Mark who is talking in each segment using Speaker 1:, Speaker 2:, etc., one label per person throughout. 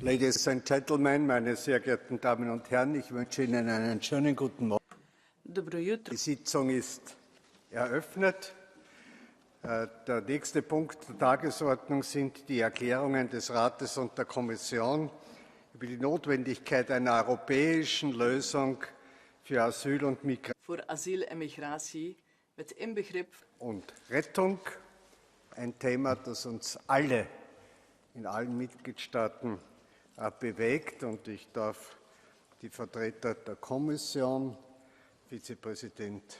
Speaker 1: Ladies and Gentlemen, meine sehr geehrten Damen und Herren, ich wünsche Ihnen einen schönen guten Morgen. Die Sitzung ist eröffnet. Der nächste Punkt der Tagesordnung sind die Erklärungen des Rates und der Kommission über die Notwendigkeit einer europäischen Lösung für Asyl und
Speaker 2: Migration
Speaker 1: und Rettung. Ein Thema, das uns alle in allen Mitgliedstaaten bewegt, und ich darf die Vertreter der Kommission, Vizepräsident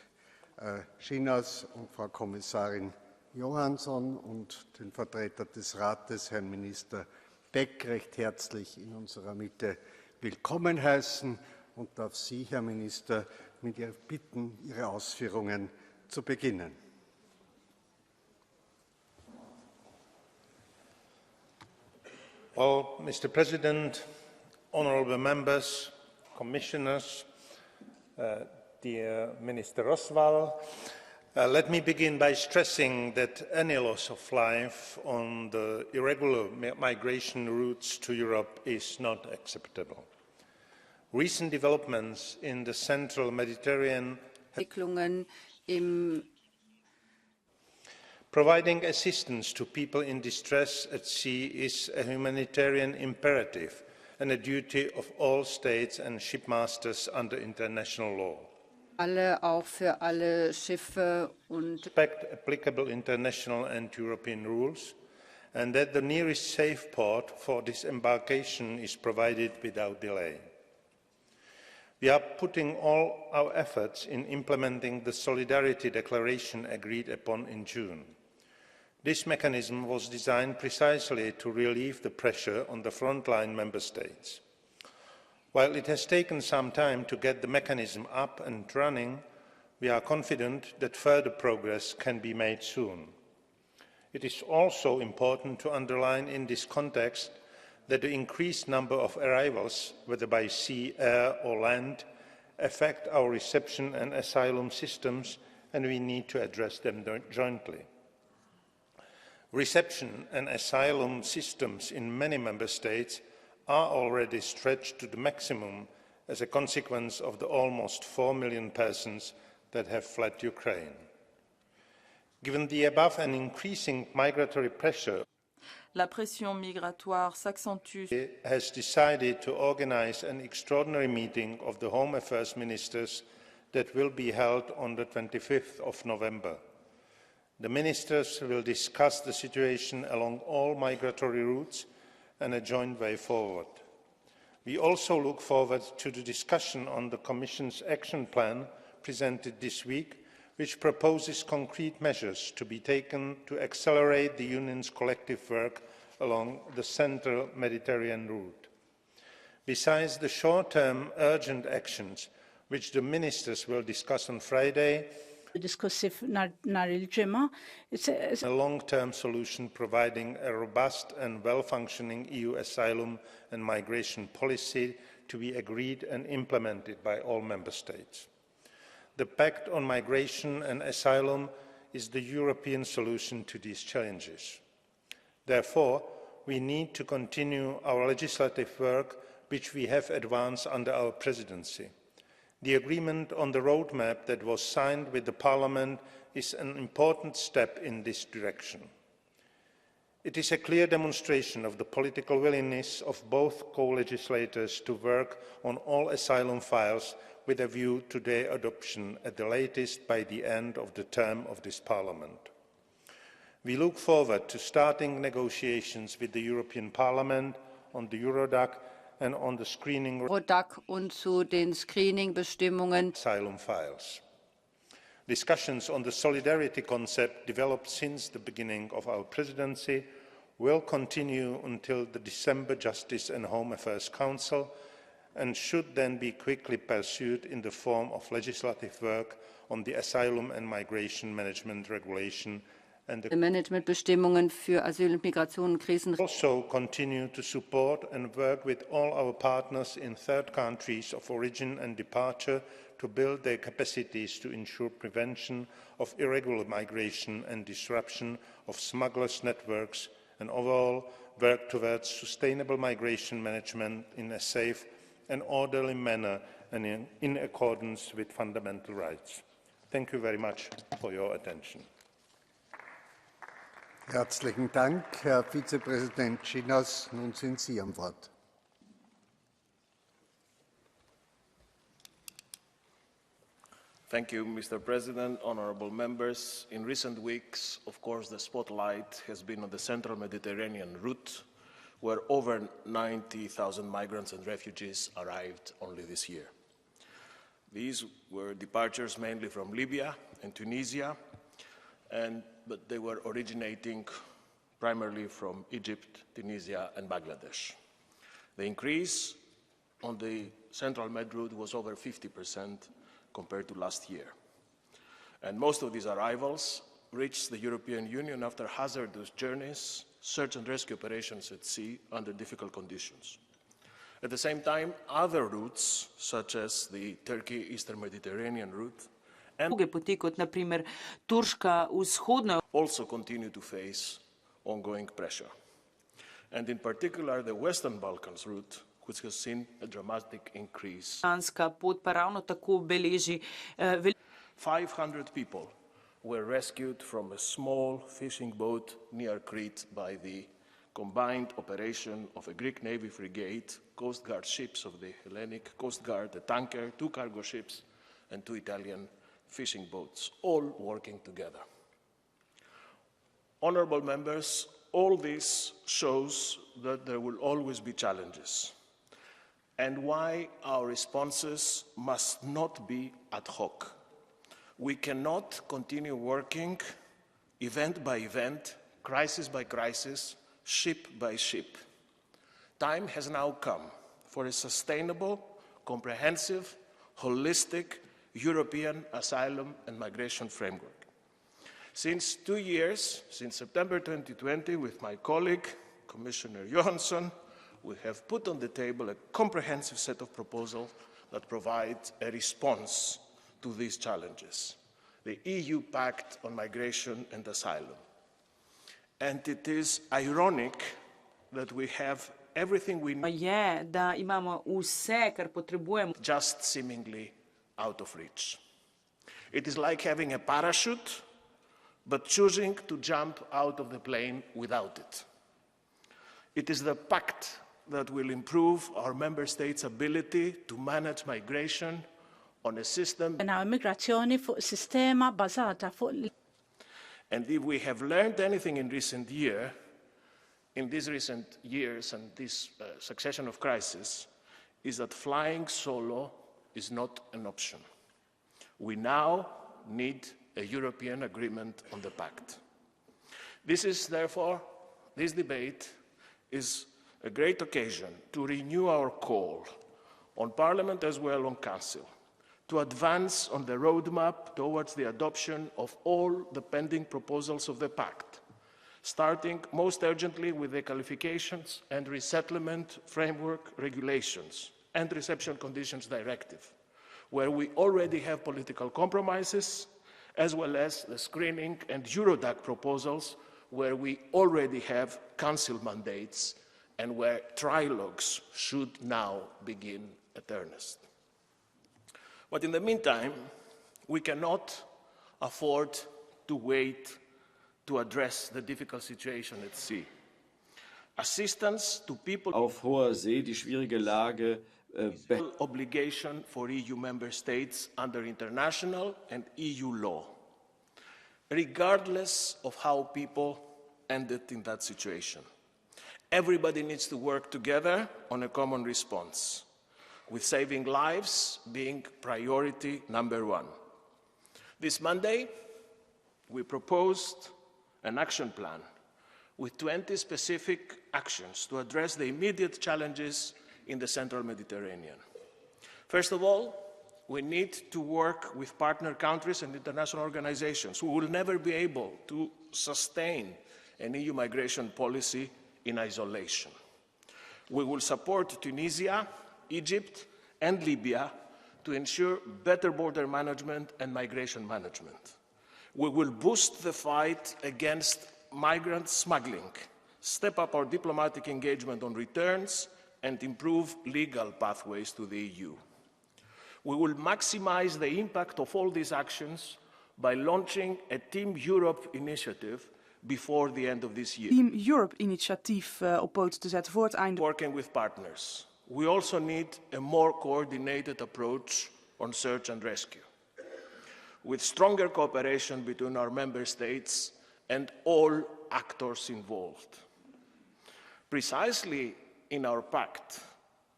Speaker 1: Schinas und Frau Kommissarin Johansson und den Vertreter des Rates, Herrn Minister Beck, recht herzlich in unserer Mitte willkommen heißen und darf Sie, Herr Minister, mit Ihnen bitten, Ihre Ausführungen zu beginnen.
Speaker 3: Well, Mr. President, honourable members, commissioners, dear Minister Roswell, let me begin by stressing that any loss of life on the irregular migration routes to Europe is not acceptable. Recent developments in the central Mediterranean Providing assistance to people in distress at sea is a humanitarian imperative and a duty of all states and shipmasters under international law.
Speaker 4: Auch für alle Schiffe und
Speaker 3: respect applicable international and European rules, and that the nearest safe port for disembarkation is provided without delay. We are putting all our efforts in implementing the Solidarity Declaration agreed upon in June. This mechanism was designed precisely to relieve the pressure on the frontline member states. While it has taken some time to get the mechanism up and running, we are confident that further progress can be made soon. It is also important to underline in this context that the increased number of arrivals, whether by sea, air or land, affect our reception and asylum systems, and we need to address them jointly. Reception and asylum systems in many member states are already stretched to the maximum as a consequence of the almost 4 million persons that have fled Ukraine. Given the above and increasing migratory pressure,
Speaker 2: La pression migratoire s'accentue.
Speaker 3: Has decided to organize an extraordinary meeting of the Home Affairs Ministers that will be held on the 25th of November. The ministers will discuss the situation along all migratory routes and a joint way forward. We also look forward to the discussion on the Commission's action plan presented this week, which proposes concrete measures to be taken to accelerate the Union's collective work along the central Mediterranean route. Besides the short-term urgent actions, which the ministers will discuss on Friday, a long-term solution providing a robust and well-functioning EU asylum and migration policy to be agreed and implemented by all member states. The Pact on Migration and Asylum is the European solution to these challenges. Therefore, we need to continue our legislative work, which we have advanced under our presidency. The agreement on the roadmap that was signed with the Parliament is an important step in this direction. It is a clear demonstration of the political willingness of both co-legislators to work on all asylum files with a view to their adoption at the latest by the end of the term of this Parliament. We look forward to starting negotiations with the European Parliament on the Eurodac and on the screening
Speaker 4: Eurodac und zu den Screening-Bestimmungen
Speaker 3: asylum files. Discussions on the solidarity concept developed since the beginning of our presidency will continue until the December Justice and Home Affairs Council and should then be quickly pursued in the form of legislative work on the Asylum and Migration Management Regulation and the
Speaker 4: Managementbestimmungen für Asyl und Migration und Krisen.
Speaker 3: Also continue to support and work with all our partners in third countries of origin and departure to build their capacities to ensure prevention of irregular migration and disruption of smugglers' networks and overall work towards sustainable migration management in a safe and orderly manner and in accordance with fundamental rights. Thank you very much for your attention.
Speaker 1: Herzlichen Dank, Herr Vizepräsident Schinas. Nun sind Sie am Wort.
Speaker 5: Thank you, Mr. President, honorable members. In recent weeks, of course, the spotlight has been on the central Mediterranean route, where over 90,000 migrants and refugees arrived only this year. These were departures mainly from Libya and Tunisia, but they were originating primarily from Egypt, Tunisia, and Bangladesh. The increase on the central Med route was over 50% compared to last year. And most of these arrivals reached the European Union after hazardous journeys, search and rescue operations at sea under difficult conditions. At the same time, other routes, such as the Turkey Eastern Mediterranean route, and also continue to face ongoing pressure. And in particular, the Western Balkans route, which has seen a dramatic increase. 500 people were rescued from a small fishing boat near Crete by the combined operation of a Greek Navy frigate, Coast Guard ships of the Hellenic Coast Guard, a tanker, 2 cargo ships, and 2 Italian fishing boats, all working together. Honorable members, all this shows that there will always be challenges, and why our responses must not be ad hoc. We cannot continue working event by event, crisis by crisis, ship by ship. Time has now come for a sustainable, comprehensive, holistic European asylum and migration framework. Since 2 years, since September 2020, with my colleague, Commissioner Johansson, we have put on the table a comprehensive set of proposals that provide a response to these challenges, the EU Pact on Migration and Asylum. And it is ironic that we have everything we need just seemingly out of reach. It is like having a parachute, but choosing to jump out of the plane without it. It is the pact that will improve our member states' ability to manage migration on a system. And if we have learned anything in these recent years and this succession of crises, is that flying solo is not an option. We now need a European agreement on the pact. This debate is a great occasion to renew our call on Parliament as well on Council, to advance on the roadmap towards the adoption of all the pending proposals of the Pact, starting most urgently with the Qualifications and Resettlement Framework Regulations and Reception Conditions Directive, where we already have political compromises, as well as the screening and Eurodac proposals, where we already have Council mandates and where trilogues should now begin at earnest. But in the meantime, we cannot afford to wait to address the difficult situation at sea. Assistance to people
Speaker 6: auf hoher See die schwierige Lage
Speaker 5: obligation for EU member states under international and EU law, regardless of how people ended in that situation. Everybody needs to work together on a common response, with saving lives being priority number 1. This Monday, we proposed an action plan with 20 specific actions to address the immediate challenges in the central Mediterranean. First of all, we need to work with partner countries and international organizations who will never be able to sustain an EU migration policy in isolation. We will support Tunisia, Egypt, and Libya to ensure better border management and migration management. We will boost the fight against migrant smuggling, step up our diplomatic engagement on returns, and improve legal pathways to the EU. We will maximize the impact of all these actions by launching a Team Europe initiative before the end of this year.
Speaker 7: Team Europe-initiatief op poten te zetten voor het einde.
Speaker 5: Working with partners. We also need a more coordinated approach on search and rescue, with stronger cooperation between our member states and all actors involved. Precisely in our pact,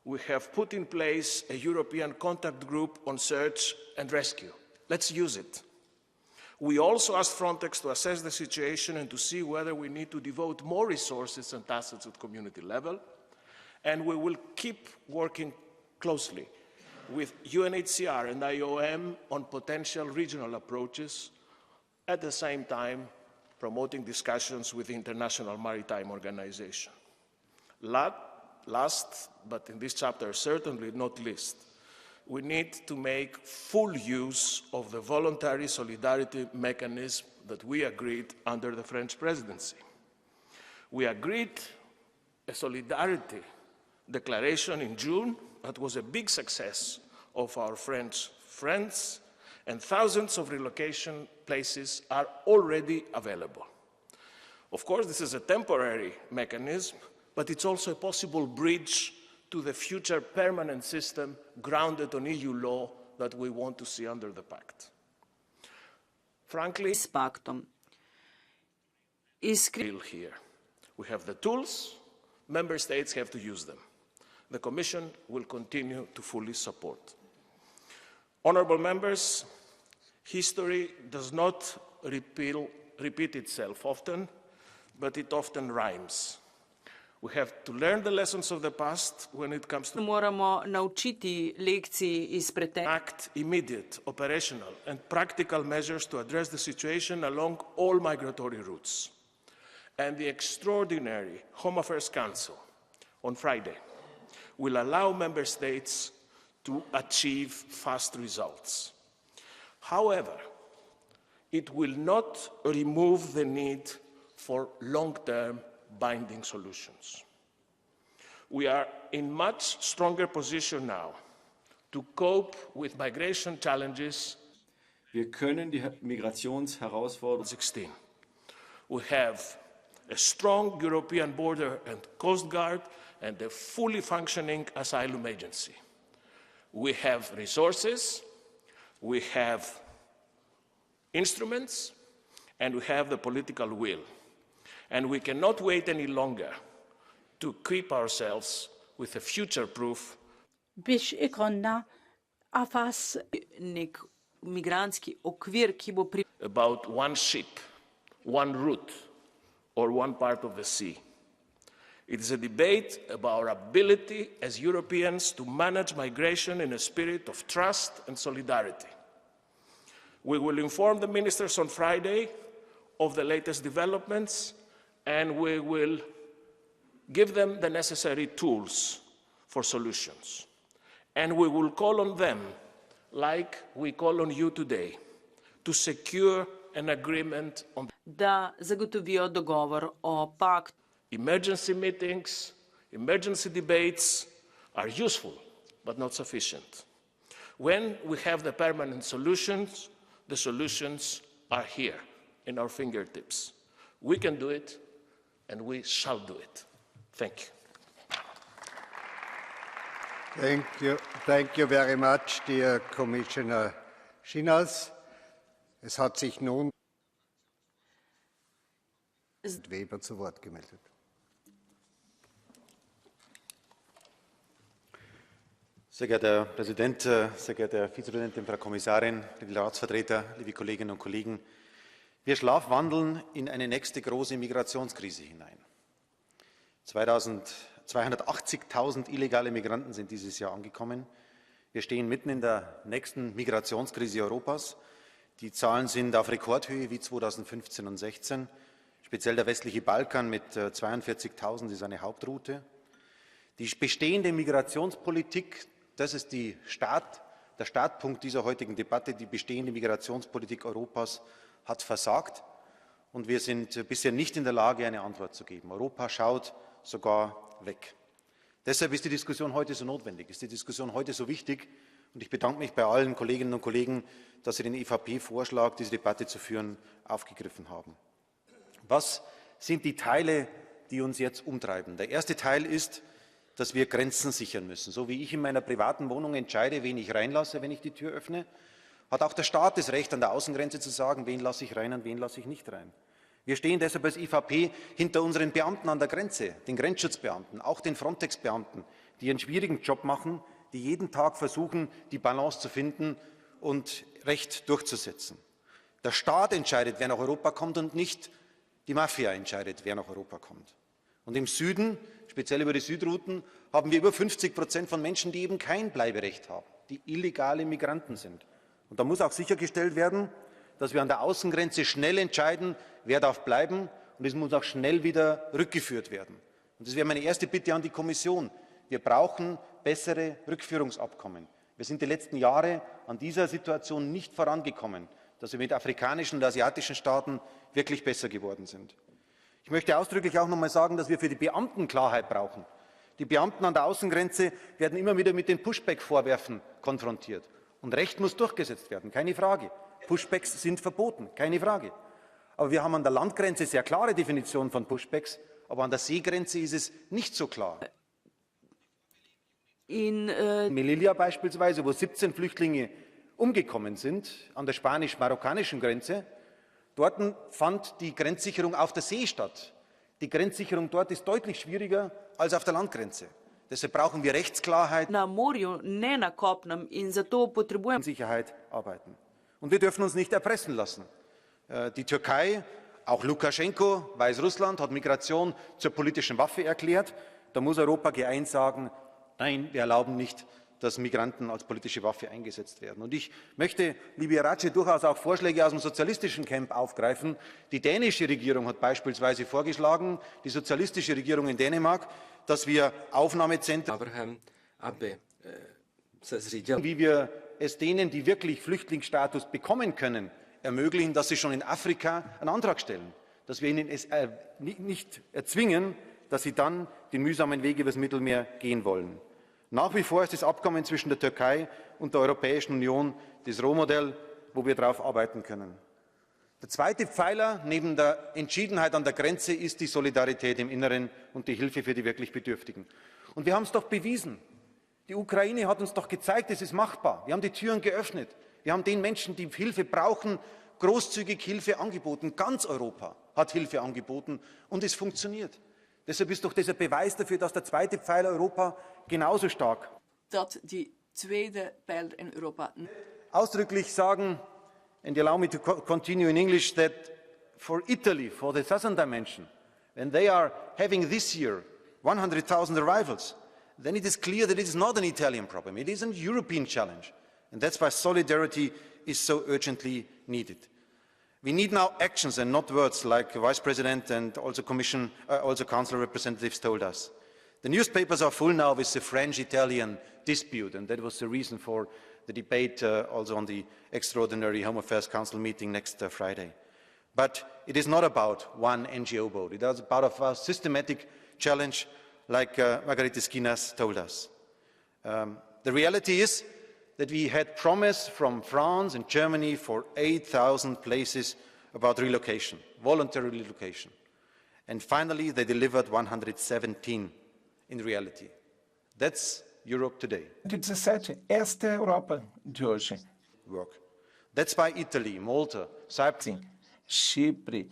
Speaker 5: we have put in place a European contact group on search and rescue. Let's use it. We also asked Frontex to assess the situation and to see whether we need to devote more resources and assets at community level. And we will keep working closely with UNHCR and IOM on potential regional approaches, at the same time promoting discussions with the International Maritime Organization. Last, but in this chapter certainly not least, we need to make full use of the voluntary solidarity mechanism that we agreed under the French presidency. We agreed a solidarity declaration in June that was a big success of our French friends, and thousands of relocation places are already available. Of course, this is a temporary mechanism, but it's also a possible bridge to the future permanent system grounded on EU law that we want to see under the pact. Frankly,
Speaker 4: S paktom.
Speaker 5: here. We have the tools, member states have to use them. The Commission will continue to fully support. Honourable members, history does not repeat itself often, but it often rhymes. We have to learn the lessons of the past when it comes to
Speaker 7: Moramo naučiti lekciji iz preteklosti.
Speaker 5: act immediate, operational and practical measures to address the situation along all migratory routes. And the extraordinary Home Affairs Council on Friday will allow member states to achieve fast results. However, it will not remove the need for long-term binding solutions. We are in much stronger position now to cope with migration challenges.
Speaker 6: Wir können die Migrationsherausforderungen
Speaker 5: 16. We have a strong European border and coast guard and a fully functioning asylum agency. We have resources, we have instruments, and we have the political will. And we cannot wait any longer to equip ourselves with a future-proof
Speaker 7: Biex ikonna għafas
Speaker 2: nek migrantski okvir ki bo
Speaker 5: about one ship, one route, or one part of the sea. It is a debate about our ability as Europeans to manage migration in a spirit of trust and solidarity. We will inform the ministers on Friday of the latest developments, and we will give them the necessary tools for solutions. And we will call on them, like we call on you today, to secure an agreement on
Speaker 2: da zagotovijo dogovor o paktu.
Speaker 5: emergency meetings, emergency debates are useful, but not sufficient. When we have the permanent solutions, the solutions are here in our fingertips. We can do it, and we shall do it. Thank you.
Speaker 1: Thank you. Thank you very much, dear Commissioner Schinas. Es hat sich nun Weber zu Wort gemeldet.
Speaker 8: Sehr geehrter Herr Präsident, sehr geehrte Herr Vizepräsidentin, Frau Kommissarin, liebe Ratsvertreter, liebe Kolleginnen und Kollegen! Wir schlafwandeln in eine nächste große Migrationskrise hinein. 280.000 illegale Migranten sind dieses Jahr angekommen. Wir stehen mitten in der nächsten Migrationskrise Europas. Die Zahlen sind auf Rekordhöhe wie 2015 und 2016. Speziell der westliche Balkan mit 42.000 ist eine Hauptroute. Die bestehende Migrationspolitik, das ist der Startpunkt dieser heutigen Debatte, die bestehende Migrationspolitik Europas hat versagt. und wir sind bisher nicht in der Lage, eine Antwort zu geben. Europa schaut sogar weg. Deshalb ist die Diskussion heute so notwendig, ist die Diskussion heute so wichtig. Und ich bedanke mich bei allen Kolleginnen und Kollegen, dass sie den EVP-Vorschlag, diese Debatte zu führen, aufgegriffen haben. Was sind die Teile, die uns jetzt umtreiben? Der erste Teil ist, dass wir Grenzen sichern müssen. So wie ich in meiner privaten Wohnung entscheide, wen ich reinlasse, wenn ich die Tür öffne, hat auch der Staat das Recht, an der Außengrenze zu sagen, wen lasse ich rein und wen lasse ich nicht rein. Wir stehen deshalb als EVP hinter unseren Beamten an der Grenze, den Grenzschutzbeamten, auch den Frontex-Beamten, die einen schwierigen Job machen, die jeden Tag versuchen, die Balance zu finden und Recht durchzusetzen. Der Staat entscheidet, wer nach Europa kommt, und nicht die Mafia entscheidet, wer nach Europa kommt. Und im Süden, speziell über die Südrouten, haben wir über 50% von Menschen, die eben kein Bleiberecht haben, die illegale Migranten sind. Und da muss auch sichergestellt werden, dass wir an der Außengrenze schnell entscheiden, wer darf bleiben, und es muss auch schnell wieder rückgeführt werden. Und das wäre meine erste Bitte an die Kommission. Wir brauchen bessere Rückführungsabkommen. Wir sind die letzten Jahre an dieser Situation nicht vorangekommen, dass wir mit afrikanischen und asiatischen Staaten wirklich besser geworden sind. Ich möchte ausdrücklich auch noch einmal sagen, dass wir für die Beamten Klarheit brauchen. Die Beamten an der Außengrenze werden immer wieder mit den Pushback-Vorwürfen konfrontiert. Und Recht muss durchgesetzt werden, keine Frage. Pushbacks sind verboten, keine Frage. Aber wir haben an der Landgrenze sehr klare Definitionen von Pushbacks, aber an der Seegrenze ist es nicht so klar. In Melilla beispielsweise, wo 17 Flüchtlinge umgekommen sind, an der spanisch-marokkanischen Grenze, dort fand die Grenzsicherung auf der See statt. Die Grenzsicherung dort ist deutlich schwieriger als auf der Landgrenze. Deshalb brauchen wir Rechtsklarheit,
Speaker 2: na morju, ne na kopnem, in zato potrebujemo
Speaker 8: Sicherheit arbeiten. Und wir dürfen uns nicht erpressen lassen. Die Türkei, auch Lukaschenko, Weißrussland, hat Migration zur politischen Waffe erklärt. Da muss Europa geeint sagen, nein, wir erlauben nicht, dass Migranten als politische Waffe eingesetzt werden. Und ich möchte, liebe Iratxe, durchaus auch Vorschläge aus dem sozialistischen Camp aufgreifen. Die dänische Regierung hat beispielsweise vorgeschlagen, die sozialistische Regierung in Dänemark, dass wir Aufnahmezentren, wie wir es denen, die wirklich Flüchtlingsstatus bekommen können, ermöglichen, dass sie schon in Afrika einen Antrag stellen, dass wir ihnen es nicht erzwingen, dass sie dann den mühsamen Weg über das Mittelmeer gehen wollen. Nach wie vor ist das Abkommen zwischen der Türkei und der Europäischen Union das Rohmodell, wo wir darauf arbeiten können. Der zweite Pfeiler neben der Entschiedenheit an der Grenze ist die Solidarität im Inneren und die Hilfe für die wirklich Bedürftigen. Und wir haben es doch bewiesen. Die Ukraine hat uns doch gezeigt, es ist machbar. Wir haben die Türen geöffnet. Wir haben den Menschen, die Hilfe brauchen, großzügig Hilfe angeboten. Ganz Europa hat Hilfe angeboten, und es funktioniert. Deshalb ist doch das ein Beweis dafür, dass der zweite Pfeiler Europa genauso stark
Speaker 9: dat die tweede pijler in Europa
Speaker 8: ausdrücklich sagen, and allow me to continue in English, that for Italy, for the southern dimension, when they are having this year 100,000 arrivals, then it is clear that it is not an Italian problem, it is a European challenge. And that's why solidarity is so urgently needed. We need now actions and not words, like the Vice President and also Council representatives told us. The newspapers are full now with the French-Italian dispute, and that was the reason for the debate also on the extraordinary Home Affairs Council meeting next Friday. But it is not about one NGO vote. It is about a systematic challenge, like Margarete Skinas told us. The reality is that we had promise from France and Germany for 8,000 places about relocation, voluntary relocation. And finally, they delivered 117 in reality. That's Europe today.
Speaker 10: 17, esta é a Europa de hoje.
Speaker 8: Work. That's why Italy, Malta, Cyprus,
Speaker 10: Chipre,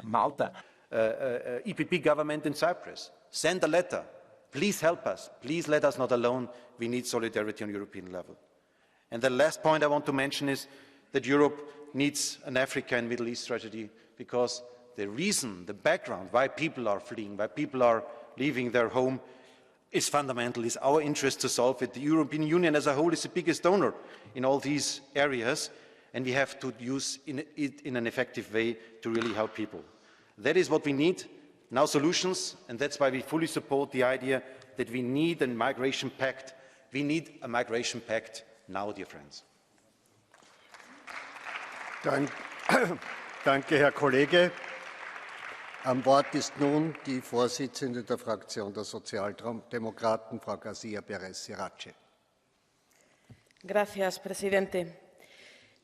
Speaker 10: Malta,
Speaker 8: EPP government in Cyprus, send a letter. Please help us. Please let us not alone. We need solidarity on European level. And the last point I want to mention is that Europe needs an Africa and Middle East strategy, because the reason, the background why people are fleeing, why people are leaving their home is fundamental, is our interest to solve it. The European Union as a whole is the biggest donor in all these areas, and we have to use it in an effective way to really help people. That is what we need. Now solutions, and that's why we fully support the idea that we need a migration pact. We need a migration pact now, dear friends.
Speaker 1: Danke, Herr Kollege. Am Wort ist nun die Vorsitzende der Fraktion der Sozialdemokraten, Frau García Pérez-Sirache.
Speaker 11: Gracias, presidente.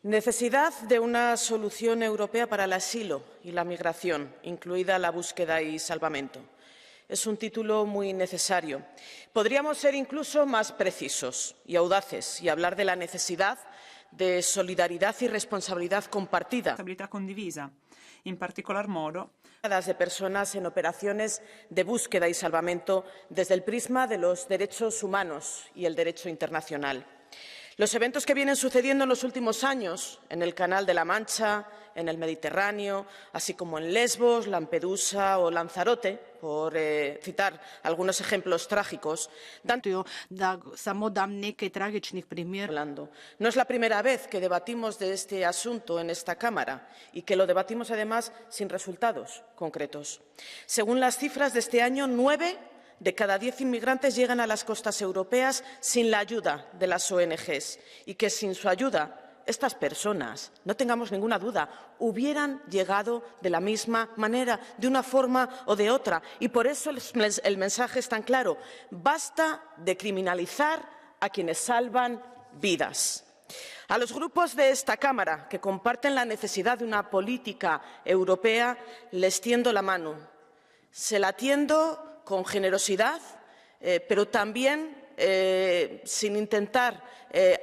Speaker 11: Necesidad de una solución europea para el asilo y la migración, incluida la búsqueda y salvamento. Es un título muy necesario. Podríamos ser incluso más precisos y audaces y hablar de la necesidad de solidaridad y responsabilidad compartida.
Speaker 12: Responsabilità condivisa, in particolar modo
Speaker 11: de personas en operaciones de búsqueda y salvamento desde el prisma de los derechos humanos y el derecho internacional. Los eventos que vienen sucediendo en los últimos años en el Canal de la Mancha, en el Mediterráneo, así como en Lesbos, Lampedusa o Lanzarote, por citar algunos ejemplos trágicos, no es la primera vez que debatimos de este asunto en esta Cámara y que lo debatimos además sin resultados concretos. Según las cifras de este año, 9 de cada 10 inmigrantes llegan a las costas europeas sin la ayuda de las ONGs y que sin su ayuda estas personas, no tengamos ninguna duda, hubieran llegado de la misma manera, de una forma o de otra. Y por eso el mensaje es tan claro. Basta de criminalizar a quienes salvan vidas. A los grupos de esta Cámara que comparten la necesidad de una política europea les tiendo la mano. Se la tiendo con generosidad, pero también sin intentar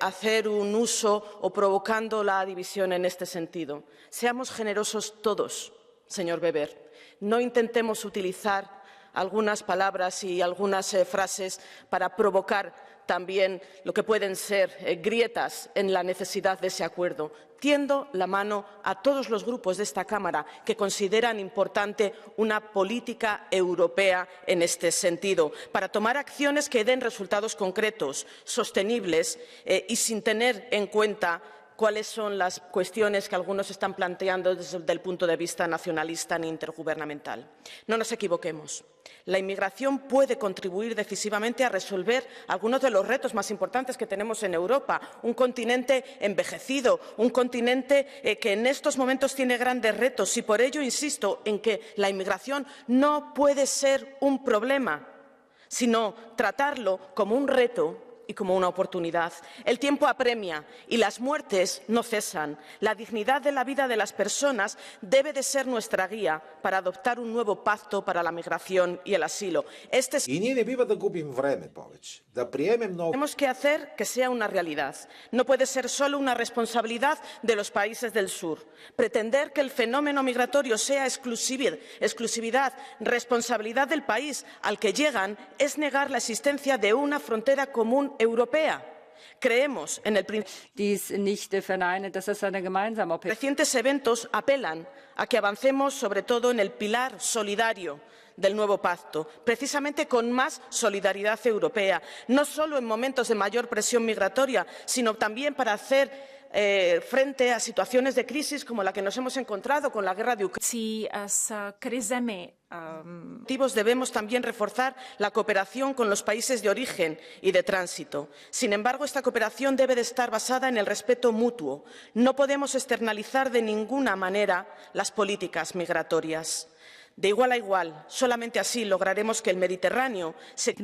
Speaker 11: hacer un uso o provocando la división en este sentido. Seamos generosos todos, señor Weber. No intentemos utilizar algunas palabras y algunas frases para provocar también lo que pueden ser grietas en la necesidad de ese acuerdo. Tiendo la mano a todos los grupos de esta Cámara que consideran importante una política europea en este sentido, para tomar acciones que den resultados concretos, sostenibles y sin tener en cuenta cuáles son las cuestiones que algunos están planteando desde el punto de vista nacionalista ni intergubernamental. No nos equivoquemos. La inmigración puede contribuir decisivamente a resolver algunos de los retos más importantes que tenemos en Europa. Un continente envejecido, un continente que en estos momentos tiene grandes retos y por ello insisto en que la inmigración no puede ser un problema, sino tratarlo como un reto y como una oportunidad. El tiempo apremia y las muertes no cesan. La dignidad de la vida de las personas debe de ser nuestra guía para adoptar un nuevo pacto para la migración y el asilo. Tenemos que hacer que sea una realidad. No puede ser solo una responsabilidad de los países del sur. Pretender que el fenómeno migratorio sea exclusividad, responsabilidad del país al que llegan es negar la existencia de una frontera común europea. Creemos en el Recientes eventos apelan a que avancemos sobre todo en el pilar solidario del nuevo pacto, precisamente con más solidaridad europea, no solo en momentos de mayor presión migratoria, sino también para hacer frente a situaciones de crisis como la que nos hemos encontrado con la guerra de Ucrania. Debemos también reforzar la cooperación con los países de origen y de tránsito. Sin embargo, esta cooperación debe de estar basada en el respeto mutuo. No podemos externalizar de ninguna manera las políticas migratorias. De igual a igual, solamente así lograremos que el Mediterráneo se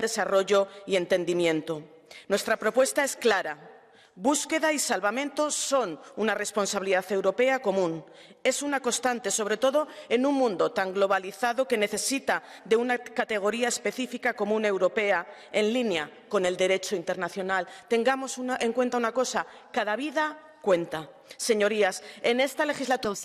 Speaker 11: desarrollo y entendimiento. Nuestra propuesta es clara. Búsqueda y salvamento son una responsabilidad europea común. Es una constante, sobre todo en un mundo tan globalizado que necesita de una categoría específica común europea en línea con el derecho internacional. Tengamos en cuenta una cosa, cada vida cuenta. Señorías, en esta legislatura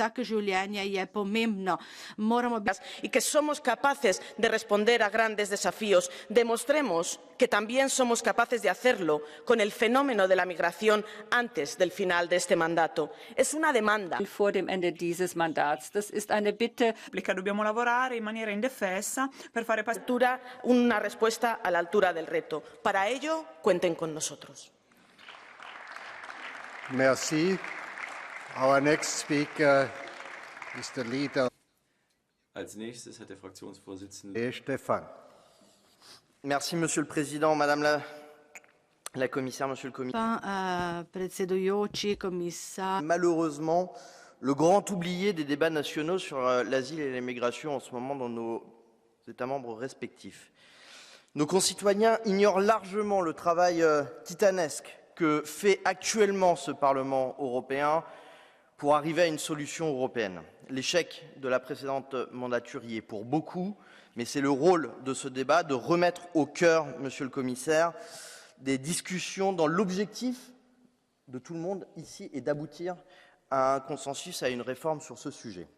Speaker 11: y que somos capaces de responder a grandes desafíos, demostremos que también somos capaces de hacerlo con el fenómeno de la migración antes del final de este mandato. Es una demanda.
Speaker 12: Dobbiamo lavorare in maniera indefessa per fare
Speaker 11: una respuesta a la altura del reto. Para ello, cuenten con nosotros.
Speaker 1: Merci. Our next speaker is the leader.
Speaker 6: Als nächstes hat der Fraktionsvorsitzende
Speaker 1: Stefan.
Speaker 13: Merci, Monsieur le Président, Madame la commissaire, monsieur le commissaire.
Speaker 4: Commissaire.
Speaker 13: Malheureusement, le grand oublié des débats nationaux sur l'asile et l'immigration en ce moment dans nos États membres respectifs. Nos concitoyens ignorent largement le travail titanesque que fait actuellement ce Parlement européen pour arriver à une solution européenne. L'échec de la précédente mandature y est pour beaucoup, mais c'est le rôle de ce débat de remettre au cœur, monsieur le commissaire, des discussions dans l'objectif de tout le monde ici et d'aboutir à un consensus, à une réforme sur ce sujet.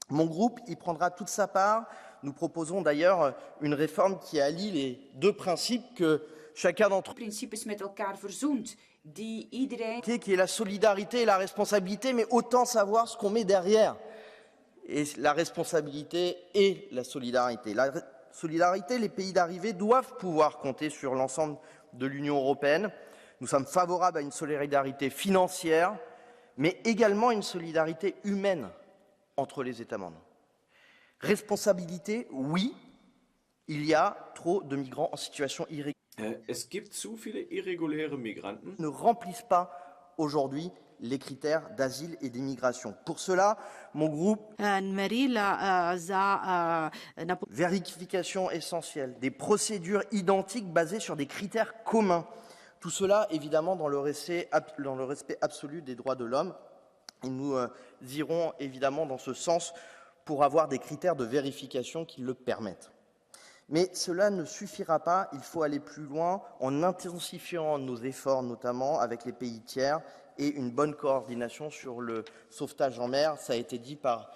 Speaker 13: Mon groupe y prendra toute sa part. Nous proposons d'ailleurs une réforme qui allie les deux principes que chacun d'entre eux, qui est la solidarité et la responsabilité, mais autant savoir ce qu'on met derrière. Et la responsabilité et la solidarité. La solidarité, les pays d'arrivée doivent pouvoir compter sur l'ensemble de l'Union européenne. Nous sommes favorables à une solidarité financière, mais également une solidarité humaine entre les États membres. Responsabilité, oui, il y a trop de migrants en situation irrégulière.
Speaker 6: Es gibt zu viele irreguläre Migranten.
Speaker 13: Ne remplissent pas aujourd'hui les critères d'asile et d'immigration. Pour cela, mon groupe vérification essentielle, des procédures identiques basées sur des critères communs. Tout cela, évidemment, dans le respect absolu des droits de l'homme. Et nous irons évidemment dans ce sens pour avoir des critères de vérification qui le permettent. Mais cela ne suffira pas, il faut aller plus loin en intensifiant nos efforts, notamment avec les pays tiers, et une bonne coordination sur le sauvetage en mer. Ça a été dit par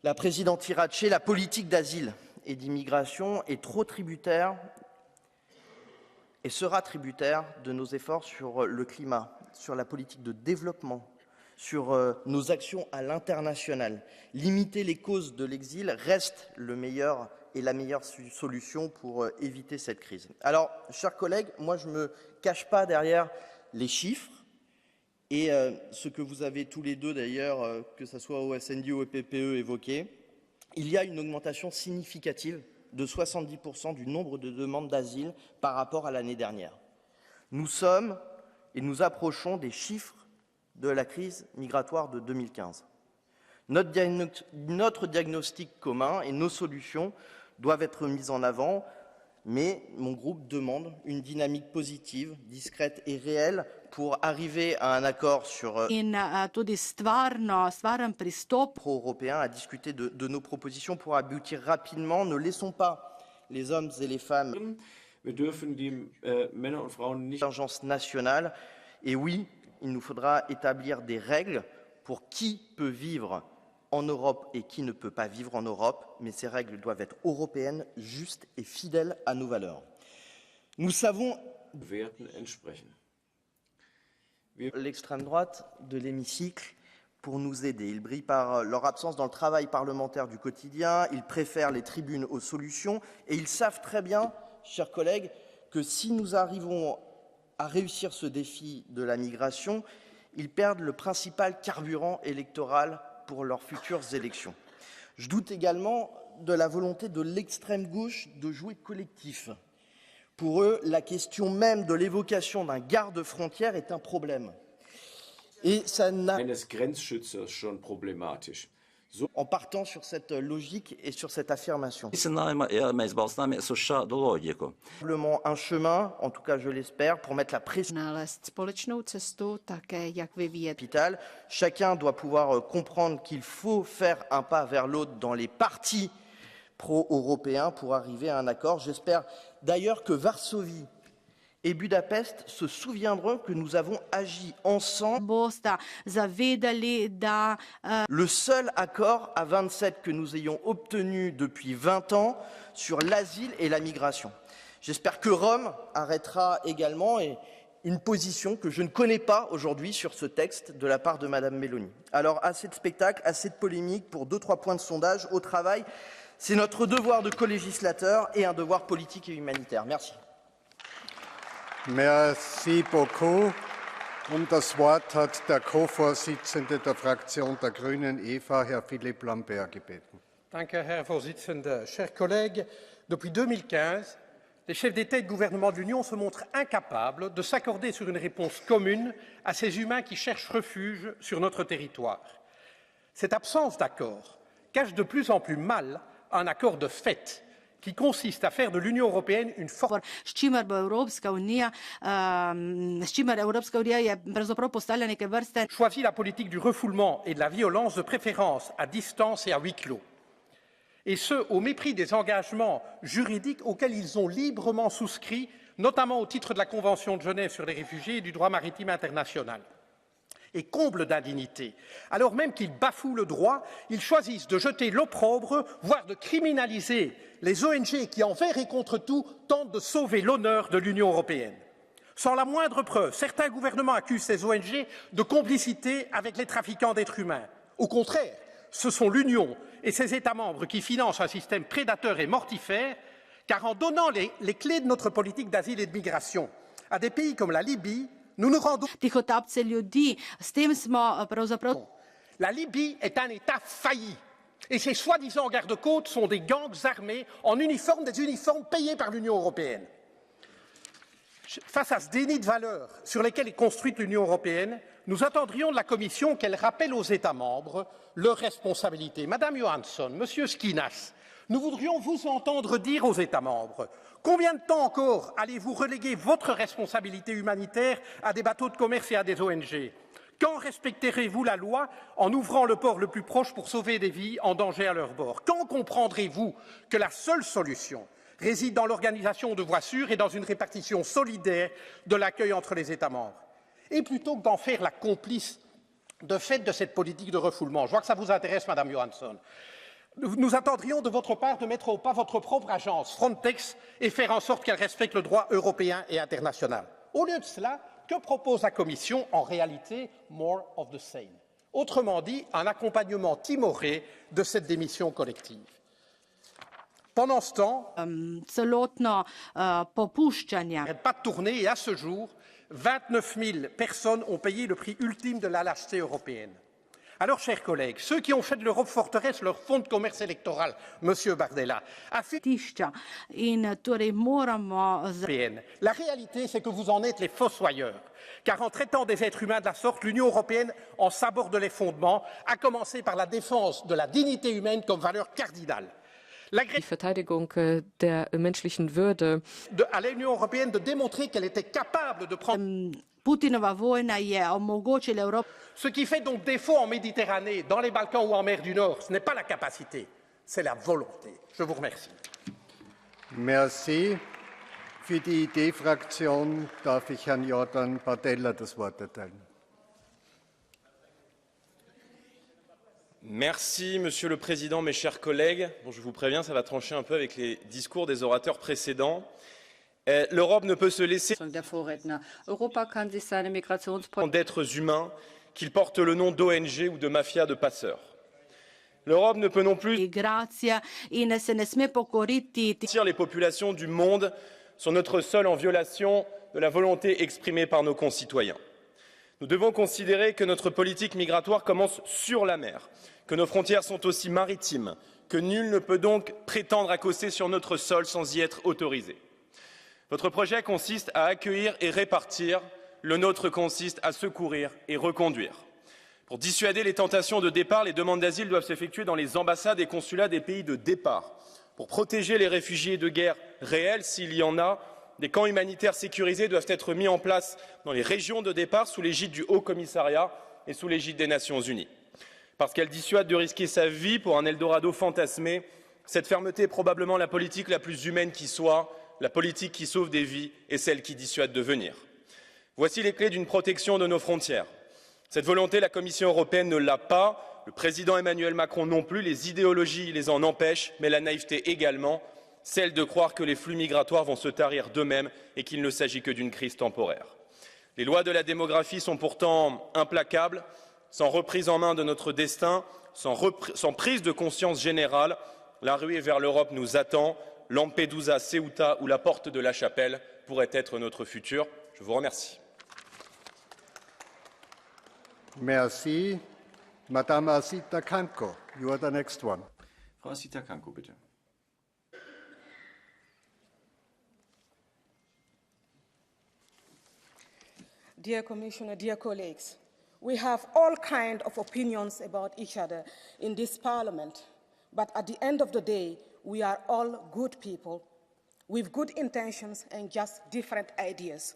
Speaker 13: la présidente Irache, la politique d'asile et d'immigration est trop tributaire et sera tributaire de nos efforts sur le climat, sur la politique de développement, sur nos actions à l'international. Limiter les causes de l'exil reste le meilleur et la meilleure solution pour éviter cette crise. Alors, chers collègues, moi je ne me cache pas derrière les chiffres et ce que vous avez tous les deux d'ailleurs, que ce soit au SND ou au PPE évoqué, il y a une augmentation significative de 70% du nombre de demandes d'asile par rapport à l'année dernière. Nous sommes et nous approchons des chiffres de la crise migratoire de 2015. Notre diagnostic commun et nos solutions doivent être mises en avant, mais mon groupe demande une dynamique positive, discrète et réelle pour arriver à un accord sur pro-européen, à discuter de nos propositions pour aboutir rapidement. Ne laissons pas les hommes et les femmes d'urgence nationale. Et oui, il nous faudra établir des règles pour qui peut vivre en Europe et qui ne peut pas vivre en Europe, mais ces règles doivent être européennes, justes et fidèles à nos valeurs. Nous savons l'extrême droite de l'hémicycle pour nous aider. Ils brillent par leur absence dans le travail parlementaire du quotidien, ils préfèrent les tribunes aux solutions et ils savent très bien, chers collègues, que si nous arrivons à réussir ce défi de la migration, ils perdent le principal carburant électoral pour leurs futures élections. Je doute également de la volonté de l'extrême gauche de jouer collectif. Pour eux, la question même de l'évocation d'un garde-frontière est un problème. Et ça n'a... En partant sur cette logique et sur cette affirmation. Simplement un chemin, en tout cas je l'espère, pour mettre la pression. Chacun doit pouvoir comprendre qu'il faut faire un pas vers l'autre dans les partis pro-européens pour arriver à un accord. J'espère d'ailleurs que Varsovie et Budapest se souviendront que nous avons agi ensemble. Le seul accord à 27 que nous ayons obtenu depuis 20 ans sur l'asile et la migration. J'espère que Rome arrêtera également une position que je ne connais pas aujourd'hui sur ce texte de la part de Madame Meloni. Alors, assez de spectacle, assez de polémique pour 2-3 points de sondage au travail. C'est notre devoir de co-législateur et un devoir politique et humanitaire. Merci.
Speaker 1: Merci beaucoup. Das Wort hat der Co-Vorsitzende der Fraktion der Grünen, Eva, Herr Philippe Lambert, gebeten.
Speaker 14: Danke, Herr Vorsitzender. Chers collègues, depuis 2015, les chefs d'État et de gouvernement de l'Union se montrent incapables de s'accorder sur une réponse commune à ces humains qui cherchent refuge sur notre territoire. Cette absence d'accord cache de plus en plus mal un accord de fait qui consiste à faire de l'Union européenne une force.
Speaker 7: S čimer Evropska unija je pravzaprav postala neke vrste.
Speaker 14: Choisit la politique du refoulement et de la violence, de préférence à distance et à huis clos. Et ce, au mépris des engagements juridiques auxquels ils ont librement souscrit, notamment au titre de la Convention de Genève sur les réfugiés et du droit maritime international. Et comble d'indignité, alors même qu'ils bafouent le droit, ils choisissent de jeter l'opprobre, voire de criminaliser les ONG qui, envers et contre tout, tentent de sauver l'honneur de l'Union européenne. Sans la moindre preuve, certains gouvernements accusent ces ONG de complicité avec les trafiquants d'êtres humains. Au contraire, ce sont l'Union et ses États membres qui financent un système prédateur et mortifère, car en donnant les clés de notre politique d'asile et de migration à des pays comme la Libye, nous nous rendons. La Libye est un État failli et ces soi-disant gardes-côtes sont des gangs armés en uniforme, des uniformes payés par l'Union européenne. Face à ce déni de valeurs sur lesquelles est construite l'Union européenne, nous attendrions de la Commission qu'elle rappelle aux États membres leurs responsabilités. Madame Johansson, Monsieur Skinas, nous voudrions vous entendre dire aux États membres combien de temps encore allez-vous reléguer votre responsabilité humanitaire à des bateaux de commerce et à des ONG? Quand respecterez-vous la loi en ouvrant le port le plus proche pour sauver des vies en danger à leur bord? Quand comprendrez-vous que la seule solution réside dans l'organisation de voies sûres et dans une répartition solidaire de l'accueil entre les États membres? Et plutôt que d'en faire la complice de fait de cette politique de refoulement, je vois que ça vous intéresse, Madame Johansson, nous attendrions de votre part de mettre au pas votre propre agence, Frontex, et faire en sorte qu'elle respecte le droit européen et international. Au lieu de cela, que propose la Commission? En réalité, more of the same. Autrement dit, un accompagnement timoré de cette démission collective. Pendant ce temps, n'arrête pas de tourner et à ce jour, 29 000 personnes ont payé le prix ultime de la lâcheté européenne. Alors, chers collègues, ceux qui ont fait de l'Europe forteresse leur fonds de commerce électoral, Monsieur Bardella, a fait... La réalité, c'est que vous en êtes les fossoyeurs, car en traitant des êtres humains de la sorte, l'Union européenne en saborde les fondements, à commencer par la défense de la dignité humaine comme valeur cardinale. Die Verteidigung der menschlichen Würde. À l'Union européenne de démontrer qu'elle était capable de prendre.
Speaker 7: Putinova vojna je omogućila Europi.
Speaker 14: Ce qui fait donc défaut en Méditerranée, dans les Balkans ou en mer du Nord, ce n'est pas la capacité, c'est la volonté. Je vous remercie.
Speaker 1: Merci. Für die ID-Fraktion darf ich Herrn Jordan Bardella das Wort erteilen.
Speaker 15: Merci, Monsieur le Président, mes chers collègues. Bon, je vous préviens, ça va trancher un peu avec les discours des orateurs précédents. L'Europe ne peut se laisser d'êtres humains qu'ils portent le nom d'ONG ou de mafia de passeurs. L'Europe ne peut non plus tirer les populations du monde sur notre sol en violation de la volonté exprimée par nos concitoyens. Nous devons considérer que notre politique migratoire commence sur la mer, que nos frontières sont aussi maritimes, que nul ne peut donc prétendre accoster sur notre sol sans y être autorisé. Votre projet consiste à accueillir et répartir, le nôtre consiste à secourir et reconduire. Pour dissuader les tentations de départ, les demandes d'asile doivent s'effectuer dans les ambassades et consulats des pays de départ. Pour protéger les réfugiés de guerre réels, s'il y en a, des camps humanitaires sécurisés doivent être mis en place dans les régions de départ sous l'égide du Haut Commissariat et sous l'égide des Nations Unies. Parce qu'elle dissuade de risquer sa vie pour un Eldorado fantasmé, cette fermeté est probablement la politique la plus humaine qui soit, la politique qui sauve des vies et celle qui dissuade de venir. Voici les clés d'une protection de nos frontières. Cette volonté, la Commission européenne ne l'a pas, le président Emmanuel Macron non plus, les idéologies les en empêchent, mais la naïveté également, celle de croire que les flux migratoires vont se tarir d'eux-mêmes et qu'il ne s'agit que d'une crise temporaire. Les lois de la démographie sont pourtant implacables, sans reprise en main de notre destin, sans prise de conscience générale, la ruée vers l'Europe nous attend, Lampedusa, Ceuta ou la porte de la Chapelle pourraient être notre futur. Je vous remercie.
Speaker 1: Merci. Madame Asita Kanko, you are the next one.
Speaker 6: Frau Asita Kanko, bitte.
Speaker 16: dear Commissioner, dear colleagues, we have all kinds of opinions about each other in this Parliament, but at the end of the day, we are all good people with good intentions and just different ideas.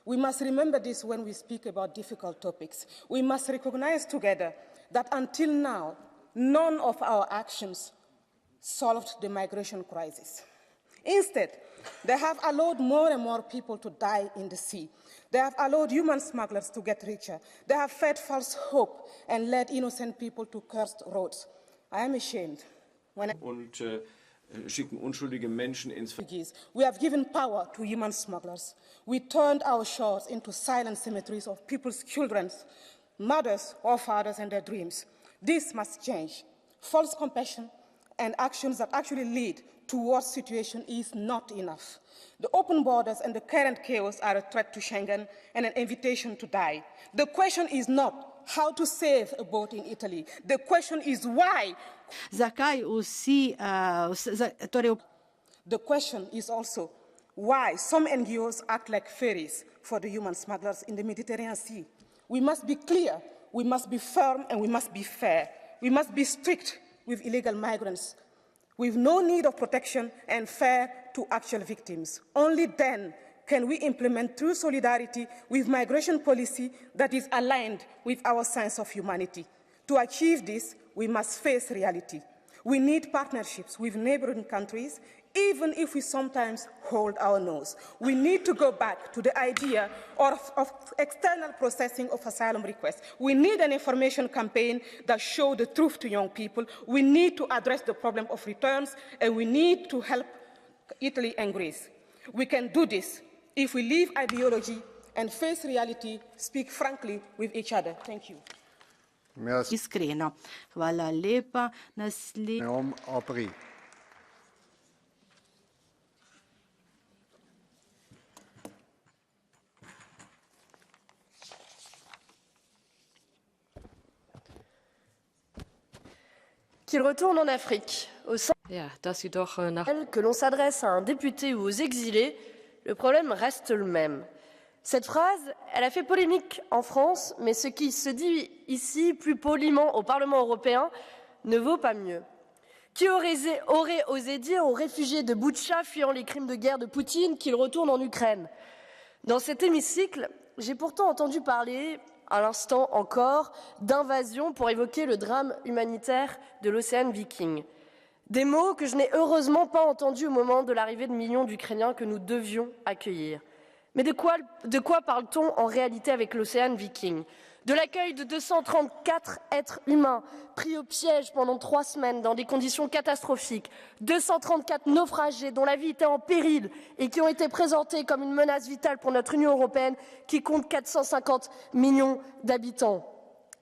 Speaker 16: We must remember this when we speak about difficult topics. We must recognize together that until now, none of our actions solved the migration crisis. Instead, they have allowed more and more people to die in the sea. They have allowed human smugglers to get richer. They have fed false hope and led innocent people to cursed roads. I am ashamed.
Speaker 6: Schicken unschuldige Menschen ins
Speaker 16: We have given power to human smugglers. We turned our shores into silent cemeteries of people's children, mothers or fathers and their dreams. This must change. False compassion and actions that actually lead towards situation is not enough. The open borders and the current chaos are a threat to Schengen and an invitation to die. The question is not how to save a boat in Italy. The question is why. The question is also why some NGOs act like ferries for the human smugglers in the Mediterranean Sea. We must be clear, we must be firm, and we must be fair. We must be strict with illegal migrants, with no need of protection, and fair to actual victims. Only then can we implement true solidarity with migration policy that is aligned with our sense of humanity. To achieve this, we must face reality. We need partnerships with neighboring countries, even if we sometimes hold our nose. We need to go back to the idea of external processing of asylum requests. We need an information campaign that shows the truth to young people. We need to address the problem of returns, and we need to help Italy and Greece. We can do this if we leave ideology and face reality, speak frankly with each other. Thank you.
Speaker 7: Iskreno. Hvala lepa.
Speaker 17: Qu'il retourne en Afrique, au sein que l'on s'adresse à un député ou aux exilés, le problème reste le même. Cette phrase, elle a fait polémique en France, mais ce qui se dit ici, plus poliment au Parlement européen, ne vaut pas mieux. Qui aurait osé dire aux réfugiés de Boutcha fuyant les crimes de guerre de Poutine qu'ils retournent en Ukraine? Dans cet hémicycle, j'ai pourtant entendu parler, à l'instant encore, d'invasion pour évoquer le drame humanitaire de l'Océan Viking. Des mots que je n'ai heureusement pas entendus au moment de l'arrivée de millions d'Ukrainiens que nous devions accueillir. Mais de quoi parle-t-on en réalité avec l'Océan Viking? De l'accueil de 234 êtres humains pris au piège pendant 3 semaines dans des conditions catastrophiques, 234 naufragés dont la vie était en péril et qui ont été présentés comme une menace vitale pour notre Union européenne qui compte 450 millions d'habitants.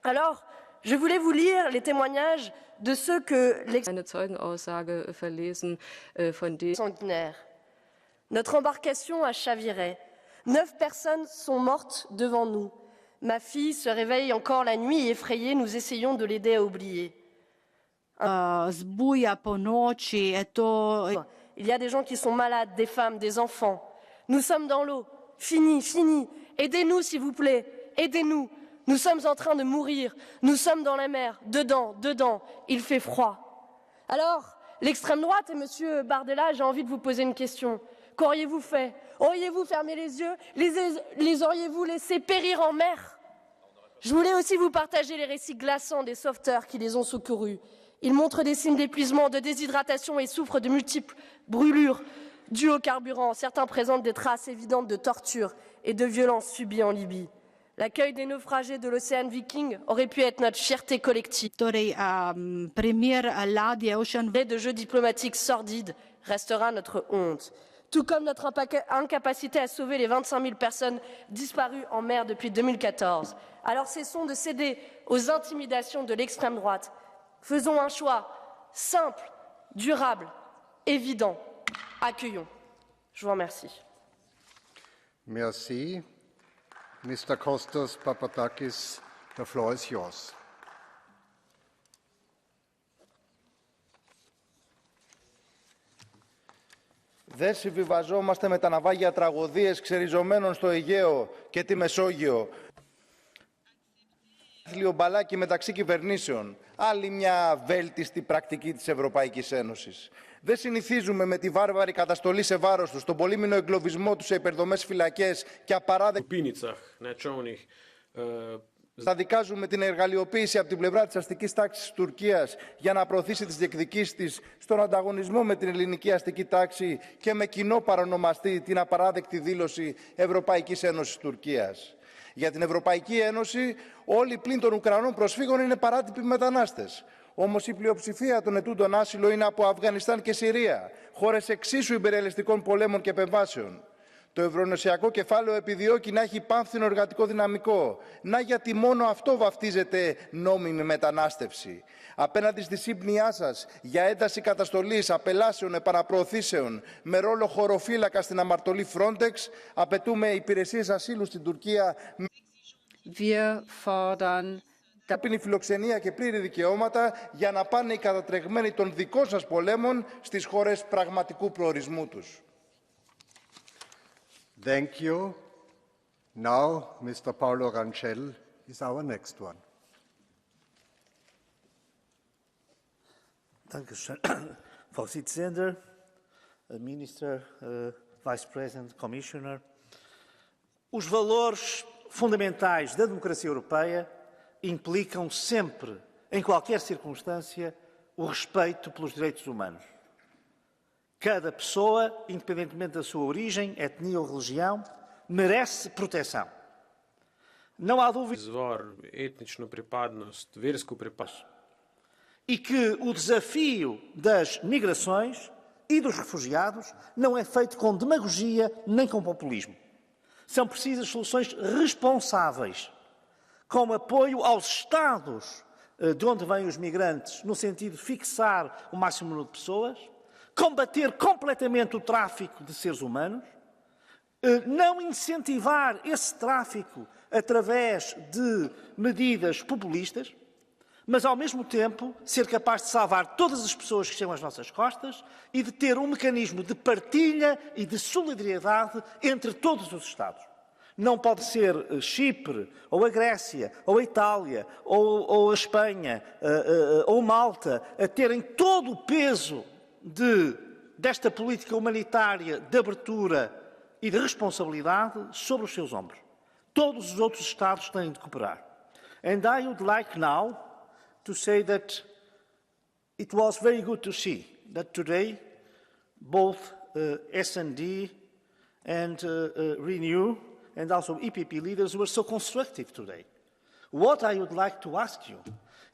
Speaker 17: Alors, je voulais vous lire les témoignages de ceux que sanguinaire. Notre embarcation a chaviré. 9 personnes sont mortes devant nous. Ma fille se réveille encore la nuit et effrayée, nous essayons de l'aider à oublier. Il y a des gens qui sont malades, des femmes, des enfants. Nous sommes dans l'eau. Fini, fini. Aidez-nous, s'il vous plaît. Aidez-nous. Nous sommes en train de mourir. Nous sommes dans la mer. Dedans, dedans. Il fait froid. Alors, l'extrême droite et Monsieur Bardella, j'ai envie de vous poser une question. Qu'auriez-vous fait? Auriez-vous fermé les yeux? Les auriez-vous laissés périr en mer? Je voulais aussi vous partager les récits glaçants des sauveteurs qui les ont secourus. Ils montrent des signes d'épuisement, de déshydratation et souffrent de multiples brûlures dues au carburant. Certains présentent des traces évidentes de torture et de violences subies en Libye. L'accueil des naufragés de l'Océan Viking aurait pu être notre fierté collective. De jeux diplomatiques sordides restera notre honte. Tout comme notre incapacité à sauver les 25 000 personnes disparues en mer depuis 2014. Alors cessons de céder aux intimidations de l'extrême droite. Faisons un choix simple, durable, évident. Accueillons. Je vous remercie.
Speaker 1: Merci. Mr. Kostas Papadakis, the floor is yours.
Speaker 18: Δεν συμβιβαζόμαστε με τα ναυάγια τραγωδίες ξεριζωμένων στο Αιγαίο και τη Μεσόγειο. Θλιομπαλάκι μεταξύ κυβερνήσεων. Άλλη μια βέλτιστη πρακτική της Ευρωπαϊκής Ένωσης. Δεν συνηθίζουμε με τη βάρβαρη καταστολή σε βάρος τους, τον πολύμηνο εγκλωβισμό τους σε υπερδομές φυλακές και απαράδεκτες. Θα δικάζουμε την εργαλειοποίηση από την πλευρά της αστικής τάξης της Τουρκίας για να προωθήσει τις διεκδικήσεις της στον ανταγωνισμό με την ελληνική αστική τάξη και με κοινό παρονομαστή την απαράδεκτη δήλωση Ευρωπαϊκής Ένωσης Τουρκίας. Για την Ευρωπαϊκή Ένωση όλοι πλην των Ουκρανών προσφύγων είναι παράτυποι μετανάστες. Όμως η πλειοψηφία των ετούντων άσυλο είναι από Αφγανιστάν και Συρία, χώρες εξίσου υπερελιστικών πολέμων και επεμβάσεων. Το ευρωενωσιακό κεφάλαιο επιδιώκει να έχει πάμφθινο εργατικό δυναμικό. Να γιατί μόνο αυτό βαφτίζεται νόμιμη μετανάστευση. Απέναντι στη σύμπνοιά σας για ένταση καταστολής, απελάσεων, επαναπροωθήσεων με ρόλο χωροφύλακα στην αμαρτωλή Frontex, απαιτούμε υπηρεσίες ασύλου στην Τουρκία ταπεινή φιλοξενία και πλήρη δικαιώματα για να πάνε οι κατατρεγμένοι των δικών σας πολέμων στις χώρες πραγματικού προορισμού τους.
Speaker 1: Thank you. Now, Mr. Paulo Rangel is our next one.
Speaker 19: Dankeschön. Vorsitzender, Minister, Vice President, Commissioner. Os valores fundamentais da democracia europeia implicam sempre, em qualquer circunstância, o respeito pelos direitos humanos. Cada pessoa, independentemente da sua origem, etnia ou religião, merece proteção. Não há dúvida e que o desafio das migrações e dos refugiados não é feito com demagogia nem com populismo. São precisas soluções responsáveis, com apoio aos Estados de onde vêm os migrantes, no sentido de fixar o máximo número de pessoas, combater completamente o tráfico de seres humanos, não incentivar esse tráfico através de medidas populistas, mas ao mesmo tempo ser capaz de salvar todas as pessoas que estão às nossas costas e de ter um mecanismo de partilha e de solidariedade entre todos os Estados. Não pode ser Chipre, ou a Grécia, ou a Itália, ou a Espanha, ou Malta, a terem todo o peso desta política humanitária de abertura e de responsabilidade sobre os seus ombros. Todos os outros Estados têm de cooperar. And I would like now to say that it was very good to see that today both S&D and Renew and also EPP leaders were so constructive today. What I would like to ask you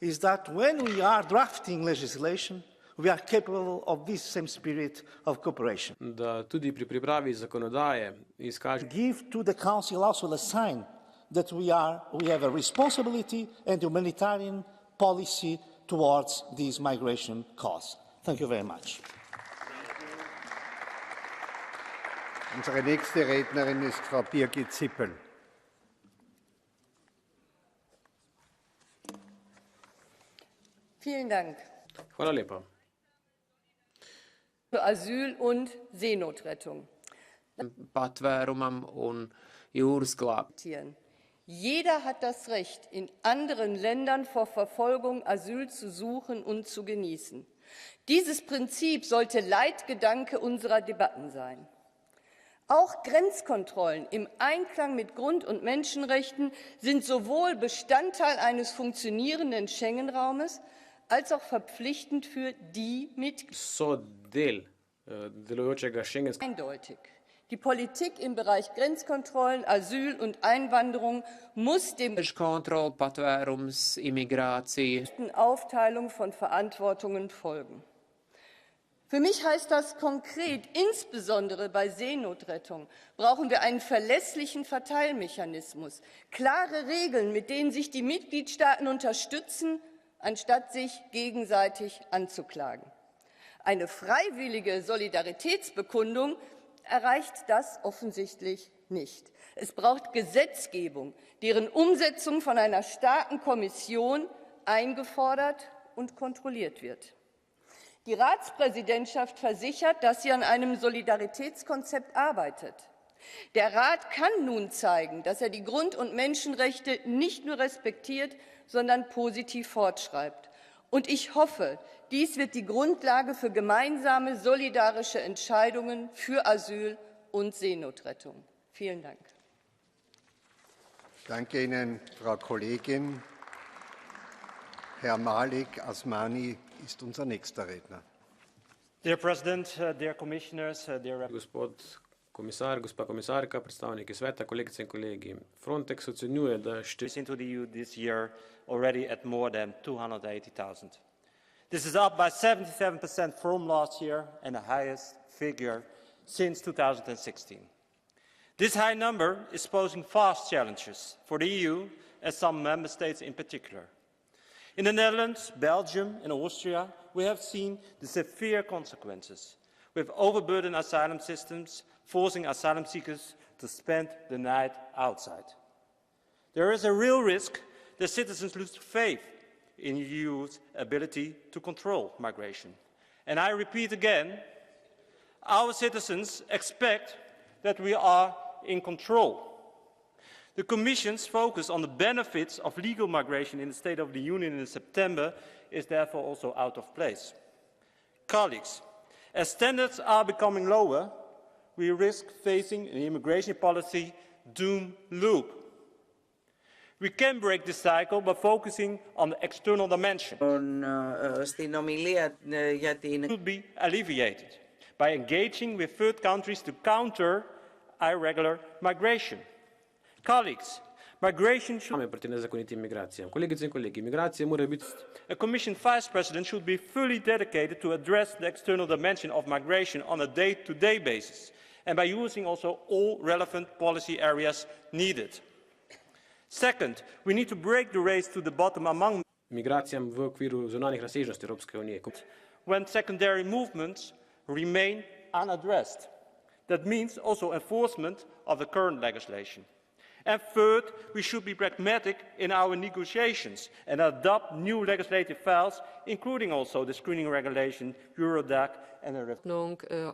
Speaker 19: is that when we are drafting legislation, we are capable of this same spirit of cooperation. Give to the Council also the sign that we have a responsibility and humanitarian policy towards this migration cause. Thank you very much.
Speaker 1: Unsere nächste Rednerin ist Frau Birgit Sippel.
Speaker 20: Vielen Dank.
Speaker 21: Hvala lepa.
Speaker 20: Für Asyl und Seenotrettung.
Speaker 21: Patvērumam un jūras glābšanai.
Speaker 20: Jeder hat das Recht, in anderen Ländern vor Verfolgung Asyl zu suchen und zu genießen. Dieses Prinzip sollte Leitgedanke unserer Debatten sein. Auch Grenzkontrollen im Einklang mit Grund- und Menschenrechten sind sowohl Bestandteil eines funktionierenden Schengen-Raumes als auch verpflichtend für die Mitgliedstaaten. Eindeutig. Die Politik im Bereich Grenzkontrollen, Asyl und Einwanderung muss dem Aufteilung von Verantwortungen folgen. Für mich heißt das konkret, insbesondere bei Seenotrettung brauchen wir einen verlässlichen Verteilmechanismus, klare Regeln, mit denen sich die Mitgliedstaaten unterstützen, anstatt sich gegenseitig anzuklagen. Eine freiwillige Solidaritätsbekundung erreicht das offensichtlich nicht. Es braucht Gesetzgebung, deren Umsetzung von einer starken Kommission eingefordert und kontrolliert wird. Die Ratspräsidentschaft versichert, dass sie an einem Solidaritätskonzept arbeitet. Der Rat kann nun zeigen, dass er die Grund- und Menschenrechte nicht nur respektiert, sondern positiv fortschreibt. Und ich hoffe, dies wird die Grundlage für gemeinsame solidarische Entscheidungen für Asyl und Seenotrettung. Vielen Dank.
Speaker 1: Danke Ihnen, Frau Kollegin. Herr Malik Asmani ist unser nächster Redner.
Speaker 3: Dear President, dear Commissioners, dear
Speaker 21: Gospod komisar, gospa komisarka, predstavniki sveta, kolegice in kolegi. Frontex ocenjuje, da
Speaker 3: into the EU this year already at more than 280,000. This is up by 77% from last year and the highest figure since 2016. This high number is posing vast challenges for the EU and some member states in particular. In the Netherlands, Belgium and Austria, we have seen the severe consequences, with overburdened asylum systems forcing asylum seekers to spend the night outside. There is a real risk that citizens lose faith in the EU's ability to control migration. And I repeat again, our citizens expect that we are in control. The Commission's focus on the benefits of legal migration in the State of the Union in September is therefore also out of place. Colleagues, as standards are becoming lower, we risk facing an immigration policy doom loop. We can break this cycle by focusing on the external dimension. It should be alleviated by engaging with third countries to counter irregular migration. Colleagues, migration should...
Speaker 21: Kolegice in kolegi, migracije mora biti...
Speaker 3: A Commission Vice President should be fully dedicated to address the external dimension of migration on a day-to-day basis, and by using also all relevant policy areas needed. Second, we need to break the race to the bottom among
Speaker 21: migracijam v okviru zunanjih razsežnosti Evropske unije.
Speaker 3: When secondary movements remain unaddressed. That means also enforcement of the current legislation. And third, we should be pragmatic in our negotiations and adopt new legislative files, including also the screening regulation, Eurodac and the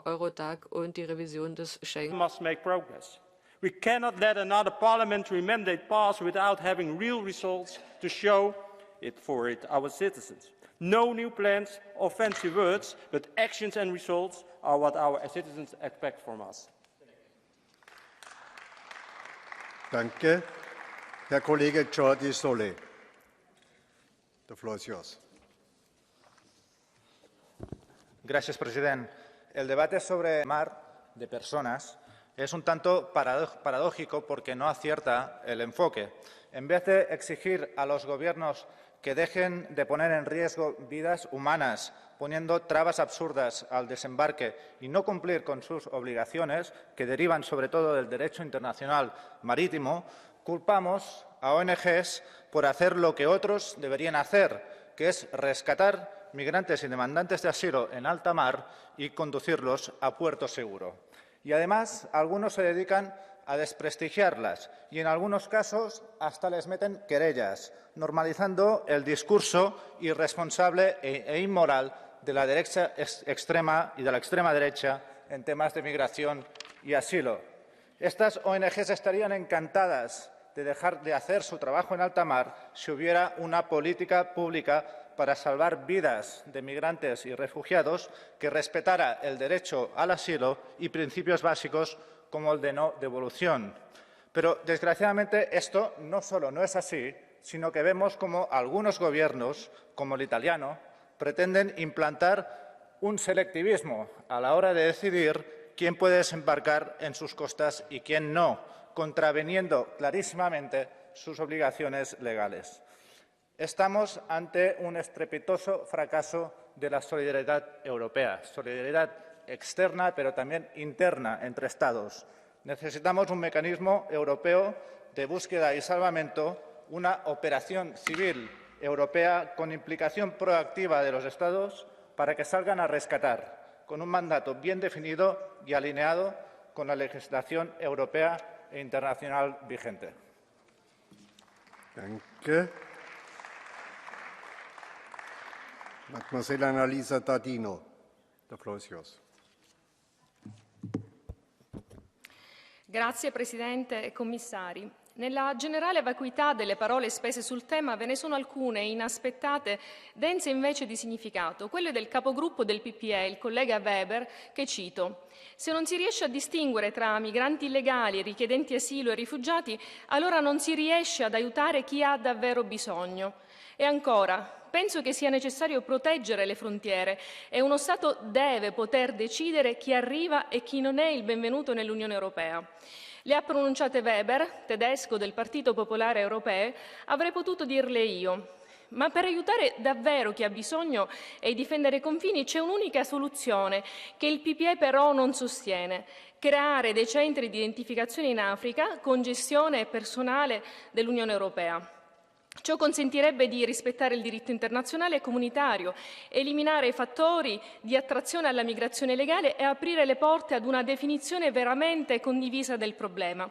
Speaker 2: Eurodac und die Revision des Schengen.
Speaker 3: We must make progress. We cannot let another parliamentary mandate pass without having real results to show it for our citizens. No new plans or fancy words, but actions and results are what our citizens expect from us.
Speaker 1: Danke. Herr Kollege Jordi Solé. The floor is yours.
Speaker 22: Gracias, presidente. El debate sobre mar de personas es un tanto paradójico porque no acierta el enfoque. En vez de exigir a los gobiernos que dejen de poner en riesgo vidas humanas, poniendo trabas absurdas al desembarque y no cumplir con sus obligaciones, que derivan sobre todo del derecho internacional marítimo, culpamos a ONGs por hacer lo que otros deberían hacer, que es rescatar migrantes y demandantes de asilo en alta mar y conducirlos a puerto seguro. Y además, algunos se dedican a desprestigiarlas y en algunos casos hasta les meten querellas, normalizando el discurso irresponsable e inmoral de la derecha extrema y de la extrema derecha en temas de migración y asilo. Estas ONGs estarían encantadas de dejar de hacer su trabajo en alta mar si hubiera una política pública para salvar vidas de migrantes y refugiados que respetara el derecho al asilo y principios básicos como el de no devolución. Pero, desgraciadamente, esto no solo no es así, sino que vemos como algunos gobiernos, como el italiano, pretenden implantar un selectivismo a la hora de decidir quién puede desembarcar en sus costas y quién no, contraviniendo clarísimamente sus obligaciones legales. Estamos ante un estrepitoso fracaso de la solidaridad europea, solidaridad externa, pero también interna entre Estados. Necesitamos un mecanismo europeo de búsqueda y salvamento, una operación civil europea con implicación proactiva de los Estados para que salgan a rescatar, con un mandato bien definido y alineado con la legislación europea e internacional vigente.
Speaker 1: Danke. Mademoiselle Annalisa Tardino, the floor is yours.
Speaker 5: Grazie Presidente e Commissari. Nella generale vacuità delle parole spese sul tema ve ne sono alcune inaspettate, dense invece di significato, quelle del capogruppo del PPE, il collega Weber, che cito: se non si riesce a distinguere tra migranti illegali, richiedenti asilo e rifugiati, allora non si riesce ad aiutare chi ha davvero bisogno. E ancora, penso che sia necessario proteggere le frontiere e uno Stato deve poter decidere chi arriva e chi non è il benvenuto nell'Unione Europea. Le ha pronunciate Weber, tedesco del Partito Popolare Europeo, avrei potuto dirle io. Ma per aiutare davvero chi ha bisogno e difendere i confini c'è un'unica soluzione che il PPE però non sostiene: creare dei centri di identificazione in Africa con gestione personale dell'Unione Europea. Ciò consentirebbe di rispettare il diritto internazionale e comunitario, eliminare i fattori di attrazione alla migrazione legale e aprire le porte ad una definizione veramente condivisa del problema.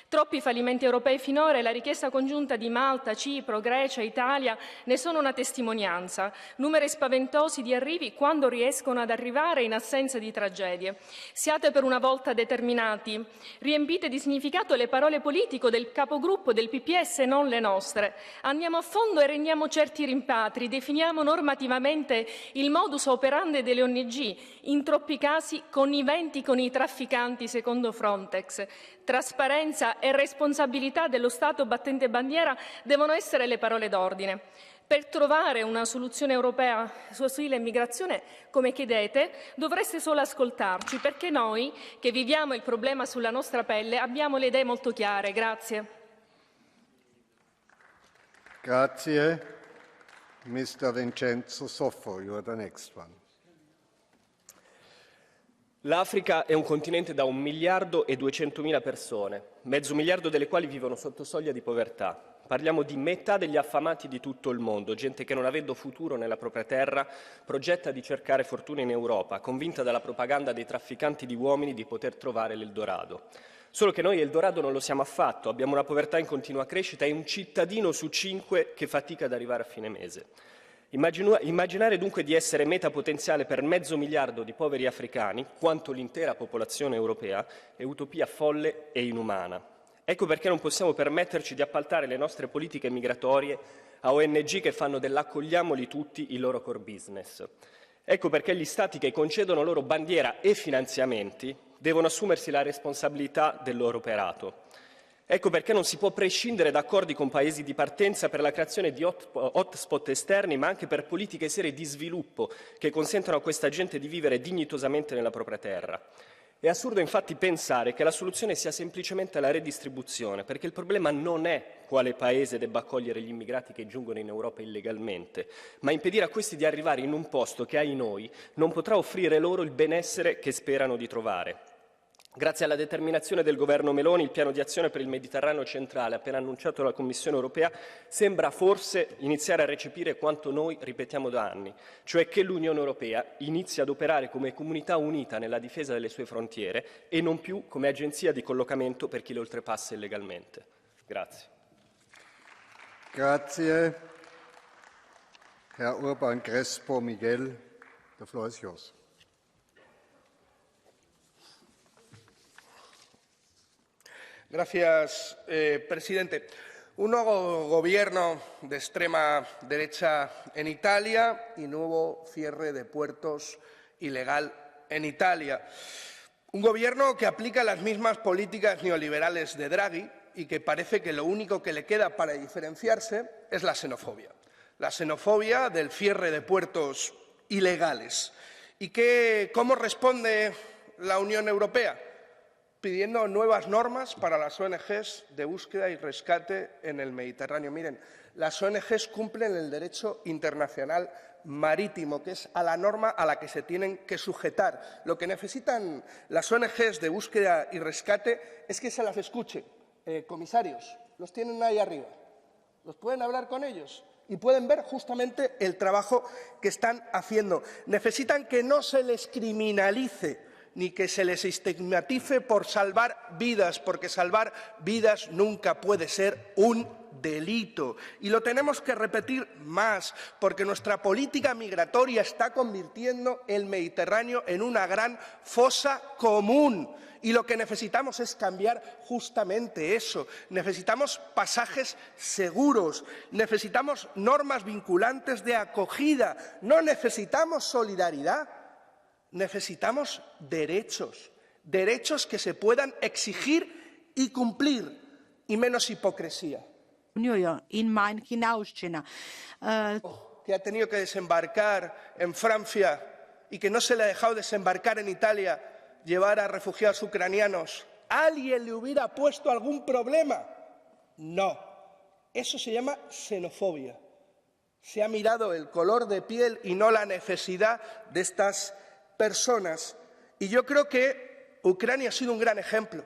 Speaker 5: Troppi fallimenti europei finora e la richiesta congiunta di Malta, Cipro, Grecia, Italia ne sono una testimonianza. Numeri spaventosi di arrivi quando riescono ad arrivare in assenza di tragedie. Siate per una volta determinati. Riempite di significato le parole politiche del capogruppo del PPE se non le nostre. Andiamo a fondo e rendiamo certi i rimpatri. Definiamo normativamente il modus operandi delle ONG, in troppi casi conniventi con i trafficanti secondo Frontex. Trasparenza e responsabilità dello Stato battente bandiera devono essere le parole d'ordine. Per trovare una soluzione europea su asilo e migrazione, come chiedete, dovreste solo ascoltarci, perché noi, che viviamo il problema sulla nostra pelle, abbiamo le idee molto chiare. Grazie.
Speaker 1: Grazie. Mr. Vincenzo Soffo, you are the next one.
Speaker 9: L'Africa è un continente da 1.200.000 persone, mezzo miliardo delle quali vivono sotto soglia di povertà. Parliamo di metà degli affamati di tutto il mondo, gente che non avendo futuro nella propria terra progetta di cercare fortuna in Europa, convinta dalla propaganda dei trafficanti di uomini di poter trovare l'Eldorado. Solo che noi Eldorado non lo siamo affatto, abbiamo una povertà in continua crescita e un cittadino su 5 che fatica ad arrivare a fine mese. Immaginare dunque di essere meta potenziale per 500 milioni di poveri africani, quanto l'intera popolazione europea, è utopia folle e inumana. Ecco perché non possiamo permetterci di appaltare le nostre politiche migratorie a ONG che fanno dell'accogliamoli tutti il loro core business. Ecco perché gli Stati che concedono loro bandiera e finanziamenti devono assumersi la responsabilità del loro operato. Ecco perché non si può prescindere da accordi con paesi di partenza per la creazione di hotspot esterni, ma anche per politiche serie di sviluppo che consentano a questa gente di vivere dignitosamente nella propria terra. È assurdo infatti pensare che la soluzione sia semplicemente la redistribuzione, perché il problema non è quale paese debba accogliere gli immigrati che giungono in Europa illegalmente, ma impedire a questi di arrivare in un posto che, ai noi, non potrà offrire loro il benessere che sperano di trovare. Grazie alla determinazione del governo Meloni, il piano di azione per il Mediterraneo centrale, appena annunciato dalla Commissione europea, sembra forse iniziare a recepire quanto noi ripetiamo da anni, cioè che l'Unione europea inizi ad operare come comunità unita nella difesa delle sue frontiere e non più come agenzia di collocamento per chi le oltrepassa illegalmente. Grazie.
Speaker 1: Grazie. Herr Urban Crespo Miguel, the floor is yours.
Speaker 23: Gracias, presidente. Un nuevo gobierno de extrema derecha en Italia y nuevo cierre de puertos ilegal en Italia. Un gobierno que aplica las mismas políticas neoliberales de Draghi y que parece que lo único que le queda para diferenciarse es la xenofobia. La xenofobia del cierre de puertos ilegales. ¿Y cómo responde la Unión Europea? Pidiendo nuevas normas para las ONGs de búsqueda y rescate en el Mediterráneo. Miren, las ONGs cumplen el derecho internacional marítimo, que es a la norma a la que se tienen que sujetar. Lo que necesitan las ONGs de búsqueda y rescate es que se las escuche. Comisarios, los tienen ahí arriba. ¿Los pueden hablar con ellos? Y pueden ver justamente el trabajo que están haciendo. Necesitan que no se les criminalice ni que se les estigmatice por salvar vidas, porque salvar vidas nunca puede ser un delito. Y lo tenemos que repetir más, porque nuestra política migratoria está convirtiendo el Mediterráneo en una gran fosa común. Y lo que necesitamos es cambiar justamente eso. Necesitamos pasajes seguros, necesitamos normas vinculantes de acogida, no necesitamos solidaridad, necesitamos derechos, derechos que se puedan exigir y cumplir, y menos hipocresía. Que ha tenido que desembarcar en Francia y que no se le ha dejado desembarcar en Italia, llevar a refugiados ucranianos. ¿Alguien le hubiera puesto algún problema? No. Eso se llama xenofobia. Se ha mirado el color de piel y no la necesidad de estas personas. Y yo creo que Ucrania ha sido un gran ejemplo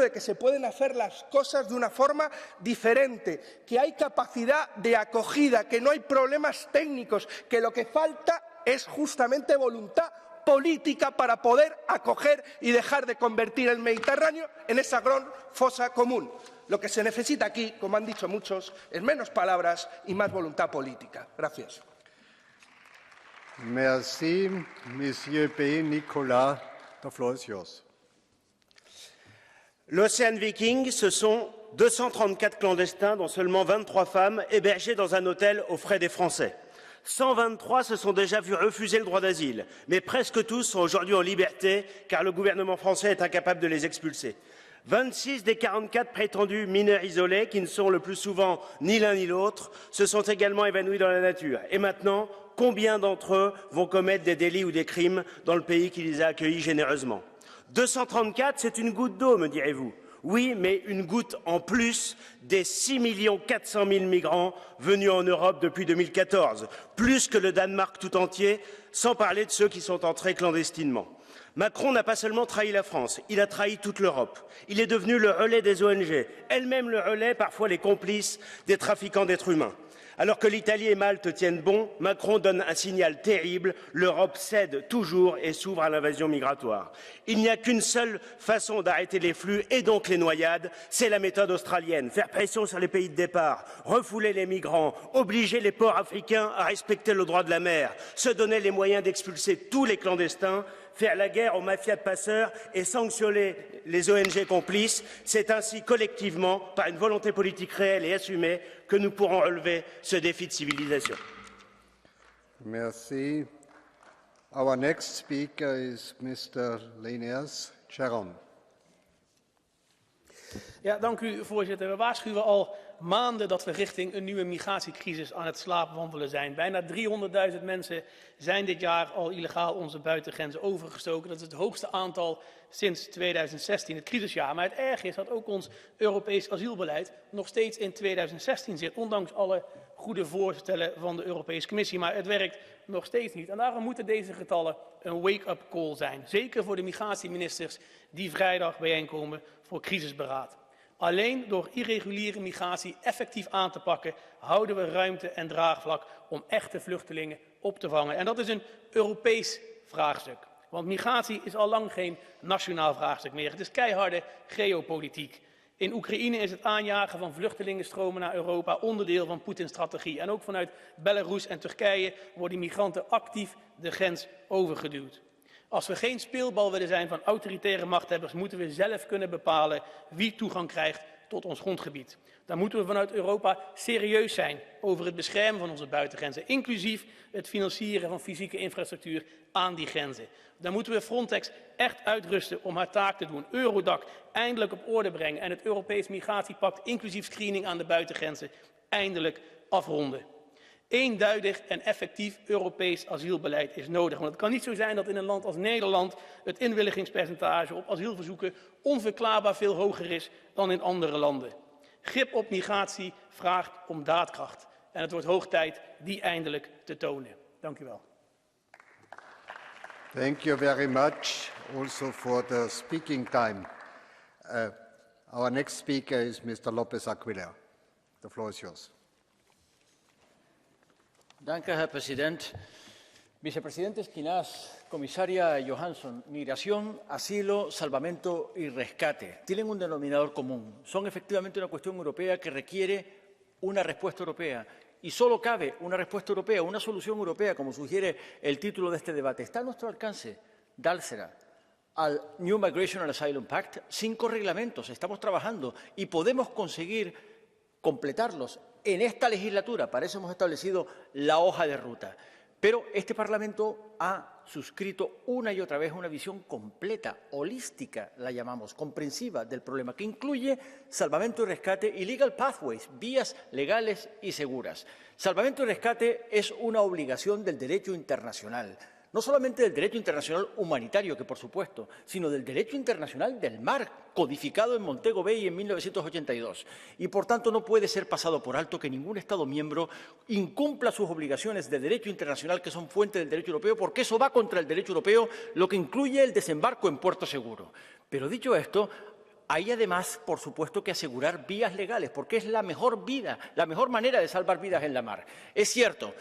Speaker 23: de que se pueden hacer las cosas de una forma diferente, que hay capacidad de acogida, que no hay problemas técnicos, que lo que falta es justamente voluntad política para poder acoger y dejar de convertir el Mediterráneo en esa gran fosa común. Lo que se necesita aquí, como han dicho muchos, es menos palabras y más voluntad política. Gracias.
Speaker 1: Merci, Monsieur P. Nicolas. The floor is yours.
Speaker 8: L'Océan Viking, ce sont 234 clandestins, dont seulement 23 femmes, hébergés dans un hôtel aux frais des Français. 123 se sont déjà vus refuser le droit d'asile, mais presque tous sont aujourd'hui en liberté car le gouvernement français est incapable de les expulser. 26 des 44 prétendus mineurs isolés, qui ne sont le plus souvent ni l'un ni l'autre, se sont également évanouis dans la nature. Et maintenant, combien d'entre eux vont commettre des délits ou des crimes dans le pays qui les a accueillis généreusement? 234, c'est une goutte d'eau, me direz-vous. Oui, mais une goutte en plus des 6 400 000 migrants venus en Europe depuis 2014, plus que le Danemark tout entier, sans parler de ceux qui sont entrés clandestinement. Macron n'a pas seulement trahi la France, il a trahi toute l'Europe. Il est devenu le relais des ONG, elles-mêmes le relais, parfois les complices des trafiquants d'êtres humains. Alors que l'Italie et Malte tiennent bon, Macron donne un signal terrible. L'Europe cède toujours et s'ouvre à l'invasion migratoire. Il n'y a qu'une seule façon d'arrêter les flux et donc les noyades, c'est la méthode australienne. Faire pression sur les pays de départ, refouler les migrants, obliger les ports africains à respecter le droit de la mer, se donner les moyens d'expulser tous les clandestins, faire la guerre aux mafias de passeurs et sanctionner les ONG complices. C'est ainsi collectivement, par une volonté politique réelle et assumée, que nous pourrons relever ce défi de civilisation.
Speaker 1: Merci. Our next speaker is Mr. plenaire, Sharon.
Speaker 10: Ja, dank u, voorzitter. We waarschuwen al maanden dat we richting een nieuwe migratiecrisis aan het slaapwandelen zijn. Bijna 300.000 mensen zijn dit jaar al illegaal onze buitengrenzen overgestoken. Dat is het hoogste aantal sinds 2016, het crisisjaar. Maar het erg is dat ook ons Europees asielbeleid nog steeds in 2016 zit, ondanks alle goede voorstellen van de Europese Commissie. Maar het werkt nog steeds niet. En daarom moeten deze getallen een wake-up call zijn. Zeker voor de migratieministers die vrijdag bijeenkomen voor crisisberaad. Alleen door irreguliere migratie effectief aan te pakken, houden we ruimte en draagvlak om echte vluchtelingen op te vangen. En dat is een Europees vraagstuk. Want migratie is al lang geen nationaal vraagstuk meer. Het is keiharde geopolitiek. In Oekraïne is het aanjagen van vluchtelingenstromen naar Europa onderdeel van Poetins strategie. En ook vanuit Belarus en Turkije worden migranten actief de grens overgeduwd. Als we geen speelbal willen zijn van autoritaire machthebbers, moeten we zelf kunnen bepalen wie toegang krijgt tot ons grondgebied. Dan moeten we vanuit Europa serieus zijn over het beschermen van onze buitengrenzen, inclusief het financieren van fysieke infrastructuur aan die grenzen. Dan moeten we Frontex echt uitrusten om haar taak te doen, Eurodac eindelijk op orde brengen en het Europees Migratiepact, inclusief screening aan de buitengrenzen, eindelijk afronden. Eenduidig en effectief Europees asielbeleid is nodig. Want het kan niet zo zijn dat in een land als Nederland het inwilligingspercentage op asielverzoeken onverklaarbaar veel hoger is dan in andere landen. Grip op migratie vraagt om daadkracht. En het wordt hoog tijd die eindelijk te tonen. Dank u wel.
Speaker 1: Thank you very much also for the speaking time. Our next speaker is Mr. López Aguilar. The floor is yours.
Speaker 12: Danke, Herr Präsident.
Speaker 4: Vicepresidente Schinas, comisaria Johansson, migración, asilo, salvamento y rescate tienen un denominador común. Son efectivamente una cuestión europea que requiere una respuesta europea. Y solo cabe una respuesta europea, una solución europea, como sugiere el título de este debate. Está a nuestro alcance dársela al New Migration and Asylum Pact. 5 reglamentos, estamos trabajando y podemos conseguir completarlos en esta legislatura. Para eso hemos establecido la hoja de ruta. Pero este Parlamento ha suscrito una y otra vez una visión completa, holística, la llamamos, comprensiva del problema, que incluye salvamento y rescate y legal pathways, vías legales y seguras. Salvamento y rescate es una obligación del derecho internacional. No solamente del derecho internacional humanitario, que por supuesto, sino del derecho internacional del mar, codificado en Montego Bay en 1982. Y por tanto no puede ser pasado por alto que ningún Estado miembro incumpla sus obligaciones de derecho internacional que son fuente del derecho europeo, porque eso va contra el derecho europeo, lo que incluye el desembarco en puerto seguro. Pero dicho esto, hay además, por supuesto, que asegurar vías legales, porque es la mejor manera de salvar vidas en la mar. Es cierto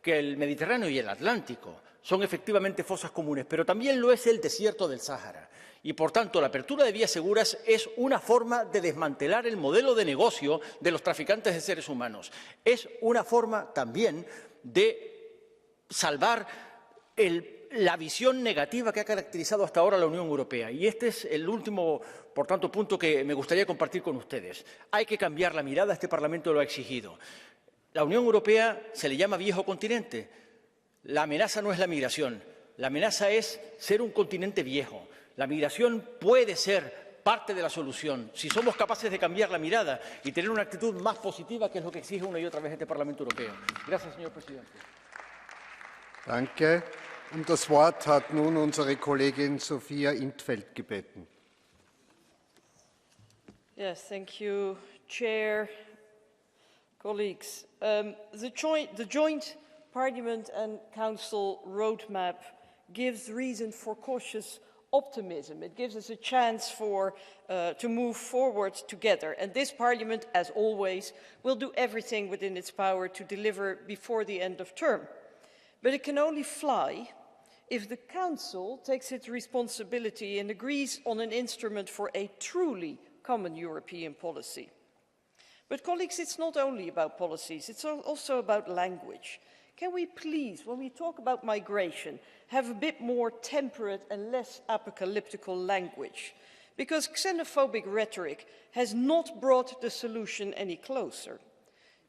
Speaker 4: que el Mediterráneo y el Atlántico son efectivamente fosas comunes, pero también lo es el desierto del Sáhara. Y, por tanto, la apertura de vías seguras es una forma de desmantelar el modelo de negocio de los traficantes de seres humanos. Es una forma también de salvar la visión negativa que ha caracterizado hasta ahora a la Unión Europea. Y este es el último, por tanto, punto que me gustaría compartir con ustedes. Hay que cambiar la mirada, este Parlamento lo ha exigido. La Unión Europea se le llama viejo continente. La amenaza no es la migración, la amenaza es ser un continente viejo. La migración puede ser parte de la solución si somos capaces de cambiar la mirada y tener una actitud más positiva, que es lo que exige una y otra vez este Parlamento Europeo. Gracias, señor presidente.
Speaker 1: Danke. Das Wort hat nun unsere Kollegin Sophia in 't Veld gebeten.
Speaker 11: Yes, thank you, Chair, colleagues. The joint Parliament and Council roadmap gives reason for cautious optimism. It gives us a chance to move forward together. And this Parliament, as always, will do everything within its power to deliver before the end of term. But it can only fly if the Council takes its responsibility and agrees on an instrument for a truly common European policy. But, colleagues, it's not only about policies, it's also about language. Can we please, when we talk about migration, have a bit more temperate and less apocalyptical language? Because xenophobic rhetoric has not brought the solution any closer.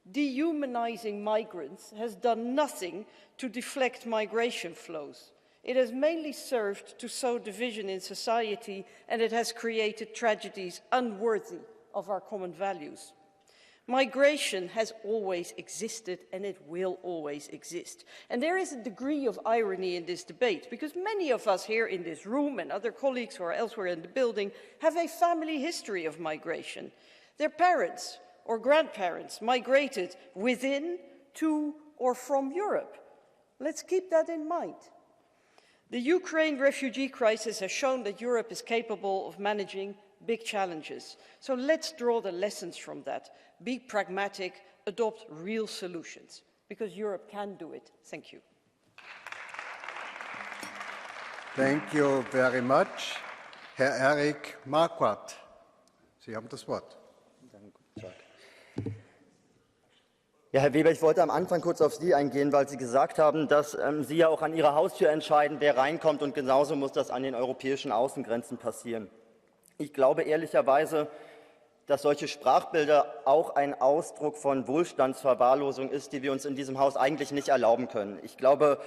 Speaker 11: Dehumanizing migrants has done nothing to deflect migration flows. It has mainly served to sow division in society, and it has created tragedies unworthy of our common values. Migration has always existed and it will always exist. And there is a degree of irony in this debate because many of us here in this room and other colleagues who are elsewhere in the building have a family history of migration. Their parents or grandparents migrated within, to, or from Europe. Let's keep that in mind. The Ukraine refugee crisis has shown that Europe is capable of managing big challenges. So let's draw the lessons from that. Be pragmatic, adopt real solutions, because Europe can do it. Thank you.
Speaker 1: Thank you very much. Herr Eric Marquardt, Sie haben das Wort.
Speaker 12: Ja, Herr Weber, ich wollte am Anfang kurz auf Sie eingehen, weil Sie gesagt haben, dass Sie ja auch an Ihrer Haustür entscheiden, wer reinkommt, und genauso muss das an den europäischen Außengrenzen passieren. Ich glaube ehrlicherweise, dass solche Sprachbilder auch ein Ausdruck von Wohlstandsverwahrlosung ist, die wir uns in diesem Haus eigentlich nicht erlauben können. Ich glaube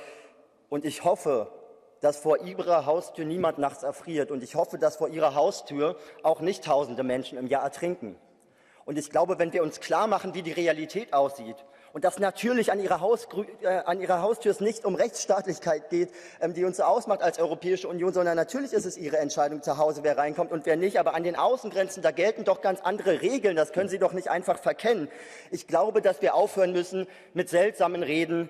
Speaker 12: und ich hoffe, dass vor Ihrer Haustür niemand nachts erfriert, und ich hoffe, dass vor Ihrer Haustür auch nicht Tausende Menschen im Jahr ertrinken. Und ich glaube, wenn wir uns klar machen, wie die Realität aussieht, und dass natürlich an ihrer Haustür es nicht um Rechtsstaatlichkeit geht, die uns so ausmacht als Europäische Union, sondern natürlich ist es ihre Entscheidung zu Hause, wer reinkommt und wer nicht. Aber an den Außengrenzen, da gelten doch ganz andere Regeln. Das können Sie doch nicht einfach verkennen. Ich glaube, dass wir aufhören müssen mit seltsamen Reden,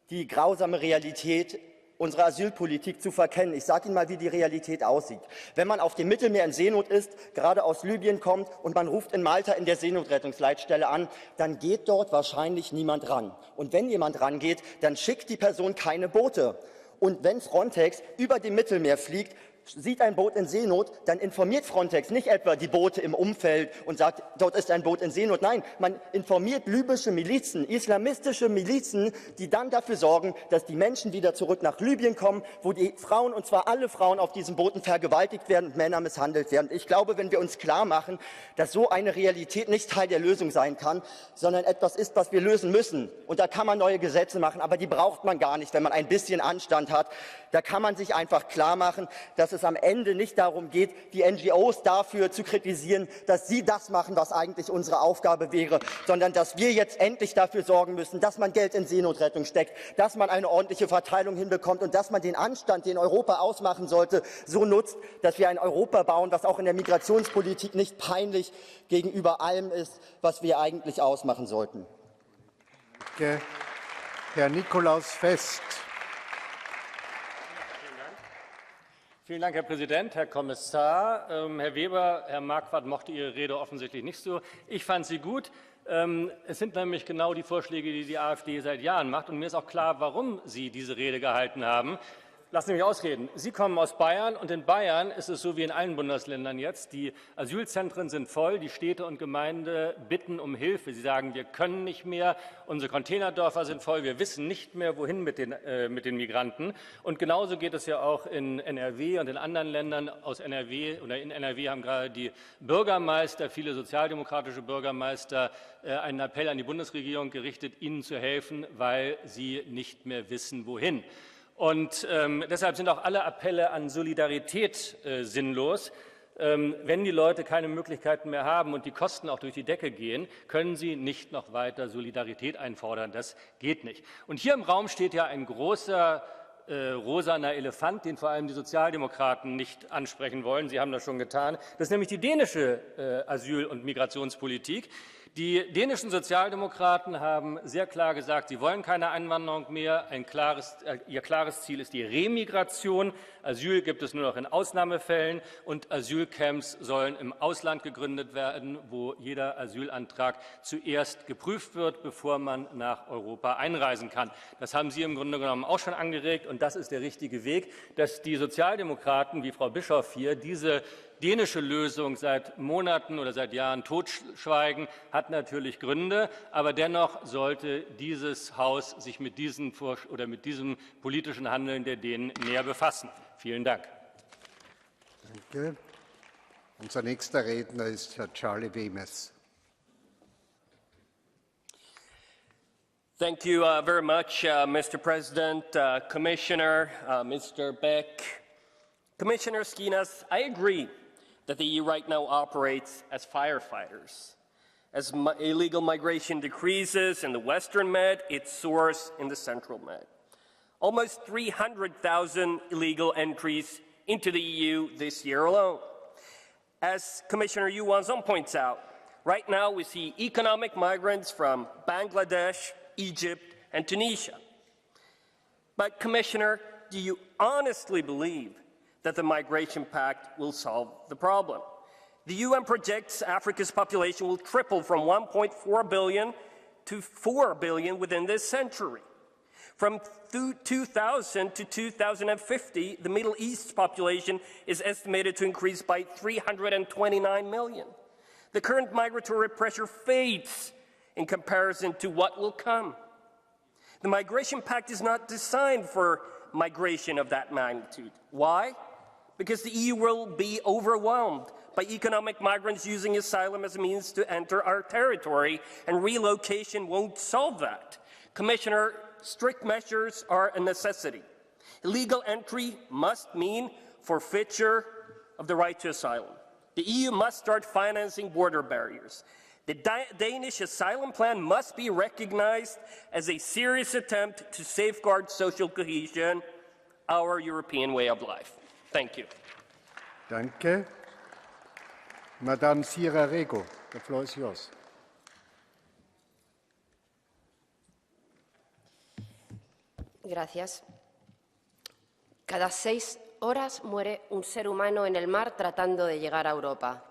Speaker 12: die grausame Realität unsere Asylpolitik zu verkennen. Ich sage Ihnen mal, wie die Realität aussieht. Wenn man auf dem Mittelmeer in Seenot ist, gerade aus Libyen kommt und man ruft in Malta in der Seenotrettungsleitstelle an, dann geht dort wahrscheinlich niemand ran. Und wenn jemand rangeht, dann schickt die Person keine Boote. Und wenn Frontex über dem Mittelmeer fliegt, sieht ein Boot in Seenot, dann informiert Frontex nicht etwa die Boote im Umfeld und sagt, dort ist ein Boot in Seenot. Nein, man informiert libysche Milizen, islamistische Milizen, die dann dafür sorgen, dass die Menschen wieder zurück nach Libyen kommen, wo die Frauen, und zwar alle Frauen auf diesen Booten, vergewaltigt werden und Männer misshandelt werden. Ich glaube, wenn wir uns klar machen, dass so eine Realität nicht Teil der Lösung sein kann, sondern etwas ist, was wir lösen müssen. Und da kann man neue Gesetze machen, aber die braucht man gar nicht, wenn man ein bisschen Anstand hat. Da kann man sich einfach klar machen, dass es am Ende nicht darum geht, die NGOs dafür zu kritisieren, dass sie das machen, was eigentlich unsere Aufgabe wäre, sondern dass wir jetzt endlich dafür sorgen müssen, dass man Geld in Seenotrettung steckt, dass man eine ordentliche Verteilung hinbekommt und dass man den Anstand, den Europa ausmachen sollte, so nutzt, dass wir ein Europa bauen, was auch in der Migrationspolitik nicht peinlich gegenüber allem ist, was wir eigentlich ausmachen sollten.
Speaker 1: Danke. Herr Nikolaus Fest.
Speaker 13: Vielen Dank, Herr Präsident, Herr Kommissar. Herr Weber, Herr Marquardt mochte Ihre Rede offensichtlich nicht so. Ich fand sie gut. Es sind nämlich genau die Vorschläge, die die AfD seit Jahren macht. Und mir ist auch klar, warum Sie diese Rede gehalten haben. Lassen Sie mich ausreden. Sie kommen aus Bayern, und in Bayern ist es so wie in allen Bundesländern jetzt. Die Asylzentren sind voll, die Städte und Gemeinden bitten um Hilfe. Sie sagen, wir können nicht mehr, unsere Containerdörfer sind voll, wir wissen nicht mehr, wohin mit den Migranten. Und genauso geht es ja auch in NRW und in anderen Ländern aus NRW. Oder in NRW haben gerade die Bürgermeister, viele sozialdemokratische Bürgermeister, einen Appell an die Bundesregierung gerichtet, ihnen zu helfen, weil sie nicht mehr wissen, wohin. Und deshalb sind auch alle Appelle an Solidarität sinnlos. Wenn die Leute keine Möglichkeiten mehr haben und die Kosten auch durch die Decke gehen, können sie nicht noch weiter Solidarität einfordern. Das geht nicht. Und hier im Raum steht ja ein großer rosaner Elefant, den vor allem die Sozialdemokraten nicht ansprechen wollen. Sie haben das schon getan. Das ist nämlich die dänische Asyl- und Migrationspolitik. Die dänischen Sozialdemokraten haben sehr klar gesagt, sie wollen keine Einwanderung mehr. Ihr klares Ziel ist die Remigration. Asyl gibt es nur noch in Ausnahmefällen, und Asylcamps sollen im Ausland gegründet werden, wo jeder Asylantrag zuerst geprüft wird, bevor man nach Europa einreisen kann. Das haben Sie im Grunde genommen auch schon angeregt, und das ist der richtige Weg. Dass die Sozialdemokraten, wie Frau Bischoff hier, diese dänische Lösung seit Monaten oder seit Jahren totschweigen, hat natürlich Gründe. Aber dennoch sollte dieses Haus sich mit diesem politischen Handeln der Dänen näher befassen. Vielen Dank.
Speaker 1: Danke. Unser nächster Redner ist Herr Charlie Wemes.
Speaker 14: Thank you very much, Mr. President, Commissioner, Mr. Beck. Commissioner Skinas, I agree that the EU right now operates as firefighters. As illegal migration decreases in the Western Med, it soars in the Central Med. Almost 300,000 illegal entries into the EU this year alone. As Commissioner Johansson points out, right now we see economic migrants from Bangladesh, Egypt, and Tunisia. But Commissioner, do you honestly believe that the Migration Pact will solve the problem? The UN projects Africa's population will triple from 1.4 billion to 4 billion within this century. From 2000 to 2050, the Middle East's population is estimated to increase by 329 million. The current migratory pressure fades in comparison to what will come. The Migration Pact is not designed for migration of that magnitude. Why? Because the EU will be overwhelmed by economic migrants using asylum as a means to enter our territory, and relocation won't solve that. Commissioner, strict measures are a necessity. Illegal entry must mean forfeiture of the right to asylum. The EU must start financing border barriers. The Danish asylum plan must be recognized as a serious attempt to safeguard social cohesion, our European way of life. Thank you.
Speaker 1: Danke. Madame Sira Rego, the floor is yours.
Speaker 15: Gracias.
Speaker 17: Cada 6 horas muere un ser humano en el mar tratando de llegar a Europa.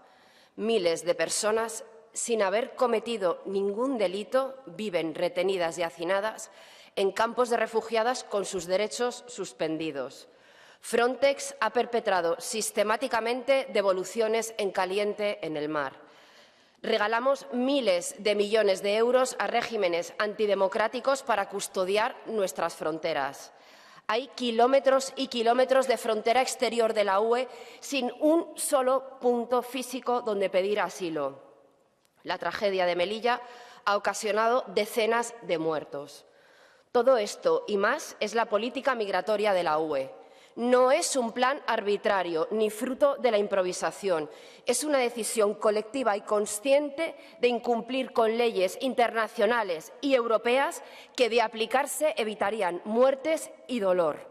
Speaker 17: Miles de personas, sin haber cometido ningún delito, viven retenidas y hacinadas en campos de refugiadas con sus derechos suspendidos. Frontex ha perpetrado sistemáticamente devoluciones en caliente en el mar. Regalamos miles de millones de euros a regímenes antidemocráticos para custodiar nuestras fronteras. Hay kilómetros y kilómetros de frontera exterior de la UE sin un solo punto físico donde pedir asilo. La tragedia de Melilla ha ocasionado decenas de muertos. Todo esto y más es la política migratoria de la UE. No es un plan arbitrario ni fruto de la improvisación. Es una decisión colectiva y consciente de incumplir con leyes internacionales y europeas que, de aplicarse, evitarían muertes y dolor.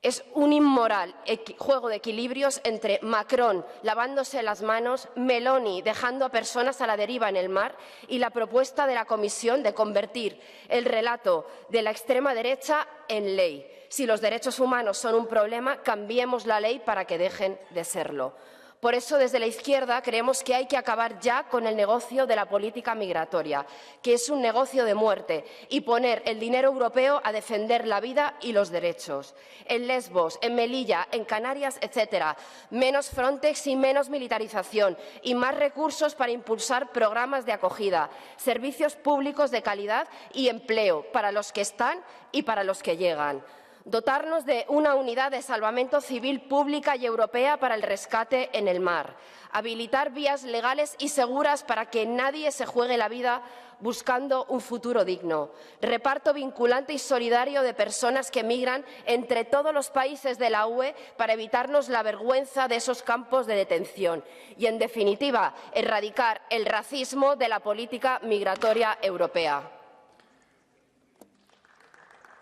Speaker 17: Es un inmoral juego de equilibrios entre Macron lavándose las manos, Meloni dejando a personas a la deriva en el mar y la propuesta de la Comisión de convertir el relato de la extrema derecha en ley. Si los derechos humanos son un problema, cambiemos la ley para que dejen de serlo. Por eso, desde la izquierda, creemos que hay que acabar ya con el negocio de la política migratoria, que es un negocio de muerte, y poner el dinero europeo a defender la vida y los derechos. En Lesbos, en Melilla, en Canarias, etcétera. Menos Frontex y menos militarización, y más recursos para impulsar programas de acogida, servicios públicos de calidad y empleo para los que están y para los que llegan. Dotarnos de una unidad de salvamento civil pública y europea para el rescate en el mar. Habilitar vías legales y seguras para que nadie se juegue la vida buscando un futuro digno. Reparto vinculante y solidario de personas que migran entre todos los países de la UE para evitarnos la vergüenza de esos campos de detención. Y, en definitiva, erradicar el racismo de la política migratoria europea.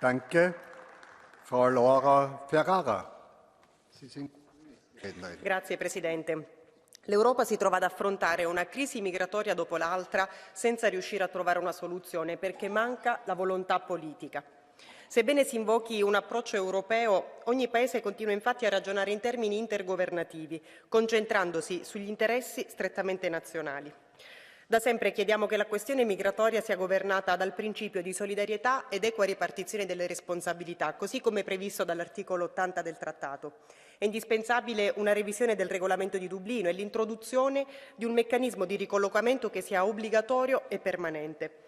Speaker 1: Danke. Frau Laura Ferrara.
Speaker 6: Grazie Presidente. L'Europa si trova ad affrontare una crisi migratoria dopo l'altra senza riuscire a trovare una soluzione perché manca la volontà politica. Sebbene si invochi un approccio europeo, ogni Paese continua infatti a ragionare in termini intergovernativi, concentrandosi sugli interessi strettamente nazionali. Da sempre chiediamo che la questione migratoria sia governata dal principio di solidarietà ed equa ripartizione delle responsabilità, così come previsto dall'articolo 80 del Trattato. È indispensabile una revisione del regolamento di Dublino e l'introduzione di un meccanismo di ricollocamento che sia obbligatorio e permanente.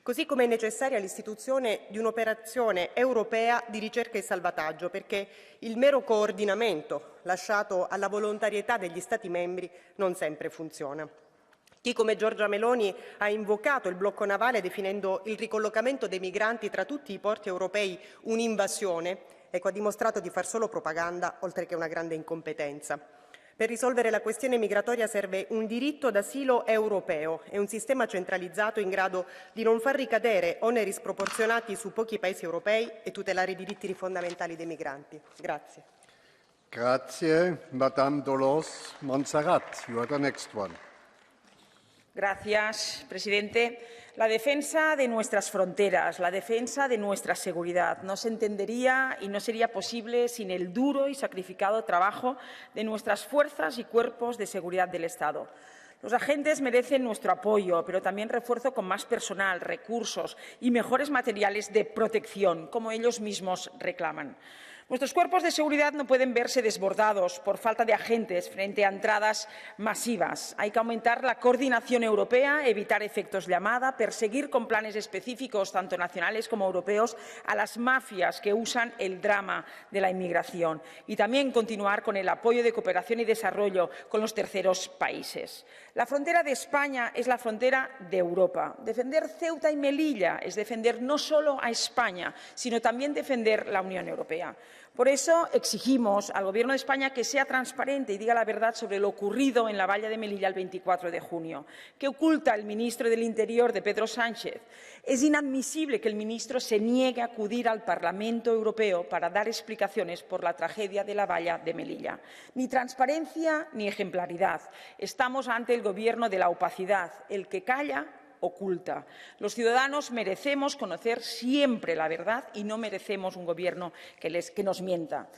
Speaker 6: Così come è necessaria l'istituzione di un'operazione europea di ricerca e salvataggio, perché il mero coordinamento lasciato alla volontarietà degli Stati membri non sempre funziona. Chi come Giorgia Meloni ha invocato il blocco navale definendo il ricollocamento dei migranti tra tutti i porti europei un'invasione, ecco, ha dimostrato di far solo propaganda oltre che una grande incompetenza. Per risolvere la questione migratoria serve un diritto d'asilo europeo e un sistema centralizzato in grado di non far ricadere oneri sproporzionati su pochi paesi europei e tutelare i diritti fondamentali dei migranti. Grazie.
Speaker 1: Grazie. Madame Dolores Montserrat, you are the next one.
Speaker 15: Gracias, presidente. La defensa de nuestras fronteras, la defensa de nuestra seguridad no se entendería y no sería posible sin el duro y sacrificado trabajo de nuestras fuerzas y cuerpos de seguridad del Estado. Los agentes merecen nuestro apoyo, pero también refuerzo con más personal, recursos y mejores materiales de protección, como ellos mismos reclaman. Nuestros cuerpos de seguridad no pueden verse desbordados por falta de agentes frente a entradas masivas. Hay que aumentar la coordinación europea, evitar efectos llamada, perseguir con planes específicos, tanto nacionales como europeos, a las mafias que usan el drama de la inmigración y también continuar con el apoyo de cooperación y desarrollo con los terceros países. La frontera de España es la frontera de Europa. Defender Ceuta y Melilla es defender no solo a España, sino también defender la Unión Europea. Por eso exigimos al Gobierno de España que sea transparente y diga la verdad sobre lo ocurrido en la valla de Melilla el 24 de junio. ¿Qué oculta el ministro del Interior, de Pedro Sánchez? Es inadmisible que el ministro se niegue a acudir al Parlamento Europeo para dar explicaciones por la tragedia de la valla de Melilla. Ni transparencia ni ejemplaridad. Estamos ante el Gobierno de la opacidad. El que calla oculta. Los ciudadanos merecemos conocer siempre la verdad y no merecemos un Gobierno que nos mienta.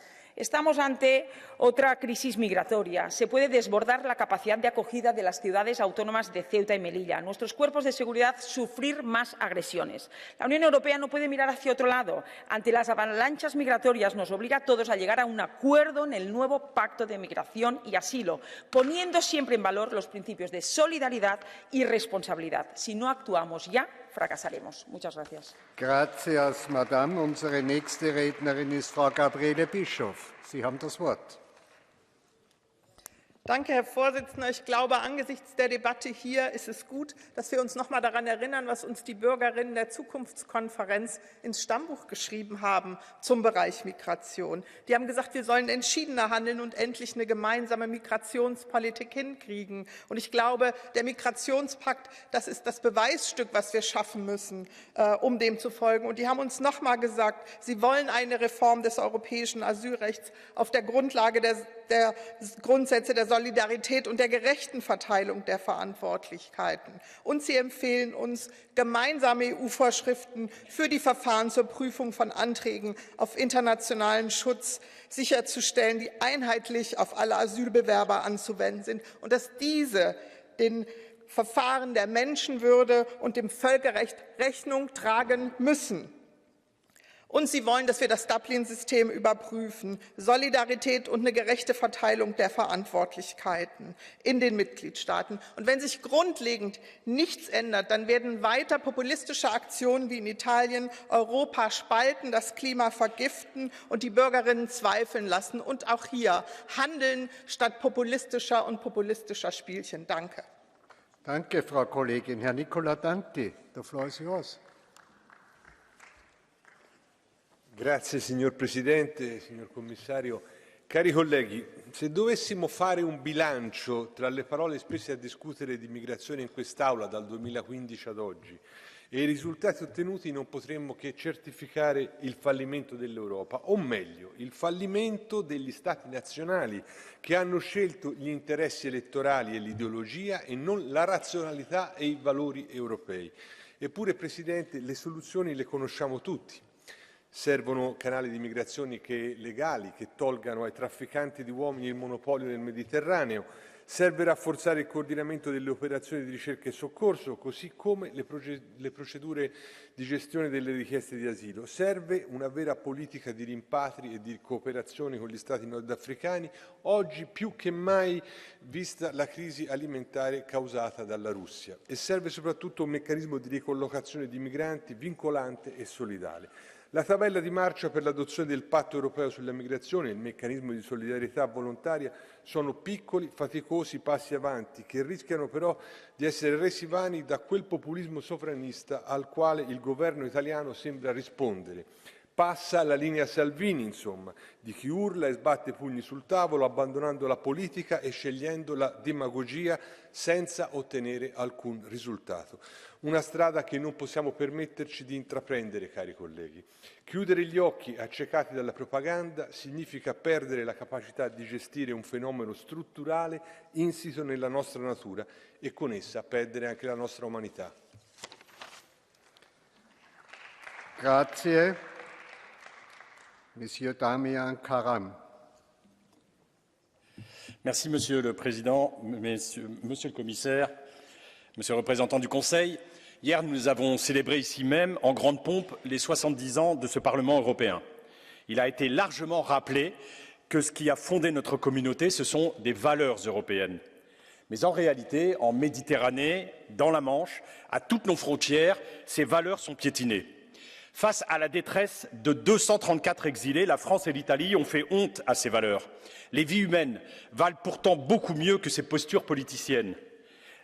Speaker 15: Estamos ante otra crisis migratoria. Se puede desbordar la capacidad de acogida de las ciudades autónomas de Ceuta y Melilla. Nuestros cuerpos de seguridad sufrir más agresiones. La Unión Europea no puede mirar hacia otro lado. Ante las avalanchas migratorias nos obliga a todos a llegar a un acuerdo en el nuevo Pacto de Migración y Asilo, poniendo siempre en valor los principios de solidaridad y responsabilidad. Si no actuamos ya, fracasaremos. Muchas gracias.
Speaker 1: Gracias, Madame. Unsere nächste Rednerin ist Frau Gabriele Bischof. Sie haben das Wort.
Speaker 7: Danke, Herr Vorsitzender. Ich glaube, angesichts der Debatte hier ist es gut, dass wir uns noch einmal daran erinnern, was uns die Bürgerinnen der Zukunftskonferenz ins Stammbuch geschrieben haben zum Bereich Migration. Die haben gesagt, wir sollen entschiedener handeln und endlich eine gemeinsame Migrationspolitik hinkriegen. Und ich glaube, der Migrationspakt, das ist das Beweisstück, was wir schaffen müssen, um dem zu folgen. Und die haben uns noch einmal gesagt, sie wollen eine Reform des europäischen Asylrechts auf der Grundlage der Grundsätze der Solidarität und der gerechten Verteilung der Verantwortlichkeiten. Und sie empfehlen uns, gemeinsame EU-Vorschriften für die Verfahren zur Prüfung von Anträgen auf internationalen Schutz sicherzustellen, die einheitlich auf alle Asylbewerber anzuwenden sind und dass diese den Verfahren der Menschenwürde und dem Völkerrecht Rechnung tragen müssen. Und sie wollen, dass wir das Dublin-System überprüfen, Solidarität und eine gerechte Verteilung der Verantwortlichkeiten in den Mitgliedstaaten. Und wenn sich grundlegend nichts ändert, dann werden weiter populistische Aktionen wie in Italien Europa spalten, das Klima vergiften und die Bürgerinnen zweifeln lassen. Und auch hier handeln statt populistischer Spielchen. Danke.
Speaker 1: Danke, Frau Kollegin. Herr Nicola Danti, the floor is yours.
Speaker 16: Grazie signor Presidente, signor Commissario. Cari colleghi, se dovessimo fare un bilancio tra le parole spese a discutere di migrazione in quest'Aula dal 2015 ad oggi e i risultati ottenuti, non potremmo che certificare il fallimento dell'Europa, o meglio, il fallimento degli Stati nazionali che hanno scelto gli interessi elettorali e l'ideologia e non la razionalità e i valori europei. Eppure, Presidente, le soluzioni le conosciamo tutti. Servono canali di migrazione legali che tolgano ai trafficanti di uomini il monopolio nel Mediterraneo. Serve rafforzare il coordinamento delle operazioni di ricerca e soccorso, così come le procedure di gestione delle richieste di asilo. Serve una vera politica di rimpatri e di cooperazione con gli Stati nordafricani, oggi più che mai vista la crisi alimentare causata dalla Russia. E serve soprattutto un meccanismo di ricollocazione di migranti vincolante e solidale. La tabella di marcia per l'adozione del Patto europeo sulla migrazione e il meccanismo di solidarietà volontaria sono piccoli, faticosi passi avanti che rischiano però di essere resi vani da quel populismo sovranista al quale il governo italiano sembra rispondere. Passa la linea Salvini, insomma, di chi urla e sbatte pugni sul tavolo, abbandonando la politica e scegliendo la demagogia senza ottenere alcun risultato. Una strada che non possiamo permetterci di intraprendere, cari colleghi. Chiudere gli occhi accecati dalla propaganda significa perdere la capacità di gestire un fenomeno strutturale insito nella nostra natura e con essa perdere anche la nostra umanità.
Speaker 1: Grazie. Monsieur Damian Karam.
Speaker 18: Merci, Monsieur le Président, Monsieur le Commissaire, Monsieur le représentant du Conseil. Hier, nous avons célébré ici même, en grande pompe, les 70 ans de ce Parlement européen. Il a été largement rappelé que ce qui a fondé notre communauté, ce sont des valeurs européennes. Mais en réalité, en Méditerranée, dans la Manche, à toutes nos frontières, ces valeurs sont piétinées. Face à la détresse de 234 exilés, la France et l'Italie ont fait honte à ces valeurs. Les vies humaines valent pourtant beaucoup mieux que ces postures politiciennes.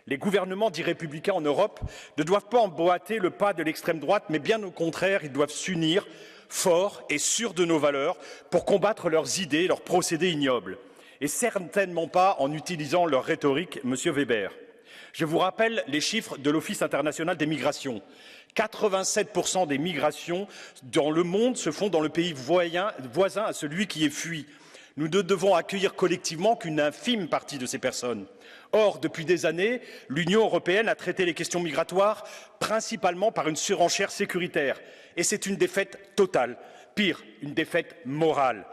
Speaker 18: Les gouvernements dits républicains en Europe ne doivent pas emboîter le pas de l'extrême droite, mais bien au contraire, ils doivent s'unir forts et sûrs de nos valeurs pour combattre leurs idées, leurs procédés ignobles. Et certainement pas en utilisant leur rhétorique, Monsieur Weber. Je vous rappelle les chiffres de l'Office international des migrations. 87% des migrations dans le monde se font dans le pays voisin à celui qui est fui. Nous ne devons accueillir collectivement qu'une infime partie de ces personnes. Or, depuis des années, l'Union européenne a traité les questions migratoires principalement par une surenchère sécuritaire. Et c'est une défaite totale, pire, une défaite morale.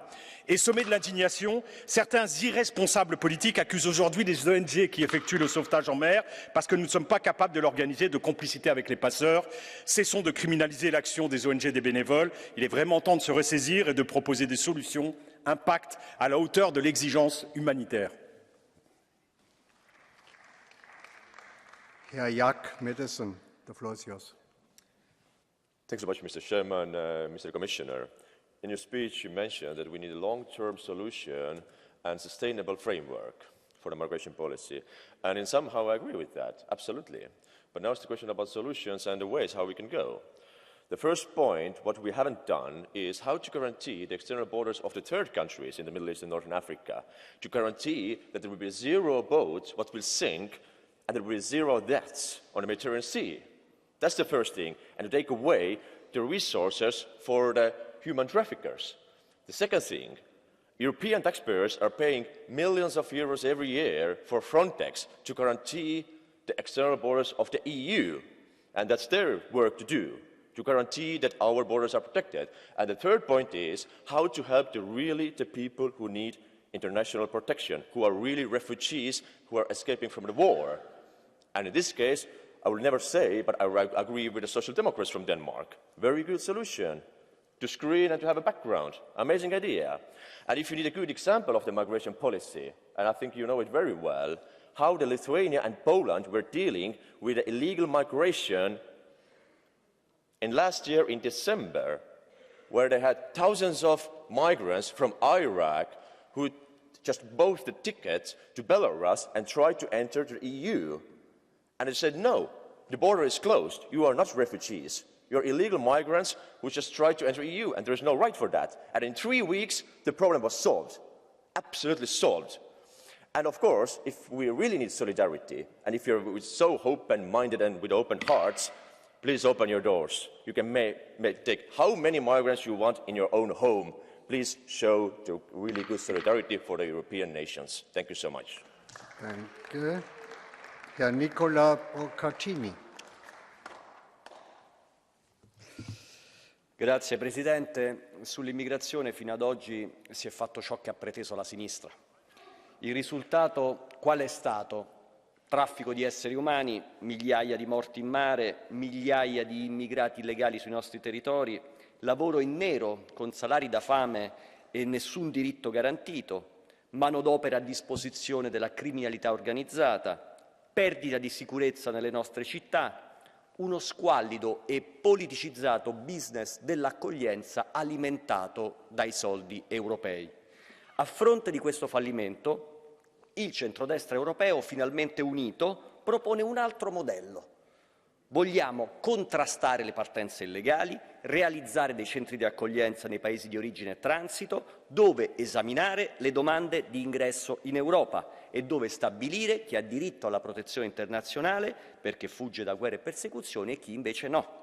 Speaker 18: Et sommet de l'indignation, certains irresponsables politiques accusent aujourd'hui les ONG qui effectuent le sauvetage en mer parce que nous ne sommes pas capables de l'organiser de complicité avec les passeurs. Cessons de criminaliser l'action des ONG et des bénévoles. Il est vraiment temps de se ressaisir et de proposer des solutions, un pacte à la hauteur de l'exigence humanitaire.
Speaker 1: Herr Jaak Madison, the floor is yours.
Speaker 19: Thanks so much, Mr. Chairman, Mr. Commissioner. In your speech, you mentioned that we need a long-term solution and sustainable framework for the migration policy. And in somehow I agree with that, absolutely. But now it's the question about solutions and the ways how we can go. The first point, what we haven't done, is how to guarantee the external borders of the third countries in the Middle East and Northern Africa, to guarantee that there will be 0 boats what will sink and there will be 0 deaths on the Mediterranean Sea. That's the first thing, and to take away the resources for the human traffickers. The second thing, European taxpayers are paying millions of euros every year for Frontex to guarantee the external borders of the EU, and that's their work to do, to guarantee that our borders are protected. And the third point is how to help the people who need international protection, who are really refugees, who are escaping from the war. And in this case, I will never say, but I agree with the Social Democrats from Denmark. Very good solution. To screen and to have a background. Amazing idea. And if you need a good example of the migration policy, and I think you know it very well, how the Lithuania and Poland were dealing with the illegal migration in last year in December, where they had thousands of migrants from Iraq who just bought the ticket to Belarus and tried to enter the EU. And they said, no, the border is closed. You are not refugees. You're illegal migrants who just tried to enter the EU, and there is no right for that. And in 3 weeks, the problem was solved, absolutely solved. And of course, if we really need solidarity, and if you're so open-minded and with open hearts, please open your doors. You can take how many migrants you want in your own home. Please show the really good solidarity for the European nations. Thank you so much.
Speaker 1: Thank you. Herr Nicola Procaccini.
Speaker 20: Grazie Presidente. Sull'immigrazione fino ad oggi si è fatto ciò che ha preteso la sinistra. Il risultato qual è stato? Traffico di esseri umani, migliaia di morti in mare, migliaia di immigrati illegali sui nostri territori, lavoro in nero con salari da fame e nessun diritto garantito, manodopera a disposizione della criminalità organizzata, perdita di sicurezza nelle nostre città, uno squallido e politicizzato business dell'accoglienza alimentato dai soldi europei. A fronte di questo fallimento, il centrodestra europeo, finalmente unito, propone un altro modello. Vogliamo contrastare le partenze illegali, realizzare dei centri di accoglienza nei paesi di origine e transito, dove esaminare le domande di ingresso in Europa e dove stabilire chi ha diritto alla protezione internazionale perché fugge da guerre e persecuzioni e chi invece no.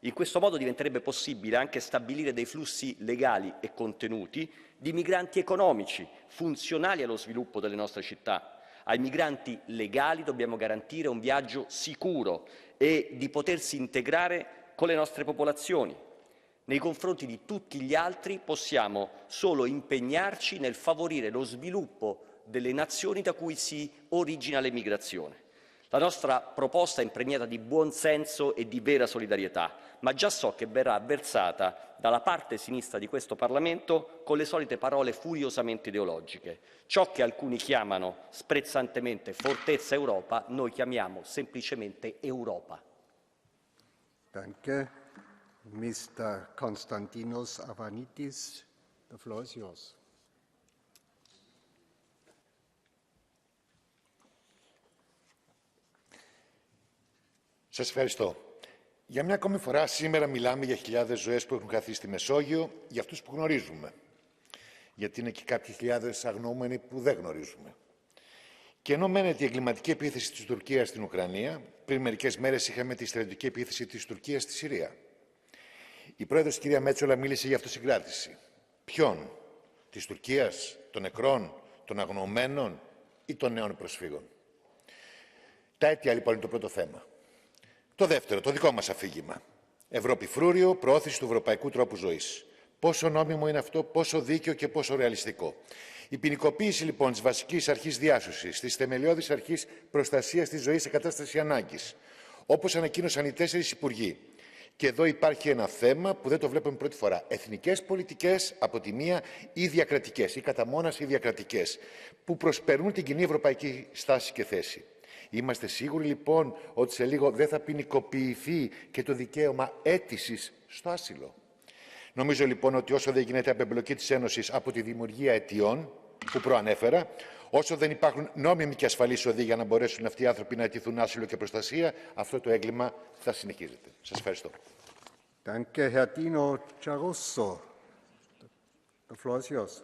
Speaker 20: In questo modo diventerebbe possibile anche stabilire dei flussi legali e contenuti di migranti economici, funzionali allo sviluppo delle nostre città. Ai migranti legali dobbiamo garantire un viaggio sicuro e di potersi integrare con le nostre popolazioni. Nei confronti di tutti gli altri possiamo solo impegnarci nel favorire lo sviluppo delle nazioni da cui si origina l'emigrazione. La nostra proposta è impregnata di buon senso e di vera solidarietà, ma già so che verrà avversata dalla parte sinistra di questo Parlamento con le solite parole furiosamente ideologiche. Ciò che alcuni chiamano sprezzantemente fortezza Europa, noi chiamiamo semplicemente Europa.
Speaker 1: Danke. Mr. Konstantinos Avanitis, the floor is yours.
Speaker 21: Σας ευχαριστώ. Για μια ακόμη φορά σήμερα μιλάμε για χιλιάδες ζωές που έχουν χαθεί στη Μεσόγειο, για αυτούς που γνωρίζουμε. Γιατί είναι και κάποιοι χιλιάδες αγνοούμενοι που δεν γνωρίζουμε. Και ενώ μένεται η εγκληματική επίθεση της Τουρκίας στην Ουκρανία, πριν μερικές μέρες είχαμε τη στρατιωτική επίθεση της Τουρκίας στη Συρία. Η πρόεδρος κυρία Μέτσολα μίλησε για αυτοσυγκράτηση. Ποιον? Της Τουρκίας, των νεκρών, των αγνοωμένων ή των νέων προσφύγων? Τα αίτια λοιπόν είναι το πρώτο θέμα. Το δεύτερο, το δικό μας αφήγημα. Ευρώπη φρούριο, προώθηση του ευρωπαϊκού τρόπου ζωής. Πόσο νόμιμο είναι αυτό, πόσο δίκαιο και πόσο ρεαλιστικό. Η ποινικοποίηση λοιπόν της βασικής αρχής διάσωσης, της θεμελιώδης αρχής προστασίας της ζωής σε κατάσταση ανάγκης, όπως ανακοίνωσαν οι 4 υπουργοί. Και εδώ υπάρχει ένα θέμα που δεν το βλέπουμε πρώτη φορά. Εθνικές πολιτικές από τη μία ή διακρατικές, ή κατά μόνας ή διακρατικές, που προσπερνούν την κοινή ευρωπαϊκή στάση και θέση. Είμαστε σίγουροι λοιπόν ότι σε λίγο δεν θα ποινικοποιηθεί και το δικαίωμα αίτησης στο άσυλο. Νομίζω λοιπόν ότι όσο δεν γίνεται απεμπλοκή της Ένωσης από τη δημιουργία αιτιών που προανέφερα, όσο δεν υπάρχουν νόμιμοι και ασφαλείς οδοί για να μπορέσουν αυτοί οι άνθρωποι να αιτηθούν άσυλο και προστασία, αυτό το έγκλημα θα συνεχίζεται. Σας ευχαριστώ.
Speaker 1: Danke, Herr Dino Giarrusso. The floor is yours.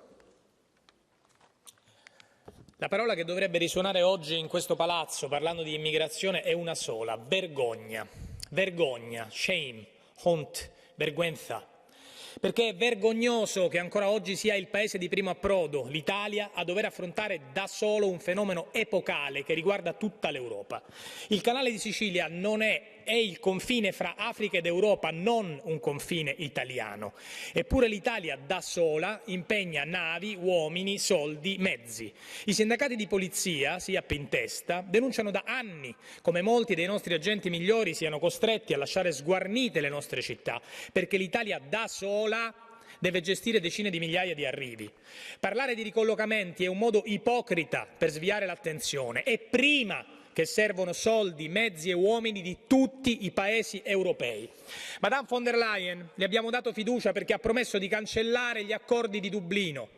Speaker 2: La parola che dovrebbe risuonare oggi in questo palazzo parlando di immigrazione è una sola: vergogna. Vergogna, shame, Hont, vergüenza. Perché è vergognoso che ancora oggi sia il paese di primo approdo, l'Italia, a dover affrontare da solo un fenomeno epocale che riguarda tutta l'Europa. Il canale di Sicilia non è il confine fra Africa ed Europa, non un confine italiano. Eppure l'Italia da sola impegna navi, uomini, soldi, mezzi. I sindacati di polizia, SIAP in testa, denunciano da anni come molti dei nostri agenti migliori siano costretti a lasciare sguarnite le nostre città, perché l'Italia da sola deve gestire decine di migliaia di arrivi. Parlare di ricollocamenti è un modo ipocrita per sviare l'attenzione e prima che servono soldi, mezzi e uomini di tutti i paesi europei. Madame von der Leyen, le abbiamo dato fiducia perché ha promesso di cancellare gli accordi di Dublino.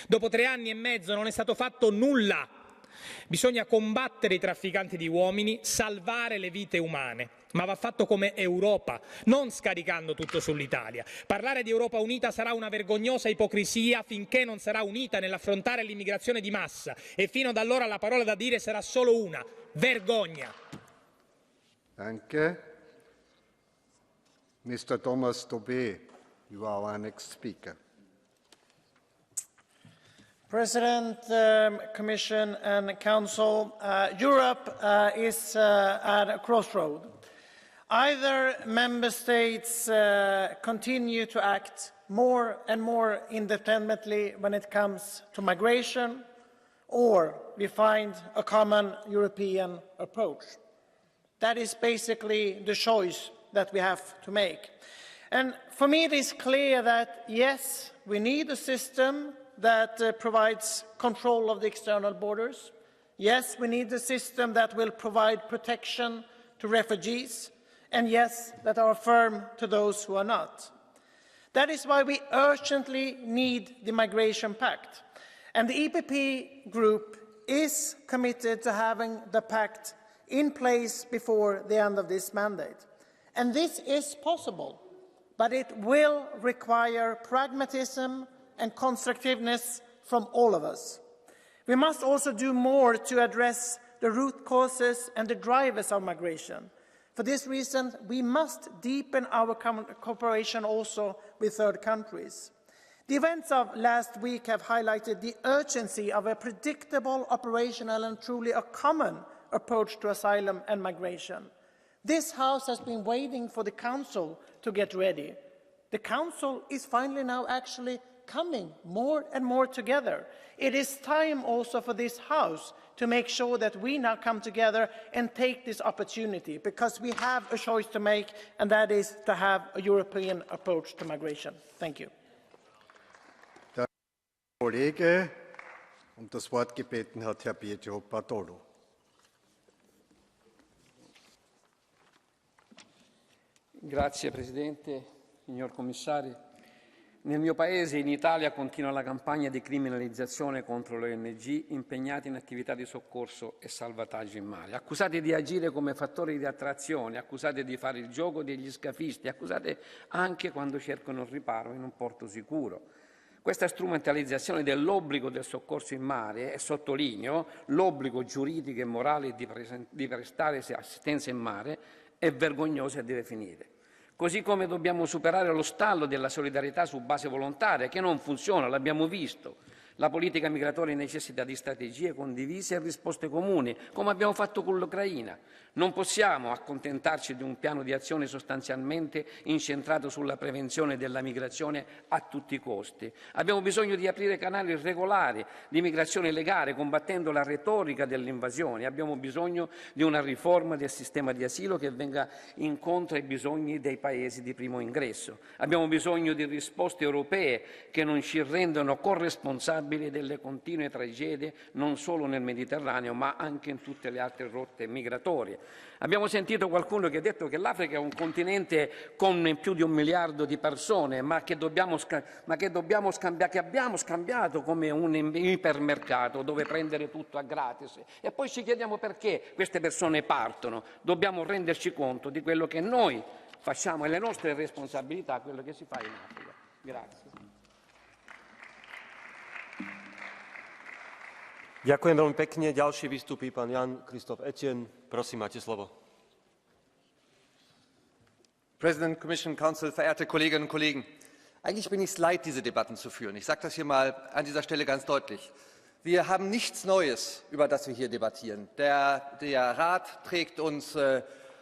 Speaker 2: Dopo 3 anni e mezzo non è stato fatto nulla. Bisogna combattere i trafficanti di uomini, salvare le vite umane, ma va fatto come Europa, non scaricando tutto sull'Italia. Parlare di Europa unita sarà una vergognosa ipocrisia finché non sarà unita nell'affrontare l'immigrazione di massa e fino ad allora la parola da dire sarà solo una: vergogna.
Speaker 1: Danke. Mr. Thomas Tobé, you are our next speaker.
Speaker 3: President, Commission and Council, Europe is at a crossroad. Either member states continue to act more and more independently when it comes to migration, or we find a common European approach. That is basically the choice that we have to make. And for me it is clear that yes, we need a system that provides control of the external borders. Yes, we need a system that will provide protection to refugees, and yes, that are firm to those who are not. That is why we urgently need the Migration Pact. And the EPP group is committed to having the pact in place before the end of this mandate. And this is possible, but it will require pragmatism and constructiveness from all of us. We must also do more to address the root causes and the drivers of migration. For this reason, we must deepen our cooperation also with third countries. The events of last week have highlighted the urgency of a predictable, operational and truly a common approach to asylum and migration. This House has been waiting for the Council to get ready. The Council is finally now actually coming more and more together. It is time also for this House to make sure that we now come together and take this opportunity, because we have a choice to make, and that is to have a European approach to migration. Thank you.
Speaker 1: Der Kollege, das Wort gebeten hat Herr Pietro Bartolo.
Speaker 22: Grazie Presidente, signor Commissario. Nel mio paese, in Italia, continua la campagna di criminalizzazione contro le ONG impegnate in attività di soccorso e salvataggio in mare, accusate di agire come fattori di attrazione, accusate di fare il gioco degli scafisti, accusate anche quando cercano il riparo in un porto sicuro. Questa strumentalizzazione dell'obbligo del soccorso in mare, e sottolineo l'obbligo giuridico e morale di prestare assistenza in mare, è vergognosa e deve finire. Così come dobbiamo superare lo stallo della solidarietà su base volontaria, che non funziona, l'abbiamo visto. La politica migratoria necessita di strategie condivise e risposte comuni, come abbiamo fatto con l'Ucraina. Non possiamo accontentarci di un piano di azione sostanzialmente incentrato sulla prevenzione della migrazione a tutti i costi. Abbiamo bisogno di aprire canali regolari di migrazione legale, combattendo la retorica dell'invasione. Abbiamo bisogno di una riforma del sistema di asilo che venga incontro ai bisogni dei paesi di primo ingresso. Abbiamo bisogno di risposte europee che non ci rendano corresponsabili delle continue tragedie non solo nel Mediterraneo ma anche in tutte le altre rotte migratorie. Abbiamo sentito qualcuno che ha detto che l'Africa è un continente con più di 1 miliardo di persone, che abbiamo scambiato come un ipermercato dove prendere tutto a gratis. E poi ci chiediamo perché queste persone partono. Dobbiamo renderci conto di quello che noi facciamo e le nostre responsabilità, quello che si fa in Africa. Grazie.
Speaker 5: Ďakujem veľmi pekne. Ďalší vystupí pán Jan Christoph Etienne. Prosím, máte slovo.
Speaker 9: President, Commission, Council, verehrte Kolleginnen und Kollegen. Eigentlich bin ich es leid, diese Debatten zu führen. Ich sage das hier mal an dieser Stelle ganz deutlich. Wir haben nichts Neues, über das wir hier debattieren. Der Rat trägt uns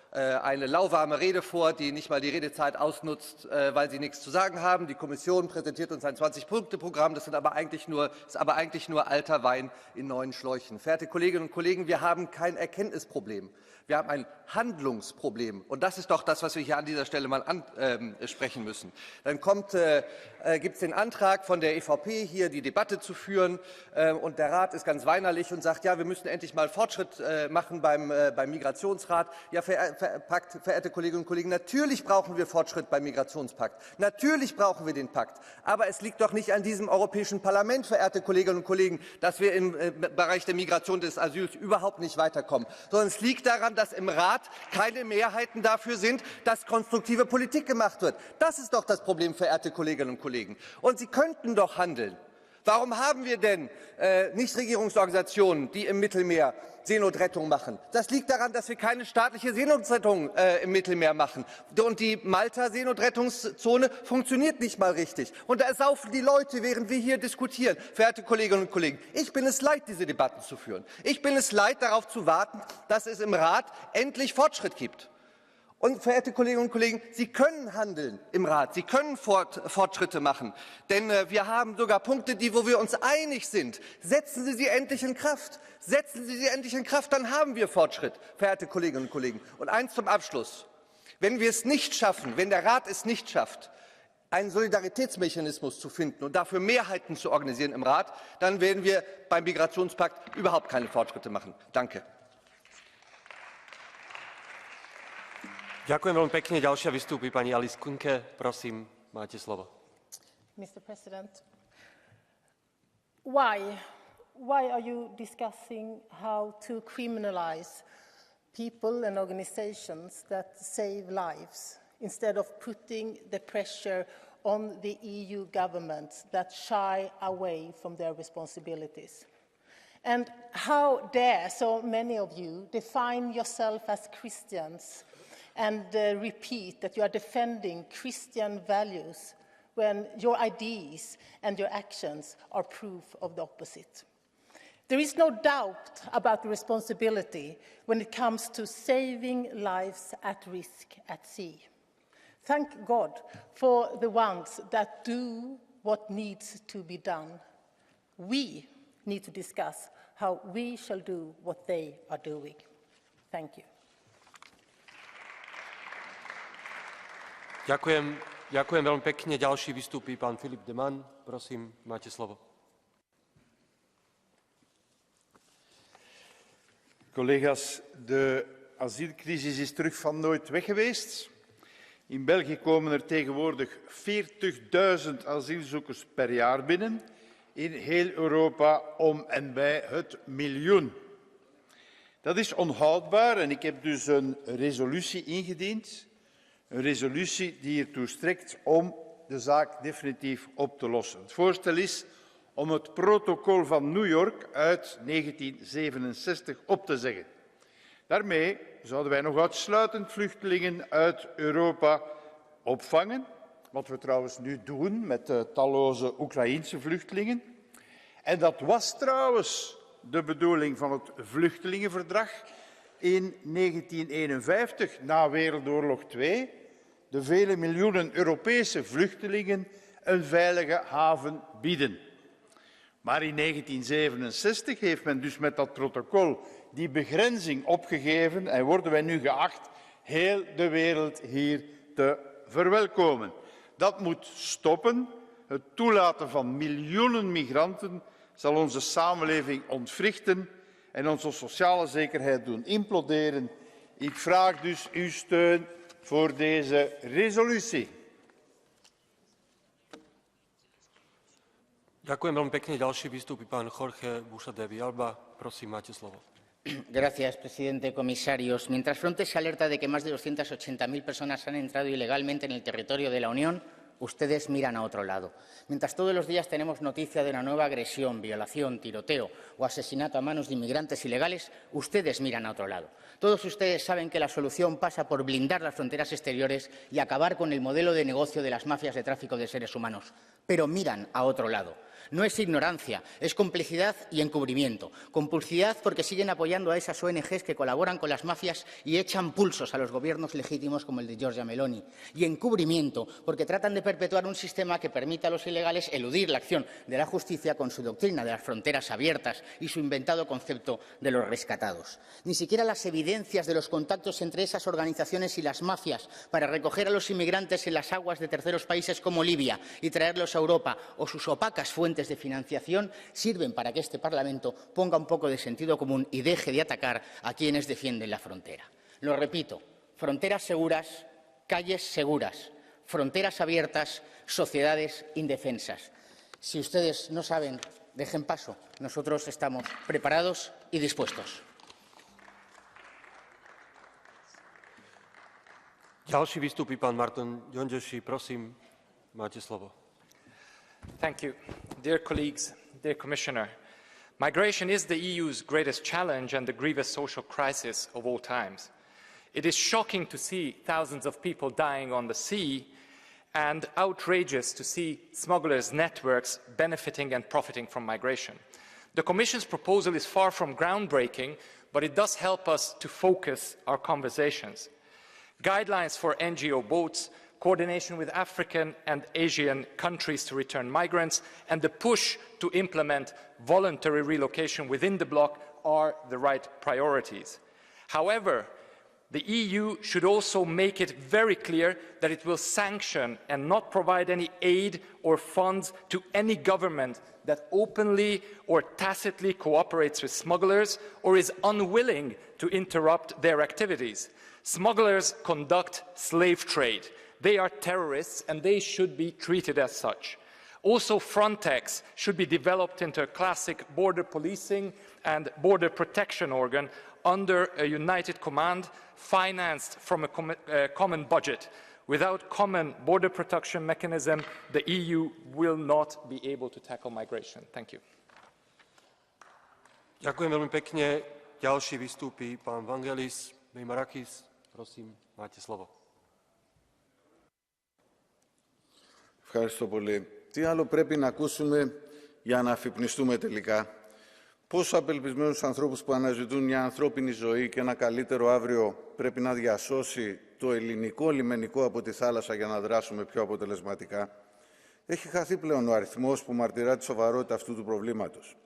Speaker 9: eine lauwarme Rede vor, die nicht mal die Redezeit ausnutzt, weil sie nichts zu sagen haben. Die Kommission präsentiert uns ein 20-Punkte-Programm. Das ist aber eigentlich nur alter Wein in neuen Schläuchen. Verehrte Kolleginnen und Kollegen, wir haben kein Erkenntnisproblem. Wir haben ein Handlungsproblem. Und das ist doch das, was wir hier an dieser Stelle mal ansprechen müssen. Dann gibt es den Antrag von der EVP, hier die Debatte zu führen. Und der Rat ist ganz weinerlich und sagt, ja, wir müssen endlich mal Fortschritt machen beim Migrationsrat. Ja, verehrte Kolleginnen und Kollegen, natürlich brauchen wir Fortschritt beim Migrationspakt. Natürlich brauchen wir den Pakt. Aber es liegt doch nicht an diesem Europäischen Parlament, verehrte Kolleginnen und Kollegen, dass wir im Bereich der Migration und des Asyls überhaupt nicht weiterkommen. Sondern es liegt daran, dass im Rat keine Mehrheiten dafür sind, dass konstruktive Politik gemacht wird. Das ist doch das Problem, verehrte Kolleginnen und Kollegen. Und Sie könnten doch handeln. Warum haben wir denn Nichtregierungsorganisationen, die im Mittelmeer Seenotrettung machen? Das liegt daran, dass wir keine staatliche Seenotrettung im Mittelmeer machen. Und die Malta-Seenotrettungszone funktioniert nicht mal richtig. Und da ersaufen die Leute, während wir hier diskutieren. Verehrte Kolleginnen und Kollegen, ich bin es leid, diese Debatten zu führen. Ich bin es leid, darauf zu warten, dass es im Rat endlich Fortschritt gibt. Und, verehrte Kolleginnen und Kollegen, Sie können handeln im Rat, Sie können Fortschritte machen, denn wir haben sogar Punkte, wo wir uns einig sind. Setzen Sie sie endlich in Kraft. Setzen Sie sie endlich in Kraft, dann haben wir Fortschritt, verehrte Kolleginnen und Kollegen. Und eins zum Abschluss. Wenn wir es nicht schaffen, wenn der Rat es nicht schafft, einen Solidaritätsmechanismus zu finden und dafür Mehrheiten zu organisieren im Rat, dann werden wir beim Migrationspakt überhaupt keine Fortschritte machen. Danke.
Speaker 5: Ďakujem veľmi pekne. Ďalšia vystúpi pani Alice Kunke. Prosím, máte slovo.
Speaker 23: Mr. President, why are you discussing how to criminalize people and organizations that save lives instead of putting the pressure on the EU governments that shy away from their responsibilities? And how dare so many of you define yourself as Christians and repeat that you are defending Christian values when your ideas and your actions are proof of the opposite. There is no doubt about the responsibility when it comes to saving lives at risk at sea. Thank God for the ones that do what needs to be done. We need to discuss how we shall do what they are doing. Thank you.
Speaker 5: Ďakujem veľmi pekne. Ďalší vystúpi pán Filip de Man. Prosím, máte slovo.
Speaker 24: Collega's, de asielcrisis is terug van nooit weg geweest. In België komen er tegenwoordig 40.000 asielzoekers per jaar binnen. In heel Europa om en bij het miljoen. Dat is onhoudbaar en ik heb dus een resolutie ingediend. Een resolutie die ertoe strekt om de zaak definitief op te lossen. Het voorstel is om het protocol van New York uit 1967 op te zeggen. Daarmee zouden wij nog uitsluitend vluchtelingen uit Europa opvangen, wat we trouwens nu doen met de talloze Oekraïense vluchtelingen. En dat was trouwens de bedoeling van het vluchtelingenverdrag in 1951, na Wereldoorlog II, de vele miljoenen Europese vluchtelingen een veilige haven bieden. Maar in 1967 heeft men dus met dat protocol die begrenzing opgegeven en worden wij nu geacht heel de wereld hier te verwelkomen. Dat moet stoppen. Het toelaten van miljoenen migranten zal onze samenleving ontwrichten en onze sociale zekerheid doen imploderen. Ik vraag dus uw steun voor deze resolutie.
Speaker 5: Ďakujem veľmi pekne. Ďalší vystúpi pán Jorge Buxa de Villalba. Prosím, máte slovo.
Speaker 4: Gracias, presidente, comisarios. Mientras Frontex se alerta de que más de 280.000 personas han entrado ilegalmente en el territorio de la Unión, ustedes miran a otro lado. Mientras todos los días tenemos noticia de una nueva agresión, violación, tiroteo o asesinato a manos de inmigrantes ilegales, ustedes miran a otro lado. Todos ustedes saben que la solución pasa por blindar las fronteras exteriores y acabar con el modelo de negocio de las mafias de tráfico de seres humanos, pero miran a otro lado. No es ignorancia, es complicidad y encubrimiento. Complicidad porque siguen apoyando a esas ONGs que colaboran con las mafias y echan pulsos a los gobiernos legítimos como el de Giorgia Meloni. Y encubrimiento porque tratan de perpetuar un sistema que permita a los ilegales eludir la acción de la justicia con su doctrina de las fronteras abiertas y su inventado concepto de los rescatados. Ni siquiera las evidencias de los contactos entre esas organizaciones y las mafias para recoger a los inmigrantes en las aguas de terceros países como Libia y traerlos a Europa o sus opacas fuentes de financiación sirven para que este Parlamento ponga un poco de sentido común y deje de atacar a quienes defienden la frontera. Lo repito, fronteras seguras, calles seguras, fronteras abiertas, sociedades indefensas. Si ustedes no saben, dejen paso. Nosotros estamos preparados y dispuestos.
Speaker 5: Ďalší vystúpi pán Martin Ďonďoši. Prosím, máte slovo.
Speaker 8: Thank you. Dear colleagues, dear Commissioner, migration is the EU's greatest challenge and the grievous social crisis of all times. It is shocking to see thousands of people dying on the sea and outrageous to see smugglers' networks benefiting and profiting from migration. The Commission's proposal is far from groundbreaking, but it does help us to focus our conversations. Guidelines for NGO boats, coordination with African and Asian countries to return migrants, and the push to implement voluntary relocation within the bloc are the right priorities. However, the EU should also make it very clear that it will sanction and not provide any aid or funds to any government that openly or tacitly cooperates with smugglers or is unwilling to interrupt their activities. Smugglers conduct slave trade. They are terrorists and they should be treated as such. Also, Frontex should be developed into a classic border policing and border protection organ under a united command financed from a common budget. Without common border protection mechanism, the EU will not be able to tackle migration. Thank you.
Speaker 5: Ďakujem veľmi pekne. Ďalší vystúpi pán Vangelis Meimarakis. Prosím, máte slovo.
Speaker 10: Ευχαριστώ πολύ. Τι άλλο πρέπει να ακούσουμε για να αφυπνιστούμε τελικά? Πόσους απελπισμένους ανθρώπους που αναζητούν μια ανθρώπινη ζωή και ένα καλύτερο αύριο πρέπει να διασώσει το ελληνικό λιμενικό από τη θάλασσα για να δράσουμε πιο αποτελεσματικά? Έχει χαθεί πλέον ο αριθμός που μαρτυρά τη σοβαρότητα αυτού του προβλήματος.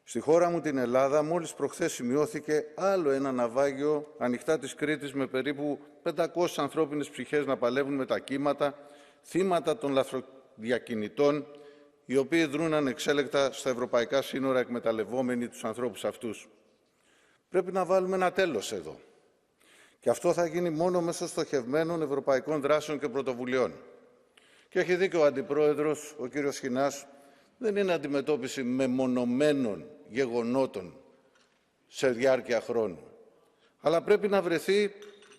Speaker 10: Στη χώρα μου, την Ελλάδα, μόλις προχθές σημειώθηκε άλλο ένα ναυάγιο ανοιχτά της Κρήτης με περίπου 500 ανθρώπινες ψυχές να παλεύουν με τα κύματα, θύματα των λαθροδιακινητών, οι οποίοι δρούν ανεξέλεκτα στα ευρωπαϊκά σύνορα εκμεταλλευόμενοι τους ανθρώπους αυτούς. Πρέπει να βάλουμε ένα τέλος εδώ. Και αυτό θα γίνει μόνο μέσω στοχευμένων ευρωπαϊκών δράσεων και πρωτοβουλειών. Και έχει δίκιο ο Αντιπρόεδρος, ο κύριος Σχοινάς, δεν είναι αντιμετώπιση μεμονωμένων γεγονότων σε διάρκεια χρόνου. Αλλά πρέπει να βρεθεί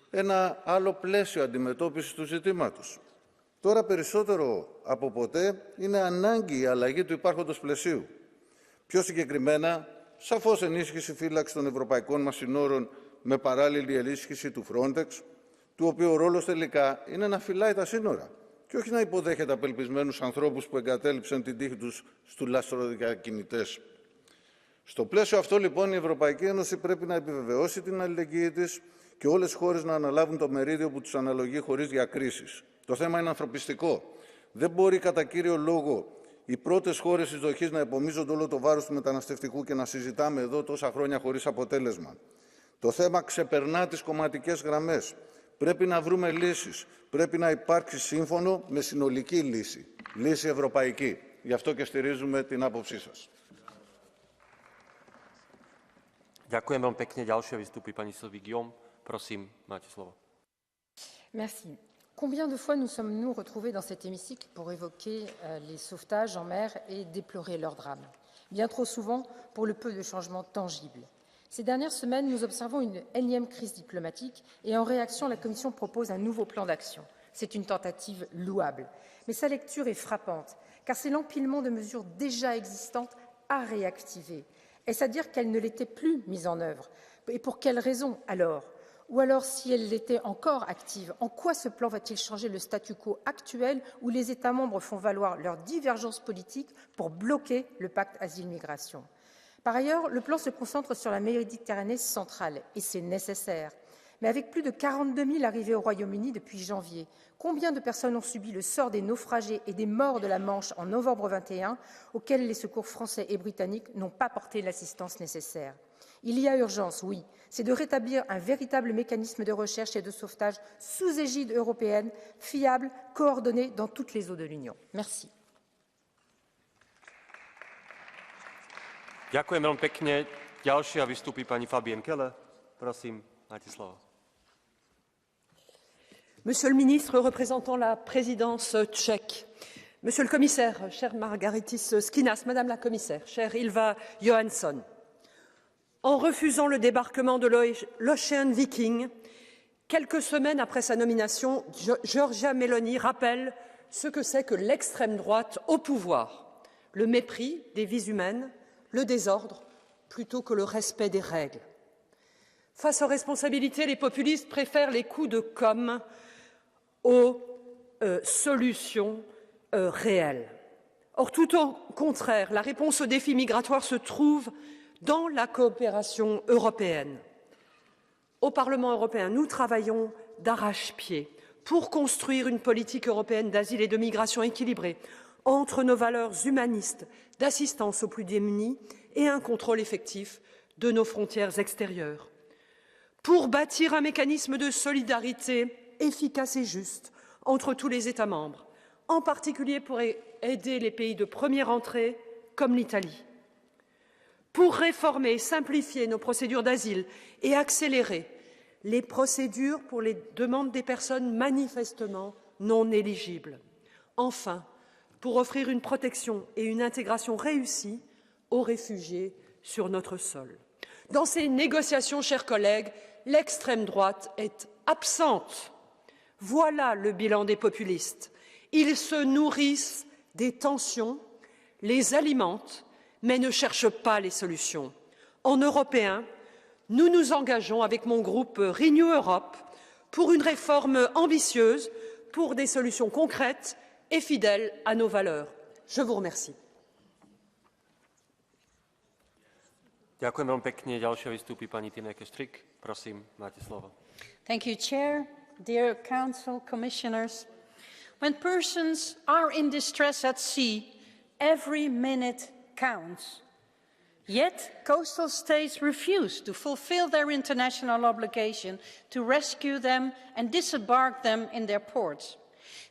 Speaker 10: ένα άλλο πλαίσιο αντιμετώπισης του ζητήματος. Τώρα περισσότερο από ποτέ είναι ανάγκη η αλλαγή του υπάρχοντος πλαισίου. Πιο συγκεκριμένα, σαφώς ενίσχυση φύλαξη των ευρωπαϊκών μας συνόρων με παράλληλη ενίσχυση του Frontex, του οποίου ο ρόλος τελικά είναι να φυλάει τα σύνορα και όχι να υποδέχεται απελπισμένους ανθρώπους που εγκατέλειψαν την τύχη τους στους λαστροδιακινητές. Στο πλαίσιο αυτό, λοιπόν, η Ευρωπαϊκή Ένωση πρέπει να επιβεβαιώσει την αλληλεγγύη της και όλες οι χώρες να αναλάβουν το μερίδιο που τους αναλογεί χωρίς διακρίσεις. Το θέμα είναι ανθρωπιστικό. Δεν μπορεί κατά κύριο λόγο οι πρώτες χώρες εισδοχής να επομίζονται όλο το βάρος του μεταναστευτικού και να συζητάμε εδώ τόσα χρόνια χωρίς αποτέλεσμα. Το θέμα ξεπερνά τις κομματικές γραμμές. Πρέπει να βρούμε λύσεις. Πρέπει να υπάρξει σύμφωνο με συνολική λύση. Λύση ευρωπαϊκή. Γι' αυτό και στηρίζουμε την άποψή σας.
Speaker 5: Ďakujem veľmi pekne. Ďalšia vystúpi pani Sylvie Guillaume. Prosím, máte slovo.
Speaker 11: Merci. Combien de fois nous sommes-nous retrouvés dans cet hémicycle pour évoquer les sauvetages en mer et déplorer leurs drames? Bien trop souvent pour le peu de changements tangibles. Ces dernières semaines, nous observons une énième crise diplomatique et en réaction, la Commission propose un nouveau plan d'action. C'est une tentative louable. Mais sa lecture est frappante, car c'est l'empilement de mesures déjà existantes à réactiver. Est-ce à dire qu'elles ne l'étaient plus mises en œuvre? Et pour quelles raisons alors? Ou alors, si elle était encore active, en quoi ce plan va-t-il changer le statu quo actuel où les États membres font valoir leurs divergences politiques pour bloquer le pacte asile-migration? Par ailleurs, le plan se concentre sur la Méditerranée centrale, et c'est nécessaire. Mais avec plus de 42 000 arrivées au Royaume-Uni depuis janvier, combien de personnes ont subi le sort des naufragés et des morts de la Manche en novembre 21, auxquels les secours français et britanniques n'ont pas porté l'assistance nécessaire? Il y a urgence, oui, c'est de rétablir un véritable mécanisme de recherche et de sauvetage sous égide européenne, fiable, coordonné dans toutes les eaux de l'Union. Merci.
Speaker 5: Ďakujem veľmi pekne. Ďalšia vystúpi pani Fabienne Keller. Prosím, máte slovo.
Speaker 12: Monsieur le ministre représentant la présidence tchèque, monsieur le commissaire, cher Margaritis Skinas, madame la commissaire, chère Ylva Johansson, en refusant le débarquement de l'Ocean Viking, quelques semaines après sa nomination, Giorgia Meloni rappelle ce que c'est que l'extrême droite au pouvoir, le mépris des vies humaines, le désordre, plutôt que le respect des règles. Face aux responsabilités, les populistes préfèrent les coups de com' aux solutions réelles. Or, tout au contraire, la réponse aux défis migratoires se trouve dans la coopération européenne. Au Parlement européen, nous travaillons d'arrache-pied pour construire une politique européenne d'asile et de migration équilibrée entre nos valeurs humanistes d'assistance aux plus démunis et un contrôle effectif de nos frontières extérieures. Pour bâtir un mécanisme de solidarité efficace et juste entre tous les États membres, en particulier pour aider les pays de première entrée comme l'Italie. Pour réformer et simplifier nos procédures d'asile et accélérer les procédures pour les demandes des personnes manifestement non éligibles. Enfin, pour offrir une protection et une intégration réussie aux réfugiés sur notre sol. Dans ces négociations, chers collègues, l'extrême droite est absente. Voilà le bilan des populistes. Ils se nourrissent des tensions, les alimentent, mais ne cherchent pas les solutions. En Européens, nous nous engageons avec mon groupe Renew Europe pour une réforme ambitieuse, pour des solutions concrètes et fidèles à nos valeurs. Je vous remercie.
Speaker 5: Ďakujem veľmi pekne. Ďalšia vystúpi pani Tineke Strik. Prosím, máte slovo.
Speaker 13: Thank you, Chair. Dear Council, Commissioners, when persons are in distress at sea, every minute counts. Yet, coastal states refuse to fulfill their international obligation to rescue them and disembark them in their ports.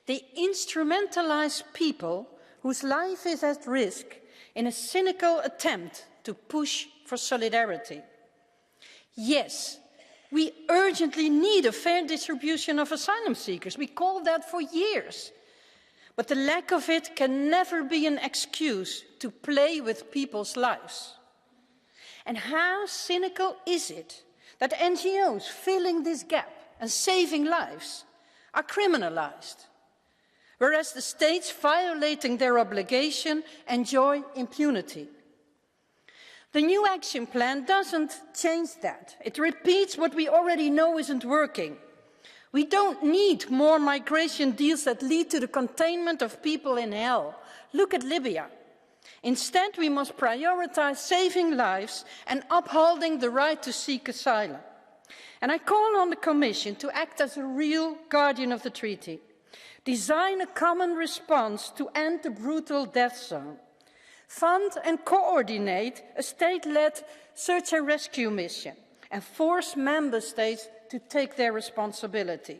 Speaker 13: They instrumentalize people whose life is at risk in a cynical attempt to push for solidarity. Yes, we urgently need a fair distribution of asylum seekers. We called that for years. But the lack of it can never be an excuse to play with people's lives. And how cynical is it that NGOs filling this gap and saving lives are criminalized, whereas the states violating their obligation enjoy impunity? The new action plan doesn't change that. It repeats what we already know isn't working. We don't need more migration deals that lead to the containment of people in hell. Look at Libya. Instead, we must prioritize saving lives and upholding the right to seek asylum. And I call on the Commission to act as a real guardian of the treaty. Design a common response to end the brutal death zone. Fund and coordinate a state-led search and rescue mission and force member states to take their responsibility.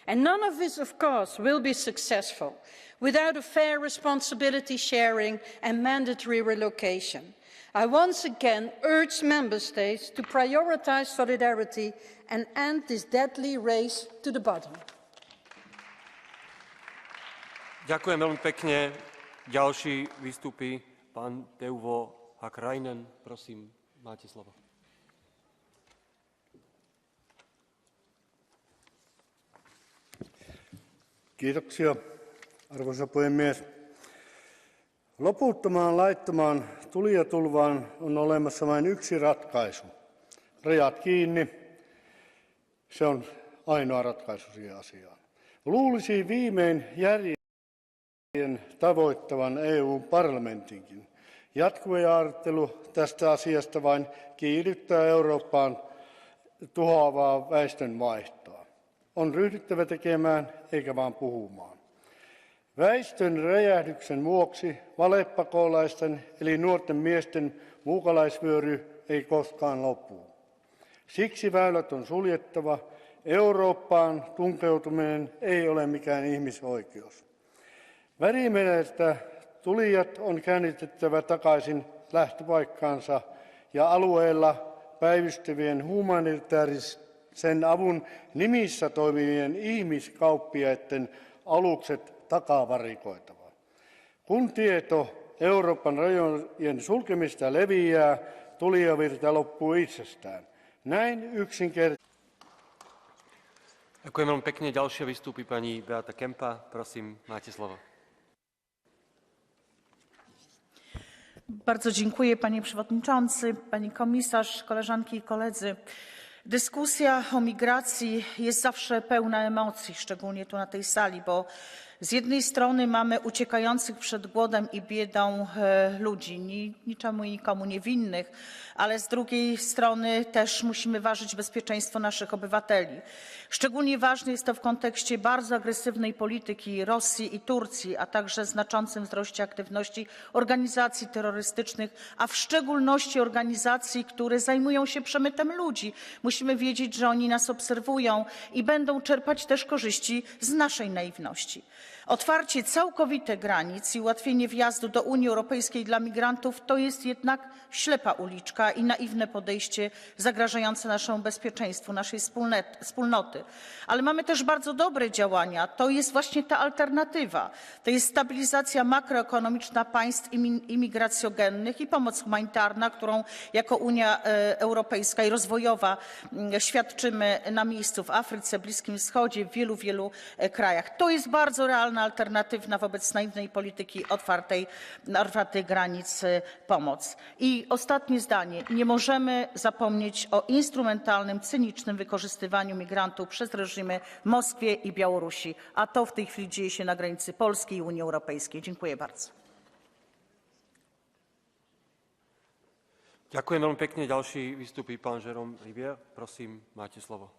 Speaker 13: And none of this, of course, will be successful without a fair responsibility sharing and mandatory relocation. I once again urge member states to prioritize solidarity and end this deadly race to the bottom.
Speaker 5: Ďakujem veľmi pekne. Ďalší vystupí pán Teuvo Hakkarainen. Prosím, máte slovo.
Speaker 6: Kiitoksia, arvoisa puhemies. Loputtomaan laittomaan tulijatulvaan on olemassa vain yksi ratkaisu. Rajat kiinni. Se on ainoa ratkaisu siihen asiaan. Luulisi viimein järjen tavoittavan EU-parlamentinkin. Jatkuva jaarttelu tästä asiasta vain kiihdyttää Eurooppaan tuhoavaa väestönvaihtoa. On ryhdyttävä tekemään eikä vaan puhumaan. Väestön räjähdyksen vuoksi valepakolaisten eli nuorten miesten muukalaisvyöry ei koskaan lopu. Siksi väylät on suljettava. Eurooppaan tunkeutuminen ei ole mikään ihmisoikeus. Välimereltä tulijat on käännytettävä takaisin lähtöpaikkaansa ja alueella päivystävien humanitaarisen avun nimissä toimivien ihmiskauppiaiden alukset takavarikoitava. Kun tieto Euroopan rajojen sulkemista leviää, tulijavirta loppuu itsestään. Näin yksinkertaisesti.
Speaker 5: Ďakujem veľmi pekne. Ďalšia vystúpi pani Beata Kempa. Prosím, máte slovo.
Speaker 14: Bardzo dziękuję, panie przewodniczący, pani komisarz, koleżanki i koledzy. Dyskusja o migracji jest zawsze pełna emocji, szczególnie tu na tej sali, bo z jednej strony mamy uciekających przed głodem i biedą ludzi, niczemu i nikomu niewinnych, ale z drugiej strony też musimy ważyć bezpieczeństwo naszych obywateli. Szczególnie ważne jest to w kontekście bardzo agresywnej polityki Rosji i Turcji, a także znaczącym wzroście aktywności organizacji terrorystycznych, a w szczególności organizacji, które zajmują się przemytem ludzi. Musimy wiedzieć, że oni nas obserwują i będą czerpać też korzyści z naszej naiwności. Otwarcie całkowite granic i ułatwienie wjazdu do Unii Europejskiej dla migrantów to jest jednak ślepa uliczka i naiwne podejście zagrażające naszemu bezpieczeństwu, naszej wspólnoty. Ale mamy też bardzo dobre działania. To jest właśnie ta alternatywa. To jest stabilizacja makroekonomiczna państw imigracjogennych i pomoc humanitarna, którą jako Unia Europejska i rozwojowa świadczymy na miejscu w Afryce, Bliskim Wschodzie, w wielu krajach. To jest bardzo realna alternatywna wobec naiwnej polityki otwartej granic pomoc. I ostatnie zdanie. Nie możemy zapomnieć o instrumentalnym, cynicznym wykorzystywaniu migrantów przez reżimy w Moskwie i Białorusi, a to w tej chwili dzieje się na granicy Polski i Unii Europejskiej. Dziękuję bardzo.
Speaker 5: Ďakujem veľmi pekne. Ďalší vystupí pán Jérôme Rivière. Prosím, máte slovo.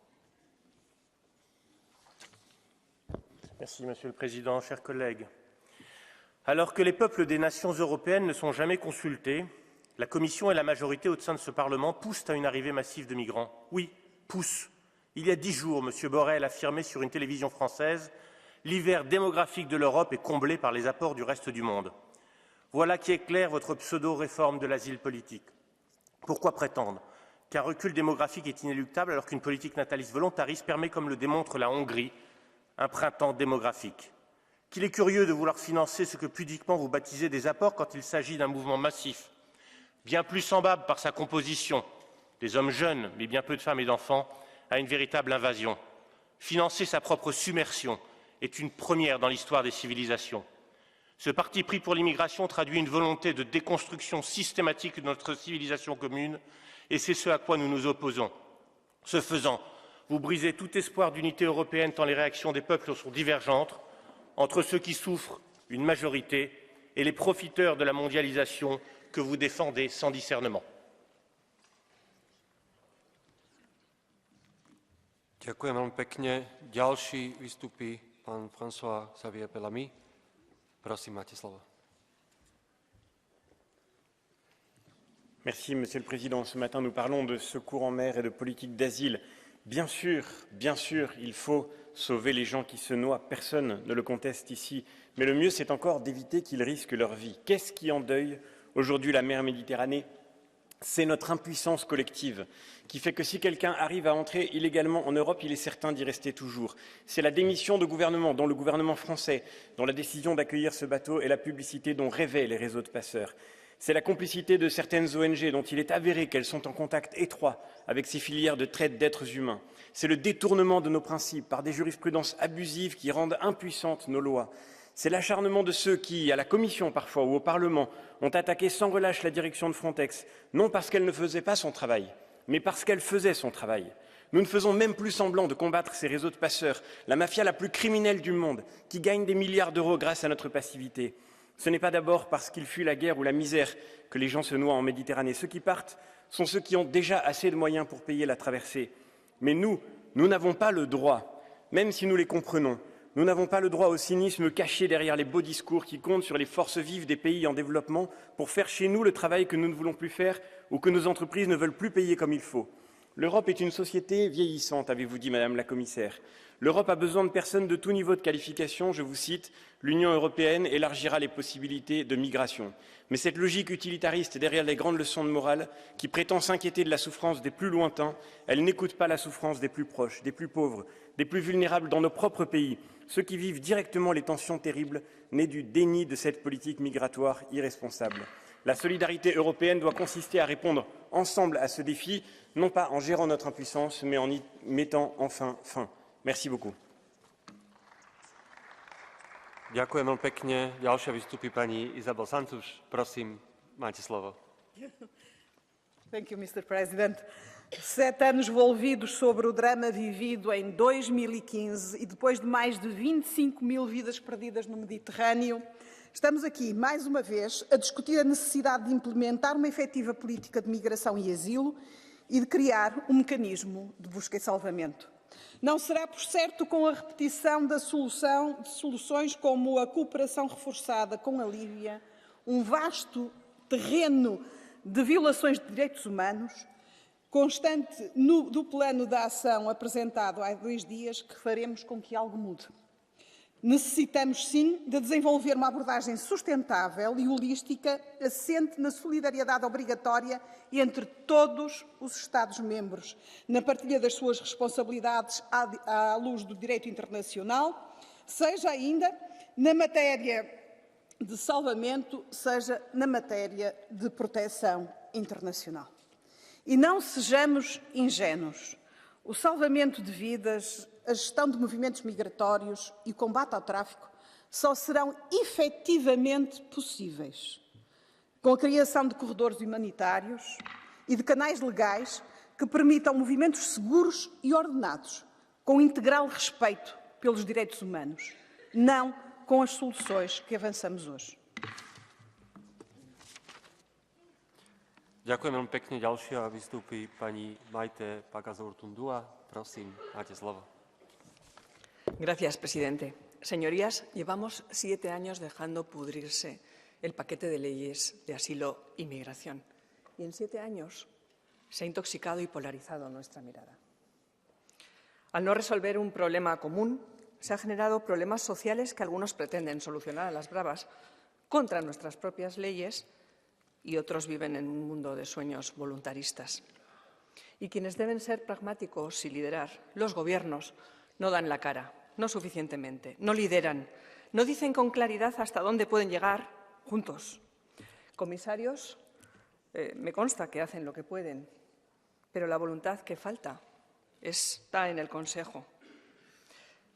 Speaker 15: Merci, Monsieur le Président, chers collègues. Alors que les peuples des nations européennes ne sont jamais consultés, la Commission et la majorité au sein de ce Parlement poussent à une arrivée massive de migrants. Oui, poussent. Il y a 10 jours, M. Borrell affirmait sur une télévision française « L'hiver démographique de l'Europe est comblé par les apports du reste du monde ». Voilà qui éclaire votre pseudo-réforme de l'asile politique. Pourquoi prétendre qu'un recul démographique est inéluctable alors qu'une politique nataliste volontariste permet, comme le démontre la Hongrie, un printemps démographique? Qu'il est curieux de vouloir financer ce que pudiquement vous baptisez des apports quand il s'agit d'un mouvement massif, bien plus semblable par sa composition, des hommes jeunes, mais bien peu de femmes et d'enfants, à une véritable invasion. Financer sa propre submersion est une première dans l'histoire des civilisations. Ce parti pris pour l'immigration traduit une volonté de déconstruction systématique de notre civilisation commune, et c'est ce à quoi nous nous opposons. Ce faisant, Vous brisez tout espoir d'unité européenne tant les réactions des peuples sont divergentes entre ceux qui souffrent, une majorité, et les profiteurs de la mondialisation que vous défendez sans discernement.
Speaker 5: Ďakujem veľmi pekne. Ďalší vystupí pán François Xavier Bellamy. Prosím, máte slovo.
Speaker 7: Merci, Monsieur le Président. Ce matin, nous parlons de secours en mer et de politique d'asile. Bien sûr, il faut sauver les gens qui se noient. Personne ne le conteste ici. Mais le mieux, c'est encore d'éviter qu'ils risquent leur vie. Qu'est-ce qui endeuille aujourd'hui la mer Méditerranée? C'est notre impuissance collective qui fait que si quelqu'un arrive à entrer illégalement en Europe, il est certain d'y rester toujours. C'est la démission de gouvernement, dont le gouvernement français, dont la décision d'accueillir ce bateau et la publicité dont rêvaient les réseaux de passeurs. C'est la complicité de certaines ONG dont il est avéré qu'elles sont en contact étroit avec ces filières de traite d'êtres humains. C'est le détournement de nos principes par des jurisprudences abusives qui rendent impuissantes nos lois. C'est l'acharnement de ceux qui, à la Commission parfois ou au Parlement, ont attaqué sans relâche la direction de Frontex, non parce qu'elle ne faisait pas son travail, mais parce qu'elle faisait son travail. Nous ne faisons même plus semblant de combattre ces réseaux de passeurs, la mafia la plus criminelle du monde, qui gagne des milliards d'euros grâce à notre passivité. Ce n'est pas d'abord parce qu'ils fuient la guerre ou la misère que les gens se noient en Méditerranée. Ceux qui partent sont ceux qui ont déjà assez de moyens pour payer la traversée. Mais nous n'avons pas le droit, même si nous les comprenons, nous n'avons pas le droit au cynisme caché derrière les beaux discours qui comptent sur les forces vives des pays en développement pour faire chez nous le travail que nous ne voulons plus faire ou que nos entreprises ne veulent plus payer comme il faut. L'Europe est une société vieillissante, avez-vous dit, Madame la Commissaire. L'Europe a besoin de personnes de tout niveau de qualification. Je vous cite, l'Union européenne élargira les possibilités de migration. Mais cette logique utilitariste derrière les grandes leçons de morale, qui prétend s'inquiéter de la souffrance des plus lointains, elle n'écoute pas la souffrance des plus proches, des plus pauvres, des plus vulnérables dans nos propres pays, ceux qui vivent directement les tensions terribles nées du déni de cette politique migratoire irresponsable. La solidarité européenne doit consister à répondre ensemble à ce défi, non pas en gérant notre impuissance, mais en y mettant enfin fin. Merci beaucoup.
Speaker 5: Ďakujem veľmi pekne. Ďalšia vystupí pani Isabel Santos. Prosím, máte slovo.
Speaker 16: Thank you, Mr. President. 7 anos envolvidos sobre o drama vivido em 2015 e depois de mais de 25 mil vidas perdidas no Mediterrâneo, estamos aqui, mais uma vez, a discutir a necessidade de implementar uma efetiva política de migração e asilo e de criar um mecanismo de busca e salvamento. Não será, por certo, com a repetição de soluções como a cooperação reforçada com a Líbia, um vasto terreno de violações de direitos humanos, constante do plano de ação apresentado há 2 dias, que faremos com que algo mude. Necessitamos, sim, de desenvolver uma abordagem sustentável e holística, assente na solidariedade obrigatória entre todos os Estados-membros, na partilha das suas responsabilidades à luz do direito internacional, seja ainda na matéria de salvamento, seja na matéria de proteção internacional. E não sejamos ingênuos. O salvamento de vidas, a gestão de movimentos migratórios e o combate ao tráfico só serão efetivamente possíveis com a criação de corredores humanitários e de canais legais que permitam movimentos seguros e ordenados, com integral respeito pelos direitos humanos, não com as soluções que avançamos hoje.
Speaker 5: Ďakujem veľmi pekne. Ďalšia vystúpi pani Maite Pagazaurtundúa. Prosím, máte slovo.
Speaker 17: Gracias, presidente. Señorías, llevamos 7 años dejando pudrirse el paquete de leyes de asilo y migración. Y en 7 años se ha intoxicado y polarizado nuestra mirada. Al no resolver un problema común, se han generado problemas sociales que algunos pretenden solucionar a las bravas contra nuestras propias leyes y otros viven en un mundo de sueños voluntaristas. Y quienes deben ser pragmáticos y liderar, los gobiernos, no dan la cara, no suficientemente, no lideran, no dicen con claridad hasta dónde pueden llegar juntos. Comisarios, me consta que hacen lo que pueden, pero la voluntad que falta está en el Consejo,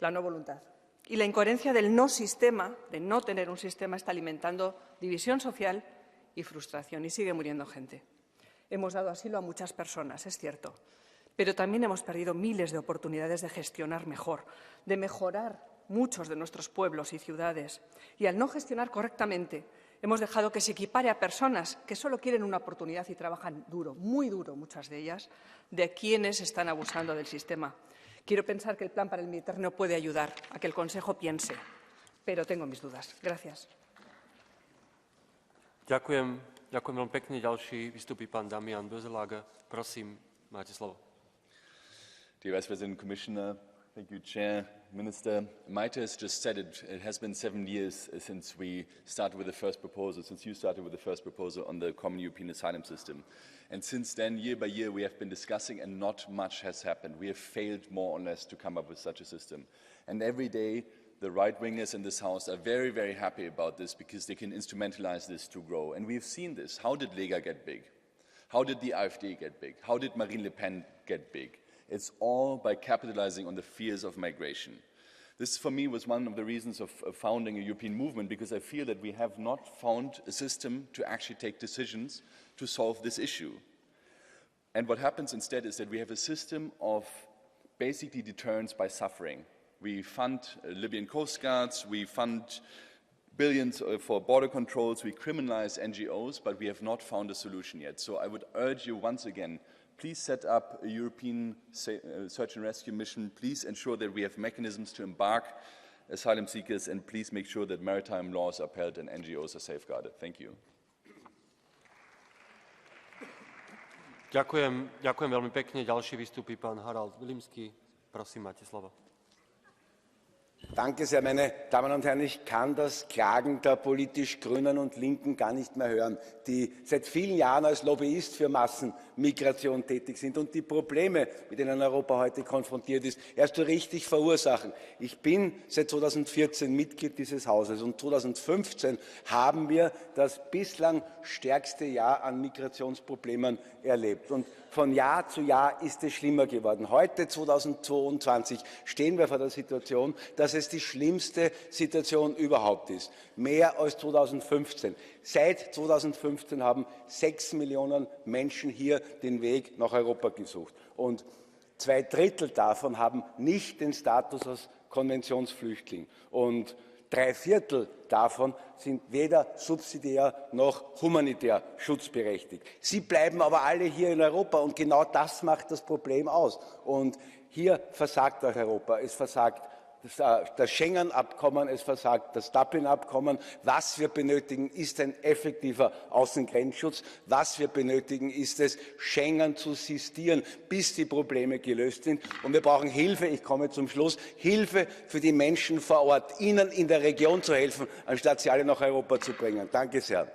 Speaker 17: la no voluntad. Y la incoherencia del no sistema, de no tener un sistema, está alimentando división social y frustración, y sigue muriendo gente. Hemos dado asilo a muchas personas, es cierto, Pero también hemos perdido miles de oportunidades de gestionar mejor, de mejorar muchos de nuestros pueblos y ciudades. Y al no gestionar correctamente, hemos dejado que se equipare a personas que solo quieren una oportunidad y trabajan duro, muy duro, muchas de ellas, de quienes están abusando del sistema. Quiero pensar que el plan para el Mediterráneo puede ayudar a que el Consejo piense, pero tengo mis dudas. Gracias.
Speaker 5: Ďakujem veľmi pekne. Ďalší vystupí pán Damian Böselager. Prosím, máte slovo.
Speaker 18: Dear Vice President, Commissioner, thank you, Chair, Minister. Maite has just said it. It has been 7 years since we started with the first proposal, since you started with the first proposal on the common European asylum system. And since then, year by year, we have been discussing and not much has happened. We have failed more or less to come up with such a system. And every day, the right-wingers in this House are very, very happy about this because they can instrumentalize this to grow. And we've seen this. How did Lega get big? How did the AfD get big? How did Marine Le Pen get big? It's all by capitalizing on the fears of migration. This, for me, was one of the reasons of founding a European movement, because I feel that we have not found a system to actually take decisions to solve this issue. And what happens instead is that we have a system of basically deterrence by suffering. We fund Libyan coast guards, we fund billions for border controls, we criminalize NGOs, but we have not found a solution yet. So I would urge you once again, please set up a European search and rescue mission. Please ensure that we have mechanisms to embark asylum seekers, and please make sure that maritime laws are upheld and NGOs are safeguarded. Thank you.
Speaker 5: Ďakujem veľmi pekne. Ďalší vystupí pán Harald Wilimski. Prosím, máte slovo.
Speaker 19: Danke sehr, meine Damen und Herren. Ich kann das Klagen der politisch Grünen und Linken gar nicht mehr hören, die seit vielen Jahren als Lobbyist für Massenmigration tätig sind und die Probleme, mit denen Europa heute konfrontiert ist, erst so richtig verursachen. Ich bin seit 2014 Mitglied dieses Hauses und 2015 haben wir das bislang stärkste Jahr an Migrationsproblemen erlebt. Und von Jahr zu Jahr ist es schlimmer geworden. Heute, 2022, stehen wir vor der Situation, dass es die schlimmste Situation überhaupt ist. Mehr als 2015. Seit 2015 haben 6 Millionen Menschen hier den Weg nach Europa gesucht. Und 2/3 davon haben nicht den Status als Konventionsflüchtling. Und 3/4 davon sind weder subsidiär noch humanitär schutzberechtigt. Sie bleiben aber alle hier in Europa, und genau das macht das Problem aus. Und hier versagt auch Europa. Es versagt das Schengen-Abkommen, es versagt das Dublin-Abkommen. Was wir benötigen, ist ein effektiver Außengrenzschutz. Was wir benötigen, ist es, Schengen zu sistieren, bis die Probleme gelöst sind. Und wir brauchen Hilfe, ich komme zum Schluss, Hilfe für die Menschen vor Ort, ihnen in der Region zu helfen, anstatt sie alle nach Europa zu bringen. Danke sehr.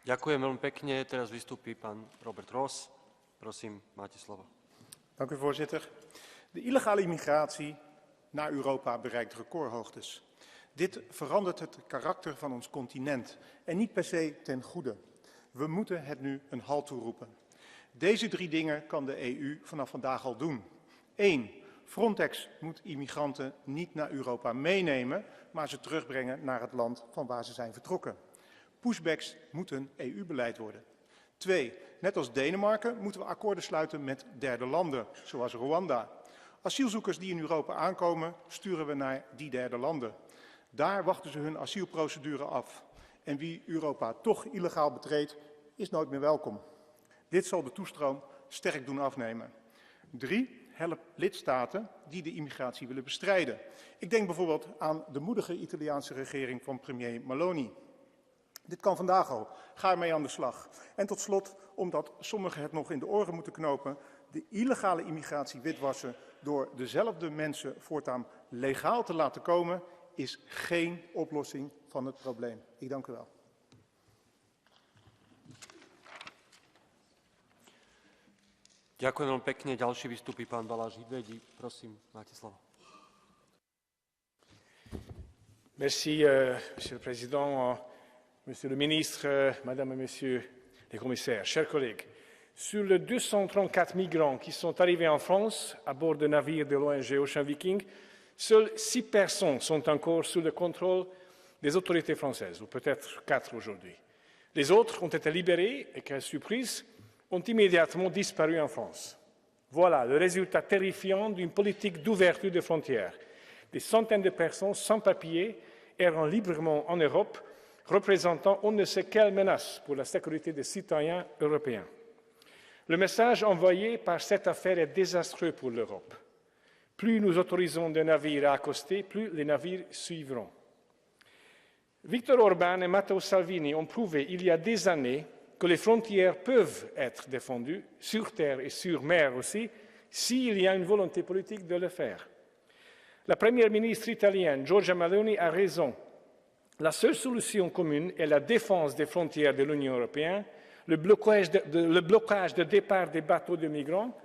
Speaker 5: Ďakujem veľmi pekne. Teraz vystupí pán Robert Ross. Prosím, máte slovo.
Speaker 20: Dank u, voorzitter. De illegale immigratie naar Europa bereikt recordhoogtes. Dit verandert het karakter van ons continent en niet per se ten goede. We moeten het nu een halt toeroepen. Deze 3 dingen kan de EU vanaf vandaag al doen. 1. Frontex moet immigranten niet naar Europa meenemen, maar ze terugbrengen naar het land van waar ze zijn vertrokken. Pushbacks moeten EU-beleid worden. 2. Net als Denemarken moeten we akkoorden sluiten met derde landen, zoals Rwanda. Asielzoekers die in Europa aankomen, sturen we naar die derde landen. Daar wachten ze hun asielprocedure af. En wie Europa toch illegaal betreedt, is nooit meer welkom. Dit zal de toestroom sterk doen afnemen. 3. Help lidstaten die de immigratie willen bestrijden. Ik denk bijvoorbeeld aan de moedige Italiaanse regering van premier Meloni. Dit kan vandaag al. Ga ermee aan de slag. En tot slot, omdat sommigen het nog in de oren moeten knopen, de illegale immigratie witwassen door dezelfde mensen voortaan legaal te laten komen, is geen oplossing van het probleem. Ik dank u wel.
Speaker 5: Ďakujem veľmi pekne. Ďalší vystupí pán Balázs Hidvedi. Prosím, máte slovo.
Speaker 21: Merci, Monsieur le Président, Monsieur le Ministre, Madame et Messieurs les commissaires, chers collègues. Sur les 234 migrants qui sont arrivés en France à bord de navires de l'ONG Ocean Viking, seules 6 personnes sont encore sous le contrôle des autorités françaises, ou peut-être 4 aujourd'hui. Les autres ont été libérés et, quelle surprise, ont immédiatement disparu en France. Voilà le résultat terrifiant d'une politique d'ouverture des frontières. Des centaines de personnes sans papiers errant librement en Europe, représentant on ne sait quelle menace pour la sécurité des citoyens européens. Le message envoyé par cette affaire est désastreux pour l'Europe. Plus nous autorisons des navires à accoster, plus les navires suivront. Viktor Orban et Matteo Salvini ont prouvé il y a des années que les frontières peuvent être défendues, sur terre et sur mer aussi, s'il y a une volonté politique de le faire. La première ministre italienne, Giorgia Meloni, a raison. La seule solution commune est la défense des frontières de l'Union européenne, le blocage de départ des bateaux de migrants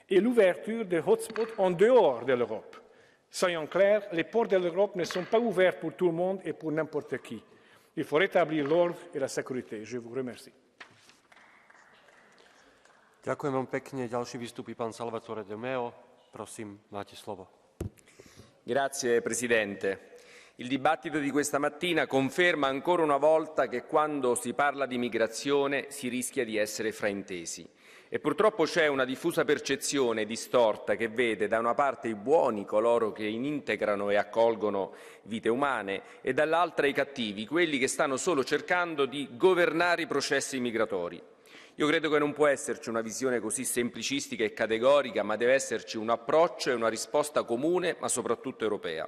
Speaker 21: et l'ouverture des hotspots en dehors de l'Europe. Soyons clairs, les ports de l'Europe ne sont pas ouverts pour tout le monde et pour n'importe qui. Il faut rétablir l'ordre et la sécurité. Je vous remercie.
Speaker 5: Ďakujem vám pekne. Ďalší vystupí pán Salvatore De Meo. Prosím, máte slovo.
Speaker 1: Grazie Presidente. Il dibattito di questa mattina conferma ancora una volta che quando si parla di migrazione si rischia di essere fraintesi. E purtroppo c'è una diffusa percezione distorta che vede da una parte i buoni, coloro che integrano e accolgono vite umane, e dall'altra i cattivi, quelli che stanno solo cercando di governare i processi migratori. Io credo che non può esserci una visione così semplicistica e categorica, ma deve esserci un approccio e una risposta comune, ma soprattutto europea.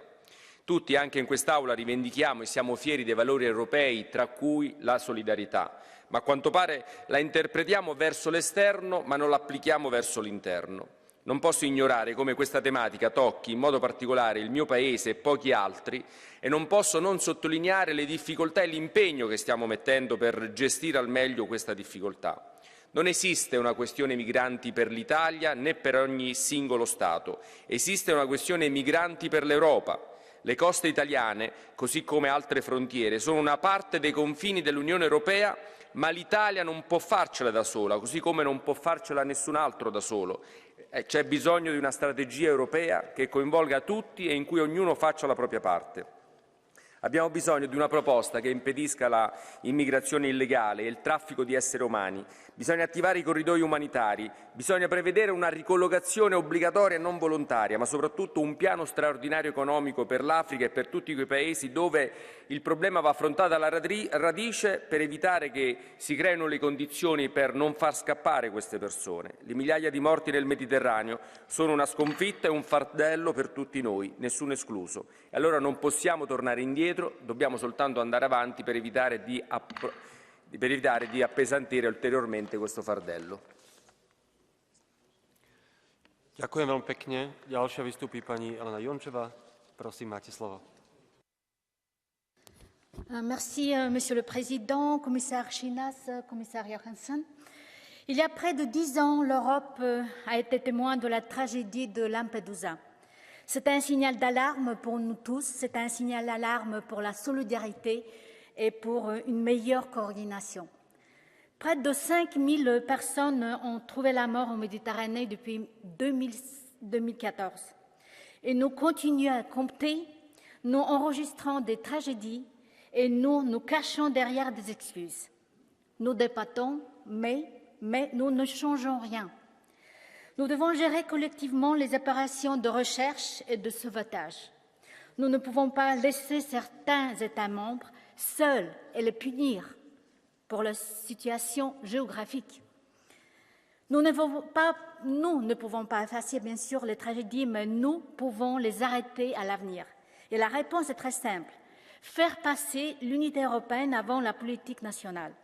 Speaker 1: Tutti, anche in quest'Aula, rivendichiamo e siamo fieri dei valori europei, tra cui la solidarietà, ma a quanto pare la interpretiamo verso l'esterno, ma non l'applichiamo verso l'interno. Non posso ignorare come questa tematica tocchi in modo particolare il mio Paese e pochi altri, e non posso non sottolineare le difficoltà e l'impegno che stiamo mettendo per gestire al meglio questa difficoltà. Non esiste una questione migranti per l'Italia né per ogni singolo Stato, esiste una questione migranti per l'Europa. Le coste italiane, così come altre frontiere, sono una parte dei confini dell'Unione Europea, ma l'Italia non può farcela da sola, così come non può farcela nessun altro da solo. C'è bisogno di una strategia europea che coinvolga tutti e in cui ognuno faccia la propria parte. Abbiamo bisogno di una proposta che impedisca la immigrazione illegale e il traffico di esseri umani. Bisogna attivare i corridoi umanitari, bisogna prevedere una ricollocazione obbligatoria e non volontaria, ma soprattutto un piano straordinario economico per l'Africa e per tutti quei paesi dove il problema va affrontato alla radice per evitare che si creino le condizioni per non far scappare queste persone. Le migliaia di morti nel Mediterraneo sono una sconfitta e un fardello per tutti noi, nessuno escluso. E allora non possiamo tornare indietro, dobbiamo soltanto andare avanti per evitare di appesantire ulteriormente questo fardello.
Speaker 5: Ďakujem veľmi pekne. Ďalšia vystupí pani Elena Jončeva. Prosím, máte slovo.
Speaker 2: Merci, Monsieur le Président, commissaire Schinas, commissaire Johansson. Il y a près de 10 ans, l'Europe a été témoin de la tragédie de Lampedusa. C'est un signal d'alarme pour nous tous, c'est un signal d'alarme pour la solidarité et pour une meilleure coordination. Près de 5000 personnes ont trouvé la mort en Méditerranée depuis 2014. Et nous continuons à compter, nous enregistrons des tragédies et nous nous cachons derrière des excuses. Nous débattons, mais nous ne changeons rien. Nous devons gérer collectivement les opérations de recherche et de sauvetage. Nous ne pouvons pas laisser certains États membres seuls et les punir pour leur situation géographique. Nous ne pouvons pas effacer, bien sûr, les tragédies, mais nous pouvons les arrêter à l'avenir. Et la réponse est très simple. Faire passer l'unité européenne avant la politique nationale.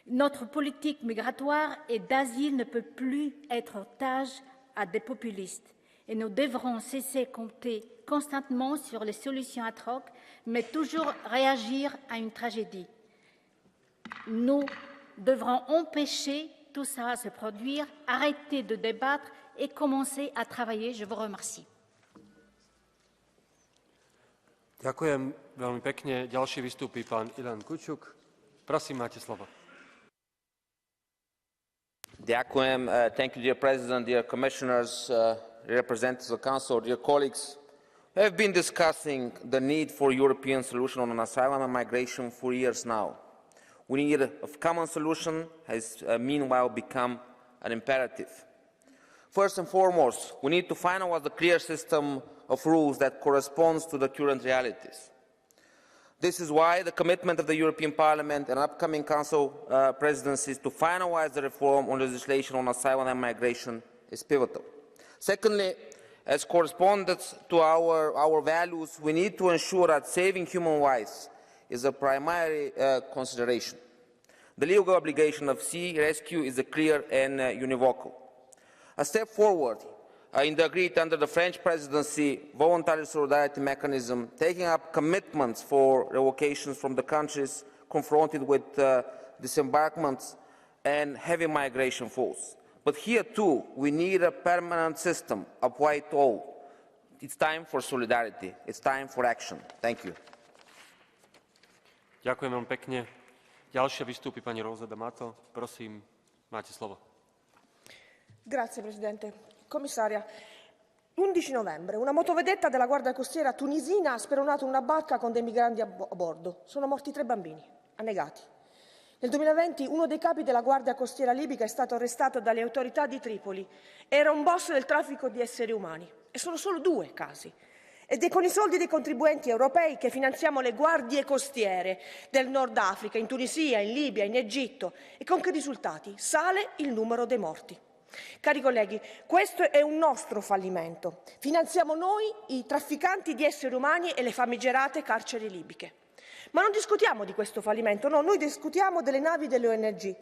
Speaker 2: Notre politique migratoire et d'asile ne peut plus être otage à des populistes. Et nous devrons cesser de compter constamment sur les solutions ad hoc, mais toujours réagir à une tragédie. Nous devrons empêcher tout ça à se produire, arrêter de débattre et commencer à travailler. Je vous remercie.
Speaker 5: Ďakujem veľmi pekne. Ďalší vystúpi pán Ilan Kučuk. Prosím, máte slovo.
Speaker 3: Ďakujem. Thank you, dear President, dear Commissioners, representatives of the Council, dear colleagues. We have been discussing the need for a European solution on asylum and migration for years now. We need a common solution has meanwhile become an imperative. First and foremost, we need to finalize a clear system of rules that corresponds to the current realities. This is why the commitment of the European Parliament and upcoming Council presidencies to finalize the reform on legislation on asylum and migration is pivotal. Secondly, as corresponds to our values, we need to ensure that saving human lives is a primary consideration. The legal obligation of sea rescue is clear and univocal. A step forward in the agreed under the French presidency voluntary solidarity mechanism, taking up commitments for relocations from the countries confronted with disembarkments and heavy migration flows. But here too, we need a permanent system applied to all. It's time for solidarity. It's time for action. Thank you.
Speaker 5: Ďakujem veľmi pekne. Ďalšia vystúpi pani Rosa D'Amato. Prosím, máte slovo.
Speaker 9: Grazie Presidente. Commissaria, 11 novembre una motovedetta della Guardia Costiera tunisina ha speronato una barca con dei migranti a bordo. Sono morti 3 bambini, annegati. Nel 2020 uno dei capi della Guardia Costiera libica è stato arrestato dalle autorità di Tripoli. Era un boss del traffico di esseri umani. E sono solo 2 casi. Ed è con i soldi dei contribuenti europei che finanziamo le guardie costiere del Nord Africa, in Tunisia, in Libia, in Egitto. E con che risultati? Sale il numero dei morti. Cari colleghi, questo è un nostro fallimento. Finanziamo noi i trafficanti di esseri umani e le famigerate carceri libiche. Ma non discutiamo di questo fallimento, no, noi discutiamo delle navi delle ONG.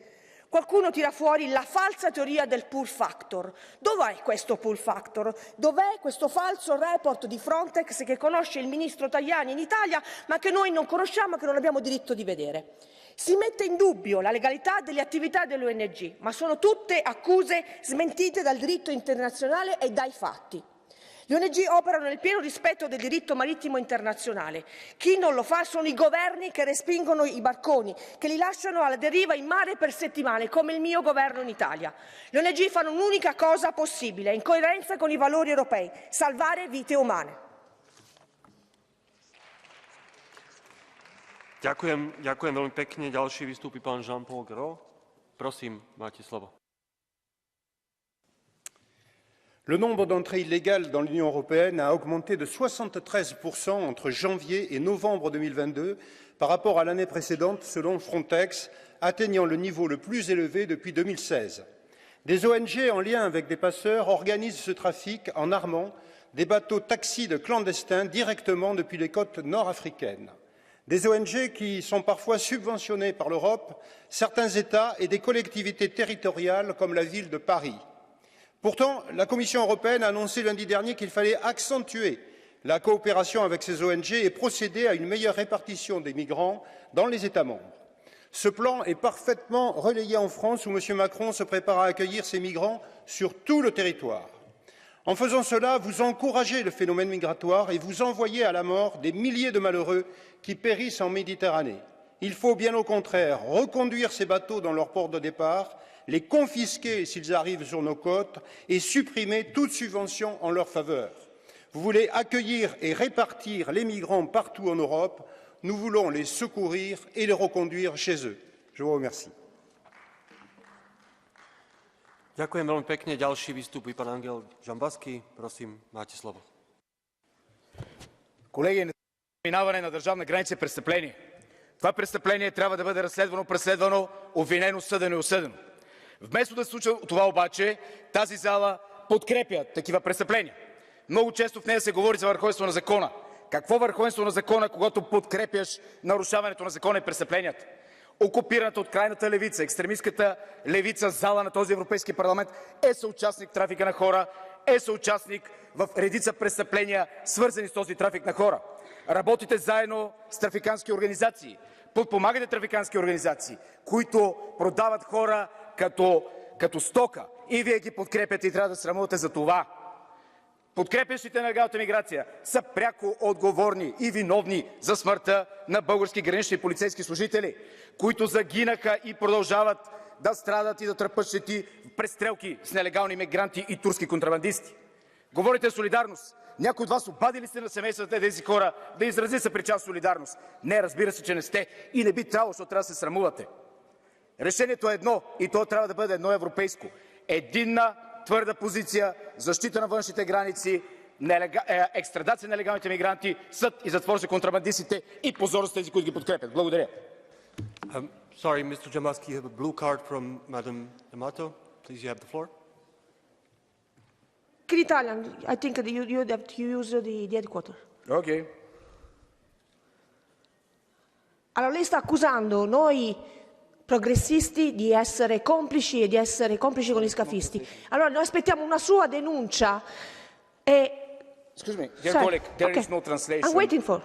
Speaker 9: Qualcuno tira fuori la falsa teoria del pull factor. Dov'è questo pull factor? Dov'è questo falso report di Frontex che conosce il ministro Tajani in Italia, ma che noi non conosciamo e che non abbiamo diritto di vedere? Si mette in dubbio la legalità delle attività delle ONG, ma sono tutte accuse smentite dal diritto internazionale e dai fatti. Le ONG operano nel pieno rispetto del diritto marittimo internazionale. Chi non lo fa sono i governi che respingono i barconi, che li lasciano alla deriva in mare per settimane, come il mio governo in Italia. Le ONG fanno un'unica cosa possibile, in coerenza con i valori europei: salvare vite umane.
Speaker 5: Ďakujem veľmi pekne. Ďalší vystúpi pán Jean-Paul Gros. Prosím, máte slovo.
Speaker 20: Le nombre d'entrées illégales dans l'Union européenne a augmenté de 73% entre janvier et novembre 2022 par rapport à l'année précédente, selon Frontex, atteignant le niveau le plus élevé depuis 2016. Des ONG en lien avec des passeurs organisent ce trafic en armant des bateaux taxis de clandestins directement depuis les côtes nord-africaines. Des ONG qui sont parfois subventionnées par l'Europe, certains États et des collectivités territoriales comme la ville de Paris. Pourtant, la Commission européenne a annoncé lundi dernier qu'il fallait accentuer la coopération avec ces ONG et procéder à une meilleure répartition des migrants dans les États membres. Ce plan est parfaitement relayé en France où M. Macron se prépare à accueillir ces migrants sur tout le territoire. En faisant cela, vous encouragez le phénomène migratoire et vous envoyez à la mort des milliers de malheureux qui périssent en Méditerranée. Il faut bien au contraire reconduire ces bateaux dans leur port de départ, les confisquer s'ils arrivent sur nos côtes et supprimer toute subvention en leur faveur. Vous voulez accueillir et répartir les migrants partout en Europe. Nous voulons les secourir et les reconduire chez eux. Je vous remercie.
Speaker 5: Ďakujem veľmi pekne. Ďalší vystúpi pán Angel Джамбазки. Prosím, máte slovo.
Speaker 22: Колеги, минаване на държавна граница е престъпление. Това престъпление трябва да бъде преследвано, обвинено, съдено и осъдено. Вместо да се случва това обаче, тази зала подкрепя такива престъпления. Много често в нея се говори за върховенство на закона. Какво върховенство на закона, когато подкрепяш нарушаването на закона и престъпленията? Окупираната от крайната левица, екстремистката левица зала на този Европейски парламент е съучастник в трафика на хора, е съучастник в редица престъпления, свързани с този трафик на хора. Работите заедно с трафикантски организации, подпомагате трафикантски организации, които продават хора като стока. И вие ги подкрепяте и трябва да срамувате за това. Подкрепящите нелегалната миграция са пряко отговорни и виновни за смъртта на български гранични и полицейски служители, които загинаха и продължават да страдат и да тръпат щети в престрелки с нелегални мигранти и турски контрабандисти. Говорите солидарност. Някой от вас обадили сте на семействата тези хора да изрази съпричастност солидарност? Не, разбира се, че не сте и не би трябвало, защото трябва да се срамувате. Решението е едно и то трябва да бъде едно европейско. единна, твърда позиция, защита на външните граници, екстрадация на нелегалните мигранти, съд и затвор за контрабандистите и позор за тези, които ги подкрепят. Благодаря.
Speaker 5: Sorry, Mr. Jamalski, you have a blue card from Madam D'Amato. Please, you have the floor.
Speaker 9: In Italian, I think that you have to use the headquarter.
Speaker 22: Ok.
Speaker 9: Allora lei sta accusando noi progressisti di essere complici e di essere complici con gli scafisti. Allora noi aspettiamo una sua denuncia e...
Speaker 22: Excuse me, dear colleague, there is no translation.
Speaker 9: I'm waiting for.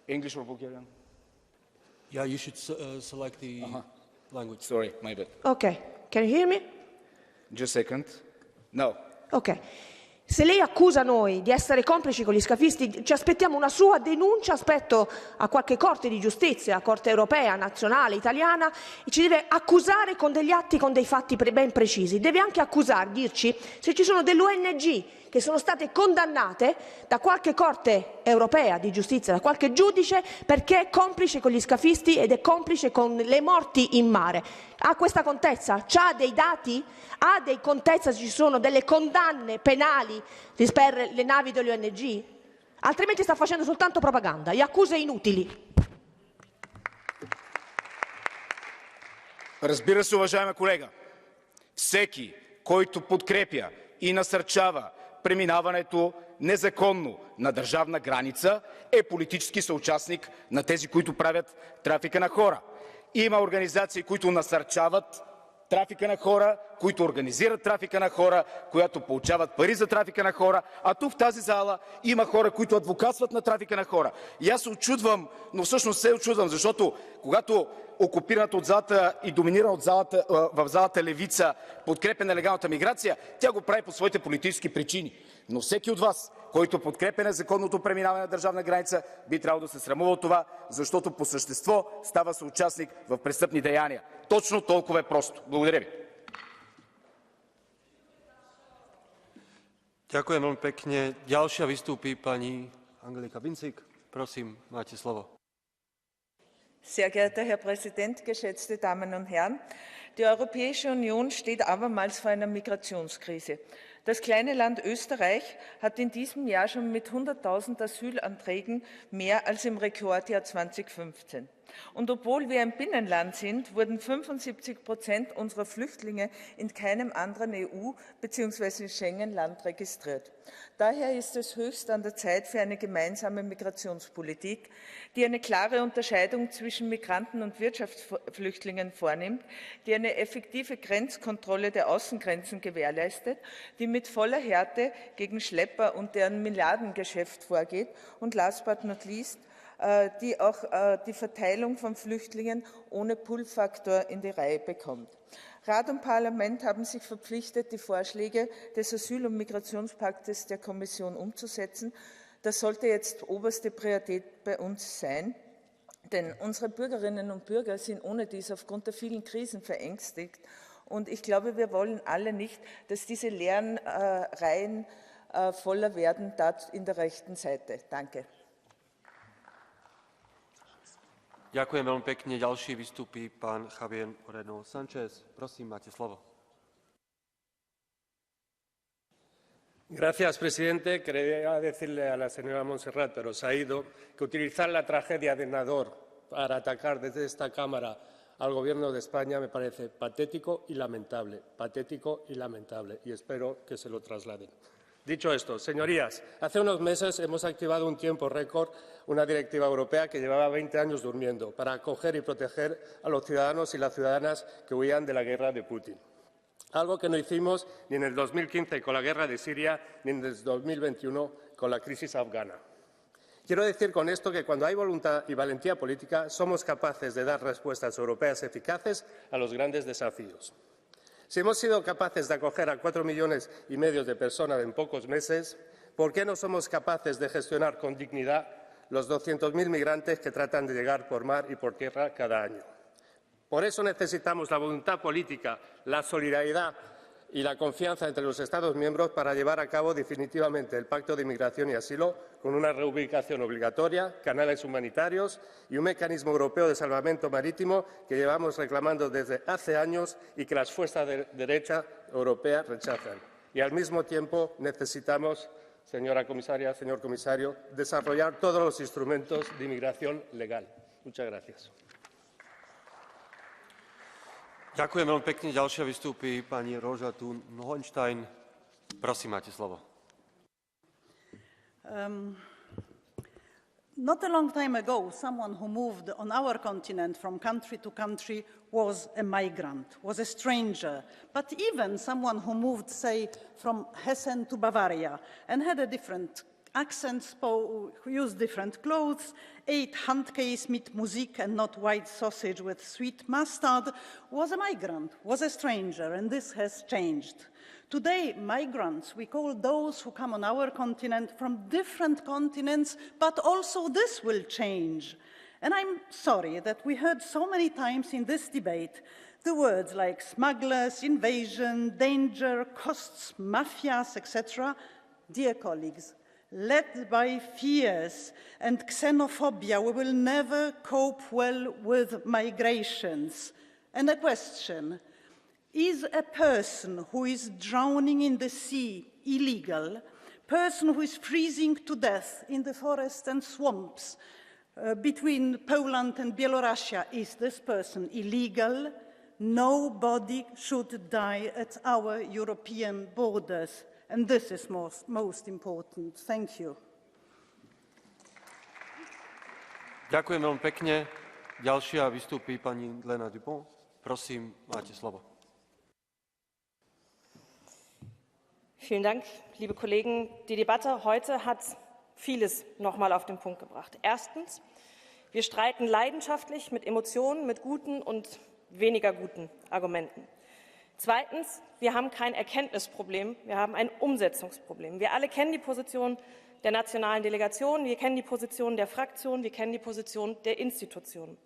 Speaker 22: English or Bulgarian?
Speaker 5: Yeah, you should select the language.
Speaker 22: Sorry, my bad.
Speaker 9: Ok, can you hear me?
Speaker 22: Just a second. No.
Speaker 9: Ok. Se lei accusa noi di essere complici con gli scafisti, ci aspettiamo una sua denuncia, aspetto a qualche corte di giustizia, corte europea, nazionale, italiana, e ci deve accusare con degli atti, con dei fatti ben precisi. Deve anche accusare, dirci se ci sono delle ONG che sono state condannate da qualche corte europea di giustizia, da qualche giudice, perché è complice con gli scafisti ed è complice con le morti in mare. Ha questa contezza? C'ha dei dati? Ha dei contezza se ci sono delle condanne penali per le navi delle ONG? Altrimenti sta facendo soltanto propaganda e accuse inutili.
Speaker 22: Разбира се, уважаема колега, всеки, който подкрепя и насърчава преминаването незаконно на държавна граница, е политически съучастник на тези, които правят трафика на хора. Има организации, които насърчават трафика на хора, които организират трафика на хора, които получават пари за трафика на хора, а тук в тази зала има хора, които адвокатстват на трафика на хора. И аз се очудвам, но всъщност се очудвам, защото когато окупираната от залата и доминирана в залата левица подкрепя нелегалната миграция, тя го прави по своите политически причини. Но всеки от вас, който подкрепя незаконното преминаване на държавна граница, би трябвало да се срамува от това, защото по същество става съучастник в престъпни деяния. Точно толкова е просто. Благодаря ви.
Speaker 5: Ďakujem veľmi pekne. Ďalšia vystúpi pani Angelika Vincik. Prosím, máte slovo.
Speaker 4: Sehr geehrter Herr Präsident, geschätzte Damen und Herren! Die Europäische Union steht abermals vor einer Migrationskrise. Das kleine Land Österreich hat in diesem Jahr schon mit 100.000 Asylanträgen mehr als im Rekordjahr 2015. Und obwohl wir ein Binnenland sind, wurden 75% unserer Flüchtlinge in keinem anderen EU- bzw. Schengen-Land registriert. Daher ist es höchst an der Zeit für eine gemeinsame Migrationspolitik, die eine klare Unterscheidung zwischen Migranten und Wirtschaftsflüchtlingen vornimmt, die eine effektive Grenzkontrolle der Außengrenzen gewährleistet, die mit voller Härte gegen Schlepper und deren Milliardengeschäft vorgeht und last but not least, die auch die Verteilung von Flüchtlingen ohne Pull-Faktor in die Reihe bekommt. Rat und Parlament haben sich verpflichtet, die Vorschläge des Asyl- und Migrationspaktes der Kommission umzusetzen. Das sollte jetzt oberste Priorität bei uns sein, denn unsere Bürgerinnen und Bürger sind ohnedies aufgrund der vielen Krisen verängstigt. Und ich glaube, wir wollen alle nicht, dass diese leeren Reihen voller werden, da in der rechten Seite. Danke.
Speaker 5: Ďakujem veľmi pekne. Ďalší vystúpi pán Javier Moreno Sánchez. Prosím, máte slovo.
Speaker 8: Gracias, presidente. Quería decirle a la señora Montserrat, pero se ha ido, que utilizar la tragedia de Nador para atacar desde esta Cámara al Gobierno de España me parece patético y lamentable. Patético y lamentable. Y espero que se lo trasladen. Dicho esto, señorías, hace unos meses hemos activado un tiempo récord una directiva europea que llevaba 20 años durmiendo para acoger y proteger a los ciudadanos y las ciudadanas que huían de la guerra de Putin. Algo que no hicimos ni en el 2015 con la guerra de Siria ni en el 2021 con la crisis afgana. Quiero decir con esto que cuando hay voluntad y valentía política somos capaces de dar respuestas europeas eficaces a los grandes desafíos. Si hemos sido capaces de acoger a 4,5 millones de personas en pocos meses, ¿por qué no somos capaces de gestionar con dignidad los 200.000 migrantes que tratan de llegar por mar y por tierra cada año? Por eso necesitamos la voluntad política, la solidaridad y la confianza entre los Estados miembros para llevar a cabo definitivamente el Pacto de Inmigración y Asilo con una reubicación obligatoria, canales humanitarios y un mecanismo europeo de salvamento marítimo que llevamos reclamando desde hace años y que las fuerzas de derecha europea rechazan. Y al mismo tiempo necesitamos, señora comisaria, señor comisario, desarrollar todos los instrumentos de inmigración legal. Muchas gracias.
Speaker 5: Ďakujem veľmi pekne. Ďalšia vystúpi pani Róža Thun-Hohenstein. Prosím, máte slovo.
Speaker 14: Not a long time ago, someone who moved on our continent from country to country was a migrant, was a stranger. But even someone who moved, say, from Hessen to Bavaria and had a different accent, used different clothes, ate handcase mit Musik and not white sausage with sweet mustard, was a migrant, was a stranger, and this has changed. Today, migrants, we call those who come on our continent from different continents, but also this will change. And I'm sorry that we heard so many times in this debate the words like smugglers, invasion, danger, costs, mafias, etc. Dear colleagues, led by fears and xenophobia, we will never cope well with migrations. And a question, is a person who is drowning in the sea illegal? Person who is freezing to death in the forests and swamps between Poland and Belarus, is this person illegal? Nobody should die at our European borders. And this is most important. Thank you.
Speaker 5: Ďakujem veľmi pekne. Ďalšia vystúpi pani Lena Dupont. Prosím, máte slovo.
Speaker 10: Vielen Dank, liebe Kollegen. Die Debatte heute hat vieles noch mal auf den Punkt gebracht. Erstens, wir streiten leidenschaftlich mit Emotionen, mit guten und weniger guten Argumenten. Zweitens, wir haben kein Erkenntnisproblem, wir haben ein Umsetzungsproblem. Wir alle kennen die Position der nationalen Delegationen, wir kennen die Position der Fraktionen, wir kennen die Position der Institutionen.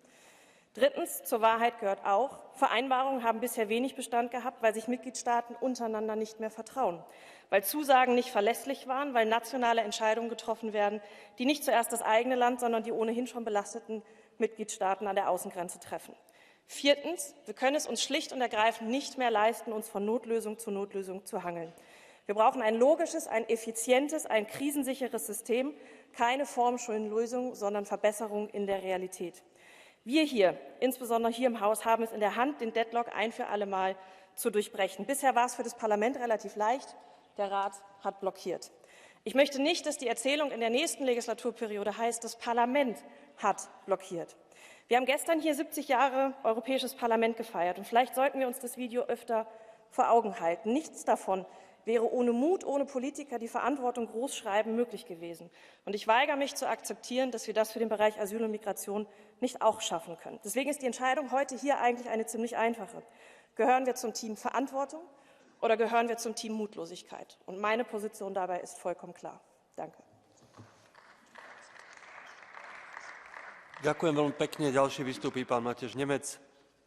Speaker 10: Drittens, zur Wahrheit gehört auch, Vereinbarungen haben bisher wenig Bestand gehabt, weil sich Mitgliedstaaten untereinander nicht mehr vertrauen, weil Zusagen nicht verlässlich waren, weil nationale Entscheidungen getroffen werden, die nicht zuerst das eigene Land, sondern die ohnehin schon belasteten Mitgliedstaaten an der Außengrenze treffen. Viertens, wir können es uns schlicht und ergreifend nicht mehr leisten, uns von Notlösung zu Notlösung zu hangeln. Wir brauchen ein logisches, ein effizientes, ein krisensicheres System, keine formschönen Lösungen, sondern Verbesserungen in der Realität. Wir hier, insbesondere hier im Haus, haben es in der Hand, den Deadlock ein für alle Mal zu durchbrechen. Bisher war es für das Parlament relativ leicht, der Rat hat blockiert. Ich möchte nicht, dass die Erzählung in der nächsten Legislaturperiode heißt, das Parlament hat blockiert. Wir haben gestern hier 70 Jahre Europäisches Parlament gefeiert, und vielleicht sollten wir uns das Video öfter vor Augen halten. Nichts davon wäre ohne Mut, ohne Politiker, die Verantwortung großschreiben, möglich gewesen. Und ich weigere mich zu akzeptieren, dass wir das für den Bereich Asyl und Migration nicht auch schaffen können. Deswegen ist die Entscheidung heute hier eigentlich eine ziemlich einfache. Gehören wir zum Team Verantwortung oder gehören wir zum Team Mutlosigkeit? Und meine Position dabei ist vollkommen klar. Danke.
Speaker 5: Ďakujem veľmi pekne. Ďalší vystúpi pán Matej Nemec.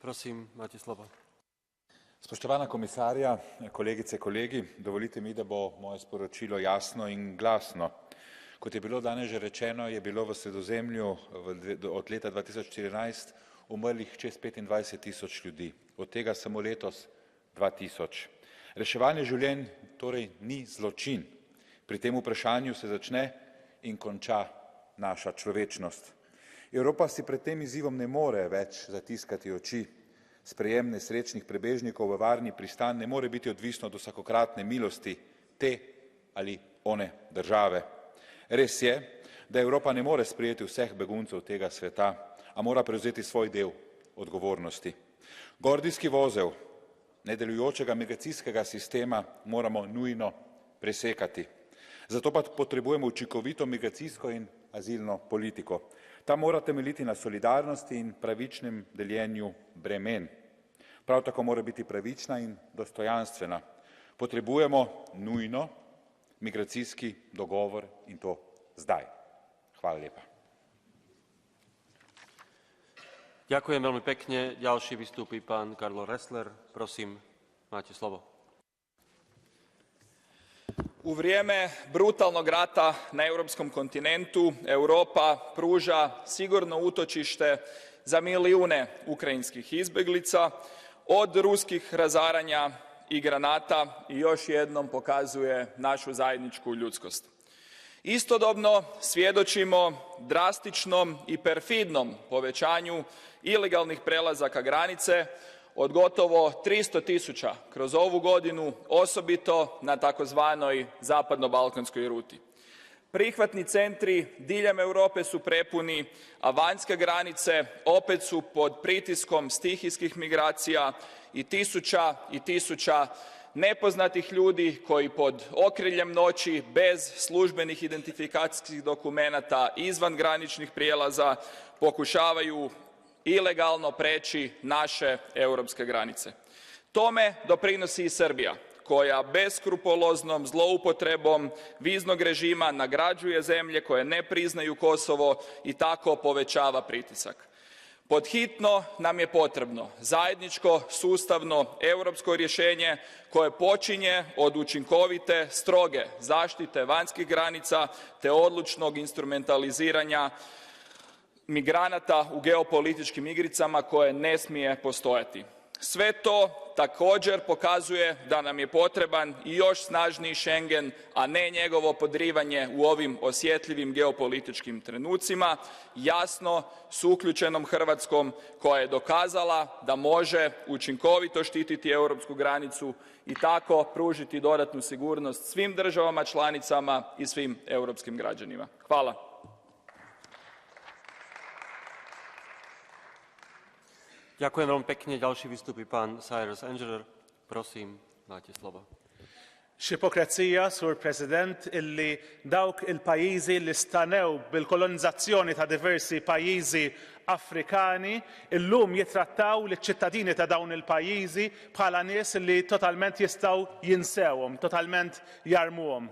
Speaker 5: Prosím, máte slovo.
Speaker 11: Spoštovana komisarja, kolegice, kolegi, dovolite mi, da bo moje sporočilo jasno in glasno. Kot je bilo danes že rečeno, je bilo v Sredozemlju od leta 2014 umrlih čez 25.000 ljudi, od tega samo letos 2.000. Reševanje življenj torej ni zločin. Pri tem vprašanju se začne in konča naša človečnost. Evropa si pred tem izzivom ne more več zatiskati oči. Sprejem nesrečnih prebežnikov v varni pristan ne more biti odvisno od vsakokratne milosti te ali one države. Res je, da Evropa ne more sprejeti vseh beguncev tega sveta, a mora prevzeti svoj del odgovornosti. Gordijski vozel nedelujočega migracijskega sistema moramo nujno presekati. Zato pa potrebujemo učinkovito migracijsko in azilno politiko. Ta mora temeljiti na solidarnosti in pravičnem deljenju bremen. Prav tako mora biti pravična in dostojanstvena. Potrebujemo nujno migracijski dogovor in to zdaj. Hvala lepa.
Speaker 5: Ďakujem veľmi pekne. Ďalší vystúpi pán Karlo Ressler. Prosím, máte slovo.
Speaker 12: U vrijeme brutalnog rata na europskom kontinentu Europa pruža sigurno utočište za milijune ukrajinskih izbjeglica od ruskih razaranja i granata i još jednom pokazuje našu zajedničku ljudskost. Istodobno svjedočimo drastičnom i perfidnom povećanju ilegalnih prelazaka granice od gotovo 300.000 kroz ovu godinu, osobito na takozvanoj zapadno-balkanskoj ruti. Prihvatni centri diljem Europe su prepuni, a vanjske granice opet su pod pritiskom stihijskih migracija i tisuća nepoznatih ljudi koji pod okriljem noći, bez službenih identifikacijskih dokumenata, izvan graničnih prijelaza pokušavaju ilegalno preći naše europske granice. Tome doprinosi i Srbija, koja beskrupuloznom zloupotrebom viznog režima nagrađuje zemlje koje ne priznaju Kosovo i tako povećava pritisak. Pod hitno nam je potrebno zajedničko, sustavno, europsko rješenje koje počinje od učinkovite, stroge zaštite vanjskih granica te odlučnog instrumentaliziranja migranata u geopolitičkim igricama koje ne smije postojati. Sve to također pokazuje da nam je potreban i još snažniji Schengen, a ne njegovo podrivanje u ovim osjetljivim geopolitičkim trenucima, jasno s uključenom Hrvatskom koja je dokazala da može učinkovito štititi europsku granicu i tako pružiti dodatnu sigurnost svim državama članicama i svim europskim građanima. Hvala.
Speaker 5: Ďakujem veľmi pekne. Ďalší vystupí pán Cyrus Engerer. Prosím, máte slovo.
Speaker 21: Xipokrazija, Sur President, illi dawk il-pajjiżi li stanew bil-kolonizzazzjoni ta' diversi pajjiżi Afrikani illum jitrattaw l-ċittadini ta' dawn il-pajjiżi bħala nies li totalment jistgħu jinsewhom, totalment jarmuhom.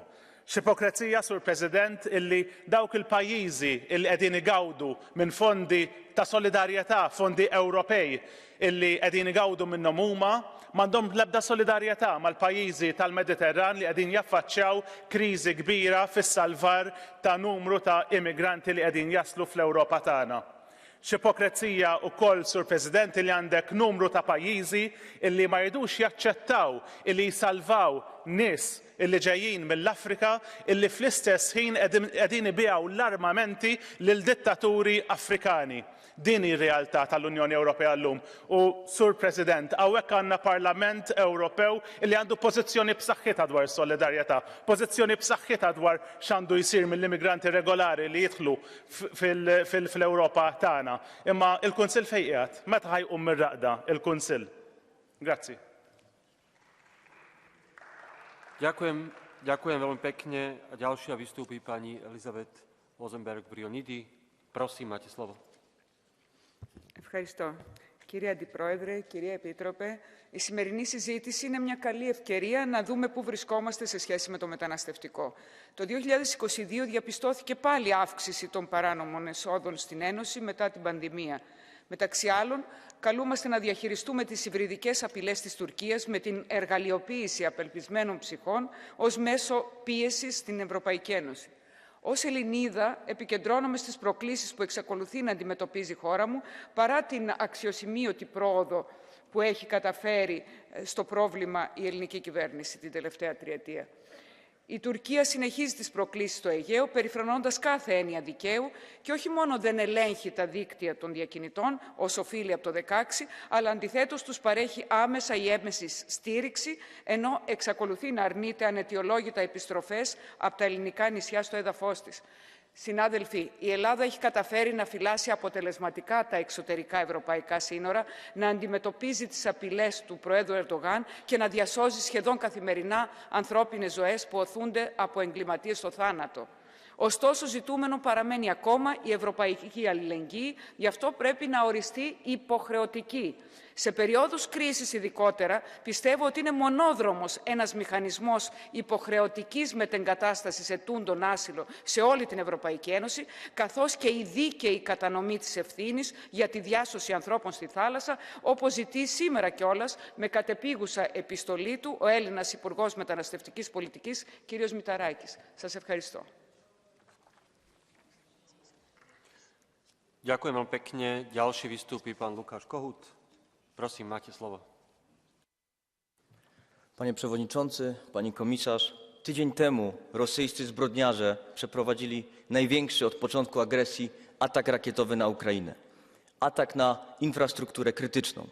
Speaker 21: Xipokrazija, Sur President, illi dawk il-pajjiżi illi qegħdin igawdu minn fondi ta' solidarjetà, fondi Ewropej illi qegħdin igawdu minnhom huma m'għandhom l-ebda solidarjetà mal-pajjiżi tal-Mediterran li qegħdin jaffaċċjaw kriżi kbira fis-salvar ta' numru ta' immigranti li qegħdin jaslu fl-Ewropa tagħna. X'ipokrazija wkoll, Sur President, li għandek numru ta' pajjiżi illi ma jridux jaċċettaw illi jsalvaw nies illi ġejjin mill-Afrika illi fl-istess ħin qegħdin ibiegħu l-armamenti lil dittaturi Afrikani. Din ir-realtà tal-Unjoni Ewropea llum. U, Sur President, hawnhekk għandna Parlament Ewropew illi għandu pożizzjoni b'saħħitha dwar solidarjetà, pożizzjoni b'saħħitha dwar x'għandu jsir mill-immigranti regolari li jidħlu fl-Ewropa tagħna. Imma il-Kunsill fejn qiegħed, meta ħajqum mir-raqda il-Kunsill? Grazzi.
Speaker 5: Ďakujem veľmi pekne. A ďalšia vystúpi pani Elizabeth Vozenberg-Brionidi. Prosím, máte slovo.
Speaker 13: Ευχαριστώ. Κύριε Αντιπρόεδρε, κυρία Επίτροπε, η σημερινή συζήτηση είναι μια καλή ευκαιρία να δούμε πού βρισκόμαστε σε σχέση με το μεταναστευτικό. Το 2022 διαπιστώθηκε πάλι αύξηση των παράνομων εσόδων στην Ένωση μετά την πανδημία. Μεταξύ άλλων, καλούμαστε να διαχειριστούμε τις υβριδικές απειλές της Τουρκίας με την εργαλειοποίηση απελπισμένων ψυχών ως μέσο πίεσης στην Ευρωπαϊκή Ένωση. Ως Ελληνίδα επικεντρώνομαι στις προκλήσεις που εξακολουθεί να αντιμετωπίζει η χώρα μου, παρά την αξιοσημείωτη πρόοδο που έχει καταφέρει στο πρόβλημα η ελληνική κυβέρνηση την τελευταία τριετία. Η Τουρκία συνεχίζει τις προκλήσεις στο Αιγαίο, περιφρονώντας κάθε έννοια δικαίου και όχι μόνο δεν ελέγχει τα δίκτυα των διακινητών, ως οφείλει από το 2016, αλλά αντιθέτως τους παρέχει άμεσα ή έμεση στήριξη, ενώ εξακολουθεί να αρνείται αναιτιολόγητα επιστροφές από τα ελληνικά νησιά στο έδαφος της. Συνάδελφοι, η Ελλάδα έχει καταφέρει να φυλάσει αποτελεσματικά τα εξωτερικά ευρωπαϊκά σύνορα, να αντιμετωπίζει τις απειλές του Προέδρου Ερντογάν και να διασώζει σχεδόν καθημερινά ανθρώπινες ζωές που οθούνται από εγκληματίες στο θάνατο. Ωστόσο, ζητούμενο παραμένει ακόμα η ευρωπαϊκή αλληλεγγύη, γι' αυτό πρέπει να οριστεί υποχρεωτική. Σε περιόδους κρίσης ειδικότερα, πιστεύω ότι είναι μονόδρομος ένας μηχανισμός υποχρεωτικής μετεγκατάστασης ετούντων άσυλο σε όλη την Ευρωπαϊκή Ένωση, καθώς και η δίκαιη κατανομή της ευθύνης για τη διάσωση ανθρώπων στη θάλασσα, όπως ζητεί σήμερα κιόλας με κατεπίγουσα επιστολή του ο Έλληνας Υπουργός Μεταναστευτικής Πολιτικής, κ. Μηταράκης. Σας ευχαριστώ.
Speaker 5: Ďakujem veľmi pekne. Ďalší vystúpi pán Lukáš Kohut. Prosím, máte slovo.
Speaker 6: Panie Przewodniczący, Pani Komisarz, tydzień temu rosyjscy zbrodniarze przeprowadzili największy od początku agresji atak rakietowy na Ukrainę. Atak na infrastrukturę krytyczną.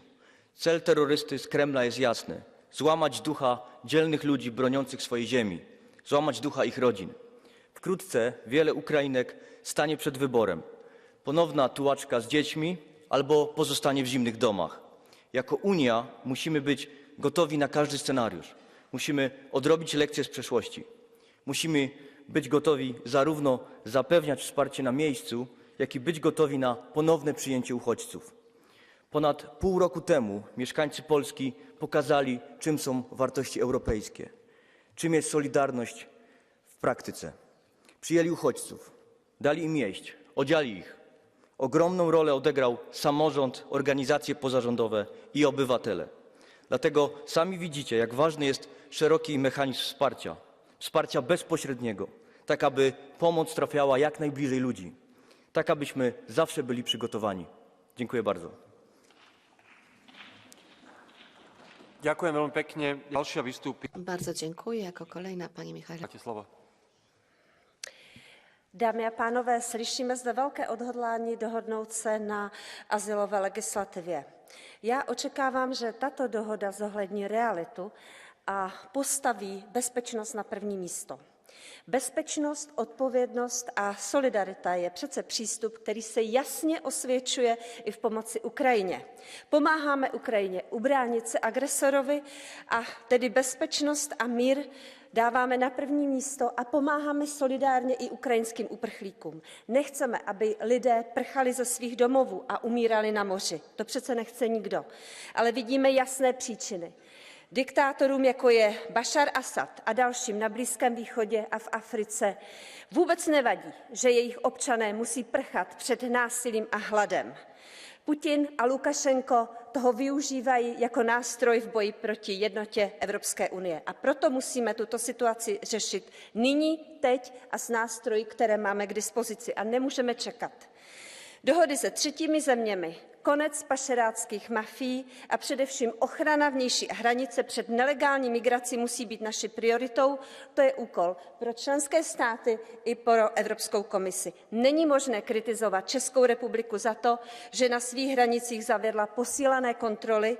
Speaker 6: Cel terrorysty z Kremla jest jasny. Złamać ducha dzielnych ludzi broniących swojej ziemi. Złamać ducha ich rodzin. Wkrótce wiele Ukrainek stanie przed wyborem. Ponowna tułaczka z dziećmi albo pozostanie w zimnych domach. Jako Unia musimy być gotowi na każdy scenariusz. Musimy odrobić lekcje z przeszłości. Musimy być gotowi zarówno zapewniać wsparcie na miejscu, jak i być gotowi na ponowne przyjęcie uchodźców. Ponad pół roku temu mieszkańcy Polski pokazali, czym są wartości europejskie, czym jest solidarność w praktyce. Przyjęli uchodźców, dali im jeść, odziali ich. Ogromną rolę odegrał samorząd, organizacje pozarządowe i obywatele. Dlatego sami widzicie, jak ważny jest szeroki mechanizm wsparcia bezpośredniego, tak aby pomoc trafiała jak najbliżej ludzi, tak abyśmy zawsze byli przygotowani. Dziękuję bardzo.
Speaker 5: Ďakujem veľmi pekne. Ďalšia vystúpi.
Speaker 15: Bardzo dziękuję. Jako kolejna pani Michaela.
Speaker 5: Máte slovo.
Speaker 23: Dámy a pánové, slyšíme zde velké odhodlání dohodnout se na azylové legislativě. Já očekávám, že tato dohoda zohlední realitu a postaví bezpečnost na první místo. Bezpečnost, odpovědnost a solidarita je přece přístup, který se jasně osvědčuje i v pomoci Ukrajině. Pomáháme Ukrajině ubránit se agresorovi a tedy bezpečnost a mír dáváme na první místo a pomáháme solidárně i ukrajinským uprchlíkům. Nechceme, aby lidé prchali ze svých domovů a umírali na moři. To přece nechce nikdo. Ale vidíme jasné příčiny. Diktátorům, jako je Bašar Asad a dalším na Blízkém východě a v Africe, vůbec nevadí, že jejich občané musí prchat před násilím a hladem. Putin a Lukašenko toho využívají jako nástroj v boji proti jednotě Evropské unie. A proto musíme tuto situaci řešit nyní, teď a s nástroji, které máme k dispozici. A nemůžeme čekat. Dohody se třetími zeměmi, konec pašeráckých mafií a především ochrana vnější hranice před nelegální migrací musí být naší prioritou. To je úkol pro členské státy i pro Evropskou komisi. Není možné kritizovat Českou republiku za to, že na svých hranicích zavedla posílené kontroly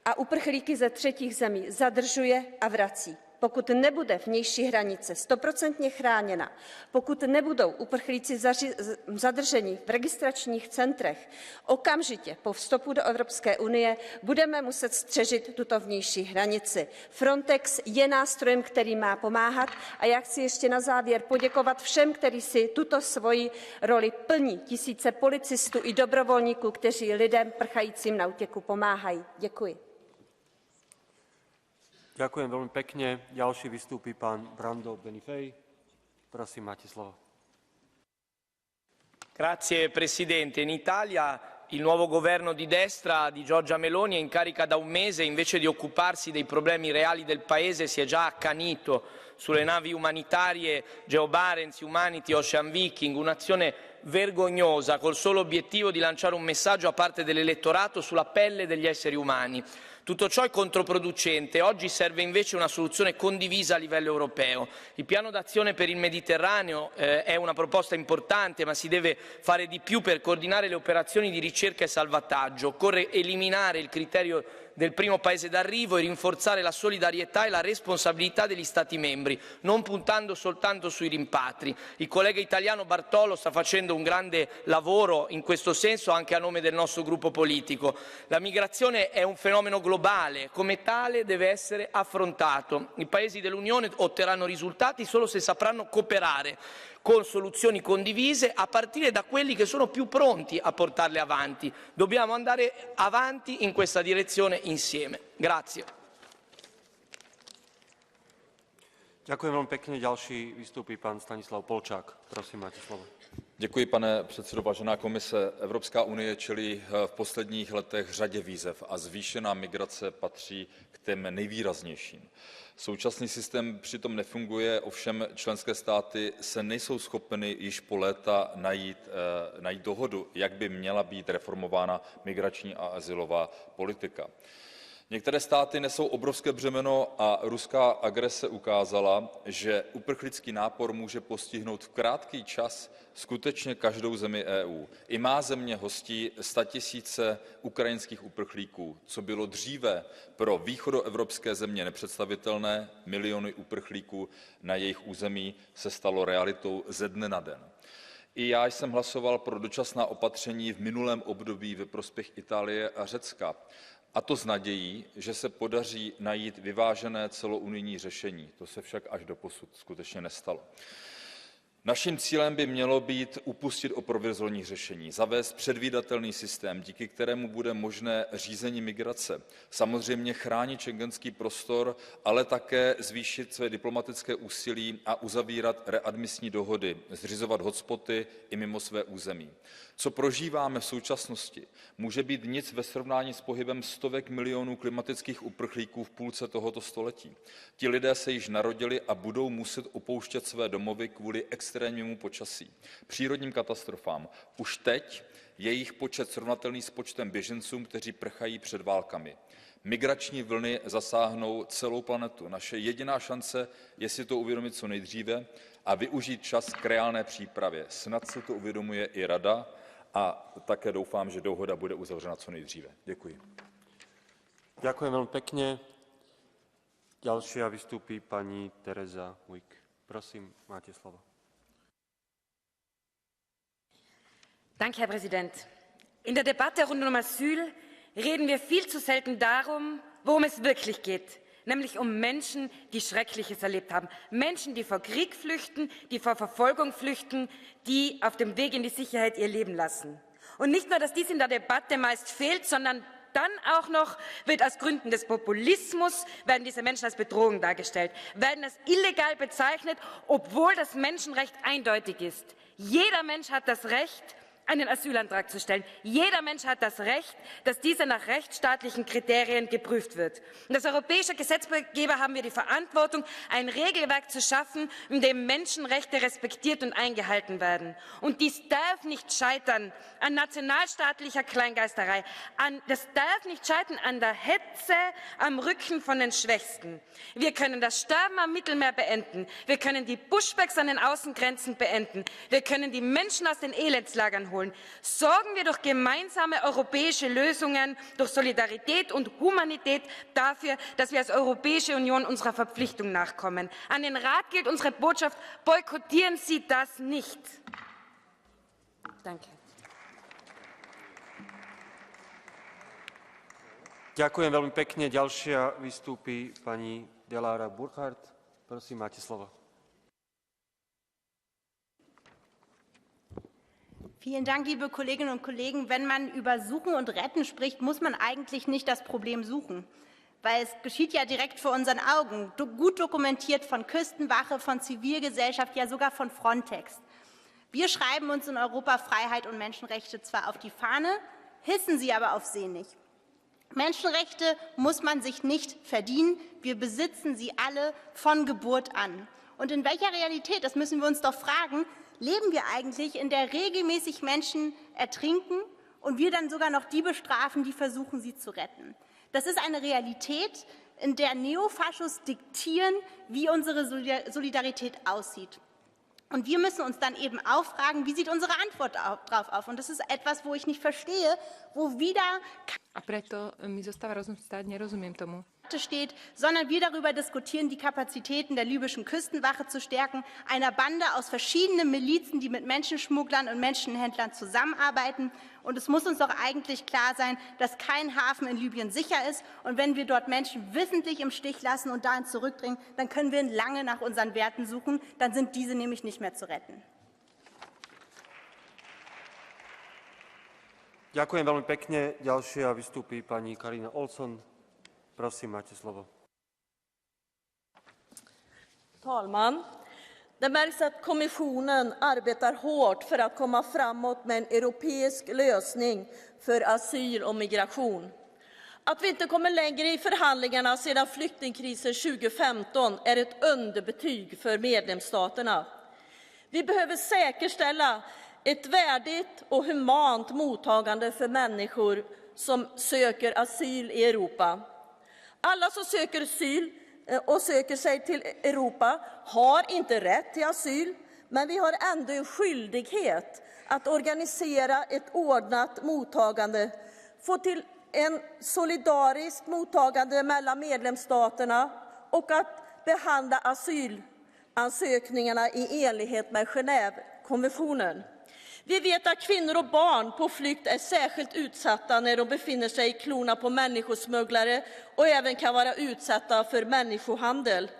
Speaker 23: a uprchlíky ze třetích zemí zadržuje a vrací. Pokud nebude vnější hranice 100% chráněna, pokud nebudou uprchlíci zadrženi v registračních centrech, okamžitě po vstupu do Evropské unie budeme muset střežit tuto vnější hranici. Frontex je nástrojem, který má pomáhat a já chci ještě na závěr poděkovat všem, kteří si tuto svoji roli plní. Tisíce policistů i dobrovolníků, kteří lidem prchajícím na útěku pomáhají. Děkuji.
Speaker 5: Ďakujem veľmi pekne. Ďalší vystúpi pán Brando Benifei. Prosím, máte slovo.
Speaker 24: Grazie Presidente. In Italia il nuovo governo di destra di Giorgia Meloni è in carica da un mese, invece di occuparsi dei problemi reali del Paese si è già accanito sulle navi umanitarie Geo Barents, Humanity, Ocean Viking, un'azione vergognosa col solo obiettivo di lanciare un messaggio a parte dell'elettorato sulla pelle degli esseri umani. Tutto ciò è controproducente. Oggi serve invece una soluzione condivisa a livello europeo. Il piano d'azione per il Mediterraneo è una proposta importante, ma si deve fare di più per coordinare le operazioni di ricerca e salvataggio. Occorre eliminare il criterio del primo paese d'arrivo e rinforzare la solidarietà e la responsabilità degli Stati membri, non puntando soltanto sui rimpatri. Il collega italiano Bartolo sta facendo un grande lavoro in questo senso anche a nome del nostro gruppo politico. La migrazione è un fenomeno globale, come tale deve essere affrontato. I paesi dell'Unione otterranno risultati solo se sapranno cooperare. con soluzioni condivise, a partire da quelli che sono più pronti a portarle avanti. Dobbiamo andare avanti in questa direzione insieme. Grazie.
Speaker 5: Ďakujem veľmi pekne. Ďalší vystúpi pán Stanislav Polčák. Prosím, máte slovo.
Speaker 7: Děkuji, pane předsedo. Vážená komise, Evropská unie čelí v posledních letech řadě výzev a zvýšená migrace patří k těm nejvýraznějším. Současný systém přitom nefunguje, ovšem členské státy se nejsou schopny již po léta najít dohodu, jak by měla být reformována migrační a azylová politika. Některé státy nesou obrovské břemeno a ruská agrese ukázala, že uprchlický nápor může postihnout v krátký čas skutečně každou zemi EU. I má země hostí statisíce ukrajinských uprchlíků, co bylo dříve pro východoevropské země nepředstavitelné, miliony uprchlíků na jejich území se stalo realitou ze dne na den. I já jsem hlasoval pro dočasná opatření v minulém období ve prospěch Itálie a Řecka. A to s nadějí, že se podaří najít vyvážené celounijní řešení. To se však až doposud skutečně nestalo. Naším cílem by mělo být upustit od provizorních řešení, zavést předvídatelný systém, díky kterému bude možné řízení migrace, samozřejmě chránit schengenský prostor, ale také zvýšit své diplomatické úsilí a uzavírat readmisní dohody, zřizovat hotspoty i mimo své území. Co prožíváme v současnosti, může být nic ve srovnání s pohybem stovek milionů klimatických uprchlíků v půlce tohoto století. Ti lidé se již narodili a budou muset opouštět své domovy kvůli extrémnímu počasí, přírodním katastrofám. Už teď je jejich počet srovnatelný s počtem běženců, kteří prchají před válkami. Migrační vlny zasáhnou celou planetu. Naše jediná šance je si to uvědomit co nejdříve a využít čas k reálné přípravě. Snad si to uvědomuje i Rada a také doufám, že dohoda bude uzavřena co nejdříve. Děkuji.
Speaker 5: Ďakujem veľmi pekne. Ďalšia vystúpi pani Tereza Ujk. Prosím, máte slovo.
Speaker 16: Danke, Herr Präsident. In der Debatte rund um Asyl reden wir viel zu selten darum, worum es wirklich geht, nämlich um Menschen, die Schreckliches erlebt haben. Menschen, die vor Krieg flüchten, die vor Verfolgung flüchten, die auf dem Weg in die Sicherheit ihr Leben lassen. Und nicht nur, dass dies in der Debatte meist fehlt, sondern dann auch noch wird aus Gründen des Populismus, werden diese Menschen als Bedrohung dargestellt, werden als illegal bezeichnet, obwohl das Menschenrecht eindeutig ist. Jeder Mensch hat das Recht, einen Asylantrag zu stellen. Jeder Mensch hat das Recht, dass dieser nach rechtsstaatlichen Kriterien geprüft wird. Und als europäischer Gesetzgeber haben wir die Verantwortung, ein Regelwerk zu schaffen, in dem Menschenrechte respektiert und eingehalten werden. Und dies darf nicht scheitern an nationalstaatlicher Kleingeisterei. Das darf nicht scheitern an der Hetze am Rücken von den Schwächsten. Wir können das Sterben am Mittelmeer beenden. Wir können die Pushbacks an den Außengrenzen beenden. Wir können die Menschen aus den Elendslagern holen. Sorgen wir durch gemeinsame europäische Lösungen, durch Solidarität und Humanität dafür, dass wir als Europäische Union unserer Verpflichtung nachkommen. An den Rat gilt unsere Botschaft, boykottieren Sie das nicht. Danke.
Speaker 5: Ďakujem veľmi pekne. Ďalšia vystúpi pani Delara Burkhardt. Prosím, máte slovo.
Speaker 17: Vielen Dank, liebe Kolleginnen und Kollegen. Wenn man über Suchen und Retten spricht, muss man eigentlich nicht das Problem suchen, weil es geschieht ja direkt vor unseren Augen, gut dokumentiert von Küstenwache, von Zivilgesellschaft, ja sogar von Frontex. Wir schreiben uns in Europa Freiheit und Menschenrechte zwar auf die Fahne, hissen sie aber auf See nicht. Menschenrechte muss man sich nicht verdienen, wir besitzen sie alle von Geburt an. Und in welcher Realität, das müssen wir uns doch fragen, leben wir eigentlich, in der regelmäßig Menschen ertrinken und wir dann sogar noch die bestrafen, die versuchen, sie zu retten. Das ist eine Realität, in der Neofaschos diktieren, wie unsere Solidarität aussieht. Und wir müssen uns dann eben auch fragen, wie sieht unsere Antwort darauf auf? Und das ist etwas, wo ich nicht verstehe, wo wieder...
Speaker 18: A preto mi zostáva stať, nerozumiem tomu.
Speaker 17: steht, sondern wir darüber diskutieren, die Kapazitäten der libyschen Küstenwache zu stärken, einer Bande aus verschiedenen Milizen, die mit Menschenschmugglern und Menschenhändlern zusammenarbeiten. Und es muss uns doch eigentlich klar sein, dass kein Hafen in Libyen sicher ist. Und wenn wir dort Menschen wissentlich im Stich lassen und dahin zurückdringen, dann können wir lange nach unseren Werten suchen. Dann sind diese nämlich nicht mehr zu retten.
Speaker 5: Ďakujem veľmi pekne. Ďalšia vystúpi pani Karina Olsson. Prosím, máte slovo.
Speaker 1: Talman, det märks att kommissionen arbetar hårt för att komma framåt med en europeisk lösning för asyl och migration. Att vi inte kommer längre i förhandlingarna sedan flyktingkrisen 2015 är ett underbetyg för medlemsstaterna. Vi behöver säkerställa ett värdigt och humant mottagande för människor som söker asyl i Europa. Alla som söker asyl och söker sig till Europa har inte rätt till asyl, men vi har ändå en skyldighet att organisera ett ordnat mottagande, få till en solidariskt mottagande mellan medlemsstaterna och att behandla asylansökningarna i enlighet med Genèvekonventionen. Vi vet att kvinnor och barn på flykt är särskilt utsatta när de befinner sig i klorna på människosmugglare och även kan vara utsatta för människohandel.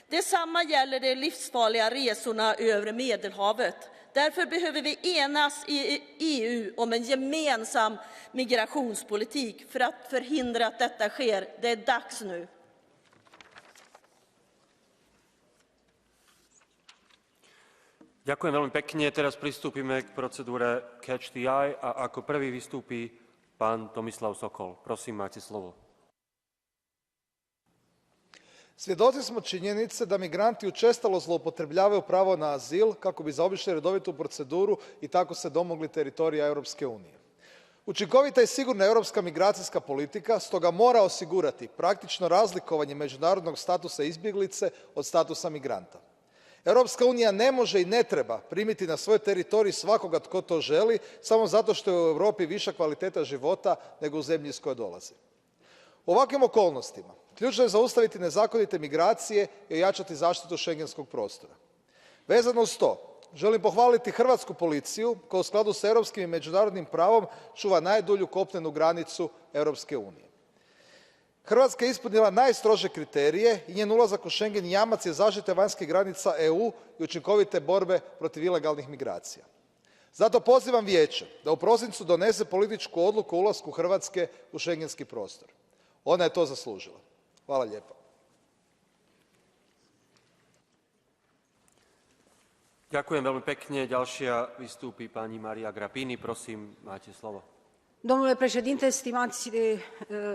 Speaker 1: Detsamma gäller de livsfarliga resorna över Medelhavet. Därför behöver vi enas i EU om en gemensam migrationspolitik för att förhindra att detta sker. Det är dags nu.
Speaker 5: Ďakujem veľmi pekne. Teraz pristúpime k procedúre Catch the Eye a ako prvý vystúpi pán Tomislav Sokol. Prosím, máte slovo.
Speaker 2: Svjedoci smo činjenice da migranti učestalo zloupotrebljavaju pravo na azil kako bi zaobišli redovitu proceduru i tako se domogli teritorija Europske unije. Učinkovita i sigurna europska migracijska politika stoga mora osigurati praktično razlikovanje međunarodnog statusa izbjeglice od statusa migranta. Europska unija ne može i ne treba primiti na svoj teritorij svakoga tko to želi samo zato što je u Europi viša kvaliteta života nego u zemlji iz koje dolazi. U ovakvim okolnostima ključno je zaustaviti nezakonite migracije i ojačati zaštitu šengenskog prostora. Vezano uz to, želim pohvaliti hrvatsku policiju koja u skladu s europskim i međunarodnim pravom čuva najdulju kopnenu granicu Europske unije. Hrvatska je ispunila najstrože kriterije i njen ulazak u Schengen jamac je zaštite vanjskih granica EU i učinkovite borbe protiv ilegalnih migracija. Zato pozivam Vijeće da u prosincu donese političku odluku o ulasku Hrvatske u schengenski prostor. Ona je to zaslužila. Hvala lijepo.
Speaker 5: Ďakujem veľmi pekne. Ďalšia vystúpi pani Maria Grapini. Prosím, máte slovo.
Speaker 18: Domnule președinte,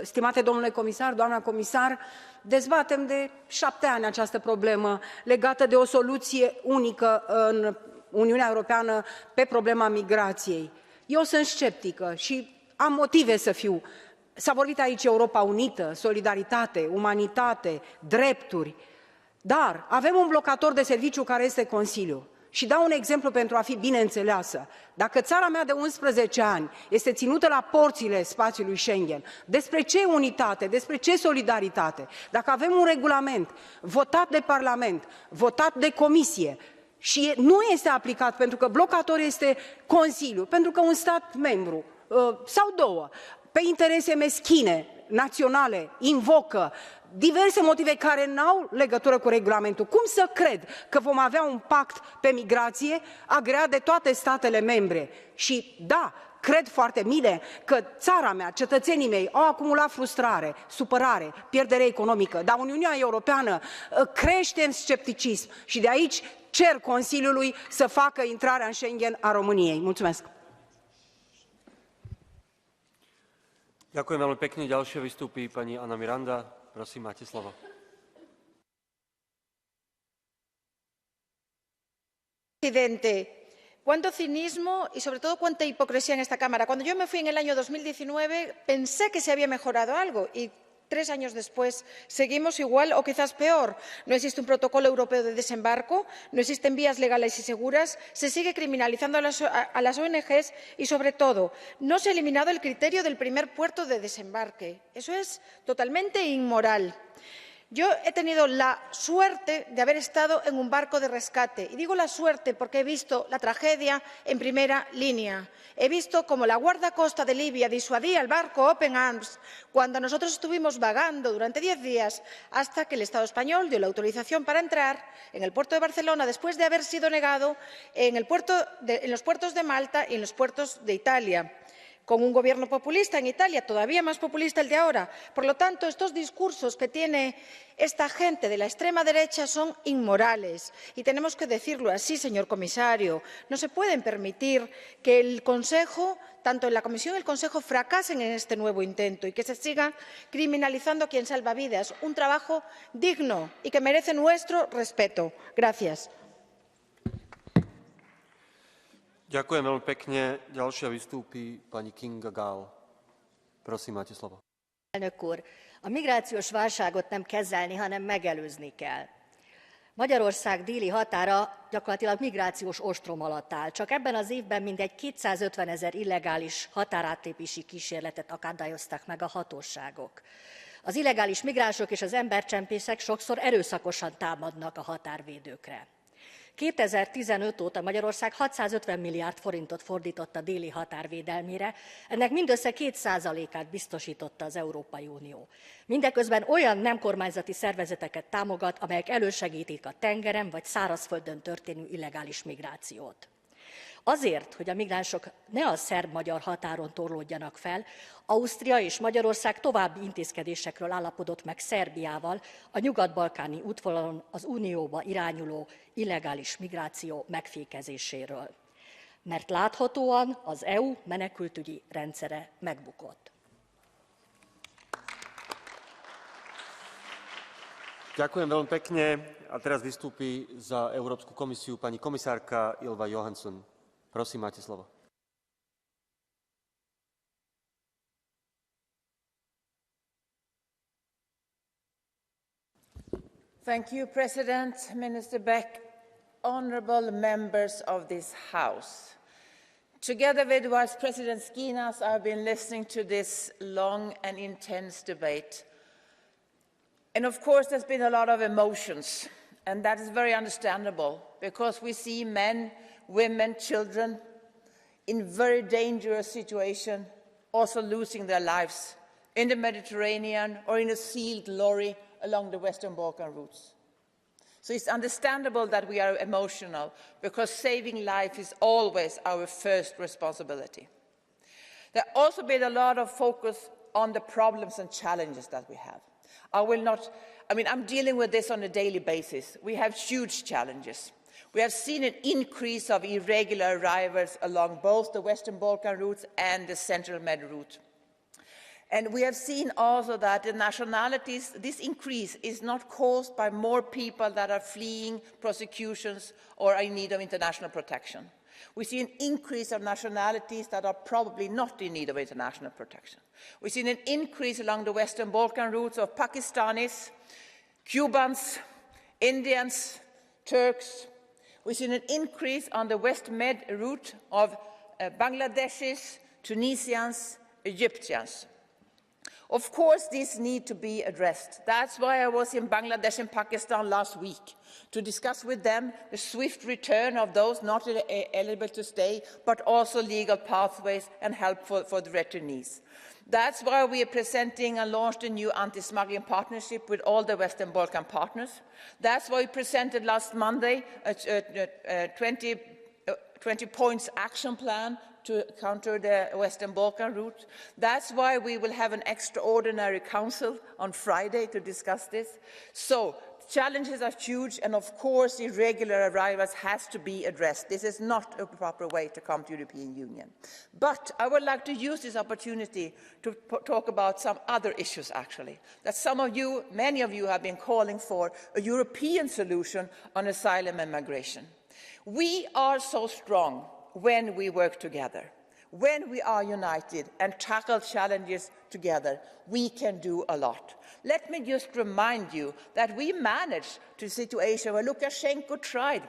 Speaker 18: stimate domnule comisar, doamna comisar, dezbatem de 7 ani această problemă legată de o soluție unică în Uniunea Europeană pe problema migrației. Eu sunt sceptică și am motive să fiu. S-a vorbit aici Europa unită, solidaritate, umanitate, drepturi, dar avem un blocator de serviciu care este Consiliul. Și dau un exemplu pentru a fi bine înțeleasă. Dacă țara mea de 11 ani este ținută la porțile spațiului Schengen, despre ce unitate, despre ce solidaritate? Dacă avem un regulament votat de Parlament, votat de Comisie și nu este aplicat pentru că blocator este Consiliul, pentru că un stat membru sau două, pe interese meschine, naționale, invocă diverse motive care n-au legătură cu regulamentul. Cum să cred că vom avea un pact pe migrație agreat de toate statele membre? Și da, cred foarte bine că țara mea, cetățenii mei au acumulat frustrare, supărare, pierdere economică, dar Uniunea Europeană crește în scepticism și de aici cer Consiliului să facă intrarea în Schengen a României. Mulțumesc!
Speaker 5: Ďakujem veľmi pekne. Ďalšie vystúpi pani Anna Miranda. Prosím, máte slovo.
Speaker 19: Presidente, cuánto cinismo y sobre todo cuánta hipocresía en esta Cámara. Cuando yo me fui en el año 2019 pensé que se había mejorado algo y 3 años después, seguimos igual o quizás peor. No existe un protocolo europeo de desembarco, no existen vías legales y seguras, se sigue criminalizando a las ONG y, sobre todo, no se ha eliminado el criterio del primer puerto de desembarque. Eso es totalmente inmoral. Yo he tenido la suerte de haber estado en un barco de rescate. Y digo la suerte porque he visto la tragedia en primera línea. He visto cómo la guardacosta de Libia disuadía al barco Open Arms cuando nosotros estuvimos vagando durante 10 días hasta que el Estado español dio la autorización para entrar en el puerto de Barcelona después de haber sido negado en los puertos de Malta y en los puertos de Italia, con un gobierno populista en Italia, todavía más populista el de ahora. Por lo tanto, estos discursos que tiene esta gente de la extrema derecha son inmorales. Y tenemos que decirlo así, señor comisario. No se pueden permitir que el Consejo, tanto en la Comisión y el Consejo, fracasen en este nuevo intento y que se siga criminalizando a quien salva vidas. Un trabajo digno y que merece nuestro respeto. Gracias.
Speaker 5: Ďakujem veľmi pekne. Ďalšia vystúpi pani Kinga Gál. Prosím, máte slovo.
Speaker 3: Elnök úr, a migrációs válságot nem kezelni, hanem megelőzni kell. Magyarország déli határa gyakorlatilag migrációs ostrom alatt áll. Csak ebben az évben mindegy 250 000 illegális határátlépési kísérletet akadályoztak meg a hatóságok. Az illegális migránsok és az embercsempészek sokszor erőszakosan támadnak a határvédőkre. 2015 óta Magyarország 650 milliárd forintot fordított a déli határvédelmére, ennek mindössze 2%-át biztosította az Európai Unió. Mindeközben olyan nem kormányzati szervezeteket támogat, amelyek elősegítik a tengeren vagy szárazföldön történő illegális migrációt. Azért, hogy a migránsok ne a szerb-magyar határon torlódjanak fel, Ausztria és Magyarország további intézkedésekről állapodott meg Szerbiával a nyugat-balkáni útvonalon az Unióba irányuló illegális migráció megfékezéséről. Mert láthatóan az EU menekültügyi rendszere megbukott.
Speaker 5: Ďakujem veľmi pekne. A teraz vystúpi za Európsku komisiu pani komisárka Ylva Johansson. Prosím, máte slovo.
Speaker 9: Thank you, President, Minister Beck, honourable members of this House. Together with Vice President Skinas, I've been listening to this long and intense debate. And of course, there's been a lot of emotions, and that is very understandable, because we see men, women, children in very dangerous situations, also losing their lives in the Mediterranean or in a sealed lorry along the Western Balkan routes. So it's understandable that we are emotional, because saving life is always our first responsibility. There has also been a lot of focus on the problems and challenges that we have. I'm dealing with this on a daily basis. We have huge challenges. We have seen an increase of irregular arrivals along both the Western Balkan routes and the Central Med route. And we have seen also that the nationalities, this increase is not caused by more people that are fleeing prosecutions or are in need of international protection. We see an increase of nationalities that are probably not in need of international protection. We've seen an increase along the Western Balkan routes of Pakistanis, Cubans, Indians, Turks. We've seen an increase on the West Med route of Bangladeshis, Tunisians, Egyptians. Of course, these need to be addressed. That's why I was in Bangladesh and Pakistan last week, to discuss with them the swift return of those not eligible to stay, but also legal pathways and help for the returnees. That's why we are presenting and launched a new anti-smuggling partnership with all the Western Balkan partners. That's why we presented last Monday a 20 points action plan to counter the Western Balkan route. That's why we will have an extraordinary council on Friday to discuss this. So challenges are huge, and of course irregular arrivals has to be addressed. This is not a proper way to come to the European Union. But I would like to use this opportunity to talk about some other issues, actually, that many of you have been calling for a European solution on asylum and migration. We are so strong when we work together, when we are united and tackle challenges together, we can do a lot. Let me just remind you that we managed to a situation where Lukashenko tried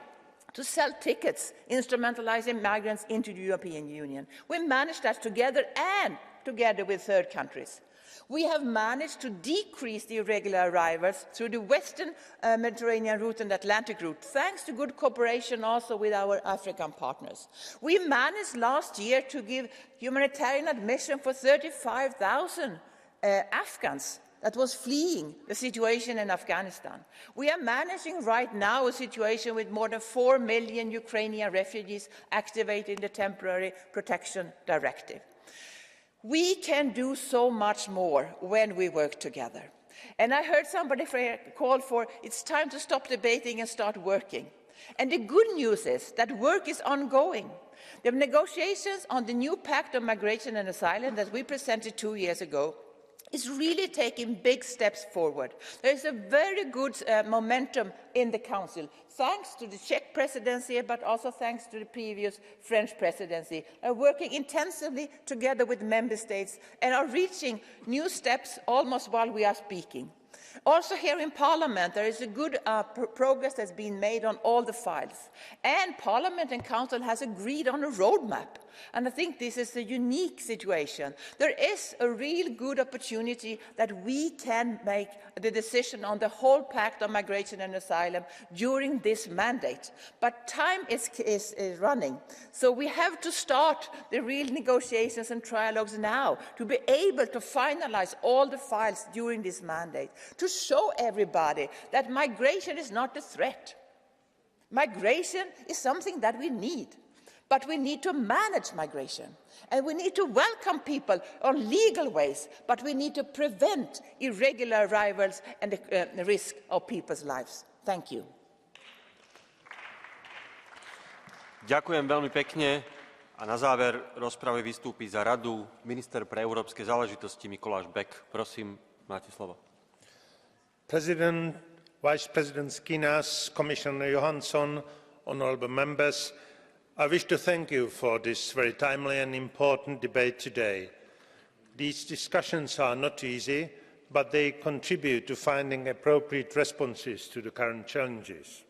Speaker 9: to sell tickets, instrumentalizing migrants into the European Union. We managed that together and together with third countries. We have managed to decrease the irregular arrivals through the Western Mediterranean route and Atlantic route, thanks to good cooperation also with our African partners. We managed last year to give humanitarian admission for 35,000 Afghans that was fleeing the situation in Afghanistan. We are managing right now a situation with more than 4 million Ukrainian refugees activating the Temporary Protection Directive. We can do so much more when we work together. And I heard somebody call for, it's time to stop debating and start working. And the good news is that work is ongoing. The negotiations on the new Pact on Migration and Asylum that we presented 2 years ago is really taking big steps forward. There is a very good momentum in the Council, thanks to the Czech presidency, but also thanks to the previous French presidency, working intensively together with member states and are reaching new steps almost while we are speaking. Also here in Parliament, there is a good progress that's been made on all the files. And Parliament and Council has agreed on a roadmap. And I think this is a unique situation. There is a real good opportunity that we can make the decision on the whole Pact on Migration and Asylum during this mandate. But time is running. So we have to start the real negotiations and trialogues now to be able to finalize all the files during this mandate, to show everybody that migration is not a threat. Migration is something that we need. But we need to manage migration, and we need to welcome people on legal ways, but we need to prevent irregular arrivals and the risk of people's lives. Thank you.
Speaker 5: Ďakujem veľmi pekne a na záver rozpravy vystúpi za radu minister pre európske záležitosti Mikoláš Bek. Prosím, máte slovo.
Speaker 4: President, Vice President Skinas, Commissioner Johansson, honourable members, I wish to thank you for this very timely and important debate today. These discussions are not easy, but they contribute to finding appropriate responses to the current challenges.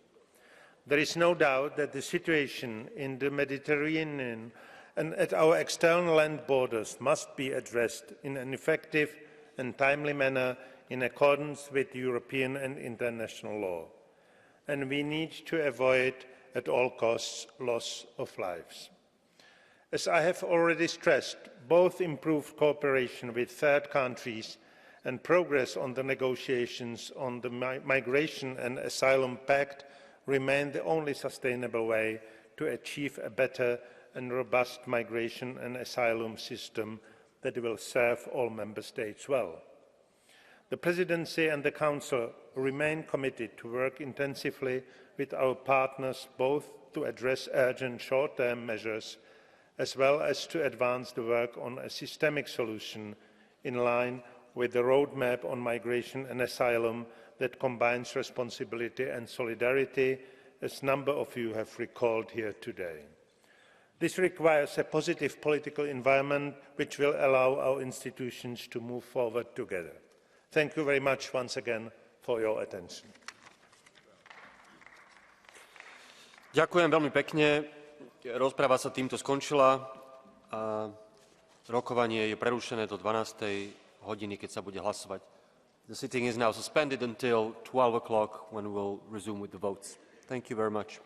Speaker 4: There is no doubt that the situation in the Mediterranean and at our external land borders must be addressed in an effective and timely manner in accordance with European and international law. And we need to avoid at all costs loss of lives. As I have already stressed, both improved cooperation with third countries and progress on the negotiations on the Migration and Asylum Pact remain the only sustainable way to achieve a better and robust migration and asylum system that will serve all member states well. The Presidency and the Council remain committed to work intensively with our partners both to address urgent short-term measures as well as to advance the work on a systemic solution in line with the roadmap on migration and asylum that combines responsibility and solidarity, as a number of you have recalled here today. This requires a positive political environment which will allow our institutions to move forward together. Thank you very much once again for your attention.
Speaker 5: Ďakujem veľmi pekne. Rozprava sa týmto skončila a rokovanie je prerušené do 12. hodiny, keď sa bude hlasovať. The sitting is now suspended until 12 o'clock when we will resume with the votes. Thank you very much.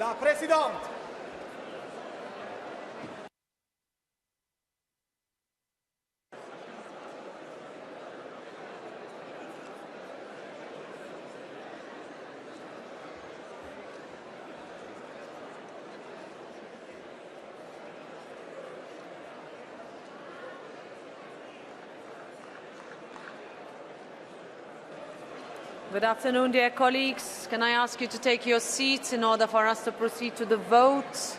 Speaker 8: La Présidente.
Speaker 14: Good afternoon, dear colleagues. Can I ask you to take your seats in order for us to proceed to the vote?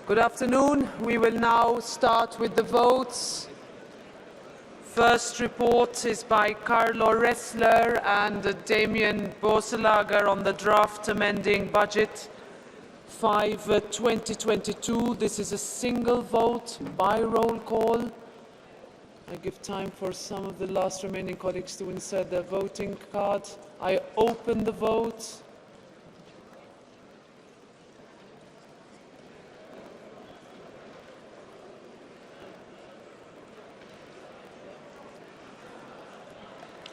Speaker 14: Good afternoon. We will now start with the votes. First report is by Carlo Ressler and Damien Borselager on the draft amending budget 5/2022. This is a single vote by roll call. I give time for some of the last remaining colleagues to insert their voting card. I open the vote.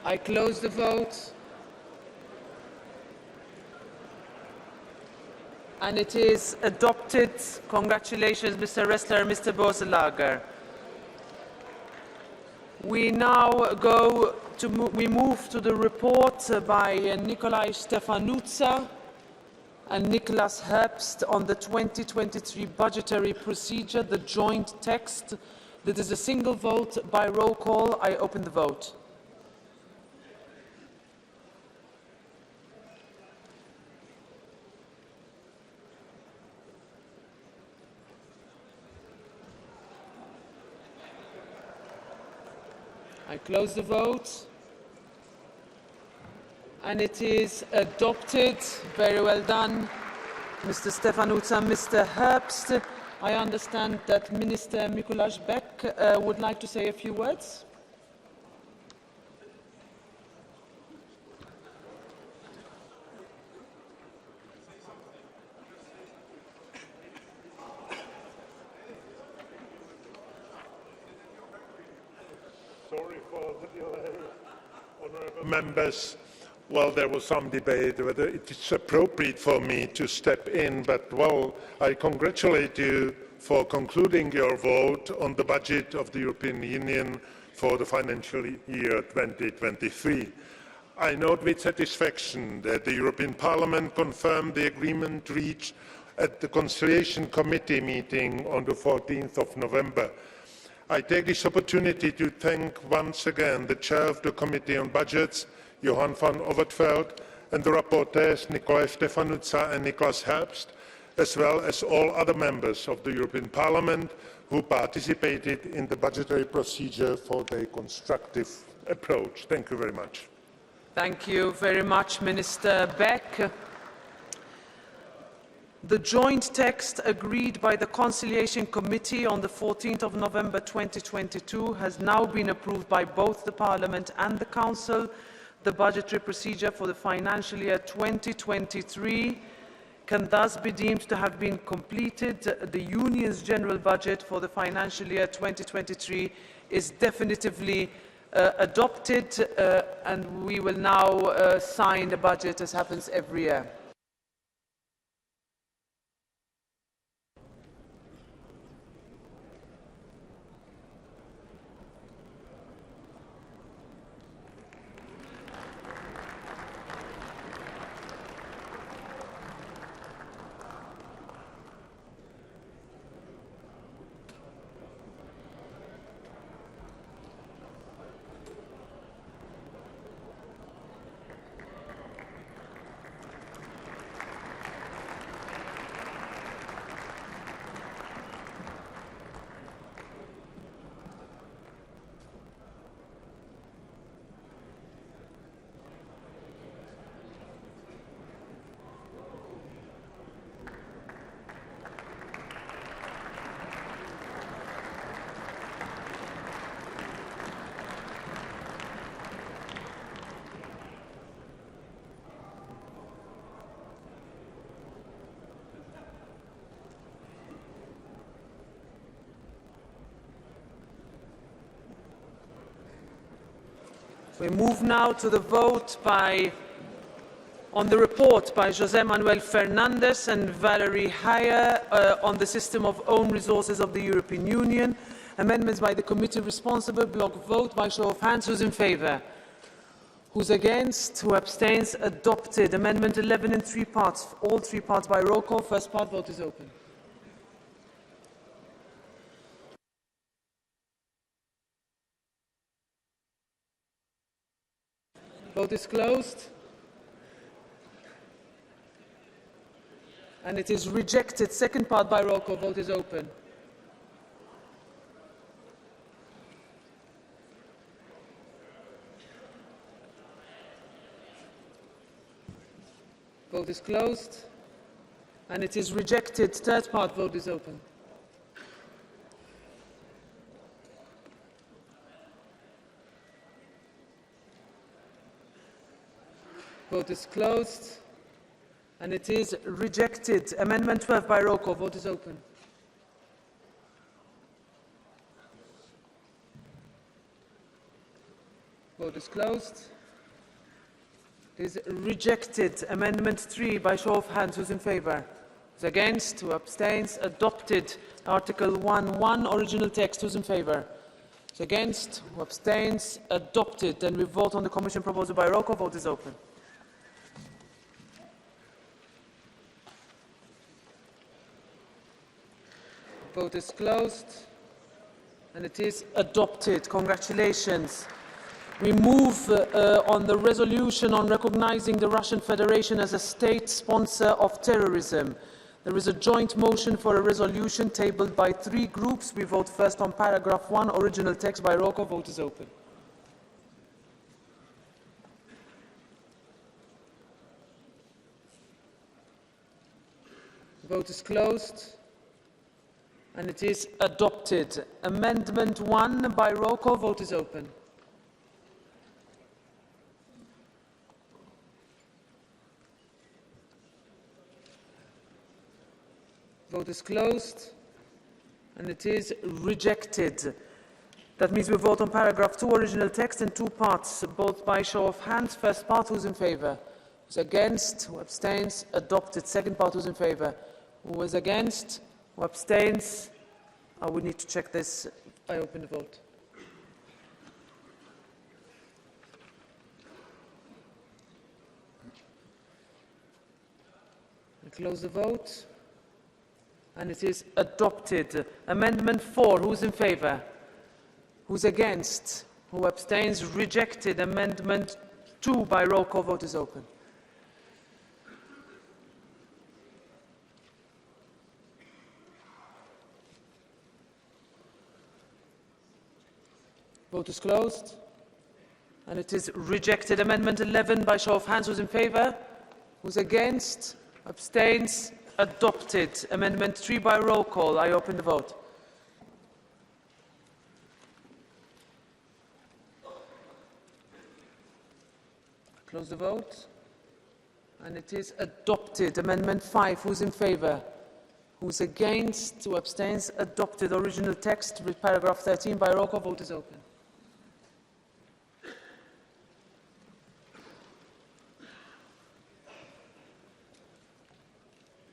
Speaker 14: I close the vote. And it is adopted. Congratulations, Mr. Ressler and Mr. Borselager. We now move to the report by Nikolai Stefanutsa and Niklas Herbst on the 2023 budgetary procedure, the joint text. That is a single vote by roll call. I open the vote. I close the vote. And it is adopted. Very well done, Mr. Stefanutsa, Mr. Herbst. I understand that Minister Mikuláš Bek would like to say a few words.
Speaker 4: Sorry for the delay. Honourable members, well, there was some debate whether it is appropriate for me to step in, but, well, I congratulate you for concluding your vote on the budget of the European Union for the financial year 2023. I note with satisfaction that the European Parliament confirmed the agreement reached at the Conciliation Committee meeting on the 14th of November. I take this opportunity to thank once again the Chair of the Committee on Budgets, Johan van Overtveld, and the rapporteurs Nikolai Stefanutsa and Niklas Herbst, as well as all other members of the European Parliament who participated in the budgetary procedure for their constructive approach. Thank you very much.
Speaker 14: Thank you very much, Minister Beck. The joint text agreed by the Conciliation Committee on the 14th of November 2022 has now been approved by both the Parliament and the Council. The budgetary procedure for the financial year 2023 can thus be deemed to have been completed. The Union's general budget for the financial year 2023 is definitively adopted, and we will now sign the budget as happens every year. We move now to the vote on the report by José Manuel Fernandes and Valerie Hayer on the system of own resources of the European Union. Amendments by the committee responsible. Block vote by show of hands. Who's in favour? Who's against? Who abstains? Adopted. Amendment 11 in 3 parts. All 3 parts by roll call. First part. Vote is open. Vote is closed. And it is rejected. Second part by roll call. Vote is open. Vote is closed. And it is rejected. Third part. Vote is open. Vote is closed. And it is rejected. Amendment 12 by roll call. Vote is open. Vote is closed. It is rejected. Amendment 3 by show of hands. Who's in favour? Who's against? Who abstains? Adopted. Article 1.1, original text. Who's in favour? Who's against? Who abstains? Adopted. Then we vote on the Commission proposal by roll call. Vote is open. Vote is closed. And it is adopted. Congratulations. We move on the resolution on recognizing the Russian Federation as a state sponsor of terrorism. There is a joint motion for a resolution tabled by 3 groups. We vote first on paragraph 1, original text by roll call. Vote is open. Vote is closed. And it is adopted. Amendment 1 by roll call. Vote is open. Vote is closed. And it is rejected. That means we vote on paragraph 2, original text, in 2 parts, both by show of hands. First part, who's in favour? Who's against? Who abstains? Adopted. Second part, who's in favour? Who is against? Who abstains? We need to check this. I open the vote. I close the vote. And it is adopted. Amendment 4, who's in favour? Who's against? Who abstains? Rejected. Amendment 2 by roll call. Vote is open. Vote is closed. And it is rejected. Amendment 11 by show of hands. Who's in favour? Who's against? Abstains? Adopted. Amendment 3 by roll call. I open the vote. Close the vote. And it is adopted. Amendment 5. Who's in favour? Who's against? Who abstains? Adopted. Original text with paragraph 13 by roll call. Vote is open.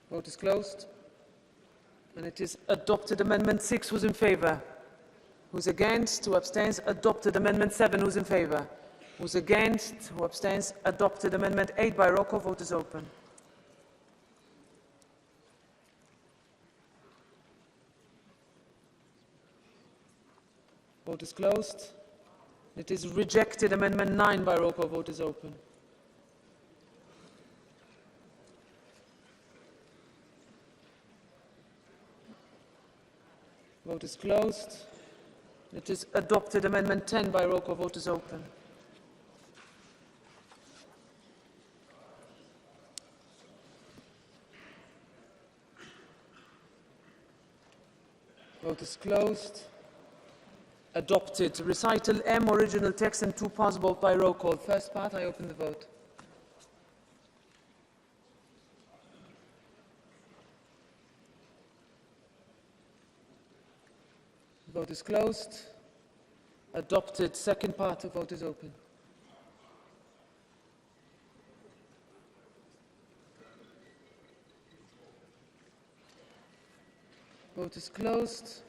Speaker 14: Vote is closed. And it is adopted. Amendment 6, who's in favour? Who's against? Who abstains? Adopted. Amendment 7, who's in favour? Who's against? Who abstains? Adopted. Amendment 8 by roll call. Vote is open. Vote is closed. It is rejected. Amendment 9 by roll call. Vote is open. Vote is closed. It is adopted. Amendment 10 by roll call. Vote is open. Vote is closed. Adopted. Recital M, original text in 2 parts, both by roll call. First part, I open the vote. Vote is closed. Adopted. Second part, the vote is open. Vote is closed.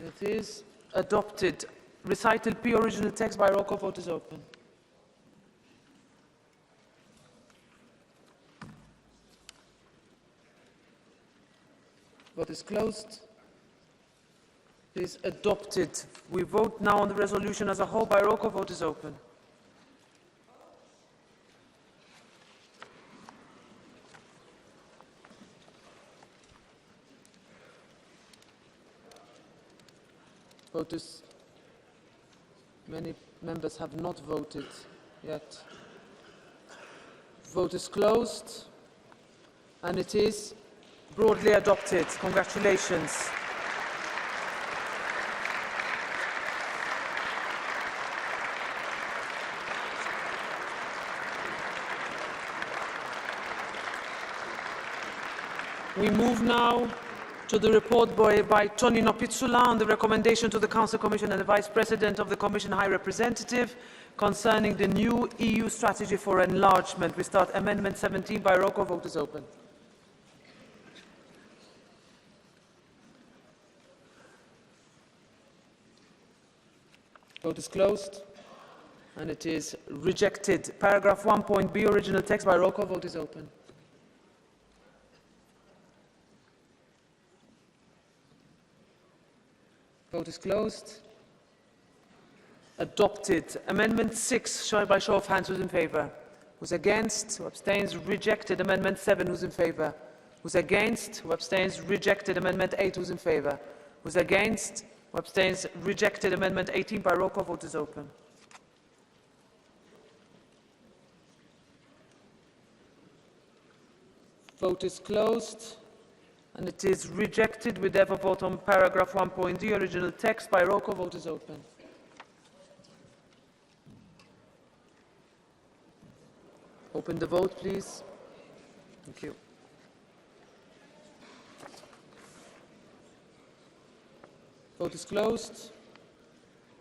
Speaker 14: It is adopted. Recital P, original text by roll call. Vote is open. Vote is closed. It is adopted. We vote now on the resolution as a whole by roll call. Vote is open. Vote is. Many members have not voted yet. Vote is closed, and it is broadly adopted. Congratulations. We move now to the report by Tonino Pizzula on the recommendation to the Council, Commission and the Vice President of the Commission High Representative concerning the new EU strategy for enlargement. We start Amendment 17 by roll call. Vote is open. Vote is closed, and it is rejected. Paragraph 1.b, original text by roll call. Vote is open. Vote is closed. Adopted. Amendment 6, by show of hands. Who's in favour? Who's against? Who abstains? Rejected. Amendment 7. Who's in favour? Who's against? Who abstains? Rejected. Amendment 8. Who's in favour? Who's against? Who abstains? Rejected. Amendment 18 by roll call. Vote is open. Vote is closed. And it is rejected. We therefore vote on paragraph 1.d, original text by roll call. Vote is open. Open the vote, please. Thank you. Vote is closed.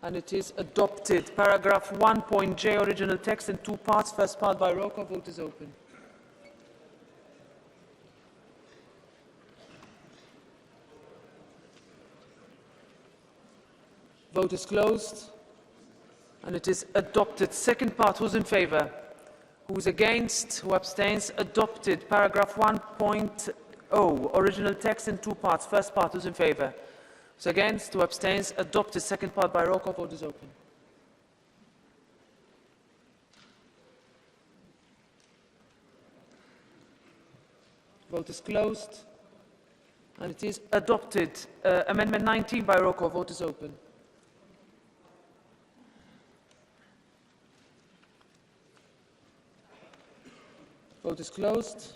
Speaker 14: And it is adopted. Paragraph 1.j, original text in two parts. First part by roll call. Vote is open. Vote is closed, and it is adopted. Second part, who's in favour? Who's against? Who abstains? Adopted. Paragraph 1.0, original text in two parts. First part, who's in favour? Who's against? Who abstains? Adopted. Second part by roll call. Vote is open. Vote is closed, and it is adopted. Amendment 19 by roll call. Vote is open. Vote is closed.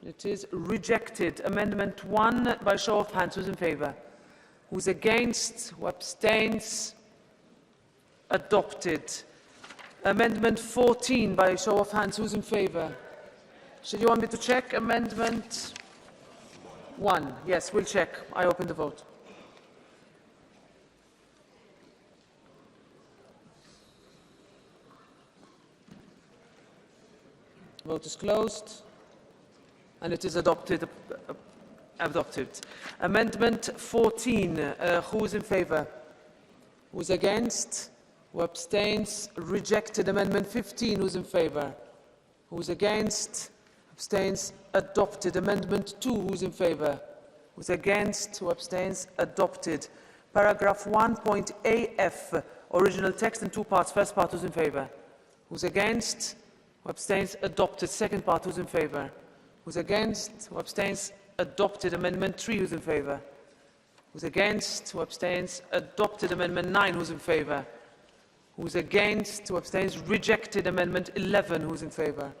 Speaker 14: It is rejected. Amendment 1 by show of hands. Who's in favour? Who's against? Who abstains? Adopted. Amendment 14 by show of hands. Who's in favour? Should you want me to check Amendment 1? Yes, we'll check. I open the vote. Vote is closed, and it is adopted. Amendment 14. Who is in favour? Who is against? Who abstains? Rejected. Amendment 15. Who is in favour? Who is against? Abstains? Adopted. Amendment 2. Who is in favour? Who is against? Who abstains? Adopted. Paragraph 1.af. Original text in two parts. First part. Who is in favour? Who is against? Who abstains? Adopted. Second part, who's in favour? Who's against? Who abstains? Adopted. Amendment 3, who's in favour? Who's against? Who abstains? Adopted. Amendment 9, who's in favour? Who's against? Who abstains? Rejected. Amendment 11, who's in favour?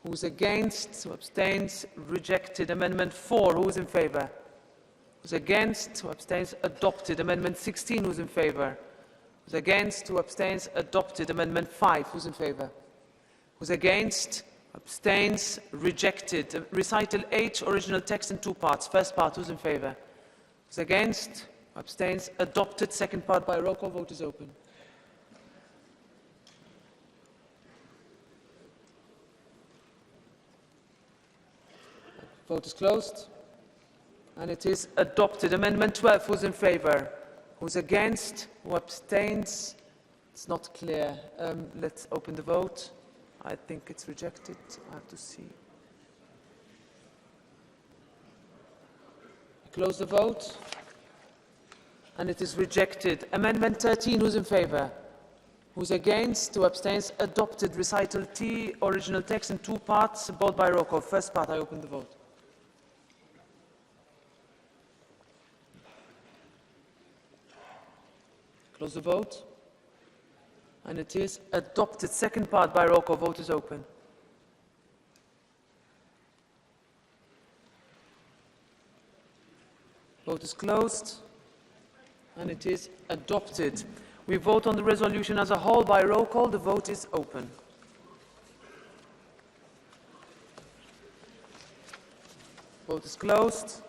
Speaker 14: Who's against? Who abstains? Rejected. Amendment 4, who's in favour? Who's against? Who abstains? Adopted. Amendment 16, who's in favour? Who's against? Who abstains? Adopted. Amendment 5, who's in favour? Who's against? Abstains? Rejected. Recital H, original text in two parts. First part, who's in favour? Who's against? Abstains? Adopted. Second part by roll call. Vote is open. Vote is closed. And it is adopted. Amendment 12, who's in favour? Who's against? Who abstains? It's not clear. Let's open the vote. I think it's rejected. I have to see. Close the vote. And it is rejected. Amendment 13, who's in favour? Who's against? Who abstains? Adopted. Recital T, original text in two parts, both by roll call. First part, I open the vote. Close the vote. And it is adopted. Second part by roll call. Vote is open. Vote is closed. And it is adopted. We vote on the resolution as a whole by roll call. The vote is open. Vote is closed.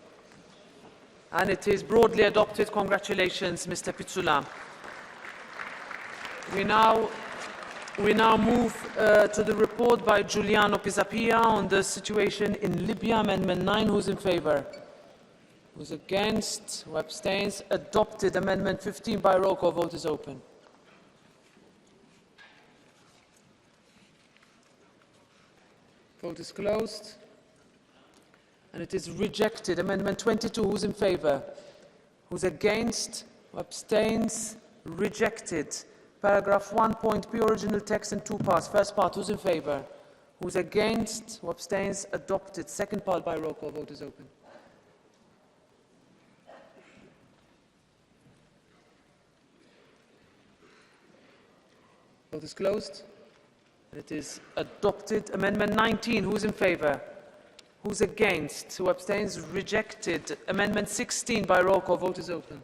Speaker 14: And it is broadly adopted. Congratulations, Mr. Pizzula. We now move to the report by Giuliano Pisapia on the situation in Libya. Amendment 9. Who's in favour? Who's against? Who abstains? Adopted. Amendment 15 by roll call. Vote is open. Vote is closed. And it is rejected. Amendment 22. Who's in favour? Who's against? Who abstains? Rejected. Paragraph 1.p, original text in two parts. First part, who's in favour? Who's against? Who abstains? Adopted. Second part by roll call. Vote is open. Vote is closed. It is adopted. Amendment 19. Who's in favour? Who's against? Who abstains? Rejected. Amendment 16 by roll call. Vote is open.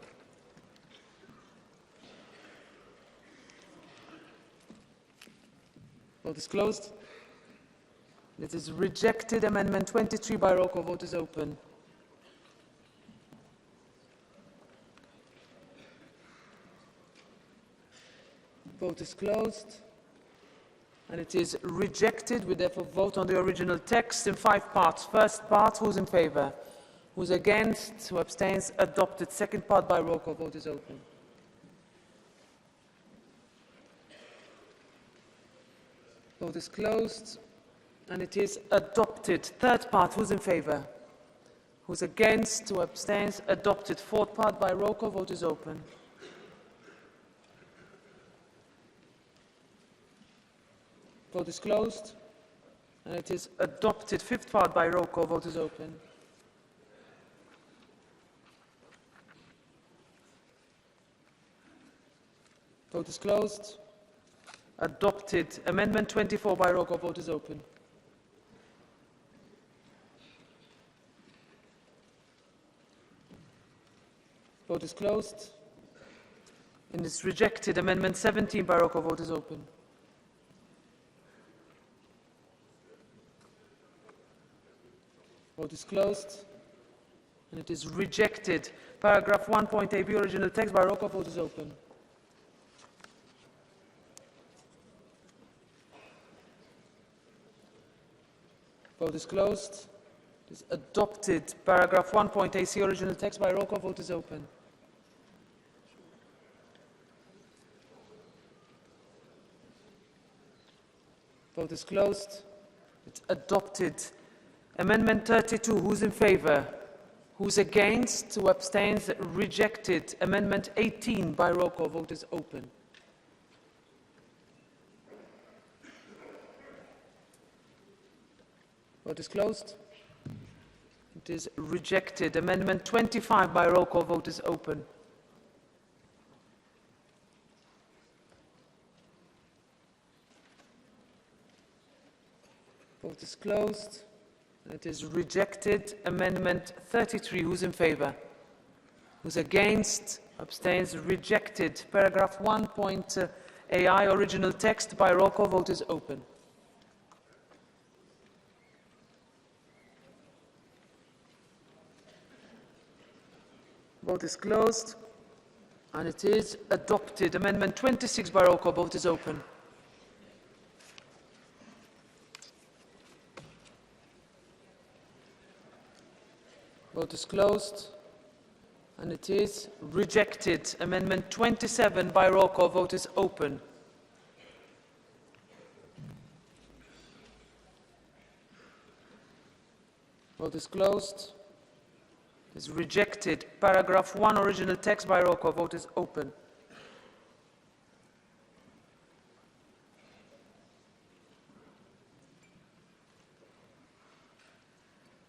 Speaker 14: Vote is closed. It is rejected. Amendment 23 by roll call. Vote is open. Vote is closed. And it is rejected. We therefore vote on the original text in 5 parts. First part, who's in favour? Who's against? Who abstains? Adopted. Second part by roll call. Vote is open. Vote is closed. And it is adopted. Third part, who's in favour? Who's against? Who abstains? Adopted. Fourth part by roll call. Vote is open. Vote is closed. And it is adopted. Fifth part by roll call. Vote is open. Vote is closed. Adopted. Amendment 24 by roll call. Vote is open. Vote is closed. And it's rejected. Amendment 17 by roll call. Vote is open. Vote is closed. And it is rejected. Paragraph 1.ab, original text by roll call. Vote is open. Vote is closed. It is adopted. Paragraph 1.ac, original text by roll call. Vote is open. Vote is closed. It's adopted. Amendment 32, who's in favour? Who's against? Who abstains? Rejected. Amendment 18 by roll call. Vote is open. Vote is closed. It is rejected. Amendment 25 by roll call. Vote is open. Vote is closed. It is rejected. Amendment 33. Who's in favour? Who's against? Abstains? Rejected. Paragraph 1.ai, original text by roll call. Vote is open. Vote is closed. And it is adopted. Amendment 26 by roll call. Vote is open. Vote is closed. And it is rejected. Amendment 27 by roll call. Vote is open. Vote is closed. It is rejected. Paragraph 1, original text by roll call. Vote is open.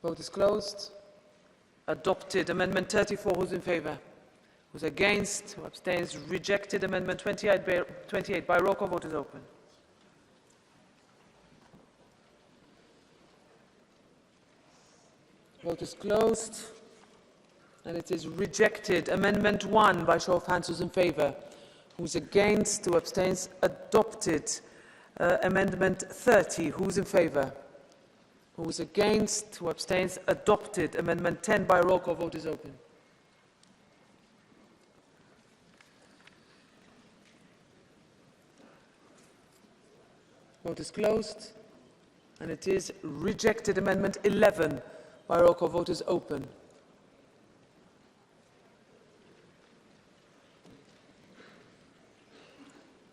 Speaker 14: Vote is closed. Adopted. Amendment 34, who's in favour? Who's against? Who abstains? Rejected. Amendment 28 by roll call. Vote is open. Vote is closed. And it is rejected. Amendment 1 by show of hands. Who's in favour? Who's against? Who abstains? Adopted. Amendment 30. Who's in favour? Who is against? Who abstains? Adopted. Amendment 10 by roll call. Vote is open. Vote is closed. And it is rejected. Amendment 11 by roll call. Vote is open.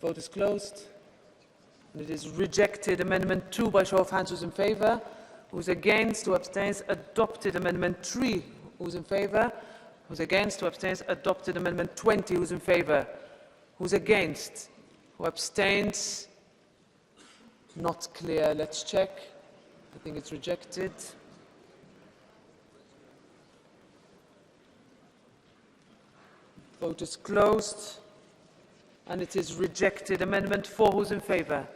Speaker 14: Vote is closed. And it is rejected. Amendment 2 by show of hands. Who's in favour? Who's against? Who abstains? Adopted. Amendment 3. Who's in favour? Who's against? Who abstains? Adopted. Amendment 20. Who's in favour? Who's against? Who abstains? Not clear. Let's check. I think it's rejected. Vote is closed. And it is rejected. Amendment 4. Who's in favour?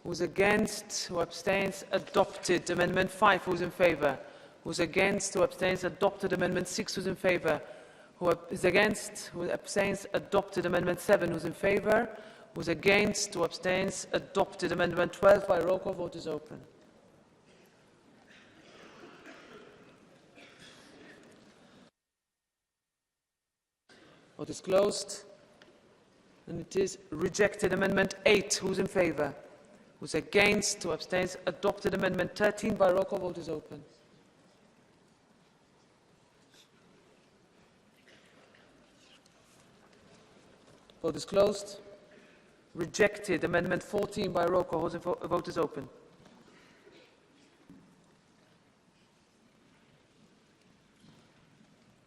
Speaker 14: Who's against? Who abstains? Adopted. Amendment 5. Who's in favour? Who's against? Who abstains? Adopted. Amendment 6. Who's in favour? Who is against? Who abstains? Adopted. Amendment 7. Who's in favour? Who's against? Who abstains? Adopted. Amendment 12 by roll call. Vote is open. Vote is closed. And it is rejected. Amendment 8. Who's in favour? Who's against? Who abstains? Adopted. Amendment 13 by roll call. Vote is open. Vote is closed. Rejected. Amendment 14 by roll call. Vote is open.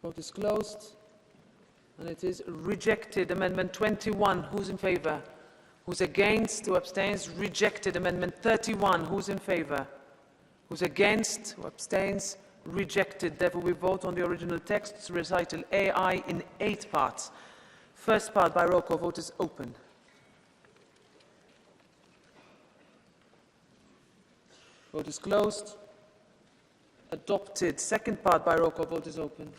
Speaker 14: Vote is closed. And it is rejected. Amendment 21. Who's in favour? Who's against? Who abstains? Rejected. Amendment 31. Who's in favour? Who's against? Who abstains? Rejected. Therefore, we vote on the original text, recital AI, in 8 parts. First part by roll call. Vote is open. Vote is closed. Adopted. Second part by roll call. Vote is open.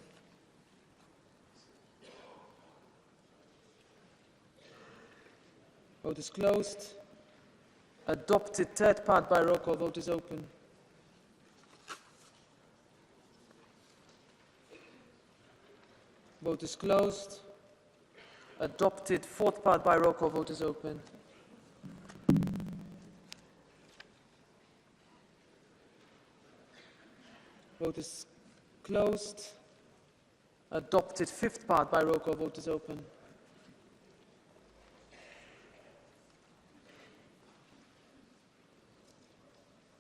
Speaker 14: Vote is closed. Adopted. Third part by roll call. Vote is open. Vote is closed. Adopted. Fourth part by roll call. Vote is open. Vote is closed. Adopted. Fifth part by roll call. Vote is open.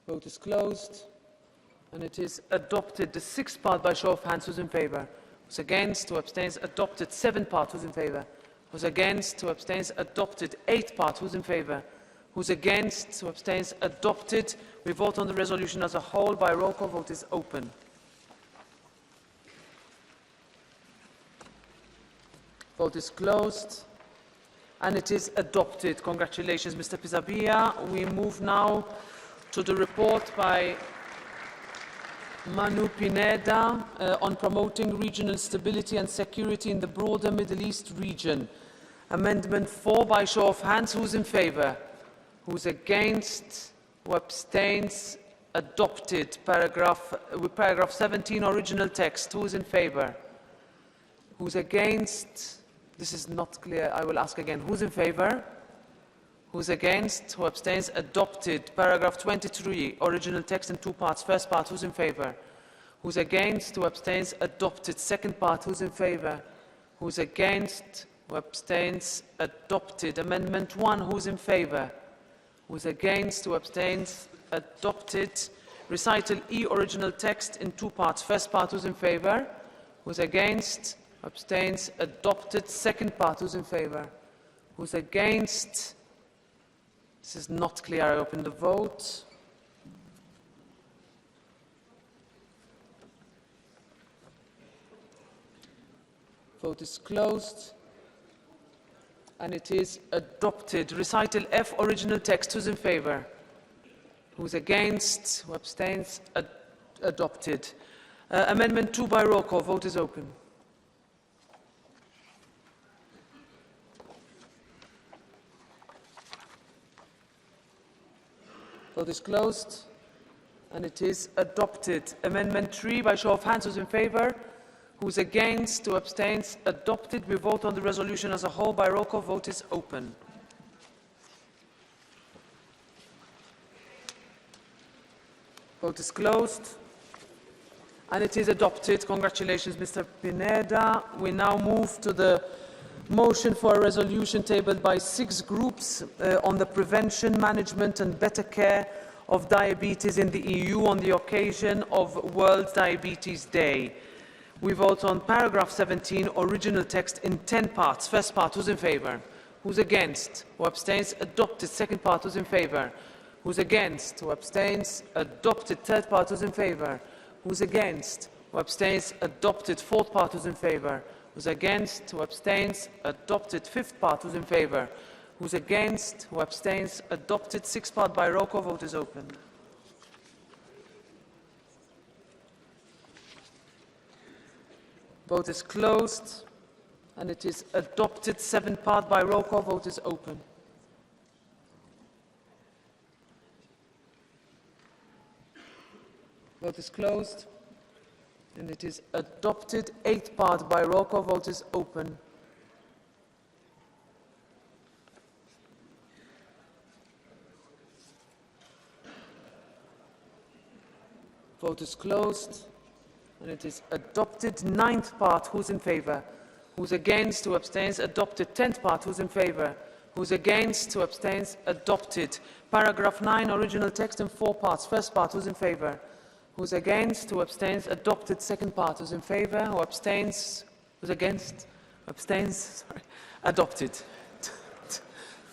Speaker 14: Vote is closed. And it is adopted. The sixth part by show of hands. Who's in favour? Who's against? Who abstains? Adopted. Seventh part. Who's in favour? Who's against? Who abstains? Adopted. Eighth part. Who's in favour? Who's against? Who abstains? Adopted. We vote on the resolution as a whole by roll call. Vote is open. Vote is closed. And it is adopted. Congratulations, Mr. Pisapia. We move now to the report by Manu Pineda on promoting regional stability and security in the broader Middle East region. Amendment 4 by show of hands. Who's in favour? Who's against? Who abstains? Adopted. Paragraph 17, original text. Who is in favour? Who's against? This is not clear. I will ask again. Who's in favour? Who's against? Who abstains? Adopted. Paragraph 23, original text in 2 parts. First part, who's in favour? Who's against? Who abstains? Adopted. Second part. Who's in favour? Who's against? Who abstains? Adopted. Amendment 1. Who's in favour? Who's against? Who abstains? Adopted. Recital E, original text in 2 parts. First part. Who's in favour? Who's against? Abstains? Adopted. Second part. Who's in favour? Who's against? This is not clear. I open the vote. Vote is closed. And it is adopted. Recital F, original text. Who's in favour? Who's against? Who abstains? Adopted. Amendment 2 by roll call. Vote is open. Vote is closed. And it is adopted. Amendment 3 by show of hands. Who's in favour? Who's against? Who abstains? Adopted. We vote on the resolution as a whole by roll call. Vote is open. Vote is closed. And it is adopted. Congratulations, Mr. Pineda. We now move to the motion for a resolution tabled by 6 groups on the prevention, management and better care of diabetes in the EU on the occasion of World Diabetes Day. We vote on paragraph 17, original text in 10 parts. First part, who's in favour? Who's against? Who abstains? Adopted. Second part, who's in favour? Who's against? Who abstains? Adopted. Third part, who's in favour? Who's against? Who abstains? Adopted. Fourth part, who's in favour? Who's against? Who abstains? Adopted. Fifth part, who's in favour? Who's against? Who abstains? Adopted. Sixth part by roll call. Vote is open. Vote is closed. And it is adopted. Seventh part by roll call. Vote is open. Vote is closed. And it is adopted. Eighth part by roll call. Vote is open. Vote is closed. And it is adopted. Ninth part. Who's in favour? Who's against? Who abstains? Adopted. 10th part. Who's in favour? Who's against? Who abstains? Adopted. Paragraph 9. Original text in 4 parts. First part. Who's in favour? Who's against? Who abstains? Adopted. Second part. Who's in favour? Who abstains? Who's against? Abstains? Sorry. Adopted.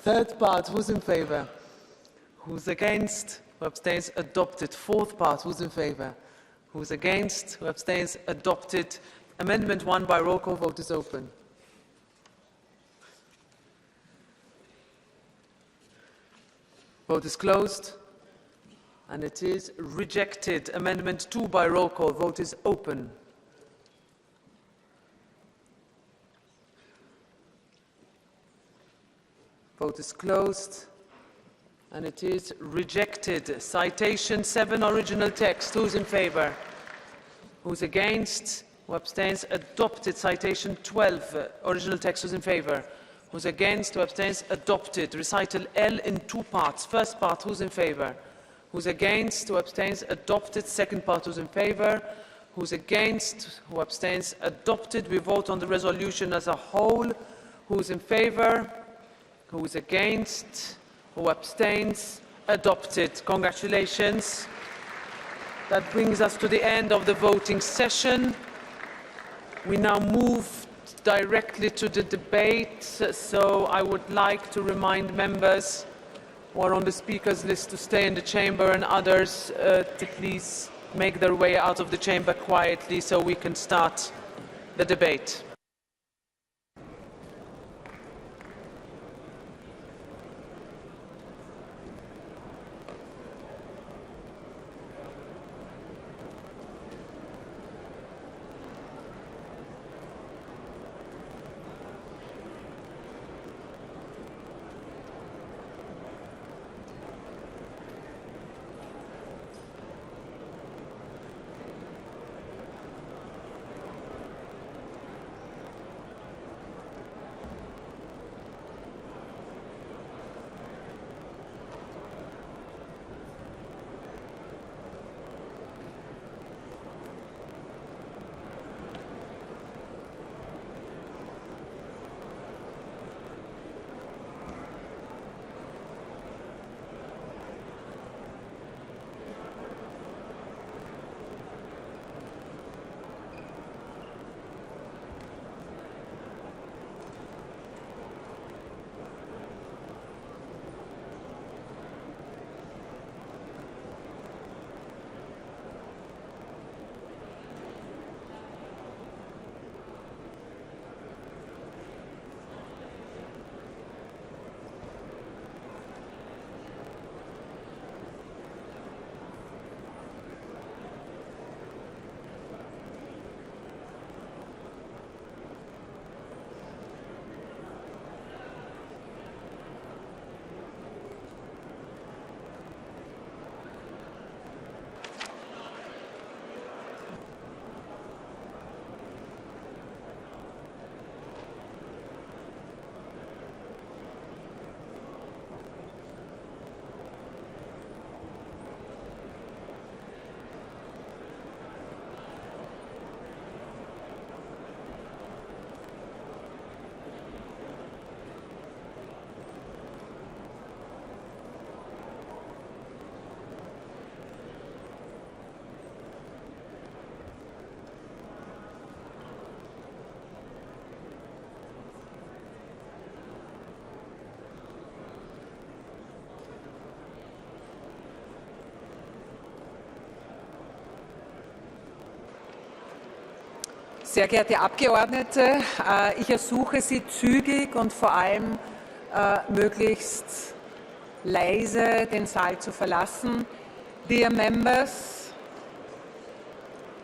Speaker 14: Third part. Who's in favour? Who's against? Who abstains? Adopted. Fourth part. Who's in favour? Who's against? Who abstains? Adopted. Amendment 1 by roll call. Vote is open. Vote is closed. And it is rejected. Amendment 2 by roll call. Vote is open. Vote is closed. And it is rejected. Citation 7, original text. Who's in favour? Who's against? Who abstains? Adopted. Citation 12, original text. Who's in favour? Who's against? Who abstains? Adopted. Recital L in 2 parts. First part, who's in favour? Who's against? Who abstains? Adopted. Second part, who's in favour? Who's against? Who abstains? Adopted. We vote on the resolution as a whole. Who's in favour? Who's against? Who abstains? Adopted. Congratulations. That brings us to the end of the voting session. We now move directly to the debate. So I would like to remind members who are on the speakers list to stay in the chamber and others to please make their way out of the chamber quietly so we can start the debate.
Speaker 8: Sehr geehrte Abgeordnete, ich ersuche Sie zügig und vor allem möglichst leise den Saal zu verlassen. Dear members,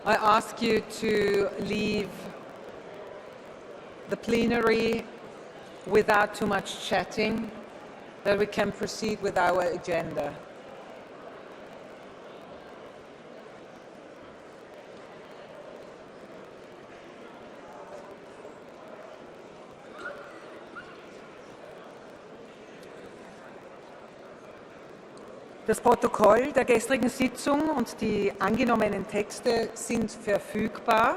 Speaker 8: I ask you to leave the plenary without too much chatting, that we can proceed with our agenda. Das Protokoll der gestrigen Sitzung und die angenommenen Texte sind verfügbar.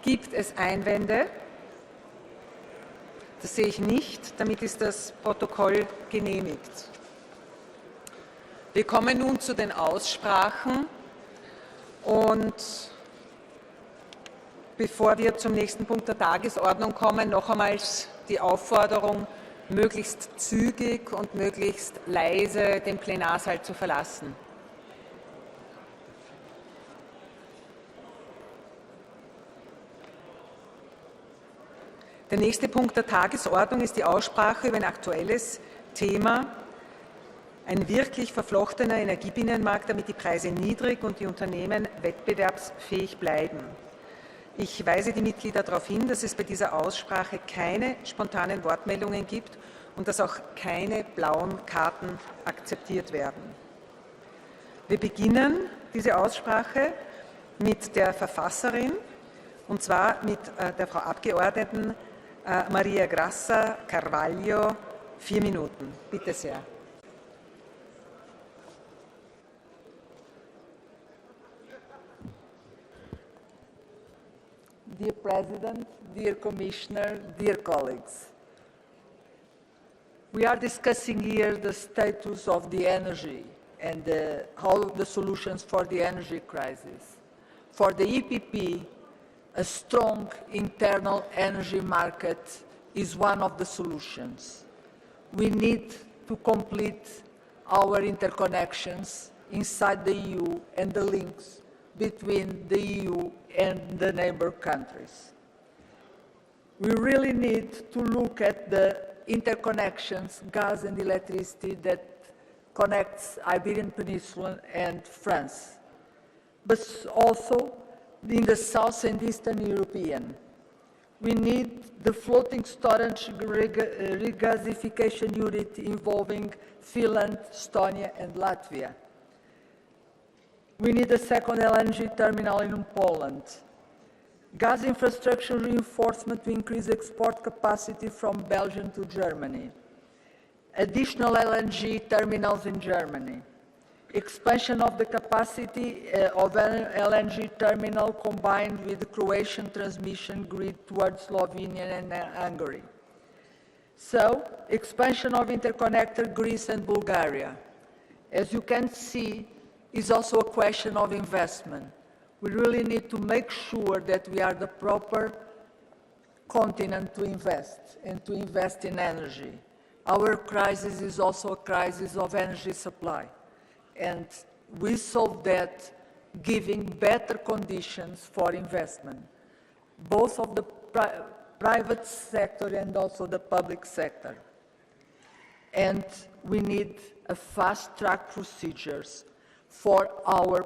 Speaker 8: Gibt es Einwände? Das sehe ich nicht. Damit ist das Protokoll genehmigt. Wir kommen nun zu den Aussprachen. Und bevor wir zum nächsten Punkt der Tagesordnung kommen, noch einmal die Aufforderung, möglichst zügig und möglichst leise den Plenarsaal zu verlassen. Der nächste Punkt der Tagesordnung ist die Aussprache über ein aktuelles Thema, ein wirklich verflochtener Energiebinnenmarkt, damit die Preise niedrig und die Unternehmen wettbewerbsfähig bleiben. Ich weise die Mitglieder darauf hin, dass es bei dieser Aussprache keine spontanen Wortmeldungen gibt und dass auch keine blauen Karten akzeptiert werden. Wir beginnen diese Aussprache mit der Verfasserin, und zwar mit der Frau Abgeordneten Maria Grassa Carvalho. 4 Minuten. Bitte sehr.
Speaker 10: Dear President, dear Commissioner, dear colleagues, we are discussing here the status of the energy and how the solutions for the energy crisis. For the EPP, a strong internal energy market is one of the solutions. We need to complete our interconnections inside the EU and the links between the EU and the neighbor countries. We really need to look at the interconnections, gas and electricity, that connects Iberian Peninsula and France, but also in the South and Eastern European. We need the floating storage regasification unit involving Finland, Estonia and Latvia. We need a second LNG terminal in Poland. Gas infrastructure reinforcement to increase export capacity from Belgium to Germany. Additional LNG terminals in Germany. Expansion of the capacity of an LNG terminal combined with the Croatian transmission grid towards Slovenia and Hungary. So, expansion of interconnector Greece and Bulgaria. As you can see, is also a question of investment. We really need to make sure that we are the proper continent to invest and to invest in energy. Our crisis is also a crisis of energy supply. And we solve that giving better conditions for investment, both of the private sector and also the public sector. And we need a fast-track procedures for our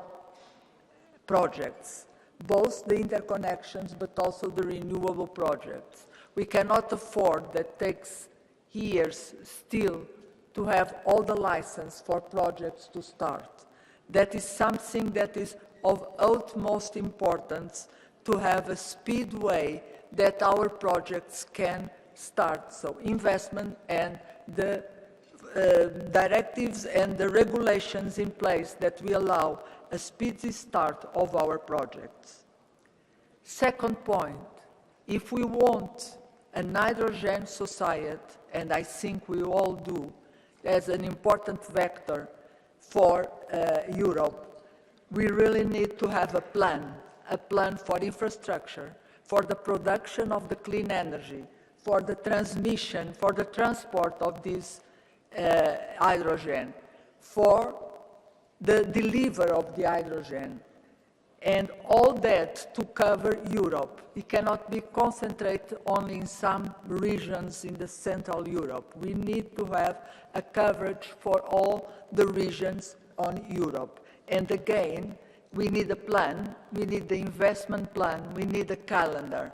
Speaker 10: projects, both the interconnections but also the renewable projects. We cannot afford that takes years still to have all the license for projects to start. That is something that is of utmost importance, to have a speedway that our projects can start. So investment and the directives and the regulations in place that will allow a speedy start of our projects. Second point, if we want a hydrogen society, and I think we all do, as an important vector for Europe, we really need to have a plan for infrastructure, for the production of the clean energy, for the transmission, for the transport of this hydrogen, for the delivery of the hydrogen, And all that to cover Europe. It cannot be concentrated only in some regions in the Central Europe. We need to have a coverage for all the regions on Europe. And again, we need a plan, we need the investment plan, we need a calendar.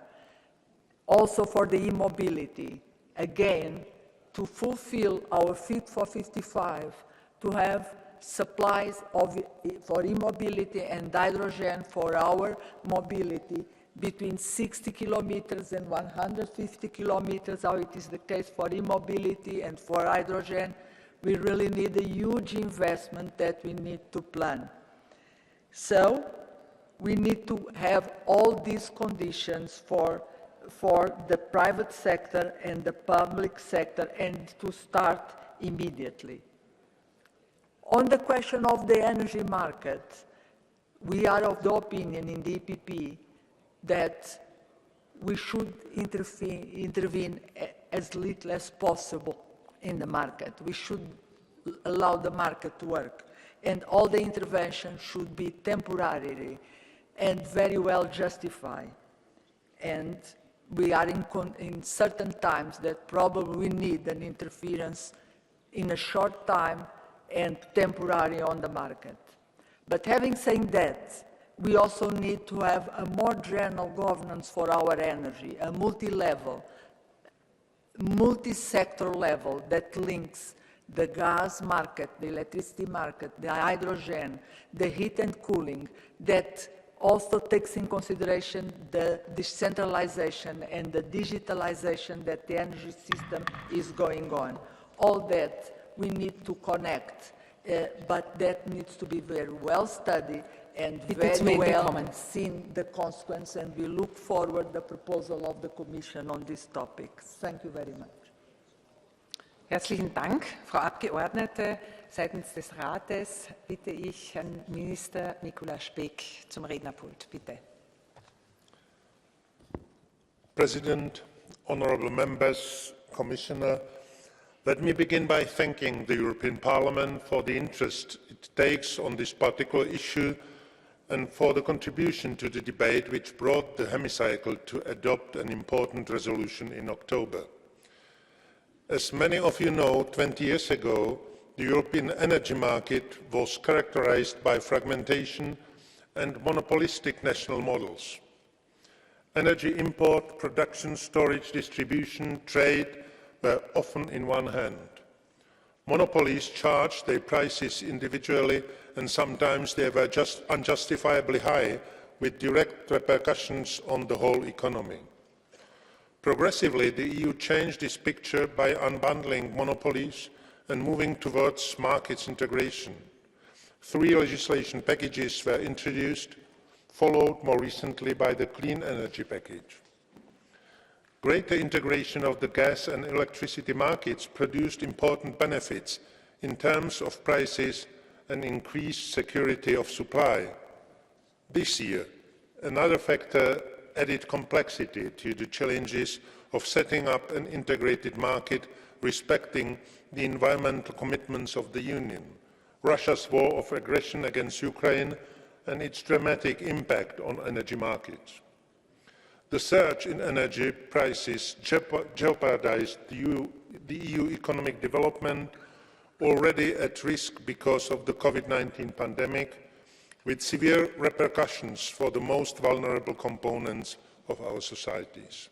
Speaker 10: Also for the e-mobility, again, to fulfill our Fit for 55, to have supplies for e-mobility and hydrogen for our mobility between 60 kilometers and 150 kilometers, how it is the case for e-mobility and for hydrogen. We really need a huge investment that we need to plan. So we need to have all these conditions for the private sector and the public sector, and to start immediately. On the question of the energy market, we are of the opinion in the EPP that we should intervene as little as possible in the market. We should allow the market to work, and all the intervention should be temporary and very well justified. And we are in certain times that probably we need an interference in a short time and temporary on the market. But having said that, we also need to have a more general governance for our energy, a multi-level, multi-sector level that links the gas market, the electricity market, the hydrogen, the heat and cooling, that also takes in consideration the decentralization and the digitalization that the energy system is going on. All that we need to connect, but that needs to be very well studied and very well seen the consequence, and we look forward to the proposal of the Commission on this topic. Thank you very much.
Speaker 8: Herzlichen Dank, Frau Abgeordnete. Seitens des Rates bitte ich Herrn Minister Nicolas Speck zum Rednerpult. Bitte.
Speaker 4: President, honourable members, Commissioner, let me begin by thanking the European Parliament for the interest it takes on this particular issue and for the contribution to the debate which brought the hemicycle to adopt an important resolution in October. As many of you know, 20 years ago, the European energy market was characterized by fragmentation and monopolistic national models. Energy import, production, storage, distribution, trade were often in one hand. Monopolies charged their prices individually, and sometimes they were just unjustifiably high, with direct repercussions on the whole economy. Progressively, the EU changed this picture by unbundling monopolies and moving towards markets integration. 3 legislation packages were introduced, followed more recently by the Clean Energy Package. Greater integration of the gas and electricity markets produced important benefits in terms of prices and increased security of supply. This year, another factor added complexity to the challenges of setting up an integrated market respecting the environmental commitments of the Union, Russia's war of aggression against Ukraine and its dramatic impact on energy markets. The surge in energy prices jeopardized the EU economic development, already at risk because of the COVID-19 pandemic, with severe repercussions for the most vulnerable components of our societies.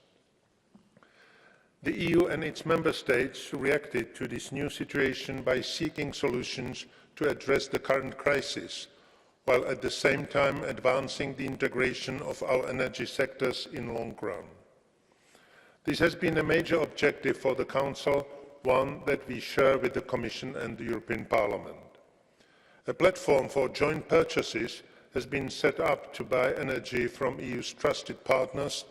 Speaker 4: The EU and its member states reacted to this new situation by seeking solutions to address the current crisis, while at the same time advancing the integration of our energy sectors in the long run. This has been a major objective for the Council, one that we share with the Commission and the European Parliament. A platform for joint purchases has been set up to buy energy from the EU's trusted partners,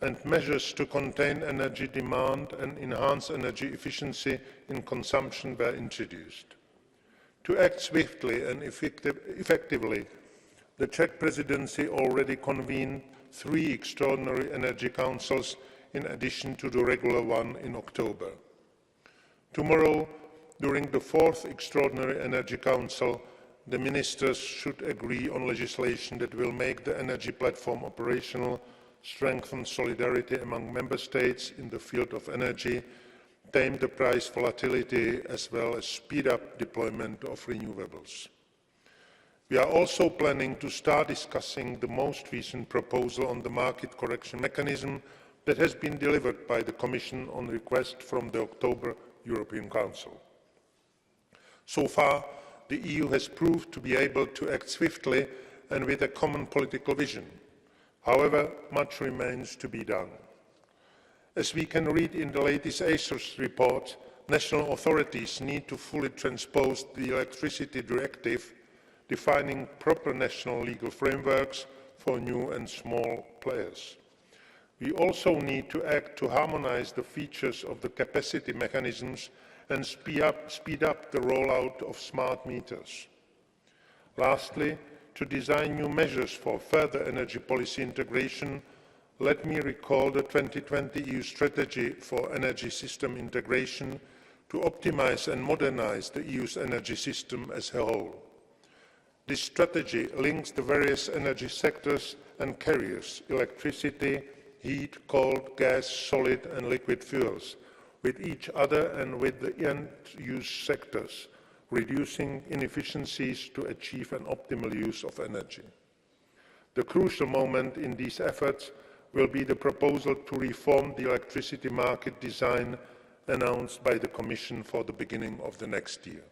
Speaker 4: and measures to contain energy demand and enhance energy efficiency in consumption were introduced. To act swiftly and effectively, the Czech presidency already convened 3 extraordinary energy councils in addition to the regular one in October. Tomorrow, during the 4th Extraordinary Energy Council, the ministers should agree on legislation that will make the energy platform operational, strengthen solidarity among member states in the field of energy, tame the price volatility, as well as speed up deployment of renewables. We are also planning to start discussing the most recent proposal on the market correction mechanism that has been delivered by the Commission on request from the October European Council. So far, the EU has proved to be able to act swiftly and with a common political vision. However, much remains to be done. As we can read in the latest ACER's report, national authorities need to fully transpose the electricity directive, defining proper national legal frameworks for new and small players. We also need to act to harmonise the features of the capacity mechanisms and speed up the rollout of smart meters. Lastly, to design new measures for further energy policy integration, let me recall the 2020 EU strategy for energy system integration to optimise and modernise the EU's energy system as a whole. This strategy links the various energy sectors and carriers, electricity, heat, cold, gas, solid and liquid fuels, with each other and with the end-use sectors, reducing inefficiencies to achieve an optimal use of energy. The crucial moment in these efforts will be the proposal to reform the electricity market design announced by the Commission for the beginning of the next year.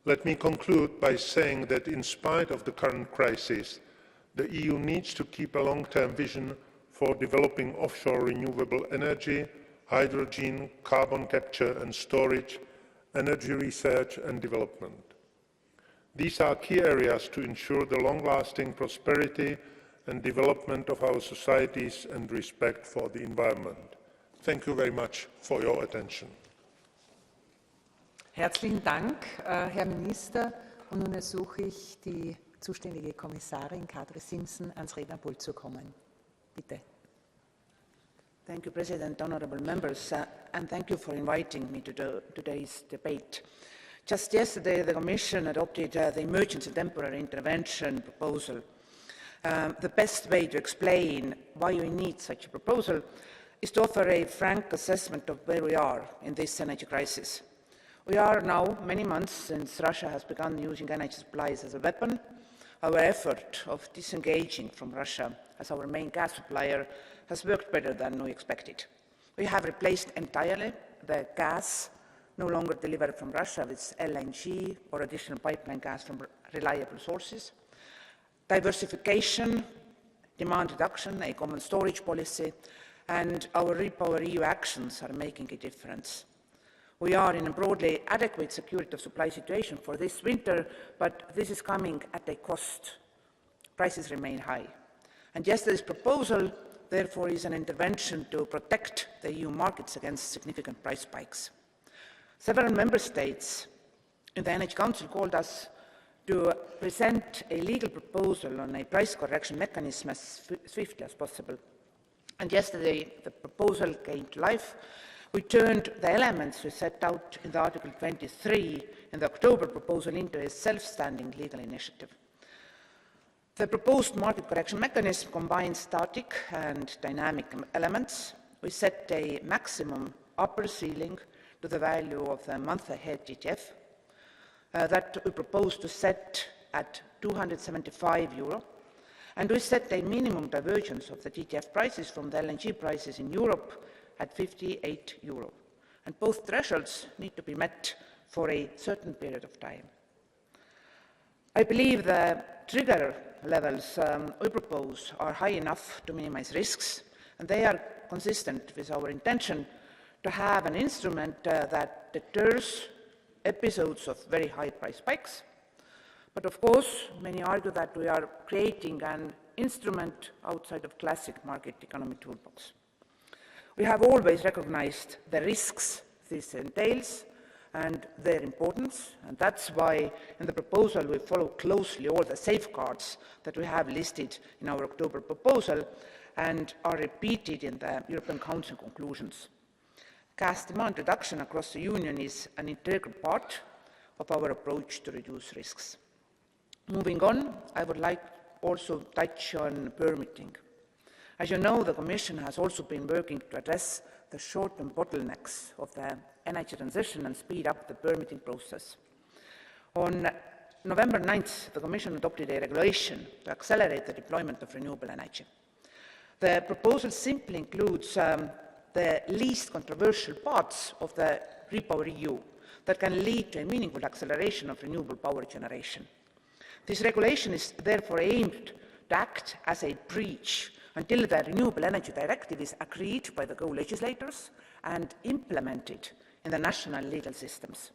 Speaker 4: Let me conclude by saying that in spite of the current crisis, the EU needs to keep a long-term vision for developing offshore renewable energy, hydrogen, carbon capture and storage, energy research and development. These are key areas to ensure the long-lasting prosperity and development of our societies and respect for the environment. Thank you very much for your attention.
Speaker 8: Herzlichen Dank, Herr Minister. Und nun ersuche ich die zuständige Kommissarin Kadri Simson, ans Rednerpult zu kommen. Bitte.
Speaker 11: Thank you, President, honourable members, and thank you for inviting me to today's debate. Just yesterday, the Commission adopted the emergency temporary intervention proposal. The best way to explain why we need such a proposal is to offer a frank assessment of where we are in this energy crisis. We are now many months since Russia has begun using energy supplies as a weapon. Our effort of disengaging from Russia as our main gas supplier has worked better than we expected. We have replaced entirely the gas no longer delivered from Russia with LNG or additional pipeline gas from reliable sources. Diversification, demand reduction, a common storage policy, and our REPowerEU actions are making a difference. We are in a broadly adequate security of supply situation for this winter, but this is coming at a cost. Prices remain high. And yesterday's proposal, therefore, is an intervention to protect the EU markets against significant price spikes. Several member states in the Energy Council called us to present a legal proposal on a price correction mechanism as swiftly as possible. And yesterday, the proposal came to life. We turned the elements we set out in the Article 23 in the October proposal into a self-standing legal initiative. The proposed market correction mechanism combines static and dynamic elements. We set a maximum upper ceiling to the value of the month-ahead TTF that we propose to set at €275, and we set a minimum divergence of the TTF prices from the LNG prices in Europe at €58. And both thresholds need to be met for a certain period of time. I believe the trigger levels we propose are high enough to minimize risks, and they are consistent with our intention to have an instrument that deters episodes of very high price spikes. But of course, many argue that we are creating an instrument outside of classic market economy toolbox. We have always recognized the risks this entails and their importance, and that's why in the proposal we follow closely all the safeguards that we have listed in our October proposal and are repeated in the European Council conclusions. Gas demand reduction across the Union is an integral part of our approach to reduce risks. Moving on, I would like also to touch on permitting. As you know, the Commission has also been working to address the short-term bottlenecks of the energy transition and speed up the permitting process. On November 9th, the Commission adopted a regulation to accelerate the deployment of renewable energy. The proposal simply includes the least controversial parts of the REPowerEU that can lead to a meaningful acceleration of renewable power generation. This regulation is therefore aimed to act as a bridge until the Renewable Energy Directive is agreed by the co-legislators and implemented in the national legal systems.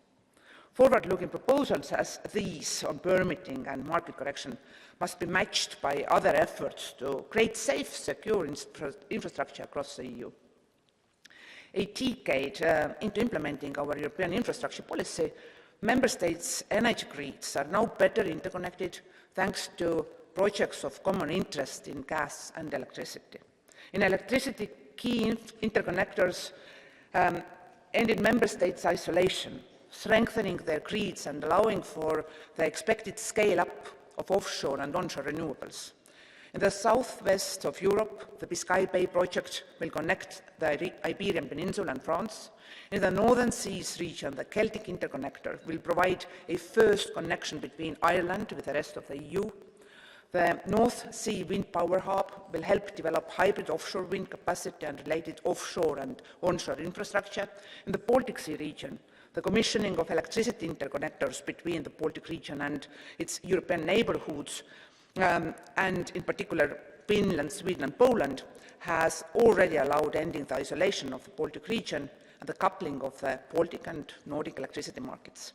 Speaker 11: Forward-looking proposals as these on permitting and market correction must be matched by other efforts to create safe, secure infrastructure across the EU. A decade into implementing our European infrastructure policy, Member States' energy grids are now better interconnected thanks to projects of common interest in gas and electricity. In electricity, key interconnectors ended Member States' isolation, strengthening their grids and allowing for the expected scale-up of offshore and onshore renewables. In the southwest of Europe, the Biscay Bay project will connect the Iberian Peninsula and France. In the Northern Seas region, the Celtic Interconnector will provide a first connection between Ireland with the rest of the EU. The North Sea Wind Power Hub will help develop hybrid offshore wind capacity and related offshore and onshore infrastructure. In the Baltic Sea region, the commissioning of electricity interconnectors between the Baltic region and its European neighbourhoods, and in particular Finland, Sweden and Poland, has already allowed ending the isolation of the Baltic region and the coupling of the Baltic and Nordic electricity markets.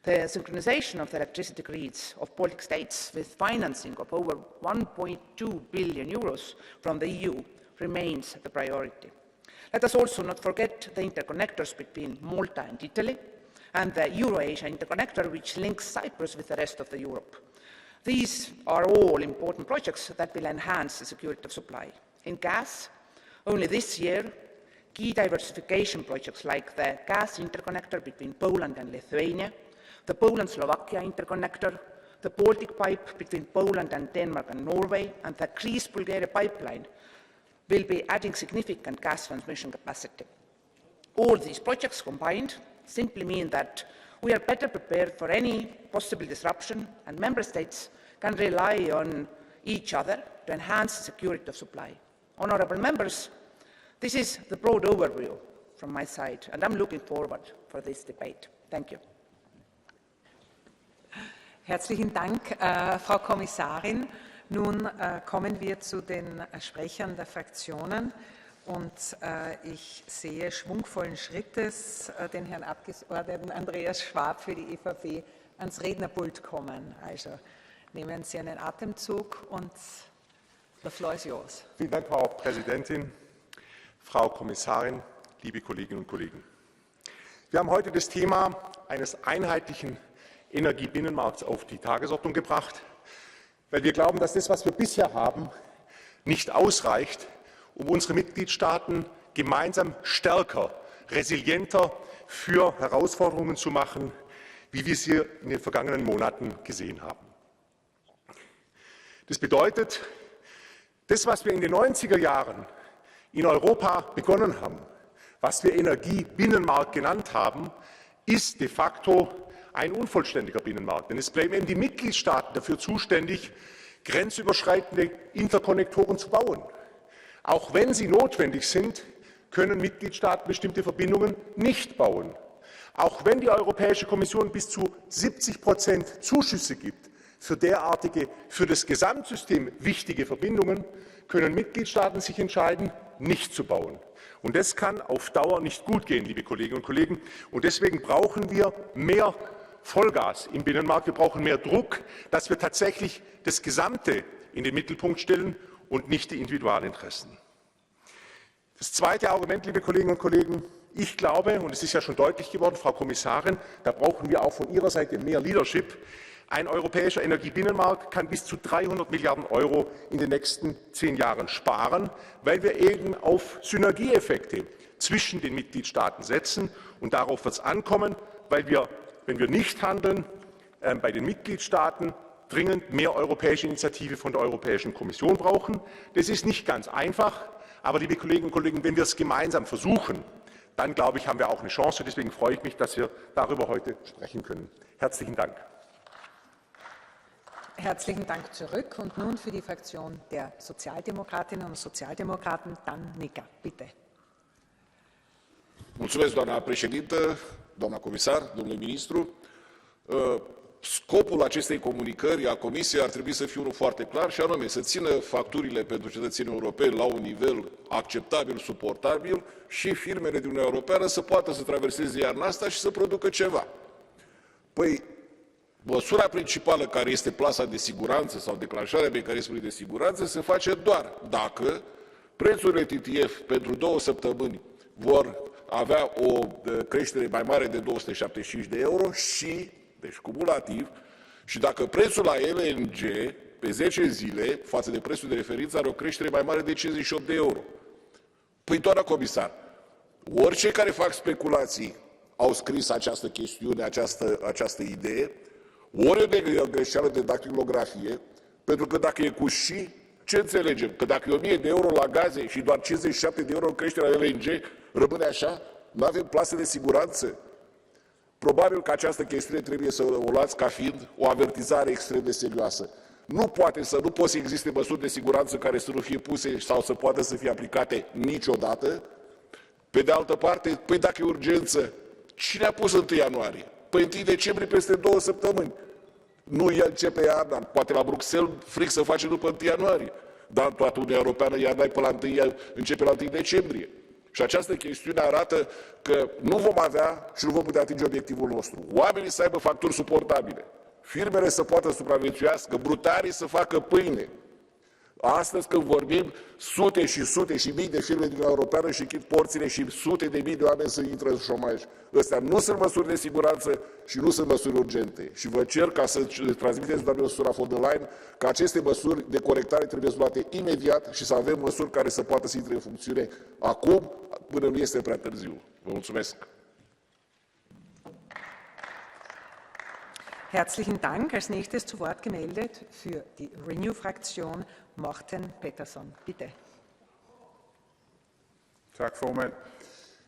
Speaker 11: The synchronization of the electricity grids of Baltic states with financing of over 1.2 billion euros from the EU remains the priority. Let us also not forget the interconnectors between Malta and Italy and the Euro-Asia interconnector, which links Cyprus with the rest of Europe. These are all important projects that will enhance the security of supply. In gas, only this year, key diversification projects like the gas interconnector between Poland and Lithuania, the Poland-Slovakia interconnector, the Baltic pipe between Poland and Denmark and Norway, and the Greece-Bulgaria pipeline will be adding significant gas transmission capacity. All these projects combined simply mean that we are better prepared for any possible disruption, and Member States can rely on each other to enhance the security of supply. Honourable members, this is the broad overview from my side, and I'm looking forward for this debate. Thank you.
Speaker 8: Herzlichen Dank, Frau Kommissarin. Nun kommen wir zu den Sprechern der Fraktionen. Und ich sehe schwungvollen Schrittes den Herrn Abgeordneten Andreas Schwab für die EVP ans Rednerpult kommen. Also nehmen Sie einen Atemzug und the floor is yours.
Speaker 12: Vielen Dank, Frau Präsidentin, Frau Kommissarin, liebe Kolleginnen und Kollegen. Wir haben heute das Thema eines einheitlichen Energiebinnenmarkts auf die Tagesordnung gebracht, weil wir glauben, dass das, was wir bisher haben, nicht ausreicht, um unsere Mitgliedstaaten gemeinsam stärker, resilienter für Herausforderungen zu machen, wie wir sie in den vergangenen Monaten gesehen haben. Das bedeutet, das, was wir in den 90er Jahren in Europa begonnen haben, was wir Energiebinnenmarkt genannt haben, ist de facto ein unvollständiger Binnenmarkt. Denn es bleiben eben die Mitgliedstaaten dafür zuständig, grenzüberschreitende Interkonnektoren zu bauen. Auch wenn sie notwendig sind, können Mitgliedstaaten bestimmte Verbindungen nicht bauen. Auch wenn die Europäische Kommission bis zu 70% Zuschüsse gibt für derartige, für das Gesamtsystem wichtige Verbindungen, können Mitgliedstaaten sich entscheiden, nicht zu bauen. Und das kann auf Dauer nicht gut gehen, liebe Kolleginnen und Kollegen. Und deswegen brauchen wir mehr Vollgas im Binnenmarkt. Wir brauchen mehr Druck, dass wir tatsächlich das Gesamte in den Mittelpunkt stellen und nicht die Individualinteressen. Das zweite Argument, liebe Kolleginnen und Kollegen, ich glaube, und es ist ja schon deutlich geworden, Frau Kommissarin, da brauchen wir auch von Ihrer Seite mehr Leadership. Ein europäischer Energiebinnenmarkt kann bis zu 300 Milliarden Euro in den nächsten 10 Jahren sparen, weil wir eben auf Synergieeffekte zwischen den Mitgliedstaaten setzen. Und darauf wird es ankommen, weil wir, wenn wir nicht handeln, bei den Mitgliedstaaten dringend mehr europäische Initiative von der Europäischen Kommission brauchen. Das ist nicht ganz einfach, aber liebe Kolleginnen und Kollegen, wenn wir es gemeinsam versuchen, dann glaube ich, haben wir auch eine Chance. Deswegen freue ich mich, dass wir darüber heute sprechen können. Herzlichen Dank.
Speaker 8: Herzlichen Dank zurück. Und nun für die Fraktion der Sozialdemokratinnen und Sozialdemokraten, Dan Nica. Bitte.
Speaker 13: Mulțumesc, doamna președintă, doamna comisar, domnule ministru. Scopul acestei comunicări a Comisiei ar trebui să fie unul foarte clar, și anume să țină facturile pentru cetățenii europeni la un nivel acceptabil, suportabil, și firmele din Uniunea Europeană să poată să traverseze iarna asta și să producă ceva. Păi, măsura principală, care este plasa de siguranță sau declanșarea mecanismului de siguranță, se face doar dacă prețurile TTF pentru 2 săptămâni vor avea o creștere mai mare de 275 de euro și, deci cumulativ, și dacă prețul la LNG pe 10 zile, față de prețul de referință, are o creștere mai mare de 58 de euro. Păi, doamna comisar, ori cei care fac speculații au scris această chestiune, această idee, ori e o greșeală de dactilografie, pentru că dacă e cu și, ce înțelegem? Că dacă e 1000 de euro la gaze și doar 57 de euro în creșterea LNG, rămâne așa? Nu avem plase de siguranță? Probabil că această chestiune trebuie să o luați ca fiind o avertizare extrem de serioasă. Nu poate să existe măsuri de siguranță care să nu fie puse sau să poată să fie aplicate niciodată. Pe de altă parte, păi dacă e urgență, cine a pus 1 ianuarie? Păi 1 decembrie peste 2 săptămâni. Nu el începe iarna, poate la Bruxelles fric să face după 1 ianuarie. Dar în toată Uniunea Europeană iarna începe la 1 decembrie. Și această chestiune arată că nu vom avea și nu vom putea atinge obiectivul nostru. Oamenii să aibă facturi suportabile, firmele să poată supraviețuiască, brutarii să facă pâine. Astăzi, când vorbim, sute și sute și mii de firme din Uniunea Europeană și închid porțile și sute de mii de oameni să intră în șomaj. Astea nu sunt măsuri de siguranță și nu sunt măsuri urgente. Și vă cer ca să transmiteți, doamne Ursula von der Leyen, că aceste măsuri de corectare trebuie luate imediat și să avem măsuri care să poată să intre în funcțiune acum, până nu este prea târziu. Vă mulțumesc!
Speaker 8: Herzlichen Dank. Als nächstes zu Wort gemeldet für die Renew-Fraktion Morten Peterson. Bitte.
Speaker 20: Tak, formand.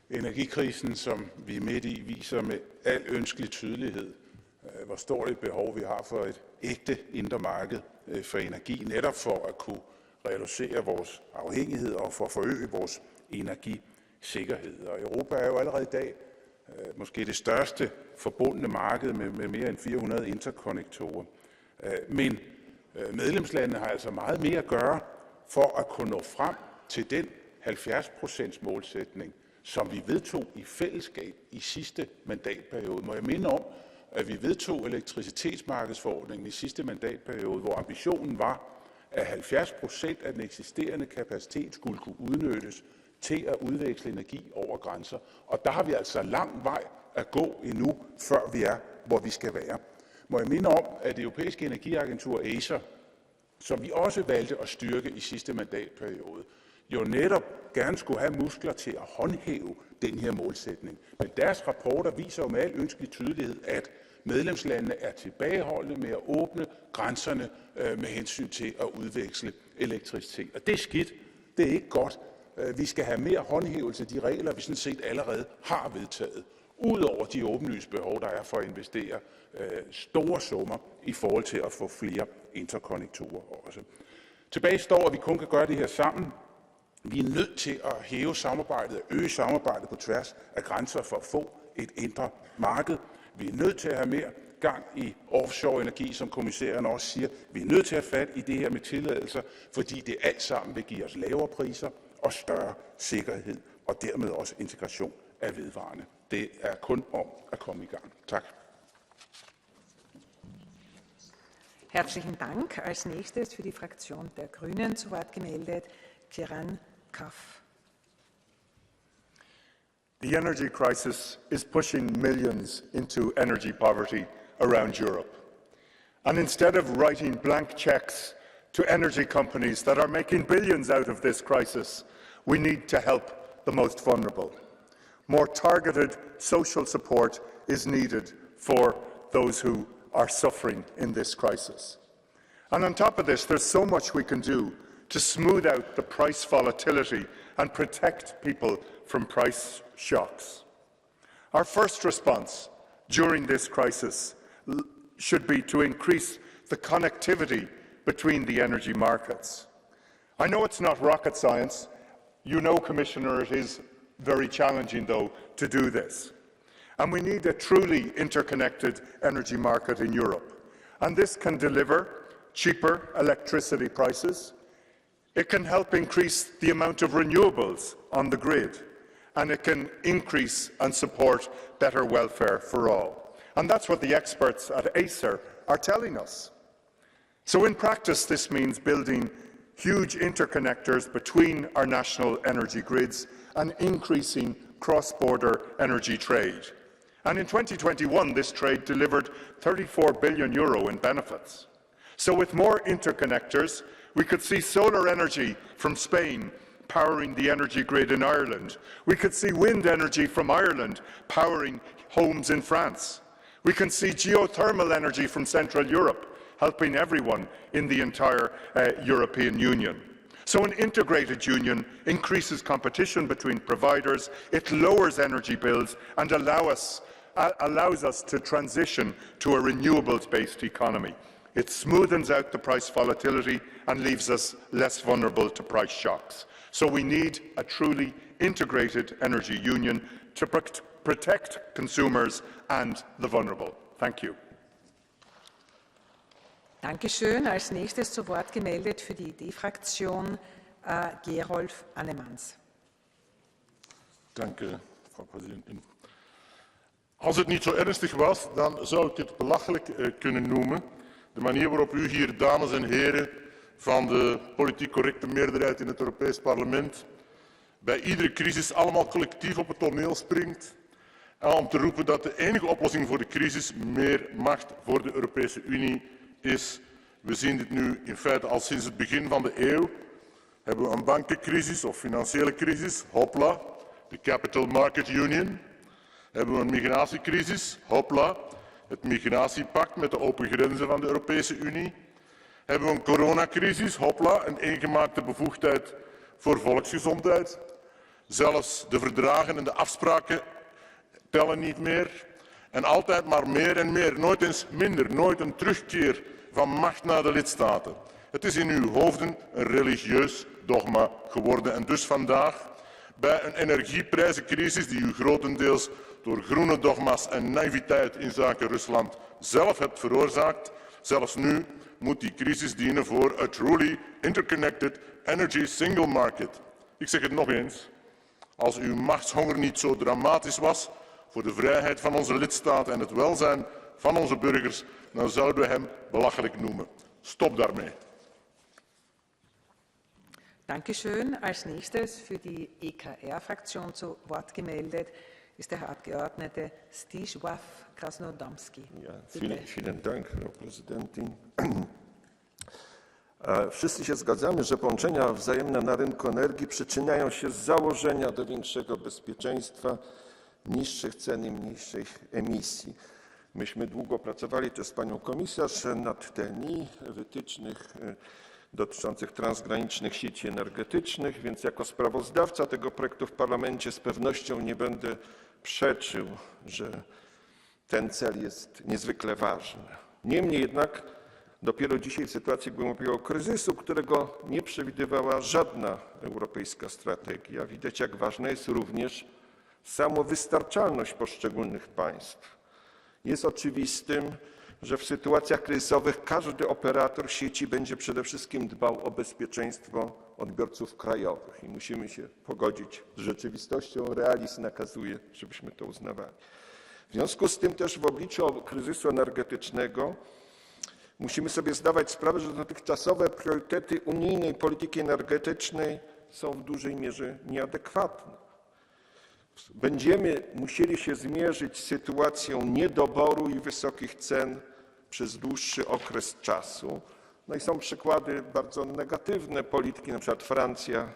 Speaker 20: Energikrisen, som vi er midt i, viser med al ønskelig tydelighed, hvor stort et behov vi har for et ægte indre marked for energi, netop for at kunne reducere vores afhængighed og for at forøge vores energisikkerhed. Og Europa er jo allerede i dag måske det største forbundne marked med mere end 400 interkonnektorer. Men medlemslandene har altså meget mere at gøre for at kunne nå frem til den 70% målsætning, som vi vedtog i fællesskab i sidste mandatperiode. Må jeg minde om, at vi vedtog elektricitetsmarkedsforordningen i sidste mandatperiode, hvor ambitionen var, at 70% af den eksisterende kapacitet skulle kunne udnyttes til at udveksle energi over grænser. Og der har vi altså lang vej at gå endnu, før vi er, hvor vi skal være. Må jeg minde om, at det europæiske energiagentur ACER, som vi også valgte at styrke i sidste mandatperiode, jo netop gerne skulle have muskler til at håndhæve den her målsætning. Men deres rapporter viser jo med al ønskelig tydelighed, at medlemslandene er tilbageholdende med at åbne grænserne med hensyn til at udveksle elektricitet. Og det er skidt. Det er ikke godt. Vi skal have mere håndhævelse af de regler, vi sådan set allerede har vedtaget. Udover de åbenlyse behov, der er for at investere store summer i forhold til at få flere interkonnektorer også. Tilbage står, at vi kun kan gøre det her sammen. Vi er nødt til at hæve samarbejdet, øge samarbejdet på tværs af grænser for at få et indre marked. Vi er nødt til at have mere gang i offshore energi, som kommissæren også siger. Vi er nødt til at have fat i det her med tilladelser, fordi det alt sammen vil give os lavere priser og større sikkerhed, og dermed også integration af vedvarende. Det er kun om at komme i gang. Tak.
Speaker 8: Herzlichen Dank. Als nächstes für die Fraktion der Grünen zu Wort gemeldet, Kiran Kaf.
Speaker 21: The energy crisis is pushing millions into energy poverty around Europe. And instead of writing blank checks to energy companies that are making billions out of this crisis, we need to help the most vulnerable. More targeted social support is needed for those who are suffering in this crisis. And on top of this, there's so much we can do to smooth out the price volatility and protect people from price shocks. Our first response during this crisis should be to increase the connectivity between the energy markets. I know it's not rocket science. You know, Commissioner, it is very challenging, though, to do this. And we need a truly interconnected energy market in Europe. And this can deliver cheaper electricity prices. It can help increase the amount of renewables on the grid. And it can increase and support better welfare for all. And that's what the experts at Acer are telling us. So in practice, this means building huge interconnectors between our national energy grids and increasing cross-border energy trade. And in 2021, this trade delivered €34 billion in benefits. So with more interconnectors, we could see solar energy from Spain powering the energy grid in Ireland. We could see wind energy from Ireland powering homes in France. We can see geothermal energy from Central Europe helping everyone in the entire European Union. So an integrated union increases competition between providers, it lowers energy bills and allows us to transition to a renewables-based economy. It smoothens out the price volatility and leaves us less vulnerable to price shocks. So we need a truly integrated energy union to protect consumers and the vulnerable. Thank you.
Speaker 8: Dankeschön. Als nächstes zu Wort gemeldet für die ID-Fraktion Gerolf Annemans.
Speaker 6: Dank u, mevrouw Präsidentin. Als het niet zo ernstig was, dan zou ik het belachelijk kunnen noemen. De manier waarop u hier, dames en heren van de politiek correcte meerderheid in het Europees Parlement, bij iedere crisis allemaal collectief op het toneel springt. Om te roepen dat de enige oplossing voor de crisis meer macht voor de Europese Unie is. We zien dit nu in feite al sinds het begin van de eeuw. Hebben we een bankencrisis of financiële crisis, hopla, de Capital Market Union. Hebben we een migratiecrisis, hopla, het migratiepact met de open grenzen van de Europese Unie. Hebben we een coronacrisis, hopla, een eengemaakte bevoegdheid voor volksgezondheid. Zelfs de verdragen en de afspraken tellen niet meer. En altijd maar meer en meer, nooit eens minder, nooit een terugkeer van macht naar de lidstaten. Het is in uw hoofden een religieus dogma geworden. En dus vandaag, bij een energieprijzencrisis die u grotendeels door groene dogma's en naïviteit in zaken Rusland zelf hebt veroorzaakt, zelfs nu moet die crisis dienen voor a truly interconnected energy single market. Ik zeg het nog eens, als uw machtshonger niet zo dramatisch was voor de vrijheid van onze lidstaten en het welzijn van onze burgers, dan zouden we hem belachelijk noemen. Stop daarmee.
Speaker 8: Dankeschön. Als nächstes für die EKR-Fraktion zu Wort gemeldet ist der Herr Abgeordnete Zdzisław Krasnodębski.
Speaker 15: Ja, vielen Dank, Frau Präsidentin. Wszyscy się zgadzamy, że połączenia wzajemne na rynku energii przyczyniają się z założenia do większego bezpieczeństwa, niższych cen i mniejszych emisji. Myśmy długo pracowali też z panią komisarz nad TNI, wytycznych dotyczących transgranicznych sieci energetycznych, więc jako sprawozdawca tego projektu w parlamencie z pewnością nie będę przeczył, że ten cel jest niezwykle ważny. Niemniej jednak dopiero dzisiaj w sytuacji głębokiego kryzysu, którego nie przewidywała żadna europejska strategia, widać, jak ważna jest również samowystarczalność poszczególnych państw. Jest oczywistym, że w sytuacjach kryzysowych każdy operator sieci będzie przede wszystkim dbał o bezpieczeństwo odbiorców krajowych i musimy się pogodzić z rzeczywistością. Realizm nakazuje, żebyśmy to uznawali. W związku z tym też w obliczu kryzysu energetycznego musimy sobie zdawać sprawę, że dotychczasowe priorytety unijnej polityki energetycznej są w dużej mierze nieadekwatne. Będziemy musieli się zmierzyć z sytuacją niedoboru i wysokich cen przez dłuższy okres czasu. No i są przykłady bardzo negatywne polityki, na przykład Francja,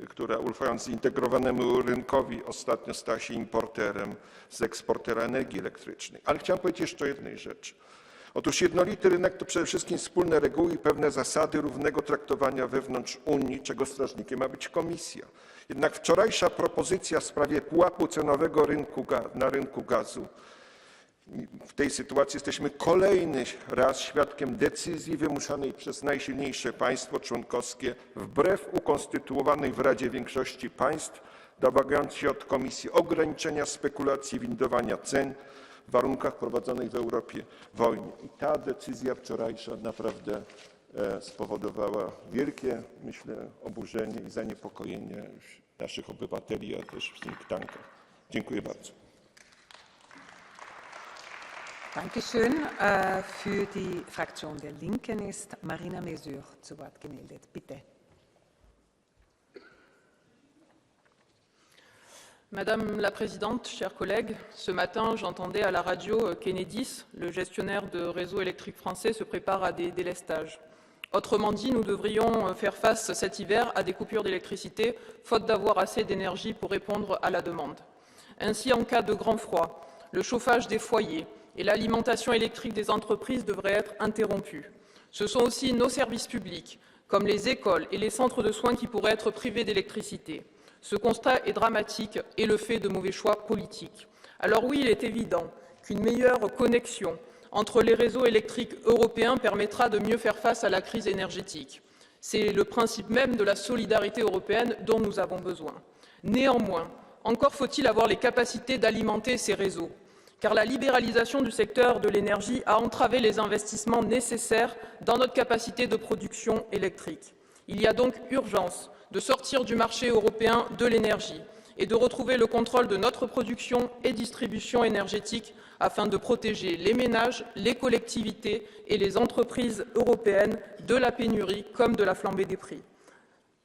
Speaker 15: która ufając zintegrowanemu rynkowi ostatnio stała się importerem z eksportera energii elektrycznej. Ale chciałem powiedzieć jeszcze o jednej rzeczy. Otóż jednolity rynek to przede wszystkim wspólne reguły i pewne zasady równego traktowania wewnątrz Unii, czego strażnikiem ma być Komisja. Jednak wczorajsza propozycja w sprawie pułapu cenowego na rynku gazu, w tej sytuacji jesteśmy kolejny raz świadkiem decyzji wymuszanej przez najsilniejsze państwo członkowskie wbrew ukonstytuowanej w Radzie większości państw, domagając się od Komisji ograniczenia spekulacji i windowania cen w warunkach prowadzonej w Europie wojny. I ta decyzja wczorajsza naprawdę spowodowała wielkie, myślę, oburzenie i zaniepokojenie naszych obywateli, a też w think tankach. Dziękuję bardzo.
Speaker 8: Dankeschön. Für die Fraktion der Linken ist Marina Mesur zu Wort gemeldet. Bitte.
Speaker 7: Madame la Présidente, chers collègues, ce matin, j'entendais à la radio qu'Enedis, le gestionnaire de réseau électrique français, se prépare à des délestages. Autrement dit, nous devrions faire face cet hiver à des coupures d'électricité, faute d'avoir assez d'énergie pour répondre à la demande. Ainsi, en cas de grand froid, le chauffage des foyers et l'alimentation électrique des entreprises devraient être interrompus. Ce sont aussi nos services publics, comme les écoles et les centres de soins qui pourraient être privés d'électricité. Ce constat est dramatique et le fait de mauvais choix politiques. Alors oui, il est évident qu'une meilleure connexion entre les réseaux électriques européens permettra de mieux faire face à la crise énergétique. C'est le principe même de la solidarité européenne dont nous avons besoin. Néanmoins, encore faut-il avoir les capacités d'alimenter ces réseaux, car la libéralisation du secteur de l'énergie a entravé les investissements nécessaires dans notre capacité de production électrique. Il y a donc urgence de sortir du marché européen de l'énergie et de retrouver le contrôle de notre production et distribution énergétique afin de protéger les ménages, les collectivités et les entreprises européennes de la pénurie comme de la flambée des prix.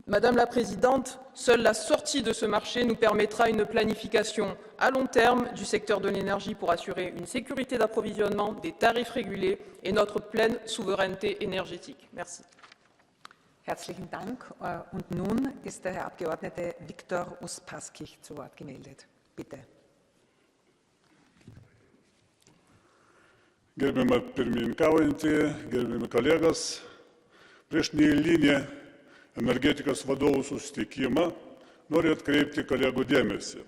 Speaker 7: Madame la Présidente, seule la sortie de ce marché nous permettra une planification à long terme du secteur de l'énergie pour assurer une sécurité d'approvisionnement, des tarifs régulés et notre pleine souveraineté énergétique. Merci.
Speaker 8: Herzlichen Dank. Und nun ist der Herr Abgeordnete Viktor Uspaskich zu Wort gemeldet. Bitte.
Speaker 22: Gerbiama pirmininkaujantį, gerbiami kolegos, prieš neeilinį energetikos vadovų susitikimą noriu atkreipti kolegų dėmesį.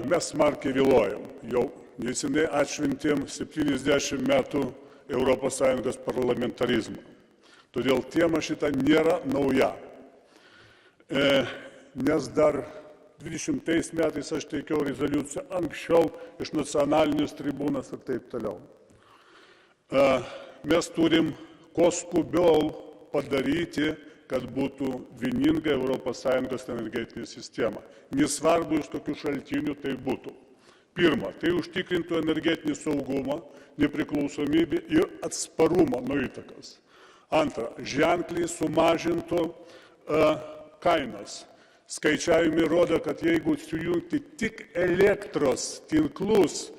Speaker 22: Mes smarkiai vėluojam. Jau neseniai atšventėm 70 metų ES parlamentarizmą. Todėl tema šita nėra nauja. Nes dar 20 metais aš teikiau rezoliuciją anksčiau iš nacionalinės tribūnos ir taip toliau. Mes turim kuo skubiau padaryti, kad būtų vieninga ES energetinė sistema. Nesvarbu, iš tokių šaltinių tai būtų. Pirma, tai užtikrintų energetinį saugumą, nepriklausomybę ir atsparumą nuo įtakos. Antra, ženkliai sumažintų kainas. Skaičiavimai rodo, kad jeigu sujungti tik elektros tinklus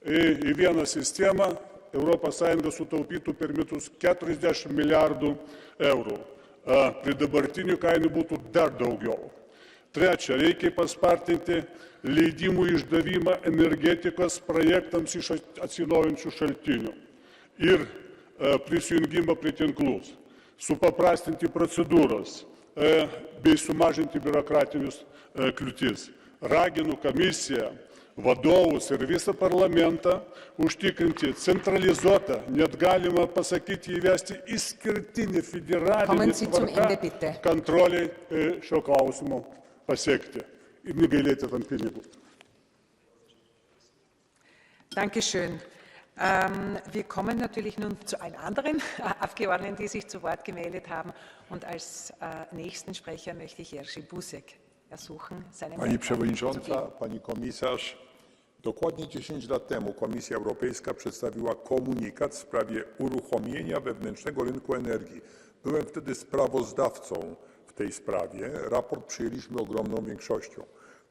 Speaker 22: į vieną sistemą, ES sutaupytų per metus 40 milijardų eurų. Prie dabartinių kainų būtų dar daugiau. Trečia, reikia paspartinti leidimų išdavimą energetikos projektams iš atsinaujinančių šaltinių ir prisijungimą prie tinklus, supaprastinti procedūras bei sumažinti biurokratinius kliūtis. Raginu komisiją, vadovus ir visą parlamentą užtikrinti centralizuotą, net galima pasakyti įvesti išskirtinį federalinį tvarką kontrolę šio klausimo pasiekti ir negailėti tam pinigų.
Speaker 8: Dankeschön. Wir kommen natürlich nun zu allen anderen Abgeordneten, die sich zu Wort gemeldet haben. Und als nächsten Sprecher möchte ich Jerzy Buzek ersuchen, seinen
Speaker 23: Pani Przewodnicząca, Pani Komisarz, dokładnie 10 lat temu Komisja Europejska przedstawiła komunikat w sprawie uruchomienia wewnętrznego rynku energii. Byłem wtedy sprawozdawcą w tej sprawie. Raport przyjęliśmy ogromną większością.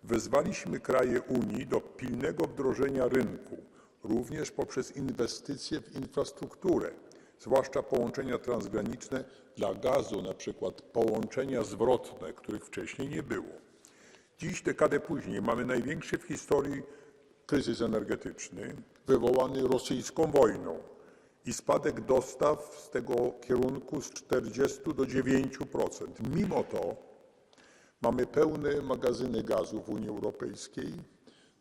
Speaker 23: Wezwaliśmy kraje Unii do pilnego wdrożenia rynku, również poprzez inwestycje w infrastrukturę, zwłaszcza połączenia transgraniczne dla gazu, na przykład połączenia zwrotne, których wcześniej nie było. Dziś, dekadę później, mamy największy w historii kryzys energetyczny. wywołany rosyjską wojną i spadek dostaw z tego kierunku z 40 do 9%. Mimo to mamy pełne magazyny gazu w Unii Europejskiej.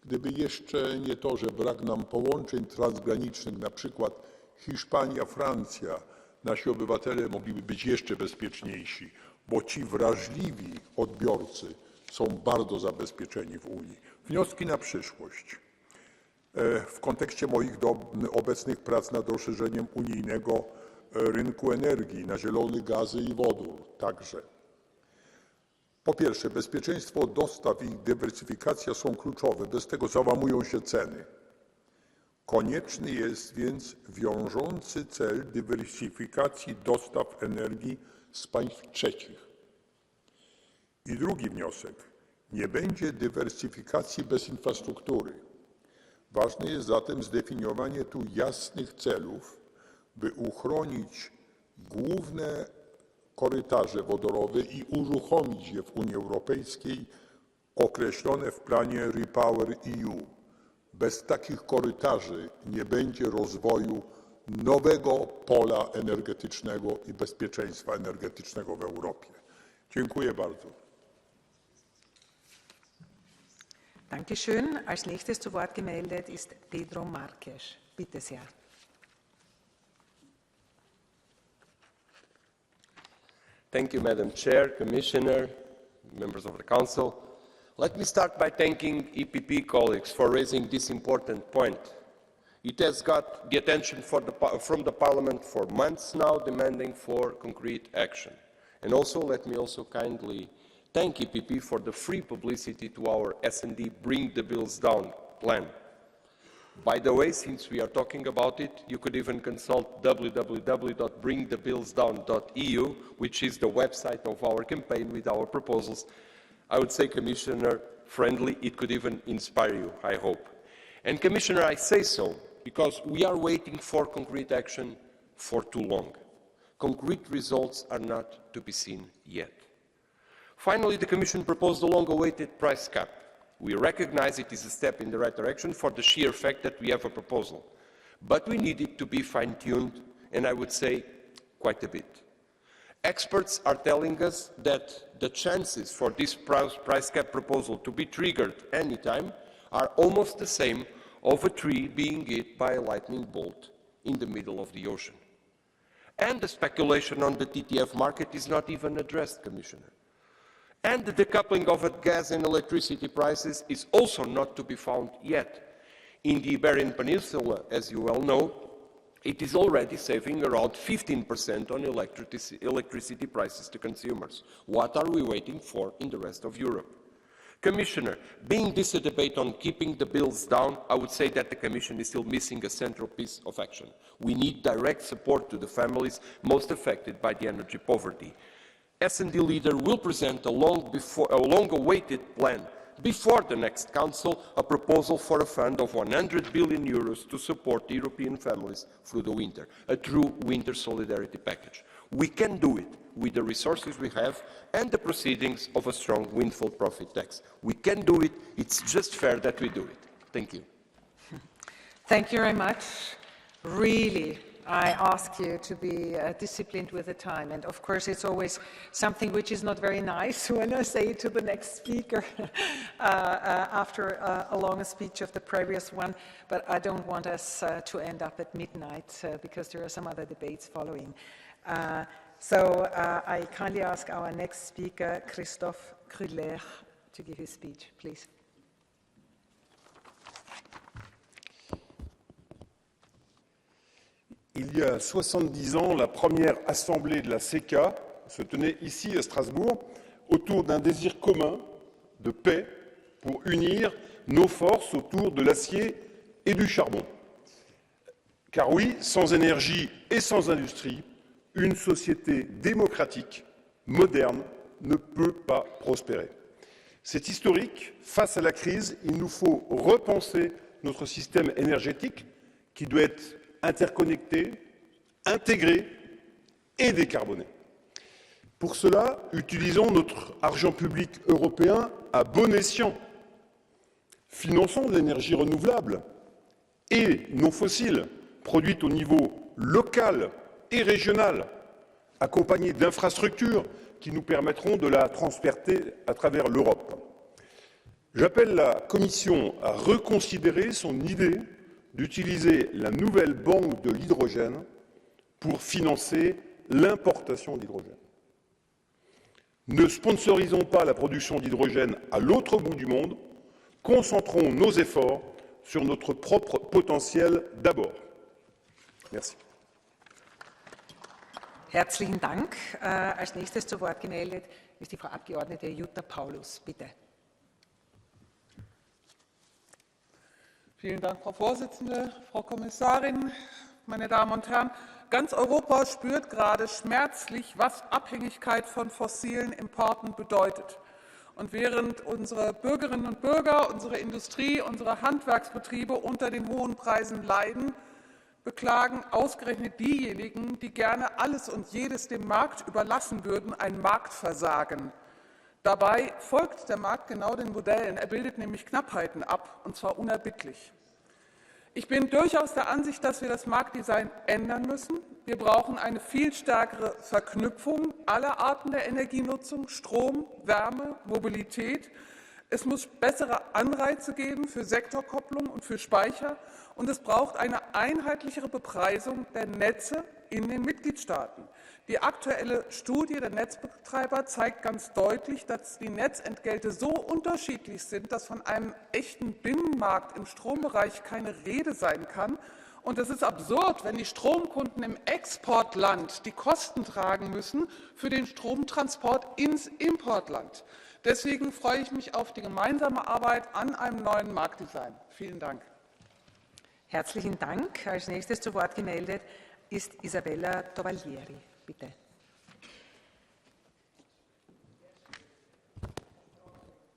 Speaker 23: Gdyby jeszcze nie to, że brak nam połączeń transgranicznych, na przykład Hiszpania, Francja, nasi obywatele mogliby być jeszcze bezpieczniejsi, bo ci wrażliwi odbiorcy są bardzo zabezpieczeni w Unii. Wnioski na przyszłość. W kontekście moich obecnych prac nad rozszerzeniem unijnego rynku energii na zielony gazy i wodór także. Po pierwsze, bezpieczeństwo dostaw i ich dywersyfikacja są kluczowe, bez tego załamują się ceny. Konieczny jest więc wiążący cel dywersyfikacji dostaw energii z państw trzecich. I drugi wniosek. Nie będzie dywersyfikacji bez infrastruktury. Ważne jest zatem zdefiniowanie tu jasnych celów, by uchronić główne korytarze wodorowe i uruchomić je w Unii Europejskiej określone w planie Repower EU. Bez takich korytarzy nie będzie rozwoju nowego pola energetycznego i bezpieczeństwa energetycznego w Europie. Dziękuję bardzo.
Speaker 8: Dankeschön. Als nächstes zu Wort gemeldet ist Pedro Marques. Bitte sehr.
Speaker 1: Thank you, Madam Chair, Commissioner, members of the Council. Let me start by thanking EPP colleagues for raising this important point. It has got the attention from the Parliament for months now, demanding for concrete action. And also, let me also kindly thank EPP for the free publicity to our S&D Bring the Bills Down plan. By the way, since we are talking about it, you could even consult www.bringthebillsdown.eu, which is the website of our campaign with our proposals. I would say, Commissioner, friendly, it could even inspire you, I hope. And Commissioner, I say so because we are waiting for concrete action for too long. Concrete results are not to be seen yet. Finally, the Commission proposed a long-awaited price cap. We recognize it is a step in the right direction for the sheer fact that we have a proposal. But we need it to be fine-tuned, and I would say quite a bit. Experts are telling us that the chances for this price cap proposal to be triggered anytime are almost the same of a tree being hit by a lightning bolt in the middle of the ocean. And the speculation on the TTF market is not even addressed, Commissioner. And the decoupling of gas and electricity prices is also not to be found yet. In the Iberian Peninsula, as you well know, it is already saving around 15% on electricity prices to consumers. What are we waiting for in the rest of Europe? Commissioner, being this a debate on keeping the bills down, I would say that the Commission is still missing a central piece of action. We need direct support to the families most affected by the energy poverty. S&D leader will present a long-awaited plan before the next Council, a proposal for a fund of 100 billion euros to support European families through the winter, a true winter solidarity package. We can do it with the resources we have and the proceedings of a strong windfall profit tax. We can do it. It's just fair that we do it. Thank you.
Speaker 8: Thank you very much. Really, I ask you to be disciplined with the time. And of course, it's always something which is not very nice when I say to the next speaker after a long speech of the previous one. But I don't want us to end up at midnight because there are some other debates following. So I kindly ask our next speaker, Christophe Krüller, to give his speech, please.
Speaker 16: Il y a 70 ans, la première assemblée de la CECA se tenait ici à Strasbourg autour d'un désir commun de paix pour unir nos forces autour de l'acier et du charbon. Car oui, sans énergie et sans industrie, une société démocratique, moderne, ne peut pas prospérer. C'est historique. Face à la crise, il nous faut repenser notre système énergétique qui doit être interconnecté, intégré et décarboné. Pour cela, utilisons notre argent public européen à bon escient. Finançons de l'énergie renouvelable
Speaker 12: et non fossiles, produites au niveau local et régional, accompagnées d'infrastructures qui nous permettront de la transporter à travers l'Europe. J'appelle la Commission à reconsidérer son idée d'utiliser la nouvelle banque de l'hydrogène pour financer l'importation d'hydrogène. Ne sponsorisons pas la production d'hydrogène à l'autre bout du monde, concentrons nos efforts sur notre propre potentiel d'abord. Merci.
Speaker 8: Herzlichen Dank. Als nächstes zu Wort gemeldet ist die Frau Abgeordnete Jutta Paulus. Bitte.
Speaker 2: Vielen Dank, Frau Vorsitzende, Frau Kommissarin, meine Damen und Herren. Ganz Europa spürt gerade schmerzlich, was Abhängigkeit von fossilen Importen bedeutet. Und während unsere Bürgerinnen und Bürger, unsere Industrie, unsere Handwerksbetriebe unter den hohen Preisen leiden, beklagen ausgerechnet diejenigen, die gerne alles und jedes dem Markt überlassen würden, ein Marktversagen. Dabei folgt der Markt genau den Modellen. Er bildet nämlich Knappheiten ab, und zwar unerbittlich. Ich bin durchaus der Ansicht, dass wir das Marktdesign ändern müssen. Wir brauchen eine viel stärkere Verknüpfung aller Arten der Energienutzung, Strom, Wärme, Mobilität. Es muss bessere Anreize geben für Sektorkopplung und für Speicher. Und es braucht eine einheitlichere Bepreisung der Netze in den Mitgliedstaaten. Die aktuelle Studie der Netzbetreiber zeigt ganz deutlich, dass die Netzentgelte so unterschiedlich sind, dass von einem echten Binnenmarkt im Strombereich keine Rede sein kann. Und es ist absurd, wenn die Stromkunden im Exportland die Kosten tragen müssen für den Stromtransport ins Importland. Deswegen freue ich mich auf die gemeinsame Arbeit an einem neuen Marktdesign. Vielen Dank.
Speaker 8: Herzlichen Dank. Als nächstes zu Wort gemeldet ist Isabella Tovaglieri. Bitte.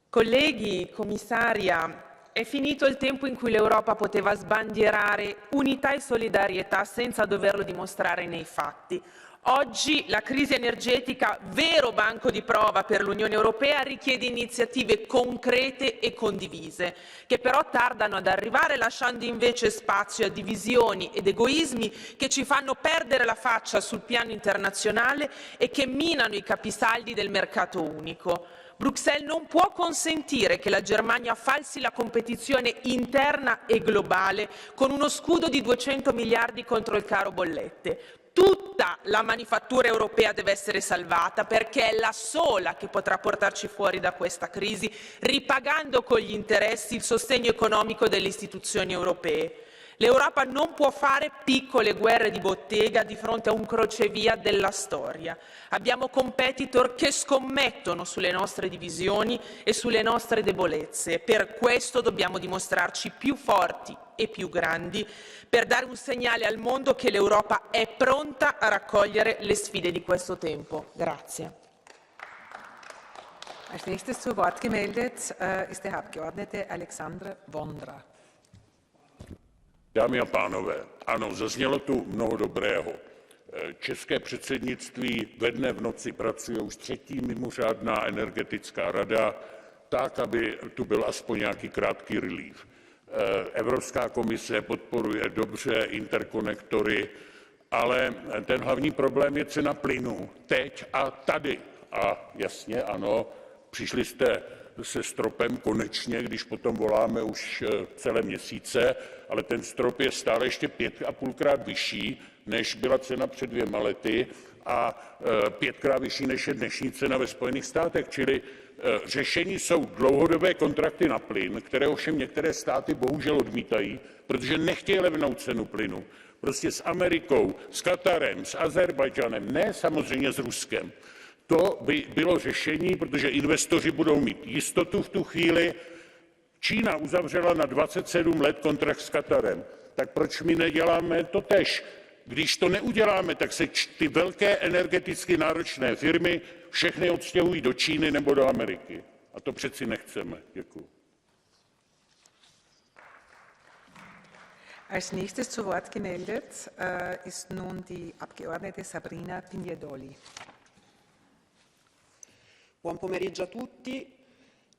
Speaker 17: Colleghi, commissaria, è finito il tempo in cui l'Europa poteva sbandierare unità e solidarietà senza doverlo dimostrare nei fatti. Oggi la crisi energetica, vero banco di prova per l'Unione Europea, richiede iniziative concrete e condivise, che però tardano ad arrivare, lasciando invece spazio a divisioni ed egoismi che ci fanno perdere la faccia sul piano internazionale e che minano i capisaldi del mercato unico. Bruxelles non può consentire che la Germania falsi la competizione interna e globale con uno scudo di 200 miliardi contro il caro bollette. Tutta la manifattura europea deve essere salvata perché è la sola che potrà portarci fuori da questa crisi, ripagando con gli interessi il sostegno economico delle istituzioni europee. L'Europa non può fare piccole guerre di bottega di fronte a un crocevia della storia. Abbiamo competitor che scommettono sulle nostre divisioni e sulle nostre debolezze. Per questo dobbiamo dimostrarci più forti e più grandi per dare un segnale al mondo che l'Europa è pronta a raccogliere le sfide di questo tempo. Grazie.
Speaker 8: Als nächstes zu Wort gemeldet ist der Abgeordnete Alexandr Vondra.
Speaker 6: Dámy a pánové, ano, zaznělo tu mnoho dobrého. České předsednictví ve dne v noci pracuje už 3. mimořádná energetická rada, tak, aby tu byl aspoň nějaký krátký relief. Evropská komise podporuje dobře interkonektory, ale ten hlavní problém je cena plynu teď a tady. A jasně, ano, přišli jste se stropem konečně, když potom voláme už celé měsíce, ale ten strop je stále ještě 5,5krát vyšší, než byla cena před 2 lety a 5krát vyšší, než je dnešní cena ve Spojených státech. Čili řešení jsou dlouhodobé kontrakty na plyn, které ovšem některé státy bohužel odmítají, protože nechtějí levnou cenu plynu. Prostě s Amerikou, s Katarem, s Azerbajdžanem, ne samozřejmě s Ruskem. To by bylo řešení, protože investoři budou mít jistotu v tu chvíli. Čína uzavřela na 27 let kontrakt s Katarem. Tak proč my neděláme to též? Když to neuděláme, tak se ty velké energeticky náročné firmy všechny odstěhují do Číny nebo do Ameriky. A to přeci nechceme. Děkuji.
Speaker 8: Als nächstes zu Wort gemeldet ist nun die Abgeordnete Sabrina Pignedoli.
Speaker 18: Buon pomeriggio a tutti.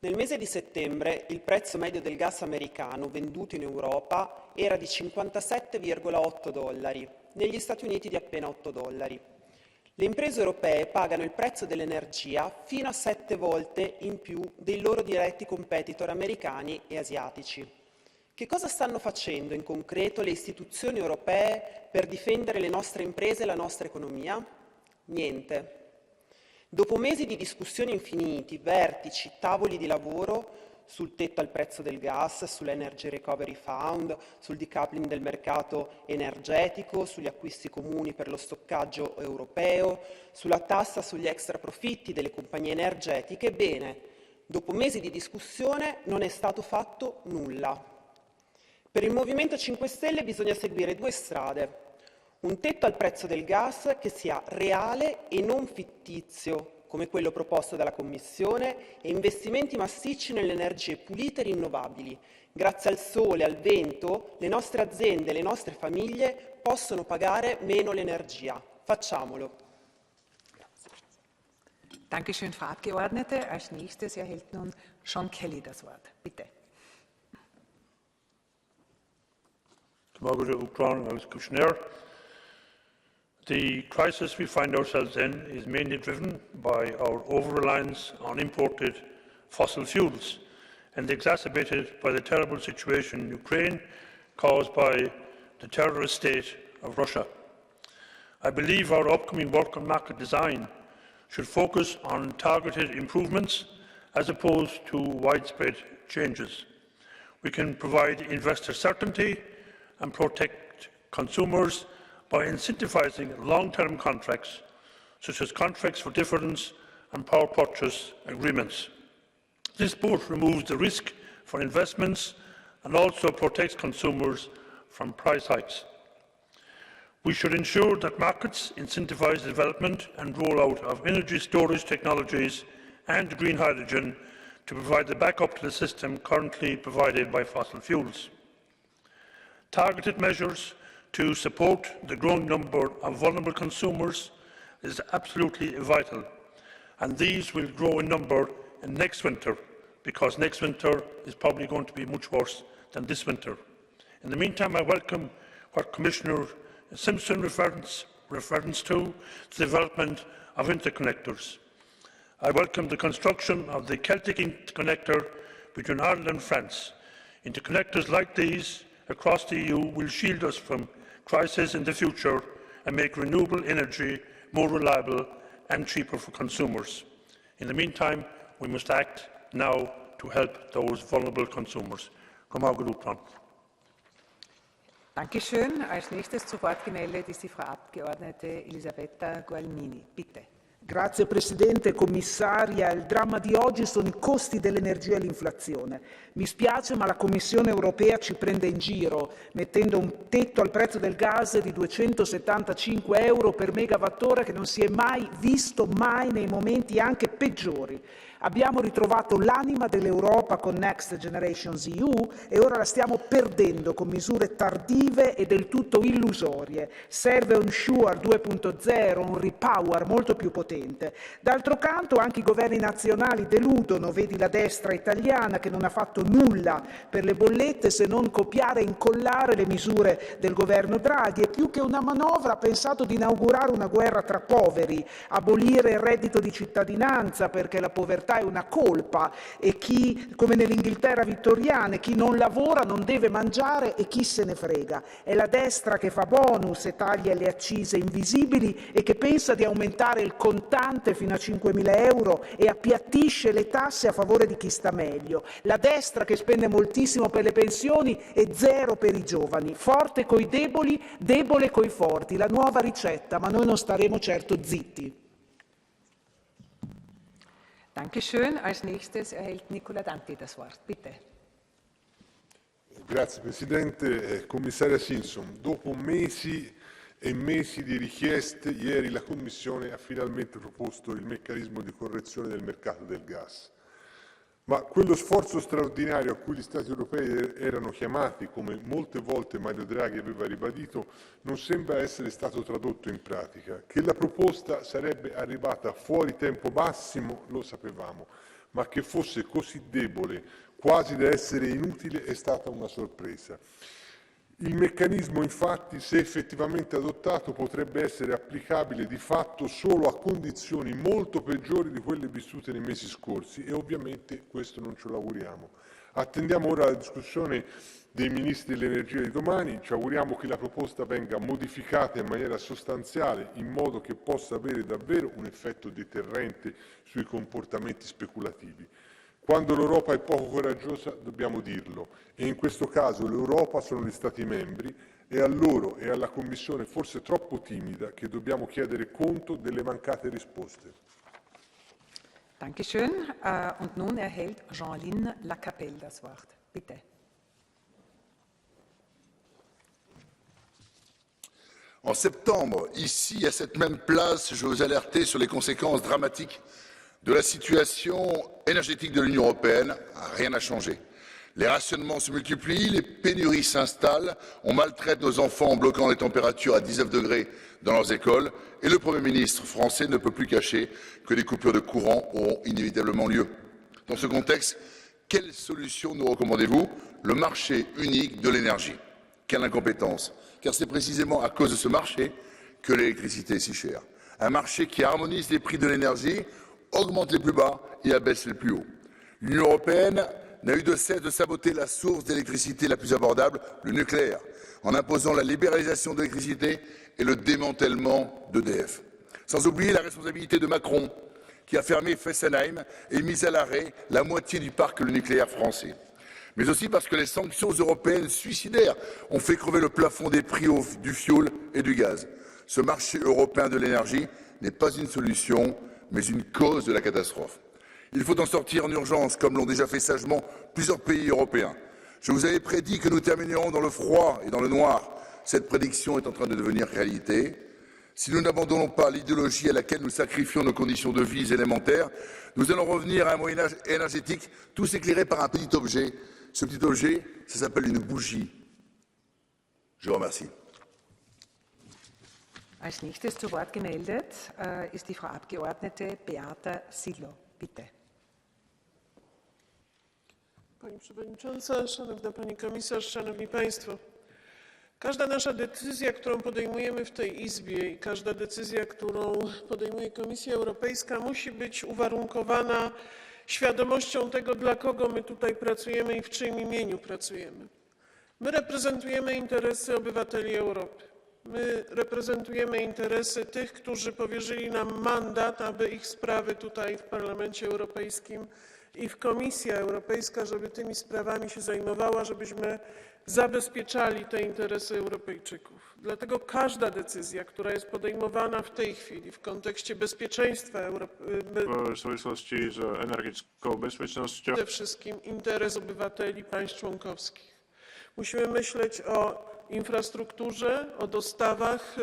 Speaker 3: Nel mese di settembre il prezzo medio del gas americano venduto in Europa era di 57,8 dollari, negli Stati Uniti di appena 8 dollari. Le imprese europee pagano il prezzo dell'energia fino a 7 volte in più dei loro diretti competitor americani e asiatici. Che cosa stanno facendo in concreto le istituzioni europee per difendere le nostre imprese e la nostra economia? Niente. Dopo mesi di discussioni infiniti, vertici, tavoli di lavoro sul tetto al prezzo del gas, sull'Energy Recovery Fund, sul decoupling del mercato energetico, sugli acquisti comuni per lo stoccaggio europeo, sulla tassa sugli extra profitti delle compagnie energetiche, bene, dopo mesi di discussione non è stato fatto nulla. Per il Movimento 5 Stelle bisogna seguire due strade. Un tetto al prezzo del gas che sia reale e non fittizio, come quello proposto dalla Commissione, e investimenti massicci nelle energie pulite e rinnovabili. Grazie al sole e al vento, le nostre aziende e le nostre famiglie possono pagare meno l'energia. Facciamolo.
Speaker 8: Dankeschön, Frau Abgeordnete. Als nächstes erhält nun Sean Kelly das Wort. Bitte.
Speaker 18: The crisis we find ourselves in is mainly driven by our over-reliance on imported fossil fuels and exacerbated by the terrible situation in Ukraine caused by the terrorist state of Russia. I believe our upcoming work on market design should focus on targeted improvements as opposed to widespread changes. We can provide investor certainty and protect consumers by incentivising long-term contracts, such as contracts for difference and power purchase agreements. This both removes the risk for investments and also protects consumers from price hikes. We should ensure that markets incentivise the development and rollout of energy storage technologies and green hydrogen to provide the backup to the system currently provided by fossil fuels. Targeted measures to support the growing number of vulnerable consumers is absolutely vital, and these will grow in number in next winter, because next winter is probably going to be much worse than this winter. In the meantime, I welcome what Commissioner Simpson reference to, the development of interconnectors. I welcome the construction of the Celtic interconnector between Ireland and France. Interconnectors like these across the EU will shield us from crisis in the future and make renewable energy more reliable and cheaper for consumers. In the meantime, we must act now to help those vulnerable consumers.
Speaker 8: Dankeschön. Als nächstes zu Wort gemeldet ist die Frau Abgeordnete Elisabetta Gualmini. Bitte.
Speaker 19: Grazie Presidente, Commissaria. Il dramma di oggi sono i costi dell'energia e l'inflazione. Mi spiace, ma la Commissione europea ci prende in giro, mettendo un tetto al prezzo del gas di 275 euro per megawattora che non si è mai visto, mai nei momenti anche peggiori. Abbiamo ritrovato l'anima dell'Europa con Next Generation EU e ora la stiamo perdendo con misure tardive e del tutto illusorie. Serve un SURE 2.0, un repower molto più potente. D'altro canto anche i governi nazionali deludono, vedi la destra italiana che non ha fatto nulla per le bollette se non copiare e incollare le misure del governo Draghi e più che una manovra ha pensato di inaugurare una guerra tra poveri, abolire il reddito di cittadinanza perché la povertà è una colpa e chi, come nell'Inghilterra vittoriana, chi non lavora non deve mangiare e chi se ne frega. È la destra che fa bonus e taglia le accise invisibili e che pensa di aumentare il contante fino a 5.000 euro e appiattisce le tasse a favore di chi sta meglio. La destra che spende moltissimo per le pensioni e zero per i giovani. Forte coi deboli, debole coi forti. La nuova ricetta, ma noi non staremo certo zitti.
Speaker 8: Dankeschön. Als nächstes erhält Nicola Danti das Wort. Bitte.
Speaker 23: Grazie Presidente. Commissaria Simpson, dopo mesi e mesi di richieste, ieri la Commissione ha finalmente proposto il meccanismo di correzione del mercato del gas. Ma quello sforzo straordinario a cui gli Stati europei erano chiamati, come molte volte Mario Draghi aveva ribadito, non sembra essere stato tradotto in pratica. Che la proposta sarebbe arrivata fuori tempo massimo lo sapevamo, ma che fosse così debole, quasi da essere inutile, è stata una sorpresa. Il meccanismo, infatti, se effettivamente adottato, potrebbe essere applicabile di fatto solo a condizioni molto peggiori di quelle vissute nei mesi scorsi e ovviamente questo non ce lo auguriamo. Attendiamo ora la discussione dei ministri dell'energia di domani, ci auguriamo che la proposta venga modificata in maniera sostanziale in modo che possa avere davvero un effetto deterrente sui comportamenti speculativi. Quando l'Europa è poco coraggiosa dobbiamo dirlo e in questo caso l'Europa sono gli Stati membri e a loro e alla Commissione forse troppo timida che dobbiamo chiedere conto delle mancate risposte.
Speaker 8: Dankeschön. Und nun erhält Jean-Lynn Lacapelle das Wort. Bitte.
Speaker 5: En septembre, ici, à cette même place, je vous alertais sur les conséquences dramatiques de la situation énergétique de l'Union européenne. Rien n'a changé. Les rationnements se multiplient, les pénuries s'installent, on maltraite nos enfants en bloquant les températures à 19 degrés dans leurs écoles, et le Premier ministre français ne peut plus cacher que des coupures de courant auront inévitablement lieu. Dans ce contexte, quelle solution nous recommandez-vous? Le marché unique de l'énergie. Quelle incompétence! Car c'est précisément à cause de ce marché que l'électricité est si chère. Un marché qui harmonise les prix de l'énergie, augmente les plus bas et abaisse les plus hauts. L'Union européenne n'a eu de cesse de saboter la source d'électricité la plus abordable, le nucléaire, en imposant la libéralisation de l'électricité et le démantèlement d'EDF. Sans oublier la responsabilité de Macron, qui a fermé Fessenheim et mis à l'arrêt la moitié du parc nucléaire français. Mais aussi parce que les sanctions européennes suicidaires ont fait crever le plafond des prix du fioul et du gaz. Ce marché européen de l'énergie n'est pas une solution, mais une cause de la catastrophe. Il faut en sortir en urgence, comme l'ont déjà fait sagement plusieurs pays européens. Je vous avais prédit que nous terminerions dans le froid et dans le noir. Cette prédiction est en train de devenir réalité. Si nous n'abandonnons pas l'idéologie à laquelle nous sacrifions nos conditions de vie élémentaires, nous allons revenir à un Moyen-Âge énergétique, tous éclairés par un petit objet. Ce petit objet, ça s'appelle une bougie. Je vous remercie.
Speaker 8: Als nächstes zu Wort gemeldet ist die Frau Abgeordnete Beata Sidlo. Bitte.
Speaker 2: Pani Przewodnicząca, Szanowna Pani Komisarz, Szanowni Państwo. Każda nasza decyzja, którą podejmujemy w tej Izbie i każda decyzja, którą podejmuje Komisja Europejska, musi być uwarunkowana świadomością tego, dla kogo my tutaj pracujemy i w czyim imieniu pracujemy. My reprezentujemy interesy obywateli Europy. My reprezentujemy interesy tych, którzy powierzyli nam mandat, aby ich sprawy tutaj w Parlamencie Europejskim i w Komisja Europejska, żeby tymi sprawami się zajmowała, żebyśmy zabezpieczali te interesy Europejczyków. Dlatego każda decyzja, która jest podejmowana w tej chwili w kontekście bezpieczeństwa
Speaker 9: w souvislosti z energetickou bezpečnosťou,
Speaker 2: przede wszystkim interes obywateli państw członkowskich. Musimy myśleć o infrastrukturze, o dostawach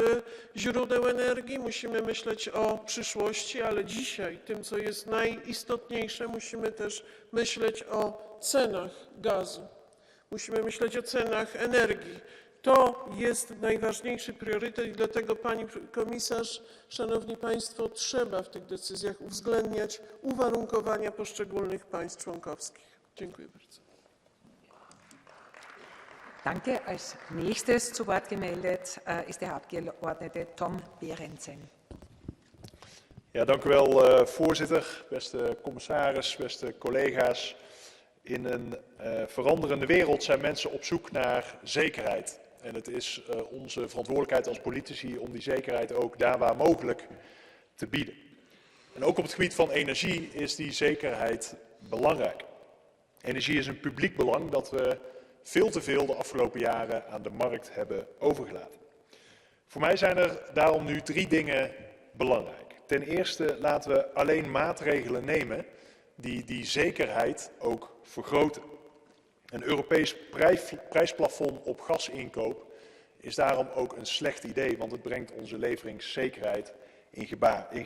Speaker 2: źródeł energii, musimy myśleć o przyszłości, ale dzisiaj tym, co jest najistotniejsze, musimy też myśleć o cenach gazu. Musimy myśleć o cenach energii. To jest najważniejszy priorytet i dlatego, Pani Komisarz, Szanowni Państwo, trzeba w tych decyzjach uwzględniać uwarunkowania poszczególnych państw członkowskich. Dziękuję bardzo.
Speaker 8: Danke. Als nächstes zu Wort gemeldet ist der Abgeordnete Tom Berendsen.
Speaker 14: Ja, dank u wel, voorzitter, beste commissaris, beste collega's. In een veranderende wereld zijn mensen op zoek naar zekerheid. En het is onze verantwoordelijkheid als politici om die zekerheid ook daar waar mogelijk te bieden. En ook op het gebied van energie is die zekerheid belangrijk. Energie is een publiek belang dat we veel te veel de afgelopen jaren aan de markt hebben overgelaten. Voor mij zijn er daarom nu 3 dingen belangrijk. Ten eerste laten we alleen maatregelen nemen die die zekerheid ook vergroten. Een Europees prijsplafond op gasinkoop is daarom ook een slecht idee, want het brengt onze leveringszekerheid in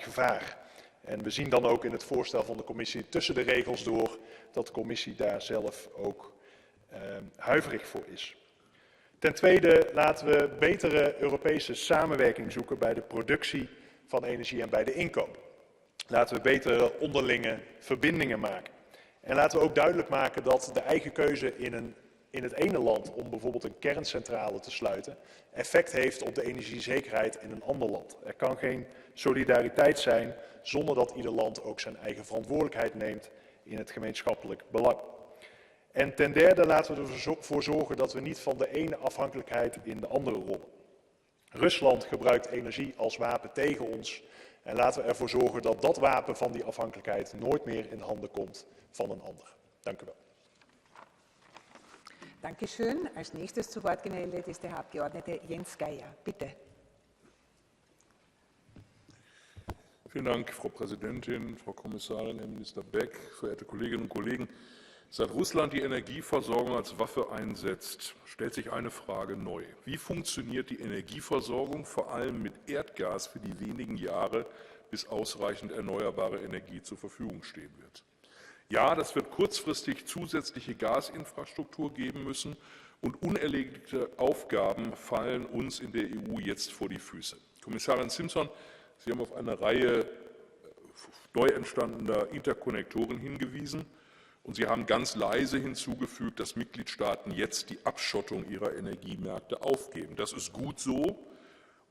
Speaker 14: gevaar. En we zien dan ook in het voorstel van de commissie tussen de regels door dat de commissie daar zelf ook huiverig voor is. Ten tweede laten we betere Europese samenwerking zoeken bij de productie van energie en bij de inkoop. Laten we betere onderlinge verbindingen maken. En laten we ook duidelijk maken dat de eigen keuze in het ene land om bijvoorbeeld een kerncentrale te sluiten effect heeft op de energiezekerheid in een ander land. Er kan geen solidariteit zijn zonder dat ieder land ook zijn eigen verantwoordelijkheid neemt in het gemeenschappelijk belang. En ten derde laten we ervoor zorgen dat we niet van de ene afhankelijkheid in de andere rollen. Rusland gebruikt energie als wapen tegen ons en laten we ervoor zorgen dat dat wapen van die afhankelijkheid nooit meer in handen komt van een ander. Dank u wel.
Speaker 8: Dankeschön. Als nächstes zu Wort gemeldet ist der Herr Abgeordnete Jens Geier. Bitte.
Speaker 4: Vielen Dank, Frau Präsidentin, Frau Kommissarin, Herr Minister Beck, verehrte Kolleginnen und Kollegen. Seit Russland die Energieversorgung als Waffe einsetzt, stellt sich eine Frage neu. Wie funktioniert die Energieversorgung, vor allem mit Erdgas, für die wenigen Jahre, bis ausreichend erneuerbare Energie zur Verfügung stehen wird? Ja, das wird kurzfristig zusätzliche Gasinfrastruktur geben müssen und unerledigte Aufgaben fallen uns in der EU jetzt vor die Füße. Kommissarin Simson, Sie haben auf eine Reihe neu entstandener Interkonnektoren hingewiesen und Sie haben ganz leise hinzugefügt, dass Mitgliedstaaten jetzt die Abschottung ihrer Energiemärkte aufgeben. Das ist gut so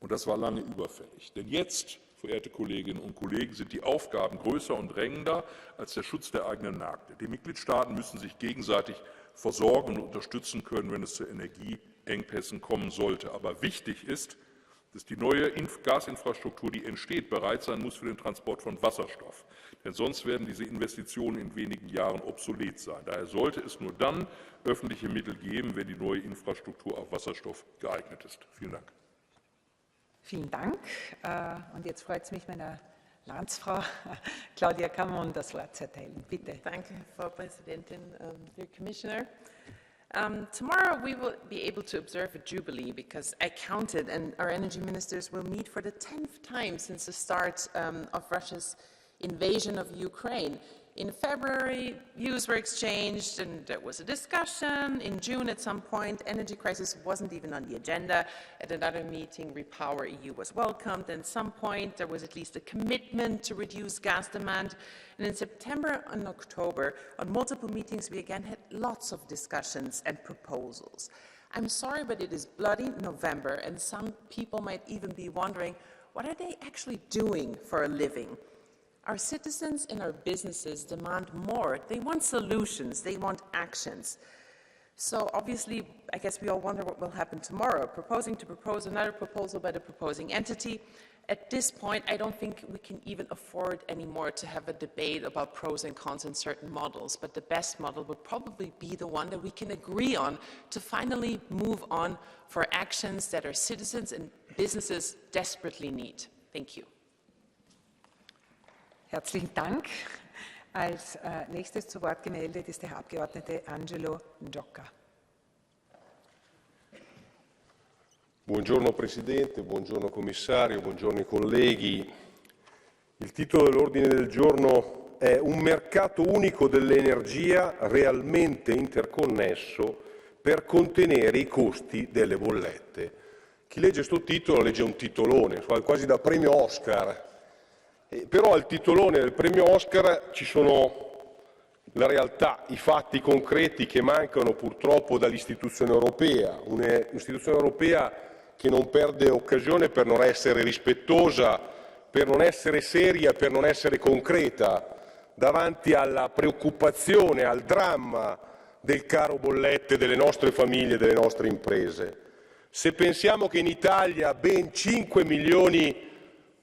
Speaker 4: und das war lange überfällig. Denn jetzt, verehrte Kolleginnen und Kollegen, sind die Aufgaben größer und drängender als der Schutz der eigenen Märkte. Die Mitgliedstaaten müssen sich gegenseitig versorgen und unterstützen können, wenn es zu Energieengpässen kommen sollte. Aber wichtig ist, dass die neue Gasinfrastruktur, die entsteht, bereit sein muss für den Transport von Wasserstoff. Denn sonst werden diese Investitionen in wenigen Jahren obsolet sein. Daher sollte es nur dann öffentliche Mittel geben, wenn die neue Infrastruktur auf Wasserstoff geeignet ist. Vielen Dank.
Speaker 8: Vielen Dank. Und jetzt freut es mich, meiner Landsfrau Claudia Camon das Wort zu erteilen. Bitte.
Speaker 10: Danke, Frau Präsidentin, dear Commissioner. Tomorrow we will be able to observe a jubilee because I counted and our energy ministers will meet for the 10th time since the start of Russia's invasion of Ukraine. In February, views were exchanged and there was a discussion. In June, at some point, energy crisis wasn't even on the agenda. At another meeting, Repower EU was welcomed. And at some point, there was at least a commitment to reduce gas demand. And in September and October, on multiple meetings, we again had lots of discussions and proposals. I'm sorry, but it is bloody November, and some people might even be wondering, what are they actually doing for a living? Our citizens and our businesses demand more. They want solutions. They want actions. So obviously, I guess we all wonder what will happen tomorrow, proposing to propose another proposal by the proposing entity. At this point, I don't think we can even afford anymore to have a debate about pros and cons in certain models, but the best model would probably be the one that we can agree on to finally move on for actions that our citizens and businesses desperately need. Thank you.
Speaker 8: Herzlichen Dank. Als nächstes zu Wort gemeldet ist der Herr Abgeordnete Angelo Njocca.
Speaker 11: Buongiorno Presidente, buongiorno Commissario, buongiorno ai colleghi. Il titolo dell'ordine del giorno è Un mercato unico dell'energia realmente interconnesso per contenere i costi delle bollette. Chi legge sto titolo legge un titolone, quasi da premio Oscar. Però al titolone del premio Oscar ci sono la realtà, i fatti concreti che mancano purtroppo dall'istituzione europea, un'istituzione europea che non perde occasione per non essere rispettosa, per non essere seria, per non essere concreta davanti alla preoccupazione, al dramma del caro bollette delle nostre famiglie e delle nostre imprese. Se pensiamo che in Italia ben 5 milioni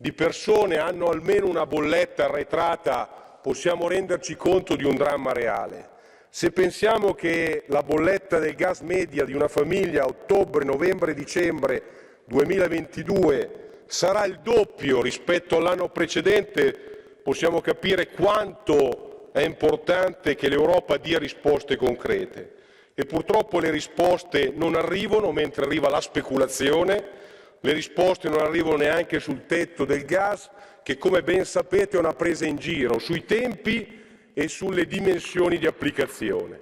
Speaker 11: di persone hanno almeno una bolletta arretrata, possiamo renderci conto di un dramma reale. Se pensiamo che la bolletta del gas media di una famiglia a ottobre, novembre, dicembre 2022 sarà il doppio rispetto all'anno precedente, possiamo capire quanto è importante che l'Europa dia risposte concrete. E purtroppo le risposte non arrivano mentre arriva la speculazione. Le risposte non arrivano neanche sul tetto del gas, che come ben sapete è una presa in giro sui tempi e sulle dimensioni di applicazione.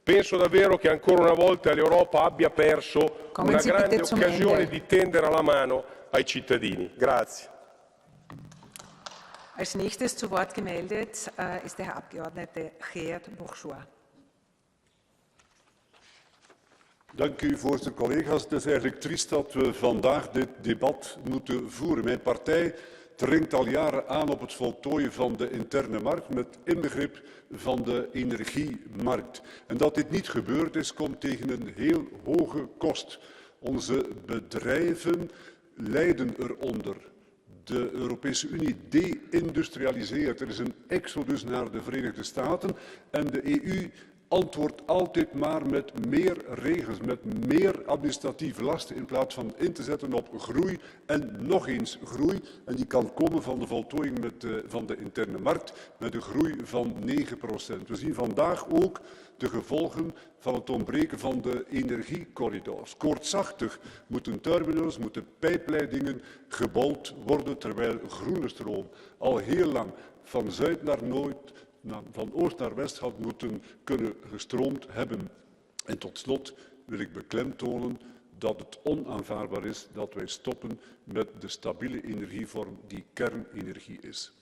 Speaker 11: Penso davvero che ancora una volta l'Europa abbia perso una grande occasione di tendere la mano ai cittadini. Grazie.
Speaker 8: Als nächstes zu Wort gemeldet ist der Herr Abgeordnete Geert Bourgeois.
Speaker 16: Dank u, voorzitter. Collega's, het is eigenlijk triest dat we vandaag dit debat moeten voeren. Mijn partij dringt al jaren aan op het voltooien van de interne markt met inbegrip van de energiemarkt. En dat dit niet gebeurd is, komt tegen een heel hoge kost. Onze bedrijven lijden eronder. De Europese Unie de-industrialiseert. Er is een exodus naar de Verenigde Staten en de EU antwoordt altijd maar met meer regels, met meer administratieve lasten in plaats van in te zetten op groei en nog eens groei. En die kan komen van de voltooiing van de interne markt met een groei van 9%. We zien vandaag ook de gevolgen van het ontbreken van de energiecorridors. Koortsachtig moeten terminals, moeten pijpleidingen gebouwd worden, terwijl groene stroom al heel lang van zuid naar noord, van oost naar west had moeten kunnen gestroomd hebben. En tot slot wil ik beklemtonen dat het onaanvaardbaar is dat wij stoppen met de stabiele energievorm die kernenergie is.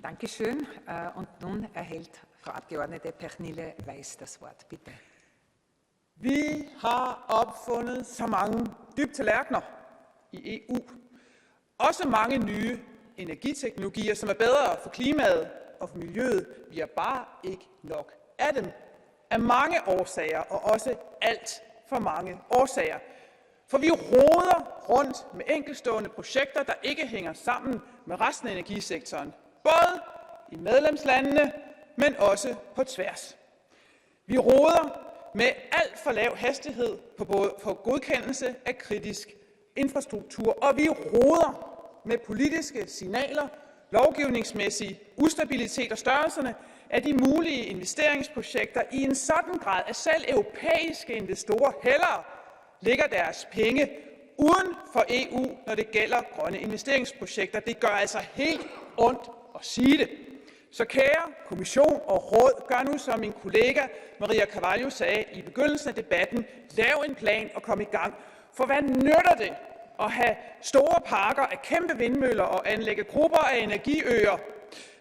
Speaker 8: Dankeschön. Und nun erhält Frau Abgeordnete Pernille Weiss das Wort. Bitte.
Speaker 2: Vi har opfundet så mange dybtallerkener i EU. Også mange nye energiteknologier, som er bedre for klimaet og for miljøet. Vi har bare ikke nok af dem. Af mange årsager, og også alt for mange årsager. For vi roder rundt med enkeltstående projekter, der ikke hænger sammen med resten af energisektoren. Både i medlemslandene, men også på tværs. Vi roder med alt for lav hastighed på godkendelse af kritisk infrastruktur, og vi roder med politiske signaler, lovgivningsmæssig ustabilitet og størrelserne af de mulige investeringsprojekter i en sådan grad, at selv europæiske investorer hellere lægger deres penge uden for EU, når det gælder grønne investeringsprojekter. Det gør altså helt ondt at sige det. Så kære kommission og råd, gør nu som min kollega Maria Carvalho sagde i begyndelsen af debatten, lav en plan og kom i gang. For hvad nytter det at have store parker af kæmpe vindmøller og anlægge grupper af energiøer,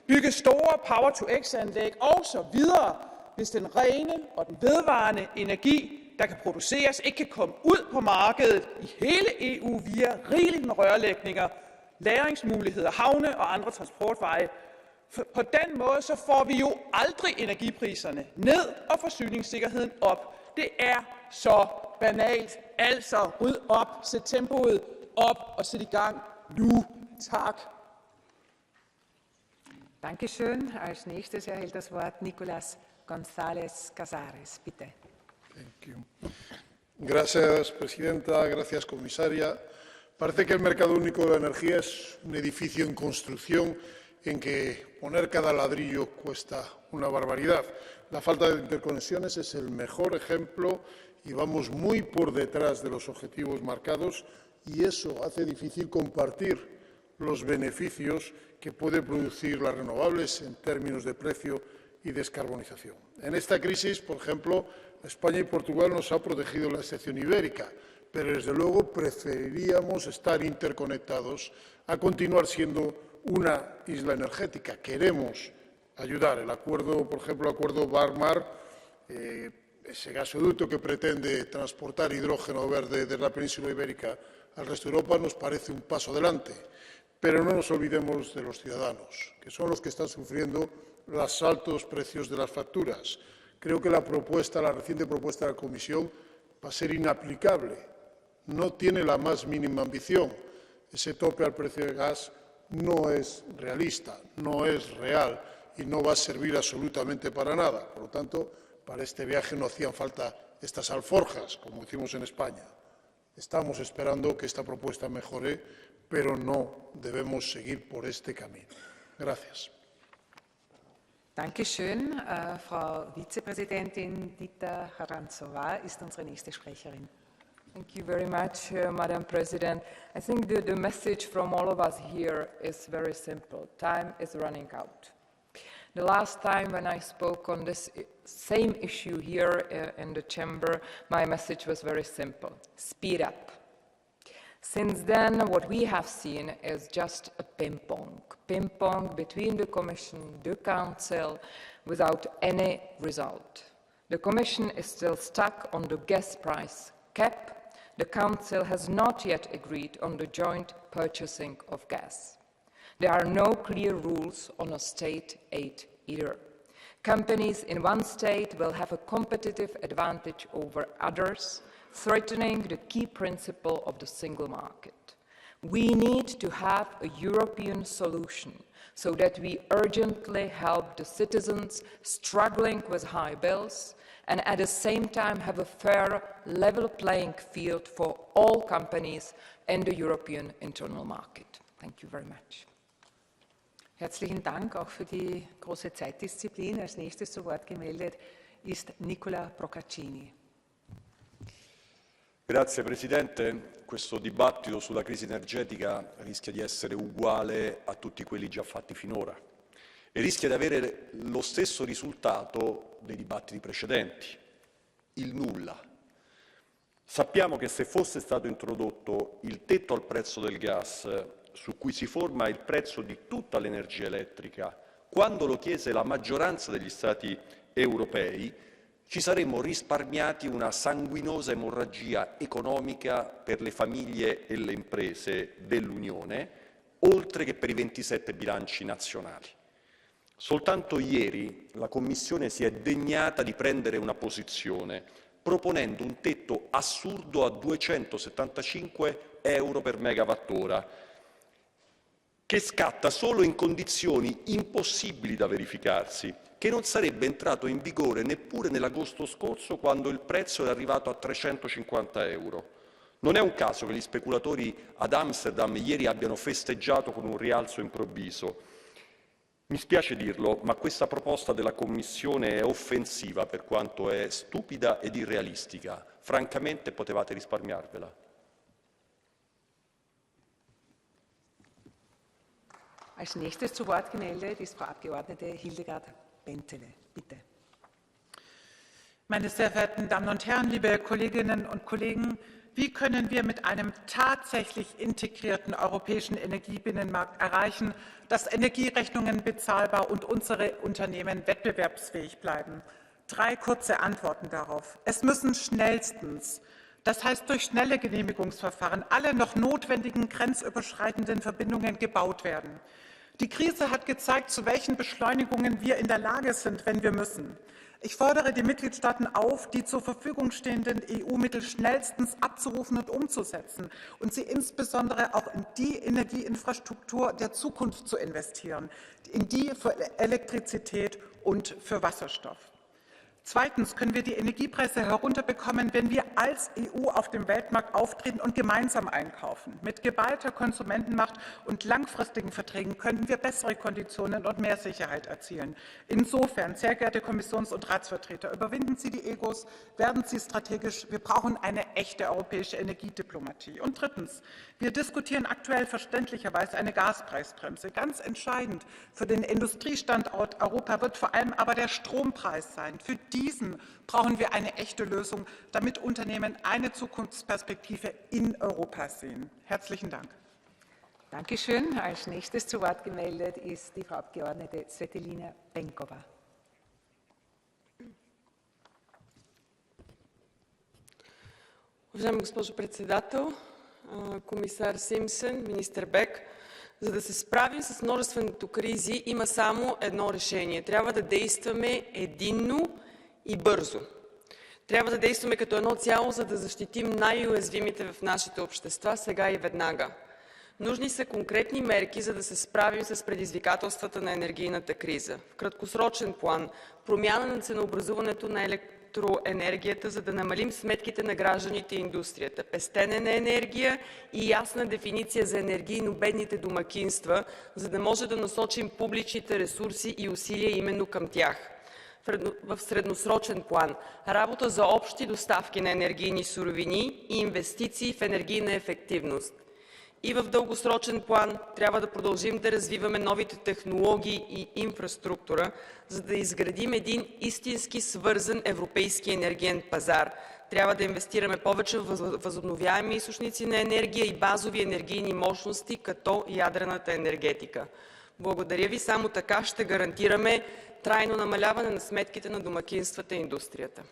Speaker 2: bygge store power-to-x-anlæg og så videre, hvis den rene og den vedvarende energi, der kan produceres, ikke kan komme ud på markedet i hele EU via rigeligt med rørlægninger, lagringsmuligheder, havne og andre transportveje. På den måde så får vi jo aldrig energipriserne ned og forsyningssikkerheden op. Det er så banalt. Altså ryd op, sæt tempoet op og sæt i gang nu. Tak.
Speaker 8: Dankeschön. Als nächstes erhält das Wort Nicolás González Casares. Bitte.
Speaker 13: Thank you. Gracias, presidenta. Gracias, comisaria. Parece que el mercado único de la energía es un edificio en construcción en que poner cada ladrillo cuesta una barbaridad. La falta de interconexiones es el mejor ejemplo y vamos muy por detrás de los objetivos marcados y eso hace difícil compartir los beneficios que puede producir las renovables en términos de precio y descarbonización. En esta crisis, por ejemplo, España y Portugal nos ha protegido la excepción ibérica, pero desde luego preferiríamos estar interconectados a continuar siendo una isla energética. Queremos ayudar. El acuerdo, por ejemplo, el acuerdo Bar-Mar, ese gasoducto que pretende transportar hidrógeno verde de la península ibérica al resto de Europa, nos parece un paso adelante. Pero no nos olvidemos de los ciudadanos, que son los que están sufriendo los altos precios de las facturas. Creo que la reciente propuesta de la Comisión va a ser inaplicable. No tiene la más mínima ambición. Ese tope al precio del gas no es realista, no es real y no va a servir absolutamente para nada. Por lo tanto, para este viaje no hacían falta estas alforjas, como hicimos en España. Estamos esperando que esta propuesta mejore, pero no debemos seguir por este camino. Gracias.
Speaker 8: Dankeschön. Frau Vizepräsidentin Dita Harantsova ist unsere nächste Sprecherin.
Speaker 20: Thank you very much, Madam President. I think the message from all of us here is very simple. Time is running out. The last time when I spoke on this same issue here in the chamber, my message was very simple. Speed up. Since then, what we have seen is just a ping-pong between the Commission, the Council, without any result. The Commission is still stuck on the gas price cap. The Council has not yet agreed on the joint purchasing of gas. There are no clear rules on a state aid either. Companies in one state will have a competitive advantage over others, threatening the key principle of the single market. We need to have a European solution so that we urgently help the citizens struggling with high bills and at the same time have a fair, level playing field for all companies in the European internal market. Thank you very much.
Speaker 8: Herzlichen Dank auch für die große Zeitdisziplin. Als nächstes zu Wort gemeldet ist Nicola Procaccini.
Speaker 7: Grazie Presidente. Questo dibattito sulla crisi energetica rischia di essere uguale a tutti quelli già fatti finora e rischia di avere lo stesso risultato dei dibattiti precedenti, il nulla. Sappiamo che se fosse stato introdotto il tetto al prezzo del gas su cui si forma il prezzo di tutta l'energia elettrica, quando lo chiese la maggioranza degli Stati europei, ci saremmo risparmiati una sanguinosa emorragia economica per le famiglie e le imprese dell'Unione, oltre che per i 27 bilanci nazionali. Soltanto ieri la Commissione si è degnata di prendere una posizione, proponendo un tetto assurdo a 275 euro per megawattora, che scatta solo in condizioni impossibili da verificarsi, che non sarebbe entrato in vigore neppure nell'agosto scorso, quando il prezzo era arrivato a 350 euro. Non è un caso che gli speculatori ad Amsterdam ieri abbiano festeggiato con un rialzo improvviso. Mi spiace dirlo, ma questa proposta della Commissione è offensiva per quanto è stupida ed irrealistica. Francamente potevate risparmiarvela.
Speaker 8: Als nächstes zu Wort gemeldet ist Frau Abgeordnete Hildegard Bentele. Bitte.
Speaker 2: Meine sehr verehrten Damen und Herren, liebe Kolleginnen und Kollegen, wie können wir mit einem tatsächlich integrierten europäischen Energiebinnenmarkt erreichen, dass Energierechnungen bezahlbar und unsere Unternehmen wettbewerbsfähig bleiben? 3 kurze Antworten darauf. Es müssen schnellstens, das heißt durch schnelle Genehmigungsverfahren, alle noch notwendigen grenzüberschreitenden Verbindungen gebaut werden. Die Krise hat gezeigt, zu welchen Beschleunigungen wir in der Lage sind, wenn wir müssen. Ich fordere die Mitgliedstaaten auf, die zur Verfügung stehenden EU-Mittel schnellstens abzurufen und umzusetzen und sie insbesondere auch in die Energieinfrastruktur der Zukunft zu investieren, in die für Elektrizität und für Wasserstoff. Zweitens können wir die Energiepreise herunterbekommen, wenn wir als EU auf dem Weltmarkt auftreten und gemeinsam einkaufen. Mit geballter Konsumentenmacht und langfristigen Verträgen könnten wir bessere Konditionen und mehr Sicherheit erzielen. Insofern, sehr geehrte Kommissions- und Ratsvertreter, überwinden Sie die Egos, werden Sie strategisch. Wir brauchen eine echte europäische Energiediplomatie. Und drittens, wir diskutieren aktuell verständlicherweise eine Gaspreisbremse. Ganz entscheidend für den Industriestandort Europa wird vor allem aber der Strompreis sein. Für diesen brauchen wir eine echte Lösung, damit Unternehmen eine Zukunftsperspektive in Europa sehen. Herzlichen Dank.
Speaker 8: Dankeschön. Als nächstes zu Wort gemeldet ist die Frau Abgeordnete Svetlina Benkova.
Speaker 15: Уважаема госпожо председател, комисар Симпсън, министър Бек, за да се справим с множественото кризи, има само едно решение. Трябва да действаме единно и бързо. Трябва да действаме като едно цяло, за да защитим най-уязвимите в нашите общества сега и веднага. Нужни са конкретни мерки, за да се справим с предизвикателствата на енергийната криза. В краткосрочен план промяна на ценообразуването на електроенергията, за да намалим сметките на гражданите и индустрията, пестене на енергия и ясна дефиниция за енергийно бедните домакинства, за да може да насочим публичните ресурси и усилия именно към тях. В средносрочен план работа за общи доставки на енергийни суровини и инвестиции в енергийна ефективност. И в дългосрочен план трябва да продължим да развиваме новите технологии и инфраструктура, за да изградим един истински свързан европейски енергиен пазар. Трябва да инвестираме повече в възобновяеми източници на енергия и базови енергийни мощности, като ядрената енергетика. Благодаря ви, само така ще гарантираме трайно намаляване на сметките на домакинствата и индустрията.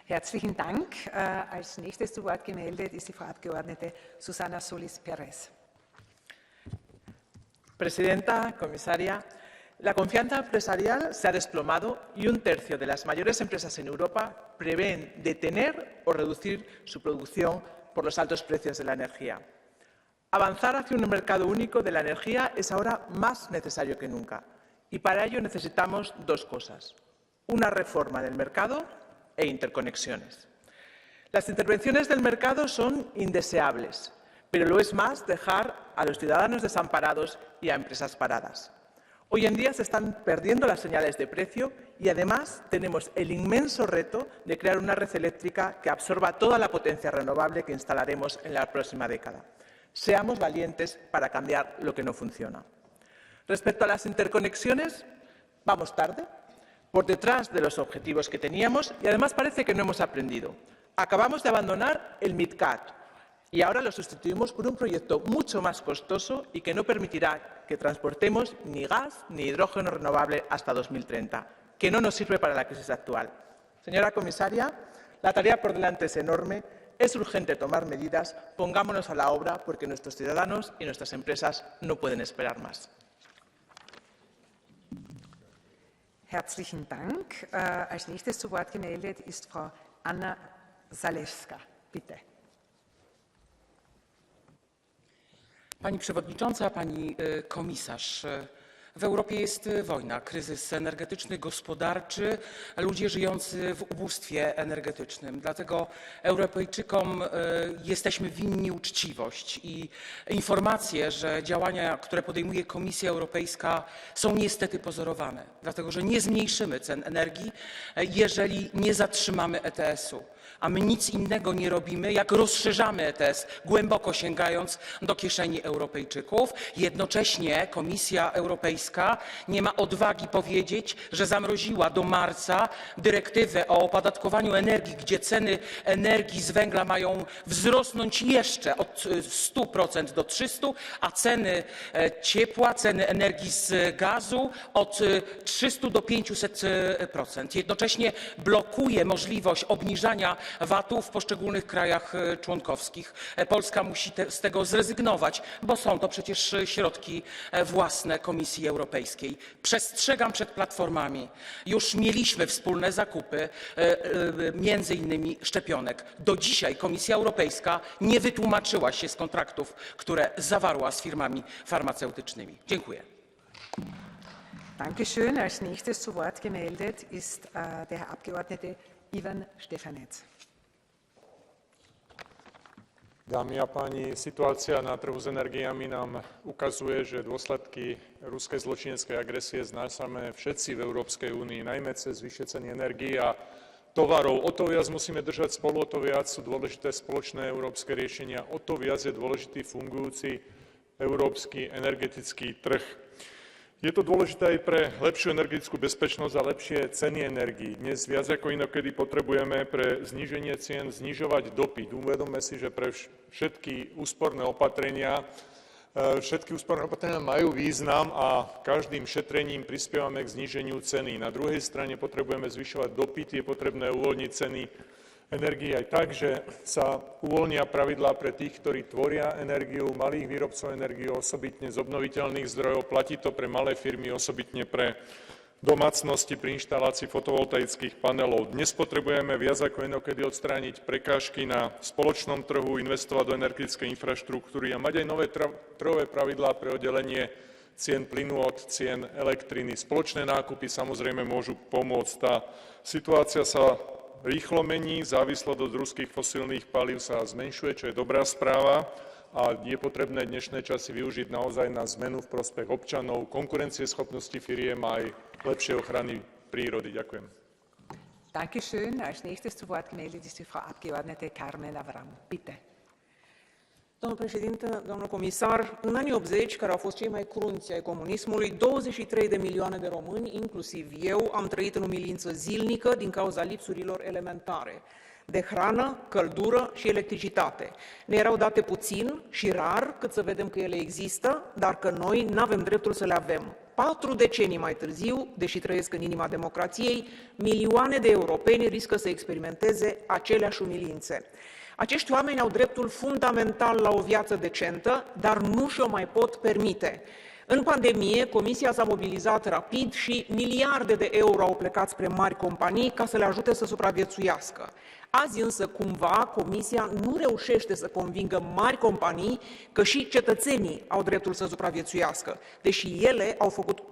Speaker 8: Herzlichen Dank. Als nächstes zu Wort gemeldet ist die Frau Abgeordnete Susana Solis-Perez.
Speaker 1: Presidenta, comisaria, la confianza empresarial se ha desplomado y 1/3 de las mayores empresas en Europa prevén detener o reducir su producción por los altos precios de la energía. Avanzar hacia un mercado único de la energía es ahora más necesario que nunca y para ello necesitamos dos cosas: una reforma del mercado e interconexiones. Las intervenciones del mercado son indeseables, pero lo es más dejar a los ciudadanos desamparados y a empresas paradas. Hoy en día se están perdiendo las señales de precio y además tenemos el inmenso reto de crear una red eléctrica que absorba toda la potencia renovable que instalaremos en la próxima década. Seamos valientes para cambiar lo que no funciona. Respecto a las interconexiones, vamos tarde, por detrás de los objetivos que teníamos y además parece que no hemos aprendido. Acabamos de abandonar el MidCat y ahora lo sustituimos por un proyecto mucho más costoso y que no permitirá que transportemos ni gas ni hidrógeno renovable hasta 2030, que no nos sirve para la crisis actual. Señora comisaria, la tarea por delante es enorme, es urgente tomar medidas, pongámonos a la obra porque nuestros ciudadanos y nuestras empresas no pueden esperar más.
Speaker 8: Herzlichen Dank. Als nächstes zu Wort gemeldet ist Frau Anna Zalewska. Bitte.
Speaker 21: Pani Przewodnicząca, Pani Komisarz, w Europie jest wojna, kryzys energetyczny, gospodarczy, ludzie żyjący w ubóstwie energetycznym. Dlatego Europejczykom jesteśmy winni uczciwość i informacje, że działania, które podejmuje Komisja Europejska, są niestety pozorowane. Dlatego, że nie zmniejszymy cen energii, jeżeli nie zatrzymamy ETS-u. A my nic innego nie robimy, jak rozszerzamy ETS, głęboko sięgając do kieszeni Europejczyków. Jednocześnie Komisja Europejska nie ma odwagi powiedzieć, że zamroziła do marca dyrektywę o opodatkowaniu energii, gdzie ceny energii z węgla mają wzrosnąć jeszcze od 100% do 300%, a ceny ciepła, ceny energii z gazu od 300 do 500%. Jednocześnie blokuje możliwość obniżania VAT-u w poszczególnych krajach członkowskich. Polska musi z tego zrezygnować, bo są to przecież środki własne Komisji Europejskiej. Przestrzegam przed platformami. Już mieliśmy wspólne zakupy, między innymi szczepionek. Do dzisiaj Komisja Europejska nie wytłumaczyła się z kontraktów, które zawarła z firmami farmaceutycznymi. Dziękuję.
Speaker 8: Dankeschön. Als nächstes zu Wort gemeldet ist der Herr Abgeordnete Ivan Štefanec.
Speaker 9: Dámy a páni, situácia na trhu s energiami nám ukazuje, že dôsledky ruskej zločineckej agresie znášame všetci v Európskej únii, najmä cez vyššie ceny energií a tovarov. O to viac musíme držať spolu, o to viac sú dôležité spoločné európske riešenia, o to viac je dôležitý fungujúci európsky energetický trh. Je to dôležité aj pre lepšiu energetickú bezpečnosť a lepšie ceny energií. Dnes viac ako inokedy potrebujeme pre zníženie cien znižovať dopyt. Uvedomme si, že pre všetky úsporné opatrenia majú význam a každým šetrením prispievame k zníženiu ceny. Na druhej strane potrebujeme zvyšovať dopyt, je potrebné uvoľniť ceny energii aj tak, že sa uvoľnia pravidlá pre tých, ktorí tvoria energiu, malých výrobcov energie, osobitne z obnoviteľných zdrojov. Platí to pre malé firmy, osobitne pre domácnosti pri inštalácii fotovoltaických panelov. Dnes potrebujeme viac ako inokedy odstrániť prekážky na spoločnom trhu, investovať do energetickej infraštruktúry a mať aj nové trhové pravidlá pre oddelenie cien plynu od cien elektriny. Spoločné nákupy samozrejme môžu pomôcť. Tá situácia sa rýchlo mení, závislosť od ruských fosílnych palív sa zmenšuje, čo je dobrá správa a je potrebné dnešné časy využiť naozaj na zmenu v prospech občanov, konkurencieschopnosti firiem a aj lepšej ochrany prírody. Ďakujem.
Speaker 8: Dankeschön. Als nächstes zu Wort gemeldet ist die Frau Abgeordnete Carmen Avram. Bitte.
Speaker 12: Domnul președinte, domnul comisar, în anii 80, care au fost cei mai crunți ai comunismului, 23 de milioane de români, inclusiv eu, am trăit în umilință zilnică din cauza lipsurilor elementare de hrană, căldură și electricitate. Ne erau date puțin și rar, cât să vedem că ele există, dar că noi nu avem dreptul să le avem. 4 decenii mai târziu, deși trăiesc în inima democrației, milioane de europeni riscă să experimenteze aceleași umilințe. Acești oameni au dreptul fundamental la o viață decentă, dar nu și-o mai pot permite. În pandemie, Comisia s-a mobilizat rapid și miliarde de euro au plecat spre mari companii ca să le ajute să supraviețuiască. Azi însă, cumva, Comisia nu reușește să convingă mari companii că și cetățenii au dreptul să supraviețuiască, deși ele au făcut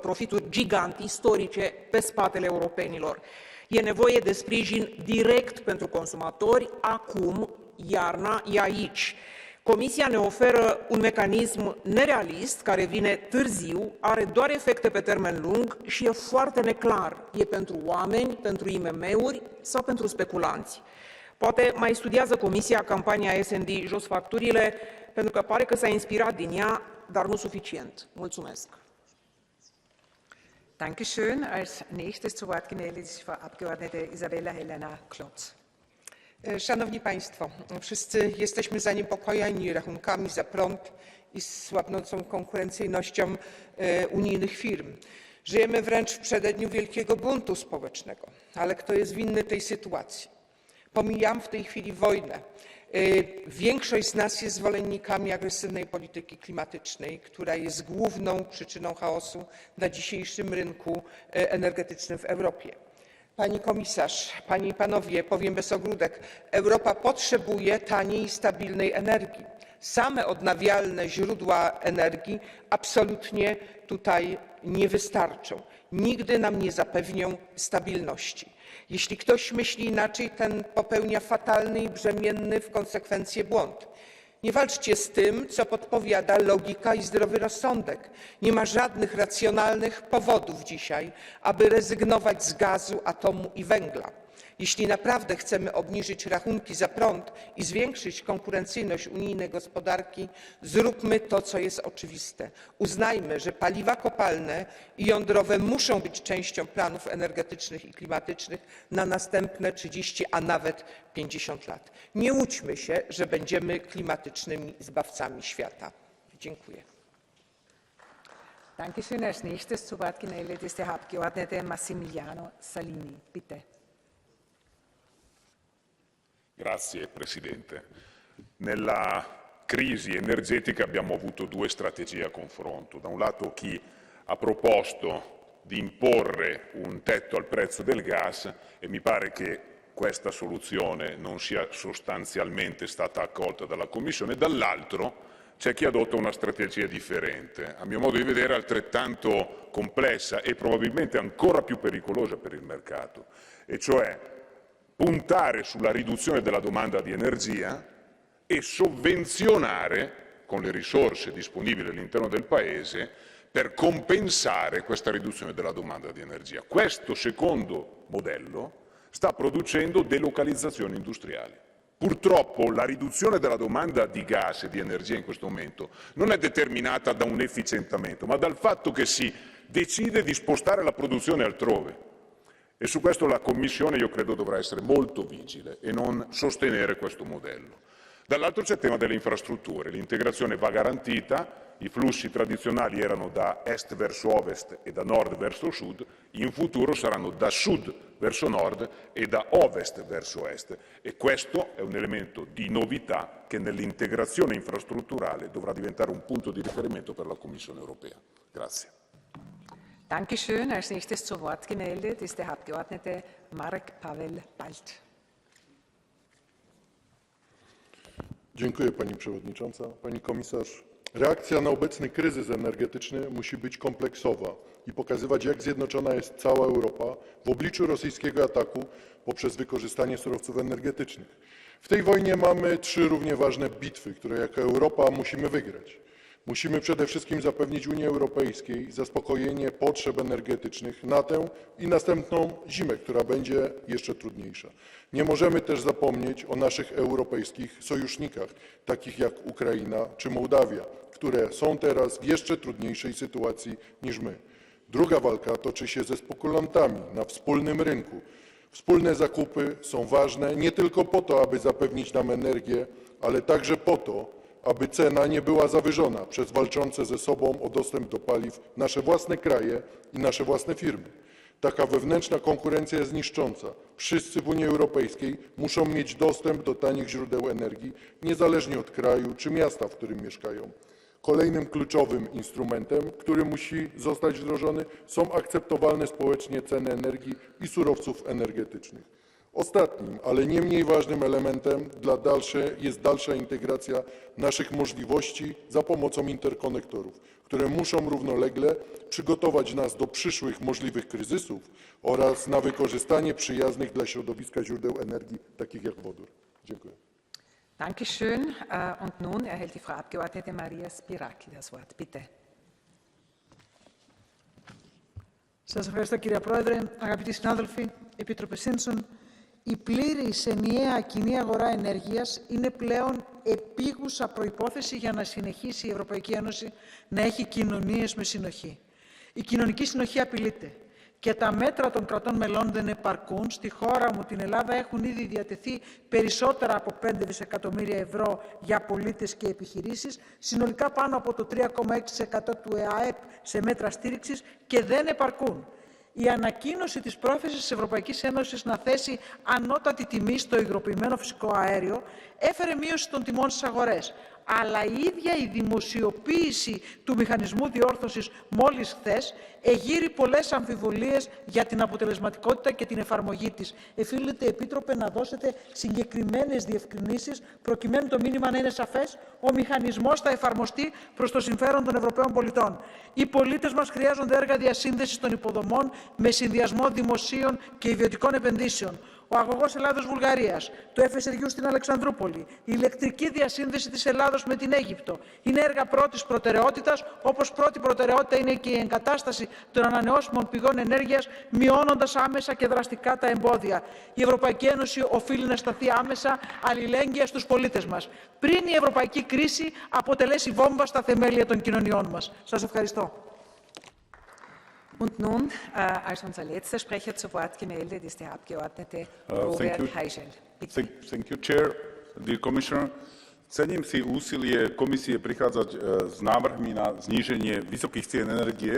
Speaker 12: profituri gigante istorice pe spatele europenilor. E nevoie de sprijin direct pentru consumatori, acum, iarna e aici. Comisia ne oferă un mecanism nerealist, care vine târziu, are doar efecte pe termen lung și e foarte neclar. E pentru oameni, pentru IMM-uri sau pentru speculanți. Poate mai studiază Comisia campania SND Jos facturile, pentru că pare că s-a inspirat din ea, dar nu suficient. Mulțumesc!
Speaker 8: Dankeschön. Als nächstes zu Wort gemeldet ist Frau Abgeordnete Isabella Helena-Klotz.
Speaker 17: Szanowni Państwo, wszyscy jesteśmy zaniepokojeni rachunkami za prąd i słabnącą konkurencyjnością unijnych firm. Żyjemy wręcz w przededniu wielkiego buntu społecznego. Ale kto jest winny tej sytuacji? Pomijam w tej chwili wojnę. Większość z nas jest zwolennikami agresywnej polityki klimatycznej, która jest główną przyczyną chaosu na dzisiejszym rynku energetycznym w Europie. Pani komisarz, panie i panowie, powiem bez ogródek, Europa potrzebuje taniej i stabilnej energii. Same odnawialne źródła energii absolutnie tutaj nie wystarczą. Nigdy nam nie zapewnią stabilności. Jeśli ktoś myśli inaczej, ten popełnia fatalny i brzemienny w konsekwencje błąd. Nie walczcie z tym, co podpowiada logika i zdrowy rozsądek. Nie ma żadnych racjonalnych powodów dzisiaj, aby rezygnować z gazu, atomu i węgla. Jeśli naprawdę chcemy obniżyć rachunki za prąd i zwiększyć konkurencyjność unijnej gospodarki, zróbmy to, co jest oczywiste. Uznajmy, że paliwa kopalne i jądrowe muszą być częścią planów energetycznych i klimatycznych na następne 30, a nawet 50 lat. Nie łudźmy się, że będziemy klimatycznymi zbawcami świata. Dziękuję.
Speaker 8: Dankeschön. Als nächstes zu Wort gemeldet ist der Abgeordnete Massimiliano Salini. Bitte.
Speaker 4: Grazie Presidente. Nella crisi energetica abbiamo avuto due strategie a confronto. Da un lato chi ha proposto di imporre un tetto al prezzo del gas e mi pare che questa soluzione non sia sostanzialmente stata accolta dalla Commissione, dall'altro c'è chi adotta una strategia differente, a mio modo di vedere altrettanto complessa e probabilmente ancora più pericolosa per il mercato, e cioè puntare sulla riduzione della domanda di energia e sovvenzionare con le risorse disponibili all'interno del Paese per compensare questa riduzione della domanda di energia. Questo secondo modello sta producendo delocalizzazioni industriali. Purtroppo la riduzione della domanda di gas e di energia in questo momento non è determinata da un efficientamento, ma dal fatto che si decide di spostare la produzione altrove. E su questo la Commissione, io credo, dovrà essere molto vigile e non sostenere questo modello. Dall'altro c'è il tema delle infrastrutture. L'integrazione va garantita, i flussi tradizionali erano da est verso ovest e da nord verso sud, in futuro saranno da sud verso nord e da ovest verso est. E questo è un elemento di novità che nell'integrazione infrastrutturale dovrà diventare un punto di riferimento per la Commissione europea. Grazie.
Speaker 8: Dankeschön. Als nächstes zu Wort gemeldet ist der Abgeordnete Marek Paweł Balt.
Speaker 6: Dziękuję Pani Przewodnicząca. Pani Komisarz, reakcja na obecny kryzys energetyczny musi być kompleksowa i pokazywać, jak zjednoczona jest cała Europa w obliczu rosyjskiego ataku poprzez wykorzystanie surowców energetycznych. W tej wojnie mamy 3 równie ważne bitwy, które jako Europa musimy wygrać.
Speaker 13: Musimy przede wszystkim zapewnić Unii Europejskiej zaspokojenie potrzeb energetycznych na tę i następną zimę, która będzie jeszcze trudniejsza. Nie możemy też zapomnieć o naszych europejskich sojusznikach, takich jak Ukraina czy Mołdawia, które są teraz w jeszcze trudniejszej sytuacji niż my. Druga walka toczy się ze spekulantami na wspólnym rynku. Wspólne zakupy są ważne nie tylko po to, aby zapewnić nam energię, ale także po to, aby cena nie była zawyżona przez walczące ze sobą o dostęp do paliw nasze własne kraje i nasze własne firmy. Taka wewnętrzna konkurencja jest niszcząca. Wszyscy w Unii Europejskiej muszą mieć dostęp do tanich źródeł energii, niezależnie od kraju czy miasta, w którym mieszkają. Kolejnym kluczowym instrumentem, który musi zostać wdrożony, są akceptowalne społecznie ceny energii i surowców energetycznych. Ostatnim, ale nie mniej ważnym elementem jest dalsza integracja naszych możliwości za pomocą interkonektorów, które muszą równolegle przygotować nas do przyszłych możliwych kryzysów oraz na wykorzystanie przyjaznych dla środowiska źródeł energii, takich jak wodór. Dziękuję.
Speaker 8: Dankeschön. Und nun erhält die Frau Abgeordnete Maria Spiraki das Wort. Bitte.
Speaker 19: Σας ευχαριστώ κύριε Πρόεδρε, αγαπητοί συνάδελφοι, Επίτροπε Σίμψον. Η πλήρης ενιαία κοινή αγορά ενέργειας είναι πλέον επίγουσα προϋπόθεση για να συνεχίσει η Ευρωπαϊκή Ένωση να έχει κοινωνίες με συνοχή. Η κοινωνική συνοχή απειλείται και τα μέτρα των κρατών μελών δεν επαρκούν. Στη χώρα μου, την Ελλάδα, έχουν ήδη διατεθεί περισσότερα από 5 δισεκατομμύρια ευρώ για πολίτες και επιχειρήσεις, συνολικά πάνω από το 3,6% του ΕΑΕΠ σε μέτρα στήριξης και δεν επαρκούν. Η ανακοίνωση της πρόθεσης της Ευρωπαϊκής Ένωσης να θέσει ανώτατη τιμή στο υγροποιημένο φυσικό αέριο έφερε μείωση των τιμών στις αγορές. Αλλά η ίδια η δημοσιοποίηση του μηχανισμού διόρθωσης μόλις χθες εγείρει πολλές αμφιβολίες για την αποτελεσματικότητα και την εφαρμογή της. Εφίλετε, Επίτροπε, να δώσετε συγκεκριμένες διευκρινήσεις προκειμένου το μήνυμα να είναι σαφές. Ο μηχανισμός θα εφαρμοστεί προς το συμφέρον των Ευρωπαίων πολιτών. Οι πολίτες μας χρειάζονται έργα διασύνδεσης των υποδομών με συνδυασμό δημοσίων και ιδιωτικών επενδύσεων. Ο αγωγός Ελλάδος-Βουλγαρίας, το FSRU στην Αλεξανδρούπολη, η ηλεκτρική διασύνδεση της Ελλάδος με την Αίγυπτο είναι έργα πρώτης προτεραιότητας, όπως πρώτη προτεραιότητα είναι και η εγκατάσταση των ανανεώσιμων πηγών ενέργειας, μειώνοντας άμεσα και δραστικά τα εμπόδια. Η Ευρωπαϊκή Ένωση οφείλει να σταθεί άμεσα αλληλέγγυα στους πολίτες μας, πριν η ευρωπαϊκή κρίση αποτελέσει βόμβα στα θεμέλια των κοινωνιών μας. Σας ευχαριστώ.
Speaker 8: Und nun, als unser letzter Sprecher zu Wort gemeldet, ist der Abgeordnete Robert Heischel.
Speaker 3: Thank you, Chair. Dear Commissioner, cením si úsilie komisie prichádzať s návrhmi na zníženie vysokých cien energie,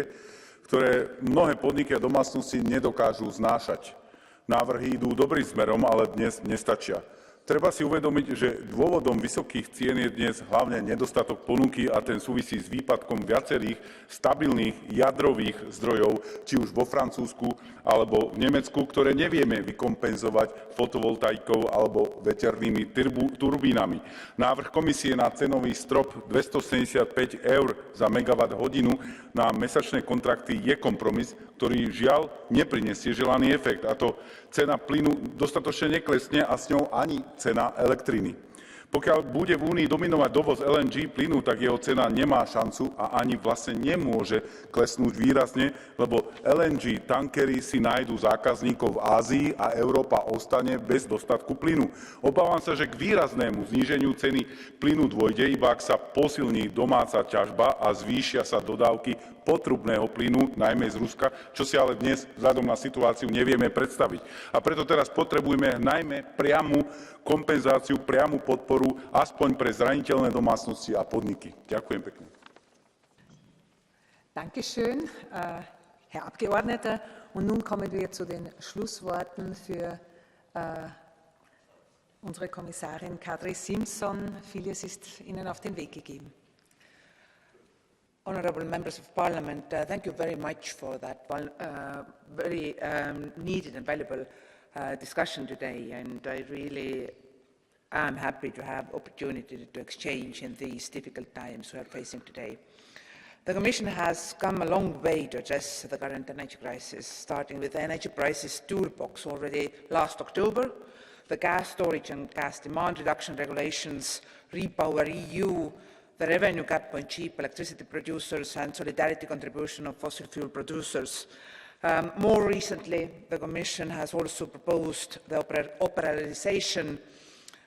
Speaker 3: ktoré mnohé podniky a domácnosti nedokážu znášať. Návrhy idú dobrým smerom, ale dnes nestačia. Treba si uvedomiť, že dôvodom vysokých cien je dnes hlavne nedostatok ponuky a ten súvisí s výpadkom viacerých stabilných jadrových zdrojov, či už vo Francúzsku alebo v Nemecku, ktoré nevieme vykompenzovať fotovoltaikou alebo veternými turbínami. Návrh komisie na cenový strop 275 € za megawatt hodinu na mesačné kontrakty je kompromis, ktorý žiaľ neprinesie želaný efekt, a to cena plynu dostatočne neklesne a s ňou ani cena elektriny. Pokiaľ bude v Únii dominovať dovoz LNG plynu, tak jeho cena nemá šancu a ani vlastne nemôže klesnúť výrazne, lebo LNG tankery si nájdú zákazníkov v Ázii a Európa ostane bez dostatku plynu. Obávam sa, že k výraznému zníženiu ceny plynu dôjde, iba ak sa posilní domáca ťažba a zvýšia sa dodávky potrubného plynu, najmä z Ruska, čo si ale dnes vzhľadom na situáciu nevieme predstaviť. A preto teraz potrebujeme najmä priamu kompenzáciu, priamu podporu aspoň pre zraniteľné domácnosti a podniky. Ďakujem pekne.
Speaker 8: Dankeschön, Herr Abgeordneter. Und nun kommen wir zu den Schlussworten für unsere Kommissarin Kadri Simson. Vieles ist Ihnen auf den Weg gegeben.
Speaker 18: Honourable members of Parliament, thank you very much for that very needed and valuable discussion today, and I really am happy to have opportunity to exchange in these difficult times we are facing today. The Commission has come a long way to address the current energy crisis, starting with the energy prices toolbox already last October, the gas storage and gas demand reduction regulations, REPower EU, the revenue gap on cheap electricity producers and solidarity contribution of fossil fuel producers. More recently, the Commission has also proposed the operationalization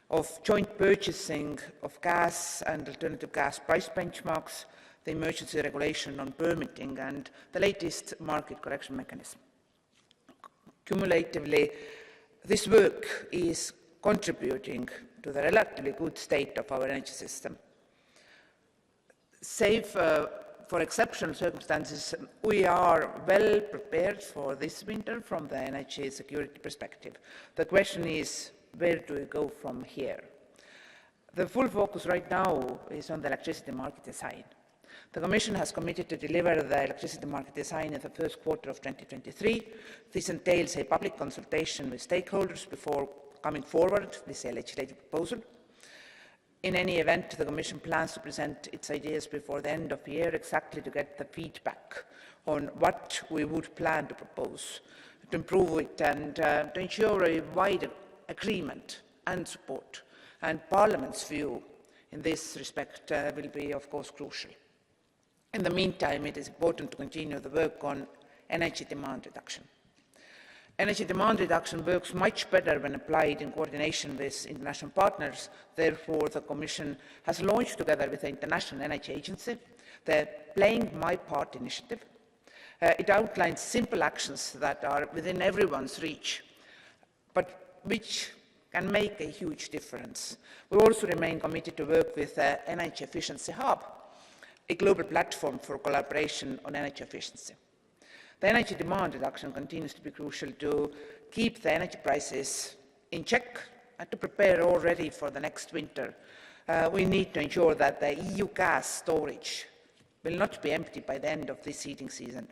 Speaker 18: of joint purchasing of gas and alternative gas price benchmarks, the emergency regulation on permitting, and the latest market correction mechanism. Cumulatively, this work is contributing to the relatively good state of our energy system. Save for exceptional circumstances, we are well prepared for this winter from the energy security perspective. The question is, where do we go from here? The full focus right now is on the electricity market design. The Commission has committed to deliver the electricity market design in the first quarter of 2023. This entails a public consultation with stakeholders before coming forward with a legislative proposal. In any event, the Commission plans to present its ideas before the end of the year, exactly to get the feedback on what we would plan to propose to improve it and to ensure a wider agreement and support. And Parliament's view in this respect will be, of course, crucial. In the meantime, it is important to continue the work on energy demand reduction. Energy demand reduction works much better when applied in coordination with international partners. Therefore, the Commission has launched, together with the International Energy Agency, the Playing My Part initiative. It outlines simple actions that are within everyone's reach, but which can make a huge difference. We also remain committed to work with the Energy Efficiency Hub, a global platform for collaboration on energy efficiency. The energy demand reduction continues to be crucial to keep the energy prices in check and to prepare already for the next winter. We need to ensure that the EU gas storage will not be empty by the end of this heating season.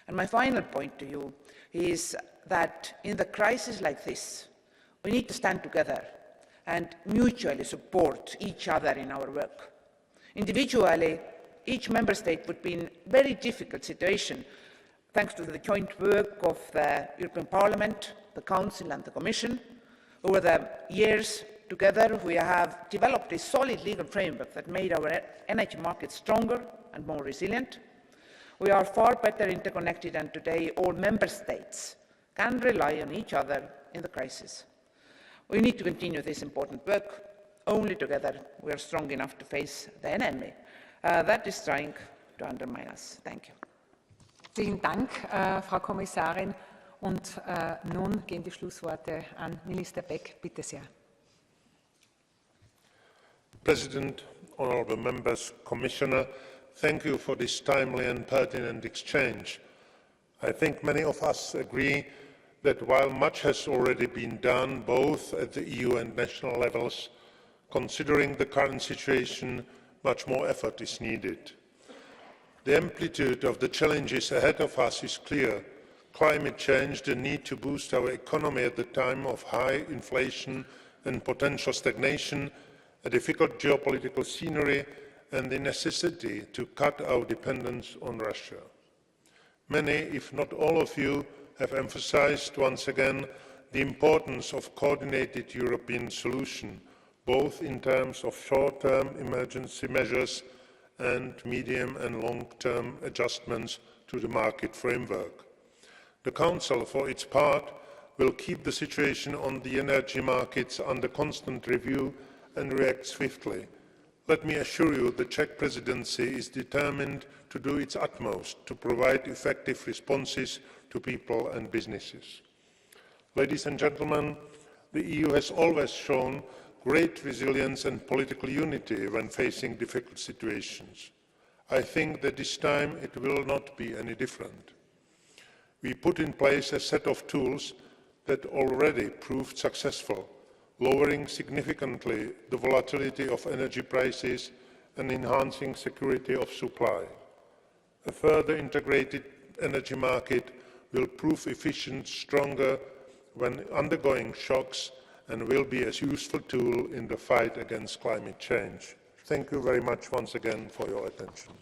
Speaker 18: And my final point to you is that in the crisis like this, we need to stand together and mutually support each other in our work. Individually, each member state would be in a very difficult situation thanks to the joint work of the European Parliament, the Council and the Commission. Over the years, together, we have developed a solid legal framework that made our energy market stronger and more resilient. We are far better interconnected, and today all member states can rely on each other in the crisis. We need to continue this important work. Only together we are strong enough to face the enemy that is trying to undermine us. Thank you.
Speaker 8: Vielen Dank, Frau Kommissarin. Und nun gehen die Schlussworte an Minister Beck. Bitte sehr.
Speaker 6: President, honourable members, Commissioner, thank you for this timely and pertinent exchange. I think many of us agree that while much has already been done, both at the EU and national levels, considering the current situation, much more effort is needed. The amplitude of the challenges ahead of us is clear. Climate change, the need to boost our economy at the time of high inflation and potential stagnation, a difficult geopolitical scenery, and the necessity to cut our dependence on Russia. Many, if not all of you, have emphasized once again the importance of coordinated European solution, both in terms of short-term emergency measures and medium and long-term adjustments to the market framework. The Council, for its part, will keep the situation on the energy markets under constant review and react swiftly. Let me assure you the Czech presidency is determined to do its utmost to provide effective responses to people and businesses. Ladies and gentlemen, the EU has always shown great resilience and political unity when facing difficult situations. I think that this time it will not be any different. We put in place a set of tools that already proved successful, lowering significantly the volatility of energy prices and enhancing security of supply. A further integrated energy market will prove efficient, stronger when undergoing shocks, and will be a useful tool in the fight against climate change. Thank you very much once again for your attention.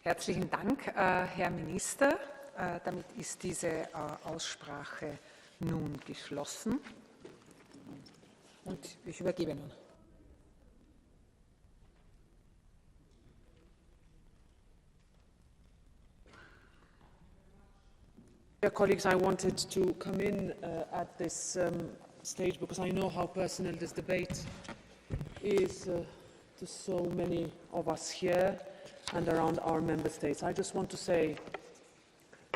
Speaker 8: Herzlichen Dank, Herr Minister. Damit ist diese Aussprache nun geschlossen. Und ich übergebe nun.
Speaker 5: Dear colleagues, I wanted to come in at this stage because I know how personal this debate is to so many of us here and around our member states. I just want to say,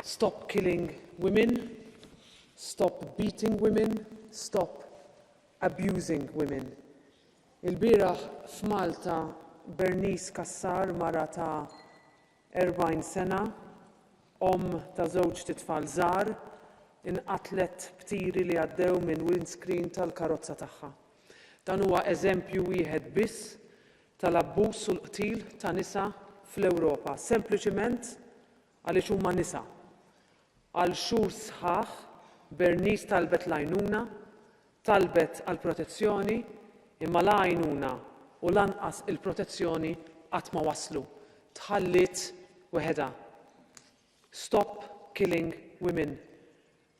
Speaker 5: stop killing women, stop beating women, stop abusing women. Il-biraħ f'Malta Bernice Kassar mara ta' 40 sena, ta' żewġ titfal żgħar, inqatlet b'tiri li għaddew minn windscreen tal-karozza tagħha. Dan huwa eżempju wieħed biss tal-abbuż u l-qtil ta' nisa fl-Ewropa, sempliċiment għaliex huma nisa. Għal xhur sħaħ Bernice talbet l-għajnuna, talbet għal protezzjoni, imma l-għajnuna u lanqas il-protezzjoni qatt ma waslu. Tħallit weħeda. Stop killing women.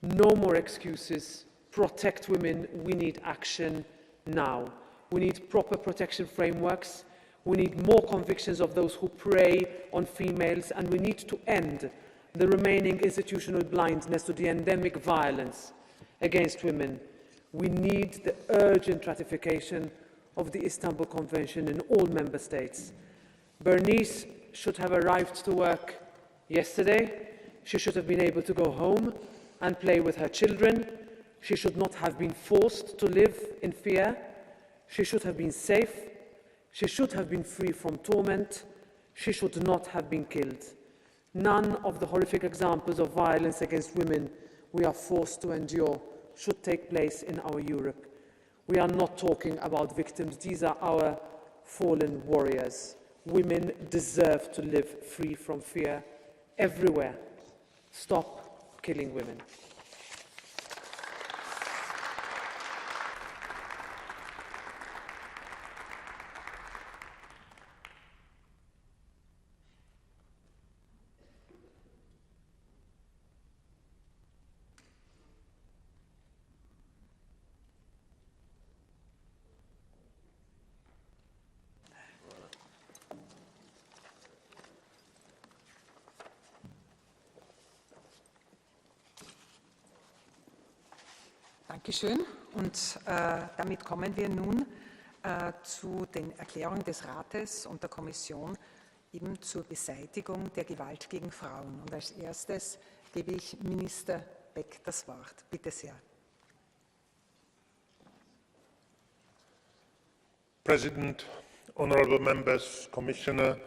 Speaker 5: No more excuses. Protect women. We need action now. We need proper protection frameworks. We need more convictions of those who prey on females, and we need to end the remaining institutional blindness to the endemic violence against women. We need the urgent ratification of the Istanbul Convention in all member states. Bernice should have arrived to work yesterday. She should have been able to go home and play with her children. She should not have been forced to live in fear. She should have been safe. She should have been free from torment. She should not have been killed. None of the horrific examples of violence against women we are forced to endure should take place in our Europe. We are not talking about victims. These are our fallen warriors. Women deserve to live free from fear everywhere. Stop killing women.
Speaker 8: Dankeschön. Und damit kommen wir nun zu den Erklärungen des Rates und der Kommission eben zur Beseitigung der Gewalt gegen Frauen. Und als erstes gebe ich Minister Beck das Wort. Bitte sehr.
Speaker 6: President, honourable members, Commissioner,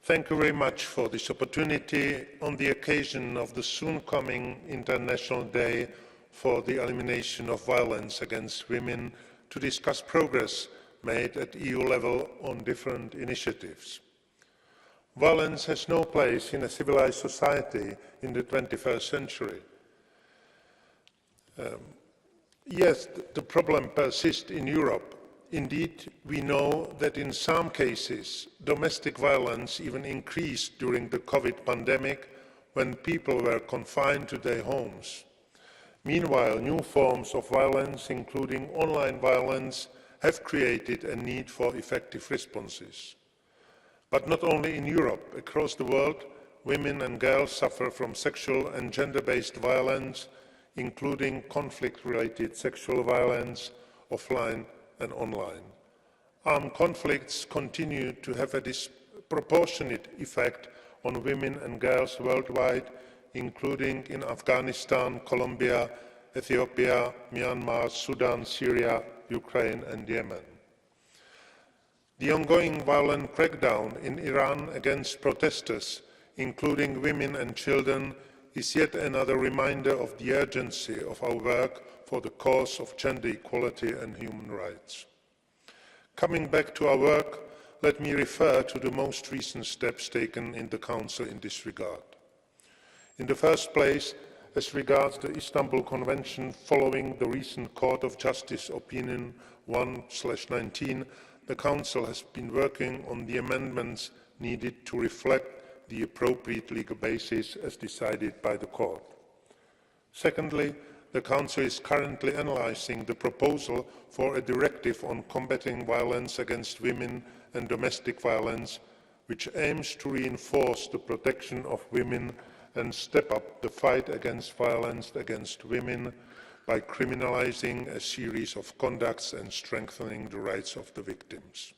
Speaker 6: thank you very much for this opportunity on the occasion of the soon coming International Day for the Elimination of Violence Against Women to discuss progress made at EU level on different initiatives. Violence has no place in a civilized society in the 21st century. Yes, the problem persists in Europe. Indeed, we know that in some cases, domestic violence even increased during the COVID pandemic when people were confined to their homes. Meanwhile, new forms of violence, including online violence, have created a need for effective responses. But not only in Europe, across the world, women and girls suffer from sexual and gender-based violence, including conflict-related sexual violence, offline and online. Armed conflicts continue to have a disproportionate effect on women and girls worldwide, including in Afghanistan, Colombia, Ethiopia, Myanmar, Sudan, Syria, Ukraine and Yemen. The ongoing violent crackdown in Iran against protesters, including women and children, is yet another reminder of the urgency of our work for the cause of gender equality and human rights. Coming back to our work, let me refer to the most recent steps taken in the Council in this regard. In the first place, as regards the Istanbul Convention, following the recent Court of Justice Opinion 1/19, the Council has been working on the amendments needed to reflect the appropriate legal basis as decided by the Court. Secondly, the Council is currently analysing the proposal for a directive on combating violence against women and domestic violence, which aims to reinforce the protection of women and step up the fight against violence against women by criminalizing a series of conducts and strengthening the rights of the victims.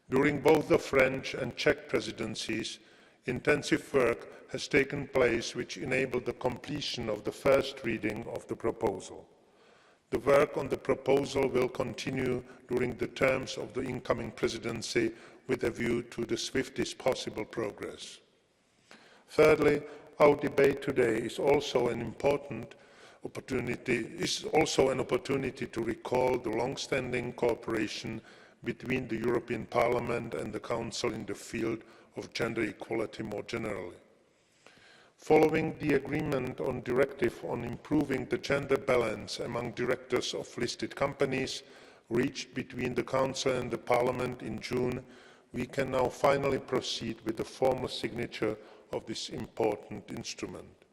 Speaker 6: During both the French and Czech presidencies, intensive work has taken place which enabled the completion of the first reading of the proposal. The work on the proposal will continue during the terms of the incoming presidency with a view to the swiftest possible progress. Thirdly, our debate today is also an opportunity to recall the long-standing cooperation between the European Parliament and the Council in the field of gender equality more generally. Following the agreement on directive on improving the gender balance among directors of listed companies reached between the Council and the Parliament in June, we can now finally proceed with the formal signature of this important instrument.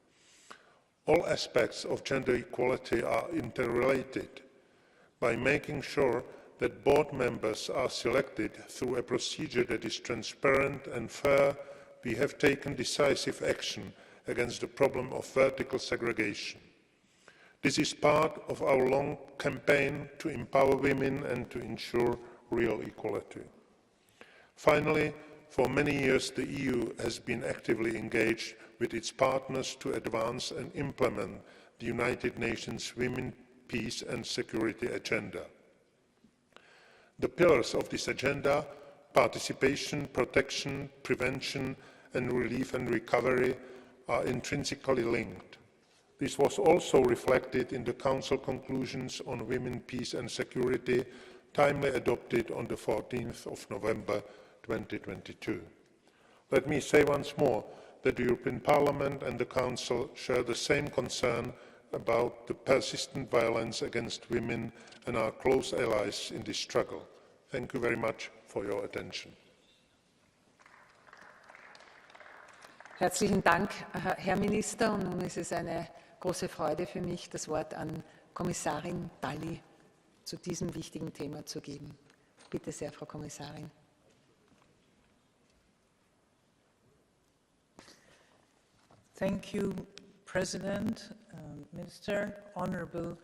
Speaker 6: All aspects of gender equality are interrelated. By making sure that board members are selected through a procedure that is transparent and fair, we have taken decisive action against the problem of vertical segregation. This is part of our long campaign to empower women and to ensure real equality. Finally, for many years the EU has been actively engaged with its partners to advance and implement the United Nations Women, Peace and Security Agenda. The pillars of this agenda, participation, protection, prevention and relief and recovery, are intrinsically linked. This was also reflected in the Council conclusions on women, peace and security, timely adopted on the 14th of November 2022. Let me say once more that the European Parliament and the Council share the same concern about the persistent violence against women and are close allies in this struggle. Thank you very much for your attention.
Speaker 8: Herzlichen Dank, Herr Minister. Und nun ist es eine große Freude für mich, das Wort an Kommissarin Dalli zu diesem wichtigen Thema zu geben. Bitte sehr, Frau Kommissarin.
Speaker 14: Thank you, President, Minister, honorable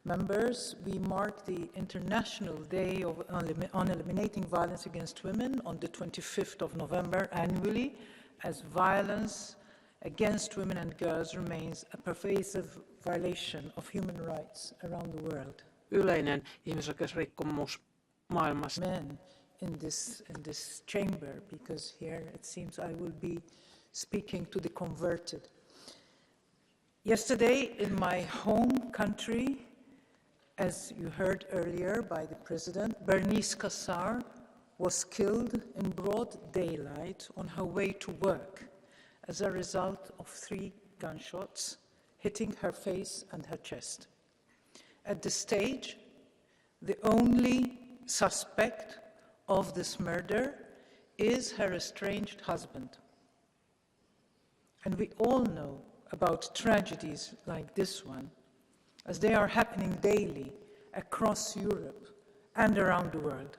Speaker 14: members. We mark the International Day on Eliminating Violence Against Women on the 25th of November annually, as violence against women and girls remains a pervasive violation of human rights around the world.
Speaker 5: Yleinen ihmisoikeusrikkomus maailmassa.
Speaker 14: Men in this chamber, because here it seems I will be speaking to the converted. Yesterday in my home country, as you heard earlier by the President, Bernice Kassar was killed in broad daylight on her way to work as a result of 3 gunshots hitting her face and her chest. At this stage, the only suspect of this murder is her estranged husband. And we all know about tragedies like this one, as they are happening daily across Europe and around the world.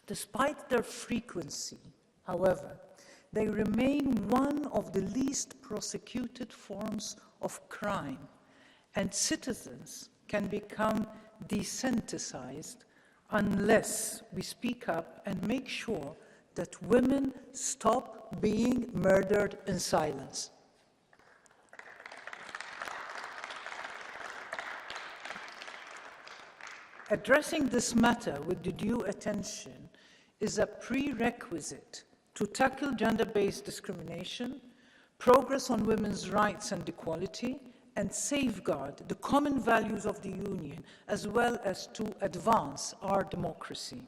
Speaker 14: Despite their frequency, however, they remain one of the least prosecuted forms of crime, and citizens can become desensitized unless we speak up and make sure that women stop being murdered in silence. Addressing this matter with the due attention is a prerequisite to tackle gender-based discrimination, progress on women's rights and equality, and safeguard the common values of the Union, as well as to advance our democracy.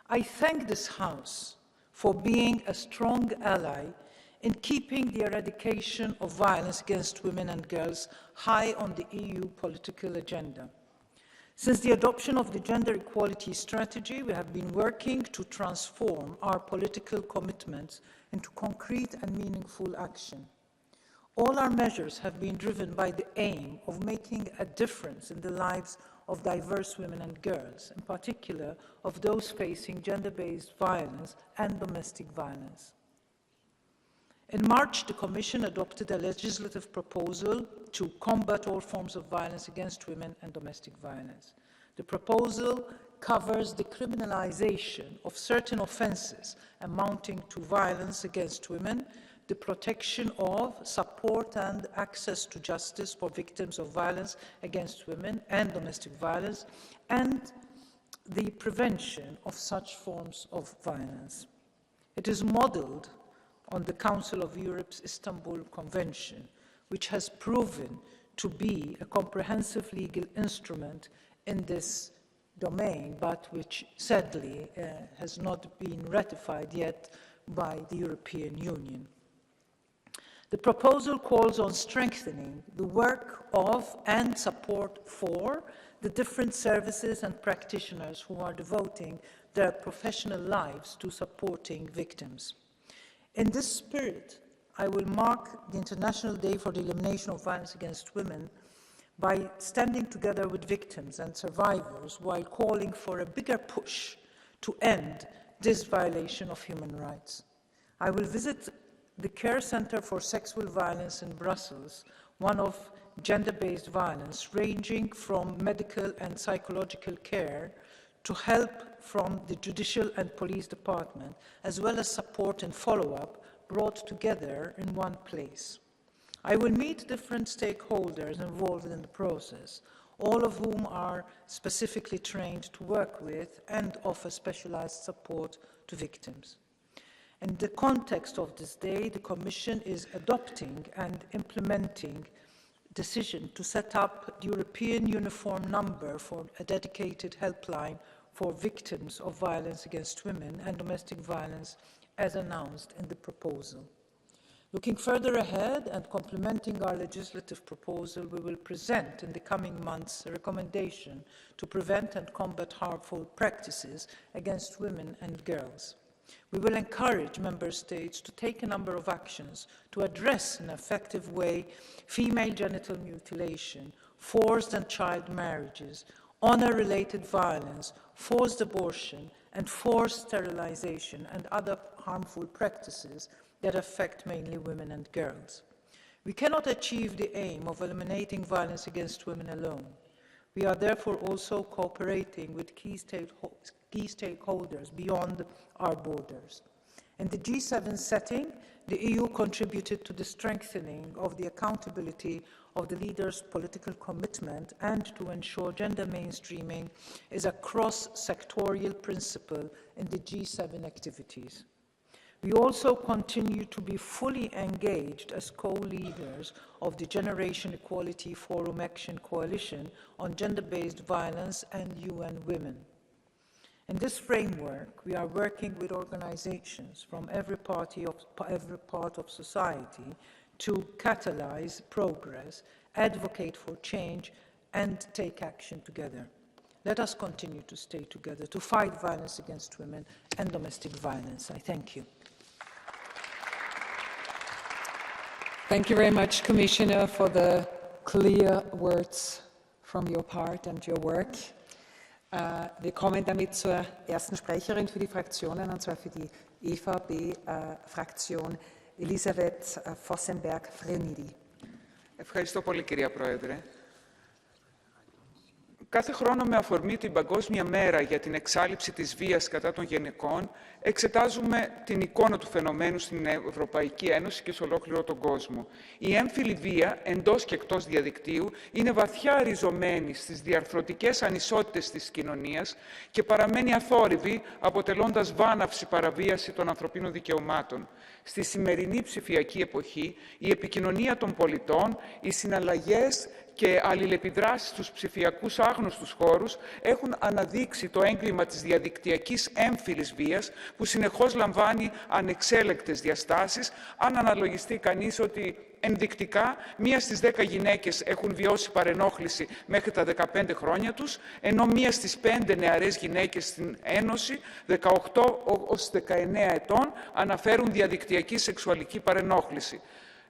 Speaker 14: I thank this House for being a strong ally in keeping the eradication of violence against women and girls high on the EU political agenda. Since the adoption of the Gender Equality Strategy, we have been working to transform our political commitments into concrete and meaningful action. All our measures have been driven by the aim of making a difference in the lives of diverse women and girls, in particular of those facing gender-based violence and domestic violence. In March, the Commission adopted a legislative proposal to combat all forms of violence against women and domestic violence. The proposal covers the criminalization of certain offenses amounting to violence against women, the protection of, support and access to justice for victims of violence against women and domestic violence, and the prevention of such forms of violence. It is modeled on the Council of Europe's Istanbul Convention, which has proven to be a comprehensive legal instrument in this domain, but which sadly has not been ratified yet by the European Union. The proposal calls on strengthening the work of and support for the different services and practitioners who are devoting their professional lives to supporting victims. In this spirit, I will mark the International Day for the Elimination of Violence Against Women by standing together with victims and survivors while calling for a bigger push to end this violation of human rights. I will visit the Care Center for Sexual Violence in Brussels, one of gender-based violence, ranging from medical and psychological care to help from the judicial and police department, as well as support and follow-up brought together in one place. I will meet different stakeholders involved in the process, all of whom are specifically trained to work with and offer specialized support to victims. In the context of this day, the Commission is adopting and implementing decision to set up the European uniform number for a dedicated helpline for victims of violence against women and domestic violence, as announced in the proposal. Looking further ahead and complementing our legislative proposal, we will present in the coming months a recommendation to prevent and combat harmful practices against women and girls. We will encourage Member States to take a number of actions to address in an effective way female genital mutilation, forced and child marriages, honor-related violence, forced abortion, and forced sterilization and other harmful practices that affect mainly women and girls. We cannot achieve the aim of eliminating violence against women alone. We are therefore also cooperating with key stakeholders beyond our borders. In the G7 setting, the EU contributed to the strengthening of the accountability of the leaders' political commitment and to ensure gender mainstreaming is a cross-sectorial principle in the G7 activities. We also continue to be fully engaged as co-leaders of the Generation Equality Forum Action Coalition on gender-based violence and UN Women. In this framework, we are working with organizations from every part of society to catalyze progress, advocate for change, and take action together. Let us continue to stay together to fight violence against women and domestic violence. I thank you.
Speaker 5: Thank you very much, Commissioner, for the clear words from your part and your work. Wir kommen damit zur ersten Sprecherin für die Fraktionen, und zwar für die EVP-Fraktion, Elisabeth Vossenberg-Frenidi.
Speaker 10: Ευχαριστώ πολύ, κυρία Πρόεδρε. Κάθε χρόνο με αφορμή την Παγκόσμια Μέρα για την εξάλειψη της βίας κατά των γυναικών, εξετάζουμε την εικόνα του φαινομένου στην Ευρωπαϊκή Ένωση και σε ολόκληρο τον κόσμο. Η έμφυλη βία, εντός και εκτός διαδικτύου, είναι βαθιά ριζωμένη στις διαρθρωτικές ανισότητες της κοινωνίας και παραμένει αθόρυβη, αποτελώντας βάναυση παραβίαση των ανθρωπίνων δικαιωμάτων. Στη σημερινή ψηφιακή εποχή, η επικοινωνία των πολιτών, οι συναλλαγές και αλληλεπιδράσεις στους ψηφιακούς άγνωστους χώρους έχουν αναδείξει το έγκλημα της διαδικτυακής έμφυλης βίας που συνεχώς λαμβάνει ανεξέλεγκτες διαστάσεις, αν αναλογιστεί κανείς ότι ενδεικτικά, 1 στις 10 γυναίκες έχουν βιώσει παρενόχληση μέχρι τα 15 χρόνια τους, ενώ 1 στις 5 νεαρές γυναίκες στην Ένωση, 18 ως 19 ετών, αναφέρουν διαδικτυακή σεξουαλική παρενόχληση.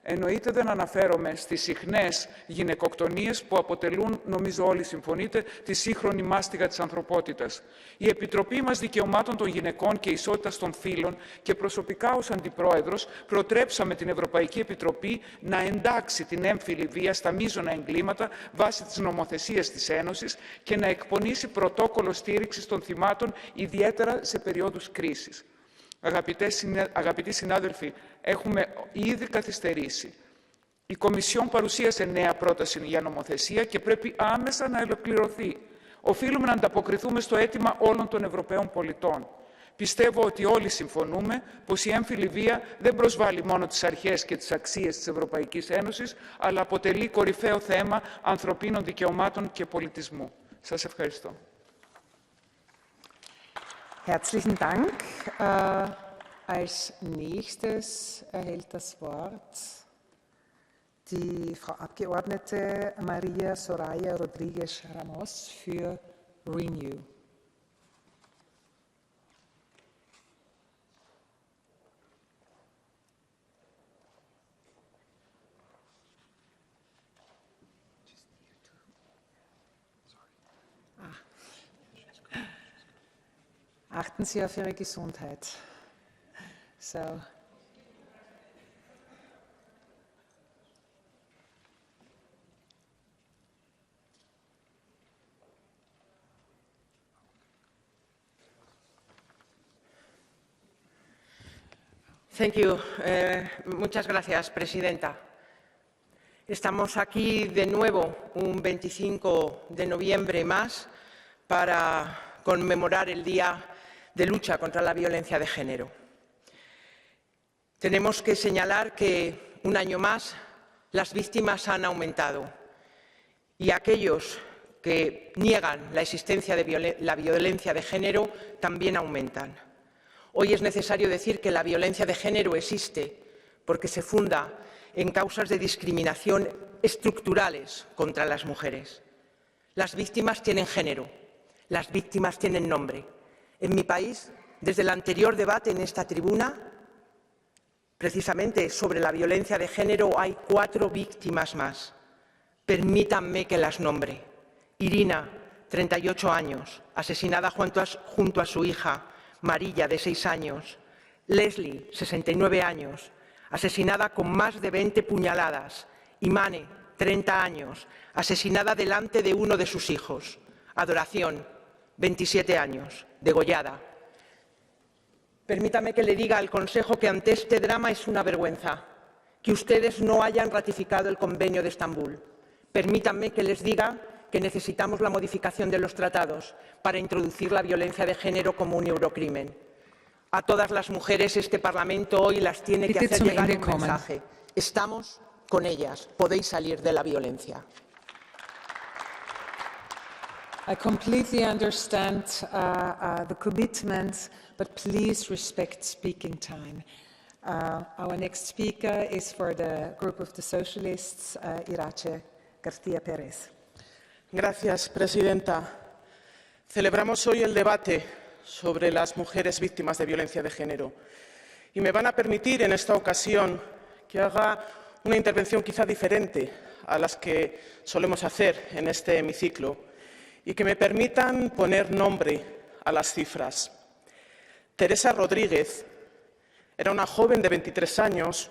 Speaker 10: Εννοείται δεν αναφέρομαι στις συχνές γυναικοκτονίες που αποτελούν, νομίζω όλοι συμφωνείτε, τη σύγχρονη μάστιγα της ανθρωπότητας. Η Επιτροπή μας Δικαιωμάτων των Γυναικών και Ισότητας των Φύλων και προσωπικά ως Αντιπρόεδρος προτρέψαμε την Ευρωπαϊκή Επιτροπή να εντάξει την έμφυλη βία στα μείζωνα εγκλήματα βάσει της νομοθεσίας της Ένωσης και να εκπονήσει πρωτόκολλο στήριξης των θυμάτων, ιδιαίτερα σε περιόδους κρίσης. Αγαπητοί συνάδελφοι, έχουμε ήδη καθυστερήσει. Η Κομισιόν παρουσίασε νέα πρόταση για νομοθεσία και πρέπει άμεσα να ολοκληρωθεί. Οφείλουμε να ανταποκριθούμε στο αίτημα όλων των Ευρωπαίων πολιτών. Πιστεύω ότι όλοι συμφωνούμε πως η έμφυλη βία δεν προσβάλλει μόνο τις αρχές και τις αξίες της Ευρωπαϊκής Ένωσης, αλλά αποτελεί κορυφαίο θέμα ανθρωπίνων δικαιωμάτων και πολιτισμού. Σας ευχαριστώ.
Speaker 8: Herzlichen Dank. Als nächstes erhält das Wort die Frau Abgeordnete Maria Soraya Rodriguez Ramos für Renew. Achten Sie auf Ihre Gesundheit. So.
Speaker 17: Muchas gracias, Presidenta. Estamos aquí de nuevo un 25 de noviembre más para conmemorar el Día de lucha contra la violencia de género. Tenemos que señalar que un año más las víctimas han aumentado y aquellos que niegan la existencia de la violencia de género también aumentan. Hoy es necesario decir que la violencia de género existe porque se funda en causas de discriminación estructurales contra las mujeres. Las víctimas tienen género, las víctimas tienen nombre. En mi país, desde el anterior debate en esta tribuna, precisamente sobre la violencia de género, hay 4 víctimas más. Permítanme que las nombre. Irina, 38 años, asesinada junto a su hija, Marilla, de 6 años. Leslie, 69 años, asesinada con más de 20 puñaladas. Imane, 30 años, asesinada delante de uno de sus hijos. Adoración, 27 años, degollada. Permítame que le diga al Consejo que ante este drama es una vergüenza que ustedes no hayan ratificado el Convenio de Estambul. Permítanme que les diga que necesitamos la modificación de los tratados para introducir la violencia de género como un eurocrimen. A todas las mujeres este Parlamento hoy las tiene que hacer llegar un mensaje. Estamos con ellas. Podéis salir de la violencia.
Speaker 8: I completely understand the commitment, but please respect speaking time. Our next speaker is for the group of the Socialists, Irache García Pérez.
Speaker 1: Gracias, Presidenta. Celebramos hoy el debate sobre las mujeres víctimas de violencia de género. Y me van a permitir en esta ocasión que haga una intervención quizá diferente a las que solemos hacer en este hemiciclo y que me permitan poner nombre a las cifras. Teresa Rodríguez era una joven de 23 años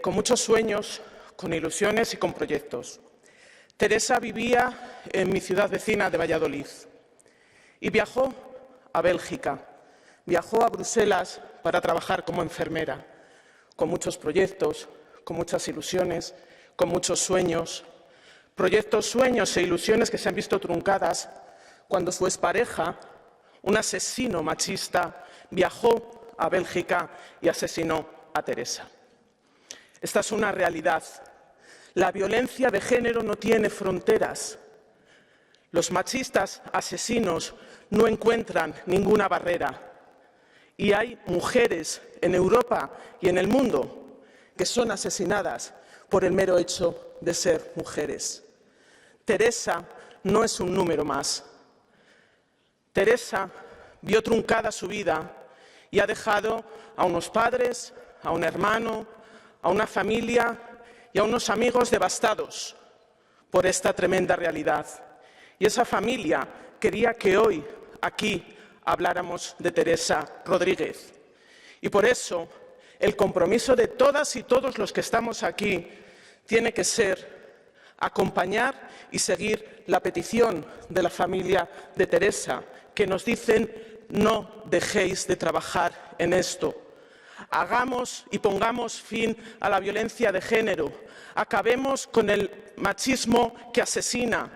Speaker 1: con muchos sueños, con ilusiones y con proyectos. Teresa vivía en mi ciudad vecina de Valladolid y viajó a Bélgica, viajó a Bruselas para trabajar como enfermera, con muchos proyectos, con muchas ilusiones, con muchos sueños. Proyectos, sueños e ilusiones que se han visto truncadas cuando su expareja, un asesino machista, viajó a Bélgica y asesinó a Teresa. Esta es una realidad. La violencia de género no tiene fronteras. Los machistas asesinos no encuentran ninguna barrera. Y hay mujeres en Europa y en el mundo que son asesinadas por el mero hecho de ser mujeres. Teresa no es un número más. Teresa vio truncada su vida y ha dejado a unos padres, a un hermano,
Speaker 11: a una familia y a unos amigos devastados por esta tremenda realidad. Y esa familia quería que hoy, aquí, habláramos de Teresa Rodríguez. Y por eso, el compromiso de todas y todos los que estamos aquí tiene que ser acompañar y seguir la petición de la familia de Teresa, que nos dicen: no dejéis de trabajar en esto. Hagamos y pongamos fin a la violencia de género, acabemos con el machismo que asesina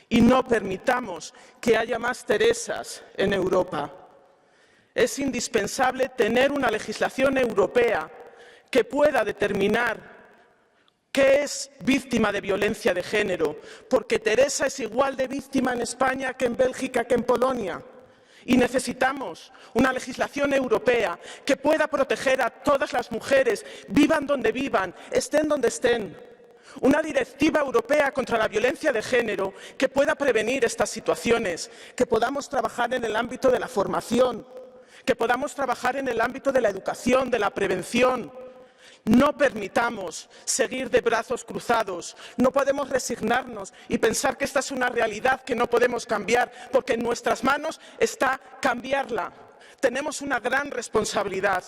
Speaker 11: y no permitamos que haya más Teresas en Europa. Es indispensable tener una legislación europea que pueda determinar qué es víctima de violencia de género, porque Teresa es igual de víctima en España que en Bélgica, que en Polonia. Y necesitamos una legislación europea que pueda proteger a todas las mujeres, vivan donde vivan, estén donde estén. Una directiva europea contra la violencia de género que pueda prevenir estas situaciones, que podamos trabajar en el ámbito de la formación, que podamos trabajar en el ámbito de la educación, de la prevención. No permitamos seguir de brazos cruzados, no podemos resignarnos y pensar que esta es una realidad que no podemos cambiar, porque en nuestras manos está cambiarla. Tenemos una gran responsabilidad.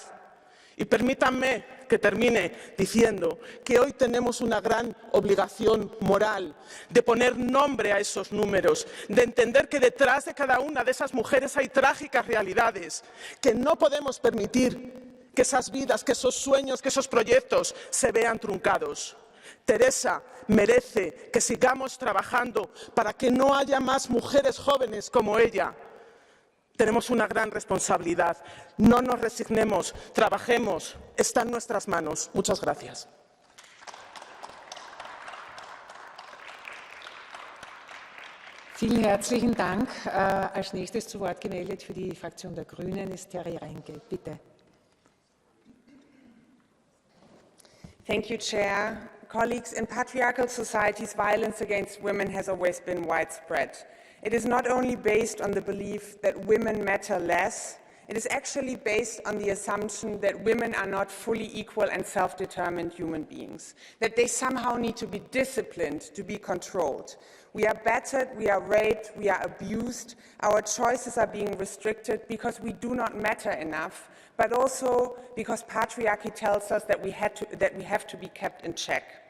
Speaker 11: Y permítanme que termine diciendo que hoy tenemos una gran obligación moral de poner nombre a esos números, de entender que detrás de cada una de esas mujeres hay trágicas realidades, que no podemos permitir que esas vidas, que esos sueños, que esos proyectos se vean truncados. Teresa merece que sigamos trabajando para que no haya más mujeres jóvenes como ella. Tenemos una gran responsabilidad. No nos resignemos, trabajemos, está en nuestras manos. Muchas gracias.
Speaker 8: Vielen herzlichen Dank. Als nächstes zu Wort gemeldet für die Fraktion der Grünen ist Terry Reinke. Bitte.
Speaker 22: Thank you, Chair. Colleagues, in patriarchal societies, violence against women has always been widespread. It is not only based on the belief that women matter less, it is actually based on the assumption that women are not fully equal and self-determined human beings, that they somehow need to be disciplined, to be controlled. We are battered, we are raped, we are abused, our choices are being restricted because we do not matter enough, but also because patriarchy tells us that we have to be kept in check.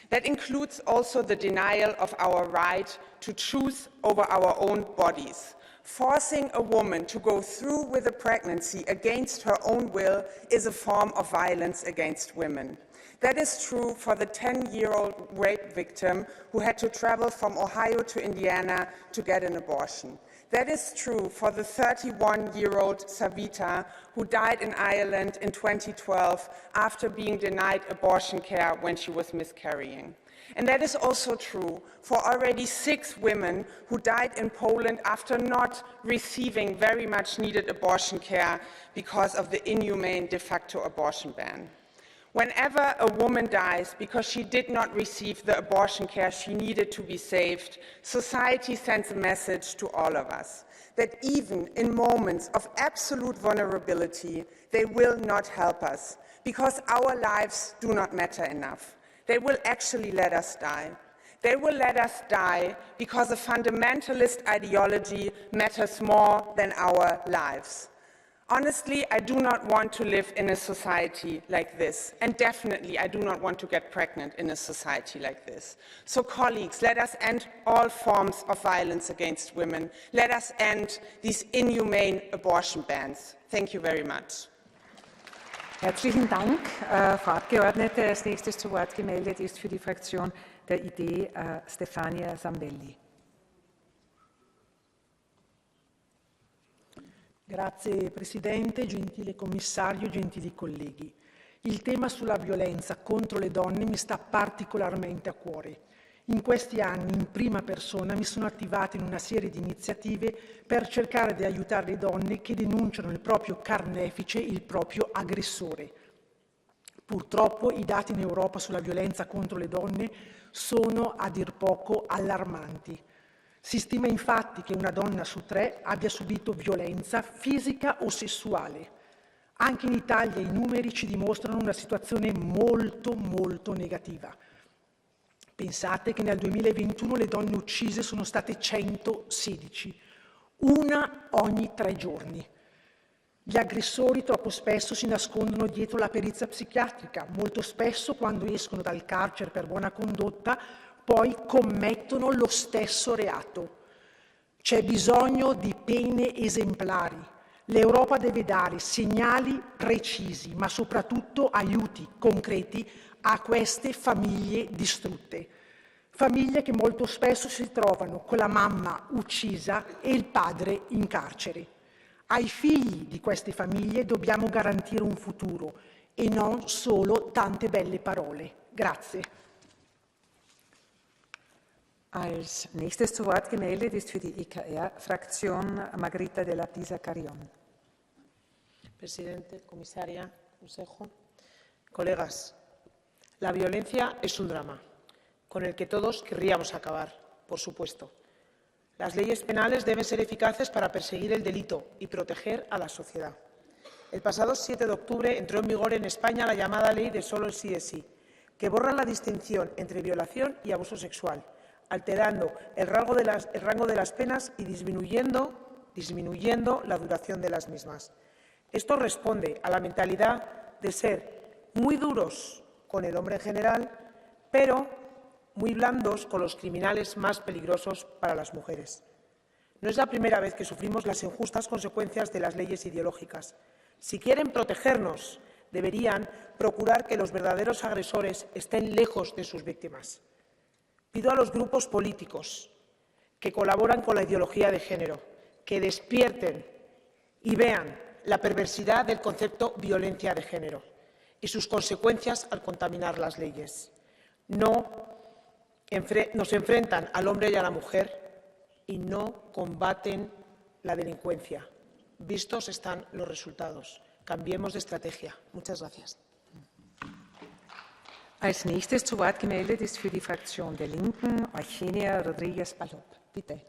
Speaker 22: That includes also the denial of our right to choose over our own bodies. Forcing a woman to go through with a pregnancy against her own will is a form of violence against women. That is true for the 10-year-old rape victim who had to travel from Ohio to Indiana to get an abortion. That is true for the 31-year-old Savita who died in Ireland in 2012 after being denied abortion care when she was miscarrying. And that is also true for already 6 women who died in Poland after not receiving very much needed abortion care because of the inhumane de facto abortion ban. Whenever a woman dies because she did not receive the abortion care she needed to be saved, society sends a message to all of us that even in moments of absolute vulnerability, they will not help us because our lives do not matter enough. They will actually let us die. They will let us die because a fundamentalist ideology matters more than our lives. Honestly, I do not want to live in a society like this, and definitely I do not want to get pregnant in a society like this. So colleagues, let us end all forms of violence against women. Let us end these inhumane abortion bans. Thank you very much.
Speaker 8: Herzlichen Dank, Frau Abgeordnete. Als nächstes zu Wort gemeldet ist für die Fraktion der ID Stefania Zambelli.
Speaker 14: Grazie Presidente, gentile Commissario, gentili colleghi. Il tema sulla violenza contro le donne mi sta particolarmente a cuore. In questi anni, in prima persona, mi sono attivata in una serie di iniziative per cercare di aiutare le donne che denunciano il proprio carnefice, il proprio aggressore. Purtroppo i dati in Europa sulla violenza contro le donne sono a dir poco allarmanti. Si stima infatti che una donna su 3 abbia subito violenza fisica o sessuale.
Speaker 16: Anche in Italia i numeri ci dimostrano una situazione molto, molto negativa. Pensate che nel 2021 le donne uccise sono state 116, una ogni 3 giorni. Gli aggressori troppo spesso si nascondono dietro la perizia psichiatrica, molto spesso quando escono dal carcere per buona condotta poi commettono lo stesso reato. C'è bisogno di pene esemplari. L'Europa deve dare segnali precisi, ma soprattutto aiuti concreti a queste famiglie distrutte. Famiglie che molto spesso si trovano con la mamma uccisa e il padre in carcere. Ai figli di queste famiglie dobbiamo garantire un futuro e non solo tante belle parole. Grazie.
Speaker 8: Als nächstes zu Wort gemeldet ist für die EKR-Fraktion Margarita de la Pisa Carrión.
Speaker 11: Presidente, comisaria, consejo, colegas, la violencia es un drama con el que todos querríamos acabar, por supuesto. Las leyes penales deben ser eficaces para perseguir el delito y proteger a la sociedad. El pasado 7 de octubre entró en vigor en España la llamada ley de solo el sí es sí, que borra la distinción entre violación y abuso sexual, alterando el rango de las penas y disminuyendo la duración de las mismas. Esto responde a la mentalidad de ser muy duros con el hombre en general, pero muy blandos con los criminales más peligrosos para las mujeres. No es la primera vez que sufrimos las injustas consecuencias de las leyes ideológicas. Si quieren protegernos, deberían procurar que los verdaderos agresores estén lejos de sus víctimas. Pido a los grupos políticos que colaboran con la ideología de género que despierten y vean la perversidad del concepto violencia de género y sus consecuencias al contaminar las leyes. Nos enfrentan al hombre y a la mujer y no combaten la delincuencia. Vistos están los resultados. Cambiemos de estrategia. Muchas gracias.
Speaker 8: Als nächstes zu Wort gemeldet ist für die Fraktion der Linken Eugenia Rodríguez Palop. Bitte.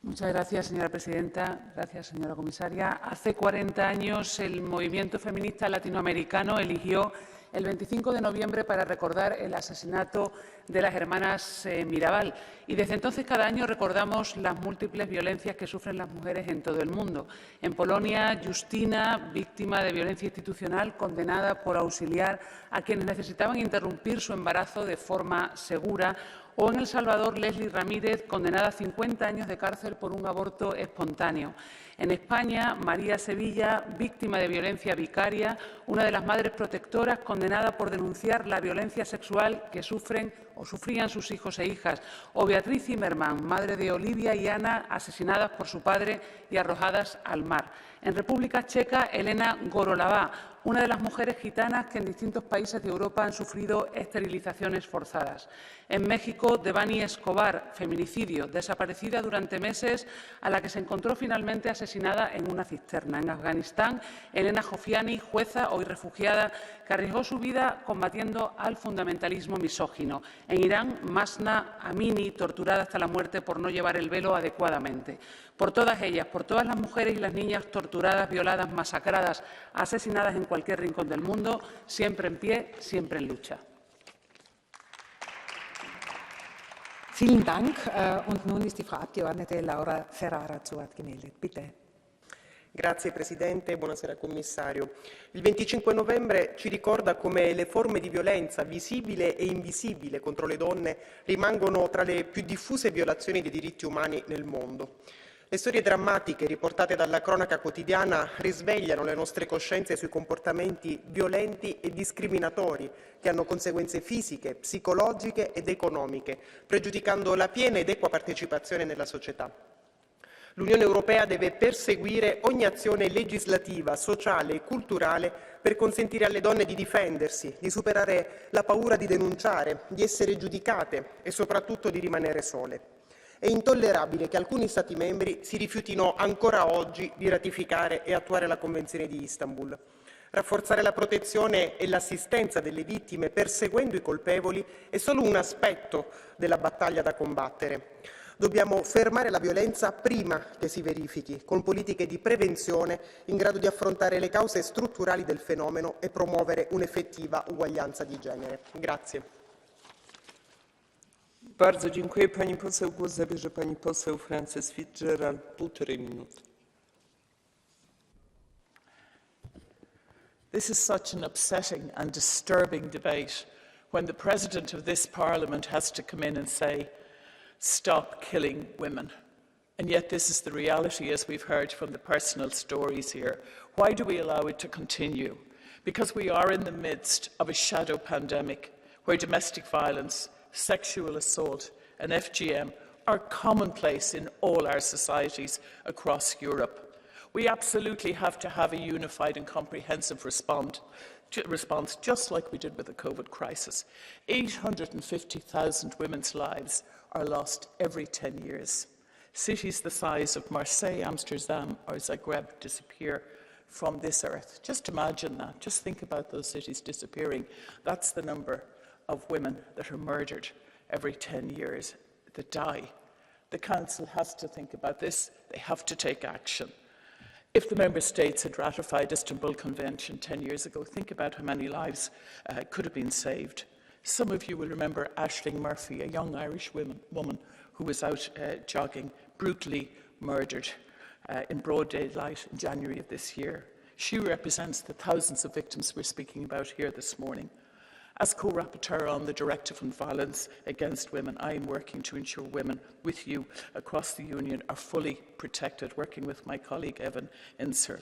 Speaker 21: Muchas gracias, señora presidenta. Gracias, señora comisaria. Hace 40 años el movimiento feminista latinoamericano eligió el 25 de noviembre para recordar el asesinato de las hermanas Mirabal. Y desde entonces cada año recordamos las múltiples violencias que sufren las mujeres en todo el mundo. En Polonia, Justina, víctima de violencia institucional, condenada por auxiliar a quienes necesitaban interrumpir su embarazo de forma segura. O en El Salvador, Leslie Ramírez, condenada a 50 años de cárcel por un aborto espontáneo. En España, María Sevilla, víctima de violencia vicaria, una de las madres protectoras condenada por denunciar la violencia sexual que sufren o sufrían sus hijos e hijas. O Beatriz Zimmerman, madre de Olivia y Ana, asesinadas por su padre y arrojadas al mar. En República Checa, Elena Gorolavá, una de las mujeres gitanas que en distintos países de Europa han sufrido esterilizaciones forzadas. En México, Devani Escobar, feminicidio, desaparecida durante meses, a la que se encontró finalmente asesinada en una cisterna. En Afganistán, Elena Jofiani, jueza hoy refugiada, que arriesgó su vida combatiendo al fundamentalismo misógino. En Irán, Masna Amini, torturada hasta la muerte por no llevar el velo adecuadamente. Por todas ellas, por todas las mujeres y las niñas torturadas, violadas, masacradas, asesinadas en cualquier rincón del mundo, siempre en pie, siempre en lucha.
Speaker 8: Vielen Dank. Und nun ist die Frau Abgeordnete Laura Ferrara zu Wort gemeldet. Bitte.
Speaker 20: Grazie Presidente, buonasera Commissario. Il 25 novembre ci ricorda come le forme di violenza visibile e invisibile contro le donne rimangono tra le più diffuse violazioni dei diritti umani nel mondo. Le storie drammatiche riportate dalla cronaca quotidiana risvegliano le nostre coscienze sui comportamenti violenti e discriminatori che hanno conseguenze fisiche, psicologiche ed economiche, pregiudicando la piena ed equa partecipazione nella società. L'Unione Europea deve perseguire ogni azione legislativa, sociale e culturale per consentire alle donne di difendersi, di superare la paura di denunciare, di essere giudicate e soprattutto di rimanere sole. È intollerabile che alcuni Stati membri si rifiutino ancora oggi di ratificare e attuare la Convenzione di Istanbul. Rafforzare la protezione e l'assistenza delle vittime perseguendo i colpevoli è solo un aspetto della battaglia da combattere. Dobbiamo fermare la violenza prima che si verifichi, con politiche di prevenzione in grado di affrontare le cause strutturali del fenomeno e promuovere un'effettiva uguaglianza di genere. Grazie.
Speaker 2: Bardzo dziękuję. Pani poseł, głos zabierze pani poseł Frances Fitzgerald, 1,5 minuty.
Speaker 1: This is such an upsetting and disturbing debate when the President of this Parliament has to come in and say, stop killing women. And yet this is the reality, as we've heard from the personal stories here. Why do we allow it to continue? Because we are in the midst of a shadow pandemic where domestic violence, sexual assault and FGM are commonplace in all our societies across Europe. We absolutely have to have a unified and comprehensive response, just like we did with the COVID crisis. 850,000 women's lives are lost every 10 years. Cities the size of Marseille, Amsterdam or Zagreb disappear from this earth. Just imagine that. Just think about those cities disappearing. That's the number of women that are murdered every 10 years, that die. The Council has to think about this. They have to take action. If the Member States had ratified the Istanbul Convention 10 years ago, think about how many lives could have been saved. Some of you will remember Aisling Murphy, a young Irish woman who was out jogging, brutally murdered in broad daylight in January of this year. She represents the thousands of victims we're speaking about here this morning. As co-rapporteur on the Directive on Violence Against Women, I am working to ensure women with you across the Union are fully protected, working with my colleague Evan Inser.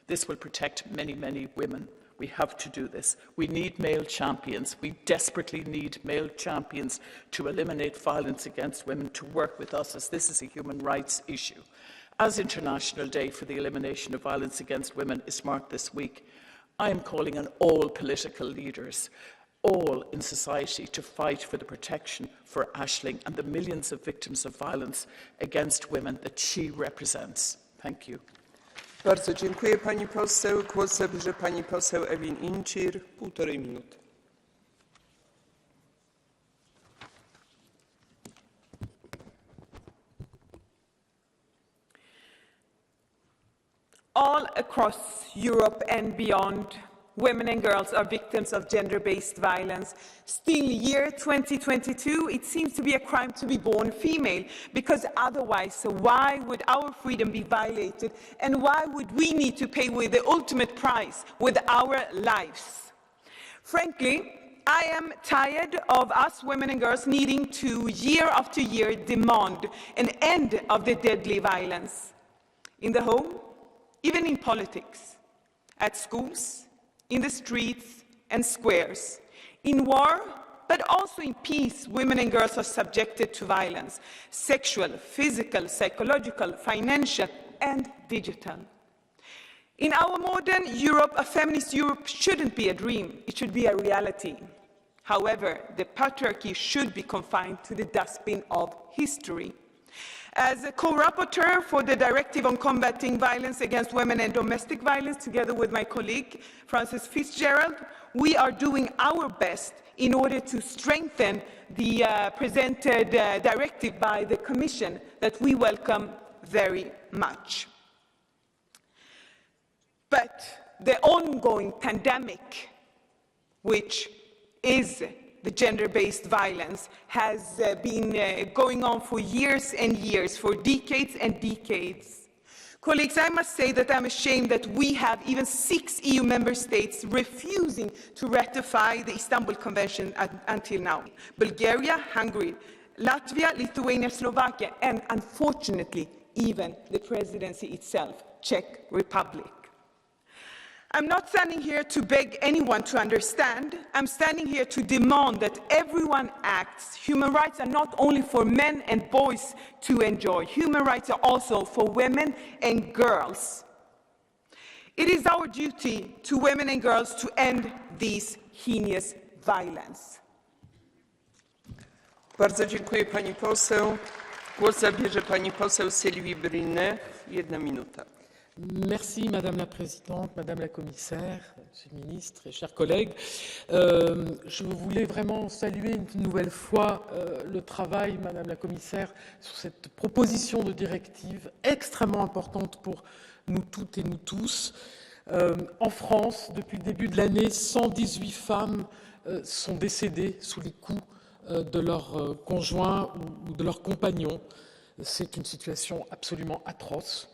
Speaker 1: This will protect many, many women. We have to do this. We need male champions. We desperately need male champions to eliminate violence against women, to work with us, as this is a human rights issue. As International Day for the Elimination of Violence Against Women is marked this week, I am calling on all political leaders, all in society, to fight for the protection for Aisling and the millions of victims of violence against women that she represents. Thank you.
Speaker 2: Bardzo dziękuję pani poseł. Głos zabierze pani poseł Ewin Incir, 1,5 minuty.
Speaker 22: All across Europe and beyond, women and girls are victims of gender-based violence. Still, year 2022, it seems to be a crime to be born female, because otherwise, why would our freedom be violated, and why would we need to pay with the ultimate price, with our lives? Frankly, I am tired of us women and girls needing to, year after year, demand an end of the deadly violence. In the home, even in politics, at schools, in the streets and squares. In war, but also in peace, women and girls are subjected to violence, sexual, physical, psychological, financial, and digital. In our modern Europe, a feminist Europe shouldn't be a dream, it should be a reality. However, the patriarchy should be confined to the dustbin of history. As a co-rapporteur for the Directive on Combating Violence Against Women and Domestic Violence, together with my colleague, Frances Fitzgerald, we are doing our best in order to strengthen the presented directive by the Commission that we welcome very much. But the ongoing pandemic, which is the gender-based violence, has been going on for years and years, for decades and decades. Colleagues, I must say that I'm ashamed that we have even 6 EU member states refusing to ratify the Istanbul Convention until now. Bulgaria, Hungary, Latvia, Lithuania, Slovakia, and unfortunately, even the presidency itself, Czech Republic. I'm not standing here to beg anyone to understand. I'm standing here to demand that everyone acts. Human rights are not only for men and boys to enjoy. Human rights are also for women and girls. It is our duty to women and girls to end this heinous violence.
Speaker 2: Bardzo dziękuję pani poseł. Głos zabierze pani poseł Sylwii Bryne, 1 minuta.
Speaker 7: Merci Madame la Présidente, Madame la Commissaire, Monsieur le Ministre et chers collègues. Je voulais vraiment saluer une nouvelle fois le travail, Madame la Commissaire, sur cette proposition de directive extrêmement importante pour nous toutes et nous tous. En France, depuis le début de l'année, 118 femmes sont décédées sous les coups de leur conjoint ou de leur compagnon. C'est une situation absolument atroce.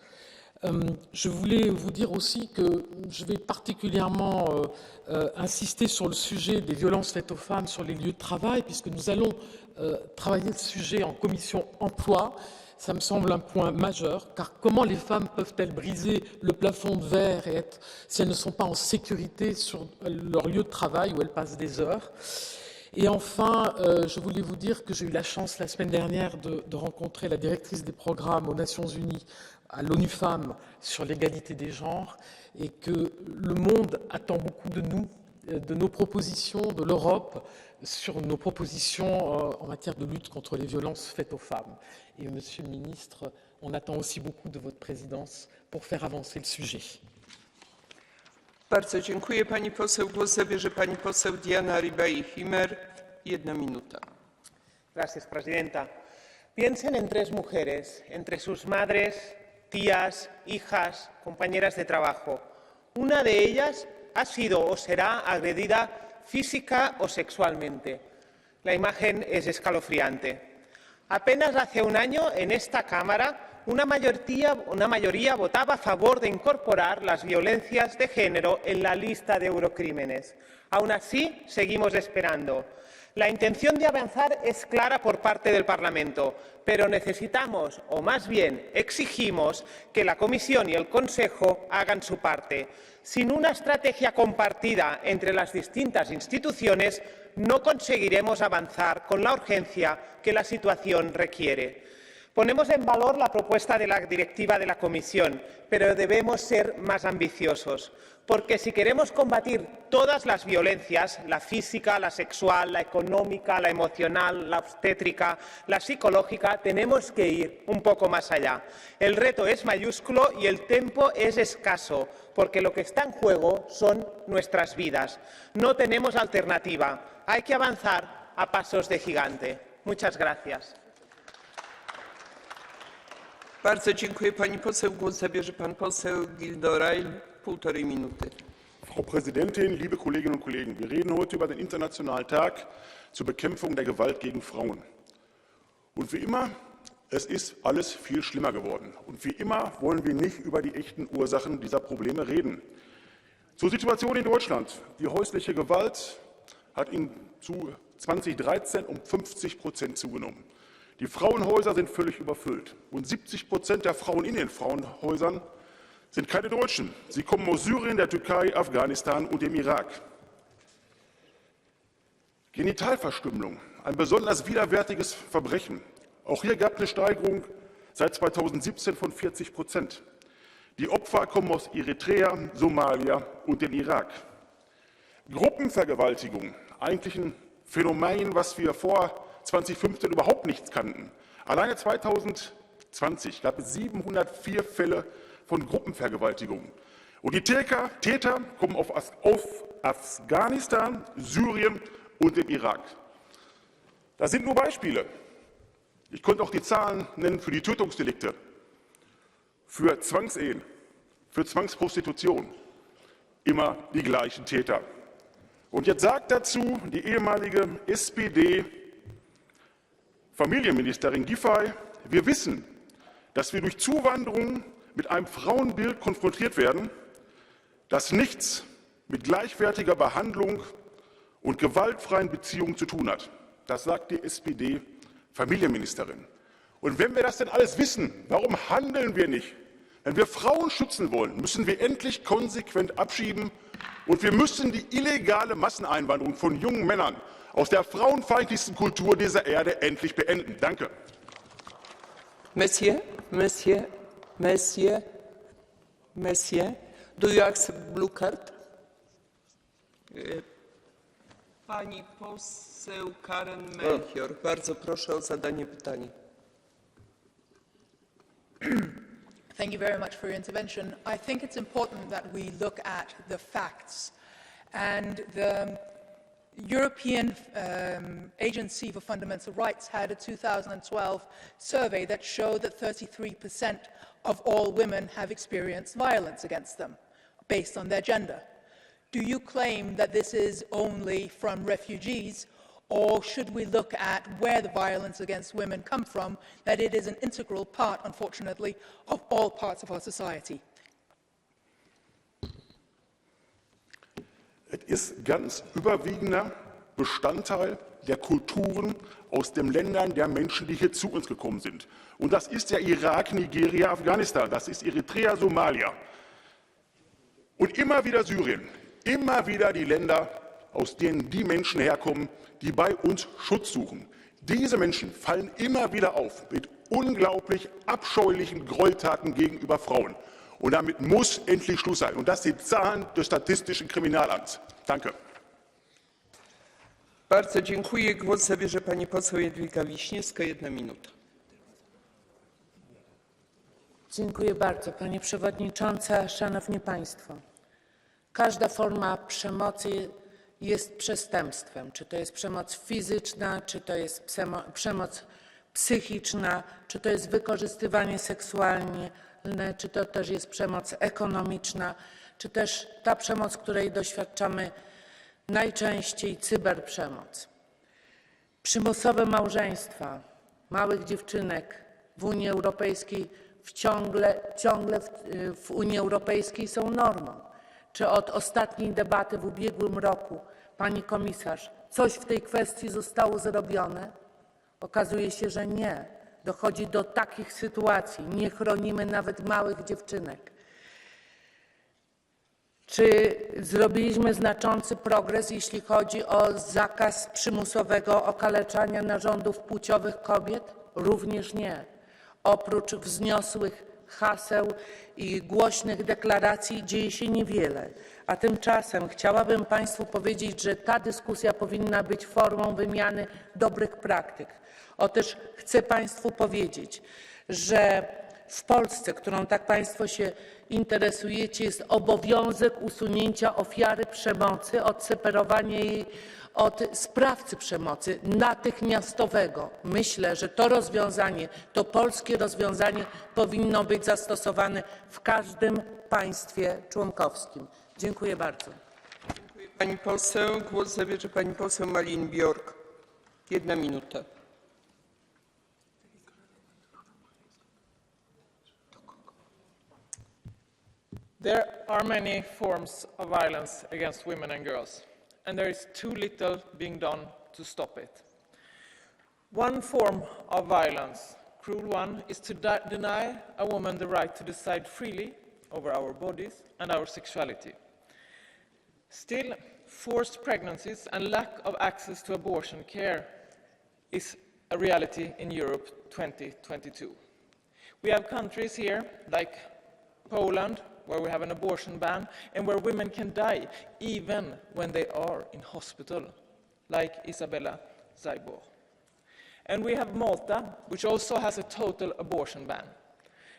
Speaker 7: Je voulais vous dire aussi que je vais particulièrement insister sur le sujet des violences faites aux femmes sur les lieux de travail, puisque nous allons travailler le sujet en commission emploi. Ça me semble un point majeur, car comment les femmes peuvent-elles briser le plafond de verre et être, si elles ne sont pas en sécurité sur leur lieu de travail où elles passent des heures? Et enfin, je voulais vous dire que j'ai eu la chance la semaine dernière de rencontrer la directrice des programmes aux Nations Unies, à l'ONU Femmes, sur l'égalité des genres, et que le monde attend beaucoup de nous, de nos propositions, de l'Europe, sur nos propositions en matière de lutte contre les violences faites aux femmes. Et Monsieur le Ministre, on attend aussi beaucoup de votre présidence pour faire avancer le sujet.
Speaker 2: Bardzo dziękuję. Pani poseł, głos zabierze pani poseł Diana Ribay-Himer. 1 minuta.
Speaker 11: Gracias, Presidenta. Piensen en 3 mujeres, entre sus madres, tías, hijas, compañeras de trabajo. Una de ellas ha sido o será agredida física o sexualmente. La imagen es escalofriante. Apenas hace un año, en esta Cámara, una mayoría votaba a favor de incorporar las violencias de género en la lista de eurocrímenes. Aún así, seguimos esperando. La intención de avanzar es clara por parte del Parlamento, pero necesitamos, o más bien exigimos, que la Comisión y el Consejo hagan su parte. Sin una estrategia compartida entre las distintas instituciones, no conseguiremos avanzar con la urgencia que la situación requiere. Ponemos en valor la propuesta de la directiva de la Comisión, pero debemos ser más ambiciosos, porque si queremos combatir todas las violencias, la física, la sexual, la económica, la emocional, la obstétrica, la psicológica, tenemos que ir un poco más allá. El reto es mayúsculo y el tiempo es escaso, porque lo que está en juego son nuestras vidas. No tenemos alternativa. Hay que avanzar a pasos de gigante. Muchas gracias.
Speaker 2: Bardzo dziękuję pani poseł. Głos zabierze pan poseł Gildorail, 1,5 Minuty.
Speaker 15: Frau Präsidentin, liebe Kolleginnen und Kollegen, wir reden heute über den Internationalen Tag zur Bekämpfung der Gewalt gegen Frauen. Und wie immer, es ist alles viel schlimmer geworden. Und wie immer wollen wir nicht über die echten Ursachen dieser Probleme reden. Zur Situation in Deutschland. Die häusliche Gewalt hat zu 2013 um 50% zugenommen. Die Frauenhäuser sind völlig überfüllt. Und 70% der Frauen in den Frauenhäusern sind keine Deutschen. Sie kommen aus Syrien, der Türkei, Afghanistan und dem Irak. Genitalverstümmelung, ein besonders widerwärtiges Verbrechen. Auch hier gab es eine Steigerung seit 2017 von 40%. Die Opfer kommen aus Eritrea, Somalia und dem Irak. Gruppenvergewaltigung, eigentlich ein Phänomen, was wir vor 2015 überhaupt nichts kannten. Alleine 2020 gab es 704 Fälle von Gruppenvergewaltigungen. Und die Täter kommen aus Afghanistan, Syrien und dem Irak. Das sind nur Beispiele. Ich konnte auch die Zahlen nennen für die Tötungsdelikte, für Zwangsehen, für Zwangsprostitution. Immer die gleichen Täter. Und jetzt sagt dazu die ehemalige SPD-Familienministerin Giffey, wir wissen, dass wir durch Zuwanderung mit einem Frauenbild konfrontiert werden, das nichts mit gleichwertiger Behandlung und gewaltfreien Beziehungen zu tun hat. Das sagt die SPD-Familienministerin. Und wenn wir das denn alles wissen, warum handeln wir nicht? Wenn wir Frauen schützen wollen, müssen wir endlich konsequent abschieben und wir müssen die illegale Masseneinwanderung von jungen Männern aus der frauenfeindlichsten Kultur dieser Erde endlich beenden. Danke.
Speaker 2: Monsieur, do you accept blue card? Pani poseł Karen Melchior, bardzo proszę o zadanie pytania.
Speaker 9: Thank you very much for your intervention. I think it's important that we look at the facts. And the European Agency for Fundamental Rights had a 2012 survey that showed that 33% of all women have experienced violence against them based on their gender. Do you claim that this is only from refugees, or should we look at where the violence against women come from, that it is an integral part, unfortunately, of all parts of our society?
Speaker 15: Es ist ganz überwiegender Bestandteil der Kulturen aus den Ländern der Menschen, die hier zu uns gekommen sind. Und das ist ja Irak, Nigeria, Afghanistan, das ist Eritrea, Somalia. Und immer wieder Syrien, immer wieder die Länder, aus denen die Menschen herkommen, die bei uns Schutz suchen. Diese Menschen fallen immer wieder auf mit unglaublich abscheulichen Gräueltaten gegenüber Frauen. Und damit muss endlich Schluss sein. Und das sind Zahlen des Statystischen Kriminalamts. Danke.
Speaker 2: Bardzo dziękuję. Głos zabierze pani poseł Jadwiga Wiśniewska. 1 minuta.
Speaker 12: Dziękuję bardzo, Pani Przewodnicząca, Szanowni Państwo. Każda forma przemocy jest przestępstwem. Czy to jest przemoc fizyczna, czy to jest przemoc psychiczna, czy to jest wykorzystywanie seksualne, czy to też jest przemoc ekonomiczna, czy też ta przemoc, której doświadczamy najczęściej, cyberprzemoc. Przymusowe małżeństwa małych dziewczynek w Unii Europejskiej ciągle w Unii Europejskiej są normą. Czy od ostatniej debaty w ubiegłym roku, Pani Komisarz, coś w tej kwestii zostało zrobione? Okazuje się, że nie. Dochodzi do takich sytuacji. Nie chronimy nawet małych dziewczynek. Czy zrobiliśmy znaczący progres, jeśli chodzi o zakaz przymusowego okaleczania narządów płciowych kobiet? Również nie. Oprócz wzniosłych haseł i głośnych deklaracji dzieje się niewiele. A tymczasem chciałabym Państwu powiedzieć, że ta dyskusja powinna być formą wymiany dobrych praktyk. Otóż chcę Państwu powiedzieć, że w Polsce, którą tak Państwo się interesujecie, jest obowiązek usunięcia ofiary przemocy, odseparowania jej od sprawcy przemocy natychmiastowego. Myślę, że to rozwiązanie, to polskie rozwiązanie powinno być zastosowane w każdym państwie członkowskim. Dziękuję bardzo.
Speaker 2: Dziękuję pani poseł. Głos zabierze pani poseł Malin Bjork. 1 minuta.
Speaker 1: There are many forms of violence against women and girls, and there is too little being done to stop it. One form of violence, cruel one, is to deny a woman the right to decide freely over our bodies and our sexuality. Still, forced pregnancies and lack of access to abortion care is a reality in Europe 2022. We have countries here like Poland, where we have an abortion ban and where women can die even when they are in hospital, like Isabella Zaibor. And we have Malta, which also has a total abortion ban.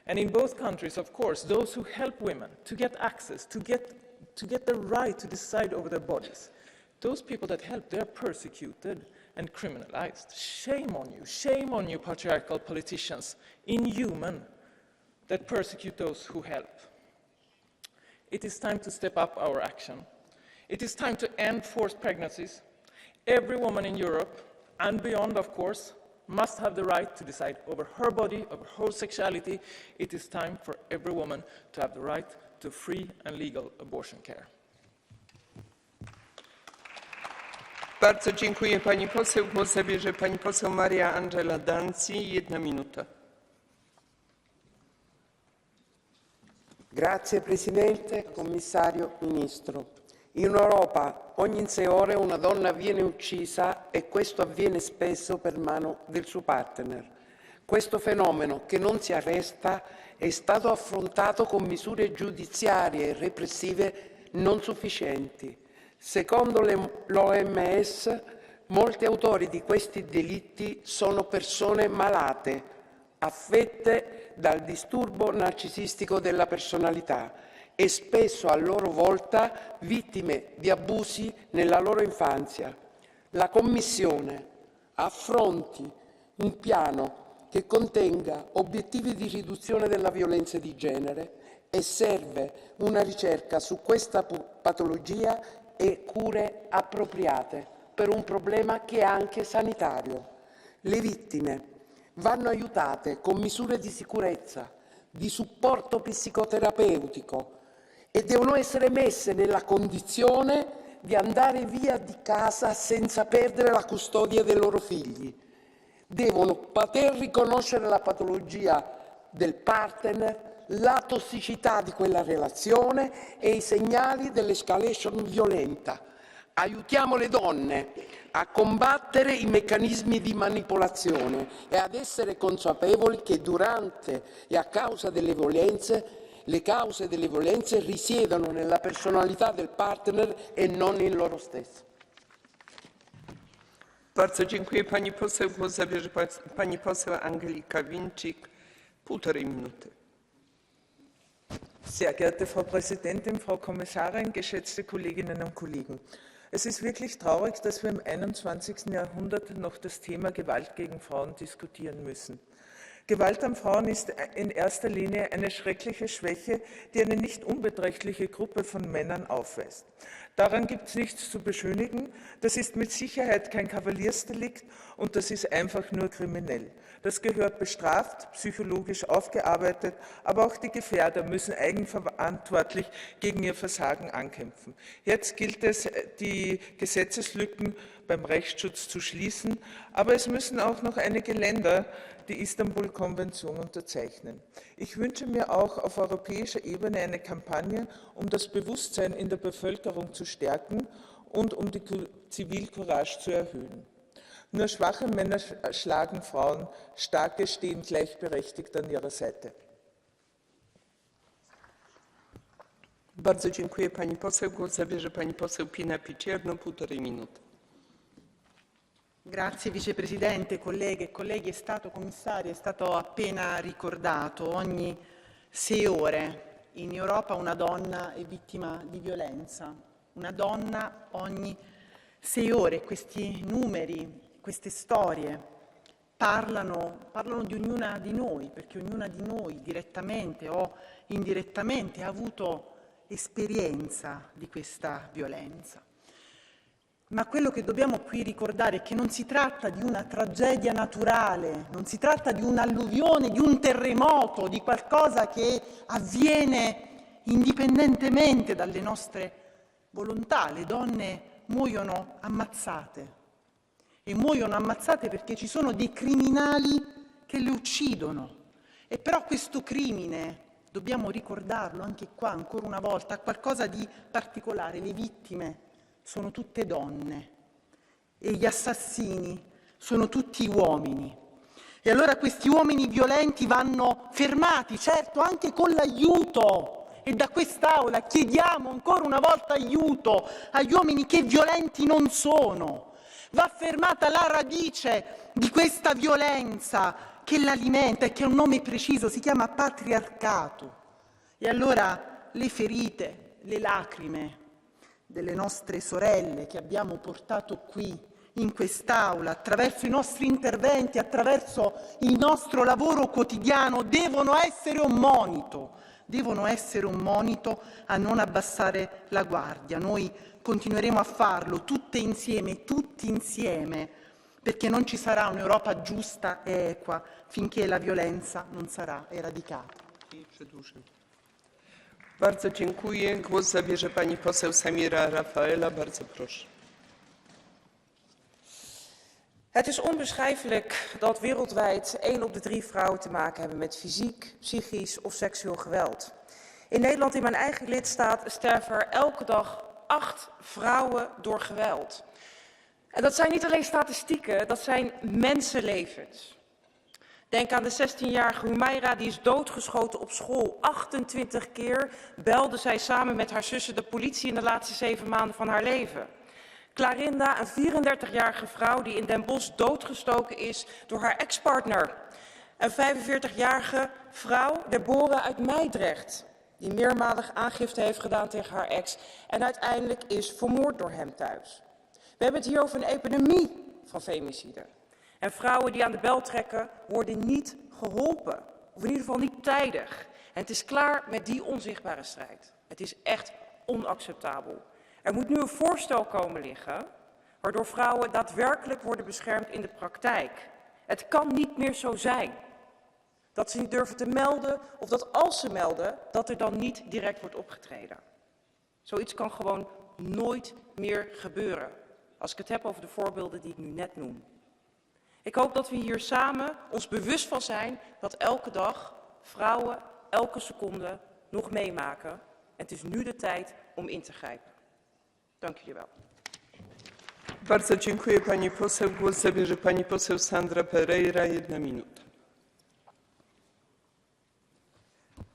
Speaker 1: And in both countries, of course, those who help women to get access, to get the right to decide over their bodies, those people that help, they are persecuted and criminalized. Shame on you, patriarchal politicians, inhuman, that persecute those who help. It is time to step up our action. It is time to end forced pregnancies. Every woman in Europe, and beyond, of course, must have the right to decide over her body, over her sexuality. It is time for every woman to have the right to free and legal abortion care.
Speaker 2: Bardzo dziękuję pani poseł. Głos zabierze pani poseł Maria Angela Danzi. 1 minuta.
Speaker 23: Grazie Presidente, Commissario, Ministro. In Europa ogni 6 ore una donna viene uccisa e questo avviene spesso per mano del suo partner. Questo fenomeno, che non si arresta, è stato affrontato con misure giudiziarie e repressive non sufficienti. Secondo l'OMS, molti autori di questi delitti sono persone malate, affette dal disturbo narcisistico della personalità e spesso a loro volta vittime di abusi nella loro infanzia. La Commissione affronti un piano che contenga obiettivi di riduzione della violenza di genere e serve una ricerca su questa patologia e cure appropriate per un problema che è anche sanitario. Le vittime vanno aiutate con misure di sicurezza, di supporto psicoterapeutico e devono essere messe nella condizione di andare via di casa senza perdere la custodia dei loro figli. Devono poter riconoscere la patologia del partner, la tossicità di quella relazione e i segnali dell'escalation violenta. Aiutiamo le donne a combattere i meccanismi di manipolazione e ad essere consapevoli che durante e a causa delle violenze, le cause delle violenze risiedono nella personalità del partner e non in loro stesso.
Speaker 2: Bardzo dziękuję. Pani poseł, głos zabierze pani poseł Angelika Winczyk. 1,5 Minuten.
Speaker 1: Sehr geehrte Frau Präsidentin, Frau Kommissarin, geschätzte Kolleginnen und Kollegen! Es ist wirklich traurig, dass wir im 21. Jahrhundert noch das Thema Gewalt gegen Frauen diskutieren müssen. Gewalt an Frauen ist in erster Linie eine schreckliche Schwäche, die eine nicht unbeträchtliche Gruppe von Männern aufweist. Daran gibt es nichts zu beschönigen, das ist mit Sicherheit kein Kavaliersdelikt und das ist einfach nur kriminell. Das gehört bestraft, psychologisch aufgearbeitet, aber auch die Gefährder müssen eigenverantwortlich gegen ihr Versagen ankämpfen. Jetzt gilt es, die Gesetzeslücken beim Rechtsschutz zu schließen, aber es müssen auch noch einige Länder die Istanbul-Konvention unterzeichnen. Ich wünsche mir auch auf europäischer Ebene eine Kampagne, um das Bewusstsein in der Bevölkerung zu stärken und um die Zivilcourage zu erhöhen. Nur schwache Männer schlagen Frauen, starke stehen gleichberechtigt an ihrer Seite.
Speaker 2: Bardzo dziękuję pani poseł. Głos zabierze pani poseł Pina Picierno, 1,5 minuty.
Speaker 4: Grazie Vicepresidente, colleghe e colleghi. È stato Commissario, è stato appena ricordato, ogni 6 ore in Europa una donna è vittima di violenza. Una donna ogni 6 ore. Questi numeri, queste storie parlano di ognuna di noi, perché ognuna di noi direttamente o indirettamente ha avuto esperienza di questa violenza. Ma quello che dobbiamo qui ricordare è che non si tratta di una tragedia naturale, non si tratta di un'alluvione, di un terremoto, di qualcosa che avviene indipendentemente dalle nostre volontà. Le donne muoiono ammazzate e muoiono ammazzate perché ci sono dei criminali che le uccidono. E però questo crimine, dobbiamo ricordarlo anche qua ancora una volta, ha qualcosa di particolare. Le vittime sono tutte donne e gli assassini sono tutti uomini. E allora questi uomini violenti vanno fermati, certo anche con l'aiuto, e da quest'Aula chiediamo ancora una volta aiuto agli uomini che violenti non sono. Va fermata la radice di questa violenza che l'alimenta e che ha un nome preciso, si chiama patriarcato. E allora le ferite, le lacrime delle nostre sorelle che abbiamo portato qui in quest'Aula, attraverso i nostri interventi, attraverso il nostro lavoro quotidiano, devono essere un monito a non abbassare la guardia. Noi continueremo a farlo tutte insieme, tutti insieme, perché non ci sarà un'Europa giusta e equa finché la violenza non sarà eradicata.
Speaker 2: Bardzo dziękuję. Głos zabierze pani poseł Samira Rafaela. Bardzo proszę.
Speaker 13: Het is onbeschrijfelijk dat wereldwijd 1 op de 3 vrouwen te maken hebben met fysiek, psychisch of seksueel geweld. In Nederland, in mijn eigen lidstaat, sterven er elke dag 8 vrouwen door geweld. En dat zijn niet alleen statistieken, dat zijn mensenlevens. Denk aan de 16-jarige Humaira, die is doodgeschoten op school. 28 keer belde zij samen met haar zussen de politie in de laatste 7 maanden van haar leven. Clarinda, een 34-jarige vrouw die in Den Bosch doodgestoken is door haar ex-partner. Een 45-jarige vrouw, Deborah uit Meidrecht, die meermalig aangifte heeft gedaan tegen haar ex en uiteindelijk is vermoord door hem thuis. We hebben het hier over een epidemie van femicide. En vrouwen die aan de bel trekken, worden niet geholpen. Of in ieder geval niet tijdig. En het is klaar met die onzichtbare strijd. Het is echt onacceptabel. Er moet nu een voorstel komen liggen, waardoor vrouwen daadwerkelijk worden beschermd in de praktijk. Het kan niet meer zo zijn dat ze niet durven te melden, of dat als ze melden, dat er dan niet direct wordt opgetreden. Zoiets kan gewoon nooit meer gebeuren, als ik het heb over de voorbeelden die ik nu net noem. Ik hoop dat we hier samen ons bewust van zijn dat elke dag vrouwen elke seconde nog meemaken. En het is nu de tijd om in te grijpen. Dank jullie wel.
Speaker 2: Bardzo dziękuję pani poseł. Głos zabierze pani poseł Sandra Pereira, 1 minuta.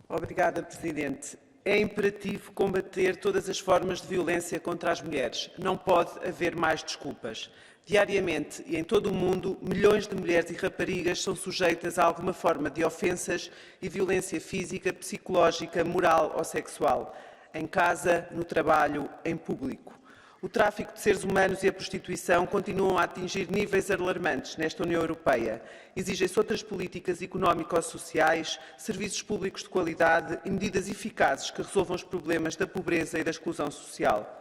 Speaker 3: Obrigada, Presidente. É imperativo combater todas as formas de violência contra as mulheres. Não pode haver mais desculpas. Diariamente e em todo o mundo, milhões de mulheres e raparigas são sujeitas a alguma forma de ofensas e violência física, psicológica, moral ou sexual, em casa, no trabalho, em público. O tráfico de seres humanos e a prostituição continuam a atingir níveis alarmantes nesta União Europeia. Exigem-se outras políticas económico-sociais, serviços públicos de qualidade e medidas eficazes que resolvam os problemas da pobreza e da exclusão social.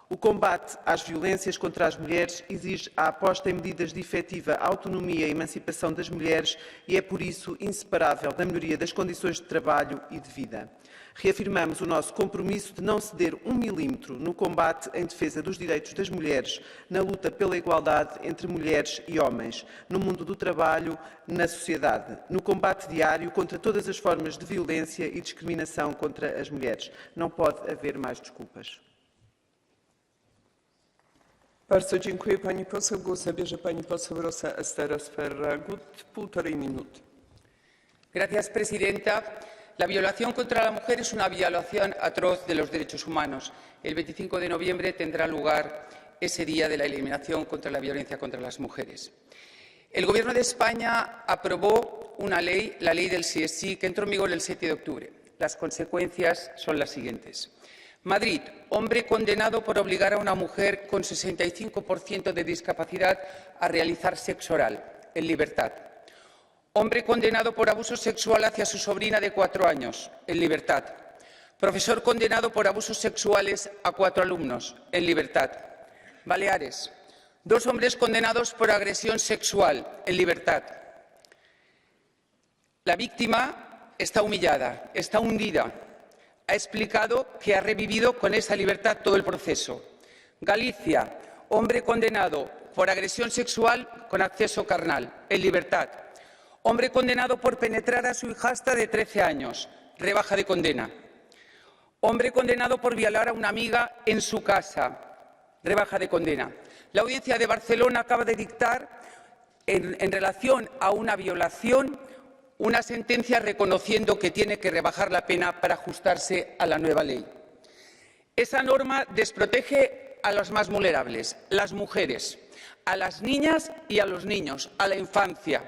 Speaker 3: O combate às violências contra as mulheres exige a aposta em medidas de efetiva autonomia e emancipação das mulheres e é, por isso, inseparável da melhoria das condições de trabalho e de vida. Reafirmamos o nosso compromisso de não ceder 1 milímetro no combate em defesa dos direitos das mulheres, na luta pela igualdade entre mulheres e homens, no mundo do trabalho, na sociedade, no combate diário contra todas as formas de violência e discriminação contra as mulheres. Não pode haver mais desculpas.
Speaker 2: Bardzo dziękuję pani poseł. Głos zabierze pani poseł Rosa Esteras Ferragut, 1,5 minuty.
Speaker 18: Gracias, presidenta. La violación contra la mujer es una violación atroz de los derechos humanos. El 25 de noviembre tendrá lugar ese día de la eliminación contra la violencia contra las mujeres. El Gobierno de España aprobó una ley, la ley del sí es sí, que entró en vigor el 7 de octubre. Las consecuencias son las siguientes. Madrid, hombre condenado por obligar a una mujer con 65% de discapacidad a realizar sexo oral, en libertad. Hombre condenado por abuso sexual hacia su sobrina de 4 años, en libertad. Profesor condenado por abusos sexuales a 4 alumnos, en libertad. Baleares, 2 hombres condenados por agresión sexual, en libertad. La víctima está humillada, está hundida. Ha explicado que ha revivido con esa libertad todo el proceso. Galicia, hombre condenado por agresión sexual con acceso carnal, en libertad. Hombre condenado por penetrar a su hijastra de 13 años, rebaja de condena. Hombre condenado por violar a una amiga en su casa, rebaja de condena. La Audiencia de Barcelona acaba de dictar, en relación a una violación, una sentencia reconociendo que tiene que rebajar la pena para ajustarse a la nueva ley. Esa norma desprotege a los más vulnerables, las mujeres, a las niñas y a los niños, a la infancia.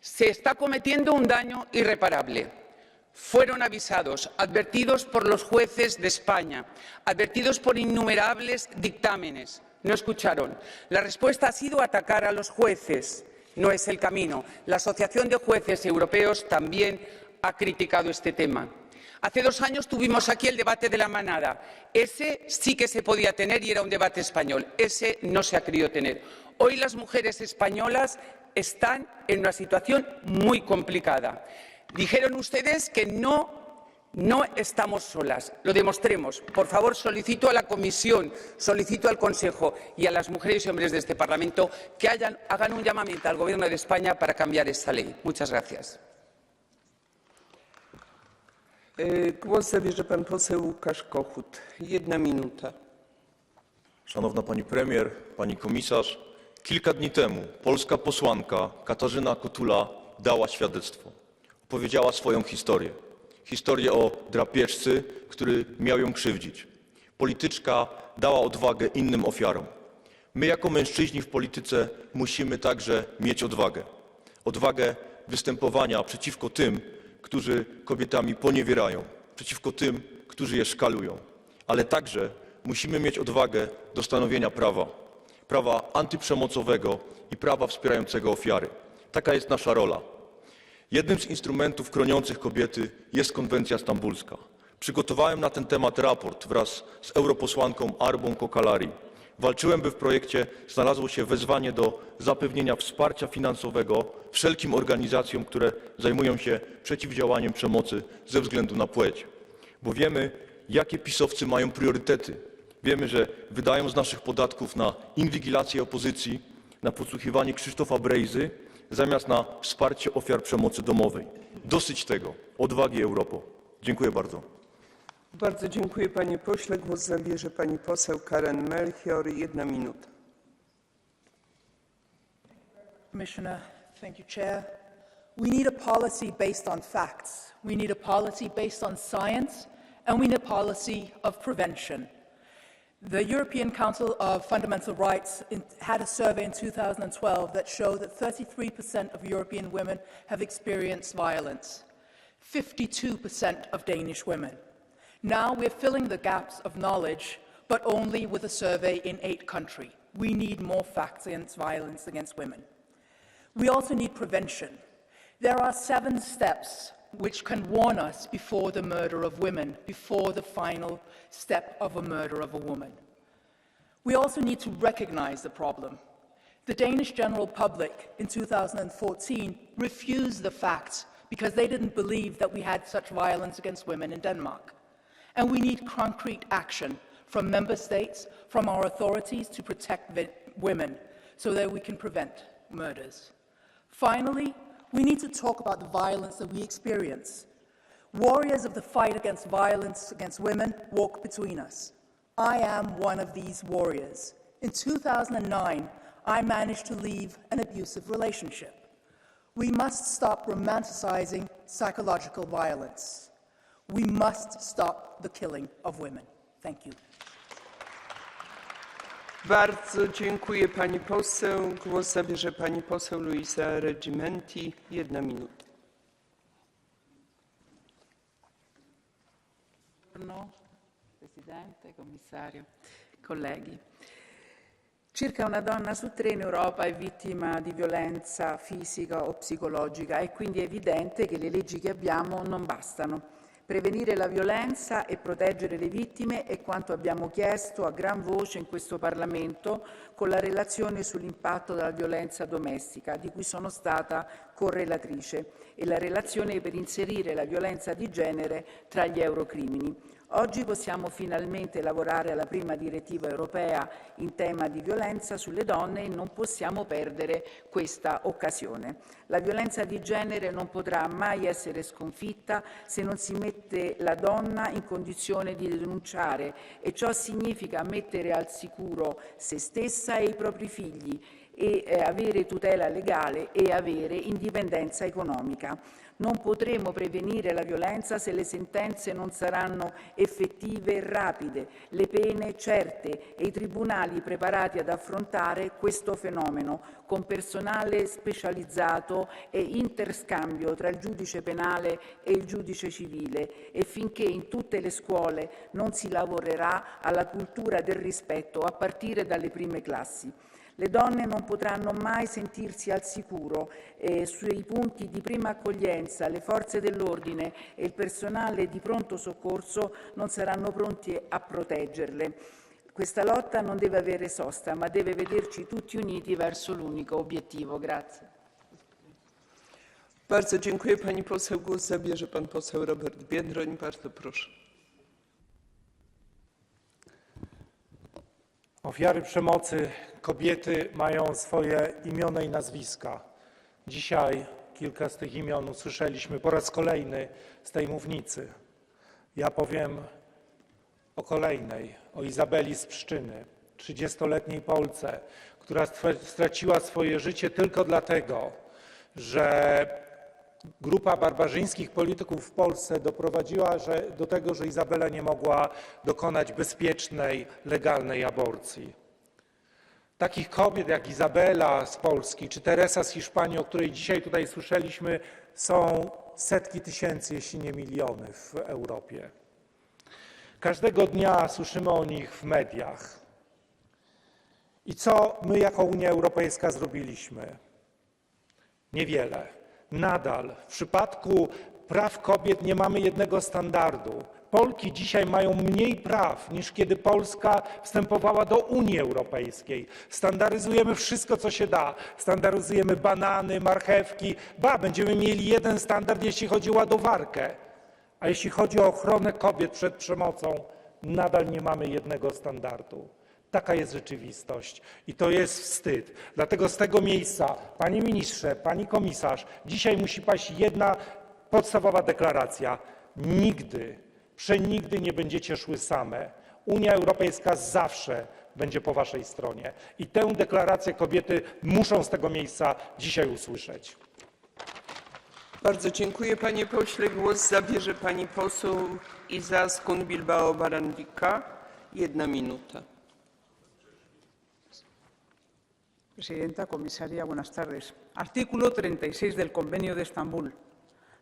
Speaker 18: Se está cometiendo un daño irreparable. Fueron avisados, advertidos por los jueces de España, advertidos por innumerables dictámenes. No escucharon. La respuesta ha sido atacar a los jueces. No es el camino. La Asociación de Jueces Europeos también ha criticado este tema. Hace 2 años tuvimos aquí el debate de la manada. Ese sí que se podía tener y era un debate español. Ese no se ha querido tener. Hoy las mujeres españolas están en una situación muy complicada. Dijeron ustedes que no estamos solas. Lo demostremos. Por favor, solicito a la Comisión, solicito al Consejo y a las mujeres y hombres de este Parlamento que hagan un llamamiento al Gobierno de España para cambiar esta ley. Muchas gracias.
Speaker 2: Głos zabierze pan poseł Łukasz Kochut. 1 minuta.
Speaker 19: Szanowna Pani Premier, Pani Komisarz, kilka dni temu polska posłanka Katarzyna Kotula dała świadectwo. Opowiedziała swoją historię. Historię o drapieżcy, który miał ją krzywdzić. Polityczka dała odwagę innym ofiarom. My jako mężczyźni w polityce musimy także mieć odwagę. Odwagę występowania przeciwko tym, którzy kobietami poniewierają, przeciwko tym, którzy je szkalują. Ale także musimy mieć odwagę do stanowienia prawa antyprzemocowego i prawa wspierającego ofiary. Taka jest nasza rola. Jednym z instrumentów chroniących kobiety jest konwencja stambulska. Przygotowałem na ten temat raport wraz z europosłanką Arbą Kokalari. Walczyłem, by w projekcie znalazło się wezwanie do zapewnienia wsparcia finansowego wszelkim organizacjom, które zajmują się przeciwdziałaniem przemocy ze względu na płeć. Bo wiemy, jakie pisowcy mają priorytety. Wiemy, że wydają z naszych podatków na inwigilację opozycji, na podsłuchiwanie Krzysztofa Brejzy, zamiast na wsparcie ofiar przemocy domowej. Dosyć tego. Odwagi, Europo. Dziękuję bardzo.
Speaker 2: Bardzo dziękuję panie pośle. Głos zabierze pani poseł Karen Melchior. 1 minuta.
Speaker 9: Commissioner, thank you, Chair. We need a policy based on facts. We need a policy based on science, and we need a policy of prevention. The European Council of Fundamental Rights had a survey in 2012 that showed that 33% of European women have experienced violence, 52% of Danish women. Now we're filling the gaps of knowledge, but only with a survey in 8 countries. We need more facts against violence against women. We also need prevention. There are 7 steps which can warn us before the murder of women, before the final step of a murder of a woman. We also need to recognize the problem. The Danish general public in 2014 refused the facts because they didn't believe that we had such violence against women in Denmark. And we need concrete action from member states, from our authorities to protect women so that we can prevent murders. Finally, we need to talk about the violence that we experience. Warriors of the fight against violence against women walk between us. I am one of these warriors. In 2009, I managed to leave an abusive relationship. We must stop romanticizing psychological violence. We must stop the killing of women. Thank you.
Speaker 2: Bardzo dziękuję pani poseł. Głos zabierze pani poseł Luisa Regimenti. 1 minuta.
Speaker 5: Buongiorno Presidente, Commissario, colleghi. Circa una donna su 3 in Europa è vittima di violenza fisica o psicologica e quindi è evidente che le leggi che abbiamo non bastano. Prevenire la violenza e proteggere le vittime è quanto abbiamo chiesto a gran voce in questo Parlamento con la relazione sull'impatto della violenza domestica, di cui sono stata correlatrice, e la relazione per inserire la violenza di genere tra gli eurocrimini. Oggi possiamo finalmente lavorare alla prima direttiva europea in tema di violenza sulle donne e non possiamo perdere questa occasione. La violenza di genere non potrà mai essere sconfitta se non si mette la donna in condizione di denunciare, e ciò significa mettere al sicuro se stessa e i propri figli e avere tutela legale e avere indipendenza economica. Non potremo prevenire la violenza se le sentenze non saranno effettive e rapide, le pene certe e i tribunali preparati ad affrontare questo fenomeno con personale specializzato e interscambio tra il giudice penale e il giudice civile, e finché in tutte le scuole non si lavorerà alla cultura del rispetto a partire dalle prime classi. Le donne non potranno mai sentirsi al sicuro sui punti di prima accoglienza, le forze dell'ordine e il personale di pronto soccorso non saranno pronti a proteggerle. Questa lotta non deve avere sosta, ma deve vederci tutti uniti verso l'unico obiettivo. Grazie.
Speaker 2: Bardzo dziękuję pani poseł. Głos zabierze pan poseł Robert Biedroń. Bardzo proszę.
Speaker 6: Ofiary przemocy, kobiety mają swoje imiona i nazwiska. Dzisiaj kilka z tych imion usłyszeliśmy po raz kolejny z tej mównicy. Ja powiem o kolejnej, o Izabeli z Pszczyny, 30-letniej Polce, która straciła swoje życie tylko dlatego, że grupa barbarzyńskich polityków w Polsce doprowadziła do tego, że Izabela nie mogła dokonać bezpiecznej, legalnej aborcji. Takich kobiet jak Izabela z Polski czy Teresa z Hiszpanii, o której dzisiaj tutaj słyszeliśmy, są setki tysięcy, jeśli nie miliony w Europie. Każdego dnia słyszymy o nich w mediach. I co my jako Unia Europejska zrobiliśmy? Niewiele. Nadal w przypadku praw kobiet nie mamy jednego standardu. Polki dzisiaj mają mniej praw niż kiedy Polska wstępowała do Unii Europejskiej. Standaryzujemy wszystko, co się da. Standaryzujemy banany, marchewki. Będziemy mieli jeden standard, jeśli chodzi o ładowarkę. A jeśli chodzi o ochronę kobiet przed przemocą, nadal nie mamy jednego standardu. Taka jest rzeczywistość i to jest wstyd. Dlatego z tego miejsca, panie ministrze, pani komisarz, dzisiaj musi paść jedna podstawowa deklaracja. Nigdy, przenigdy nie będziecie szły same. Unia Europejska zawsze będzie po waszej stronie. I tę deklarację kobiety muszą z tego miejsca dzisiaj usłyszeć.
Speaker 2: Bardzo dziękuję, panie pośle. Głos zabierze pani poseł Izaskun Bilbao Barandika. 1 minuta.
Speaker 5: Presidenta, comisaria, buenas tardes. Artículo 36 del Convenio de Estambul.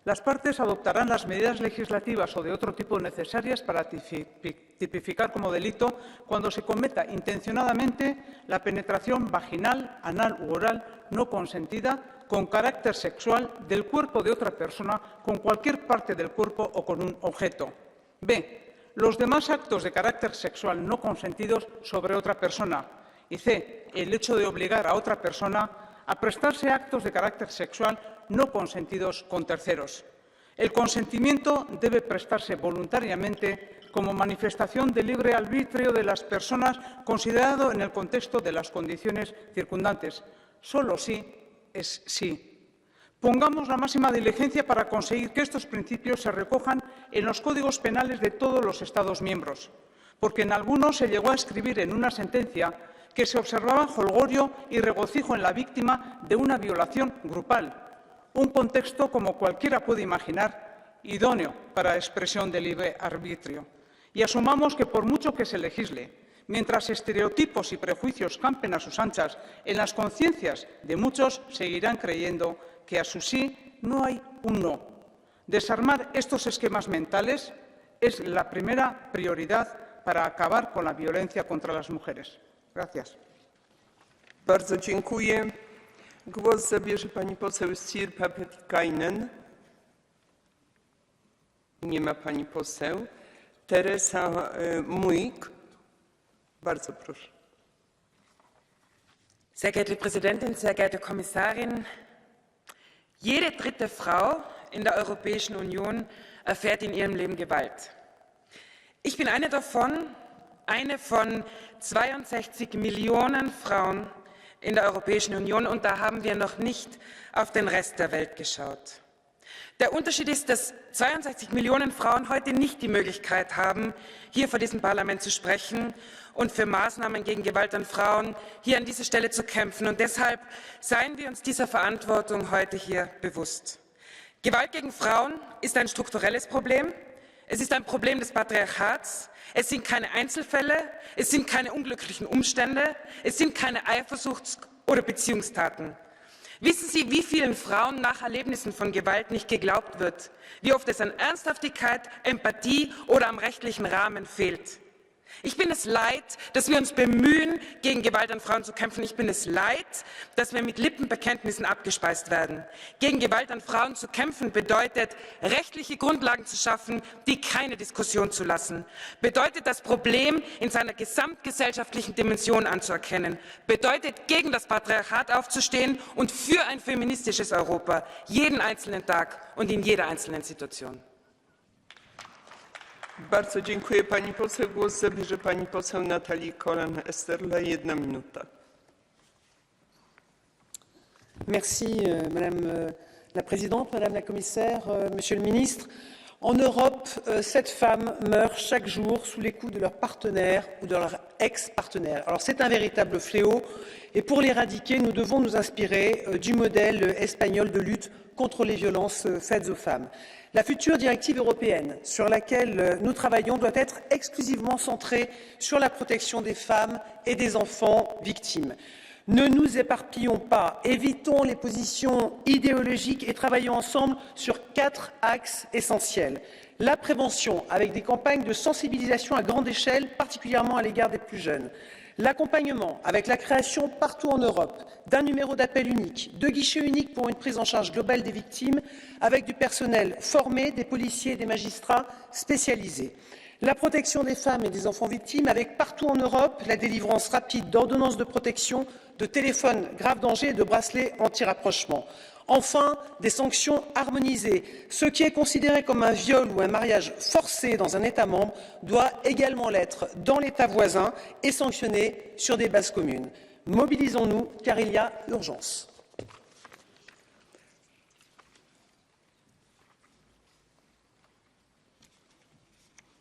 Speaker 5: Las partes adoptarán las medidas legislativas o de otro tipo necesarias para tipificar como delito cuando se cometa intencionadamente la penetración vaginal, anal u oral no consentida con carácter sexual del cuerpo de otra persona con cualquier parte del cuerpo o con un objeto. B. Los demás actos de carácter sexual no consentidos sobre otra persona. Y C. El hecho de obligar a otra persona a prestarse actos de carácter sexual no consentidos con terceros. El consentimiento debe prestarse voluntariamente como manifestación del libre arbitrio de las personas considerado en el contexto de las condiciones circundantes. Solo sí es sí. Pongamos la máxima diligencia para conseguir que estos principios se recojan en los códigos penales de todos los Estados miembros, porque en algunos se llegó a escribir en una sentencia que se observaba jolgorio y regocijo en la víctima de una violación grupal, un contexto, como cualquiera puede imaginar, idóneo para la expresión del libre arbitrio. Y asumamos que por mucho que se legisle, mientras estereotipos y prejuicios campen a sus anchas, en las conciencias de muchos seguirán creyendo que a su sí no hay un no. Desarmar estos esquemas mentales es la primera prioridad para acabar con la violencia contra las mujeres. Gracias.
Speaker 2: Bardzo dziękuję. Głos zabierze pani poseł Sirpa Pietikäinen. Nie ma pani poseł. Teresa Muik. Bardzo proszę.
Speaker 13: Sehr geehrte Präsidentin, sehr geehrte Kommissarin, jede dritte Frau in der Europäischen Union erfährt in ihrem Leben Gewalt. Ich bin eine davon, eine von 62 Millionen Frauen in der Europäischen Union, und da haben wir noch nicht auf den Rest der Welt geschaut. Der Unterschied ist, dass 62 Millionen Frauen heute nicht die Möglichkeit haben, hier vor diesem Parlament zu sprechen und für Maßnahmen gegen Gewalt an Frauen hier an dieser Stelle zu kämpfen. Und deshalb seien wir uns dieser Verantwortung heute hier bewusst. Gewalt gegen Frauen ist ein strukturelles Problem. Es ist ein Problem des Patriarchats. Es sind keine Einzelfälle, es sind keine unglücklichen Umstände, es sind keine Eifersuchts- oder Beziehungstaten. Wissen Sie, wie vielen Frauen nach Erlebnissen von Gewalt nicht geglaubt wird, wie oft es an Ernsthaftigkeit, Empathie oder am rechtlichen Rahmen fehlt? Ich bin es leid, dass wir uns bemühen, gegen Gewalt an Frauen zu kämpfen. Ich bin es leid, dass wir mit Lippenbekenntnissen abgespeist werden. Gegen Gewalt an Frauen zu kämpfen bedeutet, rechtliche Grundlagen zu schaffen, die keine Diskussion zulassen. Bedeutet, das Problem in seiner gesamtgesellschaftlichen Dimension anzuerkennen. Bedeutet, gegen das Patriarchat aufzustehen und für ein feministisches Europa, jeden einzelnen Tag und in jeder einzelnen Situation.
Speaker 2: Bardzo dziękuję pani poseł. Głos zabierze pani poseł Nathalie Kolan-Esterle. 1 minuta.
Speaker 10: Merci Madame la Présidente, Madame la Commissaire, Monsieur le Ministre. En Europe, 7 femmes meurent chaque jour sous les coups de leur partenaire ou de leur ex-partenaires. Alors c'est un véritable fléau et pour l'éradiquer, nous devons nous inspirer du modèle espagnol de lutte contre les violences faites aux femmes. La future directive européenne sur laquelle nous travaillons doit être exclusivement centrée sur la protection des femmes et des enfants victimes. Ne nous éparpillons pas, évitons les positions idéologiques et travaillons ensemble sur 4 axes essentiels. La prévention, avec des campagnes de sensibilisation à grande échelle, particulièrement à l'égard des plus jeunes. L'accompagnement, avec la création partout en Europe d'un numéro d'appel unique, de guichets uniques pour une prise en charge globale des victimes, avec du personnel formé, des policiers et des magistrats spécialisés. La protection des femmes et des enfants victimes, avec partout en Europe la délivrance rapide d'ordonnances de protection, de téléphones grave danger et de bracelets anti-rapprochement. Enfin, des sanctions harmonisées. Ce qui est considéré comme un viol ou un mariage forcé dans un État membre doit également l'être dans l'État voisin et sanctionné sur des bases communes. Mobilisons-nous car il y a urgence.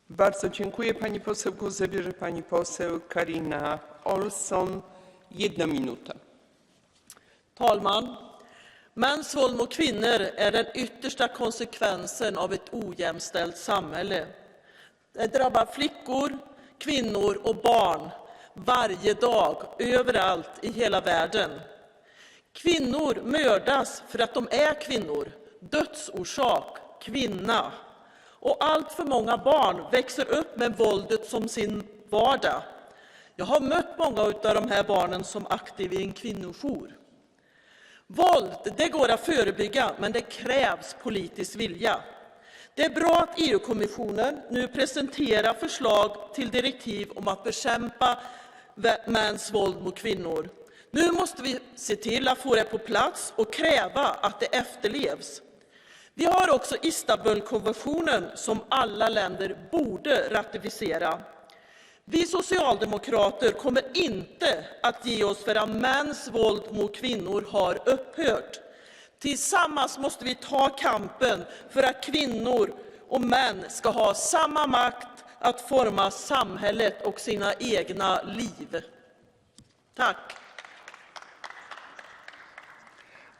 Speaker 2: Bardzo dziękuję. Pani poseł, głos zabierze pani poseł Carina Olsson. 1 minuta.
Speaker 14: Talman, mäns våld mot kvinnor är den yttersta konsekvensen av ett ojämställt samhälle. Det drabbar flickor, kvinnor och barn varje dag, överallt i hela världen. Kvinnor mördas för att de är kvinnor. Dödsorsak, kvinna. Och allt för många barn växer upp med våldet som sin vardag. Jag har mött många av de här barnen som aktiv i en kvinnojour. Våld, det går att förebygga, men det krävs politisk vilja. Det är bra att EU-kommissionen nu presenterar förslag till direktiv om att bekämpa mäns våld mot kvinnor. Nu måste vi se till att få det på plats och kräva att det efterlevs. Vi har också Istanbulkonventionen som alla länder borde ratificera. Vi socialdemokrater kommer inte att ge oss förrän mäns våld mot kvinnor har upphört. Tillsammans måste vi ta kampen för att kvinnor och män ska ha samma makt att forma samhället och sina egna liv. Tack.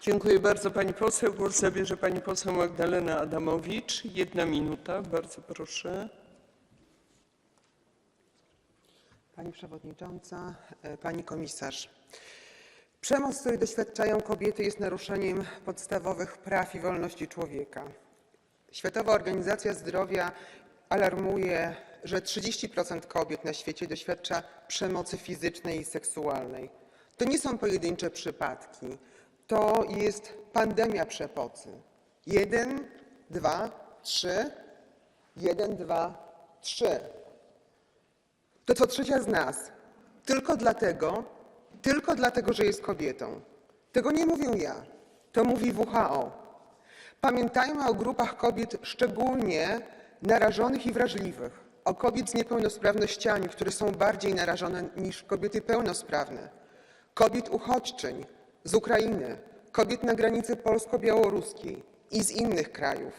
Speaker 2: Dziękuję bardzo pani poseł. Głos zabierze pani poseł Magdalena Adamowicz. 1 minuta. Bardzo proszę.
Speaker 16: Pani Przewodnicząca, Pani Komisarz. Przemoc, której doświadczają kobiety, jest naruszeniem podstawowych praw i wolności człowieka. Światowa Organizacja Zdrowia alarmuje, że 30% kobiet na świecie doświadcza przemocy fizycznej i seksualnej. To nie są pojedyncze przypadki. To jest pandemia przemocy. 1, 2, 3. 1, 2, 3. To co trzecia z nas. Tylko dlatego, że jest kobietą. Tego nie mówię ja. To mówi WHO. Pamiętajmy o grupach kobiet szczególnie narażonych i wrażliwych. O kobiet z niepełnosprawnościami, które są bardziej narażone niż kobiety pełnosprawne. Kobiet uchodźczyń z Ukrainy, kobiet na granicy polsko-białoruskiej i z innych krajów.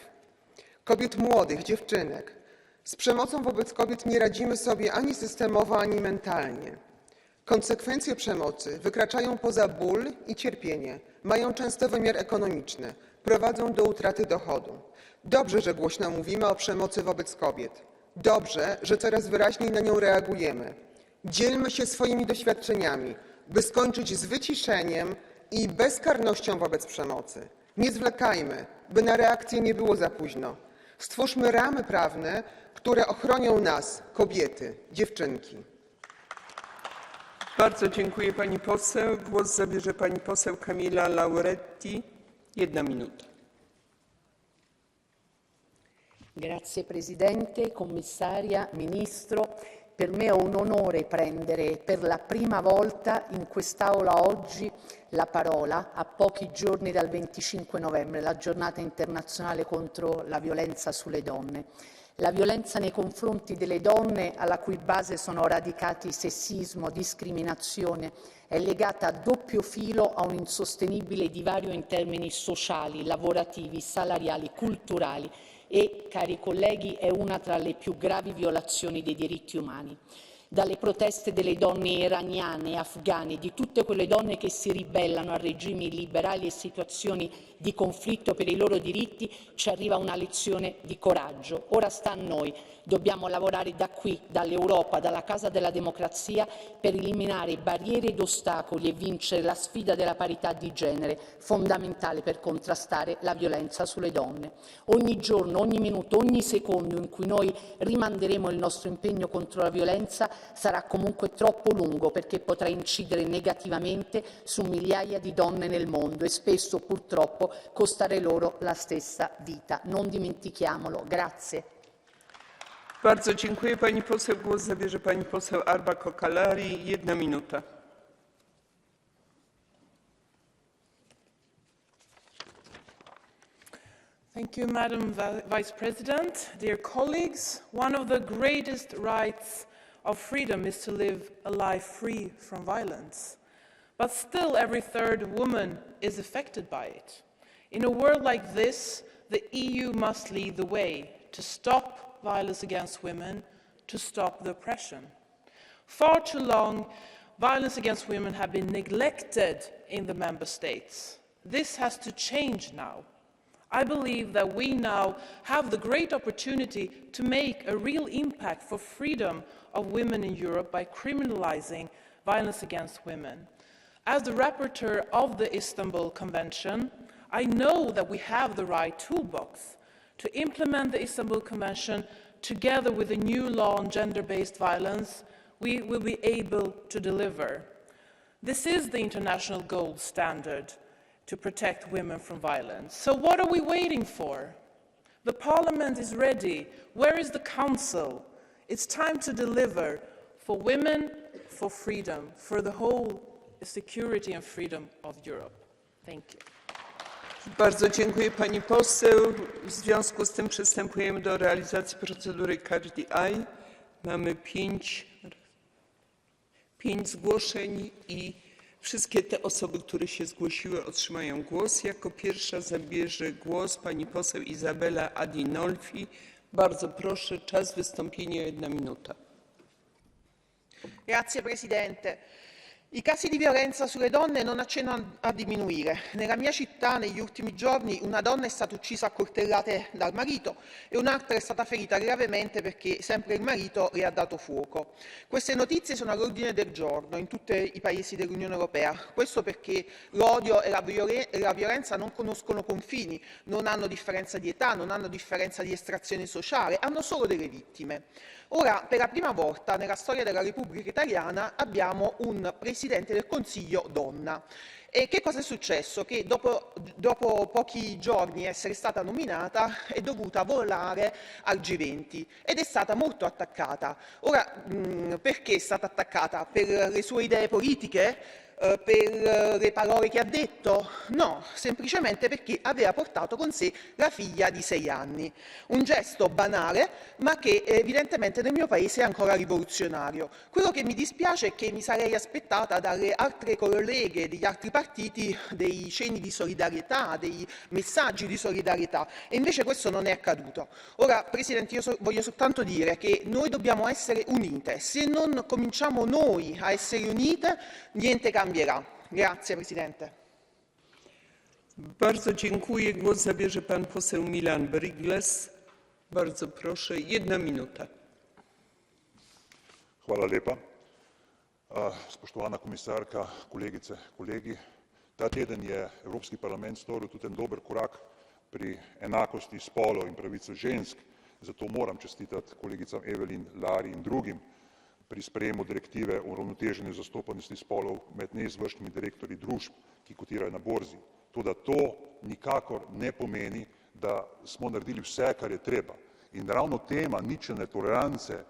Speaker 16: Kobiet młodych, dziewczynek. Z przemocą wobec kobiet nie radzimy sobie ani systemowo, ani mentalnie. Konsekwencje przemocy wykraczają poza ból i cierpienie, mają często wymiar ekonomiczny, prowadzą do utraty dochodu. Dobrze, że głośno mówimy o przemocy wobec kobiet. Dobrze, że coraz wyraźniej na nią reagujemy. Dzielmy się swoimi doświadczeniami, by skończyć z wyciszeniem i bezkarnością wobec przemocy. Nie zwlekajmy, by na reakcję nie było za późno. Stwórzmy ramy prawne, które ochronią nas, kobiety, dziewczynki.
Speaker 2: Bardzo dziękuję pani poseł. Głos zabierze pani poseł Camilla Lauretti. 1 minuta.
Speaker 17: Grazie Presidente, Commissaria, Ministro. Per me è un onore prendere per la prima volta in quest'Aula oggi la parola, a pochi giorni dal 25 novembre, la giornata internazionale contro la violenza sulle donne. La violenza nei confronti delle donne, alla cui base sono radicati sessismo, discriminazione, è legata a doppio filo a un insostenibile divario in termini sociali, lavorativi, salariali, culturali e, cari colleghi, è una tra le più gravi violazioni dei diritti umani. dalle proteste delle donne iraniane e afghane, di tutte quelle donne che si ribellano a regimi illiberali e situazioni di conflitto per i loro diritti, ci arriva una lezione di coraggio. Ora sta a noi. Dobbiamo lavorare da qui, dall'Europa, dalla Casa della Democrazia, per eliminare barriere ed ostacoli e vincere la sfida della parità di genere, fondamentale per contrastare la violenza sulle donne. Ogni giorno, ogni minuto, ogni secondo in cui noi rimanderemo il nostro impegno contro la violenza sarà comunque troppo lungo, perché potrà incidere negativamente su migliaia di donne nel mondo e spesso, purtroppo, costare loro la stessa vita. Non dimentichiamolo. Grazie.
Speaker 2: Bardzo dziękuję. Pani poseł, głos zabierze pani poseł Arba Kokalari. 1 minuta.
Speaker 1: Thank you, Madam Vice President. Dear colleagues, one of the greatest rights of freedom is to live a life free from violence. But still, every third woman is affected by it. In a world like this, the EU must lead the way to stop violence against women, to stop the oppression. Far too long, violence against women have been neglected in the member states. This has to change now. I believe that we now have the great opportunity to make a real impact for freedom of women in Europe by criminalizing violence against women. As the rapporteur of the Istanbul Convention, I know that we have the right toolbox to implement the Istanbul Convention. Together with a new law on gender-based violence, we will be able to deliver. This is the international gold standard to protect women from violence. So what are we waiting for? The Parliament is ready. Where is the Council? It's time to deliver for women, for freedom, for the whole security and freedom of Europe. Thank you.
Speaker 2: Bardzo dziękuję pani poseł. W związku z tym przystępujemy do realizacji procedury Catch the Eye. Mamy 5 zgłoszeń i wszystkie te osoby, które się zgłosiły, otrzymają głos. Jako pierwsza zabierze głos pani poseł Isabella Adinolfi. Bardzo proszę, czas wystąpienia 1 minuta.
Speaker 4: Grazie Presidente. I casi di violenza sulle donne non accennano a diminuire. Nella mia città, negli ultimi giorni, una donna è stata uccisa a coltellate dal marito e un'altra è stata ferita gravemente perché sempre il marito le ha dato fuoco. Queste notizie sono all'ordine del giorno in tutti i paesi dell'Unione Europea. Questo perché l'odio e la violenza non conoscono confini, non hanno differenza di età, non hanno differenza di estrazione sociale, hanno solo delle vittime. Ora, per la prima volta nella storia della Repubblica Italiana abbiamo un Presidente del Consiglio donna. E che cosa è successo? Che dopo pochi giorni essere stata nominata è dovuta volare al G20 ed è stata molto attaccata. Ora, perché è stata attaccata? Per le sue idee politiche? Per le parole che ha detto? No, semplicemente perché aveva portato con sé la figlia di 6 anni. Un gesto banale, ma che evidentemente nel mio paese è ancora rivoluzionario. Quello che mi dispiace è che mi sarei aspettata dalle altre colleghe degli altri partiti dei cenni di solidarietà, dei messaggi di solidarietà, e invece questo non è accaduto. Ora, Presidente, io voglio soltanto dire che noi dobbiamo essere unite. Se non cominciamo noi a essere unite, niente cambierà. Grazie Presidente.
Speaker 2: Bardzo dziękuję. Głos zabierze pan poseł Milan Brigles. Bardzo proszę, 1 minuta.
Speaker 8: Hvala lepa. Spoštovana komisarka, kolegice, kolegi. Ta teden je Evropski parlament storil tudi en dober korak pri enakosti spolov in pravicah žensk. Zato moram čestitati kolegicam Evelin, Lari in drugim pri sprejemu direktive o uravnoteženi zastopanosti spolov med neizvršnimi direktorji družb, ki kotirajo na borzi. Toda to nikakor ne pomeni, da smo naredili vse, kar je treba. In ravno tema ničelne tolerance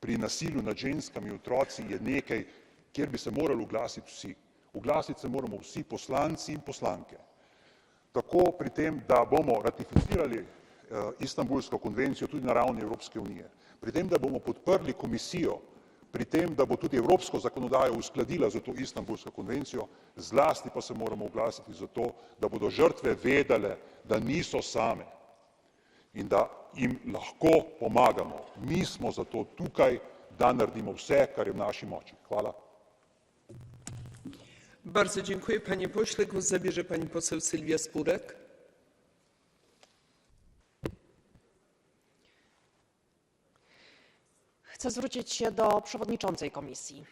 Speaker 8: pri nasilju nad ženskami in otroci je nekaj, kjer bi se morali oglasiti vsi. Oglasiti se moramo vsi poslanci in poslanke. Tako pri tem, da bomo ratificirali Istanbulsko konvencijo tudi na ravni Evropske unije. Pri tem, da bomo podprli komisijo, pri tem, da bo tudi evropsko zakonodajo uskladila z to Istanbulsko konvencijo, zlasti pa se moramo oglasiti za to, da bodo žrtve vedele, da niso same in da jim lahko pomagamo. Mi smo zato tukaj, da naredimo vse, kar je v naši moči. Hvala.
Speaker 2: Bardzo dziękuję, panie pośle. Głos zabierze pani poseł Sylwia Spurek.
Speaker 20: Chcę zwrócić się do przewodniczącej komisji.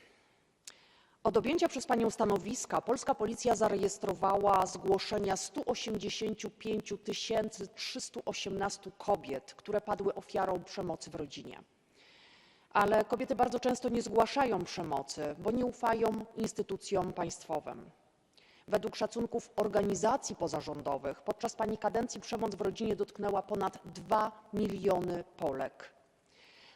Speaker 20: Od objęcia przez panią stanowiska polska policja zarejestrowała zgłoszenia 185 318 kobiet, które padły ofiarą przemocy w rodzinie. Ale kobiety bardzo często nie zgłaszają przemocy, bo nie ufają instytucjom państwowym. Według szacunków organizacji pozarządowych podczas pani kadencji przemoc w rodzinie dotknęła ponad 2 miliony Polek.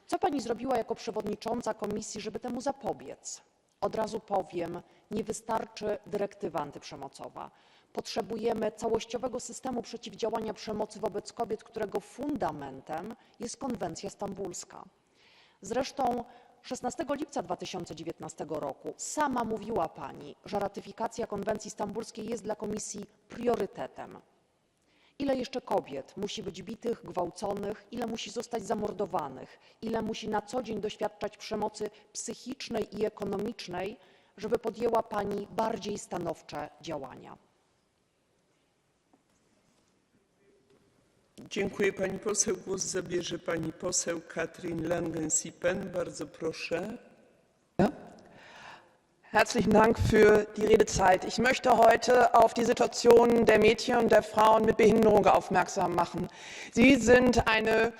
Speaker 20: Co pani zrobiła jako przewodnicząca komisji, żeby temu zapobiec? Od razu powiem, nie wystarczy dyrektywa antyprzemocowa. Potrzebujemy całościowego systemu przeciwdziałania przemocy wobec kobiet, którego fundamentem jest konwencja stambulska. Zresztą 16 lipca 2019 roku sama mówiła pani, że ratyfikacja konwencji stambulskiej jest dla komisji priorytetem. Ile jeszcze kobiet musi być bitych, gwałconych, ile musi zostać zamordowanych, ile musi na co dzień doświadczać przemocy psychicznej i ekonomicznej, żeby podjęła pani bardziej stanowcze działania?
Speaker 2: Dziękuję pani poseł. Głos zabierze pani poseł Katrin Langen-Siepen. Bardzo proszę.
Speaker 21: Herzlichen Dank für die Redezeit. Ich möchte heute auf die Situation der Mädchen und der Frauen mit Behinderung aufmerksam machen. Sie sind eine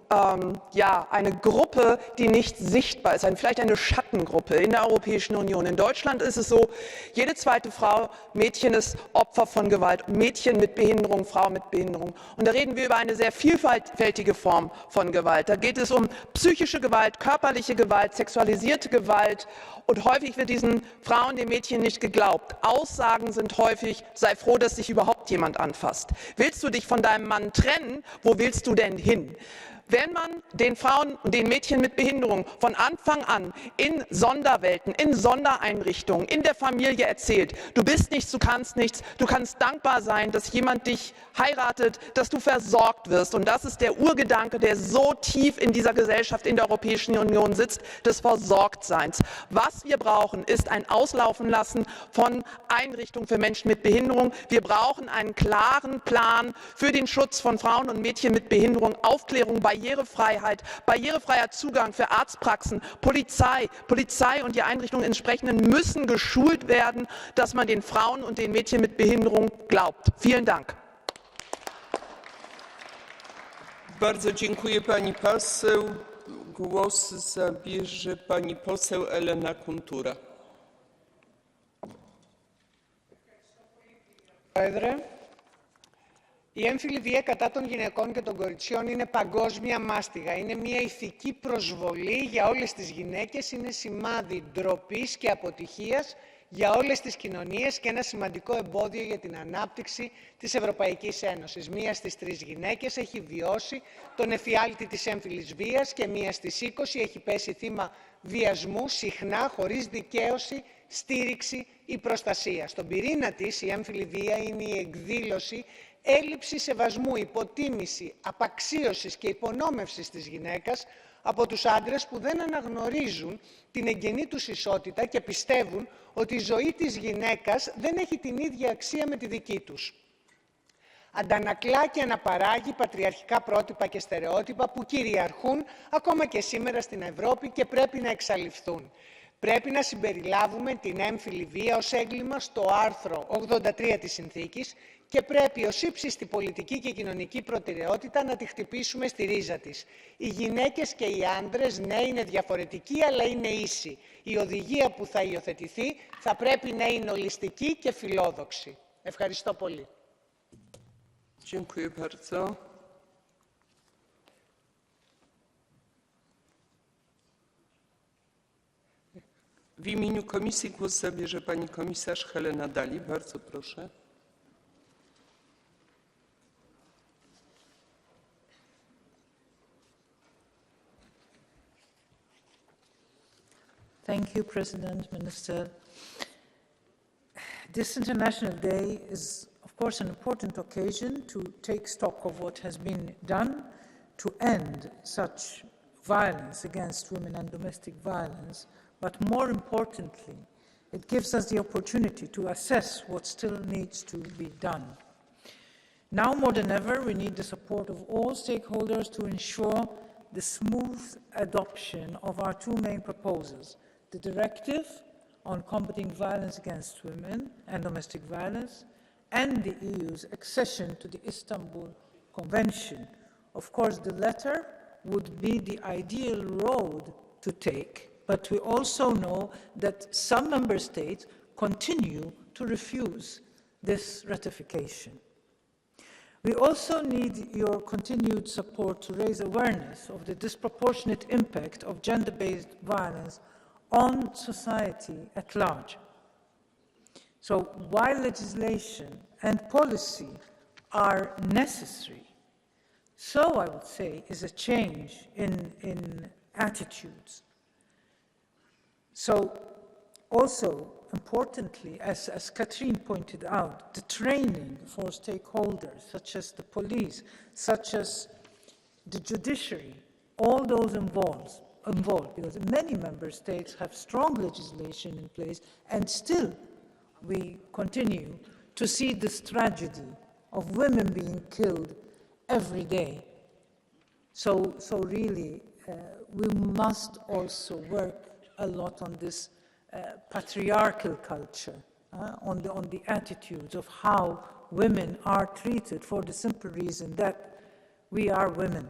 Speaker 21: eine Gruppe, die nicht sichtbar ist, vielleicht eine Schattengruppe in der Europäischen Union. In Deutschland ist es so, jede zweite Frau, Mädchen ist Opfer von Gewalt, Mädchen mit Behinderung, Frau mit Behinderung. Und da reden wir über eine sehr vielfältige Form von Gewalt. Da geht es um psychische Gewalt, körperliche Gewalt, sexualisierte Gewalt. Und häufig wird diesen Frauen, den Mädchen nicht geglaubt. Aussagen sind häufig, sei froh, dass dich überhaupt jemand anfasst. Willst du dich von deinem Mann trennen? Wo willst du denn hin? Wenn man den Frauen und den Mädchen mit Behinderung von Anfang an in Sonderwelten, in Sondereinrichtungen, in der Familie erzählt, du bist nichts, du kannst nichts, du kannst dankbar sein, dass jemand dich heiratet, dass du versorgt wirst. Und das ist der Urgedanke, der so tief in dieser Gesellschaft in der Europäischen Union sitzt, des Versorgtseins. Was wir brauchen, ist ein Auslaufen lassen von Einrichtungen für Menschen mit Behinderung. Wir brauchen einen klaren Plan für den Schutz von Frauen und Mädchen mit Behinderung, Aufklärung, Barrierefreiheit, barrierefreier Zugang für Arztpraxen, Polizei und die Einrichtungen entsprechenden müssen geschult werden, dass man den Frauen und den Mädchen mit Behinderung glaubt. Vielen Dank.
Speaker 2: Bardzo dziękuję pani poseł. Głos zabierze pani poseł Elena Kuntura.
Speaker 22: Η έμφυλη βία κατά των γυναικών και των κοριτσιών είναι παγκόσμια μάστιγα. Είναι μια ηθική προσβολή για όλες τις γυναίκες, είναι σημάδι ντροπής και αποτυχίας για όλες τις κοινωνίες και ένα σημαντικό εμπόδιο για την ανάπτυξη της Ευρωπαϊκής Ένωσης. Μία στις 3 γυναίκες έχει βιώσει τον εφιάλτη της έμφυλης βίας και μία στις 20 έχει πέσει θύμα βιασμού, συχνά χωρίς δικαίωση, στήριξη ή προστασία. Στον πυρήνα της η έμφυλη βία είναι η εκδήλωση έλλειψη σεβασμού, υποτίμηση, απαξίωσης και υπονόμευσης της γυναίκας από τους άντρες που δεν αναγνωρίζουν την εγγενή τους ισότητα και πιστεύουν ότι η ζωή της γυναίκας δεν έχει την ίδια αξία με τη δική τους. Αντανακλά και αναπαράγει πατριαρχικά πρότυπα και στερεότυπα που κυριαρχούν ακόμα και σήμερα στην Ευρώπη και πρέπει να εξαλειφθούν. Πρέπει να συμπεριλάβουμε την έμφυλη βία ως έγκλημα στο άρθρο 83 της Συνθήκης και πρέπει ως ύψιστη πολιτική και κοινωνική προτεραιότητα να τη χτυπήσουμε στη ρίζα της. Οι γυναίκες και οι άντρες, ναι, είναι διαφορετικοί, αλλά είναι ίσοι. Η οδηγία που θα υιοθετηθεί θα πρέπει να είναι ολιστική και φιλόδοξη. Ευχαριστώ πολύ.
Speaker 2: Dziękuję bardzo. W imieniu Komisji głos zabierze pani komisarz Helena Dalli. Bardzo proszę.
Speaker 24: Thank you, President, Minister. This International Day is, of course, an important occasion to take stock of what has been done to end such violence against women and domestic violence, but more importantly, it gives us the opportunity to assess what still needs to be done. Now more than ever, we need the support of all stakeholders to ensure the smooth adoption of our two main proposals, the directive on combating violence against women and domestic violence, and the EU's accession to the Istanbul Convention. Of course, the latter would be the ideal road to take, but we also know that some member states continue to refuse this ratification. We also need your continued support to raise awareness of the disproportionate impact of gender-based violence on society at large. So while legislation and policy are necessary, so I would say is a change in attitudes. So also importantly, as Catherine pointed out, the training for stakeholders such as the police, such as the judiciary, all those involved, because many member states have strong legislation in place, and still we continue to see this tragedy of women being killed every day. So really, we must also work a lot on this patriarchal culture, on the attitudes of how women are treated for the simple reason that we are women.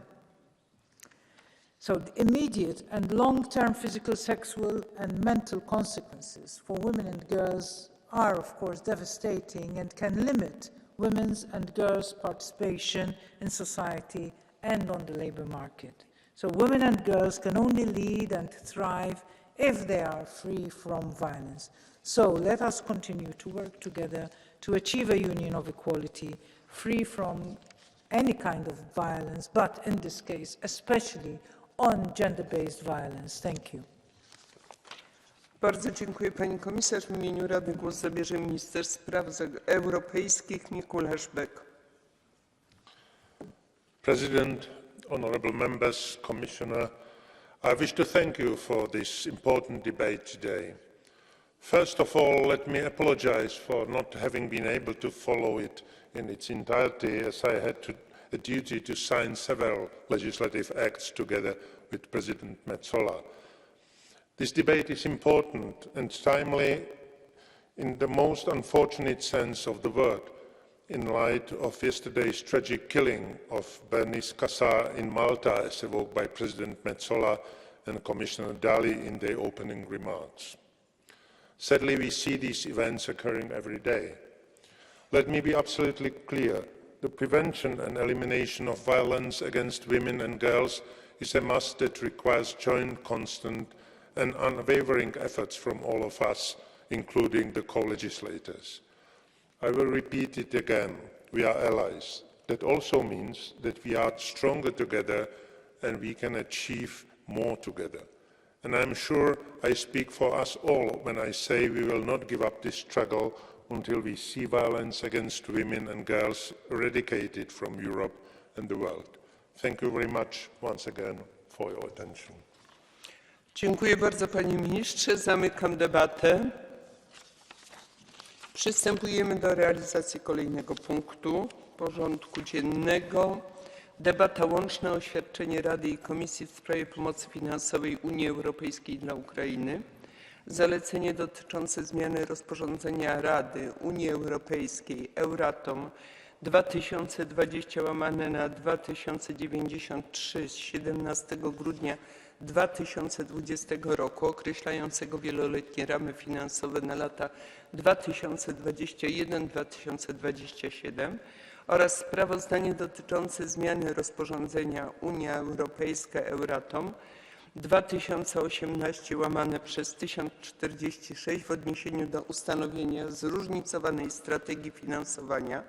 Speaker 24: So the immediate and long-term physical, sexual, and mental consequences for women and girls are, of course, devastating and can limit women's and girls' participation in society and on the labor market. So women and girls can only lead and thrive if they are free from violence. So let us continue to work together to achieve a union of equality, free from any kind of violence, but in this case, especially on gender-based violence. Thank you.
Speaker 2: Bardzo dziękuję pani komisarz. W imieniu Rady głos zabierze minister spraw europejskich Mikuláš Bek.
Speaker 7: President, honourable members, Commissioner, I wish to thank you for this important debate today. First of all, let me apologise for not having been able to follow it in its entirety, as I had a duty to sign several legislative acts together with President Metsola. This debate is important and timely in the most unfortunate sense of the word, in light of yesterday's tragic killing of Bernice Cassar in Malta, as evoked by President Metsola and Commissioner Dalli in their opening remarks. Sadly, we see these events occurring every day. Let me be absolutely clear. The prevention and elimination of violence against women and girls is a must that requires joint, constant and unwavering efforts from all of us, including the co-legislators. I will repeat it again. We are allies. That also means that we are stronger together and we can achieve more together. And I'm sure I speak for us all when I say we will not give up this struggle until we see violence against women and girls eradicated from Europe and the world. Thank you very much once again for your attention.
Speaker 2: Dziękuję bardzo panie ministrze. Zamykam debatę. Przystępujemy do realizacji kolejnego punktu porządku dziennego. Debata łączna o oświadczenie Rady i Komisji w sprawie pomocy finansowej Unii Europejskiej dla Ukrainy. Zalecenie dotyczące zmiany rozporządzenia Rady Unii Europejskiej Euratom 2020/2093 z 17 grudnia 2020 roku określającego wieloletnie ramy finansowe na lata 2021-2027 oraz sprawozdanie dotyczące zmiany rozporządzenia Unia Europejska Euratom 2018/1046 w odniesieniu do ustanowienia zróżnicowanej strategii finansowania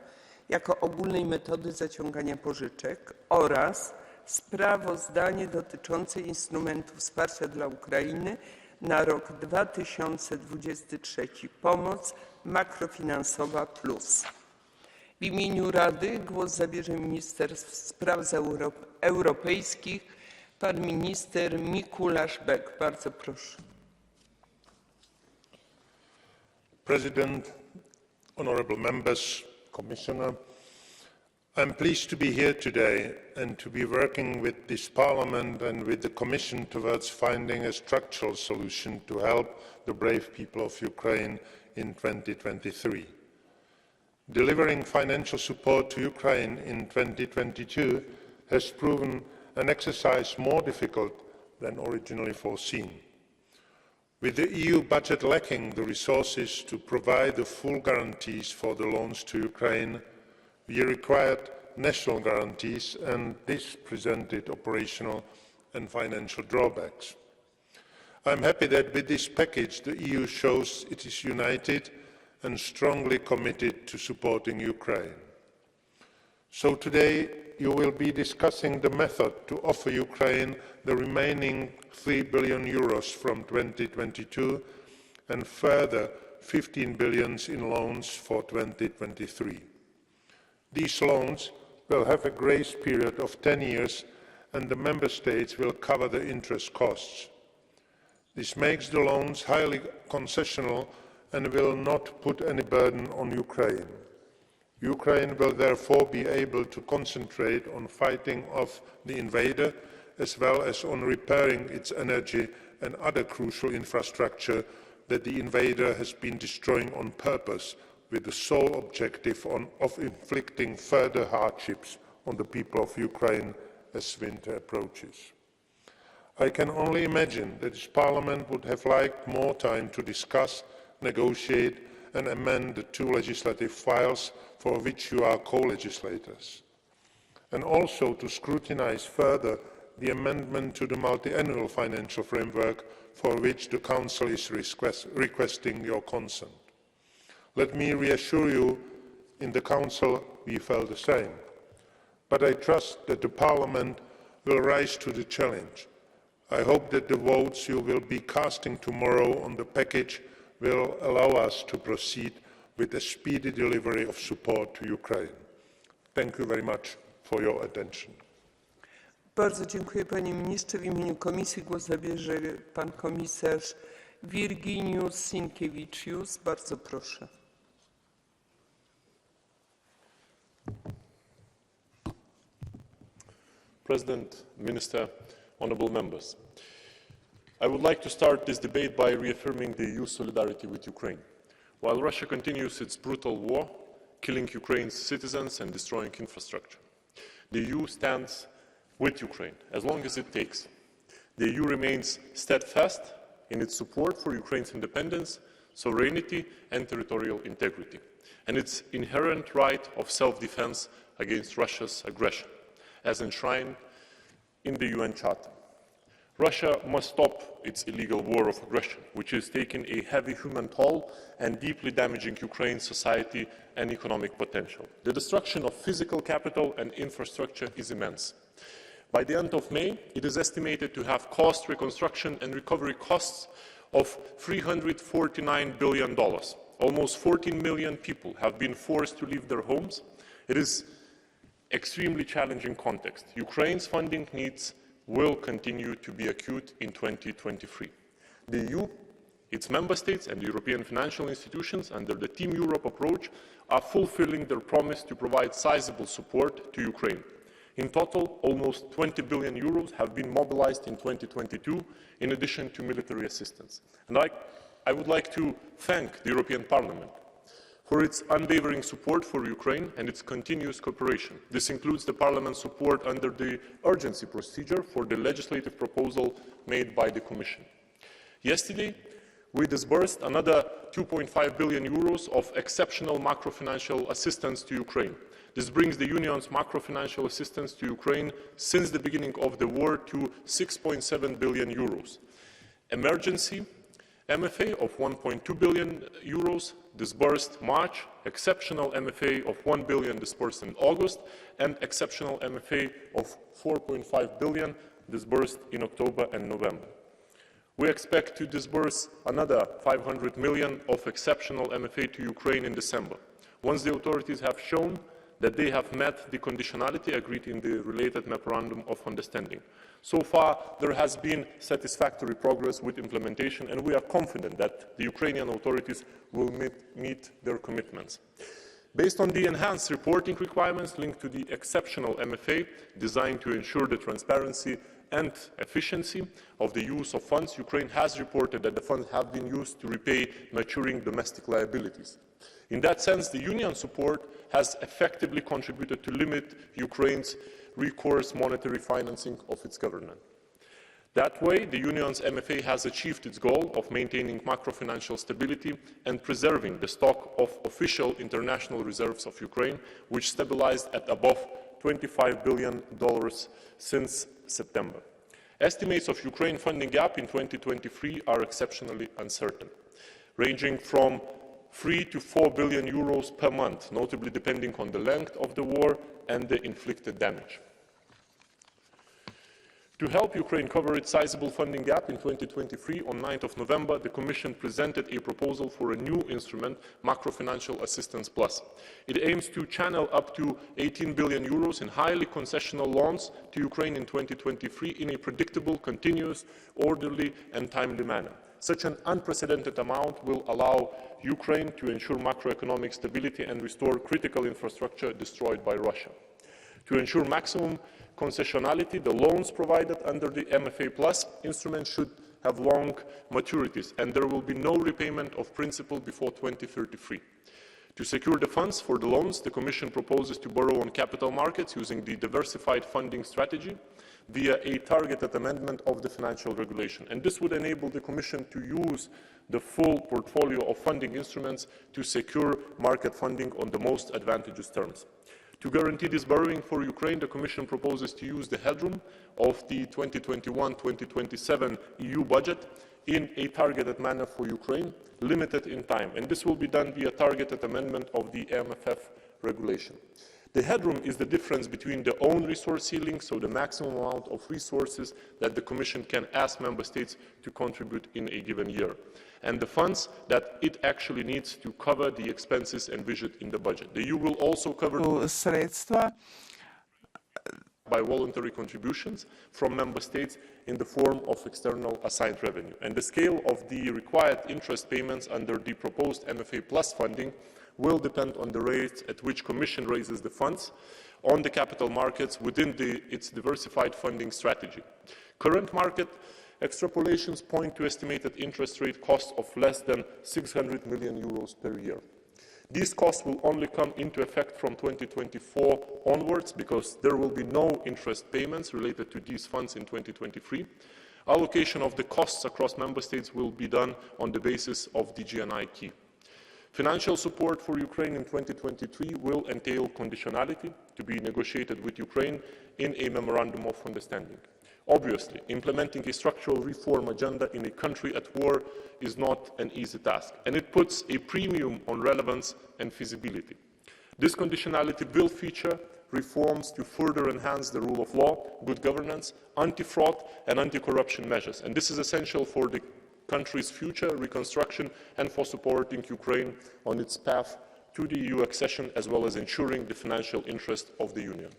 Speaker 2: jako ogólnej metody zaciągania pożyczek oraz sprawozdanie dotyczące instrumentu wsparcia dla Ukrainy na rok 2023 pomoc makrofinansowa plus. W imieniu Rady głos zabierze minister spraw europejskich Pan minister Mikuláš Bek, bardzo proszę.
Speaker 7: President, honourable members, Commissioner, I'm pleased to be here today and to be working with this Parliament and with the Commission towards finding a structural solution to help the brave people of Ukraine in 2023. Delivering financial support to Ukraine in 2022 has proven an exercise more difficult than originally foreseen. With the EU budget lacking the resources to provide the full guarantees for the loans to Ukraine, we required national guarantees, and this presented operational and financial drawbacks. I am happy that with this package the EU shows it is united and strongly committed to supporting Ukraine. So today you will be discussing the method to offer Ukraine the remaining €3 billion from 2022 and further 15 billion in loans for 2023. These loans will have a grace period of 10 years and the Member States will cover the interest costs. This makes the loans highly concessional and will not put any burden on Ukraine. Ukraine will therefore be able to concentrate on fighting off the invader as well as on repairing its energy and other crucial infrastructure that the invader has been destroying on purpose with the sole objective of inflicting further hardships on the people of Ukraine as winter approaches. I can only imagine that this Parliament would have liked more time to discuss, negotiate and amend the two legislative files for which you are co-legislators, and also to scrutinise further the amendment to the multiannual financial framework for which the Council is requesting your consent. Let me reassure you, in the Council we felt the same, but I trust that the Parliament will rise to the challenge. I hope that the votes you will be casting tomorrow on the package will allow us to proceed with a speedy delivery of support to Ukraine. Thank you very much for your attention.
Speaker 2: Bardzo dziękuję panie ministrze. W imieniu komisji głos zabierze pan komisarz Virginijus Sinkevičius. Bardzo proszę.
Speaker 11: President, Minister, honourable members. I would like to start this debate by reaffirming the EU's solidarity with Ukraine. While Russia continues its brutal war, killing Ukraine's citizens and destroying infrastructure, the EU stands with Ukraine as long as it takes. The EU remains steadfast in its support for Ukraine's independence, sovereignty and territorial integrity, and its inherent right of self-defense against Russia's aggression, as enshrined in the UN Charter. Russia must stop its illegal war of aggression, which is taking a heavy human toll and deeply damaging Ukraine's society and economic potential. The destruction of physical capital and infrastructure is immense. By the end of May, it is estimated to have cost reconstruction and recovery costs of $349 billion. Almost 14 million people have been forced to leave their homes. It is extremely challenging context. Ukraine's funding needs will continue to be acute in 2023. The EU, its member states and the European financial institutions under the Team Europe approach are fulfilling their promise to provide sizable support to Ukraine. In total, almost 20 billion euros have been mobilized in 2022 in addition to military assistance. And I would like to thank the European Parliament for its unwavering support for Ukraine and its continuous cooperation. This includes the Parliament's support under the urgency procedure for the legislative proposal made by the Commission. Yesterday, we disbursed another 2.5 billion euros of exceptional macrofinancial assistance to Ukraine. This brings the Union's macrofinancial assistance to Ukraine since the beginning of the war to 6.7 billion euros. Emergency MFA of 1.2 billion euros disbursed March, exceptional MFA of 1 billion disbursed in August, and exceptional MFA of 4.5 billion disbursed in October and November. We expect to disburse another 500 million of exceptional MFA to Ukraine in December, once the authorities have shown that they have met the conditionality agreed in the related Memorandum of Understanding. So far, there has been satisfactory progress with implementation, and we are confident that the Ukrainian authorities will meet their commitments. Based on the enhanced reporting requirements linked to the exceptional MFA, designed to ensure the transparency and efficiency of the use of funds, Ukraine has reported that the funds have been used to repay maturing domestic liabilities. In that sense, the Union support has effectively contributed to limit Ukraine's recourse monetary financing of its government. That way, the Union's MFA has achieved its goal of maintaining macro-financial stability and preserving the stock of official international reserves of Ukraine, which stabilized at above $25 billion since September. Estimates of Ukraine funding gap in 2023 are exceptionally uncertain, ranging from 3 to 4 billion euros per month, notably depending on the length of the war and the inflicted damage. To help Ukraine cover its sizable funding gap in 2023, on 9th of November, the Commission presented a proposal for a new instrument, Macro-Financial Assistance Plus. It aims to channel up to 18 billion euros in highly concessional loans to Ukraine in 2023 in a predictable, continuous, orderly and timely manner. Such an unprecedented amount will allow Ukraine to ensure macroeconomic stability and restore critical infrastructure destroyed by Russia. To ensure maximum concessionality, the loans provided under the MFA Plus instrument should have long maturities, and there will be no repayment of principal before 2033. To secure the funds for the loans, the Commission proposes to borrow on capital markets using the diversified funding strategy via a targeted amendment of the financial regulation. And this would enable the Commission to use the full portfolio of funding instruments to secure market funding on the most advantageous terms. To guarantee this borrowing for Ukraine, the Commission proposes to use the headroom of the 2021-2027 EU budget in a targeted manner for Ukraine, limited in time. And this will be done via targeted amendment of the MFF regulation. The headroom is the difference between the own resource ceiling, so the maximum amount of resources that the Commission can ask Member States to contribute in a given year, and the funds that it actually needs to cover the expenses envisioned in the budget. The EU will also cover
Speaker 2: Sredstva
Speaker 11: by voluntary contributions from Member States in the form of external assigned revenue. And the scale of the required interest payments under the proposed MFA Plus funding will depend on the rates at which Commission raises the funds on the capital markets within its diversified funding strategy. Current market extrapolations point to estimated interest rate costs of less than 600 million euros per year. These costs will only come into effect from 2024 onwards because there will be no interest payments related to these funds in 2023. Allocation of the costs across Member States will be done on the basis of the GNI key. Financial support for Ukraine in 2023 will entail conditionality to be negotiated with Ukraine in a Memorandum of Understanding. Obviously, implementing a structural reform agenda in a country at war is not an easy task, and it puts a premium on relevance and feasibility. This conditionality will feature reforms to further enhance the rule of law, good governance, anti-fraud and anti-corruption measures, and this is essential for the country's future reconstruction and for supporting Ukraine on its path to the EU accession, as well as ensuring the financial interest of the Union.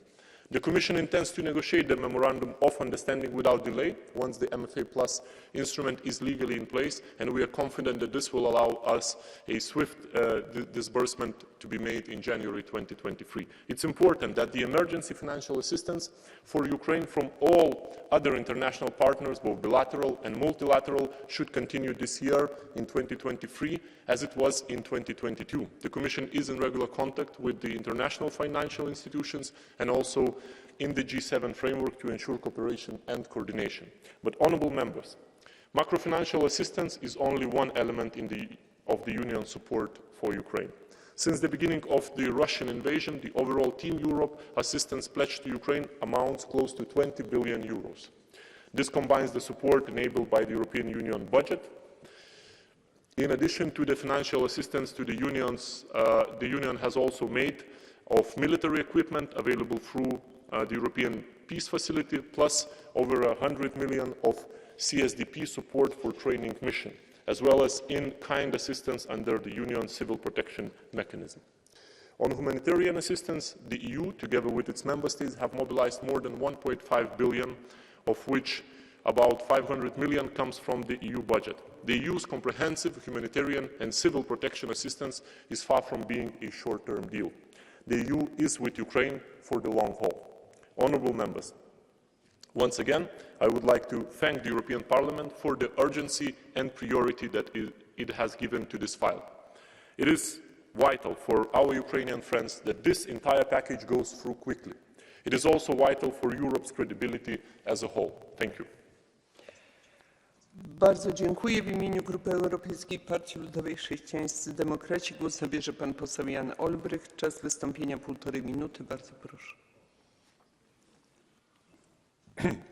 Speaker 11: The Commission intends to negotiate the Memorandum of Understanding without delay once the MFA Plus instrument is legally in place, and we are confident that this will allow us a swift disbursement to be made in January 2023. It's important that the emergency financial assistance for Ukraine from all other international partners, both bilateral and multilateral, should continue this year in 2023 as it was in 2022. The Commission is in regular contact with the international financial institutions and also in the G7 framework to ensure cooperation and coordination. But, honourable members, macrofinancial assistance is only one element of the Union support for Ukraine. Since the beginning of the Russian invasion, the overall Team Europe assistance pledged to Ukraine amounts close to 20 billion euros. This combines the support enabled by the European Union budget. In addition to the financial assistance to the Union has also made of military equipment available through the European Peace Facility, plus over 100 million of CSDP support for training mission, as well as in-kind assistance under the Union Civil Protection Mechanism. On humanitarian assistance, the EU, together with its member states, have mobilized more than 1.5 billion, of which about 500 million comes from the EU budget. The EU's comprehensive humanitarian and civil protection assistance is far from being a short-term deal. The EU is with Ukraine for the long haul. Honourable members, once again, I would like to thank the European Parliament for the urgency and priority that it has given to this file. It is vital for our Ukrainian friends that this entire package goes through quickly. It is also vital for Europe's credibility as a whole. Thank you.
Speaker 2: Bardzo dziękuję. W imieniu Grupy Europejskiej Partii Ludowej Chrześcijańscy Demokraci głos zabierze pan poseł Jan Olbrycht. Czas wystąpienia 1,5 minuty. Bardzo proszę.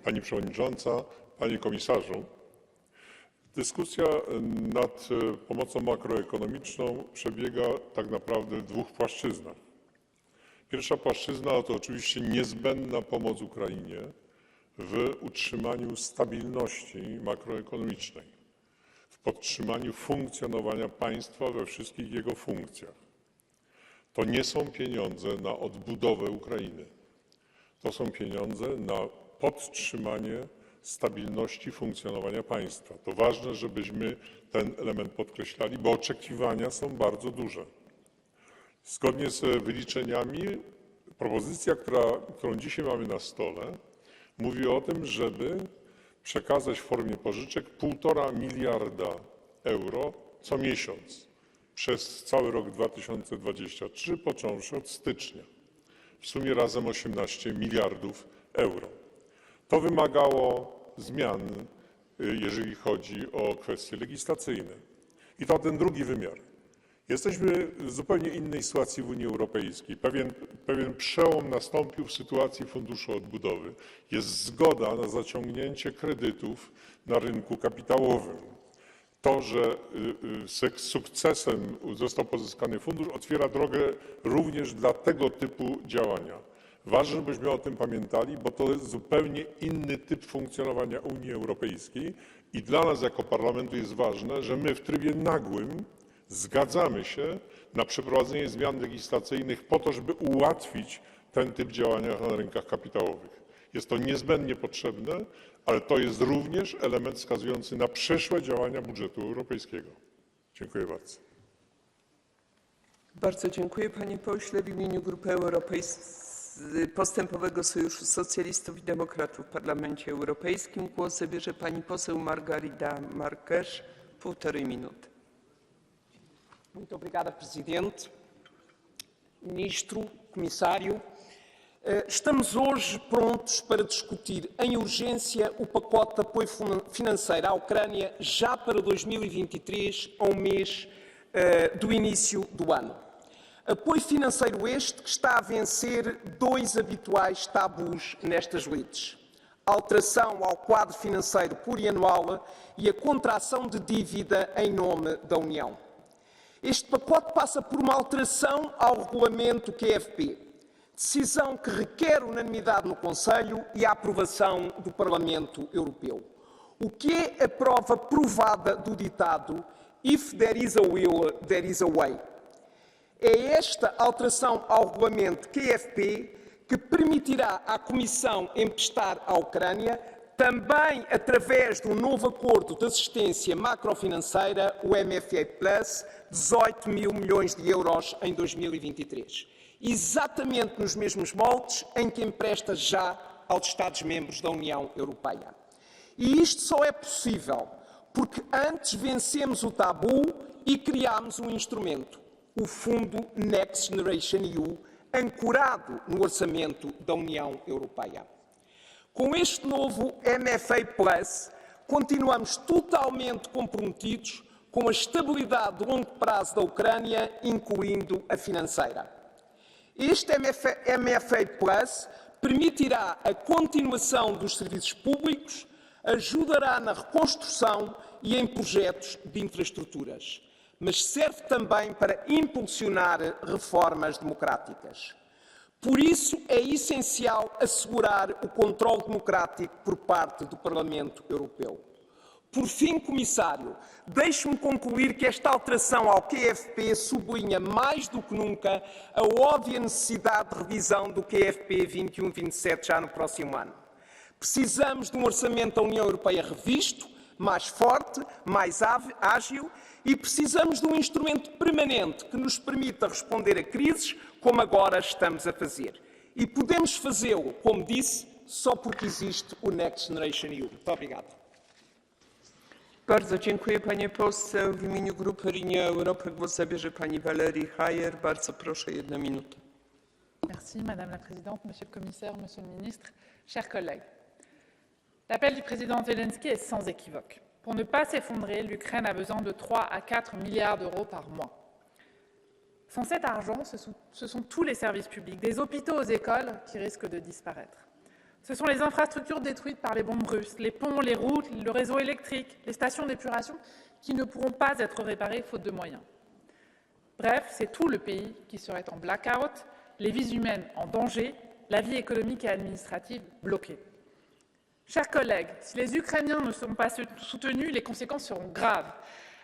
Speaker 3: Pani Przewodnicząca, Panie Komisarzu, dyskusja nad pomocą makroekonomiczną przebiega tak naprawdę w dwóch płaszczyznach. Pierwsza płaszczyzna to oczywiście niezbędna pomoc Ukrainie w utrzymaniu stabilności makroekonomicznej, w podtrzymaniu funkcjonowania państwa we wszystkich jego funkcjach. To nie są pieniądze na odbudowę Ukrainy. To są pieniądze na podtrzymanie stabilności funkcjonowania państwa. To ważne, żebyśmy ten element podkreślali, bo oczekiwania są bardzo duże. Zgodnie z wyliczeniami propozycja, którą dzisiaj mamy na stole, mówi o tym, żeby przekazać w formie pożyczek 1,5 miliarda euro co miesiąc przez cały rok 2023, począwszy od stycznia. W sumie razem 18 miliardów euro. To wymagało zmian, jeżeli chodzi o kwestie legislacyjne. I to ten drugi wymiar. Jesteśmy w zupełnie innej sytuacji w Unii Europejskiej. Pewien przełom nastąpił w sytuacji Funduszu Odbudowy. Jest zgoda na zaciągnięcie kredytów na rynku kapitałowym. To, że z sukcesem został pozyskany fundusz, otwiera drogę również dla tego typu działania. Ważne, żebyśmy o tym pamiętali, bo to jest zupełnie inny typ funkcjonowania Unii Europejskiej i dla nas jako Parlamentu jest ważne, że my w trybie nagłym zgadzamy się na przeprowadzenie zmian legislacyjnych po to, żeby ułatwić ten typ działania na rynkach kapitałowych. Jest to niezbędnie potrzebne, ale to jest również element wskazujący na przyszłe działania budżetu europejskiego. Dziękuję bardzo.
Speaker 2: Bardzo dziękuję panie pośle. W imieniu Grupy Postępowego Sojuszu Socjalistów i Demokratów w Parlamencie Europejskim głos zabierze pani poseł Margarida Marques, 1,5 minuty.
Speaker 12: Muito obrigada, Presidente, Ministro, Comissário. Estamos hoje prontos para discutir em urgência o pacote de apoio financeiro à Ucrânia já para 2023, ao mês do início do ano. Apoio financeiro este que está a vencer dois habituais tabus nestas lides: a alteração ao quadro financeiro plurianual e a contração de dívida em nome da União. Este pacote passa por uma alteração ao regulamento QFP, decisão que requer unanimidade no Conselho e a aprovação do Parlamento Europeu. O que é a prova provada do ditado "If there is a will, there is a way". É esta alteração ao regulamento QFP que permitirá à Comissão emprestar à Ucrânia, também através de um novo acordo de assistência macrofinanceira, o MFA+, 18 mil milhões de euros em 2023. Exatamente nos mesmos moldes em que empresta já aos Estados-membros da União Europeia. E isto só é possível porque antes vencemos o tabu e criámos um instrumento, o Fundo Next Generation EU, ancorado no orçamento da União Europeia. Com este novo MFA+, continuamos totalmente comprometidos com a estabilidade de longo prazo da Ucrânia, incluindo a financeira. Este MFA+ permitirá a continuação dos serviços públicos, ajudará na reconstrução e em projetos de infraestruturas, mas serve também para impulsionar reformas democráticas. Por isso, é essencial assegurar o controle democrático por parte do Parlamento Europeu. Por fim, Comissário, deixe-me concluir que esta alteração ao QFP sublinha mais do que nunca a óbvia necessidade de revisão do QFP 21-27 já no próximo ano. Precisamos de um orçamento da União Europeia revisto, mais forte, mais ágil e precisamos de um instrumento permanente que nos permita responder a crises como agora estamos a fazer. E podemos fazê-lo, como disse, só porque existe o Next Generation EU. Muito obrigado.
Speaker 2: Bardzo dziękuję, panie poseł. W imieniu Grupy Renew Europe głos zabierze pani Valérie Hayer. Bardzo proszę, 1 minuta.
Speaker 5: Merci, Madame la Présidente, Monsieur le Commissaire, Monsieur le Ministre, chers collègues. L'appel du président Zelensky est sans équivoque. Pour ne pas s'effondrer, l'Ukraine a besoin de 3 à 4 milliards d'euros par mois. Sans cet argent, ce sont tous les services publics, des hôpitaux aux écoles, qui risquent de disparaître. Ce sont les infrastructures détruites par les bombes russes, les ponts, les routes, le réseau électrique, les stations d'épuration qui ne pourront pas être réparées faute de moyens. Bref, c'est tout le pays qui serait en blackout, les vies humaines en danger, la vie économique et administrative bloquée. Chers collègues, si les Ukrainiens ne sont pas soutenus, les conséquences seront graves.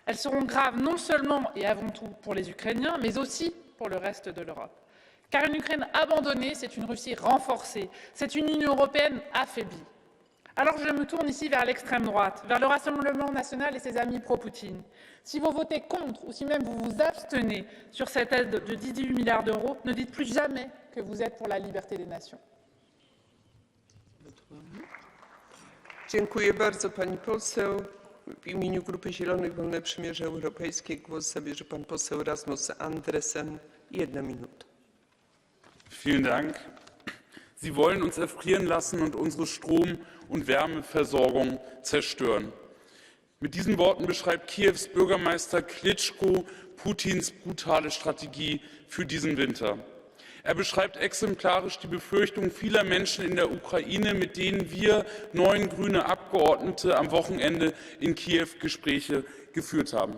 Speaker 5: Elles seront graves non seulement et avant tout pour les Ukrainiens, mais aussi pour le reste de l'Europe. Car une Ukraine abandonnée, c'est une Russie renforcée, c'est une Union européenne affaiblie. Alors je me tourne ici vers l'extrême droite, vers le Rassemblement national et ses amis pro-Poutine. Si vous votez contre ou si même vous vous abstenez sur cette aide de 18 milliards d'euros, ne dites plus jamais que vous êtes pour la liberté des nations.
Speaker 2: Dziękuję bardzo, pani poseł. W imieniu Grupy Zielonych Wolne Przymierze Europejskie głos zabierze pan poseł Rasmus Andresen. 1 minuta.
Speaker 15: Vielen Dank. Sie wollen uns erfrieren lassen und unsere Strom- und Wärmeversorgung zerstören. Mit diesen Worten beschreibt Kiews Bürgermeister Klitschko Putins brutale Strategie für diesen Winter. Er beschreibt exemplarisch die Befürchtung vieler Menschen in der Ukraine, mit denen wir 9 grüne Abgeordnete am Wochenende in Kiew Gespräche geführt haben.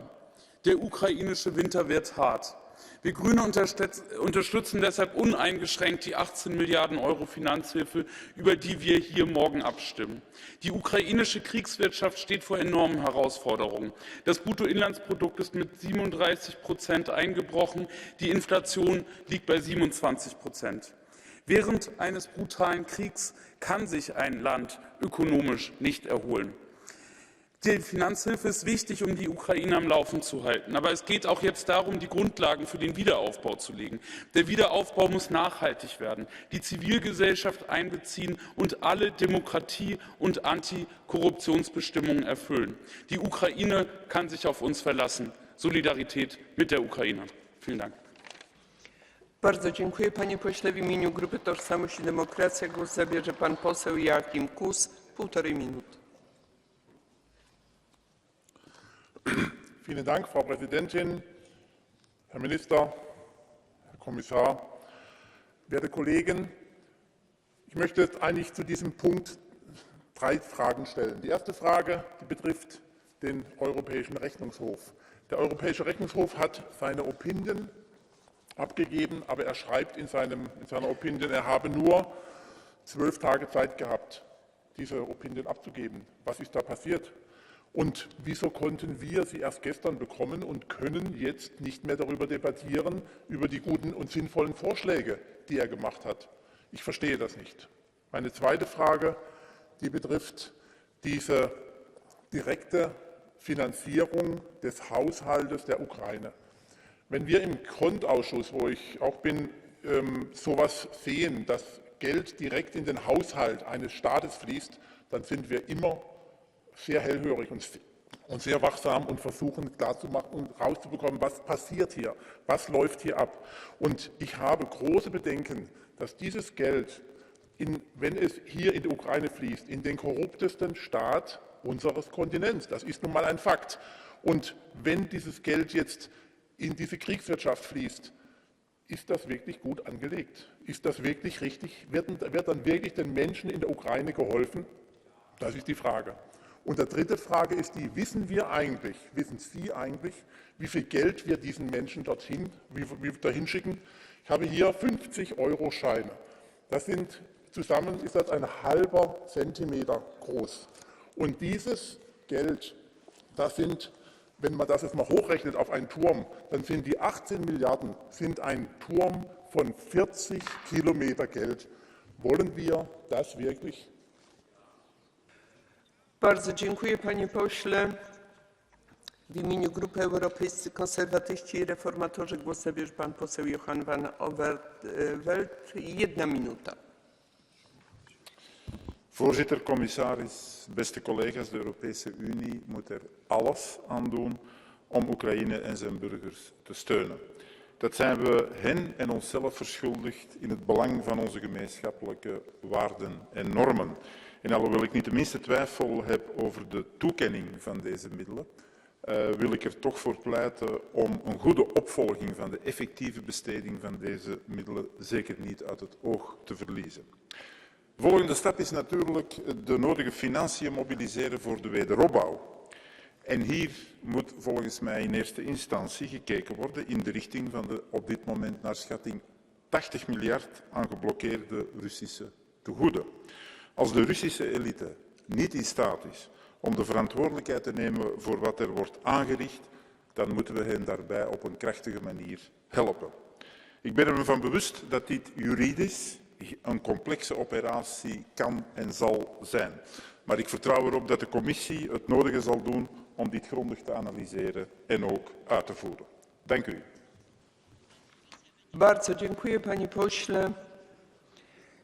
Speaker 15: Der ukrainische Winter wird hart. Wir Grüne unterstützen deshalb uneingeschränkt die 18 Milliarden Euro Finanzhilfe, über die wir hier morgen abstimmen. Die ukrainische Kriegswirtschaft steht vor enormen Herausforderungen. Das Bruttoinlandsprodukt ist mit 37% eingebrochen, die Inflation liegt bei 27%. Während eines brutalen Kriegs kann sich ein Land ökonomisch nicht erholen. Die Finanzhilfe ist wichtig, um die Ukraine am Laufen zu halten. Aber es geht auch jetzt darum, die Grundlagen für den Wiederaufbau zu legen. Der Wiederaufbau muss nachhaltig werden, die Zivilgesellschaft einbeziehen und alle Demokratie- und Antikorruptionsbestimmungen erfüllen. Die Ukraine kann sich auf uns verlassen. Solidarität mit der Ukraine. Vielen Dank.
Speaker 2: Bardzo dziękuję, panie pośle. W imieniu Grupy Tożsamość i Demokracja głos zabierze pan poseł Joachim Kus. 1,5 minuty.
Speaker 3: Vielen Dank, Frau Präsidentin, Herr Minister, Herr Kommissar, werte Kollegen. Ich möchte jetzt eigentlich zu diesem Punkt 3 Fragen stellen. Die erste Frage, die betrifft den Europäischen Rechnungshof. Der Europäische Rechnungshof hat seine Opinion abgegeben, aber er schreibt in seiner Opinion, er habe nur 12 Tage Zeit gehabt, diese Opinion abzugeben. Was ist da passiert? Und wieso konnten wir sie erst gestern bekommen und können jetzt nicht mehr darüber debattieren, über die guten und sinnvollen Vorschläge, die er gemacht hat? Ich verstehe das nicht. Meine zweite Frage, die betrifft diese direkte Finanzierung des Haushaltes der Ukraine. Wenn wir im Konausschuss, wo ich auch bin, sowas sehen, dass Geld direkt in den Haushalt eines Staates fließt, dann sind wir immer sehr hellhörig und sehr wachsam und versuchen klarzumachen und rauszubekommen, was passiert hier, was läuft hier ab. Und ich habe große Bedenken, dass dieses Geld, wenn es hier in die Ukraine fließt, in den korruptesten Staat unseres Kontinents, das ist nun mal ein Fakt. Und wenn dieses Geld jetzt in diese Kriegswirtschaft fließt, ist das wirklich gut angelegt? Ist das wirklich richtig? Wird dann wirklich den Menschen in der Ukraine geholfen? Das ist die Frage. Und die dritte Frage ist die, wissen Sie eigentlich, wie viel Geld wir diesen Menschen dahin schicken? Ich habe hier 50-Euro-Scheine. Zusammen ist das ein halber Zentimeter groß. Und dieses
Speaker 9: Geld. Das sind, wenn man das jetzt mal hochrechnet auf einen Turm, dann sind die 18 Milliarden sind ein Turm von 40 Kilometer Geld. Wollen wir das wirklich?
Speaker 2: Bardzo dziękuję, panie pośle. W imieniu Grupy Europejscy Konserwatyści i Reformatorzy głos zabierze pan poseł Johan van Overveld. 1 minuta.
Speaker 18: Voorzitter, commissaris, beste collega's, de Europese Unie moet er alles aan doen om Oekraïne en zijn burgers te steunen. Dat zijn we hen en onszelf verschuldigd in het belang van onze gemeenschappelijke waarden en normen. En alhoewel ik niet de minste twijfel heb over de toekenning van deze middelen, wil ik er toch voor pleiten om een goede opvolging van de effectieve besteding van deze middelen zeker niet uit het oog te verliezen. De volgende stap is natuurlijk de nodige financiën mobiliseren voor de wederopbouw. En hier moet volgens mij in eerste instantie gekeken worden in de richting van de op dit moment naar schatting 80 miljard aan geblokkeerde Russische tegoeden. Als de Russische elite niet in staat is om de verantwoordelijkheid te nemen voor wat er wordt aangericht, dan moeten we hen daarbij op een krachtige manier helpen. Ik ben er me van bewust dat dit juridisch een complexe operatie kan en zal zijn. Maar ik vertrouw erop dat de commissie het nodige zal doen om dit grondig te analyseren en ook uit te voeren. Dank u.
Speaker 2: Bardzo dziękuję, panie pośle.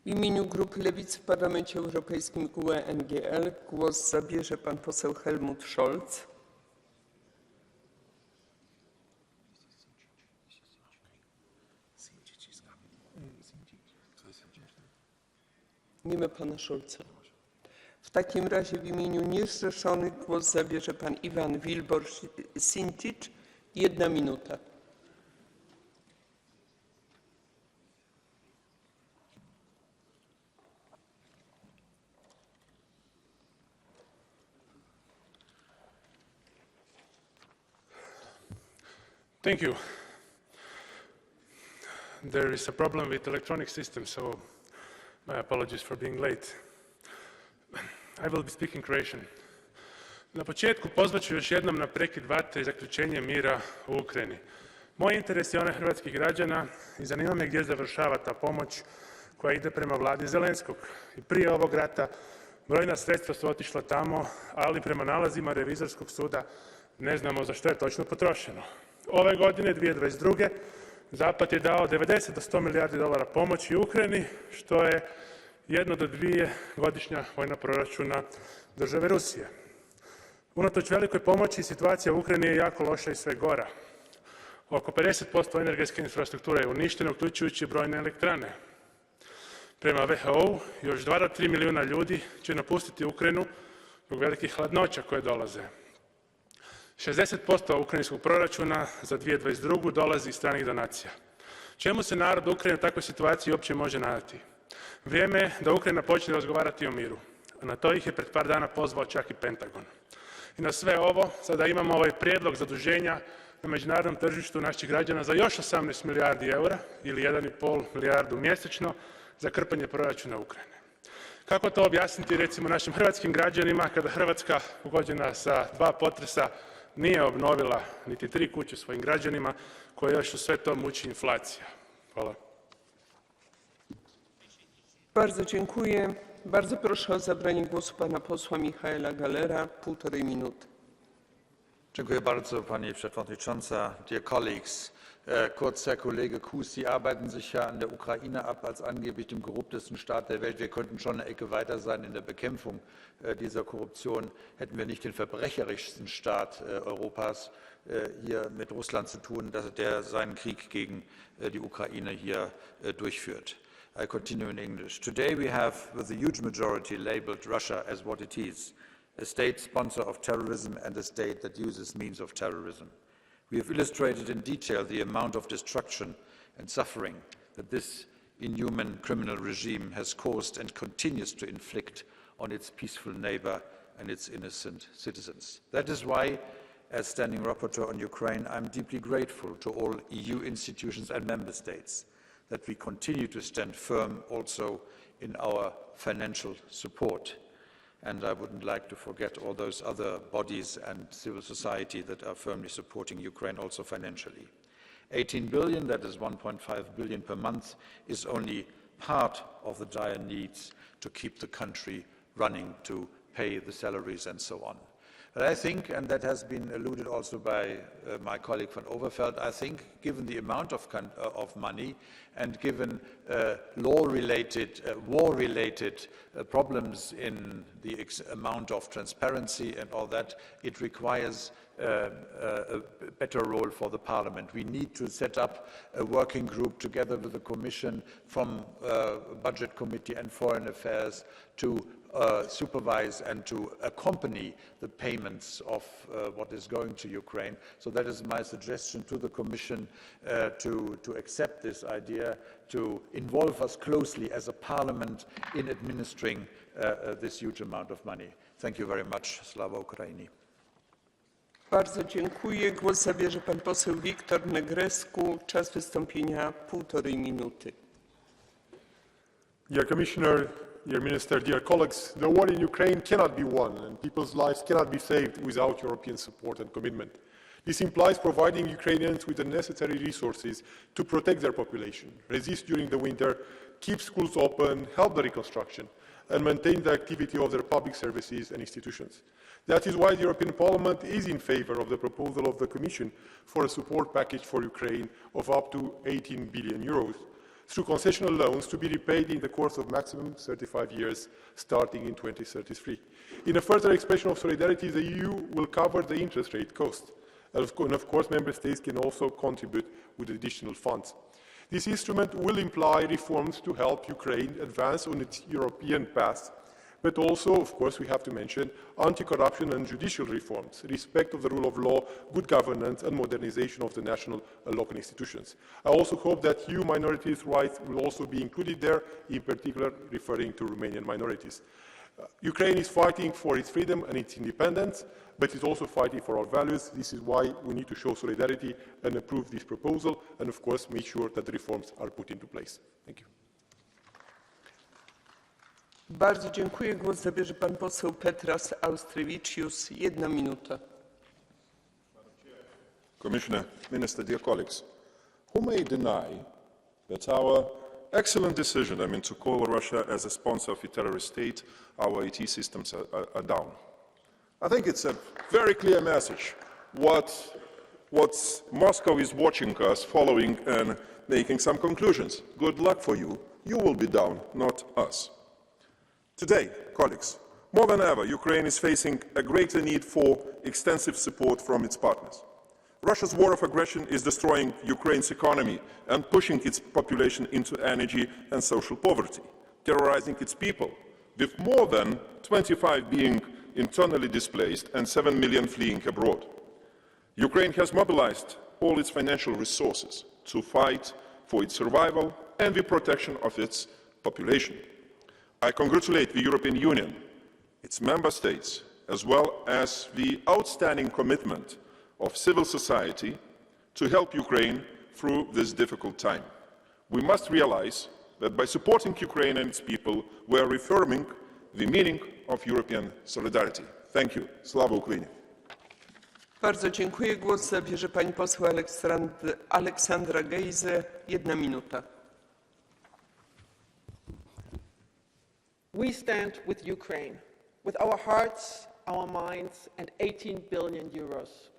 Speaker 2: W imieniu Grupy Lewicy w Parlamencie Europejskim GUE-NGL głos zabierze pan poseł Helmut Scholz. Nie ma pana Scholza. W takim razie w imieniu niezrzeszonych głos zabierze pan Iwan Wilbor-Sinčić. 1 minuta.
Speaker 19: Thank you. There is a problem with electronic systems, so my apologies for being late. I will be speaking Croatian. Na početku pozvat ću još jednom na prekid vatre i zaključenje mira u Ukrajini. Moj interes je onaj hrvatskih građana i zanima me gdje završava ta pomoć koja ide prema vladi Zelenskog. I prije ovog rata brojna sredstva su otišla tamo, ali prema nalazima Revizorskog suda ne znamo za što je točno potrošeno. Ove godine, 2022. Zapad je dao 90 do 100 milijardi dolara pomoći Ukrajini, što je 1 do 2 godišnja vojna proračuna države Rusije. Unatoč velikoj pomoći, situacija u Ukrajini je jako loša i sve gora. Oko 50% energetske infrastrukture je uništeno, uključujući brojne elektrane. Prema WHO, još 2 do 3 milijuna ljudi će napustiti Ukrajinu zbog velikih hladnoća koje dolaze. 60% ukrajinskog proračuna za 2022. dolazi iz stranih donacija. Čemu se narod Ukrajine u takvoj situaciji uopće može nadati? Vrijeme je da Ukrajina počne razgovarati o miru. A na to ih je pred par dana pozvao čak i Pentagon. I na sve ovo, sada imamo ovaj prijedlog zaduženja na međunarodnom tržištu naših građana za još 18 milijardi eura ili 1,5 milijardu mjesečno za krpanje proračuna Ukrajine. Kako to objasniti recimo našim hrvatskim građanima kada Hrvatska pogođena sa 2 potresa nije obnovila niti 3 kuće svojim građanima koje još u sve to muči inflacija? Hvala.
Speaker 2: Bardzo dziękuję. Bardzo proszę o zabranie głosu pana posła Michaela Gallera, 1,5 minuty.
Speaker 23: Dziękuję bardzo, Pani Przewodnicząca. Dear colleagues, kurz, Herr Kollege Kuhs, Sie arbeiten sich ja an der Ukraine ab als angeblich dem korruptesten Staat der Welt. Wir könnten schon eine Ecke weiter sein in der Bekämpfung dieser Korruption. Hätten wir nicht den verbrecherischsten Staat Europas hier mit Russland zu tun, der seinen Krieg gegen die Ukraine hier durchführt. I continue in English. Today we have, with a huge majority, labeled Russia as what it is, a state sponsor of terrorism and a state that uses means of terrorism. We have illustrated in detail the amount of destruction and suffering that this inhuman criminal regime has caused and continues to inflict on its peaceful neighbor and its innocent citizens. That is why, as standing rapporteur on Ukraine, I'm deeply grateful to all EU institutions and member states that we continue to stand firm also in our financial support. And I wouldn't like to forget all those other bodies and civil society that are firmly supporting Ukraine also financially. 18 billion, that is 1.5 billion per month, is only part of the dire needs to keep the country running, to pay the salaries and so on. But I think, and that has been alluded also by my colleague van Overveld, I think given the amount of money and given law-related, war-related problems in the amount of transparency and all that, it requires a better role for the Parliament. We need to set up a working group together with the Commission from Budget Committee and Foreign Affairs to supervise and to accompany the payments of what is going to Ukraine. So that is my suggestion to the Commission to accept this idea, to involve us closely as a Parliament in administering this huge amount of money. Thank you very much. Slava Ukraini.
Speaker 2: Bardzo dziękuję. Głos zabierze pan poseł Wiktor Negrescu. Czas wystąpienia 1,5 minuty.
Speaker 6: Dear Commissioner, dear Minister, dear colleagues, the war in Ukraine cannot be won and people's lives cannot be saved without European support and commitment. This implies providing Ukrainians with the necessary resources to protect their population, resist during the winter, keep schools open, help the reconstruction, and maintain the activity of their public services and institutions. That is why the European Parliament is in favor of the proposal of the Commission for a support package for Ukraine of up to 18 billion euros through concessional loans to be repaid in the course of maximum 35 years, starting in 2033. In a further expression of solidarity, the EU will cover the interest rate cost. And of course, Member States can also contribute with additional funds. This instrument will imply reforms to help Ukraine advance on its European path, but also, of course, we have to mention anti-corruption and judicial reforms, respect of the rule of law, good governance, and modernization of the national and local institutions. I also hope that EU minorities' rights will also be included there, in particular referring to Romanian minorities. Ukraine is fighting for its freedom and its independence, but it's also fighting for our values. This is why we need to show solidarity and approve this proposal, and of course make sure that the reforms are put into place. Thank you.
Speaker 2: Bardzo dziękuję. Głos zabierze pan poseł Petras Austrevicius. 1 minuta.
Speaker 18: Commissioner, Minister, dear colleagues, who may deny that our excellent decision, to call Russia as a sponsor of a terrorist state, our IT systems are down? I think it's a very clear message. What Moscow is watching us, following and making some conclusions. Good luck for you. You will be down, not us. Today, colleagues, more than ever, Ukraine is facing a greater need for extensive support from its partners. Russia's war of aggression is destroying Ukraine's economy and pushing its population into energy and social poverty, terrorizing its people, with more than 25 being internally displaced and 7 million fleeing abroad. Ukraine has mobilized all its financial resources to fight for its survival and the protection of its population. I congratulate the European Union, its member states, as well as the outstanding commitment of civil society to help Ukraine through this difficult time. We must realize that by supporting Ukraine and its people, we are reaffirming the meaning of European solidarity. Thank you. Slava Ukraini.
Speaker 2: Bardzo dziękuję. Głos zabierze pani poseł Aleksandra Gejze. 1 minuta.
Speaker 22: We stand with Ukraine, with our hearts, our minds, and 18 billion euros.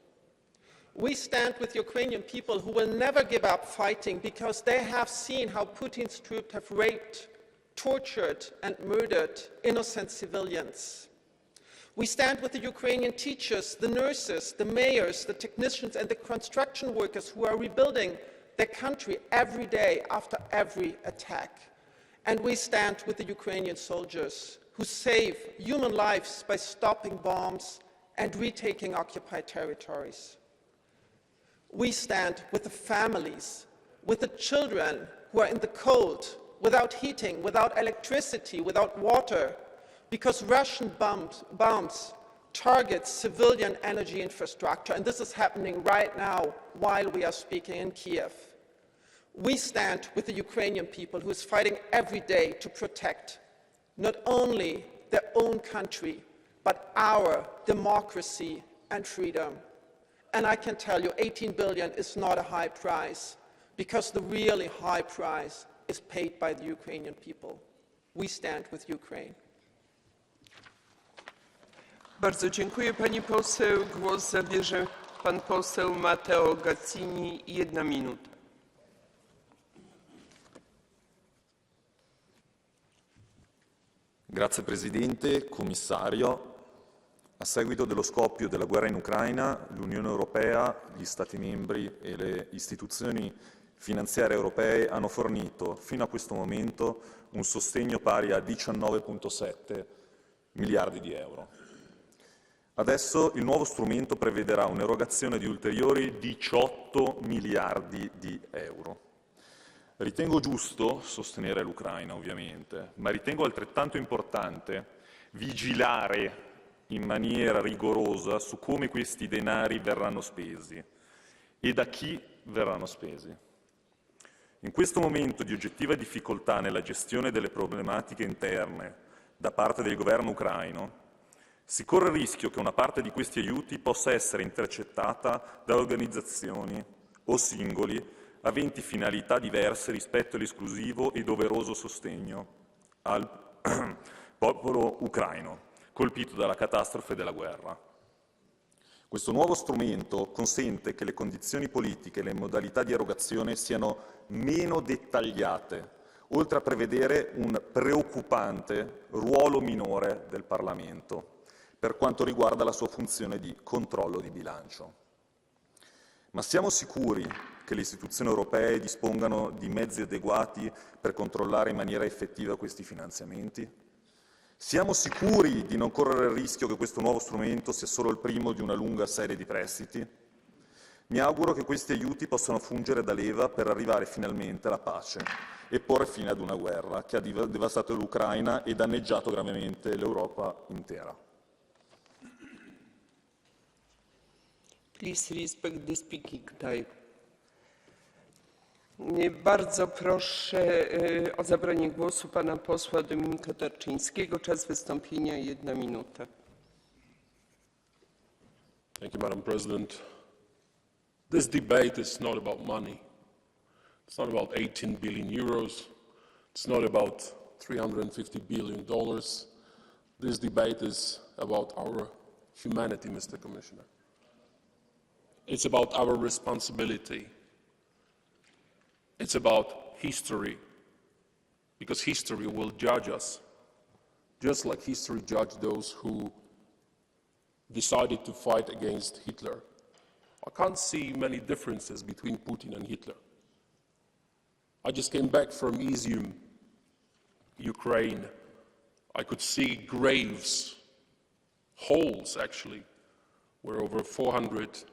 Speaker 22: We stand with Ukrainian people who will never give up fighting because they have seen how Putin's troops have raped, tortured, and murdered innocent civilians. We stand with the Ukrainian teachers, the nurses, the mayors, the technicians, and the construction workers who are rebuilding their country every day after every attack. And we stand with the Ukrainian soldiers who save human lives by stopping bombs and retaking occupied territories. We stand with the families, with the children who are in the cold, without heating, without electricity, without water, because Russian bombs target civilian energy infrastructure, and this is happening right now while we are speaking in Kiev. We stand with the Ukrainian people who is fighting every day to protect not only
Speaker 21: their own country, but our democracy and freedom. And I can tell you, 18 billion is not a high price, because the really high price is paid by the Ukrainian people. We stand with Ukraine.
Speaker 2: Bardzo dziękuję pani poseł. Głos zabierze pan poseł Matteo Gazzini. 1 minuta.
Speaker 10: Grazie Presidente, Commissario. A seguito dello scoppio della guerra in Ucraina, l'Unione Europea, gli Stati membri e le istituzioni finanziarie europee hanno fornito fino a questo momento un sostegno pari a 19,7 miliardi di euro. Adesso il nuovo strumento prevederà un'erogazione di ulteriori 18 miliardi di euro. Ritengo giusto sostenere l'Ucraina, ovviamente, ma ritengo altrettanto importante vigilare in maniera rigorosa su come questi denari verranno spesi e da chi verranno spesi. In questo momento di oggettiva difficoltà nella gestione delle problematiche interne da parte del governo ucraino, si corre il rischio che una parte di questi aiuti possa essere intercettata da organizzazioni o singoli aventi finalità diverse rispetto all'esclusivo e doveroso sostegno al popolo ucraino, colpito dalla catastrofe della guerra. Questo nuovo strumento consente che le condizioni politiche e le modalità di erogazione siano meno dettagliate, oltre a prevedere un preoccupante ruolo minore del Parlamento per quanto riguarda la sua funzione di controllo di bilancio. Ma siamo sicuri che le istituzioni europee dispongano di mezzi adeguati per controllare in maniera effettiva questi finanziamenti? Siamo sicuri di non correre il rischio che questo nuovo strumento sia solo il primo di una lunga serie di prestiti? Mi auguro che questi aiuti possano fungere da leva per arrivare finalmente alla pace e porre fine ad una guerra che ha devastato l'Ucraina e danneggiato gravemente l'Europa intera.
Speaker 2: Please respect the speaking time. Bardzo proszę o zabranie głosu pana posła Dominika Tarczyńskiego. Czas wystąpienia 1 minuta.
Speaker 11: Thank you, Madam President. This debate is not about money. It's not about 18 billion euros. It's not about $350 billion. This debate is about our humanity, Mr. Commissioner. It's about our responsibility. It's about history, because history will judge us, just like history judged those who decided to fight against Hitler. I can't see many differences between Putin and Hitler. I just came back from Izium, Ukraine. I could see graves, holes actually, where over 400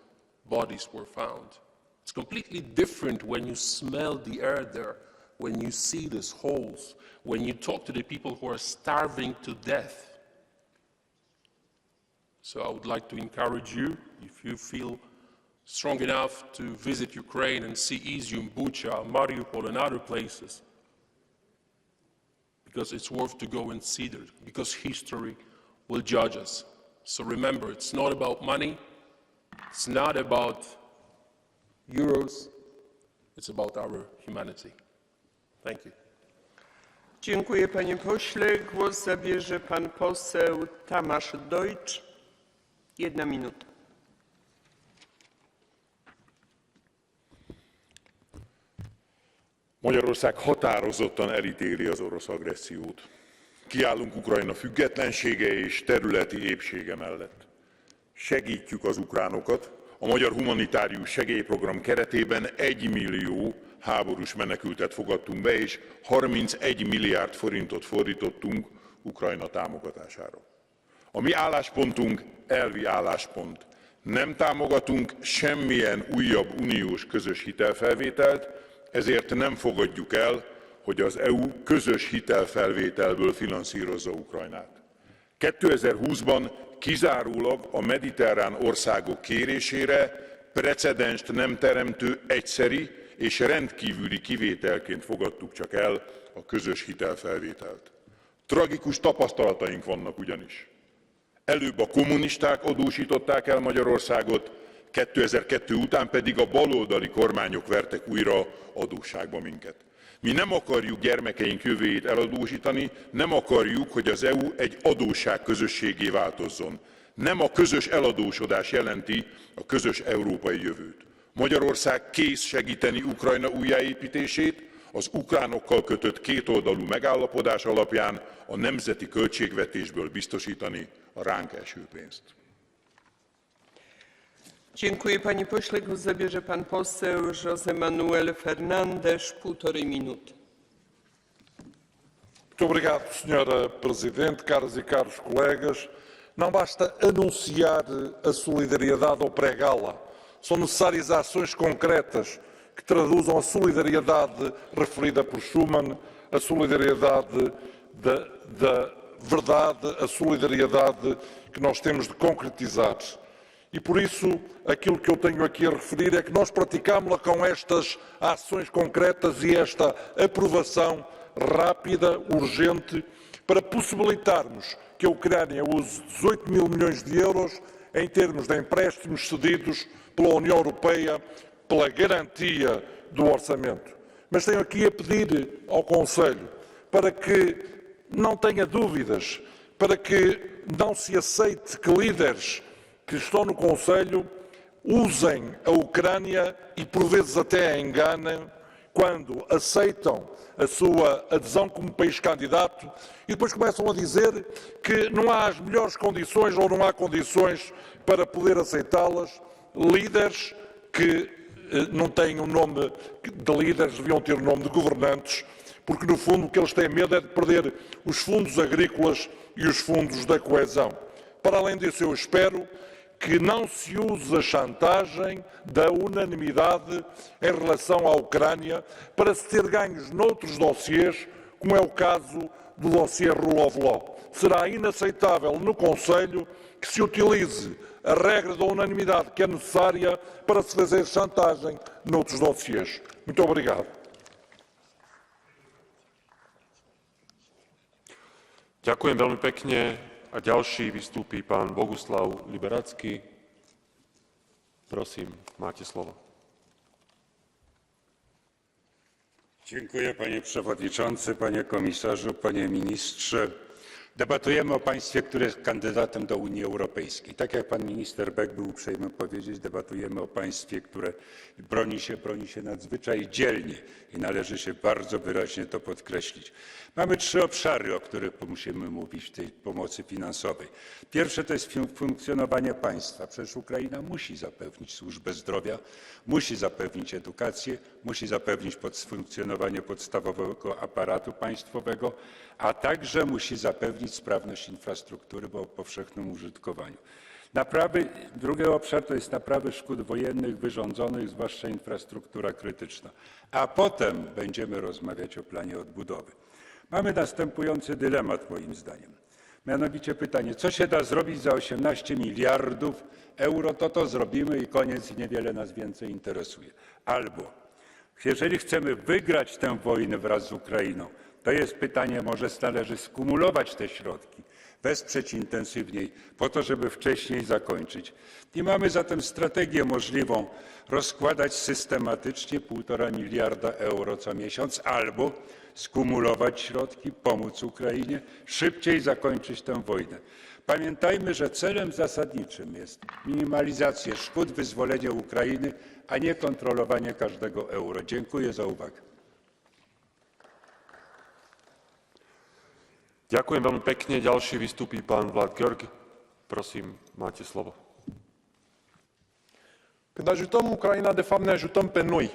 Speaker 11: bodies were found. It's completely different when you smell the air there, when you see these holes, when you talk to the people who are starving to death. So I would like to encourage you, if you feel strong enough to visit Ukraine and see Izium, Bucha, Mariupol and other places, because it's worth to go and see there, because history will judge us. So remember, it's not about money, it's not about euros, it's about our humanity. Thank you.
Speaker 2: Dziękuję panie pośle. Głos zabierze pan poseł Tamas Deutsch. 1 minuta.
Speaker 3: Magyarország határozottan elítéli az orosz agressziót. Kiállunk Ukrajna függetlensége és területi épsége mellett. Segítjük az ukránokat. A magyar humanitárius segélyprogram keretében 1 millió háborús menekültet fogadtunk be, és 31 milliárd forintot fordítottunk Ukrajna támogatására. A mi álláspontunk elvi álláspont. Nem támogatunk semmilyen újabb uniós közös hitelfelvételt, ezért nem fogadjuk el, hogy az EU közös hitelfelvételből finanszírozza Ukrajnát. 2020-ban kizárólag a mediterrán országok kérésére precedenst nem teremtő egyszeri és rendkívüli kivételként fogadtuk csak el a közös hitelfelvételt.
Speaker 18: Tragikus tapasztalataink vannak ugyanis. Előbb a kommunisták adósították el Magyarországot, 2002 után pedig a baloldali kormányok vertek újra adósságba minket. Mi nem akarjuk gyermekeink jövőjét eladósítani, nem akarjuk, hogy az EU egy adósság közösségé változzon. Nem a közös eladósodás jelenti a közös európai jövőt. Magyarország kész segíteni Ukrajna újjáépítését, az ukránokkal kötött kétoldalú megállapodás alapján a nemzeti költségvetésből biztosítani a ránk eső pénzt.
Speaker 2: Dziękuję panie pośle. Głos zabierze pan poseł José Manuel Fernandes, 1,5 minuty.
Speaker 13: Muito obrigado, Sra. Presidente, caras e caros colegas. Não basta anunciar a solidariedade ou pregá-la. São necessárias ações concretas que traduzam a solidariedade referida por Schuman, a solidariedade da verdade, a solidariedade que nós temos de concretizar. E por isso, aquilo que eu tenho aqui a referir é que nós praticámos-la com estas ações concretas e esta aprovação rápida, urgente, para possibilitarmos que a Ucrânia use 18 mil milhões de euros em termos de empréstimos cedidos pela União Europeia pela garantia do orçamento. Mas tenho aqui a pedir ao Conselho para que não tenha dúvidas, para que não se aceite que líderes que estão no Conselho usem a Ucrânia e por vezes até a enganem quando aceitam a sua adesão como país candidato e depois começam a dizer que não há as melhores condições ou não há condições para poder aceitá-las. Líderes que não têm o nome de líderes, deviam ter o nome de governantes, porque no fundo o que eles têm medo é de perder os fundos agrícolas e os fundos da coesão. Para além disso, eu espero que não se use a chantagem da unanimidade em relação à Ucrânia para se ter ganhos noutros dossiês, como é o caso do dossiê Rule of Law. Será inaceitável no Conselho que se utilize a regra da unanimidade que é necessária para se fazer chantagem noutros dossiês. Muito obrigado.
Speaker 11: Ďakujem veľmi pekne. A ďalší vystúpi pán Boguslav Liberacký. Prosím, máte slovo.
Speaker 14: Dziękuję panie przewodniczący, panie komisarzu, panie ministrze. Debatujemy o państwie, które jest kandydatem do Unii Europejskiej. Tak jak pan minister Beck był uprzejmy powiedzieć, debatujemy o państwie, które broni się nadzwyczaj dzielnie i należy się bardzo wyraźnie to podkreślić. Mamy 3 obszary, o których musimy mówić w tej pomocy finansowej. Pierwsze to jest funkcjonowanie państwa. Przecież Ukraina musi zapewnić służbę zdrowia, musi zapewnić edukację, musi zapewnić funkcjonowanie podstawowego aparatu państwowego, a także musi zapewnić sprawność infrastruktury o powszechnym użytkowaniu. Drugi obszar to jest naprawy szkód wojennych wyrządzonych, zwłaszcza infrastruktura krytyczna. A potem będziemy rozmawiać o planie odbudowy. Mamy następujący dylemat moim zdaniem. Mianowicie pytanie, co się da zrobić za 18 miliardów euro, to zrobimy i koniec i niewiele nas więcej interesuje. Albo jeżeli chcemy wygrać tę wojnę wraz z Ukrainą, to jest pytanie, może należy skumulować te środki, wesprzeć intensywniej, po to, żeby wcześniej zakończyć. I mamy zatem strategię możliwą rozkładać systematycznie 1,5 miliarda euro co miesiąc, albo skumulować środki, pomóc Ukrainie, szybciej zakończyć tę wojnę. Pamiętajmy, że celem zasadniczym jest minimalizacja szkód, wyzwolenie Ukrainy, a nie kontrolowanie każdego euro. Dziękuję za uwagę.
Speaker 11: Ďakujem veľmi pekne. Ďalší vystúpi pán Vlad Görg. Prosím, máte slovo.
Speaker 9: Când ajutăm Ucraina, de fapt ne ajutăm pe noi.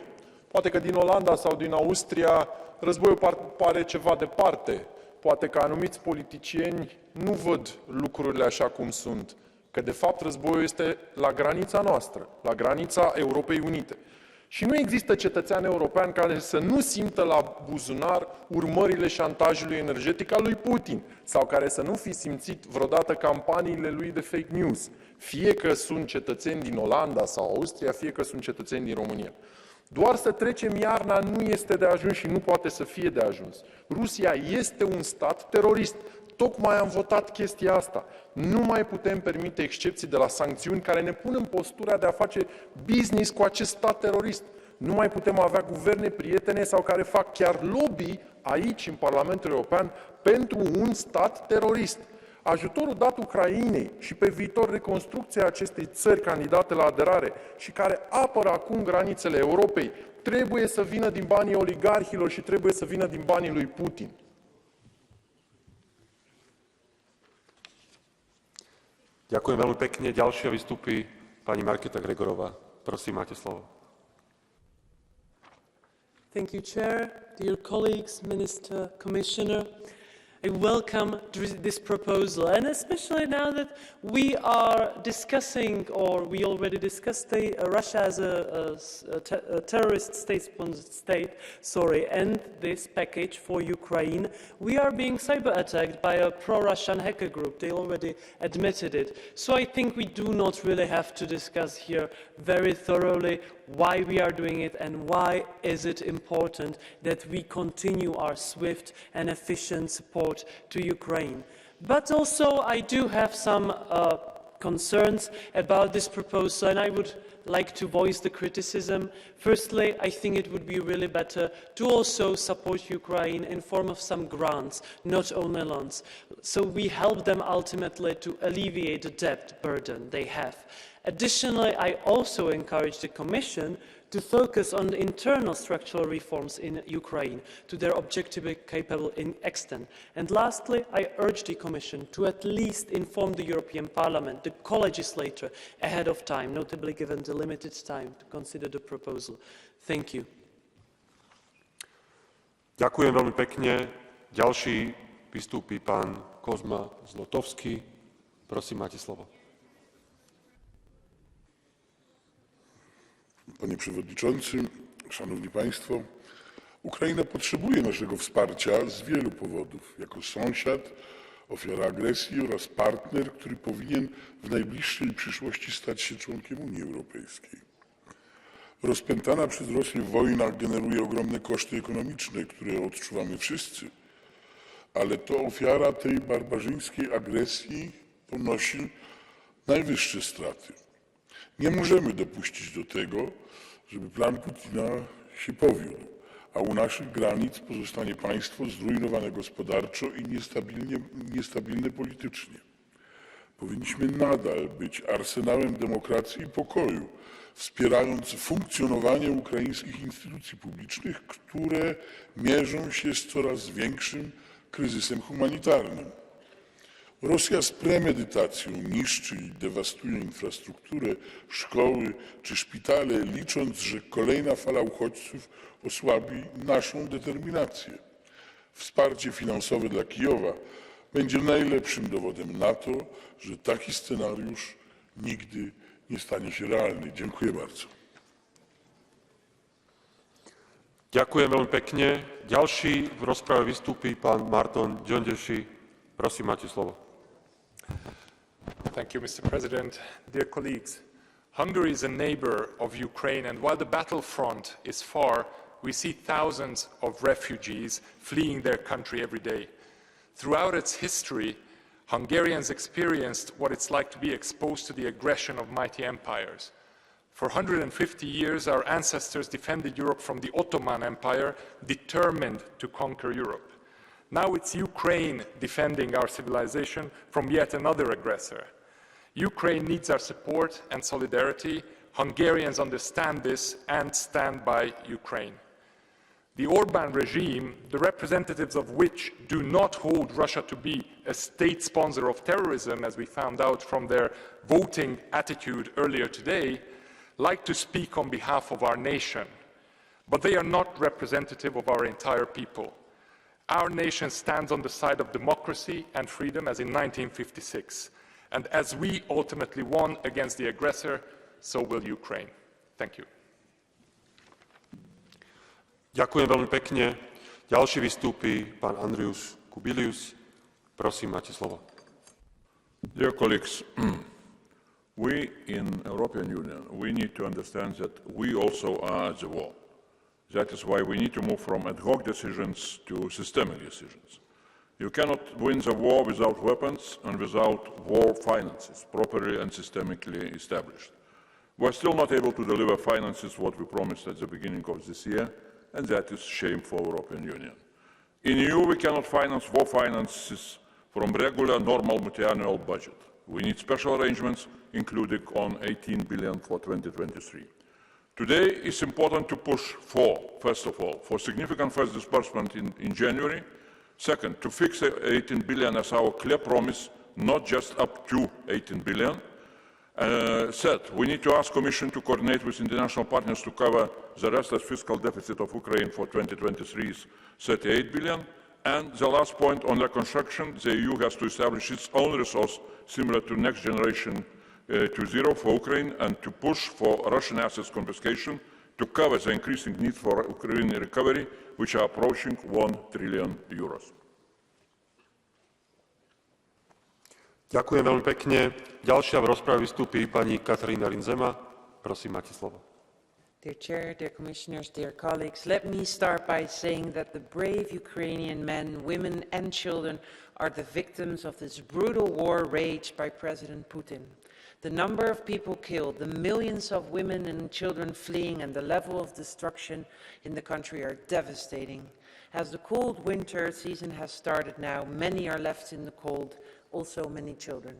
Speaker 9: Poate că din Olanda sau din Austria războiul pare ceva departe. Poate că anumiți politicieni nu văd lucrurile așa cum sunt. Că de fapt războiul este la granița noastră, la granița Europei Unite. Și nu există cetățean european care să nu simtă la buzunar urmările șantajului energetic al lui Putin sau care să nu fi simțit vreodată campaniile lui de fake news, fie că sunt cetățeni din Olanda sau Austria, fie că sunt cetățeni din România.
Speaker 6: Doar să trecem iarna nu este de ajuns și nu poate să fie de ajuns. Rusia este un stat terorist. Tocmai am votat chestia asta. Nu mai putem permite excepții de la sancțiuni care ne pun în postura de a face business cu acest stat terorist. Nu mai putem avea guverne prietene sau care fac chiar lobby aici, în Parlamentul European, pentru un stat terorist. Ajutorul dat Ucrainei și pe viitor reconstrucția acestei țări candidate la aderare și care apără acum granițele Europei trebuie să vină din banii oligarhilor și trebuie să vină din banii lui Putin.
Speaker 11: Ďakujem veľmi pekne. Ďalšia vystúpi pani Markéta Gregorová. Prosím, máte slovo.
Speaker 1: Thank you, Chair, dear colleagues, Minister, Commissioner. I welcome this proposal, and especially now that we are discussing, or we already discussed, Russia as a terrorist state-sponsored state, and this package for Ukraine. We are being cyber-attacked by a pro-Russian hacker group. They already admitted it. So I think we do not really have to discuss here very thoroughly why we are doing it and why is it important that we continue our swift and efficient support to Ukraine. But also I do have some concerns about this proposal, and I would like to voice the criticism. Firstly, I think it would be really better to also support Ukraine in form of some grants, not only loans, so we help them ultimately to alleviate the debt burden they have. Additionally, I also encourage the Commission to focus on the internal structural reforms in Ukraine to their objectively capable extent. And lastly, I urge the Commission to at least inform the European Parliament, the co-legislator, ahead of time, notably given the limited time to consider the proposal. Thank you.
Speaker 11: Ďakujem veľmi pekne. Ďalší vystúpi pán Kozma Zlotovský. Prosím, máte slovo.
Speaker 9: Panie Przewodniczący, Szanowni Państwo, Ukraina potrzebuje naszego wsparcia z wielu powodów. Jako sąsiad, ofiara agresji oraz partner, który powinien w najbliższej przyszłości stać się członkiem Unii Europejskiej. Rozpętana przez Rosję wojna generuje ogromne koszty ekonomiczne, które odczuwamy wszyscy, ale to ofiara tej barbarzyńskiej agresji ponosi najwyższe straty. Nie możemy dopuścić do tego, żeby plan Putina się powiódł, a u naszych granic pozostanie państwo zrujnowane gospodarczo i niestabilne politycznie. Powinniśmy nadal być arsenałem demokracji i pokoju, wspierając funkcjonowanie ukraińskich instytucji publicznych, które mierzą się z coraz większym kryzysem humanitarnym. Rosja z premedytacją niszczy i dewastuje infrastrukturę, szkoły czy szpitale, licząc, że kolejna fala uchodźców osłabi naszą determinację. Wsparcie finansowe dla Kijowa będzie najlepszym dowodem na to, że taki scenariusz nigdy nie stanie się realny. Dziękuję bardzo.
Speaker 11: Ďakujem veľmi pekne. Ďalší v rozprave vystúpi pán Marton Gyöngyösi. Prosím, máte slovo.
Speaker 4: Thank you, Mr. President. Dear colleagues, Hungary is a neighbor of Ukraine, and while the battlefront is far, we see thousands of refugees fleeing their country every day. Throughout its history, Hungarians experienced what it's like to be exposed to the aggression of mighty empires. For 150 years, our ancestors defended Europe from the Ottoman Empire, determined to conquer Europe. Now it's Ukraine defending our civilization from yet another aggressor. Ukraine needs our support and solidarity. Hungarians understand this and stand by Ukraine. The Orban regime, the representatives of which do not hold Russia to be a state sponsor of terrorism, as we found out from their voting attitude earlier today, like to speak on behalf of our nation. But they are not representative of our entire people. Our nation stands on the side of democracy and freedom as in 1956. And as we ultimately won against the aggressor, so will Ukraine. Thank you.
Speaker 11: Ďakujem veľmi pekne. Ďalší vystúpi pán Andrius Kubilius. Prosím, máte slovo.
Speaker 18: Dear colleagues, we in European Union, we need to understand that we also are at the war.
Speaker 3: That is why we need to move from ad hoc decisions to systemic decisions. You cannot win the war without weapons and without war finances, properly and systemically established. We are still not able to deliver finances what we promised at the beginning of this year, and that is shame for the European Union. In the EU, we cannot finance war finances from regular, normal multi-annual budget. We need special arrangements, including on 18 billion for 2023. Today, it's important to push for, first of all, for significant first disbursement in January. Second, to fix 18 billion as our clear promise, not just up to 18 billion. Third, we need to ask the Commission to coordinate with international partners to cover the rest of the fiscal deficit of Ukraine for 2023 is 38 billion. And the last point on reconstruction, the EU has to establish its own resource similar to Next Generation 2.0 for Ukraine and to push for Russian assets confiscation to cover the increasing need for Ukrainian recovery, which are approaching 1 trillion euros.
Speaker 8: Ďakujem veľmi pekne. Ďalšia v rozprave vystúpi pani Katarína Rinzema. Prosím, máte slovo.
Speaker 16: Dear Chair, dear Commissioners, dear colleagues, let me start by saying that the brave Ukrainian men, women and children are the victims of this brutal war waged by President Putin. The number of people killed, the millions of women and children fleeing, and the level of destruction in the country are devastating. As the cold winter season has started now, many are left in the cold, also many children.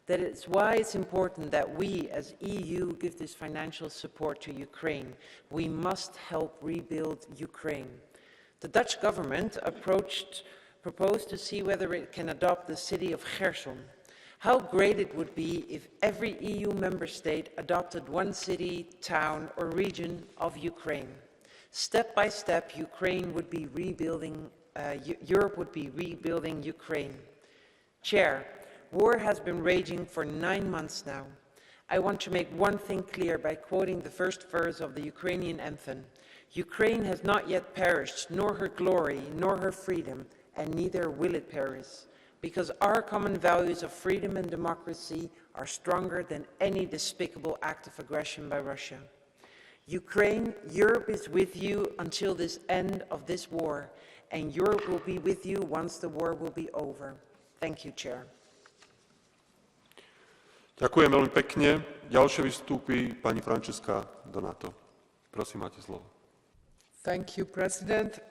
Speaker 16: That is why it's important that we, as EU, give this financial support to Ukraine. We must help rebuild Ukraine. The Dutch government proposed to see whether it can adopt the city of Kherson. How great it would be if every EU member state adopted one city, town, or region of Ukraine. Step by step, Europe would be rebuilding Ukraine. Chair, war has been raging for 9 months now. I want to make one thing clear by quoting the first verse of the Ukrainian anthem. Ukraine has not yet perished, nor her glory, nor her freedom, and neither will it perish, because our common values of freedom and democracy are stronger than any despicable act of aggression by Russia. Ukraine, Europe is with you until this end of this war, and Europe will be with you once the war will be over. Thank you, Chair.
Speaker 8: Ďakujem veľmi pekne. Ďalšie vystúpi pani Francesca Donato. Prosím, máte slovo.
Speaker 17: Thank you, President.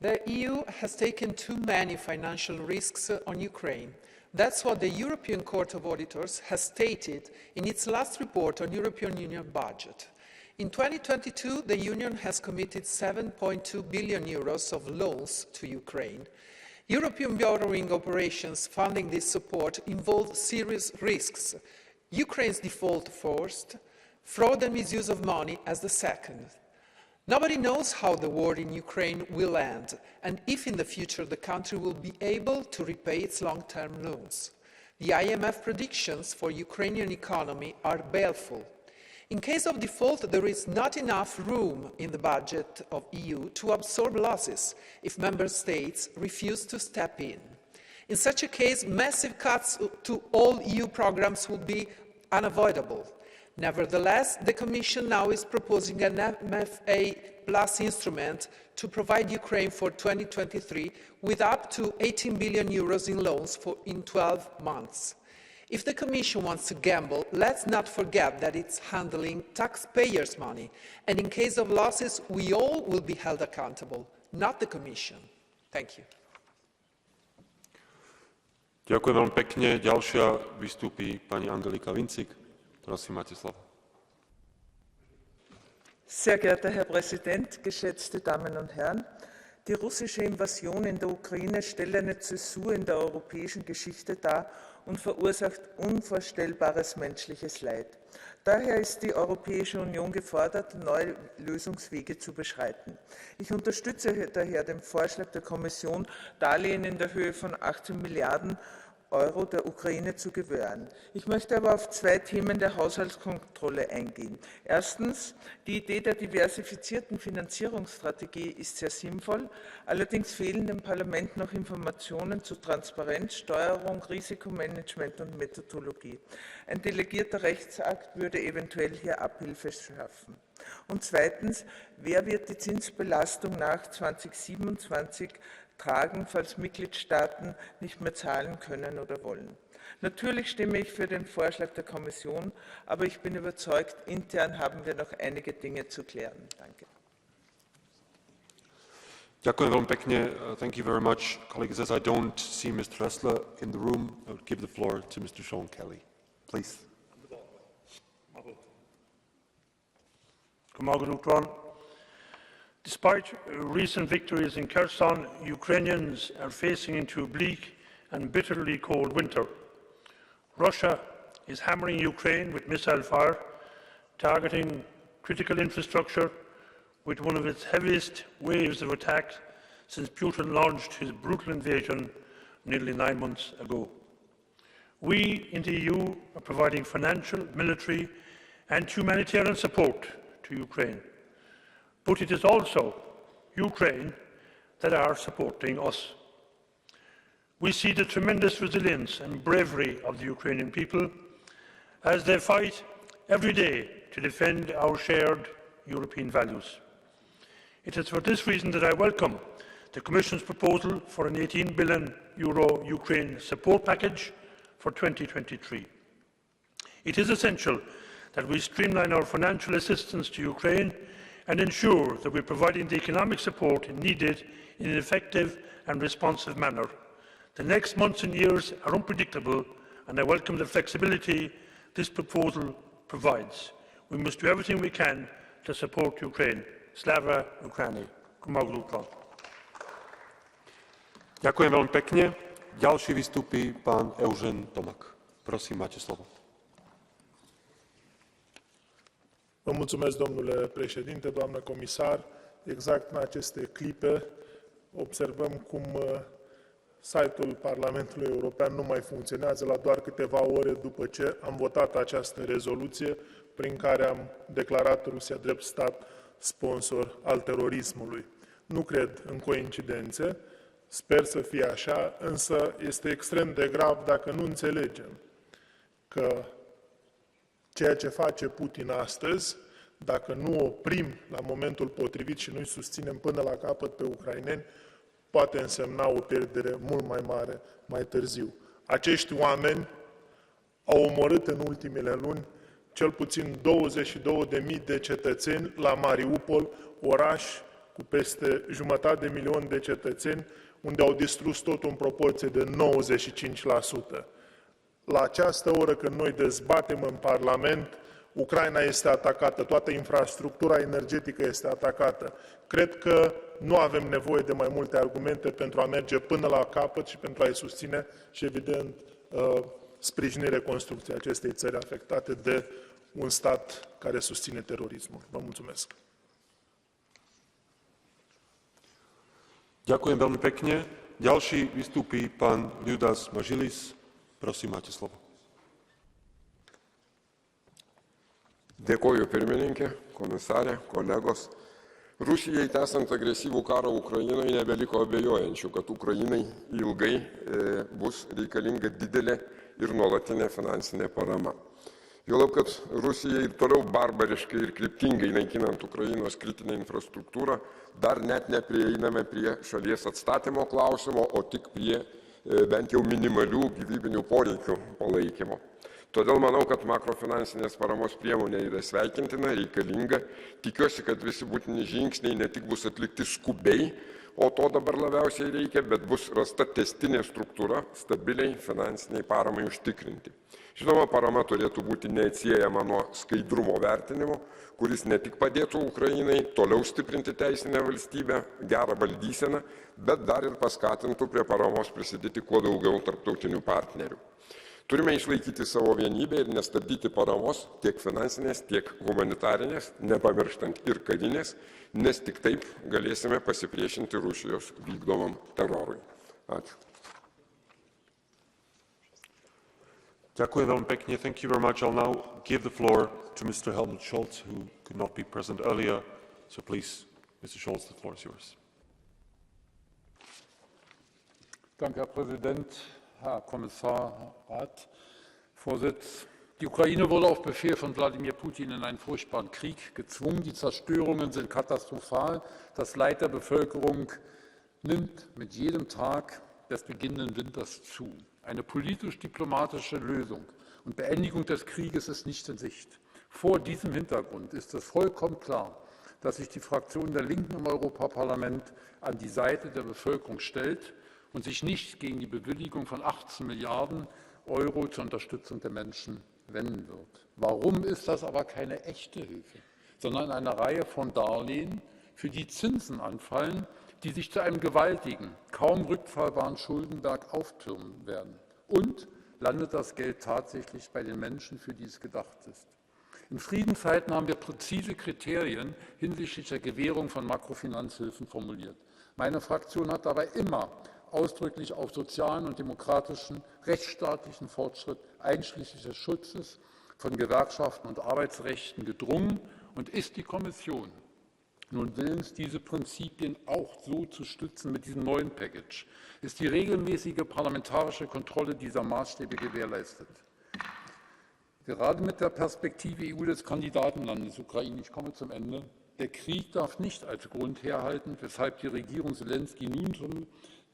Speaker 17: The EU has taken too many financial risks on Ukraine. That's what the European Court of Auditors has stated in its last report on European Union budget. In 2022, the Union has committed 7.2 billion euros of loans to Ukraine. European borrowing operations funding this support involve serious risks. Ukraine's default first, fraud and misuse of money as the second. Nobody knows how the war in Ukraine will end, and if in the future the country will be able to repay its long-term loans. The IMF predictions for Ukrainian economy are baleful. In case of default, there is not enough room in the budget of EU to absorb losses if member states refuse to step in. In such a case, massive cuts to all EU programs would be unavoidable. Nevertheless, the Commission now is proposing an MFA plus instrument to provide Ukraine for 2023 with up to 18 billion euros in loans in 12 months. If the Commission wants to gamble, let's not forget that it's handling taxpayers' money, and in case of losses, we all will be held accountable, not the Commission. Thank you.
Speaker 8: Ďakujem veľmi pekne. Ďalšia vystúpi pani Angelika Vincik. Prosím, máte slovo.
Speaker 20: Sehr geehrter Herr Präsident, geschätzte Damen und Herren! Die russische Invasion in der Ukraine stellt eine Zäsur in der europäischen Geschichte dar und verursacht unvorstellbares menschliches Leid. Daher ist die Europäische Union gefordert, neue Lösungswege zu beschreiten. Ich unterstütze daher den Vorschlag der Kommission, Darlehen in der Höhe von 18 Milliarden Euro der Ukraine zu gewähren. Ich möchte aber auf zwei Themen der Haushaltskontrolle eingehen. Erstens, die Idee der diversifizierten Finanzierungsstrategie ist sehr sinnvoll, allerdings fehlen dem Parlament noch Informationen zu Transparenz, Steuerung, Risikomanagement und Methodologie. Ein delegierter Rechtsakt würde eventuell hier Abhilfe schaffen. Und zweitens, wer wird die Zinsbelastung nach 2027 tragen, falls Mitgliedstaaten nicht mehr zahlen können oder wollen? Natürlich stimme ich für den Vorschlag der Kommission, aber ich bin überzeugt, intern haben wir noch einige Dinge zu klären. Danke.
Speaker 8: Ďakujem veľmi pekne. Thank you very much, colleagues. As I don't see Mr. Ressler in the room, I would give the floor to Mr. Sean Kelly. Please.
Speaker 5: Despite recent victories in Kherson, Ukrainians are facing into a bleak and bitterly cold winter. Russia is hammering Ukraine with missile fire, targeting critical infrastructure with one of its heaviest waves of attacks since Putin launched his brutal invasion nearly 9 months ago. We in the EU are providing financial, military and humanitarian support to Ukraine. But it is also Ukraine that are supporting us. We see the tremendous resilience and bravery of the Ukrainian people as they fight every day to defend our shared European values. It is for this reason that I welcome the Commission's proposal for an €18 billion Ukraine support package for 2023. It is essential that we streamline our financial assistance to Ukraine and ensure that we are providing the economic support needed in an effective and responsive manner. The next months and years are unpredictable, and I welcome the flexibility this proposal provides. We must do everything we can to support Ukraine. Slava Ukraini.
Speaker 8: Ďakujem veľmi pekne. Ďalší vystúpi pán Eugen Tomak. Prosím, máte slovo.
Speaker 9: Vă mulțumesc, domnule președinte, doamnă comisar. Exact în aceste clipe observăm cum site-ul Parlamentului European nu mai funcționează la doar câteva ore după ce am votat această rezoluție prin care am declarat Rusia drept stat sponsor al terorismului. Nu cred în coincidențe, sper să fie așa, însă este extrem de grav dacă nu înțelegem că ceea ce face Putin astăzi, dacă nu oprim la momentul potrivit și nu-i susținem până la capăt pe ucraineni, poate însemna o pierdere mult mai mare mai târziu. Acești oameni au omorât în ultimele luni cel puțin 22.000 de cetățeni la Mariupol, oraș cu peste 500.000 de cetățeni, unde au distrus totul în proporție de 95%. La această oră când noi dezbatem în Parlament, Ucraina este atacată, toată infrastructura energetică este atacată. Cred că nu avem nevoie de mai multe argumente pentru a merge până la capăt și pentru a-i susține și, evident, sprijini reconstrucția acestei țări afectate de un stat care susține terorismul. Vă mulțumesc.
Speaker 8: Ďakujem veľmi pekne. Ďalší vystúpi pán Liudas Mažilis. Prosím, máte slovo.
Speaker 7: Dėkoju pirmininkė, komisarė, kolegos. Rusijai tęsiant agresyvų karą Ukrainoje nebeliko abejojančių, kad Ukrainai ilgai bus reikalinga didelė ir nuolatinė finansinė parama. Juolab, kad Rusija ir toliau barbariškai ir kryptingai naikinant Ukrainos kritinę infrastruktūrą, dar net neprieiname prie šalies atstatymo klausimo, o tik prie bent jau minimalių gyvybinių poreikių palaikymo. Todėl manau, kad makrofinansinės paramos priemonė yra sveikintina, reikalinga. Tikiuosi, kad visi būtini žingsniai ne tik bus atlikti skubiai, o to dabar labiausiai reikia, bet bus rasta tęstinė struktūra stabiliai finansiniai paramai užtikrinti. Žinoma, parama turėtų būti neatsiejama nuo skaidrumo vertinimo, kuris ne tik padėtų Ukrainai toliau stiprinti teisinę valstybę, gerą valdyseną, bet dar ir paskatintų prie paramos prisidėti kuo daugiau tarptautinių partnerių. Turime išlaikyti savo vienybę ir nestabdyti paramos tiek finansinės, tiek humanitarinės, nepamirštant ir karinės, nes tik taip galėsime pasipriešinti Rusijos vykdomam terorui. Ačiū.
Speaker 8: Ďakujem veľmi pekne. Thank you very much. I'll now give the floor to Mr. Helmut Scholz, who could not be present earlier. So please, Mr. Scholz, the floor is yours.
Speaker 13: Danke, Herr Präsident, Herr Kommissar, Rat, Vorsitz. Die Ukraine wurde auf Befehl von Wladimir Putin in einen furchtbaren Krieg gezwungen. Die Zerstörungen sind katastrophal. Das Leid der Bevölkerung nimmt mit jedem Tag des beginnenden Winters zu. Eine politisch-diplomatische Lösung und Beendigung des Krieges ist nicht in Sicht. Vor diesem Hintergrund ist es vollkommen klar, dass sich die Fraktion der Linken im Europaparlament an die Seite der Bevölkerung stellt und sich nicht gegen die Bewilligung von 18 Milliarden Euro zur Unterstützung der Menschen wenden wird. Warum ist das aber keine echte Hilfe, sondern eine Reihe von Darlehen, für die Zinsen anfallen, die sich zu einem gewaltigen, kaum rückzahlbaren Schuldenberg auftürmen werden? Und landet das Geld tatsächlich bei den Menschen, für die es gedacht ist? In Friedenszeiten haben wir präzise Kriterien hinsichtlich der Gewährung von Makrofinanzhilfen formuliert. Meine Fraktion hat dabei immer ausdrücklich auf sozialen und demokratischen, rechtsstaatlichen Fortschritt einschließlich des Schutzes von Gewerkschaften und Arbeitsrechten gedrungen und ist die Kommission nun willens, diese Prinzipien auch so zu stützen mit diesem neuen Package, ist die regelmäßige parlamentarische Kontrolle dieser Maßstäbe gewährleistet. Gerade mit der Perspektive EU des Kandidatenlandes Ukraine, ich komme zum Ende, der Krieg darf nicht als Grund herhalten, weshalb die Regierung Zelensky nun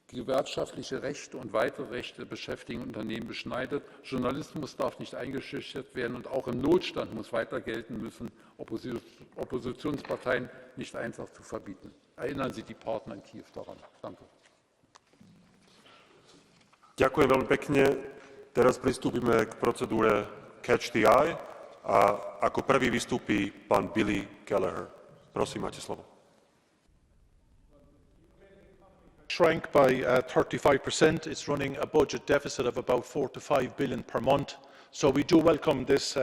Speaker 13: gewerkschaftliche Rechte und weitere Rechte beschäftigter Unternehmen beschneidet. Journalismus darf nicht eingeschüchtert werden und auch im Notstand muss weiter gelten müssen, Oppositionsparteien nicht einfach zu verbieten. Erinnern Sie die Partner in Kiew daran. Danke.
Speaker 8: Ďakujem veľmi pekne. Teraz pristúpime k procedúre Catch the Eye a ako prvý vystúpi pán Billy Kelleher. Prosím, máte slovo.
Speaker 12: Shrank by 35%. It's running a budget deficit of about 4 to 5 billion per month. So we do welcome this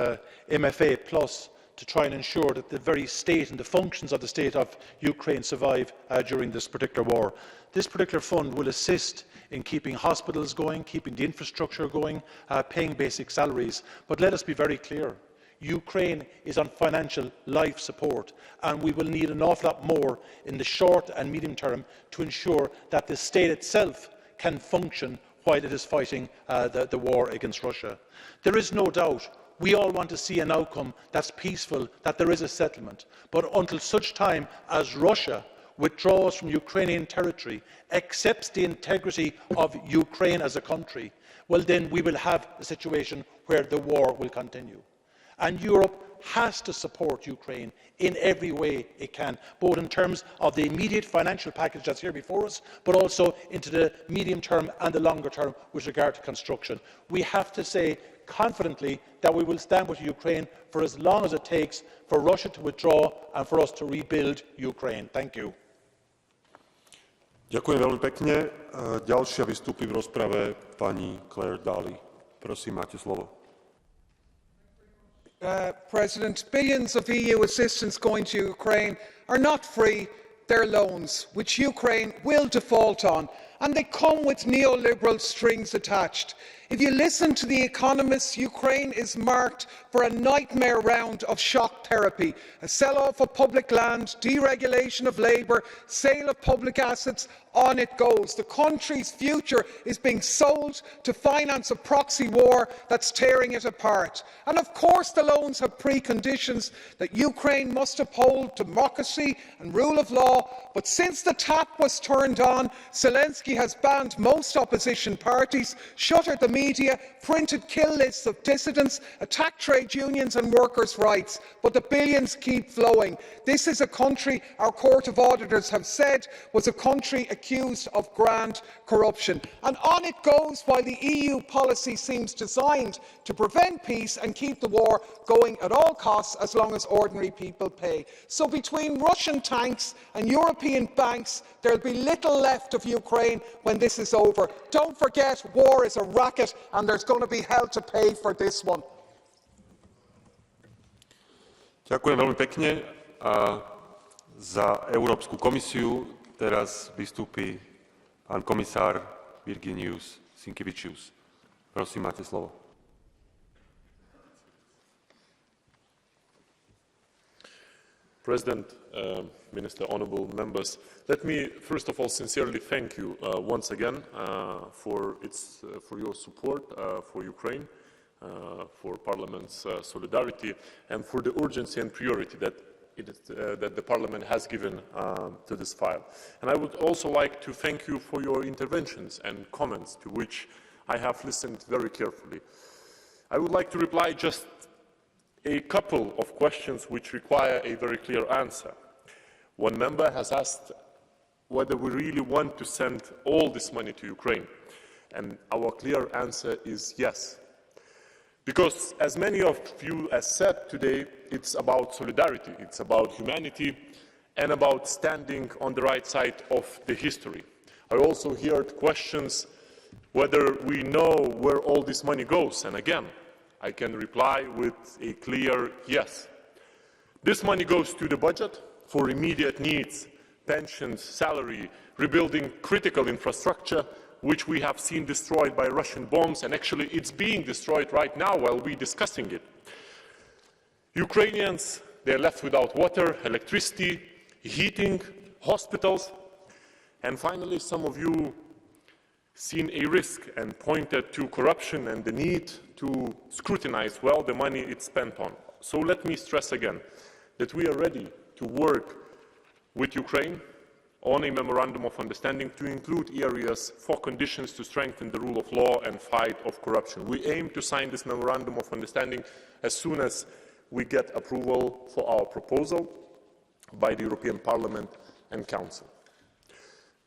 Speaker 12: MFA Plus to try and ensure that the very state and the functions of the state of Ukraine survive during this particular war. This particular fund will assist in keeping hospitals going, keeping the infrastructure going, paying basic salaries. But let us be very clear. Ukraine is on financial life support, and we will need an awful lot more in the short and medium term to ensure that the state itself can function while it is fighting the war against Russia. There is no doubt we all want to see an outcome that's peaceful, that there is a settlement. But until such time as Russia withdraws from Ukrainian territory, accepts the integrity of Ukraine as a country, well then we will have a situation where the war will continue. And Europe has to support Ukraine in every way it can, both in terms of the immediate financial package that's here before us, but also into the medium term and the longer term with regard to construction. We have to say confidently that we will stand with Ukraine for as long as it takes for Russia to withdraw and for us to rebuild Ukraine. Thank you.
Speaker 8: Ďakujem veľmi pekne. Ďalšia vystúpi v rozprave pani Claire Daly. Prosím, máte slovo.
Speaker 22: President, billions of EU assistance going to Ukraine are not free, they're loans, which Ukraine will default on, and they come with neoliberal strings attached. If you listen to the economists, Ukraine is marked for a nightmare round of shock therapy, a sell-off of public land, deregulation of labour, sale of public assets, on it goes. The country's future is being sold to finance a proxy war that's tearing it apart. And of course the loans have preconditions that Ukraine must uphold democracy and rule of law, but since the tap was turned on, Zelensky has banned most opposition parties, shuttered the media, printed kill lists of dissidents, attacked trade unions and workers' rights, but the billions keep flowing. This is a country our Court of Auditors have said was a country accused of grand corruption. And on it goes while the EU policy seems designed to prevent peace and keep the war going at all costs as long as ordinary people pay. So between Russian tanks and European banks, there will be little left of Ukraine when this is over. Don't forget, war is a racket and there's going to be hell to pay for this one.
Speaker 8: Ďakujem veľmi pekne a za Európsku komisiu teraz vystúpi pán komisár Virginijus Sinkevičius. Prosím, máte slovo.
Speaker 11: President, Minister, honourable members, let me first of all sincerely thank you once again for your support for Ukraine, for Parliament's solidarity, and for the urgency and priority that the Parliament has given to this file. And I would also like to thank you for your interventions and comments, to which I have listened very carefully. I would like to reply just a couple of questions which require a very clear answer. One member has asked whether we really want to send all this money to Ukraine, and our clear answer is yes. Because, as many of you have said today, it's about solidarity, it's about humanity, and about standing on the right side of the history. I also heard questions whether we know where all this money goes, and again, I can reply with a clear yes. This money goes to the budget for immediate needs, pensions, salary, rebuilding critical infrastructure, which we have seen destroyed by Russian bombs, and actually it's being destroyed right now while we're discussing it. Ukrainians, they're left without water, electricity, heating, hospitals, and finally some of you seen a risk and pointed to corruption and the need to scrutinize well the money it's spent on. So let me stress again that we are ready to work with Ukraine on a memorandum of understanding to include areas for conditions to strengthen the rule of law and fight of corruption. We aim to sign this memorandum of understanding as soon as we get approval for our proposal by the European Parliament and Council.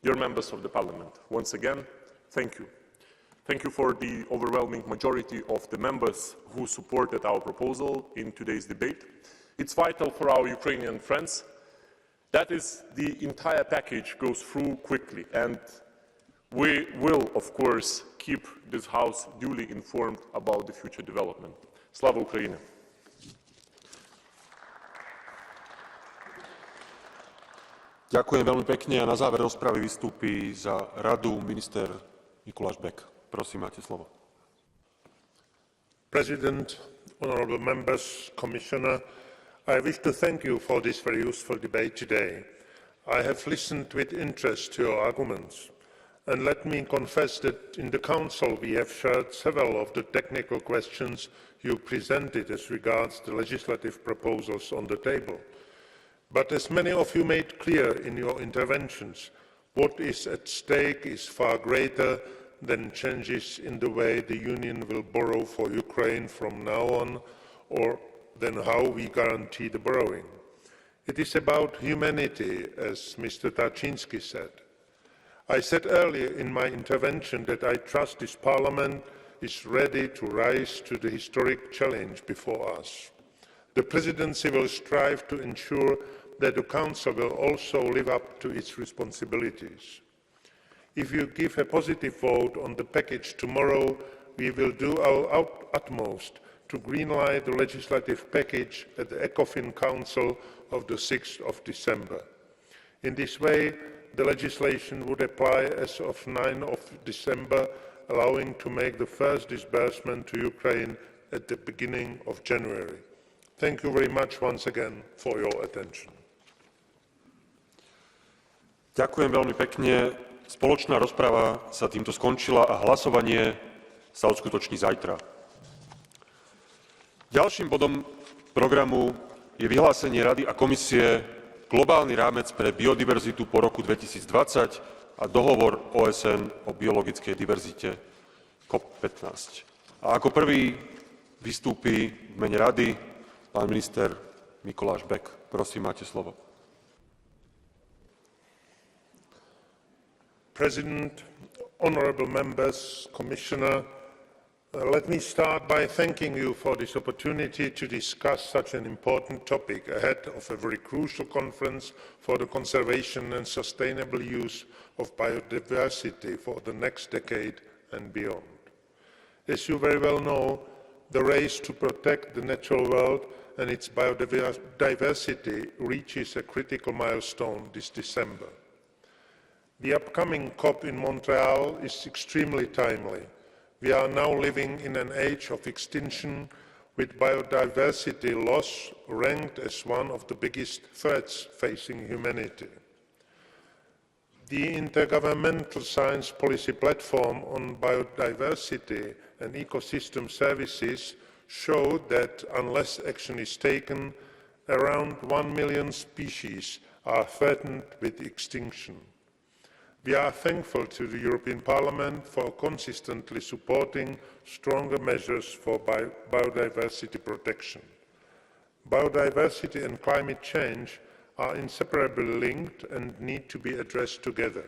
Speaker 11: Dear members of the Parliament, once again, thank you. Thank you for the overwhelming majority of the members who supported our proposal in today's debate. It's vital for our Ukrainian friends that is, the entire package goes through quickly, and we will, of course, keep this House duly informed about the future development. Slava Ukraini!
Speaker 8: Ďakujem veľmi pekne a na záver rozpravy vystúpi za radu minister Mikuláš Bek. Prosím, máte slovo.
Speaker 5: President, honourable members, Commissioner, I wish to thank you for this very useful debate today. I have listened with interest to your arguments, and let me confess that in the Council we have shared several of the technical questions you presented as regards the legislative proposals on the table. But as many of you made clear in your interventions, what is at stake is far greater than changes in the way the Union will borrow for Ukraine from now on, or than how we guarantee the borrowing. It is about humanity, as Mr. Tarczynski said. I said earlier in my intervention that I trust this Parliament is ready to rise to the historic challenge before us. The Presidency will strive to ensure that the Council will also live up to its responsibilities. If you give a positive vote on the package tomorrow, we will do our utmost to greenlight the legislative package at the ECOFIN Council of the 6th of December. In this way, the legislation would apply as of 9th of December, allowing to make the first disbursement to Ukraine at the beginning of January. Thank you very much once again for your attention.
Speaker 8: Ďakujem veľmi pekne. Spoločná rozprava sa týmto skončila a hlasovanie sa uskutoční zajtra. Ďalším bodom programu je vyhlásenie Rady a Komisie Globálny rámec pre biodiverzitu po roku 2020 a dohovor OSN o biologickej diverzite COP15. A ako prvý vystúpi v mene Rady pán minister Mikuláš Bek. Prosím, máte slovo.
Speaker 5: President, honourable members, Commissioner, let me start by thanking you for this opportunity to discuss such an important topic ahead of a very crucial conference for the conservation and sustainable use of biodiversity for the next decade and beyond. As you very well know, the race to protect the natural world and its biodiversity reaches a critical milestone this December. The upcoming COP in Montreal is extremely timely. We are now living in an age of extinction
Speaker 3: with biodiversity loss ranked as one of the biggest threats facing humanity. The Intergovernmental Science Policy Platform on Biodiversity and Ecosystem Services showed that unless action is taken, around 1 million species are threatened with extinction. We are thankful to the European Parliament for consistently supporting stronger measures for biodiversity protection. Biodiversity and climate change are inseparably linked and need to be addressed together.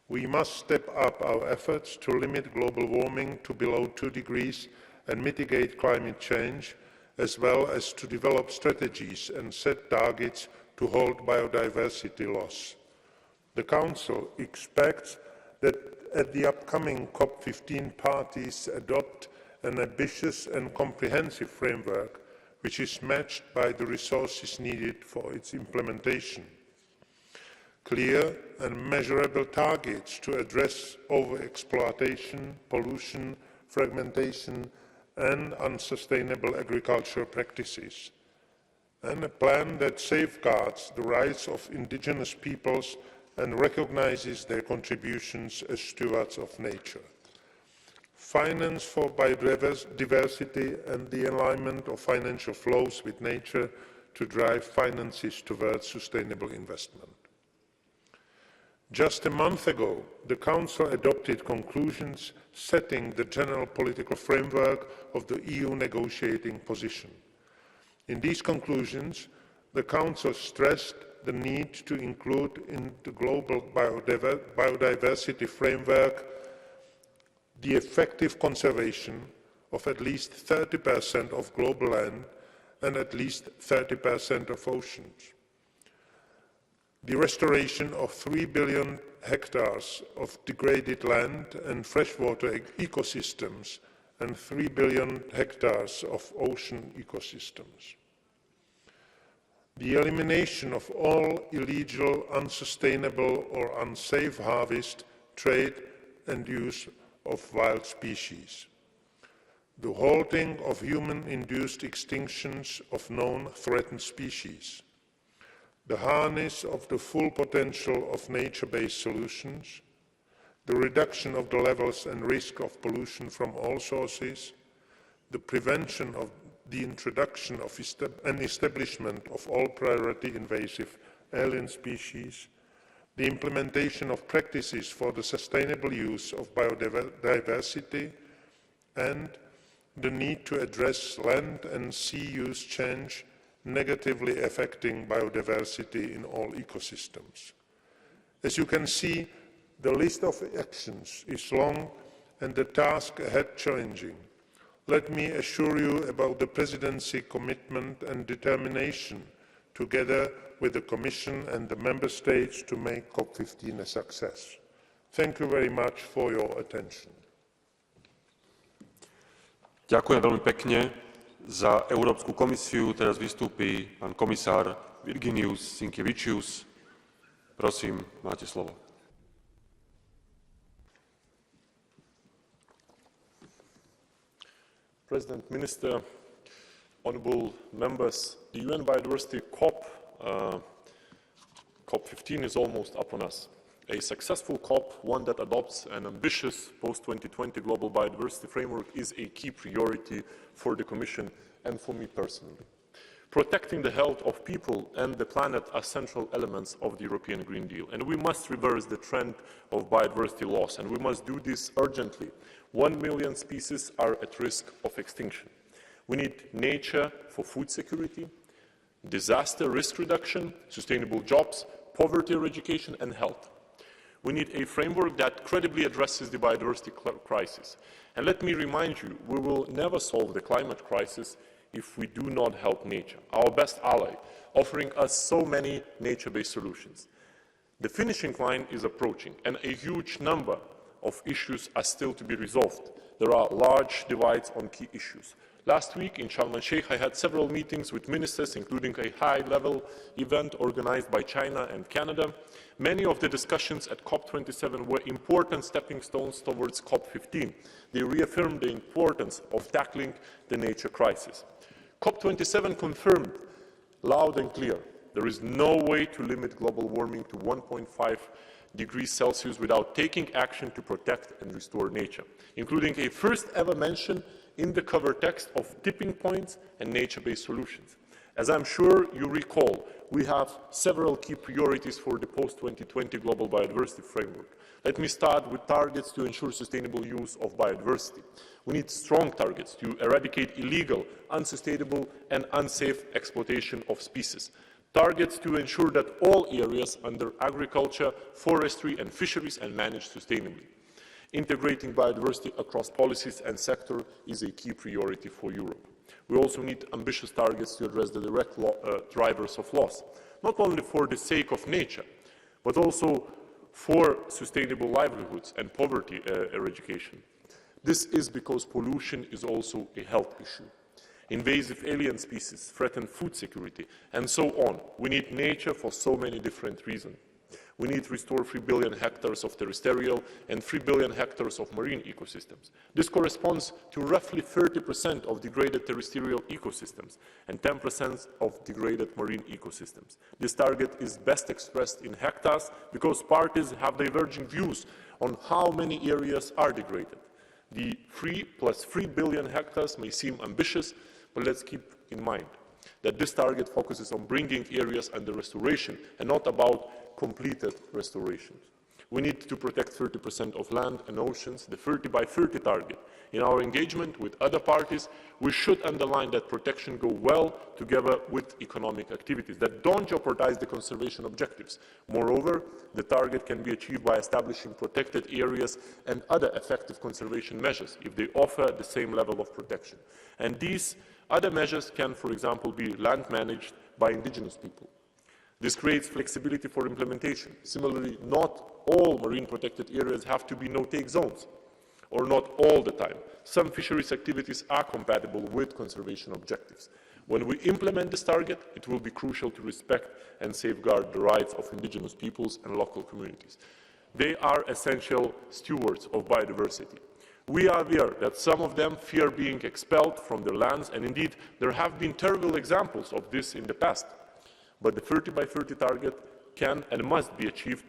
Speaker 3: We must step up our efforts to limit global warming to below 2 degrees and mitigate climate change, as well as to develop strategies and set targets to halt biodiversity loss. The Council expects that at the upcoming COP15 parties adopt an ambitious and comprehensive framework which is matched by the resources needed for its implementation. Clear and measurable targets to address overexploitation, pollution, fragmentation and unsustainable agricultural practices, and a plan that safeguards the rights of indigenous peoples and recognizes their contributions as stewards of nature. Finance for biodiversity and the alignment of financial flows with nature to drive finances towards sustainable investment. Just a month ago, the Council adopted conclusions setting the general political framework of the EU negotiating position. In these conclusions, the Council stressed the need to include in the global biodiversity framework the effective conservation of at least 30% of global land and at least 30% of oceans, the restoration of 3 billion hectares of degraded land and freshwater ecosystems and 3 billion hectares of ocean ecosystems, the elimination of all illegal, unsustainable or unsafe harvest, trade and use of wild species, the halting of human-induced extinctions of known threatened species, the harness of the full potential of nature-based solutions, the reduction of the levels and risk of pollution from all sources, the prevention of the introduction of and establishment of all priority invasive alien species, the implementation of practices for the sustainable use of biodiversity, and the need to address land and sea use change negatively affecting biodiversity in all ecosystems. As you can see, the list of actions is long and the task ahead challenging. Let me assure you about the Presidency commitment and determination, together with the Commission and the Member States, to make COP15 a success. Thank you very much for your attention.
Speaker 8: Ďakujem veľmi pekne. Za Európsku komisiu teraz vystúpi pán komisár Virginijus Sinkevičius. Prosím, máte slovo.
Speaker 11: President, Minister, honourable members, the UN Biodiversity COP15 is almost upon us. A successful COP, one that adopts an ambitious post-2020 global biodiversity framework, is a key priority for the Commission and for me personally. Protecting the health of people and the planet are central elements of the European Green Deal, and we must reverse the trend of biodiversity loss, and we must do this urgently. 1 million species are at risk of extinction. We need nature for food security, disaster risk reduction, sustainable jobs, poverty eradication and health. We need a framework that credibly addresses the biodiversity crisis. And let me remind you, we will never solve the climate crisis if we do not help nature, our best ally, offering us so many nature-based solutions. The finishing line is approaching, and a huge number of issues are still to be resolved. There are large divides on key issues. Last week in Sharm el-Sheikh, I had several meetings with ministers, including a high-level event organized by China and Canada. Many of the discussions at COP27 were important stepping stones towards COP15. They reaffirmed the importance of tackling the nature crisis. COP27 confirmed loud and clear there is no way to limit global warming to 1.5 degrees Celsius without taking action to protect and restore nature, including a first-ever mention in the cover text of tipping points and nature-based solutions. As I'm sure you recall, we have several key priorities for the post-2020 Global Biodiversity Framework. Let me start with targets to ensure sustainable use of biodiversity. We need strong targets to eradicate illegal, unsustainable and unsafe exploitation of species. Targets to ensure that all areas under agriculture, forestry and fisheries are managed sustainably. Integrating biodiversity across policies and sectors is a key priority for Europe. We also need ambitious targets to address the direct drivers of loss, not only for the sake of nature, but also for sustainable livelihoods and poverty eradication. This is because pollution is also a health issue. Invasive alien species threaten food security, and so on. We need nature for so many different reasons. We need to restore 3 billion hectares of terrestrial and 3 billion hectares of marine ecosystems. This corresponds to roughly 30% of degraded terrestrial ecosystems and 10% of degraded marine ecosystems. This target is best expressed in hectares because parties have diverging views on how many areas are degraded. The 3 plus 3 billion hectares may seem ambitious, but let's keep in mind that this target focuses on bringing areas under restoration and not about completed restorations. We need to protect 30% of land and oceans, the 30 by 30 target. In our engagement with other parties, we should underline that protection go well together with economic activities that don't jeopardize the conservation objectives. Moreover, the target can be achieved by establishing protected areas and other effective conservation measures if they offer the same level of protection. And these other measures can, for example, be land managed by indigenous people. This creates flexibility for implementation. Similarly, not all marine protected areas have to be no-take zones, or not all the time. Some fisheries activities are compatible with conservation objectives. When we implement this target, it will be crucial to respect and safeguard the rights of indigenous peoples and local communities. They are essential stewards of biodiversity. We are aware that some of them fear being expelled from their lands, and indeed there have been terrible examples of this in the past. But the 30 by 30 target can and must be achieved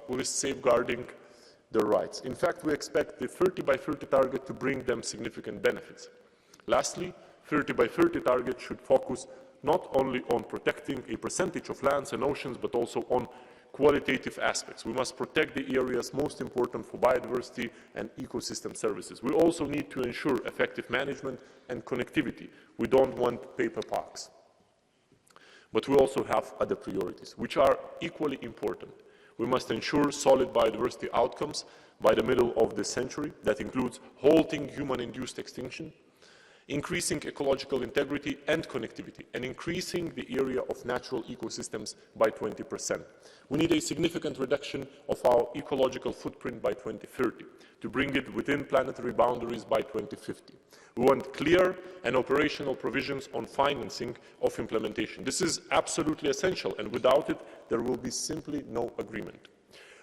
Speaker 11: with safeguarding their rights. In fact, we expect the 30 by 30 target to bring them significant benefits. Lastly, 30 by 30 target should focus not only on protecting a percentage of lands and oceans, but also on qualitative aspects. We must protect the areas most important for biodiversity and ecosystem services. We also need to ensure effective management and connectivity. We don't want paper parks. But we also have other priorities, which are equally important. We must ensure solid biodiversity outcomes by the middle of this century. That includes halting human-induced extinction, increasing ecological integrity and connectivity, and increasing the area of natural ecosystems by 20%. We need a significant reduction of our ecological footprint by 2030 to bring it within planetary boundaries by 2050. We want clear and operational provisions on financing of implementation. This is absolutely essential, and without it, there will be simply no agreement.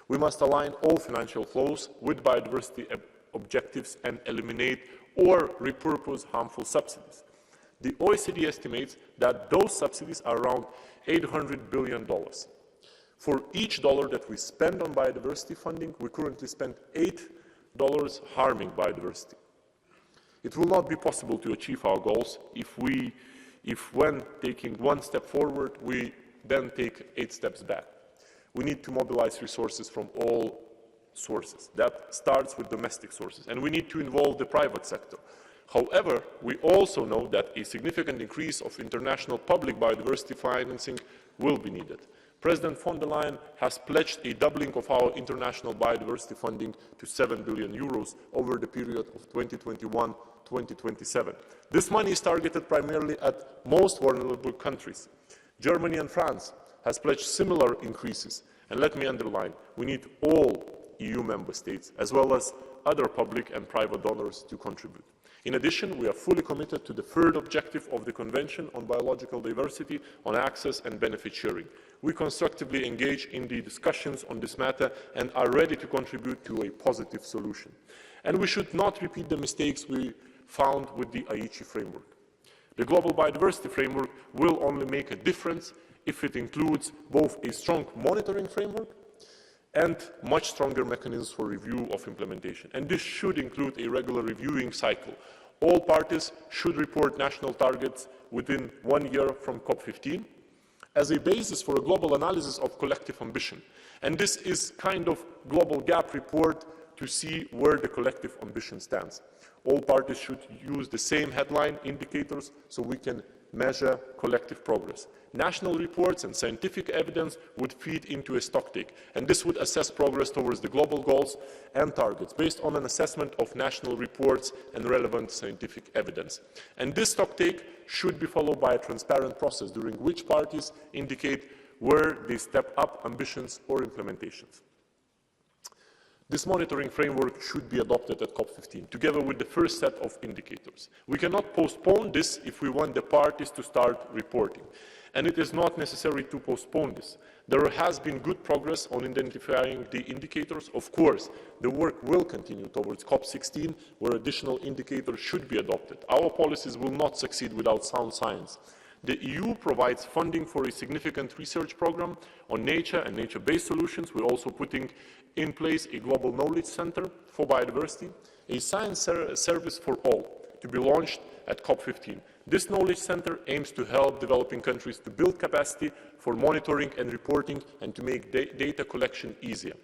Speaker 11: We must align all financial flows with biodiversity objectives and eliminate or repurpose harmful subsidies. The OECD estimates that those subsidies are around $800 billion. For each dollar that we spend on biodiversity funding, we currently spend $8 harming biodiversity. It will not be possible to achieve our goals if when taking one step forward, we then take 8 steps back. We need to mobilize resources from all sources. That starts with domestic sources, and we need to involve the private sector. However, we also know that a significant increase of international public biodiversity financing will be needed. President von der Leyen has pledged a doubling of our international biodiversity funding to €7 billion over the period of 2021-2027. This money is targeted primarily at most vulnerable countries. Germany and France has pledged similar increases. And let me underline, we need all EU member states, as well as other public and private donors, to contribute. In addition, we are fully committed to the third objective of the Convention on Biological Diversity on access and benefit sharing. We constructively engage in the discussions on this matter and are ready to contribute to a positive solution. And we should not repeat the mistakes we found with the Aichi framework. The Global Biodiversity Framework will only make a difference if it includes both a strong monitoring framework and much stronger mechanisms for review of implementation. And this should include a regular reviewing cycle. All parties should report national targets within 1 year from COP15 as a basis for a global analysis of collective ambition. And this is kind of global gap report to see where the collective ambition stands. All parties should use the same headline indicators so we can measure collective progress. National reports and scientific evidence would feed into a stocktake, and this would assess progress towards the global goals and targets based on an assessment of national reports and relevant scientific evidence. And this stocktake should be followed by a transparent process during which parties indicate where they step up ambitions or implementations. This monitoring framework should be adopted at COP15, together with the first set of indicators. We cannot postpone this if we want the parties to start reporting. And it is not necessary to postpone this. There has been good progress on identifying the indicators. Of course, the work will continue towards COP16, where additional indicators should be adopted. Our policies will not succeed without sound science. The EU provides funding for a significant research program on nature and nature-based solutions. We're also putting in place a global knowledge center for biodiversity, a science service for all, to be launched at COP15. This knowledge center aims to help developing countries to build capacity for monitoring and reporting and to make data collection easier.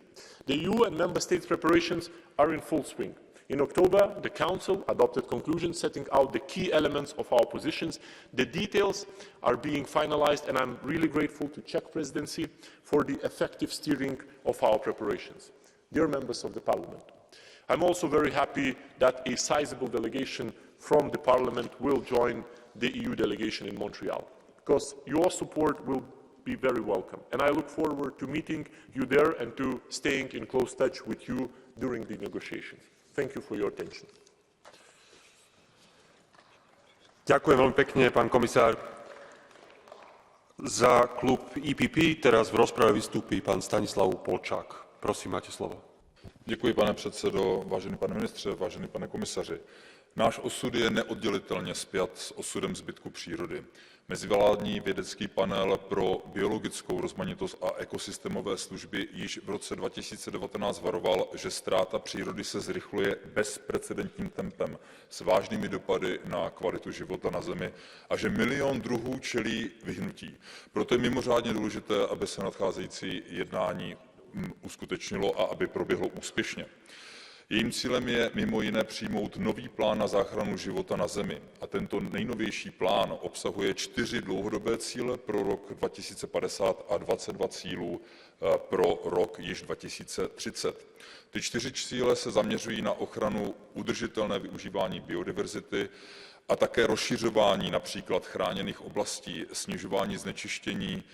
Speaker 11: The EU and member states' preparations are in full swing. In October, the Council adopted conclusions setting out the key elements of our positions. The details are being finalized, and I'm really grateful to Czech Presidency for the effective steering of our preparations. Dear members of the Parliament, I'm also very happy that a sizable delegation from the Parliament will join the EU delegation in Montreal, because your support will be very welcome. And I look forward to meeting you there and to staying in close touch with you during the negotiations. Thank you for your attention.
Speaker 8: Ďakujem veľmi pekne, pán komisár. Za klub EPP teraz v rozprave vystúpi pán Stanislav Polčák. Prosím, máte slovo.
Speaker 15: Děkuji, pane předsedo, vážený pane ministře, vážený pane komisaři. Náš osud je neoddělitelně spjat s osudem zbytku přírody. Mezivládní vědecký panel pro biologickou rozmanitost a ekosystémové služby již v roce 2019 varoval, že ztráta přírody se zrychluje bezprecedentním tempem s vážnými dopady na kvalitu života na Zemi a že 1 000 000 druhů čelí vyhnutí. Proto je mimořádně důležité, aby se nadcházející jednání uskutečnilo a aby proběhlo úspěšně. Jejím cílem je mimo jiné přijmout nový plán na záchranu života na Zemi. A tento nejnovější plán obsahuje 4 dlouhodobé cíle pro rok 2050 a 22 cílů pro rok již 2030. Ty 4 cíle se zaměřují na ochranu udržitelné využívání biodiverzity a také rozšiřování například chráněných oblastí, snižování znečištění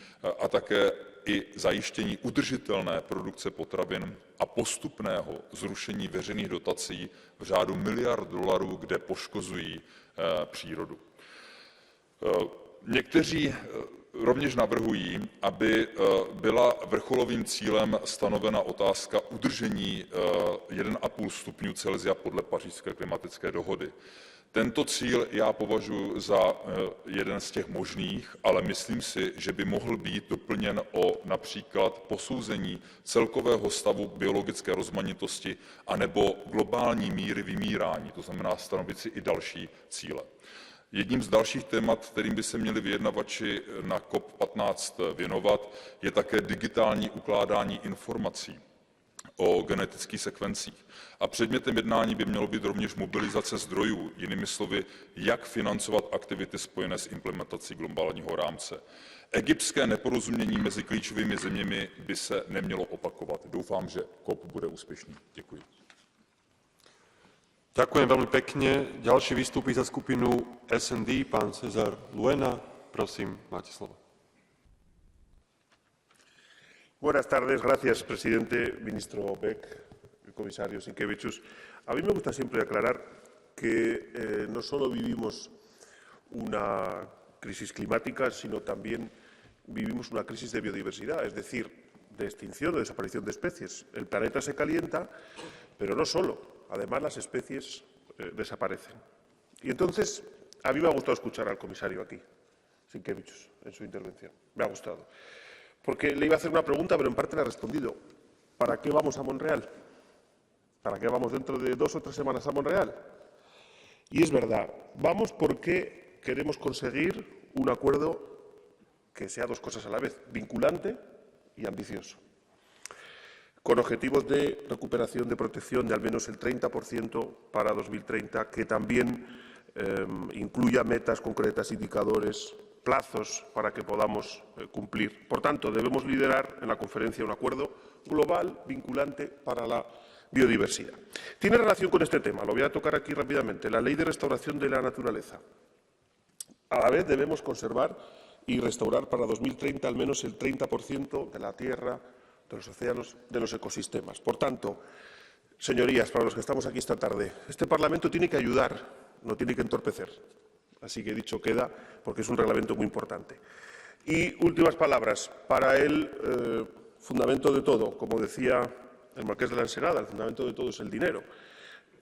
Speaker 15: a také i zajištění udržitelné produkce potravin a postupného zrušení veřejných dotací v řádu miliard dolarů, kde poškozují přírodu. Někteří rovněž navrhují, aby byla vrcholovým cílem stanovena otázka udržení 1,5 stupňů Celsia podle Pařížské klimatické dohody. Tento cíl já považuji za jeden z těch možných, ale myslím si, že by mohl být doplněn o například posouzení celkového stavu biologické rozmanitosti anebo globální míry vymírání, to znamená stanovit si i další cíle. Jedním z dalších témat, kterým by se měli vyjednavači na COP15 věnovat, je také digitální ukládání informací o genetických sekvencích. A předmětem jednání by mělo být rovněž mobilizace zdrojů, jinými slovy, jak financovat aktivity spojené s implementací globálního rámce. Egyptské neporozumění mezi klíčovými zeměmi by se nemělo opakovat. Doufám, že COP bude úspěšný. Děkuji.
Speaker 8: Ďakujem veľmi pekne. Ďalší vystúpi za skupinu SND, pán Cezar Luena. Prosím, máte slovo.
Speaker 19: Buenas tardes, gracias, presidente, ministro Beck, comisario Sinkevičius. A mí me gusta siempre aclarar
Speaker 10: que no solo vivimos una crisis climática, sino también vivimos una crisis de biodiversidad, es decir, de extinción o desaparición de especies. El planeta se calienta, pero no solo, además las especies desaparecen. Y entonces, a mí me ha gustado escuchar al comisario aquí, Sinkevičius, en su intervención. Me ha gustado. Porque le iba a hacer una pregunta, pero en parte le ha respondido. ¿Para qué vamos a Monreal? ¿Para qué vamos dentro de 2 o 3 semanas a Monreal? Y es verdad, vamos porque queremos conseguir un acuerdo que sea 2 cosas a la vez, vinculante y ambicioso, con objetivos de recuperación de protección de al menos el 30% para 2030, que también incluya metas concretas, indicadores, plazos para que podamos cumplir. Por tanto, debemos liderar en la conferencia un acuerdo global vinculante para la biodiversidad. Tiene relación con este tema, lo voy a tocar aquí rápidamente, la Ley de Restauración de la Naturaleza. A la vez debemos conservar y restaurar para 2030 al menos el 30% de la tierra, de los océanos, de los ecosistemas. Por tanto, señorías, para los que estamos aquí esta tarde, este Parlamento tiene que ayudar, no tiene que entorpecer. Así que dicho queda, porque es un reglamento muy importante. Y últimas palabras, para el fundamento de todo, como decía el marqués de la Ensenada, el fundamento de todo es el dinero.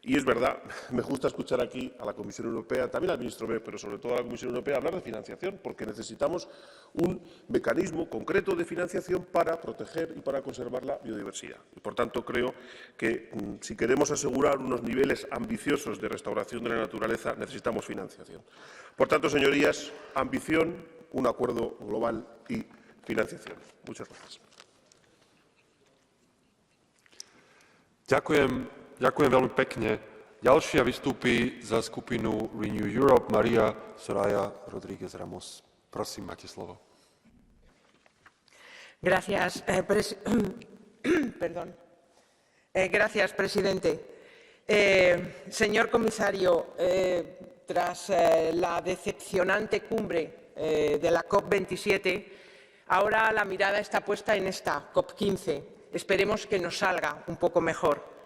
Speaker 10: Y es verdad, me gusta escuchar aquí a la Comisión Europea, también al ministro B, pero sobre todo a la Comisión Europea, hablar de financiación, porque necesitamos un mecanismo concreto de financiación para proteger y para conservar la biodiversidad. Y, por tanto, creo que si queremos asegurar unos niveles ambiciosos de restauración de la naturaleza, necesitamos financiación. Por tanto, señorías, ambición, un acuerdo global y financiación. Muchas gracias.
Speaker 8: Ďakujem veľmi pekne. Ďalšia vystúpi za skupinu Renew Europe Maria Soraya Rodríguez Ramos. Prosím, máte slovo.
Speaker 16: Gracias, gracias, presidente. Señor comisario, tras la decepcionante cumbre de la COP27, ahora la mirada está puesta en esta COP15. Esperemos que nos salga un poco mejor.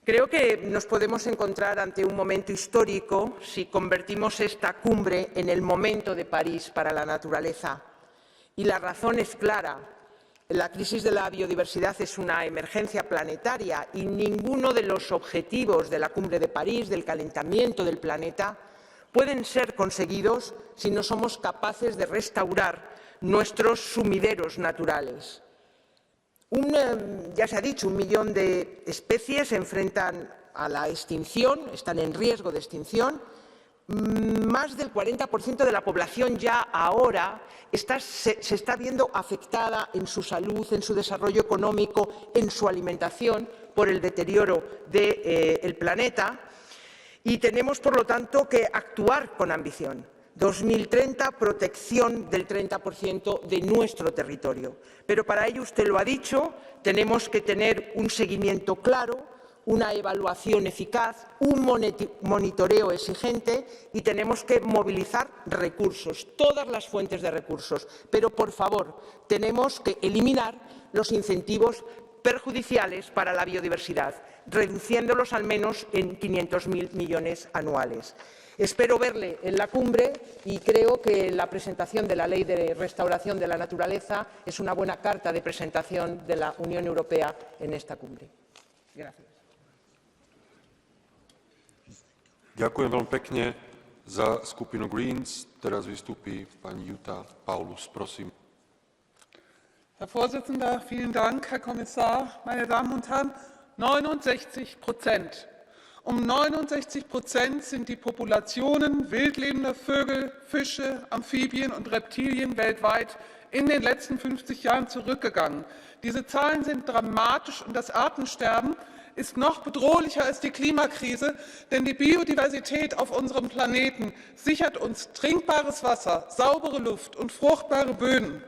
Speaker 16: Creo que nos podemos encontrar ante un momento histórico si convertimos esta cumbre en el momento de París para la naturaleza. Y la razón es clara. La crisis de la biodiversidad es una emergencia planetaria y ninguno de los objetivos de la cumbre de París, del calentamiento del planeta, pueden ser conseguidos si no somos capaces de restaurar nuestros sumideros naturales. Ya se ha dicho, 1 millón de especies se enfrentan a la extinción, están en riesgo de extinción. Más del 40% de la población ya ahora se está viendo afectada en su salud, en su desarrollo económico, en su alimentación por el deterioro del planeta y tenemos, por lo tanto, que actuar con ambición. 2030, protección del 30% de nuestro territorio. Pero para ello, usted lo ha dicho, tenemos que tener un seguimiento claro, una evaluación eficaz, un monitoreo exigente y tenemos que movilizar recursos, todas las fuentes de recursos. Pero, por favor, tenemos que eliminar los incentivos perjudiciales para la biodiversidad, reduciéndolos al menos en 500.000 millones anuales. Espero verle en la cumbre y creo que la presentación de la Ley de Restauración de la Naturaleza es una buena carta de presentación de la Unión Europea en esta cumbre. Gracias.
Speaker 8: Ďakujem veľmi pekne za skupinu Greens. Teraz vystúpi pani Jutta Paulus. Prosím.
Speaker 21: Herr Vorsitzender, vielen Dank, Herr Kommissar, meine Damen und Herren. 69%. Um 69% sind die Populationen wildlebender Vögel, Fische, Amphibien und Reptilien weltweit in den letzten 50 Jahren zurückgegangen. Diese Zahlen sind dramatisch und das Artensterben ist noch bedrohlicher als die Klimakrise, denn die Biodiversität auf unserem Planeten sichert uns trinkbares Wasser, saubere Luft und fruchtbare Böden.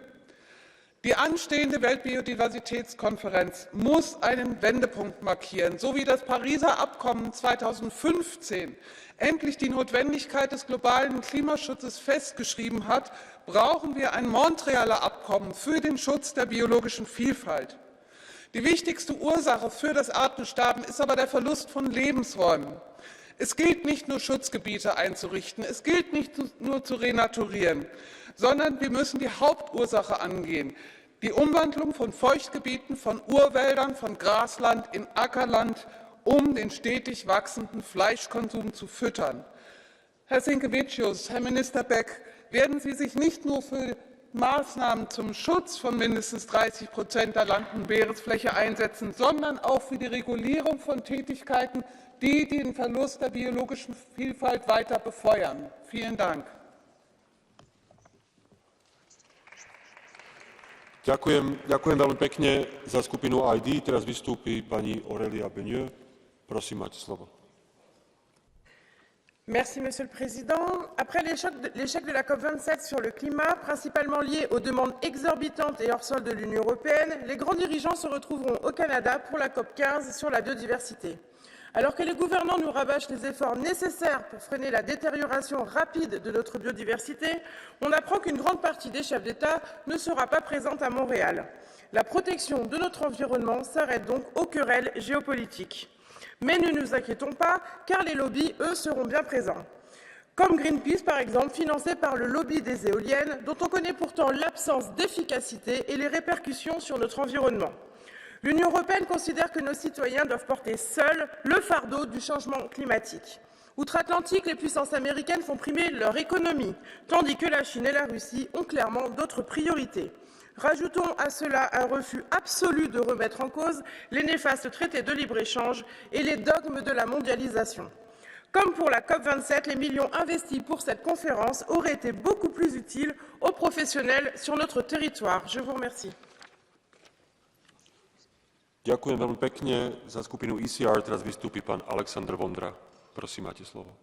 Speaker 21: Die anstehende Weltbiodiversitätskonferenz muss einen Wendepunkt markieren, so wie das Pariser Abkommen 2015 endlich die Notwendigkeit des globalen Klimaschutzes festgeschrieben hat, brauchen wir ein Montrealer Abkommen für den Schutz der biologischen Vielfalt. Die wichtigste Ursache für das Artensterben ist aber der Verlust von Lebensräumen. Es gilt nicht nur Schutzgebiete einzurichten, es gilt nicht nur zu renaturieren, sondern wir müssen die Hauptursache angehen, die Umwandlung von Feuchtgebieten, von Urwäldern, von Grasland in Ackerland, um den stetig wachsenden Fleischkonsum zu füttern. Herr Sinkevicius, Herr Minister Beck, werden Sie sich nicht nur für Maßnahmen zum Schutz von mindestens 30% der Land- und Meeresfläche einsetzen, sondern auch für die Regulierung von Tätigkeiten, die den Verlust der biologischen Vielfalt weiter befeuern. Vielen Dank.
Speaker 8: Ďakujem veľmi pekne za skupinu ID. Teraz vystúpi pani Aurélia Benieux. Prosím, máte slovo.
Speaker 2: Merci, Monsieur le Président. Après l'échec de la COP27 sur le climat, principalement lié aux demandes exorbitantes et hors sol de l'Union européenne, les grands dirigeants se retrouveront au Canada pour la COP15 sur la biodiversité. Alors que les gouvernants nous rabâchent les efforts nécessaires pour freiner la détérioration rapide de notre biodiversité, on apprend qu'une grande partie des chefs d'État ne sera pas présente à Montréal. La protection de notre environnement s'arrête donc aux querelles géopolitiques. Mais ne nous inquiétons pas, car les lobbies, eux, seront bien présents. Comme Greenpeace, par exemple, financé par le lobby des éoliennes, dont on connaît pourtant l'absence d'efficacité et les répercussions sur notre environnement. L'Union européenne considère que nos citoyens doivent porter seuls le fardeau du changement climatique. Outre-Atlantique, les puissances américaines font primer leur économie, tandis que la Chine et la Russie ont clairement d'autres priorités. Rajoutons à cela un refus absolu de remettre en cause les néfastes traités de libre-échange et les dogmes de la mondialisation. Comme pour la COP27, les millions investis pour cette conférence auraient été beaucoup plus utiles aux professionnels sur notre territoire. Je vous remercie.
Speaker 8: Ďakujem veľmi pekne. Za skupinu ECR teraz vystúpi pán Alexander Vondra. Prosím, máte slovo.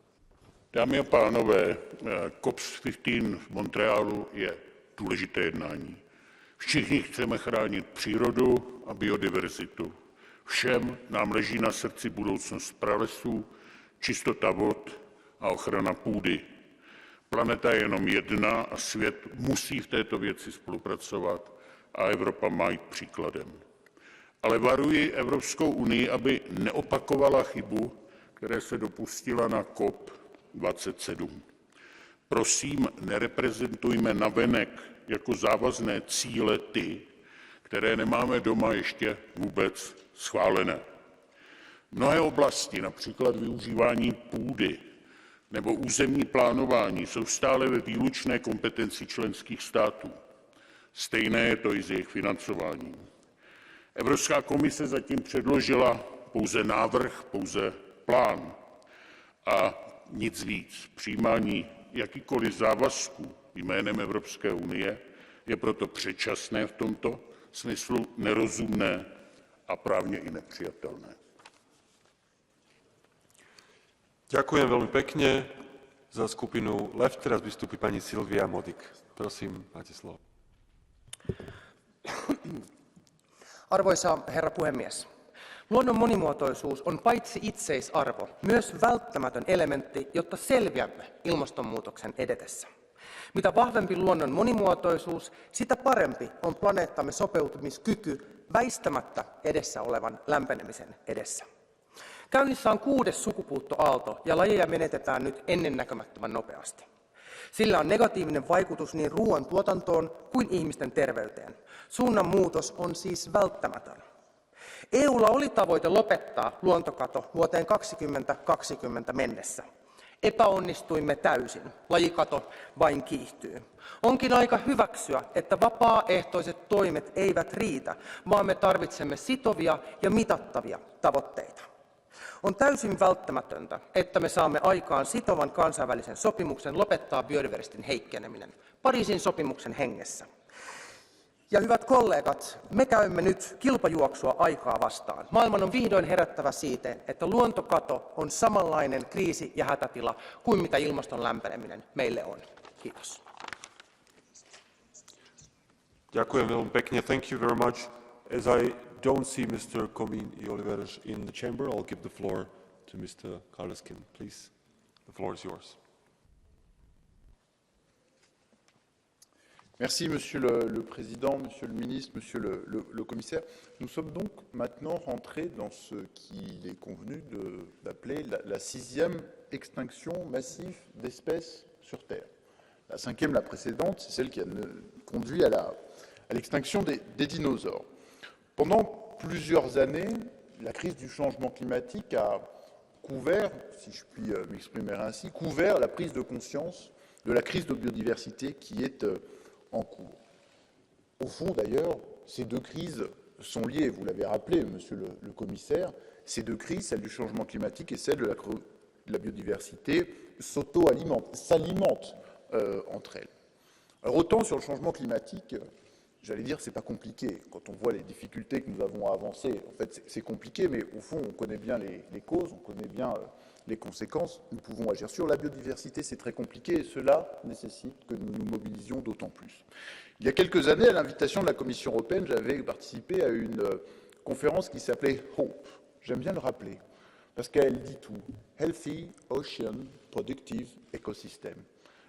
Speaker 9: Dámy a pánové, COP15 v Montrealu je důležité jednání. Všichni chceme chránit přírodu a biodiverzitu. Všem nám leží na srdci budoucnost pralesů, čistota vod a ochrana půdy. Planeta je jenom jedna a svět musí v této věci spolupracovat a Evropa má jít příkladem. Ale varuji Evropskou unii, aby neopakovala chybu, které se dopustila na COP27. Prosím, nereprezentujme navenek jako závazné cíle ty, které nemáme doma ještě vůbec schválené. Mnohé oblasti, například využívání půdy nebo územní plánování, jsou stále ve výlučné kompetenci členských států. Stejné je to i s jejich financováním. Evropská komise zatím předložila pouze návrh, pouze plán a nic víc. Přijímání jakýkoliv závazků jménem Evropské unie je proto předčasné v tomto smyslu, nerozumné a právně i nepřijatelné.
Speaker 8: Ďakujem veľmi pekne. Za skupinu Left teraz vystúpi pani Silvia Modik. Prosím, máte slovo.
Speaker 14: Arvoisa herra puhemies, luonnon monimuotoisuus on paitsi itseisarvo, myös välttämätön elementti, jotta selviämme ilmastonmuutoksen edetessä. Mitä vahvempi luonnon monimuotoisuus, sitä parempi on planeettamme sopeutumiskyky väistämättä edessä olevan lämpenemisen edessä. Käynnissä on 6. sukupuuttoaalto ja lajeja menetetään nyt ennennäkemättömän nopeasti. Sillä on negatiivinen vaikutus niin ruoan tuotantoon kuin ihmisten terveyteen. Suunnan muutos on siis välttämätön. EUlla oli tavoite lopettaa luontokato vuoteen 2020 mennessä. Epäonnistuimme täysin. Lajikato vain kiihtyy. Onkin aika hyväksyä, että vapaaehtoiset toimet eivät riitä, vaan me tarvitsemme sitovia ja mitattavia tavoitteita. On täysin välttämätöntä, että me saamme aikaan sitovan kansainvälisen sopimuksen lopettaa biodiversiteetin heikkeneminen Pariisin sopimuksen hengessä. Ja hyvät kollegat, me käymme nyt kilpajuoksua aikaa vastaan. Maailman on vihdoin herättävä siitä, että luontokato on samanlainen kriisi ja hätätila kuin mitä ilmaston lämpeneminen meille on. Kiitos.
Speaker 8: Ďakujem veľmi pekne. Thank you very much. As I don't see Mr. Comín y Oliveros in the chamber, I'll give the floor to Mr. Kaleskin, please. The floor is yours.
Speaker 18: Merci, Monsieur le Président, Monsieur le Ministre, Monsieur le Commissaire. Nous sommes donc maintenant rentrés dans ce qu'il est convenu d'appeler la 6e extinction massive d'espèces sur Terre. La 5e, la précédente, c'est celle qui a conduit à l'extinction des dinosaures. Pendant plusieurs années, la crise du changement climatique a couvert, si je puis m'exprimer ainsi, couvert la prise de conscience de la crise de biodiversité qui est en cours. Au fond, d'ailleurs, ces deux crises sont liées, vous l'avez rappelé, Monsieur le Commissaire, ces deux crises, celle du changement climatique et celle de la biodiversité, s'alimentent entre elles. Alors autant sur le changement climatique, j'allais dire, c'est pas compliqué. Quand on voit les difficultés que nous avons à avancer, en fait, c'est compliqué, mais au fond, on connaît bien les causes, on connaît bien les conséquences, nous pouvons agir. Sur la biodiversité, c'est très compliqué, et cela nécessite que nous nous mobilisions d'autant plus. Il y a quelques années, à l'invitation de la Commission européenne, j'avais participé à une conférence qui s'appelait HOPE. J'aime bien le rappeler, parce qu'elle dit tout. Healthy Ocean Productive Ecosystem.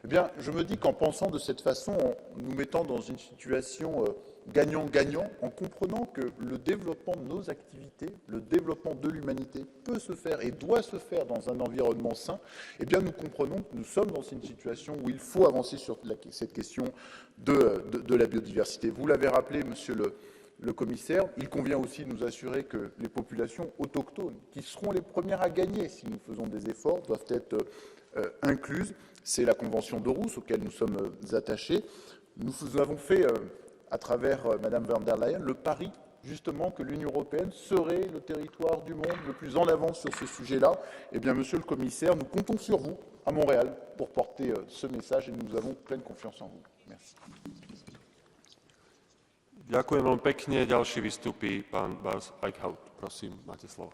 Speaker 18: Eh bien, je me dis qu'en pensant de cette façon, en nous mettant dans une situation gagnant-gagnant, en comprenant que le développement de nos activités, le développement de l'humanité peut se faire et doit se faire dans un environnement sain, eh bien, nous comprenons que nous sommes dans une situation où il faut avancer sur cette question de la biodiversité. Vous l'avez rappelé, Monsieur le Commissaire, il convient aussi de nous assurer que les populations autochtones, qui seront les premières à gagner si nous faisons des efforts, doivent être incluses. C'est la Convention d'Aarhus auquel nous sommes attachés. Nous avons fait, à travers Mme von der Leyen, le pari justement que l'Union européenne serait le territoire du monde le plus en avance sur ce sujet-là. Eh bien, Monsieur le Commissaire, nous comptons sur vous, à Montréal, pour porter ce message et nous avons pleine confiance en vous. Merci.
Speaker 8: Ďakujem veľmi pekne. Ďalší vystúpi pán Bas Eickhout. Prosím, máte slovo.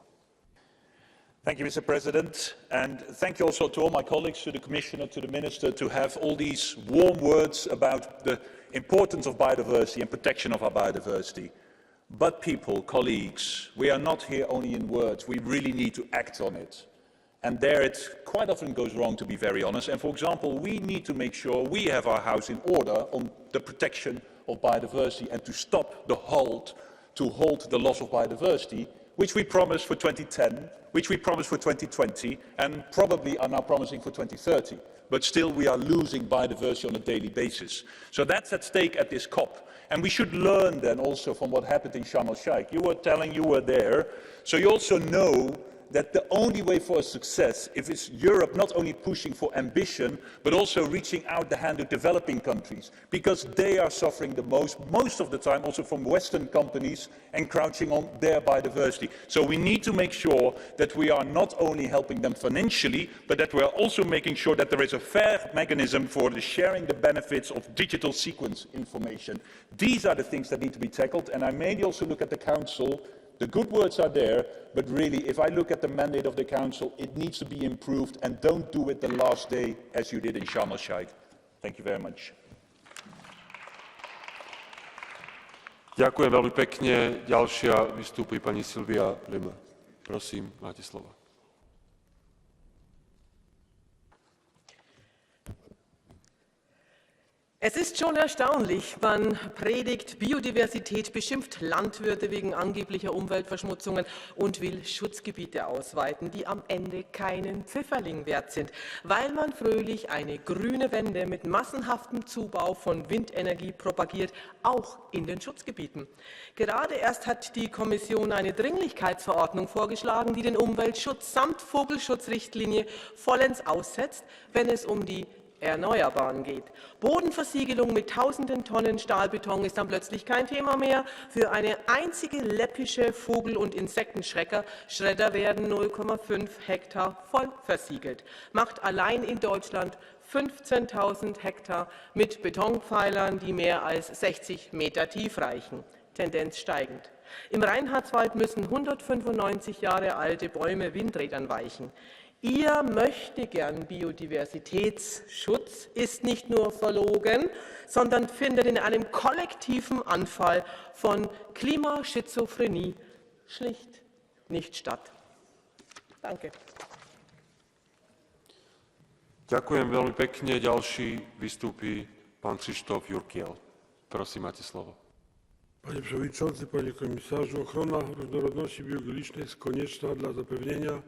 Speaker 1: Thank you, Mr. President, and thank you also to all my colleagues, to the Commissioner, to the Minister, to have all these warm words about the importance of biodiversity and protection of our biodiversity. But people, colleagues, we are not here only in words, we really need to act on it. And there it quite often goes wrong, to be very honest. And for example, we need to make sure we have our house in order on the protection of biodiversity and to stop the halt the loss of biodiversity, which we promised for 2010, which we promised for 2020, and probably are now promising for 2030. But still we are losing biodiversity on a daily basis. So that's at stake at this COP. And we should learn then also from what happened in Sharm el-Sheikh. You were there, so you also know that the only way for a success is Europe not only pushing for ambition, but also reaching out the hand to developing countries, because they are suffering the most of the time, also from Western companies encroaching on their biodiversity. So we need to make sure that we are not only helping them financially, but that we are also making sure that there is a fair mechanism for the sharing the benefits of digital sequence information. These are the things that need to be tackled, and I maybe also look at the Council. The good words are there, but really, if I look at the mandate of the Council, it needs to be improved, and don't do it the last day as you did in Sharm el-Sheikh. Thank you very much.
Speaker 8: Ďakujem veľmi pekne. Ďalšia vystúpi pani Silvia Lima. Prosím, máte slovo.
Speaker 6: Es ist schon erstaunlich, man predigt Biodiversität, beschimpft Landwirte wegen angeblicher Umweltverschmutzungen und will Schutzgebiete ausweiten, die am Ende keinen Pfifferling wert sind, weil man fröhlich eine grüne Wende mit massenhaftem Zubau von Windenergie propagiert, auch in den Schutzgebieten. Gerade erst hat die Kommission eine Dringlichkeitsverordnung vorgeschlagen, die den Umweltschutz samt Vogelschutzrichtlinie vollends aussetzt, wenn es um die Erneuerbaren geht. Bodenversiegelung mit tausenden Tonnen Stahlbeton ist dann plötzlich kein Thema mehr. Für eine einzige läppische Vogel- und Insektenschredder werden 0,5 Hektar voll versiegelt. Macht allein in Deutschland 15.000 Hektar mit Betonpfeilern, die mehr als 60 Meter tief reichen. Tendenz steigend. Im Reinhardswald müssen 195 Jahre alte Bäume Windrädern weichen. Ihr möchte gern Biodiversitätsschutz ist nicht nur verlogen, sondern findet in einem kollektiven Anfall von Klimaschizophrenie schlicht nicht statt. Danke.
Speaker 8: Ďakujem veľmi pekne. Ďalší vystúpi pán Krzysztof Jurkiel. Prosím, máte slovo.
Speaker 4: Panie Przewodniczący, Panie Komisarzu, ochrona różnorodności biologicznej jest konieczna dla zapewnienia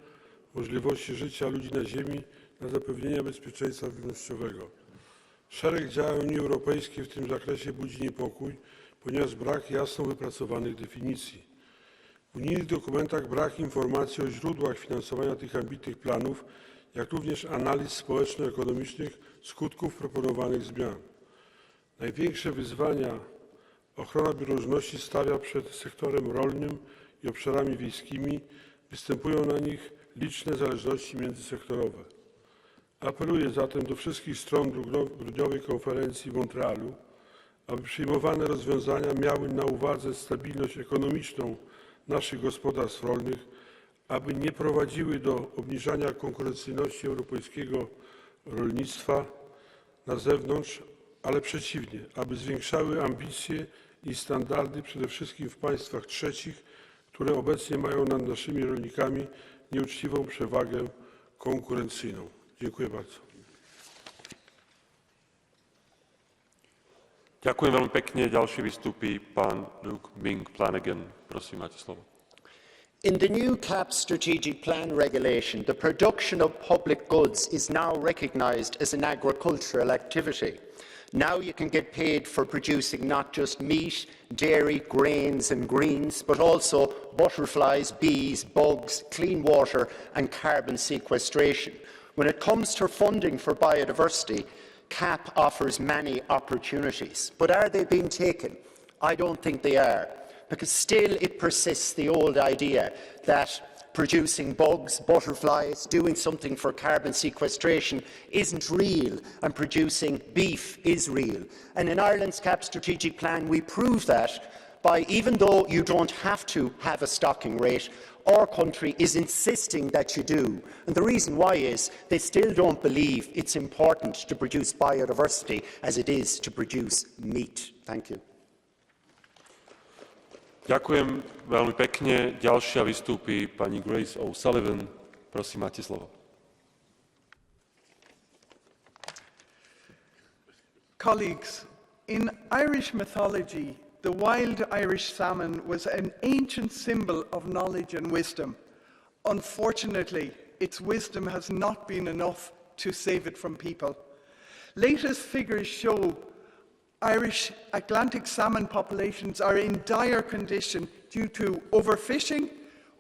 Speaker 4: możliwości życia ludzi na Ziemi, dla zapewnienia bezpieczeństwa żywnościowego. Szereg działań Unii Europejskiej w tym zakresie budzi niepokój, ponieważ brak jasno wypracowanych definicji. W unijnych dokumentach brak informacji o źródłach finansowania tych ambitnych planów, jak również analiz społeczno-ekonomicznych skutków proponowanych zmian. Największe wyzwania ochrona bioróżnorodności stawia przed sektorem rolnym i obszarami wiejskimi. Występują na nich liczne zależności międzysektorowe. Apeluję zatem do wszystkich stron grudniowej konferencji w Montrealu, aby przyjmowane rozwiązania miały na uwadze stabilność ekonomiczną naszych gospodarstw rolnych, aby nie prowadziły do obniżania konkurencyjności europejskiego rolnictwa na zewnątrz, ale przeciwnie, aby zwiększały ambicje i standardy przede wszystkim w państwach trzecich, które obecnie mają nad naszymi rolnikami nieuczciwą przewagę konkurencyjną. Dziękuję bardzo.
Speaker 8: Ďakujem veľmi pekne. Ďalší vystúpi pán Luke Ming Flanagan. Prosím, máte slovo.
Speaker 17: In the new CAP strategic plan regulation, the production of public goods is now recognised as an agricultural activity. Now you can get paid for producing not just meat, dairy, grains and greens, but also butterflies, bees, bugs, clean water and carbon sequestration. When it comes to funding for biodiversity, CAP offers many opportunities. But are they being taken? I don't think they are, because still it persists the old idea that producing bugs, butterflies, doing something for carbon sequestration isn't real, and producing beef is real. And in Ireland's CAP strategic plan, we prove that by, even though you don't have to have a stocking rate, our country is insisting that you do. And the reason why is they still don't believe it's important to produce biodiversity as it is to produce meat. Thank you.
Speaker 8: Ďakujem veľmi pekne. Ďalšia vystúpi pani Grace O'Sullivan. Prosím, máte slovo.
Speaker 21: Colleagues, in Irish mythology, the wild Irish salmon was an ancient symbol of knowledge and wisdom. Unfortunately, its wisdom has not been enough to save it from people. Latest figures show Irish Atlantic salmon populations are in dire condition due to overfishing,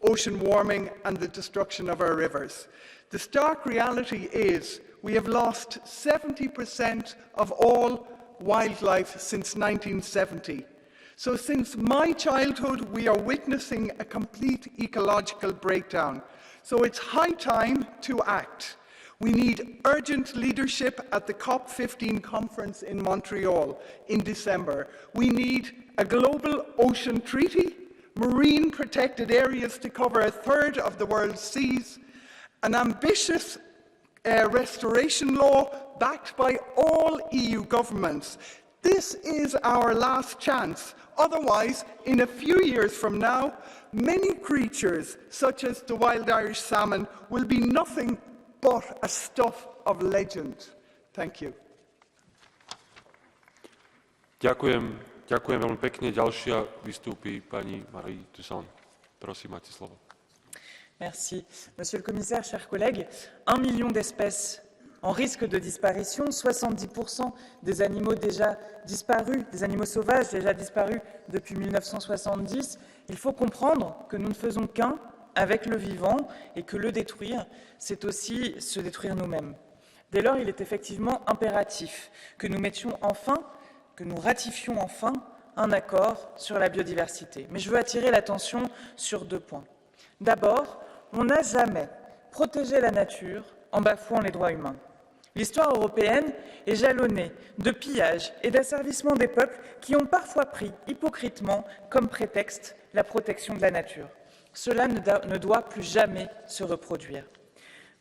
Speaker 21: ocean warming and the destruction of our rivers. The stark reality is we have lost 70% of all wildlife since 1970. So since my childhood, we are witnessing a complete ecological breakdown. So it's high time to act. We need urgent leadership at the COP15 conference in Montreal in December. We need a global ocean treaty, marine protected areas to cover a third of the world's seas, an ambitious restoration law backed by all EU governments. This is our last chance. Otherwise, in a few years from now, many creatures, such as the wild Irish salmon, will be nothing but a stuff of legend. Thank you.
Speaker 8: Ďakujem veľmi pekne. Ďalšia vystúpi pani Marie Toussaint. Prosím, máte slovo.
Speaker 23: Merci. Monsieur le Commissaire, chers collègues, 1 million d'espèces en risque de disparition, 70% des animaux déjà disparus, des animaux sauvages déjà disparus depuis 1970. Il faut comprendre que nous ne faisons qu'un avec le vivant et que le détruire, c'est aussi se détruire nous-mêmes. Dès lors, il est effectivement impératif que nous mettions enfin, que nous ratifions enfin un accord sur la biodiversité. Mais je veux attirer l'attention sur 2 points. D'abord, on n'a jamais protégé la nature en bafouant les droits humains. L'histoire européenne est jalonnée de pillages et d'asservissement des peuples qui ont parfois pris hypocritement comme prétexte la protection de la nature. Cela ne doit plus jamais se reproduire.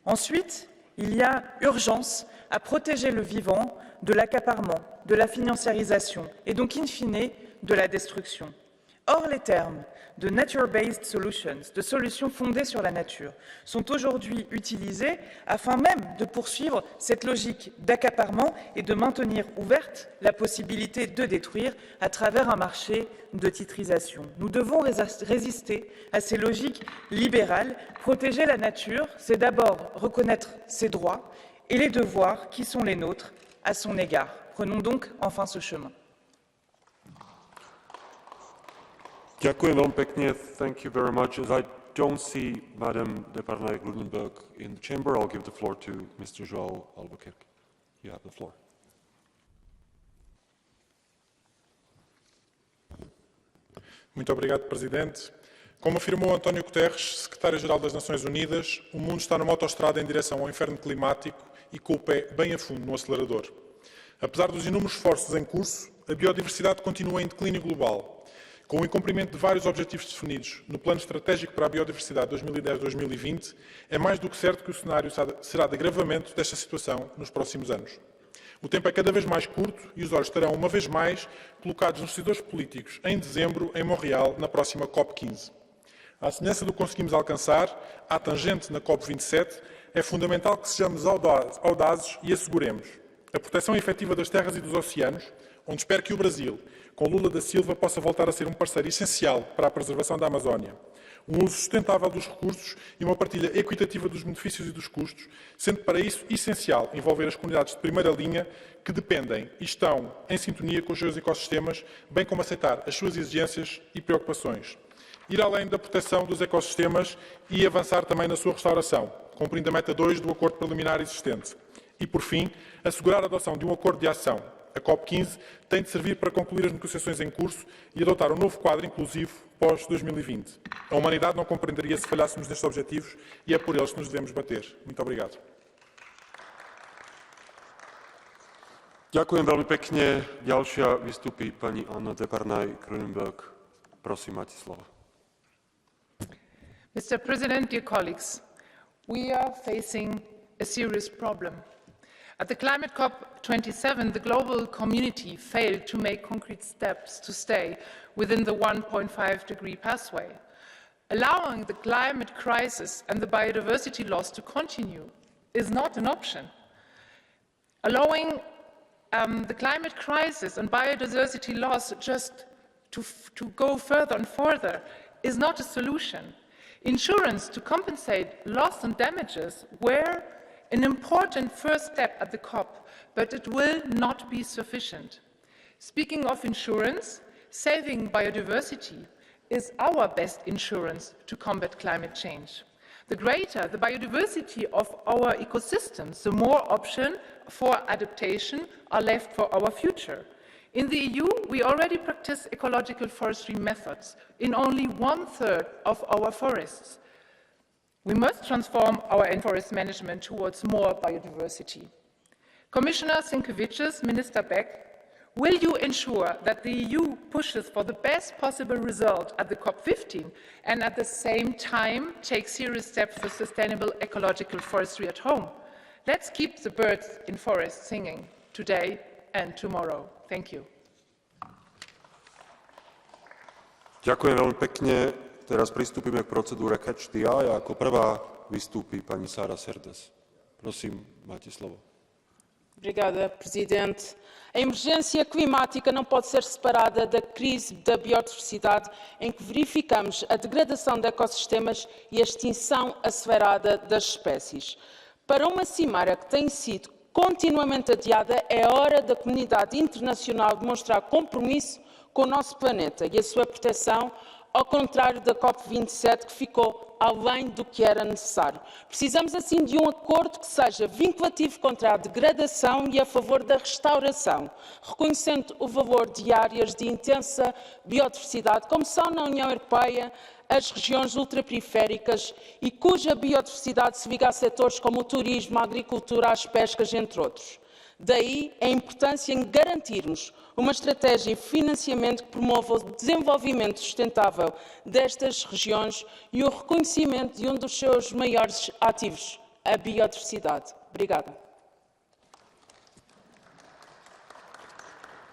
Speaker 23: Ensuite, il y a urgence à protéger le vivant de l'accaparement, de la financiarisation et donc, in fine, de la destruction. Or, les termes de nature-based solutions, de solutions fondées sur la nature, sont aujourd'hui utilisés afin même de poursuivre cette logique d'accaparement et de maintenir ouverte la possibilité de détruire à travers un marché de titrisation. Nous devons résister à ces logiques libérales. Protéger la nature, c'est d'abord reconnaître ses droits et les devoirs qui sont les nôtres à son égard. Prenons donc enfin ce chemin.
Speaker 8: Ďakujem veľmi pekne. Thank you very much. As I don't see Madam Deparnay-Grunenberg in the chamber, I'll give the floor to Mr. João Albuquerque. You have the floor.
Speaker 7: Muito obrigado, Presidente. Como afirmou António Guterres, Secretário-Geral das Nações Unidas, o mundo está numa autoestrada em direção ao inferno climático e com o pé bem a fundo no acelerador. Apesar dos inúmeros esforços em curso, a biodiversidade continua em declínio global. Com o incumprimento de vários objetivos definidos no Plano Estratégico para a Biodiversidade 2010-2020, é mais do que certo que o cenário será de agravamento desta situação nos próximos anos. O tempo é cada vez mais curto e os olhos estarão, uma vez mais, colocados nos decisores políticos em dezembro, em Montreal, na próxima COP15. À semelhança do que conseguimos alcançar, à tangente na COP27, é fundamental que sejamos audazes e asseguremos a proteção efetiva das terras e dos oceanos, onde espero que o Brasil, com Lula da Silva, possa voltar a ser um parceiro essencial para a preservação da Amazónia. Um uso sustentável dos recursos e uma partilha equitativa dos benefícios e dos custos, sendo para isso essencial envolver as comunidades de primeira linha que dependem e estão em sintonia com os seus ecossistemas, bem como aceitar as suas exigências e preocupações. Ir além da proteção dos ecossistemas e avançar também na sua restauração, cumprindo a meta 2 do acordo preliminar existente. E, por fim, assegurar a adoção de um acordo de ação. A COP15 tem de servir para concluir as negociações em curso e adotar um novo quadro inclusivo pós-2020. A humanidade não compreenderia se falhássemos nestes objetivos e é por eles que nos devemos bater. Muito obrigado.
Speaker 8: Ďakujem veľmi pekne. Ďalšia vystúpi pani Anna Deparnay-Grunenberg. Prosím, máte slovo.
Speaker 13: Mr. President, dear colleagues, we are facing a serious problem. At the Climate COP27, the global community failed to make concrete steps to stay within the 1.5-degree pathway. Allowing the climate crisis and the biodiversity loss to continue is not an option. Allowing the climate crisis and biodiversity loss just to go further and further is not a solution. Insurance to compensate loss and damages were an important first step at the COP, but it will not be sufficient. Speaking of insurance, saving biodiversity is our best insurance to combat climate change. The greater the biodiversity of our ecosystems, the more options for adaptation are left for our future. In the EU, we already practice ecological forestry methods in only 1/3 of our forests. We must transform our forest management towards more biodiversity. Commissioner Sinkevicius, Minister Beck, will you ensure that the EU pushes for the best possible result at the COP15 and at the same time take serious steps for sustainable ecological forestry at home? Let's keep the birds in forests singing today and tomorrow. Thank you.
Speaker 8: Ďakujem veľmi pekne. Teraz pristúpime k procedúre Catch the Eye a ako prvá vystúpi pani Sara Serdes. Prosím, máte slovo.
Speaker 20: Obrigada, Presidente. A emergência climática não pode ser separada da crise da biodiversidade, em que verificamos a degradação de ecossistemas e a extinção acelerada das espécies. Para uma cimeira que tem sido continuamente adiada, é hora da comunidade internacional demonstrar compromisso com o nosso planeta e a sua proteção, ao contrário da COP27, que ficou além do que era necessário. Precisamos, assim, de um acordo que seja vinculativo contra a degradação e a favor da restauração, reconhecendo o valor de áreas de intensa biodiversidade, como são na União Europeia as regiões ultraperiféricas e cuja biodiversidade se liga a setores como o turismo, a agricultura, as pescas, entre outros. Daí a importância em garantirmos uma estratégia e financiamento que promova o desenvolvimento sustentável destas regiões e o reconhecimento de um dos seus maiores ativos, a biodiversidade. Obrigada.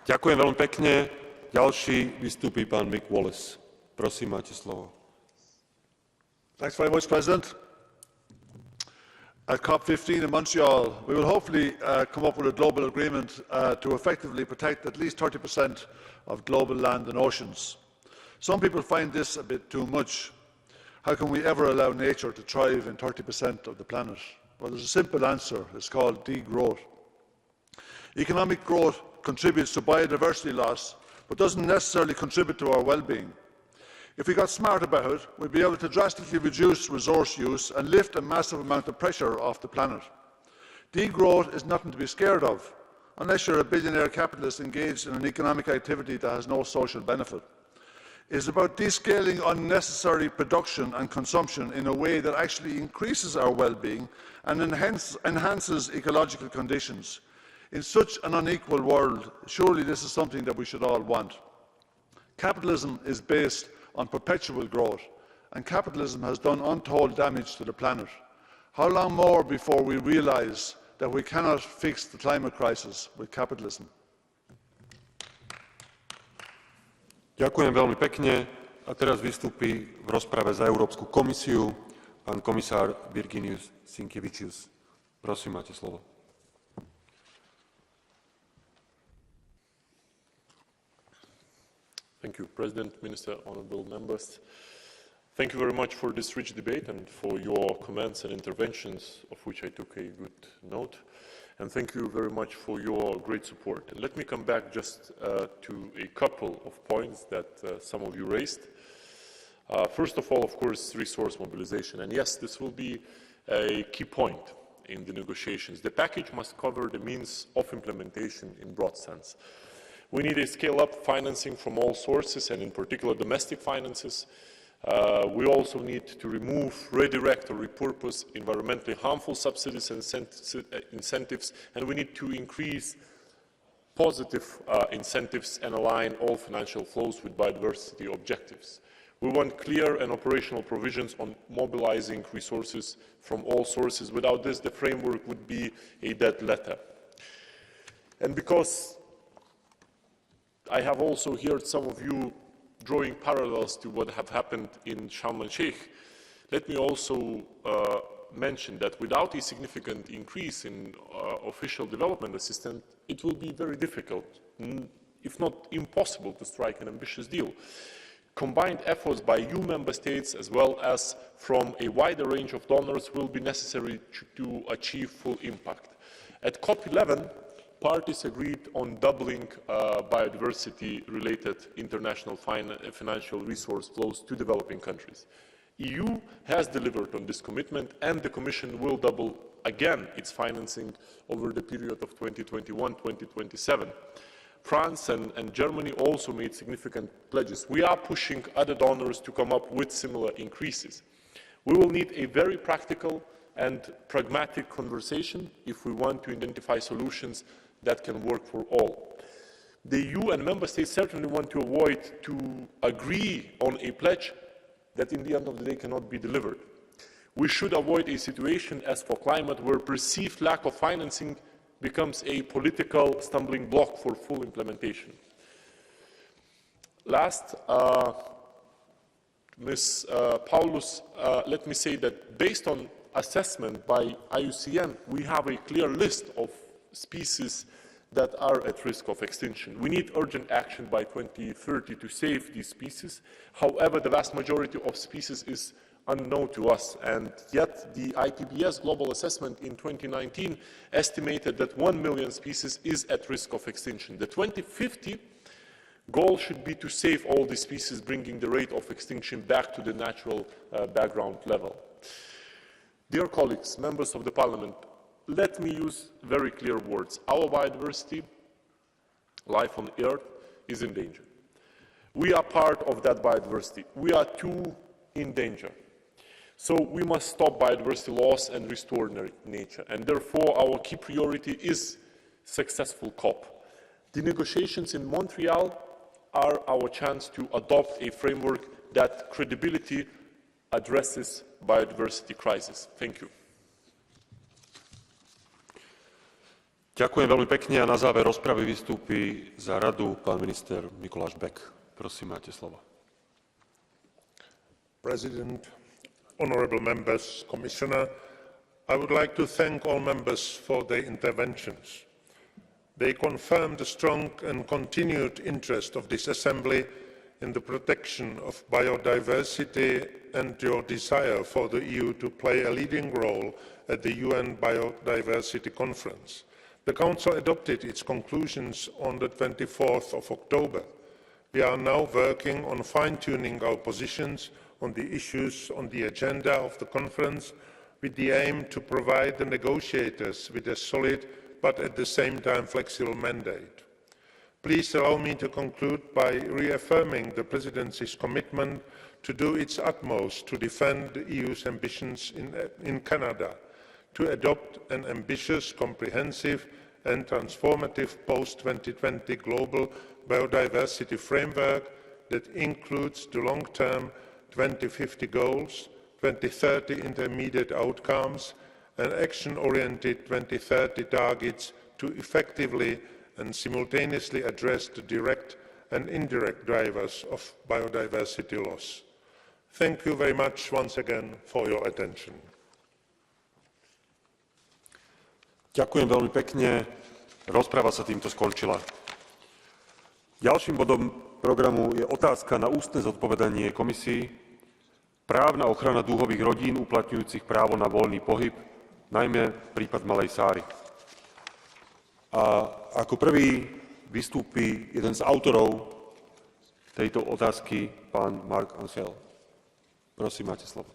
Speaker 8: Ďakujem veľmi pekne. Ďalší vystúpi pán Mick Wallace. Prosím, máte slovo.
Speaker 5: Thanks very much, President. At COP15 in Montreal, we will hopefully come up with a global agreement to effectively protect at least 30% of global land and oceans. Some people find this a bit too much. How can we ever allow nature to thrive in 30% of the planet? Well, there's a simple answer. It's called degrowth. Economic growth contributes to biodiversity loss, but doesn't necessarily contribute to our well-being. If we got smart about it, we'd be able to drastically reduce resource use and lift a massive amount of pressure off the planet. Degrowth is nothing to be scared of, unless you're a billionaire capitalist engaged in an economic activity that has no social benefit. It is about descaling unnecessary production and consumption in a way that actually increases our well-being and enhances ecological conditions. In such an unequal world, surely this is something that we should all want. Capitalism is based on perpetual growth, and capitalism has done untold damage to the planet. How long more before we realise that we cannot fix the climate crisis with capitalism?
Speaker 8: Ďakujem veľmi pekne. A teraz vystúpi v rozprave za Európsku komisiu pán komisár Virginijus Sinkevičius. Prosím, máte slovo.
Speaker 11: Thank you, President, Minister, honourable members. Thank you very much for this rich debate and for your comments and interventions, of which I took a good note. And thank you very much for your great support. And let me come back just to a couple of points that some of you raised. First of all, of course, resource mobilization. And yes, this will be a key point in the negotiations. The package must cover the means of implementation in broad sense. We need a scale-up financing from all sources, and in particular domestic finances. We also need to remove, redirect or repurpose environmentally harmful subsidies and incentives, and we need to increase positive incentives and align all financial flows with biodiversity objectives. We want clear and operational provisions on mobilizing resources from all sources. Without this, the framework would be a dead letter. And because I have also heard some of you drawing parallels to what have happened in Sharm el-Sheikh, let me also mention that without a significant increase in official development assistance, it will be very difficult, if not impossible, to strike an ambitious deal. Combined efforts by EU member states as well as from a wider range of donors will be necessary to achieve full impact. At COP11, parties agreed on doubling biodiversity-related international financial resource flows to developing countries. EU has delivered on this commitment, and the Commission will double again its financing over the period of 2021-2027. France and Germany also made significant pledges. We are pushing other donors to come up with similar increases. We will need a very practical and pragmatic conversation if we want to identify solutions that can work for all. The EU and member states certainly want to avoid to agree on a pledge that in the end of the day cannot be delivered. We should avoid a situation as for climate where perceived lack of financing becomes a political stumbling block for full implementation. Last, Ms. Paulus, let me say that based on assessment by IUCN, we have a clear list of species that are at risk of extinction. We need urgent action by 2030 to save these species. However, the vast majority of species is unknown to us, and yet the IPBES global assessment in 2019 estimated that 1 million species is at risk of extinction. The 2050 goal should be to save all the species, bringing the rate of extinction back to the natural background level. Dear colleagues, members of the Parliament, let me use very clear words. Our biodiversity, life on Earth, is in danger. We are part of that biodiversity. We are too in danger. So we must stop biodiversity loss and restore nature. And therefore, our key priority is successful COP. The negotiations in Montreal are our chance to adopt a framework that credibility addresses biodiversity crisis. Thank you.
Speaker 8: Ďakujem veľmi pekne a na záver rozpravy vystúpi za radu pán minister Mikuláš Bek. Prosím, máte slovo.
Speaker 9: President, honourable members, Commissioner, I would like to thank all members for their interventions. They confirm the strong and continued interest of this Assembly in the protection of biodiversity and your desire for the EU to play a leading role at the UN Biodiversity Conference. The Council adopted its conclusions on the 24th of October. We are now working on fine-tuning our positions on the issues on the agenda of the conference, with the aim to provide the negotiators with a solid but at the same time flexible mandate. Please allow me to conclude by reaffirming the Presidency's commitment to do its utmost to defend the EU's ambitions in Canada, to adopt an ambitious, comprehensive and transformative post-2020 global biodiversity framework that includes the long-term 2050 goals, 2030 intermediate outcomes and action-oriented 2030 targets to effectively and simultaneously address the direct and indirect drivers of biodiversity loss. Thank you very much once again for your attention.
Speaker 8: Ďakujem veľmi pekne. Rozprava sa týmto skončila. Ďalším bodom programu je otázka na ústne zodpovedanie komisii. Právna ochrana dúhových rodín uplatňujúcich právo na voľný pohyb, najmä prípad Malej Sáry. A ako prvý vystúpi jeden z autorov tejto otázky, pán Marc Angel. Prosím, máte slovo.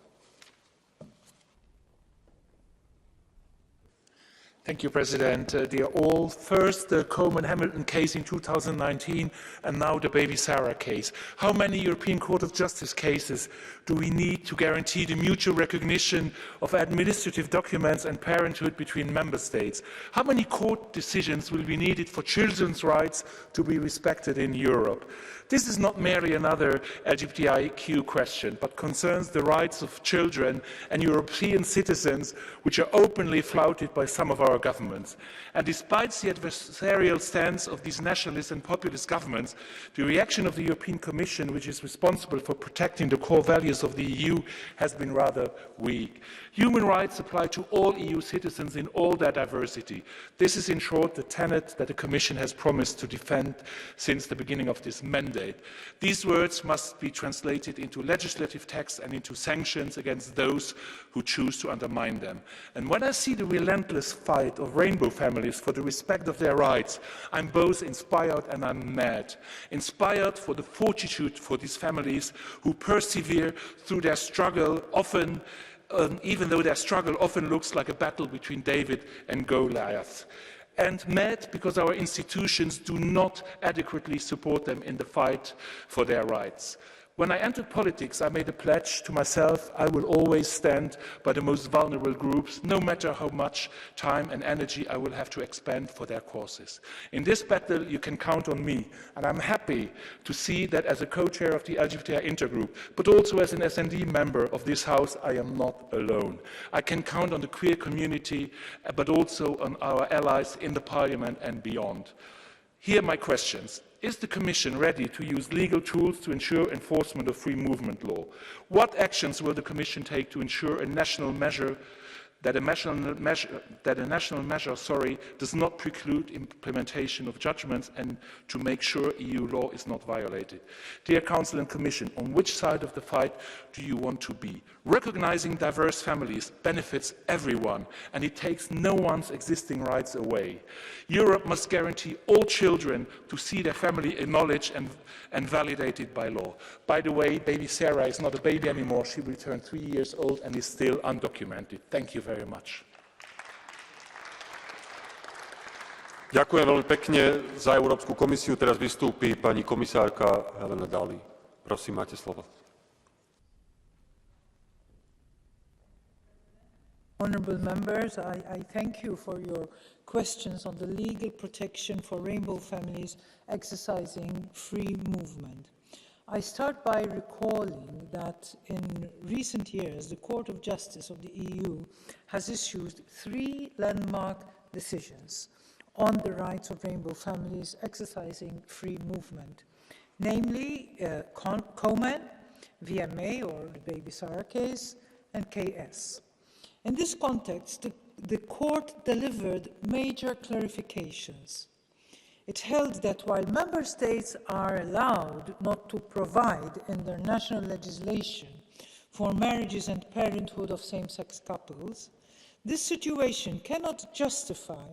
Speaker 3: Thank you, President. Dear all, first the Coleman-Hamilton case in 2019 and now the Baby Sarah case. How many European Court of Justice cases do we need to guarantee the mutual recognition of administrative documents and parenthood between member states? How many court decisions will be needed for children's rights to be respected in Europe? This is not merely another LGBTIQ question, but concerns the rights of children and European citizens, which are openly flouted by some of our governments. And despite the adversarial stance of these nationalist and populist governments, the reaction of the European Commission, which is responsible for protecting the core values of the EU, has been rather weak. Human rights apply to all EU citizens in all their diversity. This is, in short, the tenet that the Commission has promised to defend since the beginning of this mandate. These words must be translated into legislative text and into sanctions against those who choose to undermine them. And when I see the relentless fight of rainbow families for the respect of their rights, I'm both inspired and I'm mad. Inspired for the fortitude for these families who persevere through their struggle, often even though their struggle often looks like a battle between David and Goliath. And mad because our institutions do not adequately support them in the fight for their rights. When I entered politics, I made a pledge to myself: I will always stand by the most vulnerable groups, no matter how much time and energy I will have to expend for their causes. In this battle, you can count on me, and I'm happy to see that as a co-chair of the LGBTI intergroup, but also as an SND member of this House, I am not alone. I can count on the queer community, but also on our allies in the Parliament and beyond. Here are my questions. Is the Commission ready to use legal tools to ensure enforcement of free movement law? What actions will the Commission take to ensure a national measure does not preclude implementation of judgments and to make sure EU law is not violated? Dear Council and Commission, on which side of the fight do you want to be? Recognizing diverse families benefits everyone, and it takes no one's existing rights away. Europe must guarantee all children to see their family acknowledged and validated by law. By the way, baby Sarah is not a baby anymore. She will turn 3 years old and is still undocumented. Thank you very much.
Speaker 8: Ďakujem veľmi pekne za Európsku komisiu. Teraz vystúpi pani komisárka Helena Dalli. Prosím, máte slovo.
Speaker 12: Honourable members, I thank you for your questions on the legal protection for rainbow families exercising free movement. I start by recalling that in recent years, the Court of Justice of the EU has issued 3 landmark decisions on the rights of rainbow families exercising free movement, namely Coleman, VMA, or the Baby Sarah case, and KS. In this context, the court delivered major clarifications. It held that while member states are allowed not to provide in their national legislation for marriages and parenthood of same-sex couples, this situation cannot justify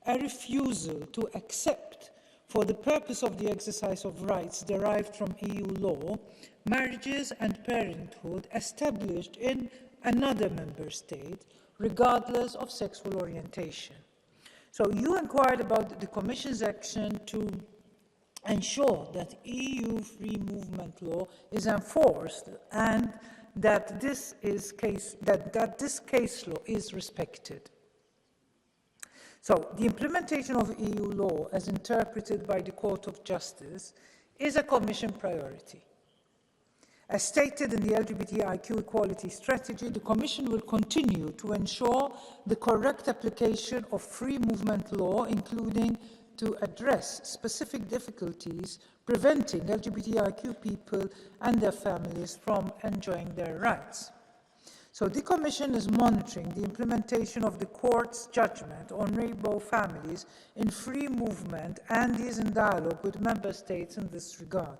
Speaker 12: a refusal to accept, for the purpose of the exercise of rights derived from EU law, marriages and parenthood established in another member state, regardless of sexual orientation. So you inquired about the Commission's action to ensure that EU free movement law is enforced and that this case law is respected. So the implementation of EU law as interpreted by the Court of Justice is a Commission priority. As stated in the LGBTIQ equality strategy, the Commission will continue to ensure the correct application of free movement law, including to address specific difficulties preventing LGBTIQ people and their families from enjoying their rights. So the Commission is monitoring the implementation of the Court's judgment on rainbow families in free movement and is in dialogue with Member States in this regard.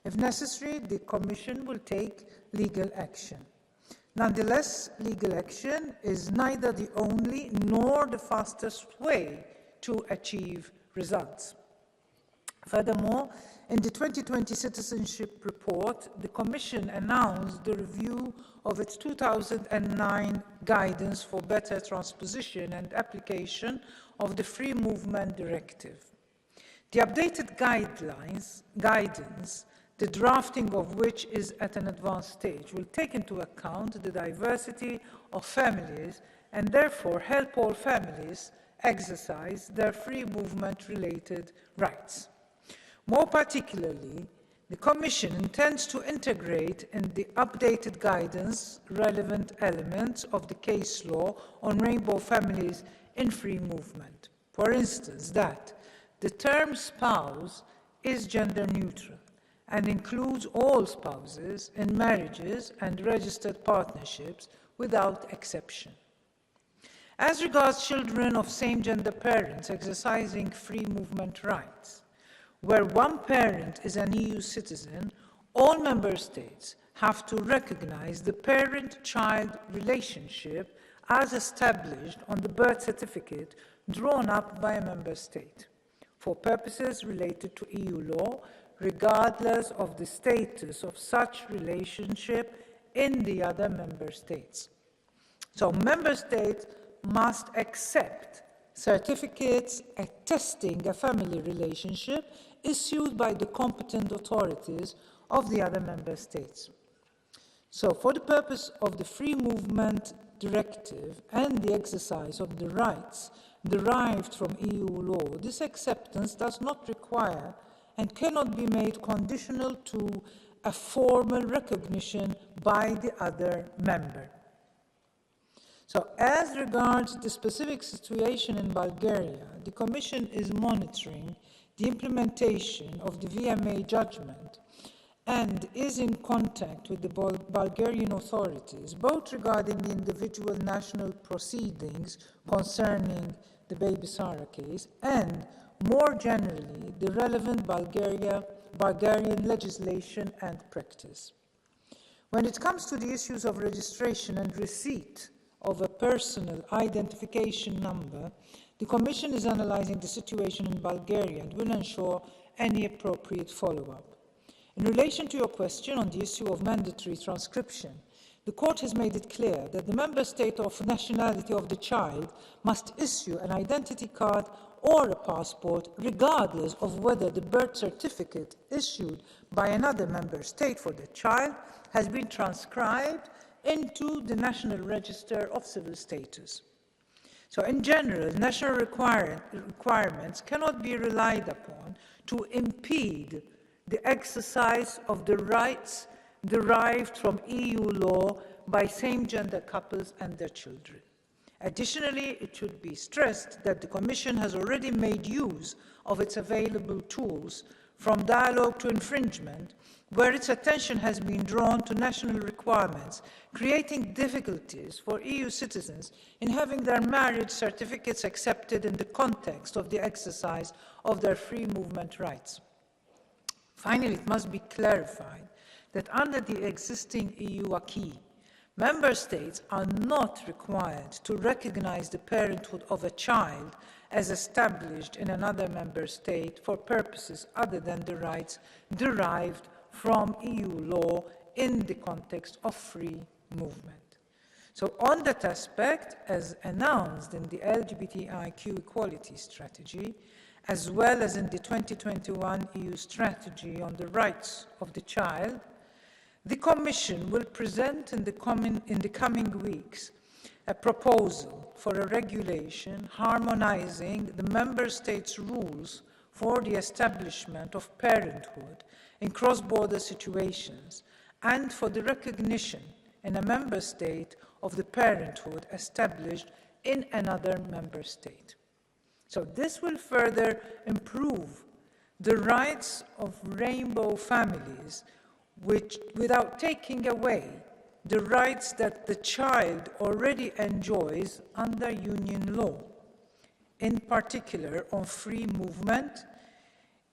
Speaker 12: If necessary, the Commission will take legal action. Nonetheless, legal action is neither the only nor the fastest way to achieve results. Furthermore, in the 2020 Citizenship Report, the Commission announced the review of its 2009 Guidance for Better Transposition and Application of the Free Movement Directive. The updated guidance, the drafting of which is at an advanced stage, will take into account the diversity of families and therefore help all families exercise their free movement-related rights. More particularly, the Commission intends to integrate in the updated guidance relevant elements of the case law on rainbow families in free movement. For instance, that the term spouse is gender neutral and includes all spouses in marriages and registered partnerships without exception. As regards children of same-gender parents exercising free movement rights, where one parent is an EU citizen, all member states have to recognize the parent-child relationship as established on the birth certificate drawn up by a member state for purposes related to EU law, regardless of the status of such relationship in the other member states. So member states must accept certificates attesting a family relationship issued by the competent authorities of the other member states. So for the purpose of the Free Movement Directive and the exercise of the rights derived from EU law, this acceptance does not require and cannot be made conditional to a formal recognition by the other member. So as regards the specific situation in Bulgaria, the Commission is monitoring the implementation of the VMA judgment and is in contact with the Bulgarian authorities, both regarding the individual national proceedings concerning the Baby Sarah case and, more generally, the relevant Bulgarian legislation and practice. When it comes to the issues of registration and receipt of a personal identification number, the Commission is analyzing the situation in Bulgaria and will ensure any appropriate follow-up. In relation to your question on the issue of mandatory transcription, the Court has made it clear that the member state of nationality of the child must issue an identity card or a passport, regardless of whether the birth certificate issued by another member state for the child has been transcribed into the National Register of Civil Status. So in general, national requirements cannot be relied upon to impede the exercise of the rights derived from EU law by same-gender couples and their children. Additionally, it should be stressed that the Commission has already made use of its available tools from dialogue to infringement, where its attention has been drawn to national requirements, creating difficulties for EU citizens in having their marriage certificates accepted in the context of the exercise of their free movement rights. Finally, it must be clarified that under the existing EU acquis, Member States are not required to recognize the parenthood of a child as established in another Member State for purposes other than the rights derived from EU law in the context of free movement. So on that aspect, as announced in the LGBTIQ equality strategy, as well as in the 2021 EU strategy on the rights of the child, the Commission will present in the coming weeks a proposal for a regulation harmonizing the Member States' rules for the establishment of parenthood in cross-border situations and for the recognition in a Member State of the parenthood established in another Member State. So this will further improve the rights of rainbow families without taking away the rights that the child already enjoys under Union law, in particular on free movement,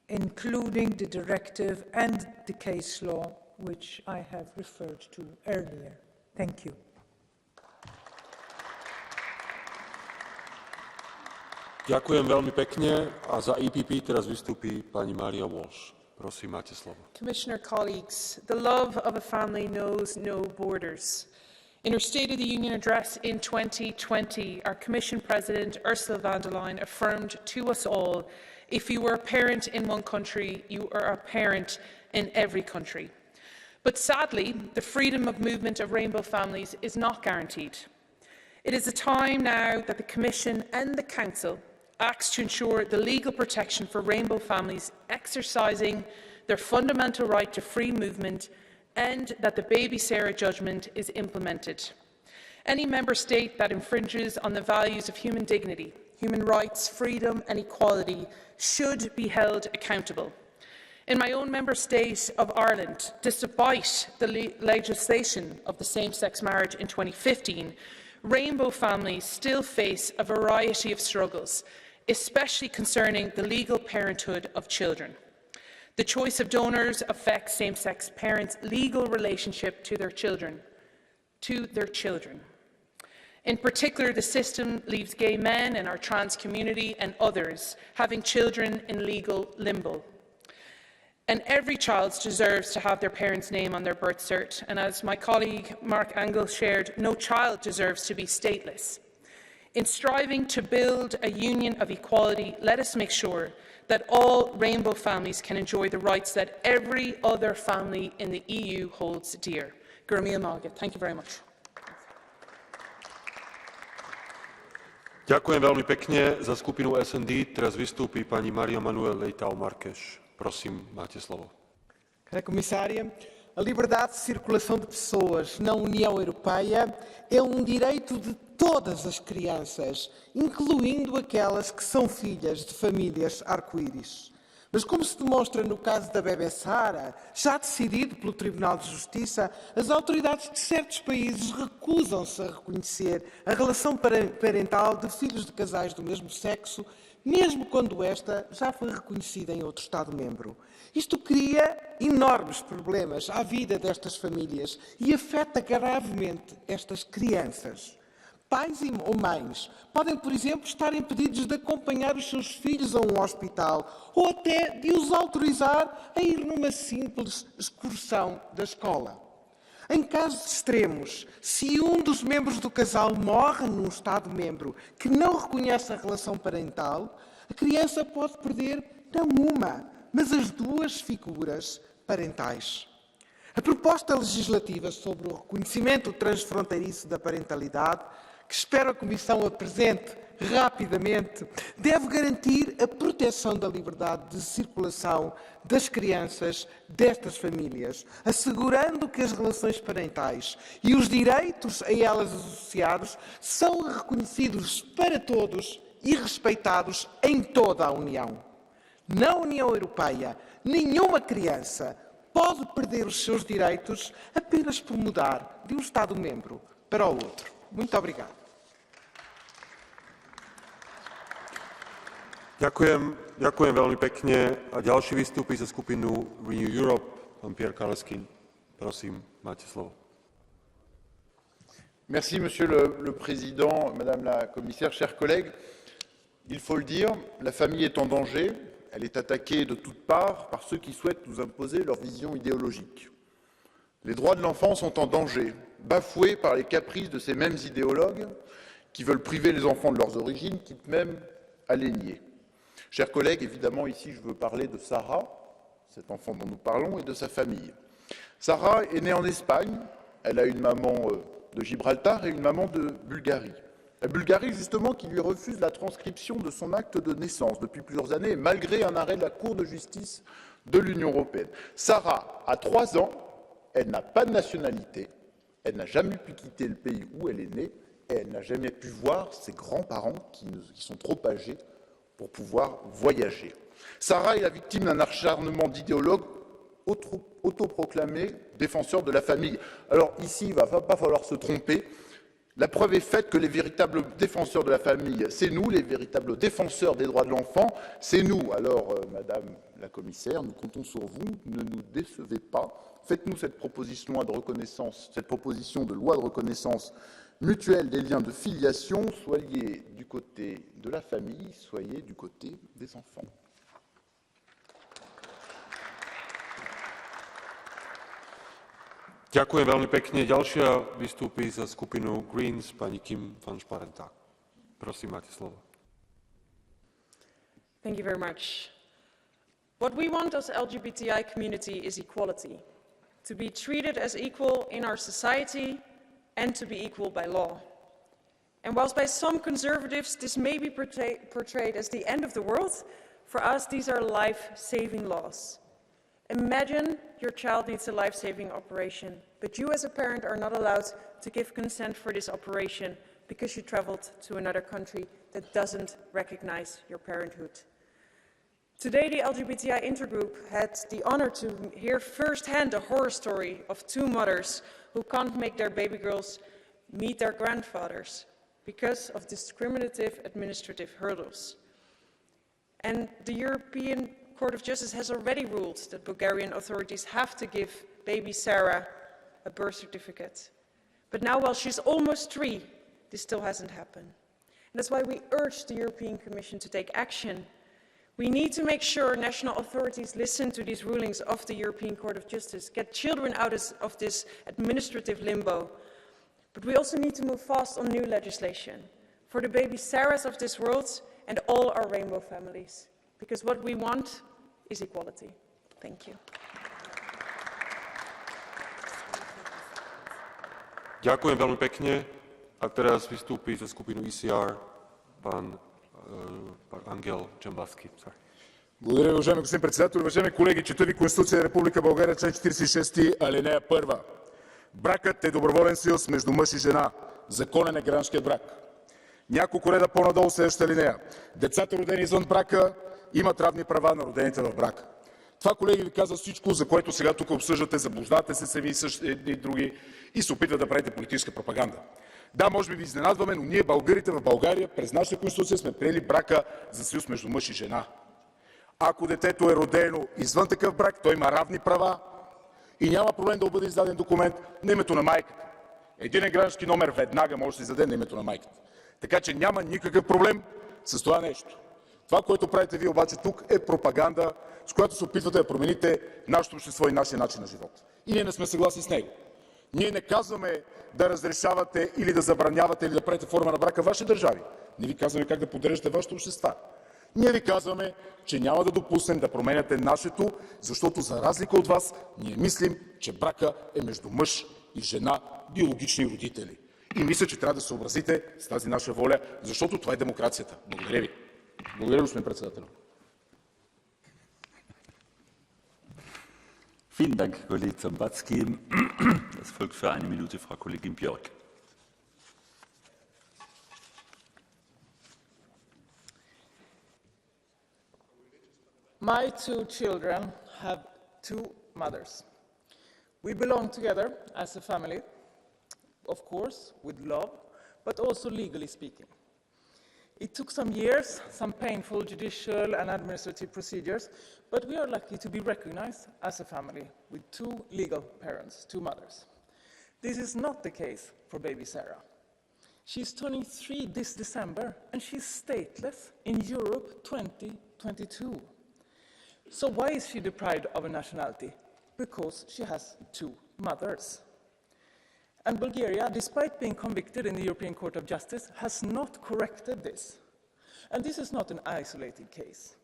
Speaker 12: including the directive and the case law, which I have referred to earlier. Thank you.
Speaker 8: Ďakujem veľmi pekne a za EPP teraz vystúpi pani Maria Walsh. Prosím, máte slovo.
Speaker 20: Commissioner, colleagues, the love of a family knows no borders. In her State of the Union address in 2020, our Commission President Ursula von der Leyen affirmed to us all, if you are a parent in one country, you are a parent in every country. But sadly, the freedom of movement of rainbow families is not guaranteed. It is a time now that the Commission and the Council acts to ensure the legal protection for rainbow families exercising their fundamental right to free movement and that the Baby Sarah judgment is implemented. Any Member State that infringes on the values of human dignity, human rights, freedom and equality should be held accountable. In my own Member State of Ireland, despite the legislation of the same-sex marriage in 2015, rainbow families still face a variety of struggles, especially concerning the legal parenthood of children. The choice of donors affects same-sex parents' legal relationship to their children. In particular, the system leaves gay men and our trans community and others having children in legal limbo. And every child deserves to have their parents' name on their birth cert. And as my colleague Mark Angel shared, no child deserves to be stateless. In striving to build a union of equality, let us make sure that all rainbow families can enjoy the rights that every other family in the EU holds dear. Thank you very much.
Speaker 8: Ďakujem veľmi pekne. Za skupinu SND teraz vystúpi pani Maria Manuel Leitão Marques. Prosím, máte slovo.
Speaker 15: Cara Comissária, a liberdade de circulação de pessoas na União Europeia é um direito de todas as crianças, incluindo aquelas que são filhas de famílias arco-íris. Mas, como se demonstra no caso da bebê Sara, já decidido pelo Tribunal de Justiça, as autoridades de certos países recusam-se a reconhecer a relação parental de filhos de casais do mesmo sexo, mesmo quando esta já foi reconhecida em outro Estado-membro. Isto cria enormes problemas à vida destas famílias e afeta gravemente estas crianças. Pais ou mães podem, por exemplo, estar impedidos de acompanhar os seus filhos a um hospital ou até de os autorizar a ir numa simples excursão da escola. Em casos extremos, se um dos membros do casal morre num Estado-membro que não reconhece a relação parental, a criança pode perder não uma, mas as duas figuras parentais. A proposta legislativa sobre o reconhecimento transfronteiriço da parentalidade, que espero a Comissão apresente rapidamente, deve garantir a proteção da liberdade de circulação das crianças destas famílias, assegurando que as relações parentais e os direitos a elas associados são reconhecidos para todos e respeitados em toda a União. Na União Europeia, nenhuma criança pode perder os seus direitos apenas por mudar de um Estado-membro para o outro. Muito obrigado.
Speaker 8: Ďakujem veľmi pekne. A ďalší vystúpi za skupinu Renew Europe, pán Pierre Kaleskin. Prosím, máte slovo.
Speaker 10: Merci, Monsieur le Président, Madame la Commissaire, chers collègues. Il faut le dire, la famille est en danger. Elle est attaquée de toutes parts par ceux qui souhaitent nous imposer leur vision idéologique. Les droits de l'enfant sont en danger, bafoués par les caprices de ces mêmes idéologues qui veulent priver les enfants de leurs origines, quitte même à les nier. Chers collègues, évidemment, ici, je veux parler de Sarah, cet enfant dont nous parlons, et de sa famille. Sarah est née en Espagne. Elle a une maman de Gibraltar et une maman de Bulgarie. La Bulgarie, justement, qui lui refuse la transcription de son acte de naissance depuis plusieurs années, malgré un arrêt de la Cour de justice de l'Union européenne. Sarah a 3 ans, elle n'a pas de nationalité, elle n'a jamais pu quitter le pays où elle est née, et elle n'a jamais pu voir ses grands-parents qui sont trop âgés pour pouvoir voyager. Sarah est la victime d'un acharnement d'idéologues autoproclamés défenseurs de la famille. Alors ici, il ne va pas falloir se tromper. La preuve est faite que les véritables défenseurs de la famille, c'est nous, les véritables défenseurs des droits de l'enfant, c'est nous. Alors, Madame la Commissaire, nous comptons sur vous, ne nous décevez pas. Faites-nous cette proposition de loi de reconnaissance mutuelle des liens de filiation, soyez du côté de la famille, soyez du côté des enfants.
Speaker 8: Ďakujem veľmi pekne. Ďalšia vystúpi za skupinu Greens pani Kim van Sparentak. Prosím, máte slovo.
Speaker 19: Thank you very much. What we want as LGBTI community is equality. To be treated as equal in our society and to be equal by law. And whilst by some conservatives this may be portrayed as the end of the world, for us these are life-saving laws. Imagine your child needs a life-saving operation, but you as a parent are not allowed to give consent for this operation because you traveled to another country that doesn't recognize your parenthood. Today, the LGBTI intergroup had the honor to hear firsthand the horror story of 2 mothers who can't make their baby girls meet their grandfathers because of discriminative administrative hurdles. And the European Court of Justice has already ruled that Bulgarian authorities have to give baby Sarah a birth certificate. But now, while she's almost 3, this still hasn't happened. And that's why we urge the European Commission to take action. We need to make sure national authorities listen to these rulings of the European Court of Justice, get children out of this administrative limbo. But we also need to move fast on new legislation for the baby Sarahs of this world and all our rainbow families. Because what we want is equality. Thank you.
Speaker 8: Ďakujem veľmi pekne. A teraz vystúpi za skupinu ECR pán Ангел Джамбазки.
Speaker 22: Благодаря, уважаеми господин председател. Уважаеми колеги, чета ви Конституция на Република България, член 46, алинея 1. Бракът е доброволен съюз между мъж и жена. Законен е гражданският брак. Няколко реда по-надолу следващата алинея. Децата, родени извън брака, имат равни права на родените в брака. Това, колеги, ви казва всичко, за което сега тук обсъждате, заблуждате се сами и други и се опитват да правите политическа пропаганда. Да, може би ви изненадваме, но ние, българите в България, през нашата конституция сме приели брака за съюз между мъж и жена. Ако детето е родено извън такъв брак, той има равни права и няма проблем да бъде издаден документ на името на майката. Единен граждански номер веднага може да се издаде на името на майката. Така че няма никакъв проблем с това нещо. Това, което правите вие обаче тук, е пропаганда, с която се опитвате да промените нашето общество и нашия начин на живот. И ние не сме съгласни с него. Ние не казваме да разрешавате или да забранявате или да правите форма на брака в ваши държави. Не ви казваме как да поддържате вашите общества. Ние ви казваме, че няма да допуснем да променяте нашето, защото за разлика от вас, ние мислим, че брака е между мъж и жена, биологични родители. И мисля, че трябва да се съобразите с тази наша воля, защото това е демокрацията. Благодаря ви. Благодаря, господин председател.
Speaker 24: Vielen Dank, Kollege Zambatski. Das folgt für 1 Minute Frau Kollegin Björk.
Speaker 23: My 2 children have 2 mothers. We belong together as a family, of course, with love, but also legally speaking. It took some years, some painful judicial and administrative procedures, but we are lucky to be recognized as a family with 2 legal parents, 2 mothers. This is not the case for baby Sarah. She's turning 3 this December, and she's stateless in Europe 2022. So why is she deprived of a nationality? Because she has 2 mothers. And Bulgaria, despite being convicted in the European Court of Justice, has not corrected this. And this is not an isolated case.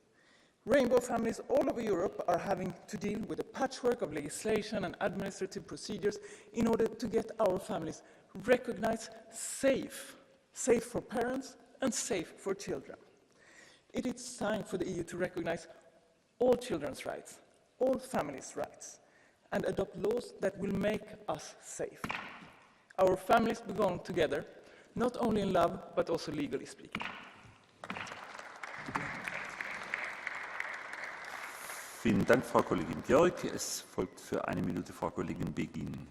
Speaker 23: Rainbow families all over Europe are having to deal with a patchwork of legislation and administrative procedures in order to get our families recognized safe for parents and safe for children. It is time for the EU to recognize all children's rights, all families' rights, and adopt laws that will make us safe. Our families belong together, not only in love, but also legally speaking.
Speaker 24: Vielen Dank, Frau Kollegin Björk. Es folgt für 1 Minute Frau Kollegin Beghin.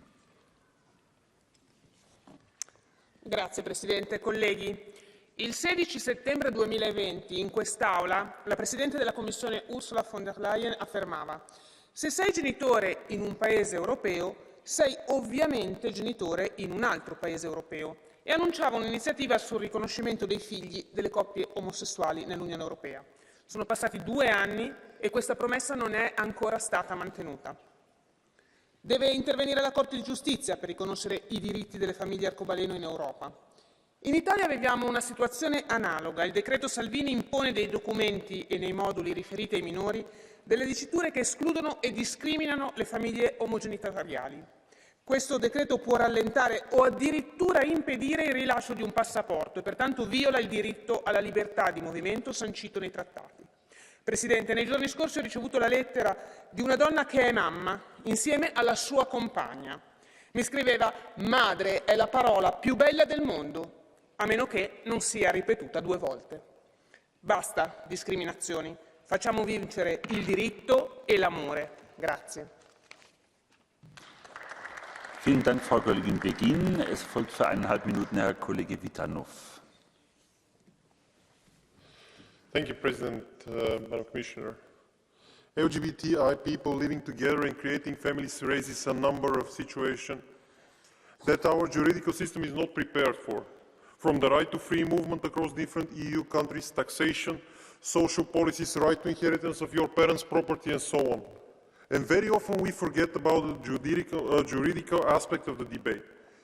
Speaker 2: Grazie Presidente, colleghi. Il 16 settembre 2020 in quest'Aula la Presidente della Commissione Ursula von der Leyen affermava: se sei genitore in un paese europeo, sei ovviamente genitore in un altro paese europeo, e annunciava un'iniziativa sul riconoscimento dei figli delle coppie omosessuali nell'Unione Europea. Sono passati 2 anni e questa promessa non è ancora stata mantenuta. Deve intervenire la Corte di Giustizia per riconoscere i diritti delle famiglie arcobaleno in Europa. In Italia viviamo una situazione analoga. Il decreto Salvini impone dei documenti e nei moduli riferiti ai minori delle diciture che escludono e discriminano le famiglie omogenitoriali. Questo decreto può rallentare o addirittura impedire il rilascio di un passaporto e pertanto viola il diritto alla libertà di movimento sancito nei trattati. Presidente, nei giorni scorsi ho ricevuto la lettera di una donna che è mamma, insieme alla sua compagna. Mi scriveva: madre è la parola più bella del mondo, a meno che non sia ripetuta 2 volte. Basta discriminazioni, facciamo vincere il diritto e l'amore. Grazie.
Speaker 24: Vielen Dank, Frau Kollegin Beghin. Es folgt für 1,5 Minuten Herr Kollege Vitanov.
Speaker 11: Thank you, President, Madam Commissioner. LGBTI people living together and creating families raises a number of situations that our juridical system is not prepared for. From the right to free movement across different EU countries, taxation, social policies, right to inheritance of your parents' property, and so on. And very often we forget about the juridical aspect of the debate.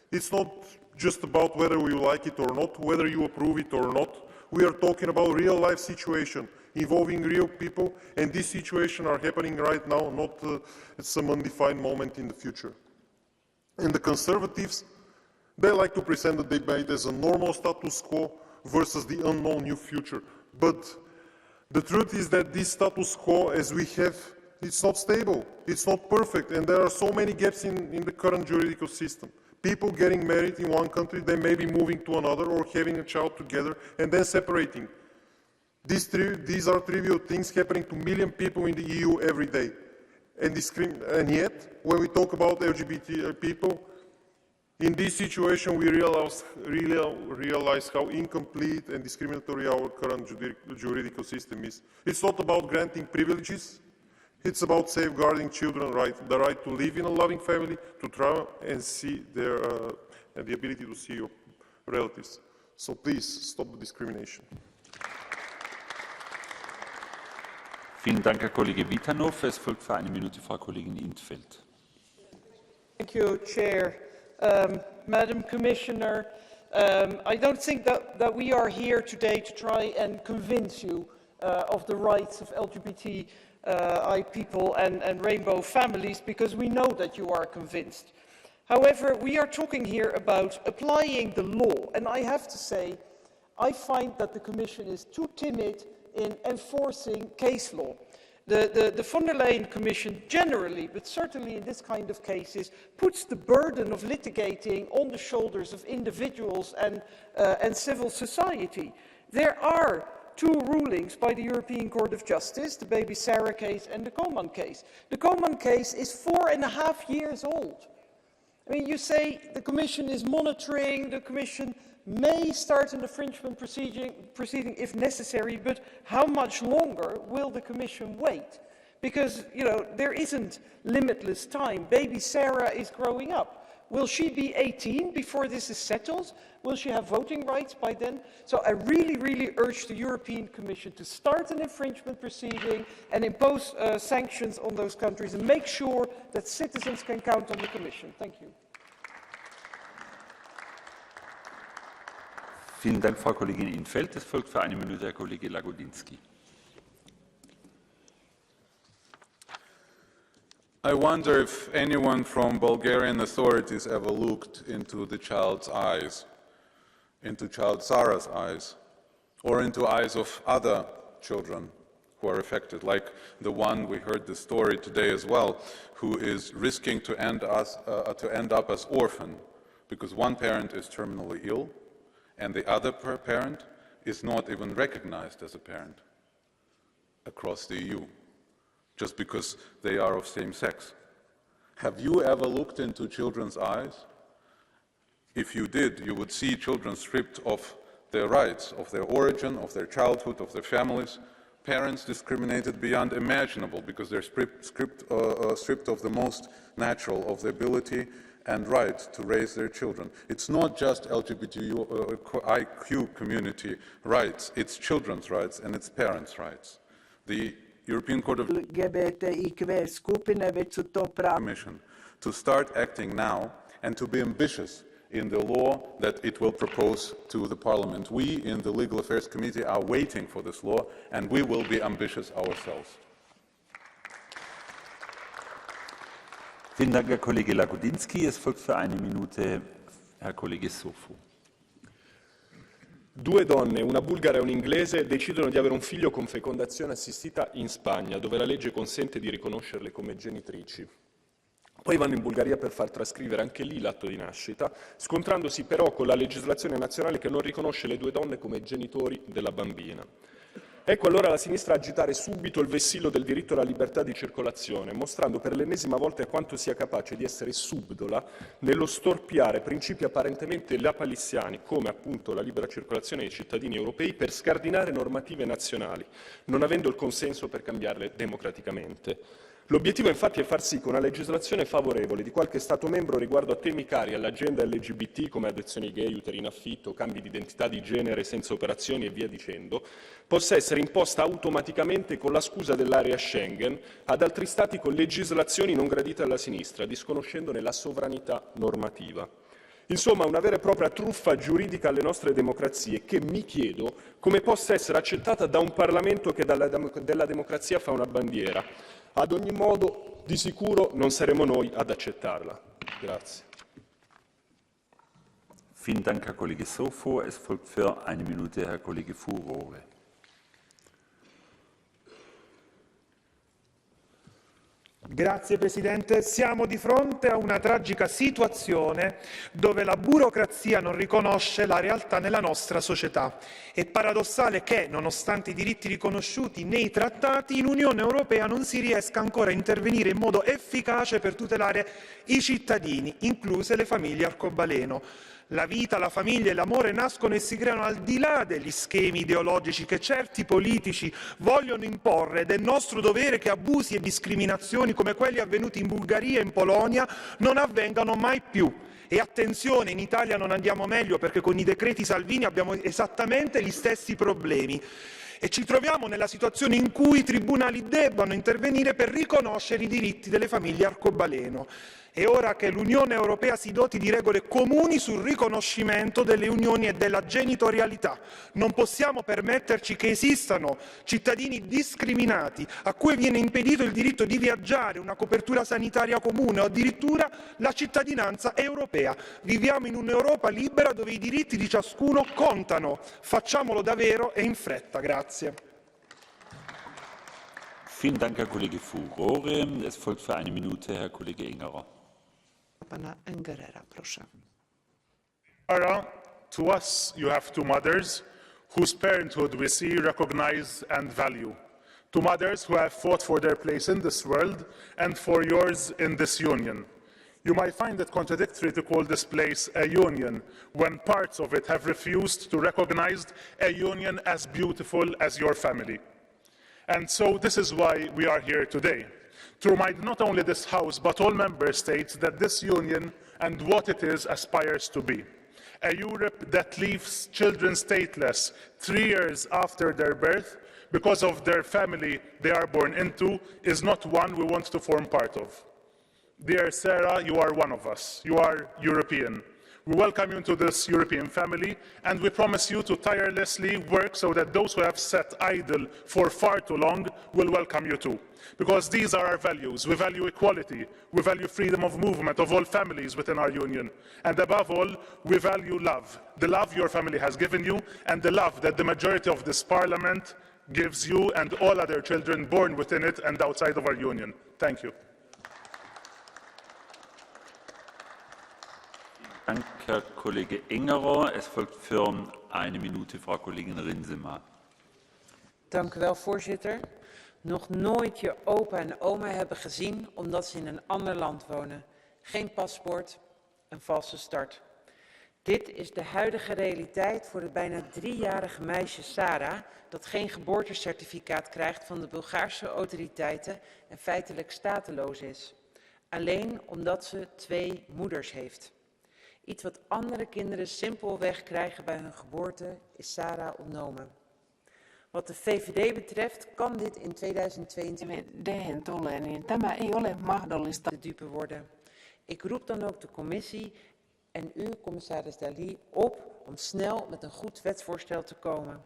Speaker 11: It's not just about whether we like it or not, whether you approve it or not. We are talking about real-life situation involving real people, and these situations are happening right now, not at some undefined moment in the future. And the Conservatives, they like to present the debate as a normal status quo versus the unknown new future. But the truth is that this status quo, as we have, it's not stable, it's not perfect, and there are so many gaps in the current juridical system. People getting married in one country, they may be moving to another or having a child together and then separating. These are trivial things happening to million people in the EU every day. And yet, when we talk about LGBT people, in this situation we realize how incomplete and discriminatory our current juridical system is. It's not about granting privileges. It's about safeguarding children's right, the right to live in a loving family, to travel and see and the ability to see your relatives. So please stop the discrimination.
Speaker 24: Vielen Dank, Herr Kollege Vitanov. Es folgt für 1 Minute Frau Kollegin Intfeld.
Speaker 14: Thank you, Chair. Madam Commissioner, I don't think that we are here today to try and convince you of the rights of LGBTI people and rainbow families, because we know that you are convinced. However, we are talking here about applying the law, and I have to say, I find that the Commission is too timid in enforcing case law. The von der Leyen Commission generally, but certainly in this kind of cases, puts the burden of litigating on the shoulders of individuals and civil society. There are two rulings by the European Court of Justice, the Baby Sarah case and the Coleman case. The Coleman case is 4.5 years old. I mean, you say the Commission is monitoring, the Commission may start an infringement proceeding if necessary, but how much longer will the Commission wait? Because, you know, there isn't limitless time. Baby Sarah is growing up. Will she be 18 before this is settled? Will she have voting rights by then? So I really, really urge the European Commission to start an infringement proceeding and impose sanctions on those countries and make sure that citizens can count on the Commission. Thank you.
Speaker 24: Vielen Dank, Frau Kollegin in 't Veld. Es folgt für eine Minute Herr Kollege Lagodinsky.
Speaker 1: I wonder if anyone from Bulgarian authorities ever looked into the child's eyes, into child Sarah's eyes, or into eyes of other children who are affected, like the one we heard the story today as well, who is risking to end up as orphan because one parent is terminally ill and the other parent is not even recognized as a parent across the EU, just because they are of same sex. Have you ever looked into children's eyes? If you did, you would see children stripped of their rights, of their origin, of their childhood, of their families, parents discriminated beyond imaginable because they're stripped of the most natural, of the ability and right to raise their children. It's not just LGBTIQ community rights, it's children's rights and it's parents' rights. The European Court of Commission to start acting now and to be ambitious in the law that it will propose to the Parliament. We in the Legal Affairs Committee are waiting for this law and we will be ambitious ourselves.
Speaker 24: Vielen Dank, Herr Kollege Lagodinsky. Es folgt für eine Minute Herr Kollege Sofu.
Speaker 6: Due donne, una bulgara e un inglese, decidono di avere un figlio con fecondazione assistita in Spagna, dove la legge consente di riconoscerle come genitrici. Poi vanno in Bulgaria per far trascrivere anche lì l'atto di nascita, scontrandosi però con la legislazione nazionale che non riconosce le due donne come genitori della bambina. Ecco allora la sinistra agitare subito il vessillo del diritto alla libertà di circolazione, mostrando per l'ennesima volta quanto sia capace di essere subdola nello storpiare principi apparentemente lapalissiani, come appunto la libera circolazione dei cittadini europei, per scardinare normative nazionali, non avendo il consenso per cambiarle democraticamente. L'obiettivo infatti è far sì che una legislazione favorevole di qualche Stato membro riguardo a temi cari all'agenda LGBT come adozioni gay, uteri in affitto, cambi di identità di genere senza operazioni e via dicendo, possa essere imposta automaticamente con la scusa dell'area Schengen ad altri Stati con legislazioni non gradite alla sinistra, disconoscendone la sovranità normativa. Insomma, una vera e propria truffa giuridica alle nostre democrazie che mi chiedo come possa essere accettata da un Parlamento che della democrazia fa una bandiera. Ad ogni modo, di sicuro non saremo noi ad accettarla. Grazie.
Speaker 24: Vielen Dank, Herr Kollege Sofo. Es folgt für eine Minute Herr Kollege Furore.
Speaker 16: Grazie Presidente. Siamo di fronte a una tragica situazione dove la burocrazia non riconosce la realtà nella nostra società. È paradossale che, nonostante i diritti riconosciuti nei trattati, in Unione Europea non si riesca ancora a intervenire in modo efficace per tutelare i cittadini, incluse le famiglie arcobaleno. La vita, la famiglia e l'amore nascono e si creano al di là degli schemi ideologici che certi politici vogliono imporre ed è nostro dovere che abusi e discriminazioni come quelli avvenuti in Bulgaria e in Polonia non avvengano mai più. E attenzione, in Italia non andiamo meglio perché con i decreti Salvini abbiamo esattamente gli stessi problemi. E ci troviamo nella situazione in cui i tribunali debbano intervenire per riconoscere i diritti delle famiglie arcobaleno. È ora che l'Unione Europea si doti di regole comuni sul riconoscimento delle unioni e della genitorialità. Non possiamo permetterci che esistano cittadini discriminati a cui viene impedito il diritto di viaggiare, una copertura sanitaria comune o addirittura la cittadinanza europea. Viviamo in un'Europa libera dove i diritti di ciascuno contano. Facciamolo davvero e in fretta. Grazie.
Speaker 24: Vielen Dank, Herr Kollege Furore. Es folgt für eine Minute Herr Kollege Ingerer.
Speaker 18: To us, you have two mothers.
Speaker 3: whose parenthood we see, recognize, and value. To mothers who have fought for their place in this world and for yours in this union. You might find it contradictory to call this place a union when parts of it have refused to recognize a union as beautiful as your family. And so this is why we are here today, to remind not only this House but all member states that this union and what it is aspires to be. A Europe that leaves children stateless 3 years after their birth because of their family they are born into is not one we want to form part of. Dear Sarah, you are one of us. You are European. We welcome you into this European family, and we promise you to tirelessly work so that those who have sat idle for far too long will welcome you too. Because these are our values. We value equality. We value freedom of movement of all families within our union. And above all, we value love. The love your family has given you, and the love that the majority of this parliament gives you and all other children born within it and outside of our union. Thank you.
Speaker 24: Dank, Herr Kollege Engerer. Es folgt für 1 Minute Frau Kollegin Rinsema.
Speaker 4: Dank u wel, voorzitter. Nog nooit je opa en oma hebben gezien omdat ze in een ander land wonen. Geen paspoort, een valse start. Dit is de huidige realiteit voor het bijna 3-jarige meisje Sarah, dat geen geboortecertificaat krijgt van de Bulgaarse autoriteiten en feitelijk stateloos is. Alleen omdat ze 2 moeders heeft. Iets wat andere kinderen simpelweg krijgen bij hun geboorte is Sarah ontnomen. Wat de VVD betreft kan dit in 2022
Speaker 20: Tämä ei ole mahdollista.
Speaker 4: de dupe worden. Ik roep dan ook de commissie en u, commissaris Dalli, op om snel met een goed wetsvoorstel te komen.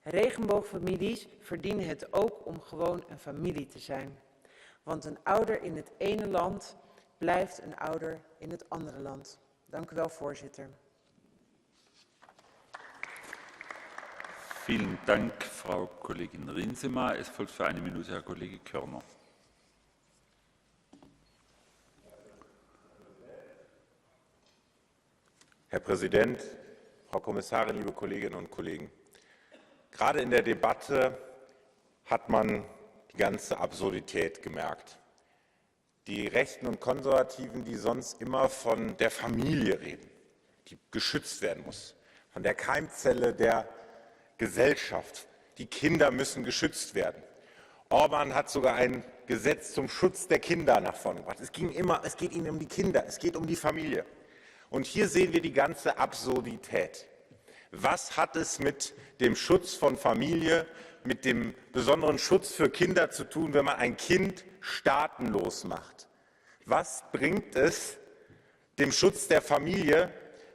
Speaker 4: Regenboogfamilies verdienen het ook om gewoon een familie te zijn. Want een ouder in het ene land blijft een ouder in het andere land. Dank u wel, voorzitter.
Speaker 24: Vielen Dank, Frau Kollegin Rinsema. Es folgt für 1 Minute Herr Kollege Körner.
Speaker 17: Herr Präsident, Frau Kommissarin, liebe Kolleginnen und Kollegen! Gerade in der Debatte hat man die ganze Absurdität gemerkt. Die Rechten und Konservativen, die sonst immer von der Familie reden, die geschützt werden muss, von der Keimzelle der Gesellschaft. Die Kinder müssen geschützt werden. Orbán hat sogar ein Gesetz zum Schutz der Kinder nach vorne gebracht. Es geht ihnen um die Kinder, es geht um die Familie. Und hier sehen wir die ganze Absurdität. Was hat es mit dem Schutz von Familie, mit dem besonderen Schutz für Kinder zu tun, wenn man ein Kind staatenlos macht? Was bringt es dem Schutz der Familie,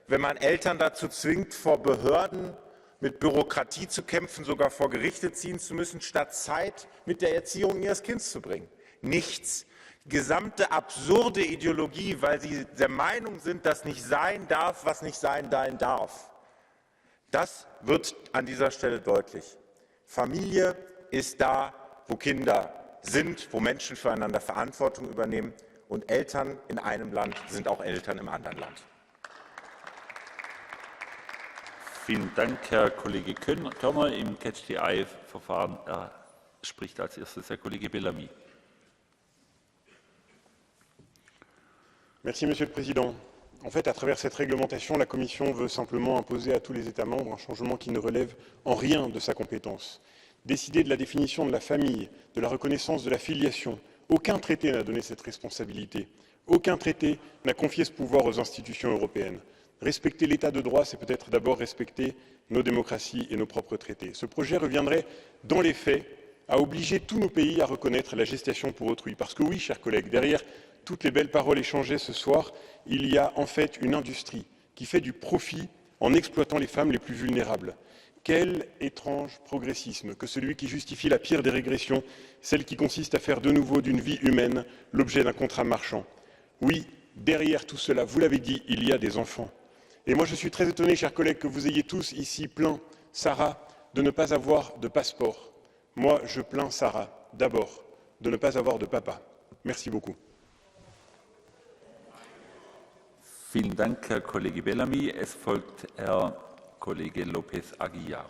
Speaker 17: wenn man Eltern dazu zwingt, vor Behörden mit Bürokratie zu kämpfen, sogar vor Gerichte ziehen zu müssen, statt Zeit mit der Erziehung ihres Kindes zu bringen? Nichts. Die gesamte absurde Ideologie, weil sie der Meinung sind, dass nicht sein darf, was nicht sein darf. Das wird an dieser Stelle deutlich. Familie ist da, wo Kinder sind, wo Menschen füreinander Verantwortung übernehmen, und Eltern in einem Land sind auch Eltern im anderen Land.
Speaker 24: Vielen Dank, Herr Kollege Körner. Im Catch-the-Eye-Verfahren spricht als erstes Herr Kollege Bellamy.
Speaker 11: Merci, Monsieur le Président. En fait, à travers cette réglementation, la Commission veut simplement imposer à tous les États membres un changement qui ne relève en rien de sa compétence. Décider de la définition de la famille, de la reconnaissance de la filiation, aucun traité n'a donné cette responsabilité. Aucun traité n'a confié ce pouvoir aux institutions européennes. Respecter l'état de droit, c'est peut-être d'abord respecter nos démocraties et nos propres traités. Ce projet reviendrait, dans les faits, à obliger tous nos pays à reconnaître la gestation pour autrui. Parce que oui, chers collègues, derrière toutes les belles paroles échangées ce soir, il y a en fait une industrie qui fait du profit en exploitant les femmes les plus vulnérables. Quel étrange progressisme que celui qui justifie la pire des régressions, celle qui consiste à faire de nouveau d'une vie humaine l'objet d'un contrat marchand. Oui, derrière tout cela, vous l'avez dit, il y a des enfants. Et moi je suis très étonné, chers collègues, que vous ayez tous ici plaint Sarah de ne pas avoir de passeport. Moi je plains Sarah d'abord de ne pas avoir de papa. Merci beaucoup.
Speaker 24: Vielen Dank, Herr Kollege Bellamy. Es folgt Herr Kollege López Aguilar.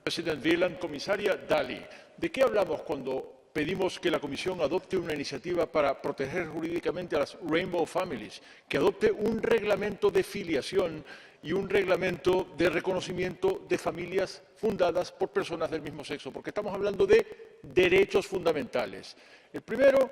Speaker 7: President Wieland, Comisaria Dalli, ¿de qué hablamos cuando pedimos que la Comisión adopte una iniciativa para proteger jurídicamente a las Rainbow Families, que adopte un reglamento de filiación y un reglamento de reconocimiento de familias fundadas por personas del mismo sexo? Porque estamos hablando de derechos fundamentales. El primero,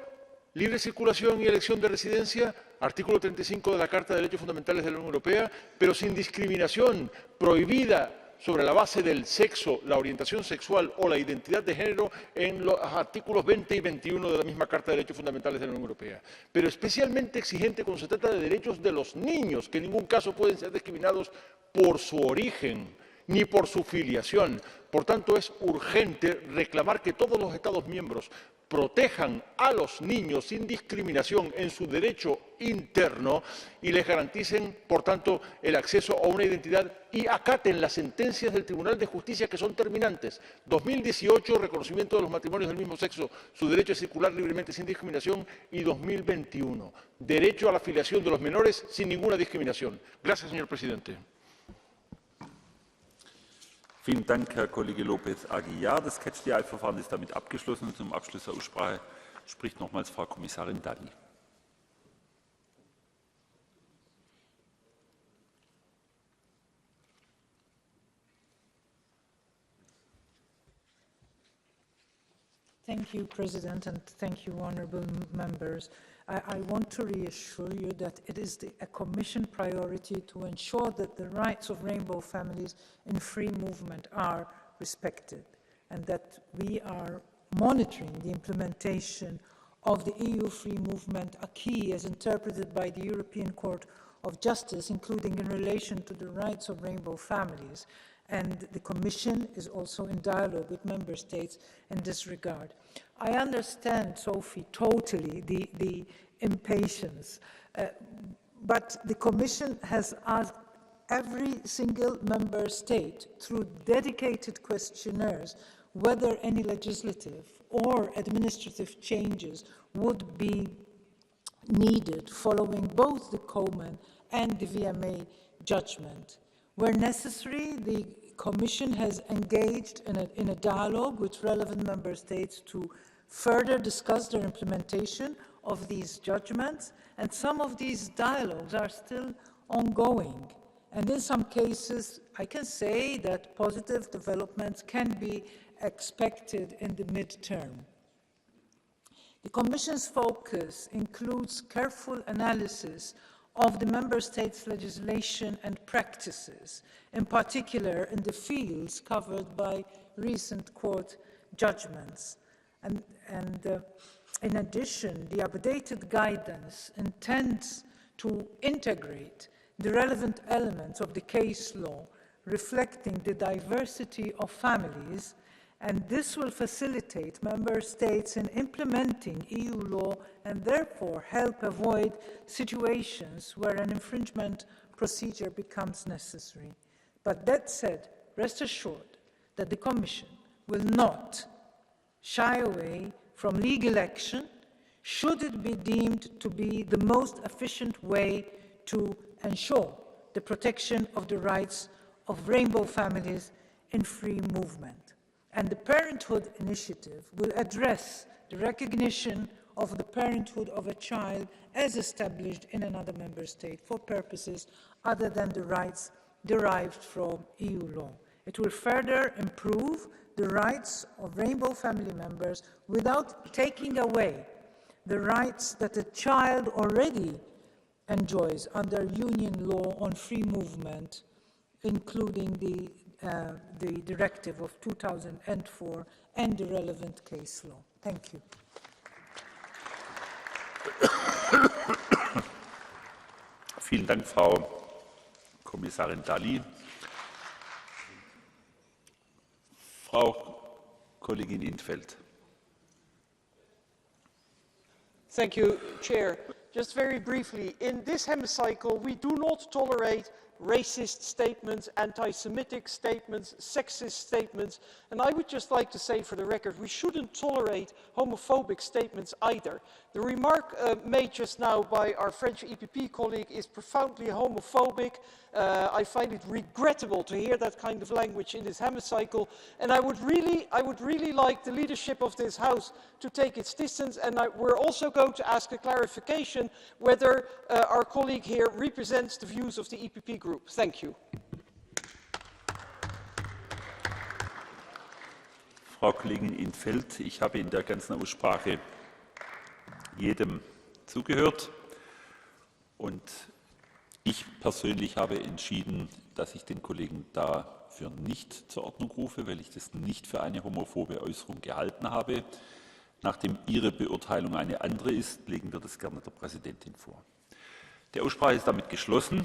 Speaker 7: libre circulación y elección de residencia, artículo 35 de la Carta de Derechos Fundamentales de la Unión Europea, pero sin discriminación, prohibida sobre la base del sexo, la orientación sexual o la identidad de género en los artículos 20 y 21 de la misma Carta de Derechos Fundamentales de la Unión Europea. Pero especialmente exigente cuando se trata de derechos de los niños, que en ningún caso pueden ser discriminados por su origen ni por su filiación. Por tanto, es urgente reclamar que todos los Estados miembros protejan a los niños sin discriminación en su derecho interno y les garanticen, por tanto, el acceso a una identidad y acaten las sentencias del Tribunal de Justicia que son terminantes. 2018, reconocimiento de los matrimonios del mismo sexo, su derecho a circular libremente sin discriminación, y 2021, derecho a la filiación de los menores sin ninguna discriminación. Gracias, señor presidente.
Speaker 24: Vielen Dank, Herr Kollege López Aguilar. Das Catch-the-Eye-Verfahren ist damit abgeschlossen. Zum Abschluss der Aussprache spricht nochmals Frau Kommissarin Dalli.
Speaker 12: Thank you, President, and thank you, honourable members. I want to reassure you that it is a Commission priority to ensure that the rights of rainbow families in free movement are respected, and that we are monitoring the implementation of the EU free movement acquis as interpreted by the European Court of Justice, including in relation to the rights of rainbow families. And the Commission is also in dialogue with Member States in this regard. I understand, Sophie, totally the impatience, but the Commission has asked every single Member State through dedicated questionnaires whether any legislative or administrative changes would be needed following both the Coman and the VMA judgment. Where necessary, the Commission has engaged in a dialogue with relevant Member States to further discuss their implementation of these judgments, and some of these dialogues are still ongoing. And in some cases, I can say that positive developments can be expected in the midterm. The Commission's focus includes careful analysis of the Member States' legislation and practices, in particular in the fields covered by recent court judgments. And in addition, the updated guidance intends to integrate the relevant elements of the case law, reflecting the diversity of families, and this will facilitate Member States in implementing EU law and therefore help avoid situations where an infringement procedure becomes necessary. But that said, rest assured that the Commission will not shy away from legal action should it be deemed to be the most efficient way to ensure the protection of the rights of rainbow families in free movement. And the Parenthood Initiative will address the recognition of the parenthood of a child as established in another Member State for purposes other than the rights derived from EU law. It will further improve the rights of rainbow family members without taking away the rights that a child already enjoys under Union law on free movement, including the directive of 2004 and the relevant case law. Thank you.
Speaker 24: Vielen Dank, Frau Kommissarin Dalli. Frau Kollegin In't Veld.
Speaker 14: Thank you, Chair. just very briefly, in this hemicycle, we do not tolerate racist statements, anti-Semitic statements, sexist statements, and I would just like to say for the record, we shouldn't tolerate homophobic statements either. The remark made just now by our French EPP colleague is profoundly homophobic. I find it regrettable to hear that kind of language in this hemicycle, and I would really like the leadership of this House to take its distance, and we're also going to ask a clarification whether our colleague here represents the views of the EPP group. Thank you.
Speaker 24: Frau Kollegin in 't Veld, ich habe in der ganzen Aussprache jedem zugehört und ich persönlich habe entschieden, dass ich den Kollegen dafür nicht zur Ordnung rufe, weil ich das nicht für eine homophobe Äußerung gehalten habe. Nachdem Ihre Beurteilung eine andere ist, legen wir das gerne der Präsidentin vor. Die Aussprache ist damit geschlossen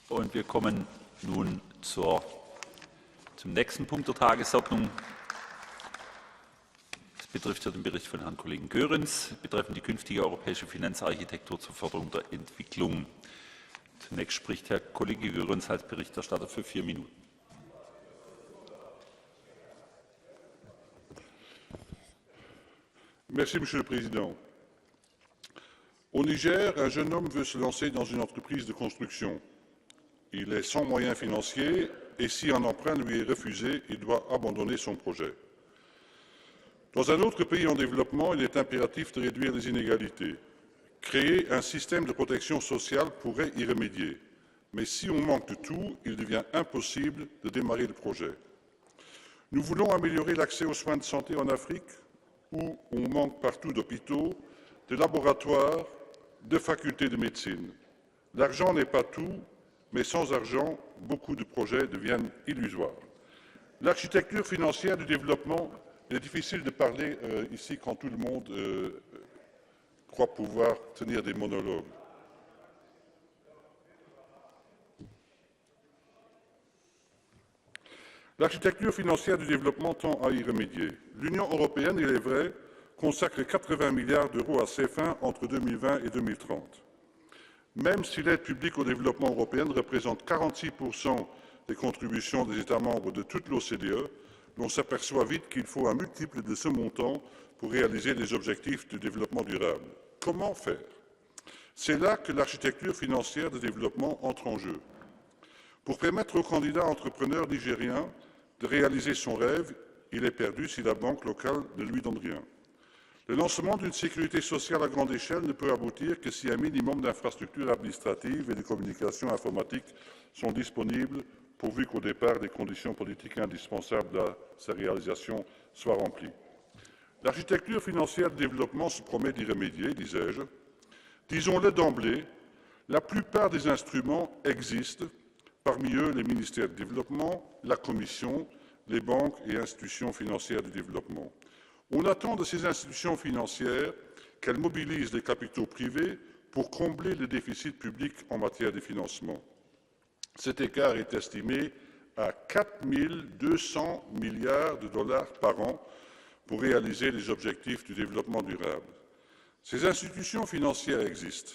Speaker 24: und wir kommen nun zum nächsten Punkt der Tagesordnung. Das betrifft den Bericht von Herrn Kollegen Goerens betreffend die künftige europäische Finanzarchitektur zur Förderung der Entwicklung. Zunächst spricht Herr Kollege Goerens als Berichterstatter für 4 Minuten.
Speaker 9: Merci, Monsieur le Président. Au Niger, un jeune homme veut se lancer dans une entreprise de construction. Il est sans moyens financiers et si un emprunt lui est refusé, il doit abandonner son projet. Dans un autre pays en développement, il est impératif de réduire les inégalités. Créer un système de protection sociale pourrait y remédier. Mais si on manque de tout, il devient impossible de démarrer le projet. Nous voulons améliorer l'accès aux soins de santé en Afrique, où on manque partout d'hôpitaux, de laboratoires, de facultés de médecine. L'argent n'est pas tout, mais sans argent, beaucoup de projets deviennent illusoires. L'architecture financière du développement, il est difficile de parler ici quand tout le monde croit pouvoir tenir des monologues. L'architecture financière du développement tend à y remédier. L'Union européenne, il est vrai, consacre 80 milliards d'euros à ces fins entre 2020 et 2030. Même si l'aide publique au développement européenne représente 46% des contributions des États membres de toute l'OCDE, l'on s'aperçoit vite qu'il faut un multiple de ce montant pour réaliser les objectifs du développement durable. Comment faire? C'est là que l'architecture financière de développement entre en jeu. Pour permettre au candidat entrepreneur nigérien de réaliser son rêve, il est perdu si la banque locale ne lui donne rien. Le lancement d'une sécurité sociale à grande échelle ne peut aboutir que si un minimum d'infrastructures administratives et de communications informatiques sont disponibles, pourvu qu'au départ, les conditions politiques indispensables à sa réalisation soient remplies. L'architecture financière de développement se promet d'y remédier, disais-je. Disons-le d'emblée, la plupart des instruments existent, parmi eux les ministères du développement, la Commission, les banques et institutions financières du développement. On attend de ces institutions financières qu'elles mobilisent les capitaux privés pour combler le déficit public en matière de financement. Cet écart est estimé à 4 200 milliards de dollars par an pour réaliser les objectifs du développement durable. Ces institutions financières existent.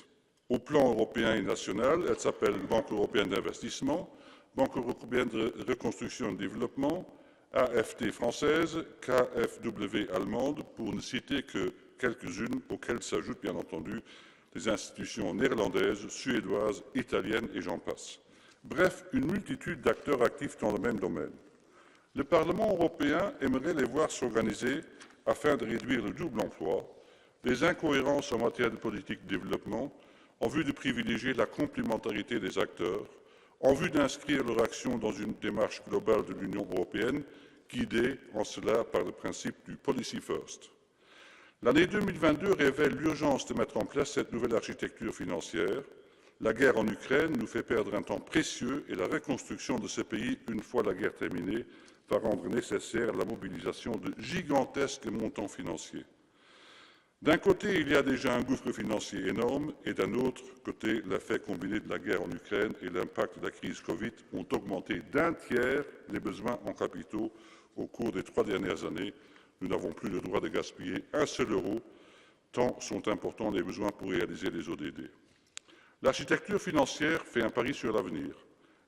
Speaker 9: Au plan européen et national, elles s'appellent Banque européenne d'investissement, Banque européenne de reconstruction et de développement, AFD française, KfW allemande, pour ne citer que quelques-unes auxquelles s'ajoutent bien entendu des institutions néerlandaises, suédoises, italiennes et j'en passe. Bref, une multitude d'acteurs actifs dans le même domaine. Le Parlement européen aimerait les voir s'organiser afin de réduire le double emploi, les incohérences en matière de politique de développement, en vue de privilégier la complémentarité des acteurs, en vue d'inscrire leur action dans une démarche globale de l'Union européenne, guidée en cela par le principe du policy first. L'année 2022 révèle l'urgence de mettre en place cette nouvelle architecture financière. La guerre en Ukraine nous fait perdre un temps précieux et la reconstruction de ce pays, une fois la guerre terminée, va rendre nécessaire la mobilisation de gigantesques montants financiers. D'un côté, il y a déjà un gouffre financier énorme et d'un autre côté, l'effet combiné de la guerre en Ukraine et l'impact de la crise Covid ont augmenté d'1 tiers les besoins en capitaux au cours des 3 dernières années. Nous n'avons plus le droit de gaspiller un seul euro
Speaker 5: tant sont importants les besoins pour réaliser les ODD. L'architecture financière fait un pari sur l'avenir.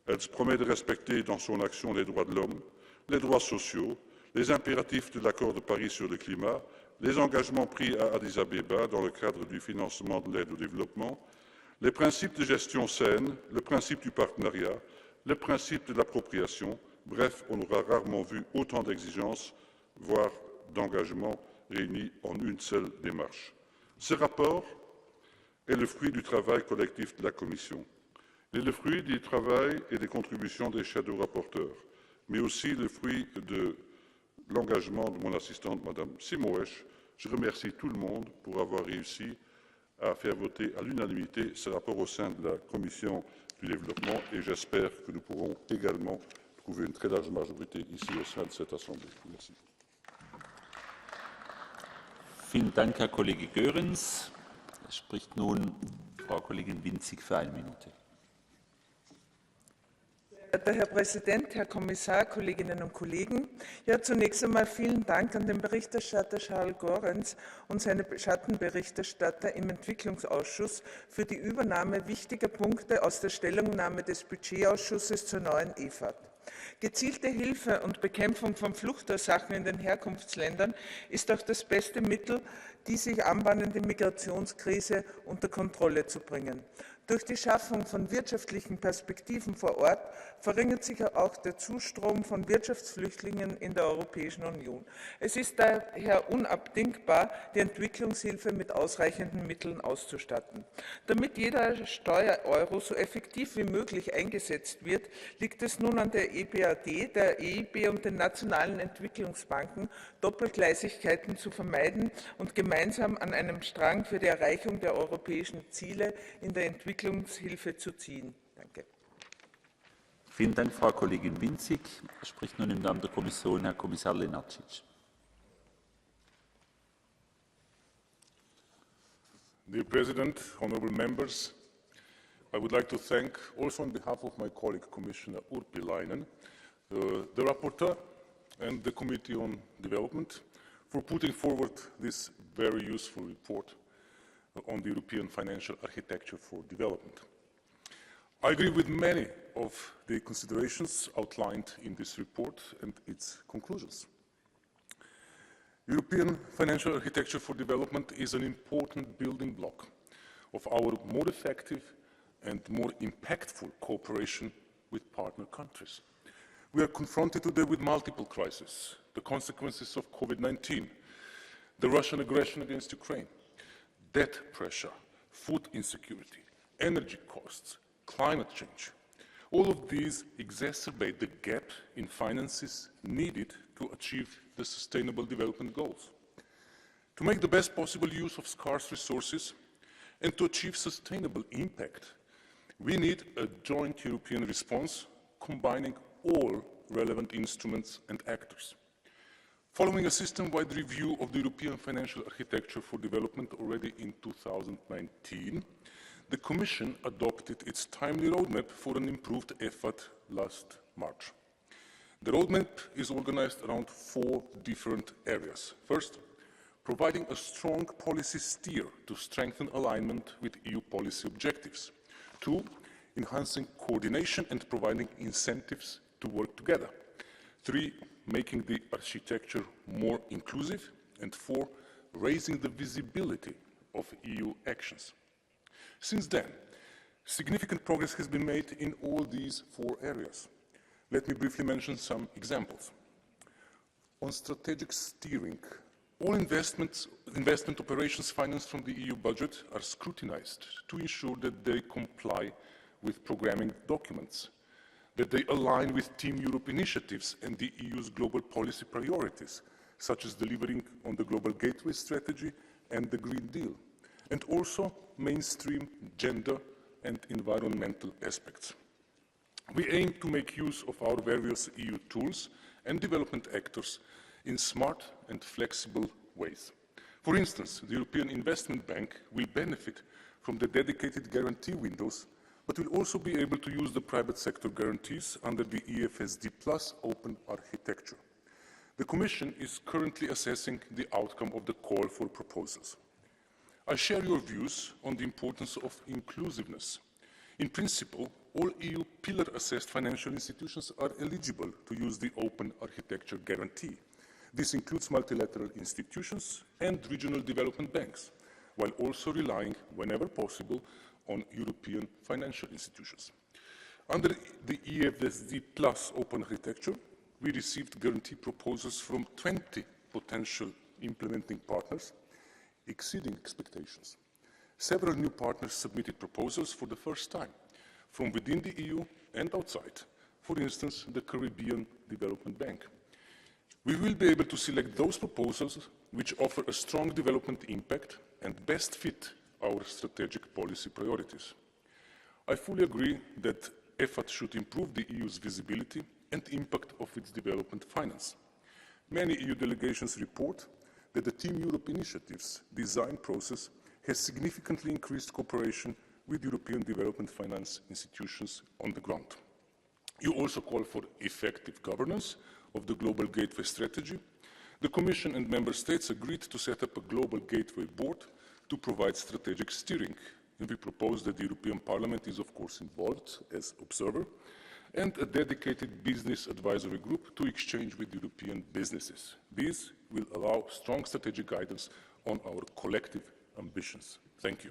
Speaker 5: Elle se promet de respecter dans son action les droits de l'homme, les droits sociaux, les impératifs de l'accord de Paris sur le climat, les engagements pris à Addis Abeba dans le cadre du financement de l'aide au développement, les principes de gestion saine, le principe du partenariat, le principe de l'appropriation. Bref, on aura rarement vu autant d'exigences, voire d'engagements réunis en une seule démarche. Ce rapport est le fruit du travail collectif de la Commission. Il est le fruit du travail et des contributions des shadow rapporteurs, mais aussi le fruit de l'engagement de mon assistante, Mme Simoesh. Je remercie tout le monde pour avoir réussi à faire voter à l'unanimité ce rapport au sein de la Commission du développement et j'espère que nous pourrons également trouver une très large majorité ici au sein de cette Assemblée. Merci.
Speaker 24: Vielen Dank, Herr Kollege Goerens. Es spricht nun Frau Kollegin Winzig für 1 Minute.
Speaker 2: Herr Präsident, Herr Kommissar, Kolleginnen und Kollegen! Ja, zunächst einmal vielen Dank an den Berichterstatter Charles Goerens und seine Schattenberichterstatter im Entwicklungsausschuss für die Übernahme wichtiger Punkte aus der Stellungnahme des Budgetausschusses zur neuen EFAD. Gezielte Hilfe und Bekämpfung von Fluchtursachen in den Herkunftsländern ist auch das beste Mittel, die sich anbahnende Migrationskrise unter Kontrolle zu bringen. Durch die Schaffung von wirtschaftlichen Perspektiven vor Ort verringert sich auch der Zustrom von Wirtschaftsflüchtlingen in der Europäischen Union. Es ist daher unabdingbar, die Entwicklungshilfe mit ausreichenden Mitteln auszustatten. Damit jeder Steuereuro so effektiv wie möglich eingesetzt wird, liegt es nun an der EBRD, der EIB und den nationalen Entwicklungsbanken, Doppelgleisigkeiten zu vermeiden und gemeinsam an einem Strang für die Erreichung der europäischen Ziele in der Entwicklungshilfe zu ziehen. Danke.
Speaker 24: Vielen Dank, Frau Kollegin Winzig. Es spricht nun im Namen der Kommission Herr Kommissar Lenarčič.
Speaker 9: Dear President, honourable members, I would like to thank, also on behalf of my colleague Commissioner Urpilainen, the rapporteur and the Committee on Development for putting forward this very useful report on the European financial architecture for development. I agree with many of the considerations outlined in this report and its conclusions. European financial architecture for development is an important building block of our more effective and more impactful cooperation with partner countries. We are confronted today with multiple crises, the consequences of COVID-19, the Russian aggression against Ukraine, debt pressure, food insecurity, energy costs, climate change. All of these exacerbate the gap in finances needed to achieve the Sustainable Development Goals. To make the best possible use of scarce resources and to achieve sustainable impact, we need a joint European response combining all relevant instruments and actors. Following a system-wide review of the European financial architecture for development already in 2019, the Commission adopted its timely roadmap for an improved effort last March. The roadmap is organized around 4 different areas. First, providing a strong policy steer to strengthen alignment with EU policy objectives. 2, enhancing coordination and providing incentives to work together. 3, making the architecture more inclusive. And 4, raising the visibility of EU actions. Since then, significant progress has been made in all these 4 areas. Let me briefly mention some examples. On strategic steering, all investment operations financed from the EU budget are scrutinized to ensure that they comply with programming documents, that they align with Team Europe initiatives and the EU's global policy priorities, such as delivering on the Global Gateway Strategy and the Green Deal, and also mainstream gender and environmental aspects. We aim to make use of our various EU tools and development actors in smart and flexible ways. For instance, the European Investment Bank will benefit from the dedicated guarantee windows, but will also be able to use the private sector guarantees under the EFSD Plus open architecture. The Commission is currently assessing the outcome of the call for proposals.
Speaker 22: I share your views on the importance of inclusiveness. In principle, all EU pillar-assessed financial institutions are eligible to use the open architecture guarantee. This includes multilateral institutions and regional development banks, while also relying, whenever possible, on European financial institutions. Under the EFSD Plus open architecture, we received guarantee proposals from 20 potential implementing partners, exceeding expectations. Several new partners submitted proposals for the first time, from within the EU and outside, for instance, the Caribbean Development Bank. We will be able to select those proposals which offer a strong development impact and best fit our strategic policy priorities. I fully agree that effort should improve the EU's visibility and impact of its development finance. Many EU delegations report that the Team Europe initiative's design process has significantly increased cooperation with European development finance institutions on the ground. You also call for effective governance of the Global Gateway Strategy. The Commission and Member States agreed to set up a Global Gateway Board to provide strategic steering, and we propose that the European Parliament is of course involved as observer, and a dedicated business advisory group to exchange with European businesses. This will allow strong strategic guidance on our collective ambitions. Thank you.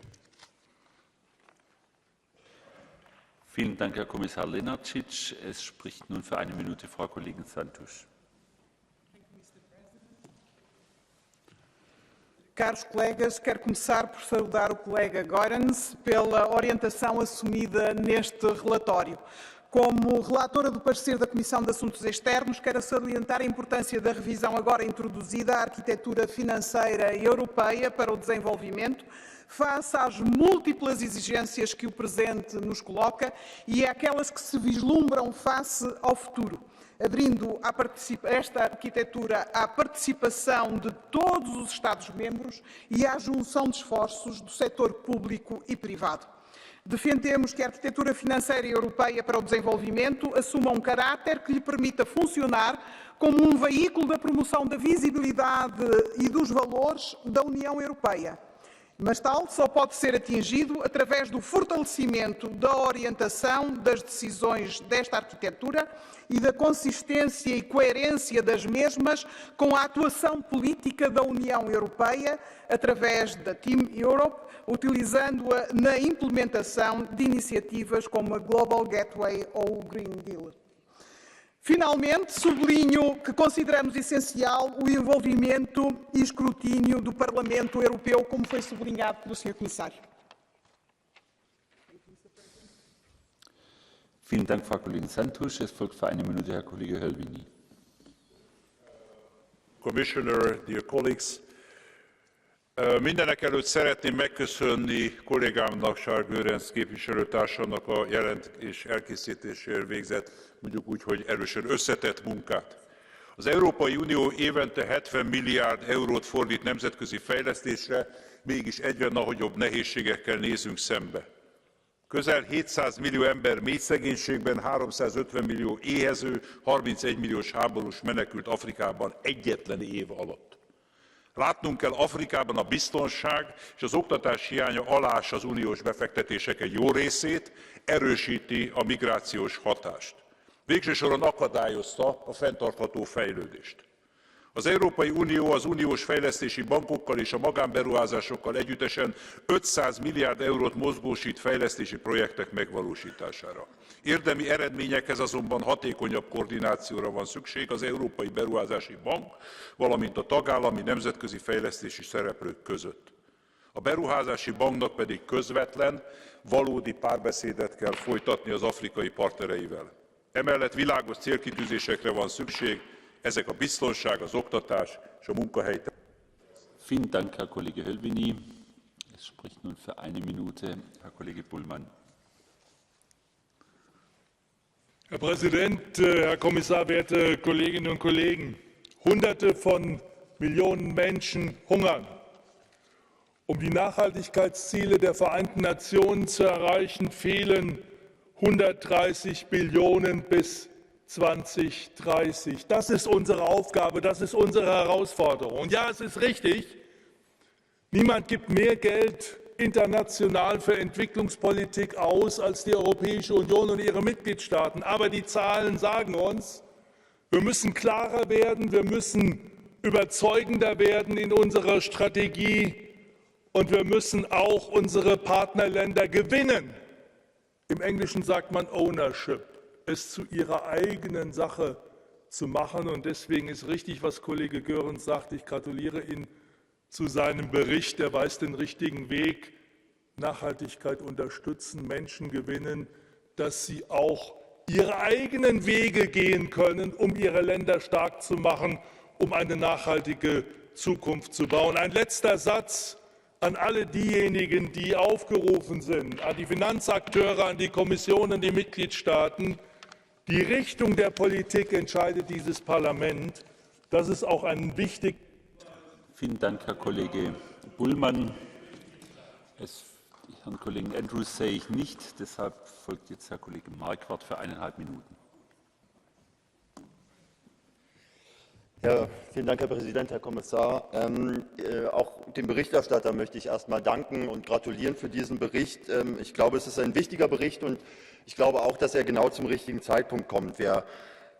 Speaker 24: Vielen Dank, Herr Kommissar Lenarčič. Es spricht nun für eine Minute Frau Kollegin Santos.
Speaker 2: Caros colegas, quero começar por saudar o colega Goerens pela orientação assumida neste relatório. Como relatora do parecer da Comissão de Assuntos Externos, quero salientar a importância da revisão agora introduzida à arquitetura financeira europeia para o desenvolvimento, face às múltiplas exigências que o presente nos coloca e àquelas que se vislumbram face ao futuro, abrindo esta arquitetura à participação de todos os Estados-membros e à junção de esforços do setor público e privado. Defendemos que a arquitetura financeira europeia para o desenvolvimento assuma um caráter que lhe permita funcionar como um veículo da promoção da visibilidade e dos valores da União Europeia. Mas tal só pode ser atingido através do fortalecimento da orientação das decisões desta arquitetura e da consistência e coerência das mesmas com a atuação política da União Europeia através da Team Europe, utilizando-a na implementação de iniciativas como a Global Gateway ou o Green Deal. Finalmente, sublinho que consideramos essencial o envolvimento e escrutínio do Parlamento Europeu, como foi sublinhado pelo Sr. Comissário.
Speaker 24: Vielen Dank, Frau Kollegin Santos. Es folgt für eine Minute Herr Kollege Hölvini.
Speaker 11: Commissioner, dear colleagues, mindenekelőtt szeretném megköszönni kollégámnak, Charles Goerens képviselőtársamnak a jelentés elkészítéséért végzett, mondjuk úgy, hogy erősen összetett munkát. Az Európai Unió évente 70 milliárd eurót fordít nemzetközi fejlesztésre, mégis egyre nagyobb nehézségekkel nézünk szembe. Közel 700 millió ember mély szegénységben, 350 millió éhező, 31 milliós háborús menekült Afrikában egyetlen év alatt. Látnunk kell, Afrikában a biztonság és az oktatás hiánya aláássa az uniós befektetések egy jó részét, erősíti a migrációs hatást. Végső soron akadályozta a fenntartható fejlődést. Az Európai Unió az uniós fejlesztési bankokkal és a magánberuházásokkal együttesen 500 milliárd eurót mozgósít fejlesztési projektek megvalósítására. Érdemi eredményekhez azonban hatékonyabb koordinációra van szükség az Európai Beruházási Bank, valamint a tagállami nemzetközi fejlesztési szereplők között. A Beruházási Banknak pedig közvetlen, valódi párbeszédet kell folytatni az afrikai partnereivel. Emellett világos célkitűzésekre van szükség, ezek a biztonság, az oktatás és a munkahelyteremtés.
Speaker 24: Vielen Dank, Herr Kollege Hölvini. Es spricht nun für eine Minute Herr Kollege Bullmann.
Speaker 3: Herr Präsident, Herr Kommissar, werte Kolleginnen und Kollegen! Hunderte von Millionen Menschen hungern. Um die Nachhaltigkeitsziele der Vereinten Nationen zu erreichen, fehlen 130 Billionen bis 2030. Das ist unsere Aufgabe, das ist unsere Herausforderung. Und ja, es ist richtig, Niemand gibt mehr Geld international für Entwicklungspolitik aus als die Europäische Union und ihre Mitgliedstaaten. Aber die Zahlen sagen uns, wir müssen klarer werden, wir müssen überzeugender werden in unserer Strategie und wir müssen auch unsere Partnerländer gewinnen. Im Englischen sagt man Ownership, es zu ihrer eigenen Sache zu machen. Und deswegen ist richtig, was Kollege Goerens sagt. Ich gratuliere Ihnen zu seinem Bericht. Er weist den richtigen Weg. Nachhaltigkeit unterstützen, Menschen gewinnen, dass sie auch ihre eigenen Wege gehen können, um ihre Länder stark zu machen, um eine nachhaltige Zukunft zu bauen. Ein letzter Satz an alle diejenigen, die aufgerufen sind, an die Finanzakteure, an die Kommission, an die Mitgliedstaaten. Die Richtung der Politik entscheidet dieses Parlament. Das ist auch ein wichtiger.
Speaker 24: Vielen Dank, Herr Kollege Bullmann. Herrn Kollegen Andrews sehe ich nicht. Deshalb folgt jetzt Herr Kollege Marquardt für 1,5 Minuten.
Speaker 13: Ja, vielen Dank, Herr Präsident, Herr Kommissar. Auch dem Berichterstatter möchte ich erst einmal danken und gratulieren für diesen Bericht. Ich glaube, es ist ein wichtiger Bericht und ich glaube auch, dass er genau zum richtigen Zeitpunkt kommt. Wir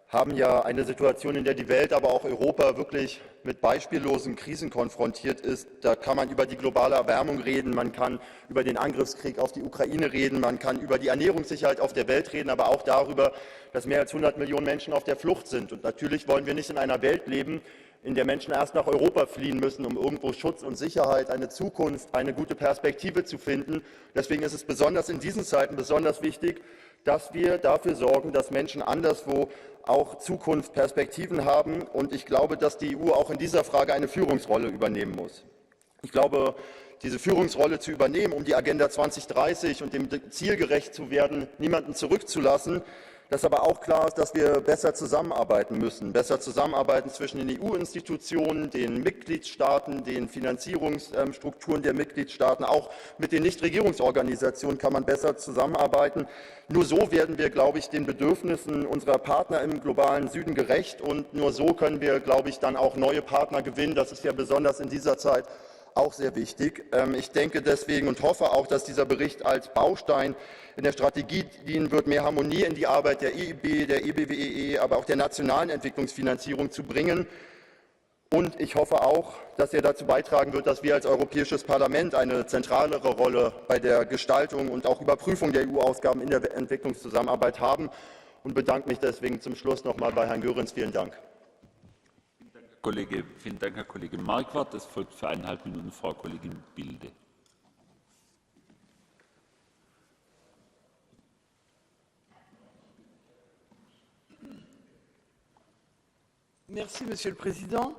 Speaker 13: haben ja eine Situation, in der die Welt, aber auch Europa wirklich mit beispiellosen Krisen konfrontiert ist. Da kann man über die globale Erwärmung reden, man kann über den Angriffskrieg auf die Ukraine reden, man kann über die Ernährungssicherheit auf der Welt reden, aber auch darüber, dass mehr als 100 Millionen Menschen auf der Flucht sind. Und natürlich wollen wir nicht in einer Welt leben, in der Menschen erst nach Europa fliehen müssen, um irgendwo Schutz und Sicherheit, eine Zukunft, eine gute Perspektive zu finden. Deswegen ist es besonders in diesen Zeiten besonders wichtig, dass wir dafür sorgen, dass Menschen anderswo auch Zukunft, Perspektiven haben. Und ich glaube, dass die EU auch in dieser Frage eine Führungsrolle übernehmen muss. Ich glaube, diese Führungsrolle zu übernehmen, um die Agenda 2030 und dem Ziel gerecht zu werden, niemanden zurückzulassen, dass aber auch klar ist, dass wir besser zusammenarbeiten müssen. Besser zusammenarbeiten zwischen den EU-Institutionen, den Mitgliedstaaten, den Finanzierungsstrukturen der Mitgliedstaaten. Auch mit den Nichtregierungsorganisationen kann man besser zusammenarbeiten. Nur so werden wir, glaube ich, den Bedürfnissen unserer Partner im globalen Süden gerecht. Und nur so können wir, glaube ich, dann auch neue Partner gewinnen. Das ist ja besonders in dieser Zeit auch sehr wichtig. Ich denke deswegen und hoffe auch, dass dieser Bericht als Baustein in der Strategie dienen wird, mehr Harmonie in die Arbeit der EIB, der EBWE, aber auch der nationalen Entwicklungsfinanzierung zu bringen. Und ich hoffe auch, dass er dazu beitragen wird, dass wir als Europäisches Parlament eine zentralere Rolle bei der Gestaltung und auch Überprüfung der EU-Ausgaben in der Entwicklungszusammenarbeit haben und bedanke mich deswegen zum Schluss noch einmal bei Herrn Goerens. Vielen Dank.
Speaker 24: Vielen Dank, Herr Kollege Marquardt. Es folgt für 1,5 Minuten Frau Kollegin Bilde.
Speaker 15: Merci, Monsieur le Président.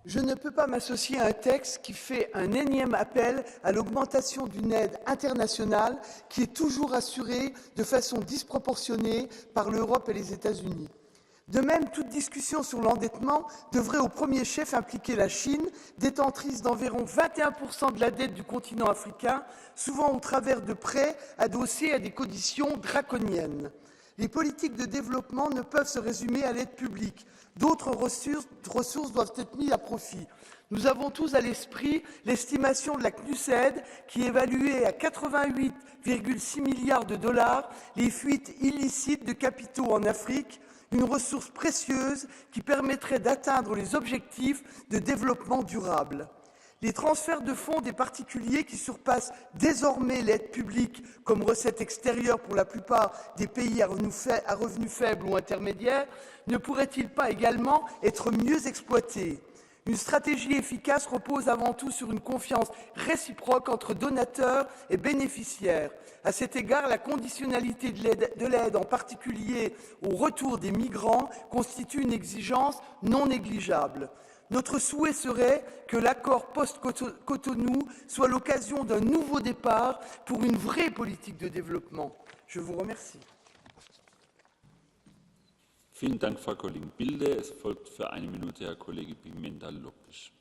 Speaker 15: Je ne peux pas m'associer à un texte qui fait un énième appel à l'augmentation d'une aide internationale qui est toujours assurée de façon disproportionnée par l'Europe et les États-Unis. De même, toute discussion sur l'endettement devrait au premier chef impliquer la Chine, détentrice d'environ 21% de la dette du continent africain, souvent au travers de prêts adossés à des conditions draconiennes. Les politiques de développement ne peuvent se résumer à l'aide publique. D'autres ressources doivent être mises à profit. Nous avons tous à l'esprit l'estimation de la CNUSED qui évaluait à 88,6 milliards de dollars les fuites illicites de capitaux en Afrique, une ressource précieuse qui permettrait d'atteindre les objectifs de développement durable. Les transferts de fonds des particuliers qui surpassent désormais l'aide publique comme recette extérieure pour la plupart des pays à revenus faibles ou intermédiaires ne pourraient-ils pas également être mieux exploités ? Une stratégie efficace repose avant tout sur une confiance réciproque entre donateurs et bénéficiaires. À cet égard, la conditionnalité de l'aide, en particulier au retour des migrants, constitue une exigence non négligeable. Notre souhait serait que l'accord post-Cotonou soit l'occasion d'un nouveau départ pour une vraie politique de développement. Je vous remercie.
Speaker 24: Vielen Dank, Frau Kollegin Bilde. Es folgt für 1 Minute Herr Kollege Pimenta Lopes.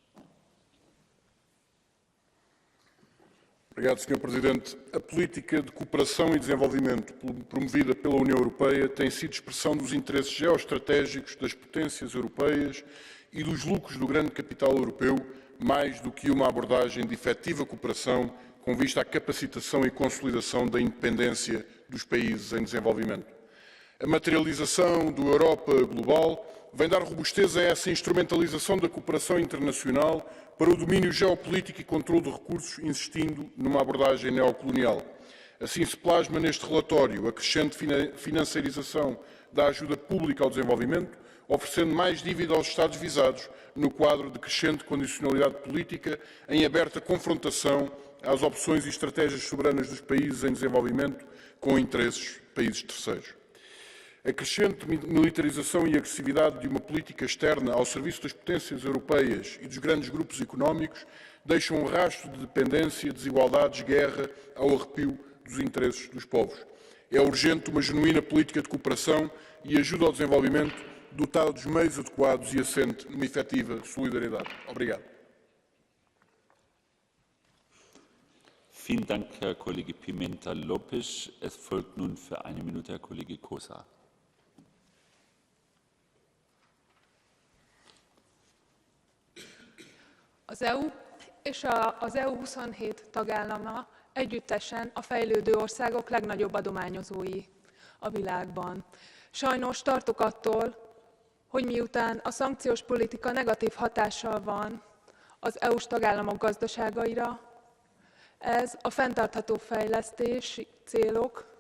Speaker 9: Obrigado, Sr. Presidente. A política de cooperação e desenvolvimento promovida pela União Europeia tem sido expressão dos interesses geoestratégicos das potências europeias e dos lucros do grande capital europeu mais do que uma abordagem de efetiva cooperação com vista à capacitação e consolidação da independência dos países em desenvolvimento. A materialização do Europa global vem dar robustez a essa instrumentalização da cooperação internacional para o domínio geopolítico e controle de recursos, insistindo numa abordagem neocolonial. Assim se plasma neste relatório a crescente financiarização da ajuda pública ao desenvolvimento, oferecendo mais dívida aos Estados visados, no quadro de crescente condicionalidade política, em aberta confrontação às opções e estratégias soberanas dos países em desenvolvimento com interesses de países terceiros. A crescente militarização e agressividade de uma política externa ao serviço das potências europeias e dos grandes grupos económicos deixam um rastro de dependência, desigualdades, guerra ao arrepio dos interesses dos povos. É urgente uma genuína política de cooperação e ajuda ao desenvolvimento dotada dos meios adequados e assente numa efetiva solidariedade. Obrigado.
Speaker 24: Vielen Dank, Herr Kollege Pimenta Lopes. Es folgt nun für eine Minute Herr Kollege Kosa.
Speaker 10: Az EU és az EU 27 tagállama együttesen a fejlődő országok legnagyobb adományozói a világban. Sajnos tartok attól, hogy miután a szankciós politika negatív hatással van az EU-s tagállamok gazdaságaira, ez a fenntartható fejlesztési célok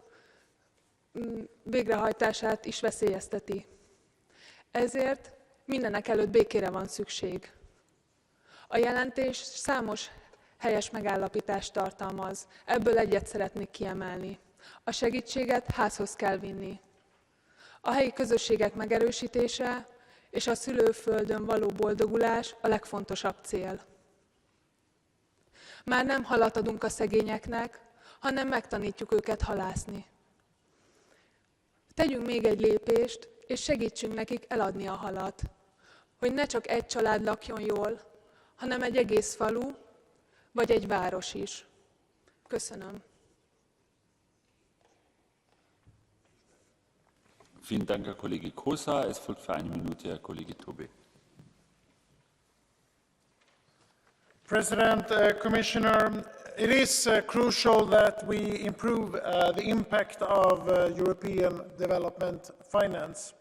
Speaker 10: végrehajtását is veszélyezteti. Ezért mindenekelőtt békére van szükség. A jelentés számos helyes megállapítást tartalmaz, ebből egyet szeretnék kiemelni. A segítséget házhoz kell vinni. A helyi közösségek megerősítése és a szülőföldön való boldogulás a legfontosabb cél. Már nem halat adunk a szegényeknek, hanem megtanítjuk őket halászni. Tegyünk még egy lépést, és segítsünk nekik eladni a halat, hogy ne csak egy család lakjon jól, hanem egy egész falu, vagy egy város is. Köszönöm.
Speaker 24: Vielen Dank, Herr Kollege Kosa. Es folgt für eine Minute Herr Kollege Tobé.
Speaker 16: President, Commissioner, it is crucial that we improve the impact of European development finance.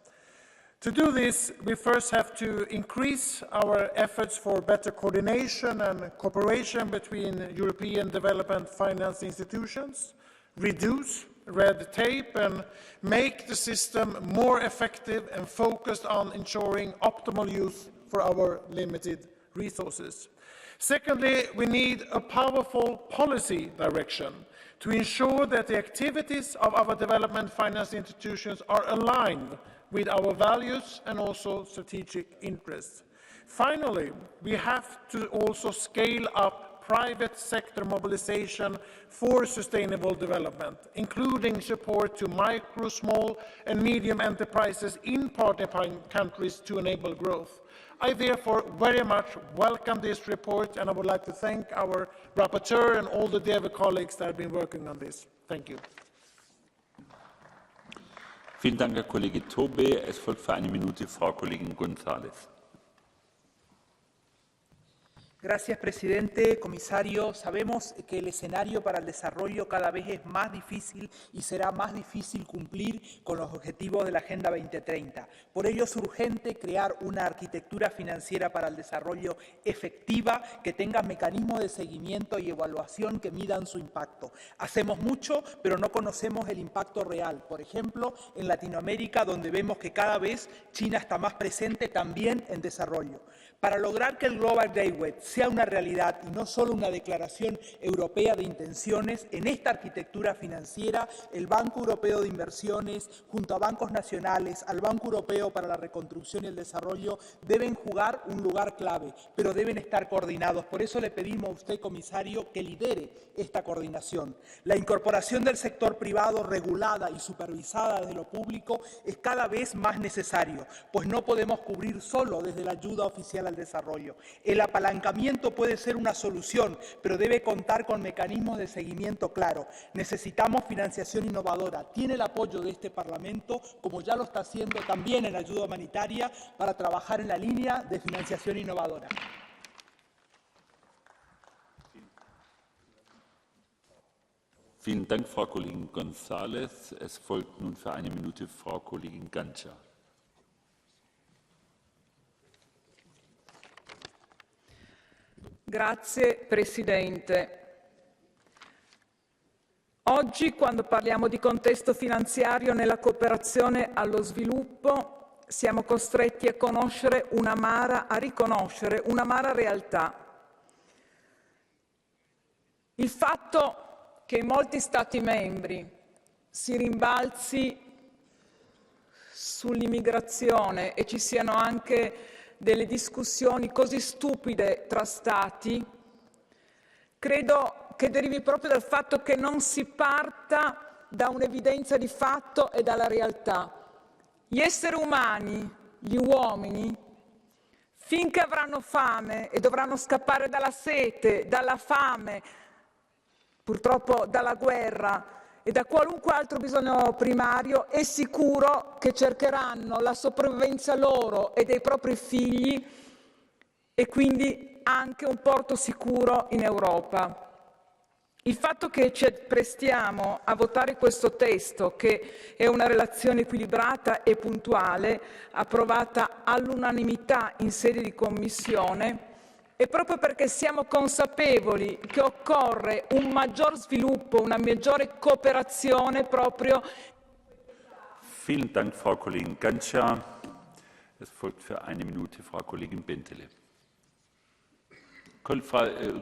Speaker 16: To do this, we first have to increase our efforts for better coordination and cooperation between European development finance institutions, reduce red tape and make the system more effective and focused on ensuring optimal use for our limited resources. Secondly, we need a powerful policy direction to ensure that the activities of our development finance institutions are aligned with our values and also strategic interests. Finally, we have to also scale up private sector mobilization for sustainable development, including support to micro, small and medium enterprises in partner countries to enable growth. I therefore very much welcome this report, and I would like to thank our rapporteur and all the DEVA colleagues that have been working on this. Thank you.
Speaker 24: Vielen Dank, Herr Kollege Tobé. Es folgt für eine Minute Frau Kollegin González.
Speaker 18: Gracias, presidente. Comisario, sabemos que el escenario para el desarrollo cada vez es más difícil y será más difícil cumplir con los objetivos de la Agenda 2030. Por ello es urgente crear una arquitectura financiera para el desarrollo efectiva que tenga mecanismos de seguimiento y evaluación que midan su impacto. Hacemos mucho, pero no conocemos el impacto real. Por ejemplo, en Latinoamérica, donde vemos que cada vez China está más presente también en desarrollo. Para lograr que el Global Gateway sea una realidad y no solo una declaración europea de intenciones, en esta arquitectura financiera, el Banco Europeo de Inversiones, junto a bancos nacionales, al Banco Europeo para la Reconstrucción y el Desarrollo, deben jugar un lugar clave, pero deben estar coordinados. Por eso le pedimos a usted, comisario, que lidere esta coordinación. La incorporación del sector privado regulada y supervisada desde lo público es cada vez más necesario, pues no podemos cubrir solo desde la ayuda oficial al desarrollo. El apalancamiento puede ser una solución, pero debe contar con mecanismos de seguimiento claro. Necesitamos financiación innovadora. Tiene el apoyo de este Parlamento, como ya lo está haciendo también en ayuda humanitaria, para trabajar en la línea de financiación innovadora.
Speaker 24: Vielen Dank, Frau Kollegin González. Es folgt nun für eine Minute Frau Kollegin Gancia.
Speaker 8: Grazie Presidente. Oggi, quando parliamo di contesto finanziario nella cooperazione allo sviluppo, siamo costretti a riconoscere un'amara realtà. Il fatto che in molti Stati membri si rimbalzi sull'immigrazione e ci siano anche delle discussioni così stupide tra Stati, credo che derivi proprio dal fatto che non si parta da un'evidenza di fatto e dalla realtà. Gli esseri umani, gli uomini, finché avranno fame e dovranno scappare dalla sete, dalla fame, purtroppo dalla guerra e da qualunque altro bisogno primario, è sicuro che cercheranno la sopravvivenza loro e dei propri figli e quindi anche un porto sicuro in Europa. Il fatto che ci apprestiamo a votare questo testo, che è una relazione equilibrata e puntuale, approvata all'unanimità in sede di Commissione, è proprio perché siamo consapevoli che occorre un maggior sviluppo, una maggiore cooperazione proprio.
Speaker 24: Vielen Dank, Frau Kollegin Gancia. Es folgt für eine Minute Frau Kollegin Bentele.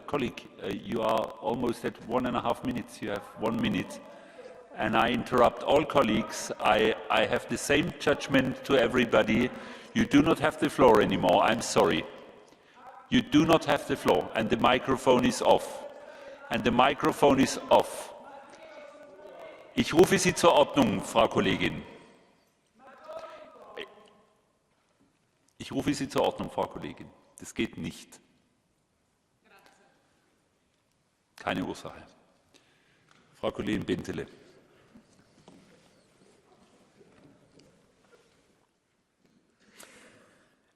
Speaker 24: Colleague, you are almost at 1.5 minutes. You have 1 minute. And I interrupt all colleagues. I have the same judgment to everybody. You do not have the floor anymore. I'm sorry. You do not have the floor. And the microphone is off. And the microphone is off. Ich rufe Sie zur Ordnung, Frau Kollegin. Ich rufe Sie zur Ordnung, Frau Kollegin. Das geht nicht. Keine Ursache. Frau Kollegin Bentele.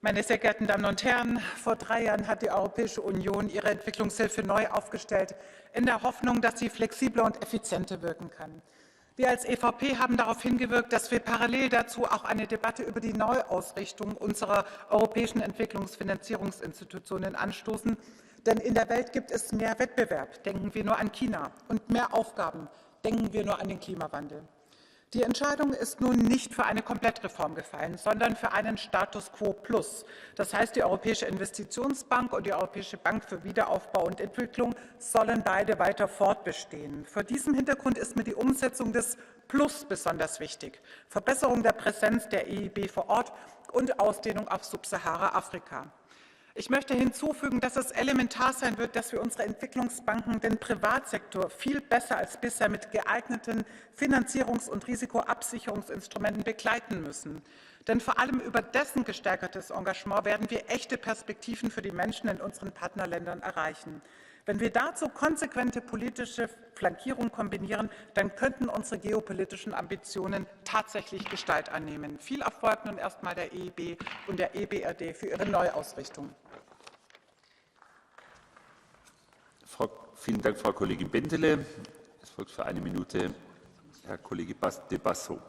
Speaker 18: Meine sehr geehrten Damen und Herren, vor 3 Jahren hat die Europäische Union ihre Entwicklungshilfe neu aufgestellt, in der Hoffnung, dass sie flexibler und effizienter wirken kann. Wir als EVP haben darauf hingewirkt, dass wir parallel dazu auch eine Debatte über die Neuausrichtung unserer europäischen Entwicklungsfinanzierungsinstitutionen anstoßen. Denn in der Welt gibt es mehr Wettbewerb, denken wir nur an China, und mehr Aufgaben, denken wir nur an den Klimawandel. Die Entscheidung ist nun nicht für eine Komplettreform gefallen, sondern für einen Status quo plus. Das heißt, die Europäische Investitionsbank und die Europäische Bank für Wiederaufbau und Entwicklung sollen beide weiter fortbestehen. Vor diesem Hintergrund ist mir die Umsetzung des Plus besonders wichtig. Verbesserung der Präsenz der EIB vor Ort und Ausdehnung auf Subsahara-Afrika. Ich möchte hinzufügen, dass es elementar sein wird, dass wir unsere Entwicklungsbanken, den Privatsektor, viel besser als bisher mit geeigneten Finanzierungs- und Risikoabsicherungsinstrumenten begleiten müssen. Denn vor allem über dessen gestärktes Engagement werden wir echte Perspektiven für die Menschen in unseren Partnerländern erreichen. Wenn wir dazu konsequente politische Flankierung kombinieren, dann könnten unsere geopolitischen Ambitionen tatsächlich Gestalt annehmen. Viel Erfolg nun erstmal der EIB und der EBRD für ihre Neuausrichtung.
Speaker 24: Vielen Dank, Frau Kollegin Bentele. Es folgt für eine Minute Herr Kollege de Basso.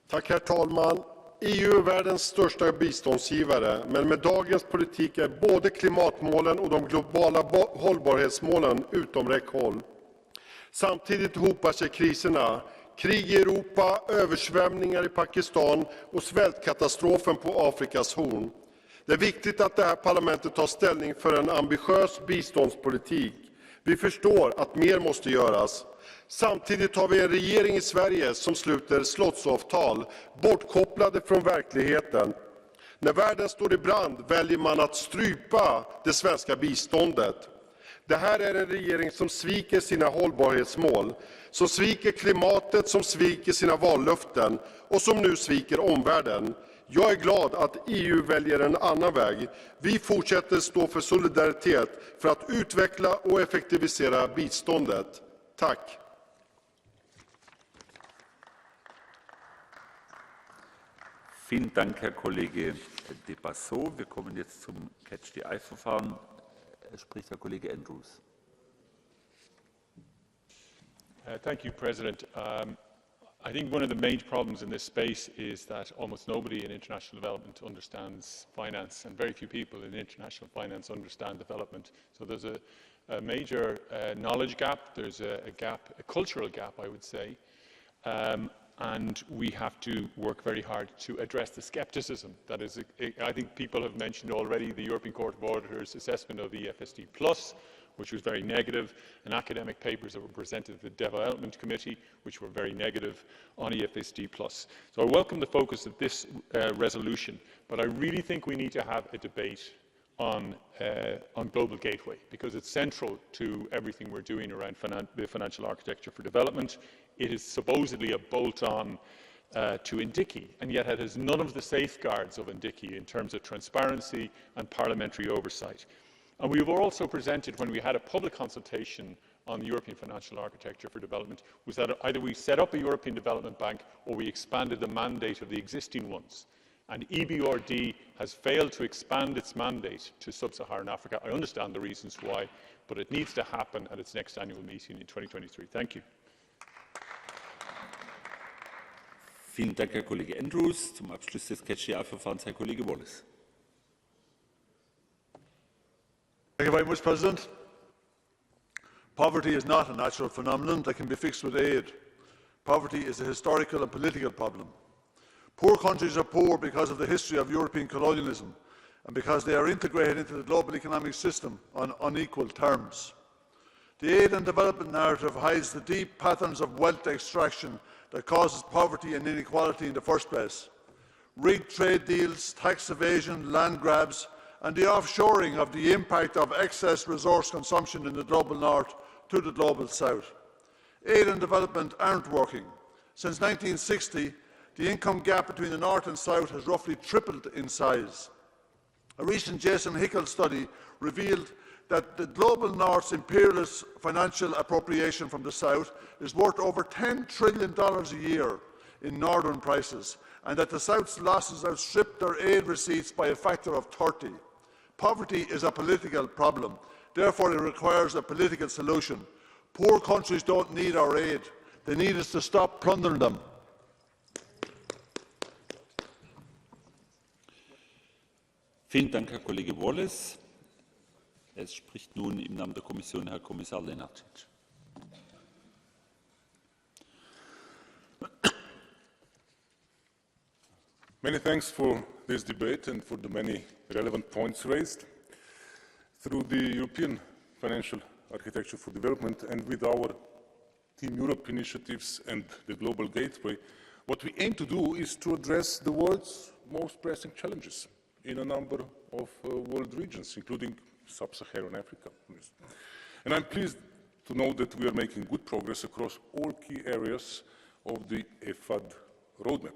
Speaker 19: Tack, herr talman. EU är världens största biståndsgivare, men med dagens politik är både klimatmålen och de globala hållbarhetsmålen utom räckhåll. Samtidigt hopar sig kriserna. Krig i Europa, översvämningar i Pakistan och svältkatastrofen på Afrikas horn. Det är viktigt att det här parlamentet tar ställning för en ambitiös biståndspolitik. Vi förstår att mer måste göras. Samtidigt har vi en regering i Sverige som sluter slottsavtal, bortkopplade från verkligheten. När världen står i brand väljer man att strypa det svenska biståndet. Det här är en regering som sviker sina hållbarhetsmål, som sviker klimatet, som sviker sina vallöften och som nu sviker omvärlden. Jag är glad att EU väljer en annan väg. Vi fortsätter stå för solidaritet för att utveckla och effektivisera biståndet. Tack!
Speaker 24: Vielen Dank, Herr Kollege de Basso. Wir kommen jetzt zum Catch-the-Eye-Verfahren. Es spricht Herr Kollege Andrews.
Speaker 11: Thank you, President. I think one of the major problems in this space is that almost nobody in international development understands finance, and very few people in international finance understand development. So there's a major knowledge gap, there's a cultural gap, I would say, and we have to work very hard to address the scepticism that is, I think people have mentioned already the European Court of Auditors assessment of the EFSD+, which was very negative, and academic papers that were presented to the Development Committee, which were very negative on EFSD+. So I welcome the focus of this resolution, but I really think we need to have a debate on Global Gateway, because it's central to everything we're doing around the financial architecture for development. It is supposedly a bolt-on to NDICI, and yet it has none of the safeguards of NDICI in terms of transparency and parliamentary oversight. And we were also presented, when we had a public consultation on the European financial architecture for development, was that either we set up a European Development Bank or we expanded the mandate of the existing ones. And EBRD has failed to expand its mandate to sub-Saharan Africa. I understand the reasons why, but it needs to happen at its next annual meeting in 2023. Thank you.
Speaker 24: Vielen Dank, Herr Kollege Andrews. Zum Abschluss des Catch-the-Eye-Verfahrens Herr Kollege Wallace.
Speaker 1: Thank you very much, President. Poverty is not a natural phenomenon that can be fixed with aid. Poverty is a historical and political problem. Poor countries are poor because of the history of European colonialism and because they are integrated into the global economic system on unequal terms. The aid and development narrative hides the deep patterns of wealth extraction that causes poverty and inequality in the first place. Rigged trade deals, tax evasion, land grabs, and the offshoring of the impact of excess resource consumption in the global north to the global south. Aid and development aren't working. Since 1960, the income gap between the north and south has roughly tripled in size. A recent Jason Hickel study revealed that the global north's imperialist financial appropriation from the south is worth over $10 trillion a year in northern prices, and that the south's losses outstrip their aid receipts by a factor of 30. Poverty is a political problem. Therefore, it requires a political solution. Poor countries don't need our aid. They need us to stop plundering them.
Speaker 24: Vielen Dank, Herr Kollege Wallace. Es spricht nun im Namen der Kommission Herr Kommissar Lenarčič.
Speaker 22: Many thanks for this debate and for the many relevant points raised. Through the European Financial Architecture for Development and with our Team Europe initiatives and the Global Gateway, what we aim to do is to address the world's most pressing challenges in a number of world regions, including sub-Saharan Africa. And I'm pleased to know that we are making good progress across all key areas of the EFAD roadmap.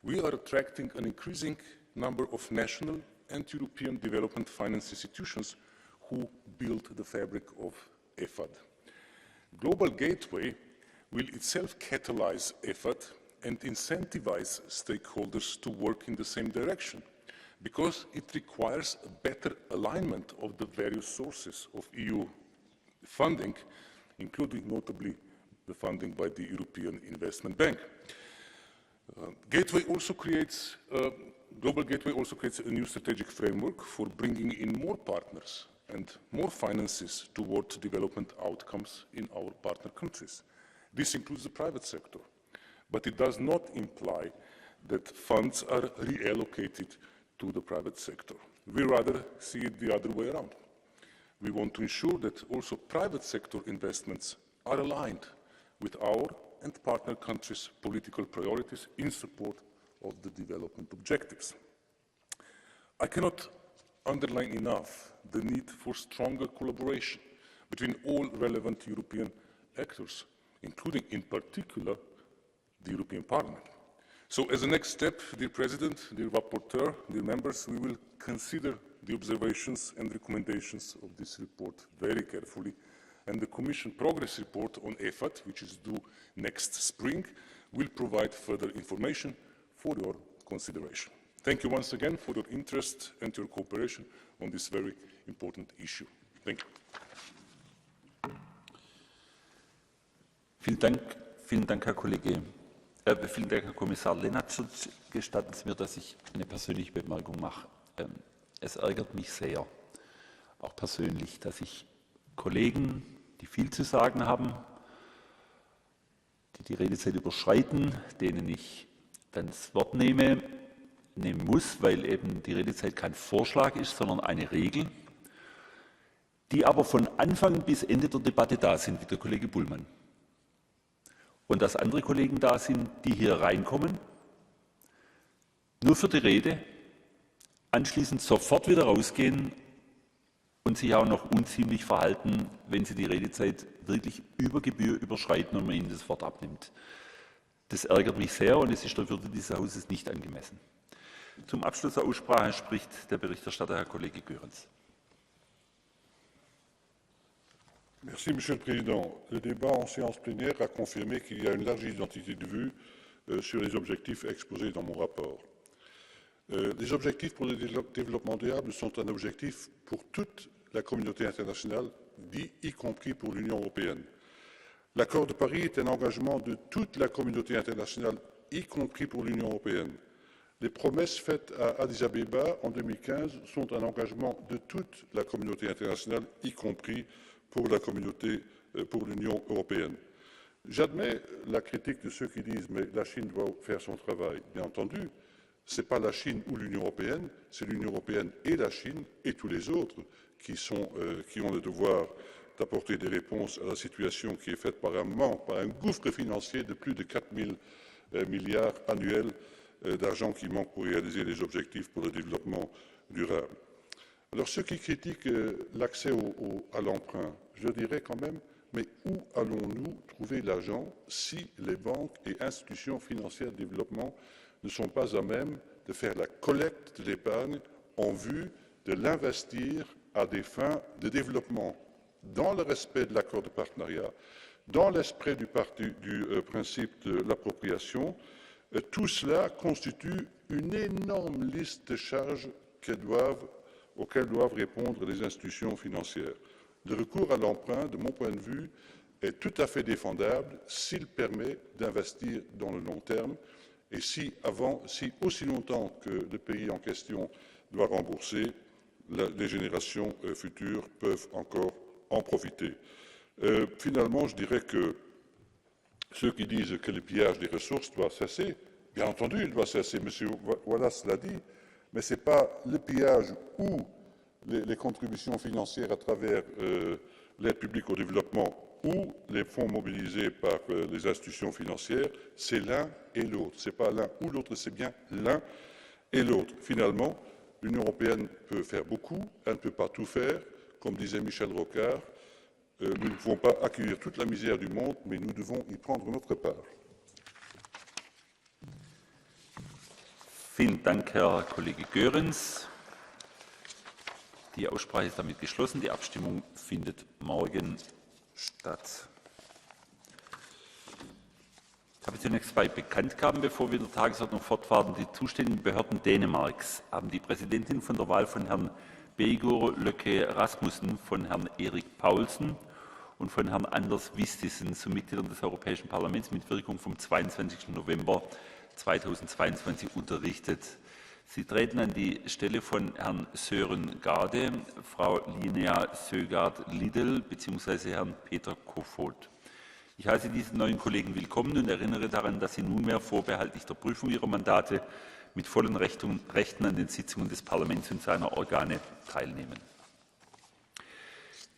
Speaker 22: We are attracting an increasing number of national and European development finance institutions who build the fabric of EFAD. Global Gateway will itself catalyze EFAD and incentivize stakeholders to work in the same direction, because it requires a better alignment of the various sources of EU funding, including notably the funding by the European Investment Bank. Global Gateway also creates a new strategic framework for bringing in more partners and more finances toward development outcomes in our partner countries. This includes the private sector, but it does not imply that funds are reallocated to the private sector. We rather see it the other way around. We want to ensure that also private sector investments are aligned with our and partner countries' political priorities in support of the development objectives. I cannot underline enough the need for stronger collaboration between all relevant European actors, including in particular the European Parliament. So as a next step, dear President, dear Rapporteur, dear members, we will consider the observations and recommendations of this report very carefully, and the Commission Progress Report on EFAD, which is due next spring, will provide further information for your consideration. Thank you once again for your interest and your cooperation on this very important issue. Thank you.
Speaker 24: Vielen Dank, Herr Kollege. Vielen Dank, Herr Kommissar Lenarčič. Gestatten Sie mir, dass ich eine persönliche Bemerkung mache. Es ärgert mich sehr, auch persönlich, dass ich Kollegen, die viel zu sagen haben, die Redezeit überschreiten, denen ich dann das Wort nehmen muss, weil eben die Redezeit kein Vorschlag ist, sondern eine Regel, die aber von Anfang bis Ende der Debatte da sind, wie der Kollege Bullmann. Und dass andere Kollegen da sind, die hier reinkommen, nur für die Rede, anschließend sofort wieder rausgehen und sich auch noch unziemlich verhalten, wenn sie die Redezeit wirklich über Gebühr überschreiten und man ihnen das Wort abnimmt. Das ärgert mich sehr und es ist der Würde dieses Hauses nicht angemessen. Zum Abschluss der Aussprache spricht der Berichterstatter, Herr Kollege Goerens.
Speaker 5: Merci, Monsieur le Président. Le débat en séance plénière a confirmé qu'il y a une large identité de vues sur les objectifs exposés dans mon rapport. Les objectifs pour le développement durable sont un objectif pour toute la communauté internationale, y compris pour l'Union européenne. L'accord de Paris est un engagement de toute la communauté internationale, y compris pour l'Union européenne. Les promesses faites à Addis Abeba en 2015 sont un engagement de toute la communauté internationale, y compris pour la communauté, pour l'Union européenne. J'admets la critique de ceux qui disent mais la Chine doit faire son travail. Bien entendu, ce n'est pas la Chine ou l'Union européenne, c'est l'Union européenne et la Chine et tous les autres qui ont le devoir d'apporter des réponses à la situation qui est faite par un manque, par un gouffre financier de plus de 4 000 milliards annuels d'argent qui manque pour réaliser les objectifs pour le développement durable. Alors ceux qui critiquent l'accès à l'emprunt, je dirais quand même, mais où allons-nous trouver l'argent si les banques et institutions financières de développement ne sont pas à même de faire la collecte de l'épargne en vue de l'investir à des fins de développement, dans le respect de l'accord de partenariat, dans l'esprit du principe de l'appropriation. Tout cela constitue une énorme liste de charges auxquelles doivent répondre les institutions financières. Le recours à l'emprunt, de mon point de vue, est tout à fait défendable s'il permet d'investir dans le long terme et si aussi longtemps que le pays en question doit rembourser, les générations futures peuvent encore en profiter. Finalement, je dirais que ceux qui disent que le pillage des ressources doit cesser, bien entendu, il doit cesser, M. Wallace l'a dit, mais ce n'est pas le pillage ou les contributions financières à travers l'aide publique au développement ou les fonds mobilisés par les institutions financières, c'est l'un et l'autre. Ce n'est pas l'un ou l'autre, c'est bien l'un et l'autre. Finalement, l'Union européenne peut faire beaucoup, elle ne peut pas tout faire. Comme disait Michel Rocard, nous ne pouvons pas accueillir toute la misère du monde, mais nous devons y prendre notre part.
Speaker 24: Vielen Dank, Herr Kollege Goerens. Die Aussprache ist damit geschlossen. Die Abstimmung findet morgen statt. Ich habe zunächst zwei Bekanntgaben, bevor wir in der Tagesordnung fortfahren. Die zuständigen Behörden Dänemarks haben die Präsidentin von der Wahl von Herrn Begur Løkke Rasmussen, von Herrn Erik Paulsen und von Herrn Anders Vistisen zu Mitgliedern des Europäischen Parlaments mit Wirkung vom 22. November 2022 unterrichtet. Sie treten an die Stelle von Herrn Søren Gade, Frau Linnea Søgaard-Liddell bzw. Herrn Peter Kofod. Ich heiße diese neuen Kollegen willkommen und erinnere daran, dass sie nunmehr vorbehaltlich der Prüfung ihrer Mandate mit vollen Rechten an den Sitzungen des Parlaments und seiner Organe teilnehmen.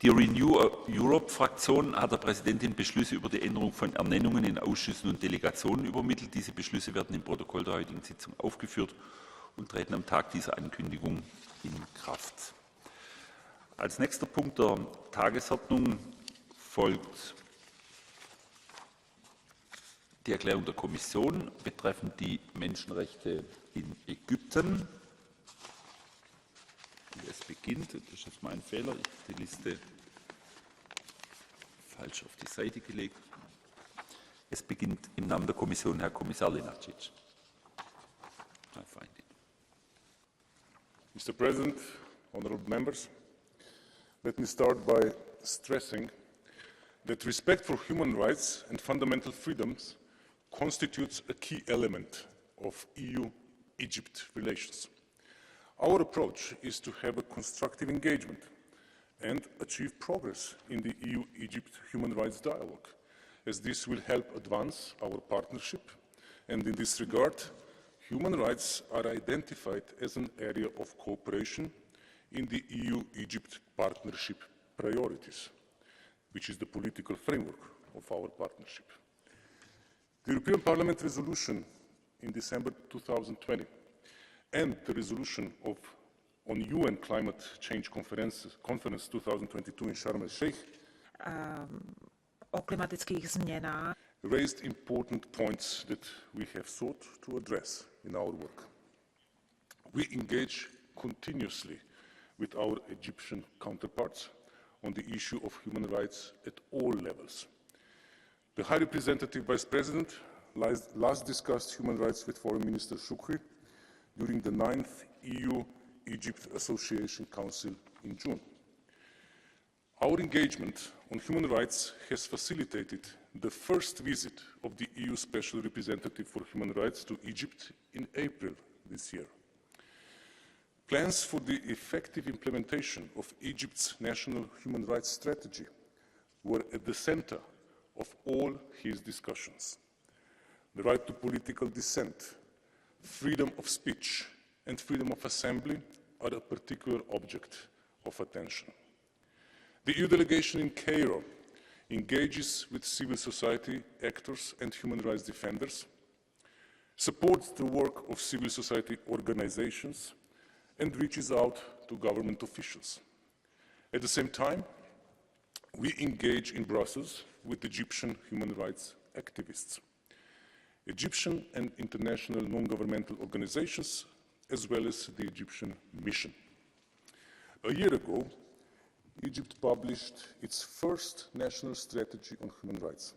Speaker 24: Die Renew Europe-Fraktion hat der Präsidentin Beschlüsse über die Änderung von Ernennungen in Ausschüssen und Delegationen übermittelt. Diese Beschlüsse werden im Protokoll der heutigen Sitzung aufgeführt und treten am Tag dieser Ankündigung in Kraft. Als nächster Punkt der Tagesordnung folgt die Erklärung der Kommission betreffend die Menschenrechte in Ägypten. Es beginnt, das ist jetzt mein Fehler, ich habe die Liste falsch auf die Seite gelegt. Es beginnt im Namen der Kommission Herr Kommissar Lenarčič.
Speaker 19: Mr. President, honourable members, let me start by stressing that respect for human rights and fundamental freedoms constitutes a key element of EU-Egypt relations. Our approach is to have a constructive engagement and achieve progress in the EU-Egypt human rights dialogue, as this will help advance our partnership, and in this regard, human rights are identified as an area of cooperation in the EU-Egypt partnership priorities, which is the political framework of our partnership. The European Parliament resolution in December 2020 and the resolution on UN Climate Change Conference 2022 in Sharm el-Sheikh
Speaker 6: o klimatických změnách
Speaker 19: raised important points that we have sought to address in our work. We engage continuously with our Egyptian counterparts on the issue of human rights at all levels. The High Representative Vice President last discussed human rights with Foreign Minister Shukri during the 9th EU-Egypt Association Council in June. Our engagement on human rights has facilitated the first visit of the EU Special Representative for Human Rights to Egypt in April this year. Plans for the effective implementation of Egypt's national human rights strategy were at the center of all his discussions. The right to political dissent, freedom of speech, and freedom of assembly are a particular object of attention. The EU delegation in Cairo engages with civil society actors and human rights defenders, supports the work of civil society organizations, and reaches out to government officials. At the same time, we engage in Brussels with Egyptian human rights activists, Egyptian and international non-governmental organizations, as well as the Egyptian mission. A year ago, Egypt published its first national strategy on human rights.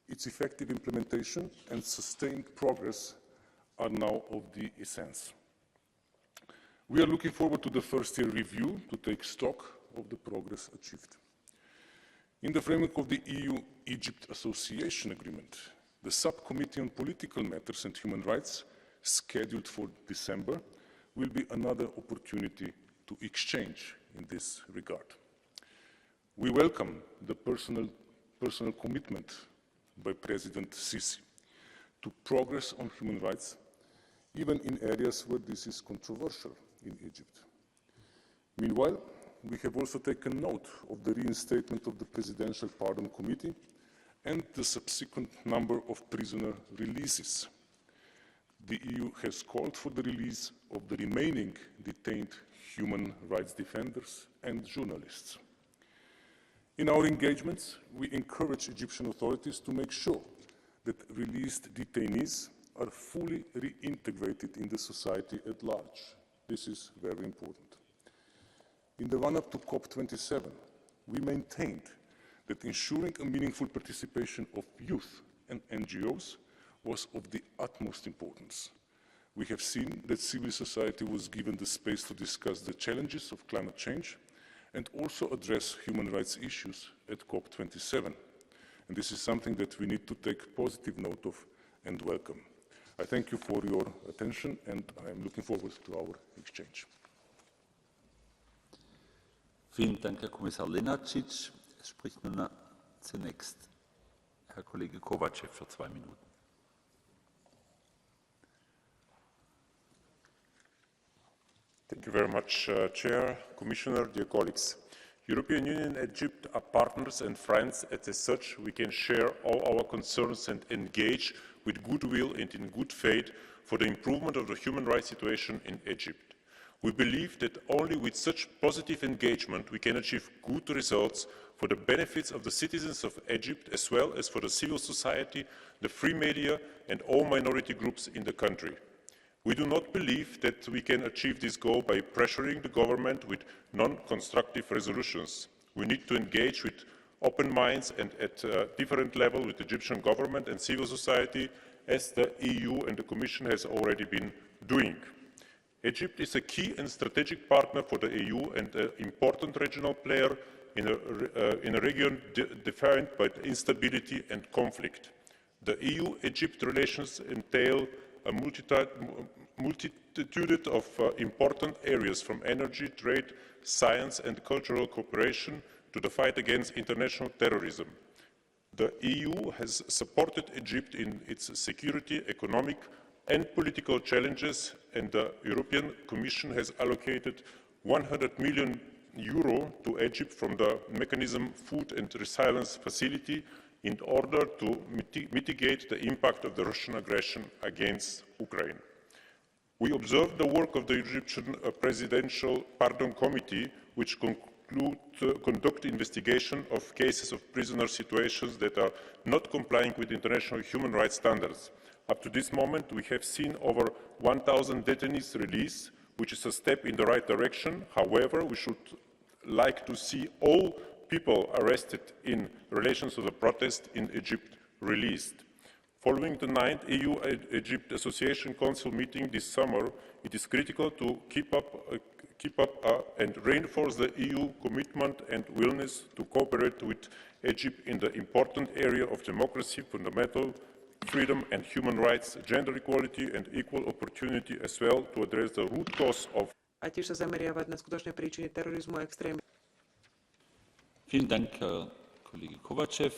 Speaker 19: Its effective implementation and sustained progress are now of the essence. We are looking forward to the first-year review to take stock of the progress achieved. In the framework of the EU-Egypt Association Agreement, the Subcommittee on Political Matters and Human Rights, scheduled for December, will be another opportunity to exchange in this regard. We welcome the personal commitment by President Sisi to progress on human rights, even in areas where this is controversial in Egypt. Meanwhile, we have also taken note of the reinstatement of the Presidential Pardon Committee and the subsequent number of prisoner releases. The EU has called for the release of the remaining detained human rights defenders and journalists. In our engagements, we encourage Egyptian authorities to make sure that released detainees are fully reintegrated in the society at large. This is very important. In the run-up to COP27, we maintained that ensuring a meaningful participation of youth and NGOs was of the utmost importance. We have seen that civil society was given the space to discuss the challenges of climate change and also address human rights issues at COP27. And this is something that we need to take positive note of and welcome. I thank you for your attention, and I am looking forward to our exchange.
Speaker 24: Vielen Dank, Herr Kommissar Lenarčič. Es spricht nun zunächst Herr Kollege Kovacev für 2 Minuten.
Speaker 11: Thank you very much, Chair, Commissioner, dear colleagues. European Union and Egypt are partners and friends, and as such we can share all our concerns and engage with goodwill and in good faith for the improvement of the human rights situation in Egypt. We believe that only with such positive engagement we can achieve good results for the benefits of the citizens of Egypt, as well as for the civil society, the free media and all minority groups in the country. We do not believe that we can achieve this goal by pressuring the government with non-constructive resolutions. We need to engage with open minds and at a different level with the Egyptian government and civil society, as the EU and the Commission has already been doing. Egypt is a key and strategic partner for the EU and an important regional player in a region defined by instability and conflict. The EU-Egypt relations entail a multitude of important areas, from energy, trade, science and cultural cooperation to the fight against international terrorism. The EU has supported Egypt in its security, economic and political challenges, and the European Commission has allocated €100 million to Egypt from the Mechanism Food and Resilience Facility in order to mitigate the impact of the Russian aggression against Ukraine. We observed the work of the Egyptian Presidential Pardon Committee, which conduct investigation of cases of prisoner situations that are not complying with international human rights standards. Up to this moment, we have seen over 1,000 detainees released, which is a step in the right direction. However, we should like to see all people arrested in relation to the protest in Egypt released. Following the 9th EU-Egypt Association Council meeting this summer, it is critical to keep up and reinforce the EU commitment and willingness to cooperate with Egypt in the important area of democracy, fundamental freedom and human rights, gender equality and equal opportunity, as well to address the root cause of.
Speaker 2: A tiež sa zameriavať na skutočné príčiny terorizmu a extrémizmu.
Speaker 24: Vielen Dank, Herr Kollege Kovacev.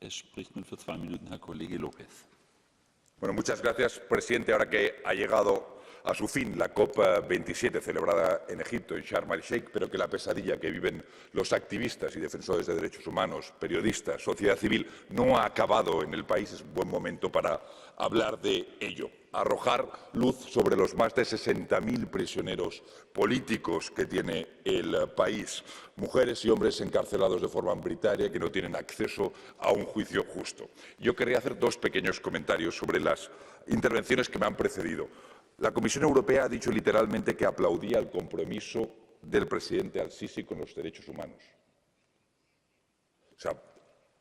Speaker 24: Es spricht nun für 2 Minuten Herr Kollege López.
Speaker 4: Bueno, muchas gracias, presidente. Ahora que ha llegado a su fin la COP27 celebrada en Egipto, en Sharm el-Sheikh, pero que la pesadilla que viven los activistas y defensores de derechos humanos, periodistas, sociedad civil, no ha acabado en el país, es un buen momento para hablar de ello. Arrojar luz sobre los más de 60.000 prisioneros políticos que tiene el país, mujeres y hombres encarcelados de forma arbitraria que no tienen acceso a un juicio justo. Yo querría hacer 2 pequeños comentarios sobre las intervenciones que me han precedido. La Comisión Europea ha dicho literalmente que aplaudía el compromiso del presidente al-Sisi con los derechos humanos. O sea,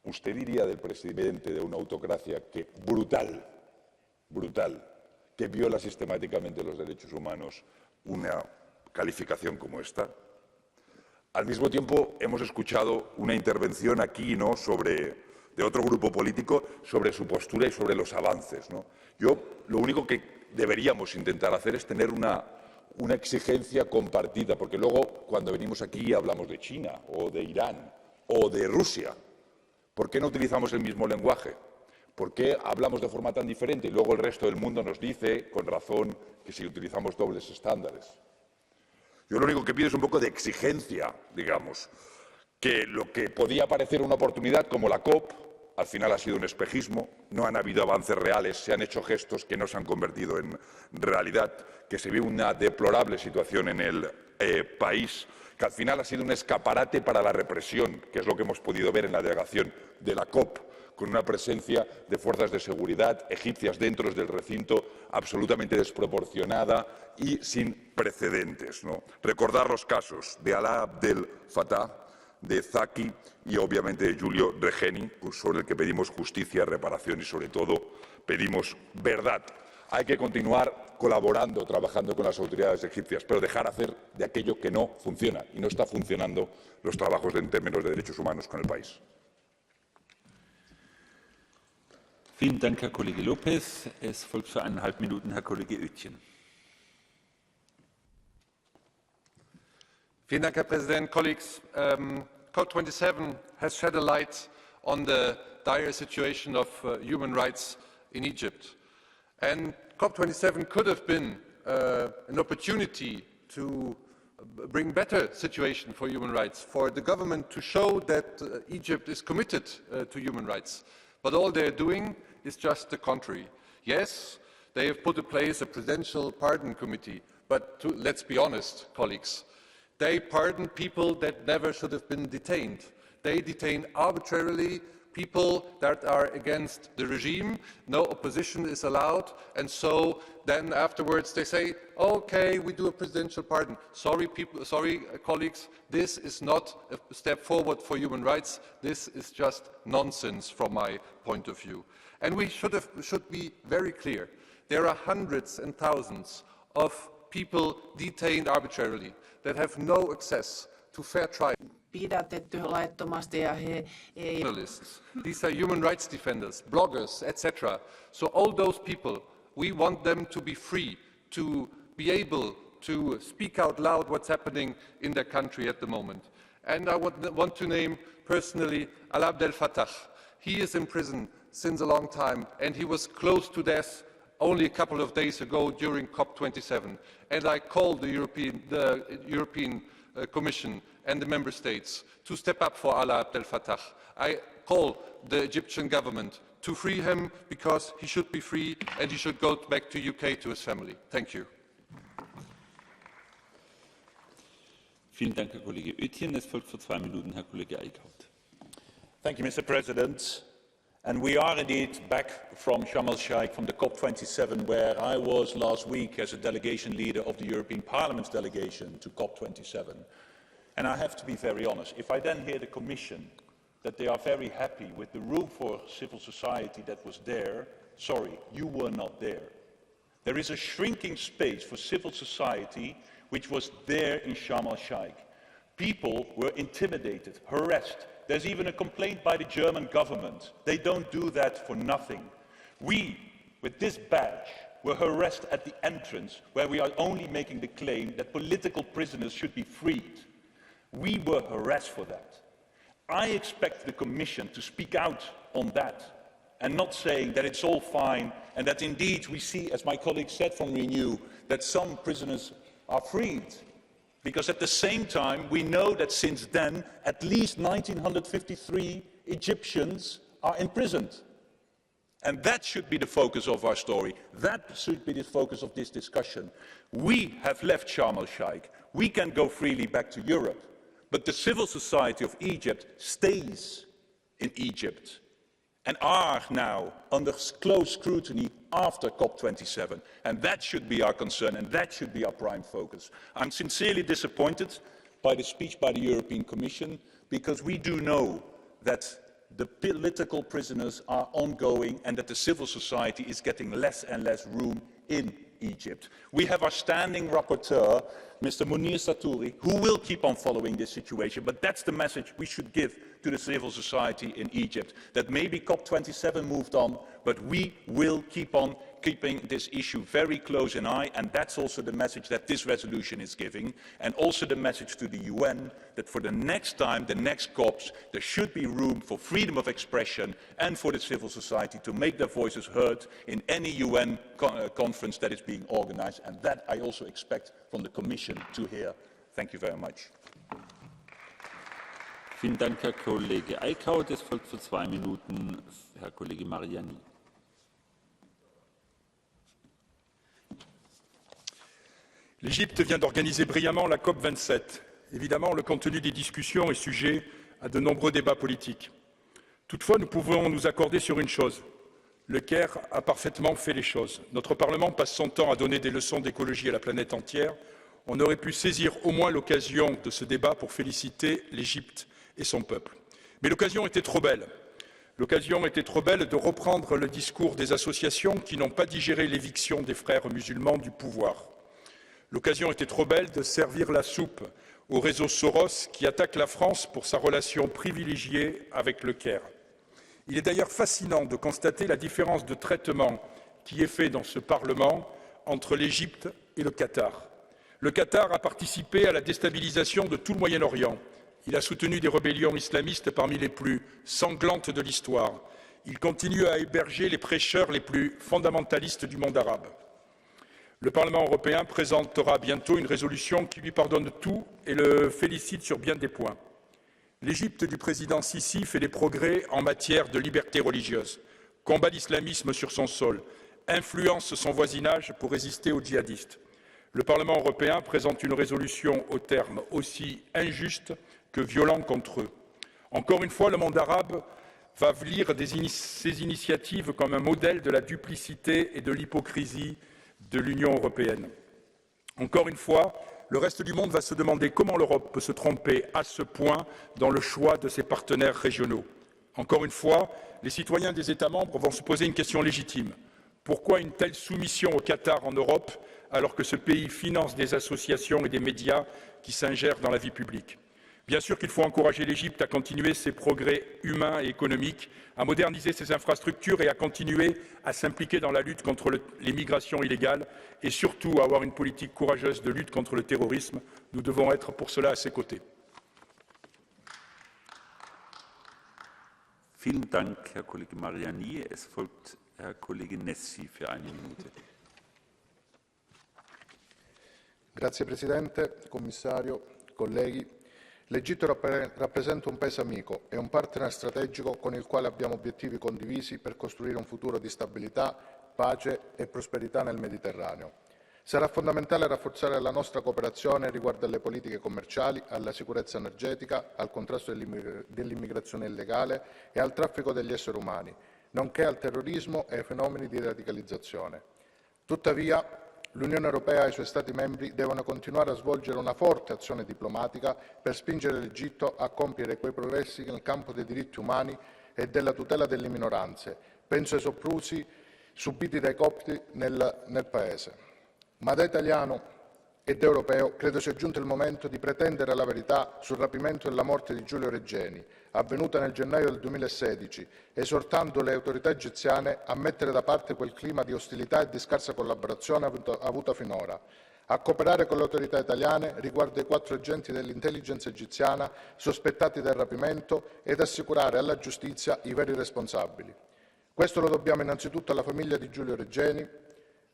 Speaker 4: usted diría del presidente de una autocracia que brutal, que viola sistemáticamente los derechos humanos, una calificación como esta. Al mismo tiempo, hemos escuchado una intervención aquí, ¿no?, de otro grupo político sobre su postura y sobre los avances, ¿no? Yo lo único que deberíamos intentar hacer es tener una exigencia compartida, porque luego cuando venimos aquí hablamos de China o de Irán o de Rusia. ¿Por qué no utilizamos el mismo lenguaje? ¿Por qué hablamos de forma tan diferente y luego el resto del mundo nos dice, con razón, que si utilizamos dobles estándares? Yo lo único que pido es un poco de exigencia, digamos, que lo que podía parecer una oportunidad como la COP, al final ha sido un espejismo, no han habido avances reales, se han hecho gestos que no se han convertido en realidad, que se ve una deplorable situación en el país, que al final ha sido un escaparate para la represión, que es lo que hemos podido ver en la delegación de la COP, con una presencia de fuerzas de seguridad egipcias dentro del recinto absolutamente desproporcionada y sin precedentes, ¿no? Recordar los casos de Alaa Abdel Fattah, de Zaki y obviamente de Giulio Regeni, sobre el que pedimos justicia, reparación y sobre todo pedimos verdad. Hay que continuar colaborando, trabajando con las autoridades egipcias, pero dejar hacer de aquello que no funciona y no está funcionando los trabajos en términos de derechos humanos con el país.
Speaker 24: Vielen Dank, Herr Kollege López. Es folgt für 1,5 Minuten Herr Kollege Oetjen.
Speaker 20: Vielen Dank, Herr Präsident. Colleagues, COP27 has shed a light on the dire situation of human rights in Egypt. And COP27 could have been an opportunity to bring better situation for human rights, for the government to show that Egypt is committed to human rights. But all they're doing is just the contrary. Yes, they have put in place a presidential pardon committee, but let's be honest, colleagues, they pardon people that never should have been detained. They detain arbitrarily people that are against the regime, no opposition is allowed, and so then afterwards they say, okay, we do a presidential pardon. Sorry, colleagues, this is not a step forward for human rights, this is just nonsense from my point of view. And we should be very clear, there are hundreds and thousands of people detained arbitrarily that have no access to fair trial.
Speaker 7: pidätetty laittomasti ja he ei...
Speaker 20: Journalists. These are human rights defenders, bloggers, etc. So all those people, we want them to be free, to be able to speak out loud what's happening in their country at the moment. And I want to name personally Alaa Abdel Fattah. He is in prison since a long time, and he was close to death only a couple of days ago during COP27. And I called the European Commission and the Member States to step up for Alaa Abdel Fattah. I call the Egyptian government to free him because he should be free and he should go back to UK to his family. Thank you.
Speaker 24: Vielen Dank, Herr Kollege Oetjen. Es folgt für 2 Minuten Herr Kollege Eickhout.
Speaker 17: Thank you, Mr. President. And we are indeed back from Sharm el-Sheikh, from the COP27, where I was last week as a delegation leader of the European Parliament's delegation to COP27. And I have to be very honest, if I then hear the Commission that they are very happy with the room for civil society that was there, sorry, you were not there. There is a shrinking space for civil society which was there in Sharm el-Sheikh. People were intimidated, harassed. There's even a complaint by the German government. They don't do that for nothing. We, with this badge, were harassed at the entrance, where we are only making the claim that political prisoners should be freed. We were harassed for that. I expect the Commission to speak out on that, and not saying that it's all fine, and that indeed we see, as my colleague said from Renew, that some prisoners are freed. Because at the same time, we know that since then, at least 1,953 Egyptians are imprisoned. And that should be the focus of our story. That should be the focus of this discussion. We have left Sharm el-Sheikh. We can go freely back to Europe. But the civil society of Egypt stays in Egypt and are now under close scrutiny after COP27. And that should be our concern, and that should be our prime focus. I'm sincerely disappointed by the speech by the European Commission, because we do know that the political prisoners are ongoing and that the civil society is getting less and less room in Egypt. We have our standing rapporteur, Mr. Munir Satouri, who will keep on following this situation, but that's the message we should give to the civil society in Egypt, that maybe COP27 moved on, but we will keep on keeping this issue very close in eye, and that's also the message that this resolution is giving, and also the message to the UN that for the next time, the next COPs, there should be room for freedom of expression and for the civil society to make their voices heard in any UN conference that is being organized, and that I also expect from the Commission to hear. Thank you very much.
Speaker 24: Vielen Dank, Herr Kollege Eickhout. Es folgt für 2 Minuten Herr Kollege Mariani.
Speaker 22: L'Égypte vient d'organiser brillamment la COP27. Évidemment, le contenu des discussions est sujet à de nombreux débats politiques. Toutefois, nous pouvons nous accorder sur une chose. Le Caire a parfaitement fait les choses. Notre Parlement passe son temps à donner des leçons d'écologie à la planète entière. On aurait pu saisir au moins l'occasion de ce débat pour féliciter l'Égypte et son peuple. Mais l'occasion était trop belle. L'occasion était trop belle de reprendre le discours des associations qui n'ont pas digéré l'éviction des frères musulmans du pouvoir. L'occasion était trop belle de servir la soupe au réseau Soros qui attaque la France pour sa relation privilégiée avec le Caire. Il est d'ailleurs fascinant de constater la différence de traitement qui est fait dans ce Parlement entre l'Égypte et le Qatar. Le Qatar a participé à la déstabilisation de tout le Moyen-Orient. Il a soutenu des rébellions islamistes parmi les plus sanglantes de l'histoire. Il continue à héberger les prêcheurs les plus fondamentalistes du monde arabe. Le Parlement européen présentera bientôt une résolution qui lui pardonne tout et le félicite sur bien des points. L'Égypte du président Sisi fait des progrès en matière de liberté religieuse, combat l'islamisme sur son sol, influence son voisinage pour résister aux djihadistes. Le Parlement européen présente une résolution aux termes aussi injustes que violents contre eux. Encore une fois, le monde arabe va lire ces initiatives comme un modèle de la duplicité et de l'hypocrisie de l'Union européenne. Encore une fois, le reste du monde va se demander comment l'Europe peut se tromper à ce point dans le choix de ses partenaires régionaux. Encore une fois, les citoyens des États membres vont se poser une question légitime. Pourquoi une telle soumission au Qatar en Europe, alors que ce pays finance des associations et des médias qui s'ingèrent dans la vie publique? Bien sûr qu'il faut encourager l'Égypte à continuer ses progrès humains et économiques, à moderniser ses infrastructures et à continuer à s'impliquer dans la lutte contre les migrations illégales et surtout à avoir une politique courageuse de lutte contre le terrorisme. Nous devons être pour cela à ses côtés.
Speaker 24: Vielen Dank, Herr Kollege Mariani. Es folgt Herr Kollege Nessi für eine Minute.
Speaker 9: Grazie Presidente, Commissario, colleghi. L'Egitto rappresenta un paese amico e un partner strategico con il quale abbiamo obiettivi condivisi per costruire un futuro di stabilità, pace e prosperità nel Mediterraneo. Sarà fondamentale rafforzare la nostra cooperazione riguardo alle politiche commerciali, alla sicurezza energetica, al contrasto dell'immigrazione illegale e al traffico degli esseri umani, nonché al terrorismo e ai fenomeni di radicalizzazione. Tuttavia, l'Unione Europea e i suoi Stati membri devono continuare a svolgere una forte azione diplomatica per spingere l'Egitto a compiere quei progressi nel campo dei diritti umani e della tutela delle minoranze. Penso ai soprusi subiti dai copti nel Paese. Ma da italiano ed europeo credo sia giunto il momento di pretendere la verità sul rapimento e la morte di Giulio Regeni, avvenuta nel gennaio del 2016, esortando le autorità egiziane a mettere da parte quel clima di ostilità e di scarsa collaborazione avuta finora, a cooperare con le autorità italiane riguardo ai 4 agenti dell'intelligence egiziana sospettati del rapimento ed assicurare alla giustizia i veri responsabili. Questo lo dobbiamo innanzitutto alla famiglia di Giulio Regeni,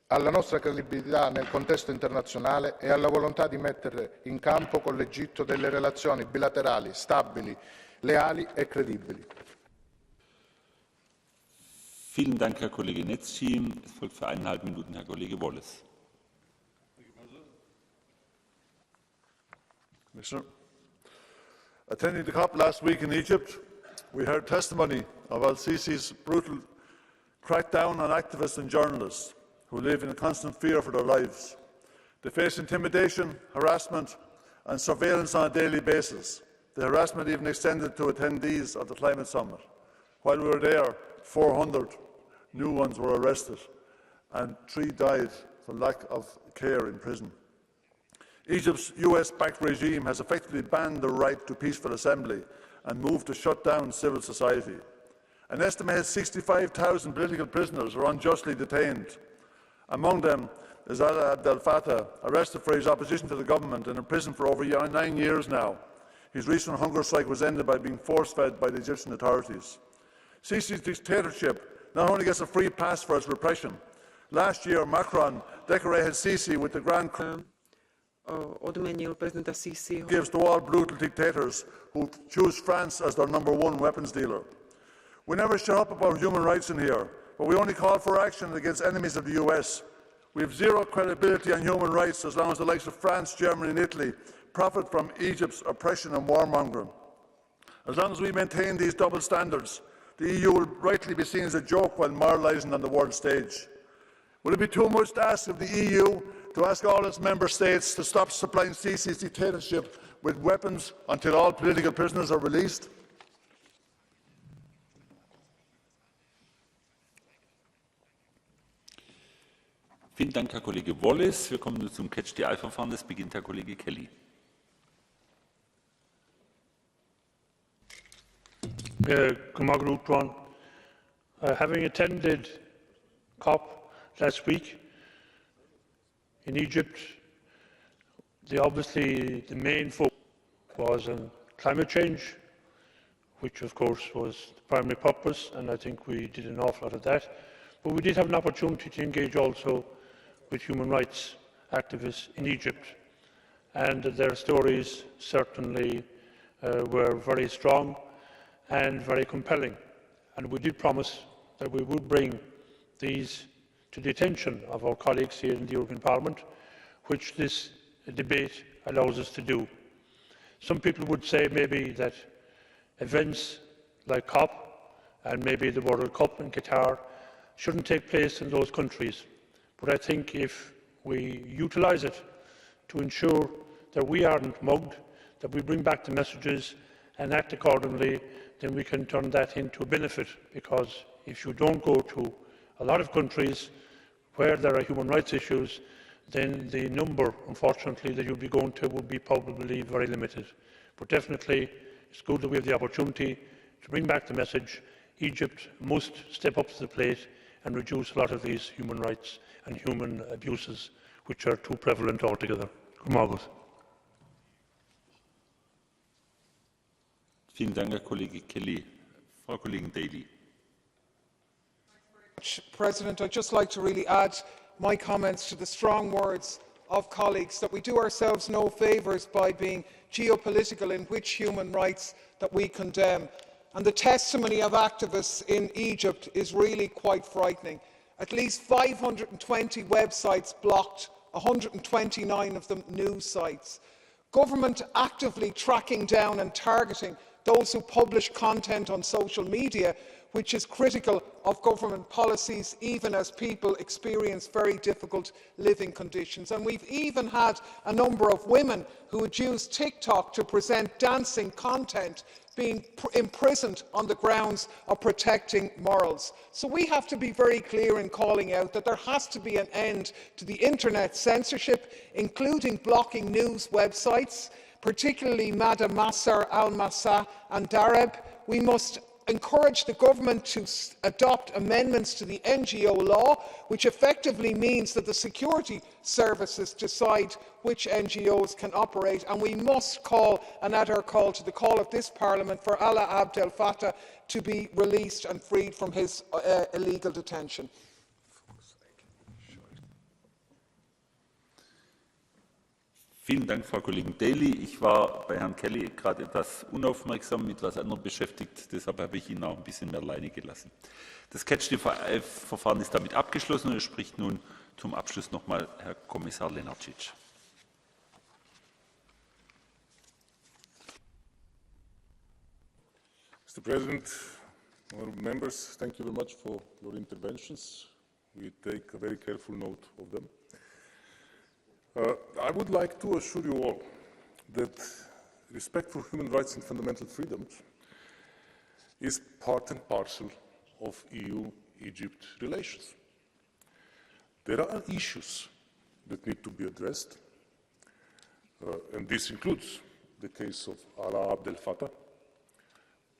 Speaker 9: alla nostra credibilità nel contesto internazionale e alla volontà di mettere in campo con l'Egitto delle relazioni bilaterali stabili, leali e credibili.
Speaker 24: Vielen Dank, Herr Kollege Nezzi. Es folgt für 1,5 Minuten Herr Kollege Wallace.
Speaker 1: Commissioner, attending the COP last week in Egypt, we heard testimony of al-Sisi's brutal crackdown on activists and journalists who live in constant fear for their lives. They face intimidation, harassment and surveillance on a daily basis. The harassment even extended to attendees of the climate summit. While we were there, 400 new ones were arrested and 3 died for lack of care in prison. Egypt's US-backed regime has effectively banned the right to peaceful assembly and moved to shut down civil society. An estimated 65,000 political prisoners are unjustly detained. Among them is Alaa Abdel Fattah, arrested for his opposition to the government and in prison for over 9 years now. His recent hunger strike was ended by being force-fed by the Egyptian authorities. Sisi's dictatorship not only gets a free pass for its repression. Last year, Macron decorated Sisi with the Grand Cross gives to all brutal dictators who choose France as their #1 weapons dealer. We never shut up about human rights in here, but we only call for action against enemies of the US. We have zero credibility on human rights as long as the likes of France, Germany and Italy profit from Egypt's oppression and warmongering. As long as we maintain these double standards, the EU will rightly be seen as a joke while moralising on the world stage. Will it be too much to ask of the EU to ask all its member states to stop supplying Sisi's dictatorship with weapons until all political prisoners are released?
Speaker 24: Vielen Dank, Herr Kollege Wallace. Wir kommen nun zum Catch-the-Eye-Verfahren. Das beginnt Herr Kollege Kelly.
Speaker 12: Having attended COP last week in Egypt, obviously the main focus was on climate change, which of course was the primary purpose, and I think we did an awful lot of that. But we did have an opportunity to engage also with human rights activists in Egypt, and their stories certainly were very strong and very compelling. And we did promise that we would bring these to the attention of our colleagues here in the European Parliament, which this debate allows us to do. Some people would say maybe that events like COP and maybe the World Cup in Qatar shouldn't take place in those countries. But I think if we utilise it to ensure that we aren't mugged, that we bring back the messages and act accordingly, then we can turn that into a benefit, because if you don't go to a lot of countries where there are human rights issues, then the number, unfortunately, that you'll be going to will be probably very limited. But definitely, it's good that we have the opportunity to bring back the message Egypt must step up to the plate and reduce a lot of these human rights and human abuses, which are too prevalent altogether.
Speaker 24: Vielen Dank, Herr Kollege Kelly. Frau Kollegin Daly.
Speaker 8: President, I'd just like to really add my comments to the strong words of colleagues that we do ourselves no favours by being geopolitical in which human rights that we condemn. And the testimony of activists in Egypt is really quite frightening. At least 520 websites blocked, 129 of them news sites. Government actively tracking down and targeting those who publish content on social media, which is critical of government policies, even as people experience very difficult living conditions. And we've even had a number of women who had used TikTok to present dancing content being imprisoned on the grounds of protecting morals. So we have to be very clear in calling out that there has to be an end to the internet censorship, including blocking news websites, particularly Madam Massar al-Massa and Dareb. We must encourage the government to adopt amendments to the NGO law, which effectively means that the security services decide which NGOs can operate, and we must call and add our call to the call of this Parliament for Alaa Abdel Fattah to be released and freed from his illegal detention.
Speaker 24: Vielen Dank, Frau Kollegin Daly. Ich war bei Herrn Kelly gerade etwas unaufmerksam mit etwas anderem beschäftigt, deshalb habe ich ihn auch ein bisschen mehr alleine gelassen. Das Catch-the-Eye-Verfahren ist damit abgeschlossen und es spricht nun zum Abschluss noch einmal Herr Kommissar Lenarčič.
Speaker 22: Mr. President, honourable members, thank you very much for your interventions. We take a very careful note of them. I would like to assure you all that respect for human rights and fundamental freedoms is part and parcel of EU-Egypt relations. There are issues that need to be addressed, and this includes the case of Alaa Abdel Fattah.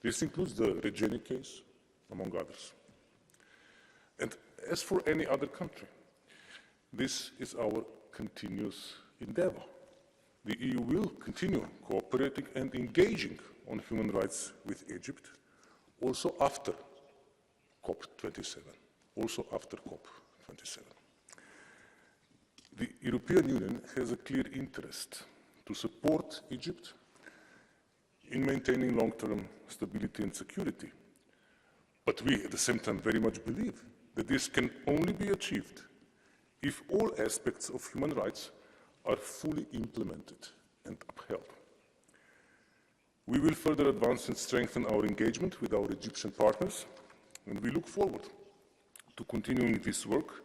Speaker 22: This includes the Regeni case, among others. And as for any other country, this is our continuous endeavour. The EU will continue cooperating and engaging on human rights with Egypt, also after COP27. The European Union has a clear interest to support Egypt in maintaining long-term stability and security. But we, at the same time, very much believe that this can only be achieved if all aspects of human rights are fully implemented and upheld. We will further advance and strengthen our engagement with our Egyptian partners, and we look forward to continuing this work,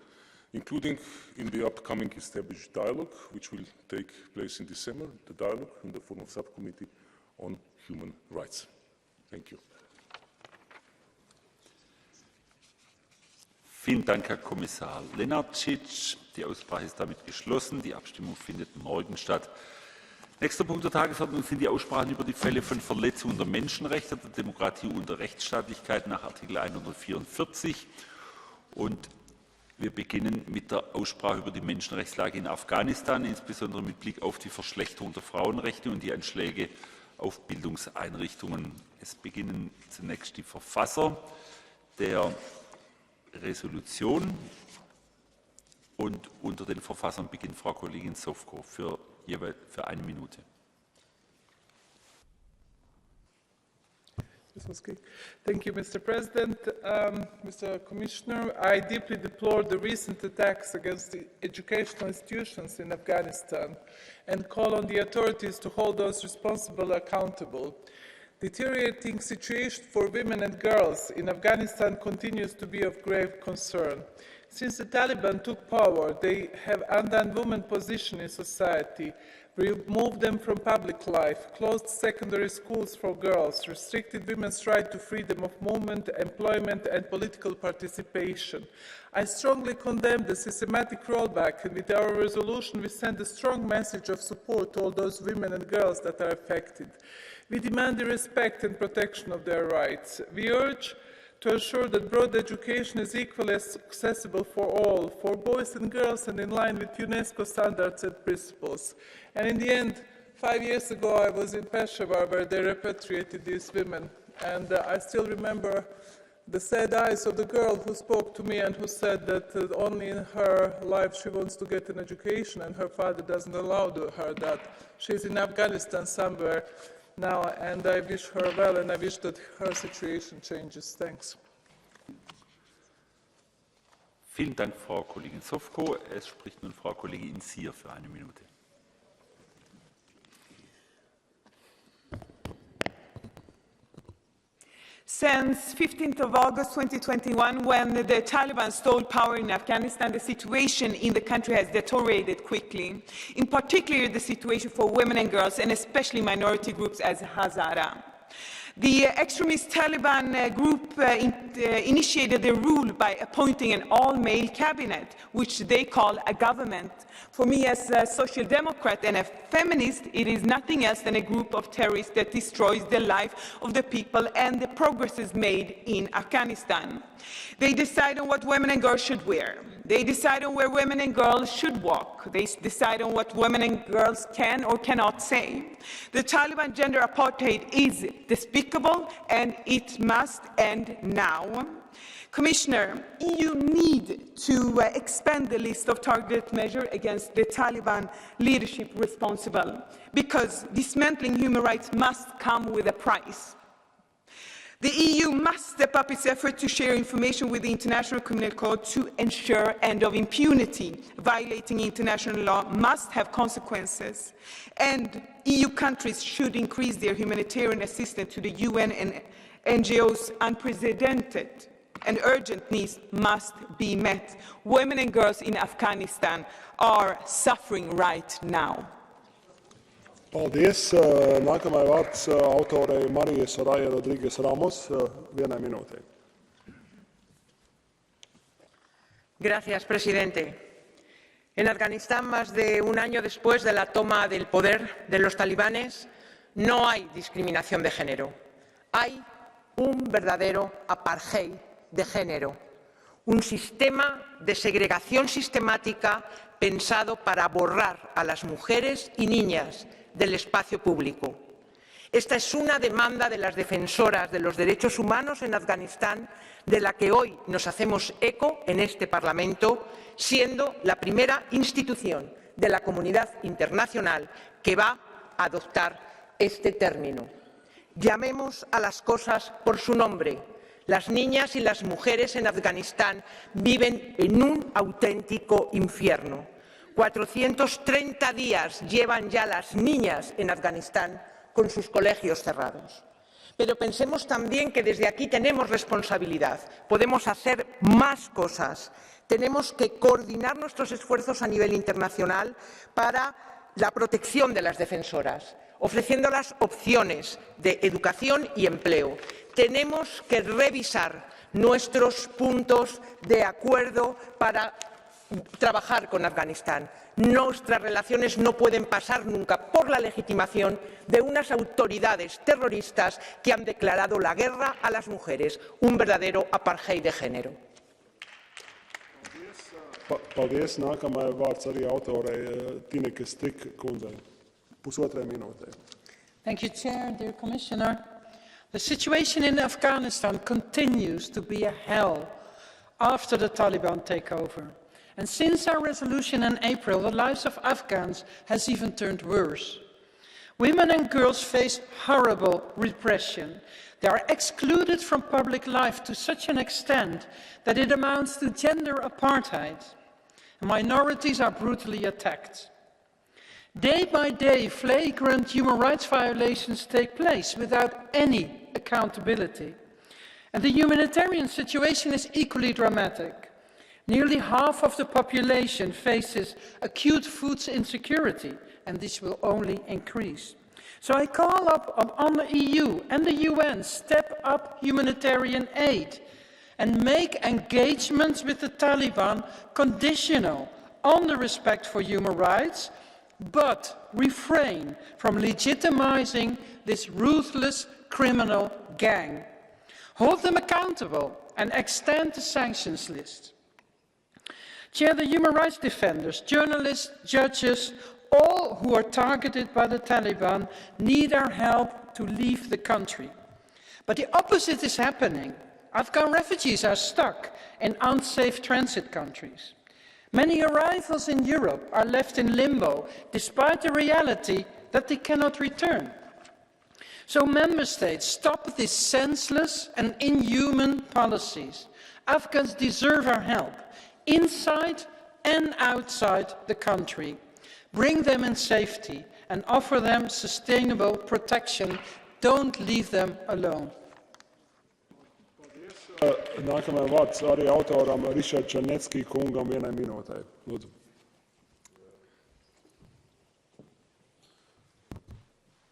Speaker 22: including in the upcoming established dialogue, which will take place in December, the dialogue in the form of subcommittee on human rights. Thank you.
Speaker 24: Vielen Dank, Herr Kommissar Lenarčič. Die Aussprache ist damit geschlossen. Die Abstimmung findet morgen statt. Nächster Punkt der Tagesordnung sind die Aussprachen über die Fälle von Verletzungen der Menschenrechte, der Demokratie und der Rechtsstaatlichkeit nach Artikel 144. Und wir beginnen mit der Aussprache über die Menschenrechtslage in Afghanistan, insbesondere mit Blick auf die Verschlechterung der Frauenrechte und die Anschläge auf Bildungseinrichtungen. Es beginnen zunächst die Verfasser der Resolution und unter den Verfassern beginnt Frau Kollegin Zovko für 1 Minute.
Speaker 2: Thank you, Mr. President. Mr. Commissioner, I deeply deplore the recent attacks against the educational institutions in Afghanistan and call on the authorities to hold those responsible accountable. Deteriorating situation for women and girls in Afghanistan continues to be of grave concern.
Speaker 18: Since the Taliban took power, they have undone women's position in society, removed them from public life, closed secondary schools for girls, restricted women's right to freedom of movement, employment and political participation. I strongly condemn the systematic rollback, and with our resolution we send a strong message of support to all those women and girls that are affected. We demand the respect and protection of their rights. We urge to ensure that broad education is equally accessible for all, for boys and girls, and in line with UNESCO standards and principles. And in the end, 5 years ago, I was in Peshawar, where they repatriated these women. And I still remember the sad eyes of the girl who spoke to me and who said that only in her life she wants to get an education, and her father doesn't allow her that. She's in Afghanistan somewhere now, and I wish her well, and I wish that her situation changes. Thanks.
Speaker 24: Vielen Dank, Frau Kollegin Zofko. Es spricht nun Frau Kollegin Insir für eine Minute.
Speaker 8: Since 15th of August 2021, when the Taliban stole power in Afghanistan, the situation in the country has deteriorated quickly, in particular the situation for women and girls, and especially minority groups as Hazara. The extremist Taliban group initiated the rule by appointing an all-male cabinet, which they call a government. For me, as a social democrat and a feminist, it is nothing else than a group of terrorists that destroys the life of the people and the progresses made in Afghanistan. They decide on what women and girls should wear. They decide on where women and girls should walk. They decide on what women and girls can or cannot say. The Taliban gender apartheid is despicable, and it must end now. Commissioner, EU need to expand the list of targeted measures against the Taliban leadership responsible, because dismantling human rights must come with a price. The EU must step up its effort to share information with the international criminal court to ensure end of impunity. Violating international law must have consequences, and EU countries should increase their humanitarian assistance to the UN and NGOs. Unprecedented and urgent needs must be met. Women and girls in Afghanistan are suffering right now.
Speaker 3: Paldies. Nākamā vārds autorei Marija Soraya Rodriguez Ramos. Vienai minūtei.
Speaker 14: Gracias, presidente. En Afganistán, más de un año después de la toma del poder de los talibanes, no hay discriminación de género. Hay un verdadero apartheid de género, un sistema de segregación sistemática pensado para borrar a las mujeres y niñas del espacio público. Esta es una demanda de las defensoras de los derechos humanos en Afganistán, de la que hoy nos hacemos eco en este Parlamento, siendo la primera institución de la comunidad internacional que va a adoptar este término. Llamemos a las cosas por su nombre. Las niñas y las mujeres en Afganistán viven en un auténtico infierno. 430 días llevan ya las niñas en Afganistán con sus colegios cerrados. Pero pensemos también que desde aquí tenemos responsabilidad, podemos hacer más cosas. Tenemos que coordinar nuestros esfuerzos a nivel internacional para la protección de las defensoras, ofreciéndolas opciones de educación y empleo. Tenemos que revisar nuestros puntos de acuerdo para trabajar con Afganistán. Nuestras relaciones no pueden pasar nunca por la legitimación de unas autoridades terroristas que han declarado la guerra a las mujeres, un verdadero apartheid de género.
Speaker 3: Paldies. Nākamā vārds arī autorei Tineke Strik kundzei. Pusotrai minūtei.
Speaker 21: Thank you, Chair. Dear Commissioner, the situation in Afghanistan continues to be a hell after the Taliban takeover. And since our resolution in April, the lives of Afghans has even turned worse. Women and girls face horrible repression. They are excluded from public life to such an extent that it amounts to gender apartheid. Minorities are brutally attacked. Day by day, flagrant human rights violations take place without any accountability. And the humanitarian situation is equally dramatic. Nearly half of the population faces acute food insecurity, and this will only increase. So I call on the EU and the UN, step up humanitarian aid and make engagements with the Taliban conditional on the respect for human rights, but refrain from legitimizing this ruthless criminal gang. Hold them accountable and extend the sanctions list. Chair, the human rights defenders, journalists, judges, all who are targeted by the Taliban need our help to leave the country. But the opposite is happening. Afghan refugees are stuck in unsafe transit countries. Many arrivals in Europe are left in limbo, despite the reality that they cannot return. So member states, stop these senseless and inhuman policies. Afghans deserve our help, inside and outside the country. Bring them in safety and offer them sustainable protection. Don't leave them alone.
Speaker 3: Nākamajam vārds arī autoram Rišard Černecki kungam 1 minūtē. Lūdzu.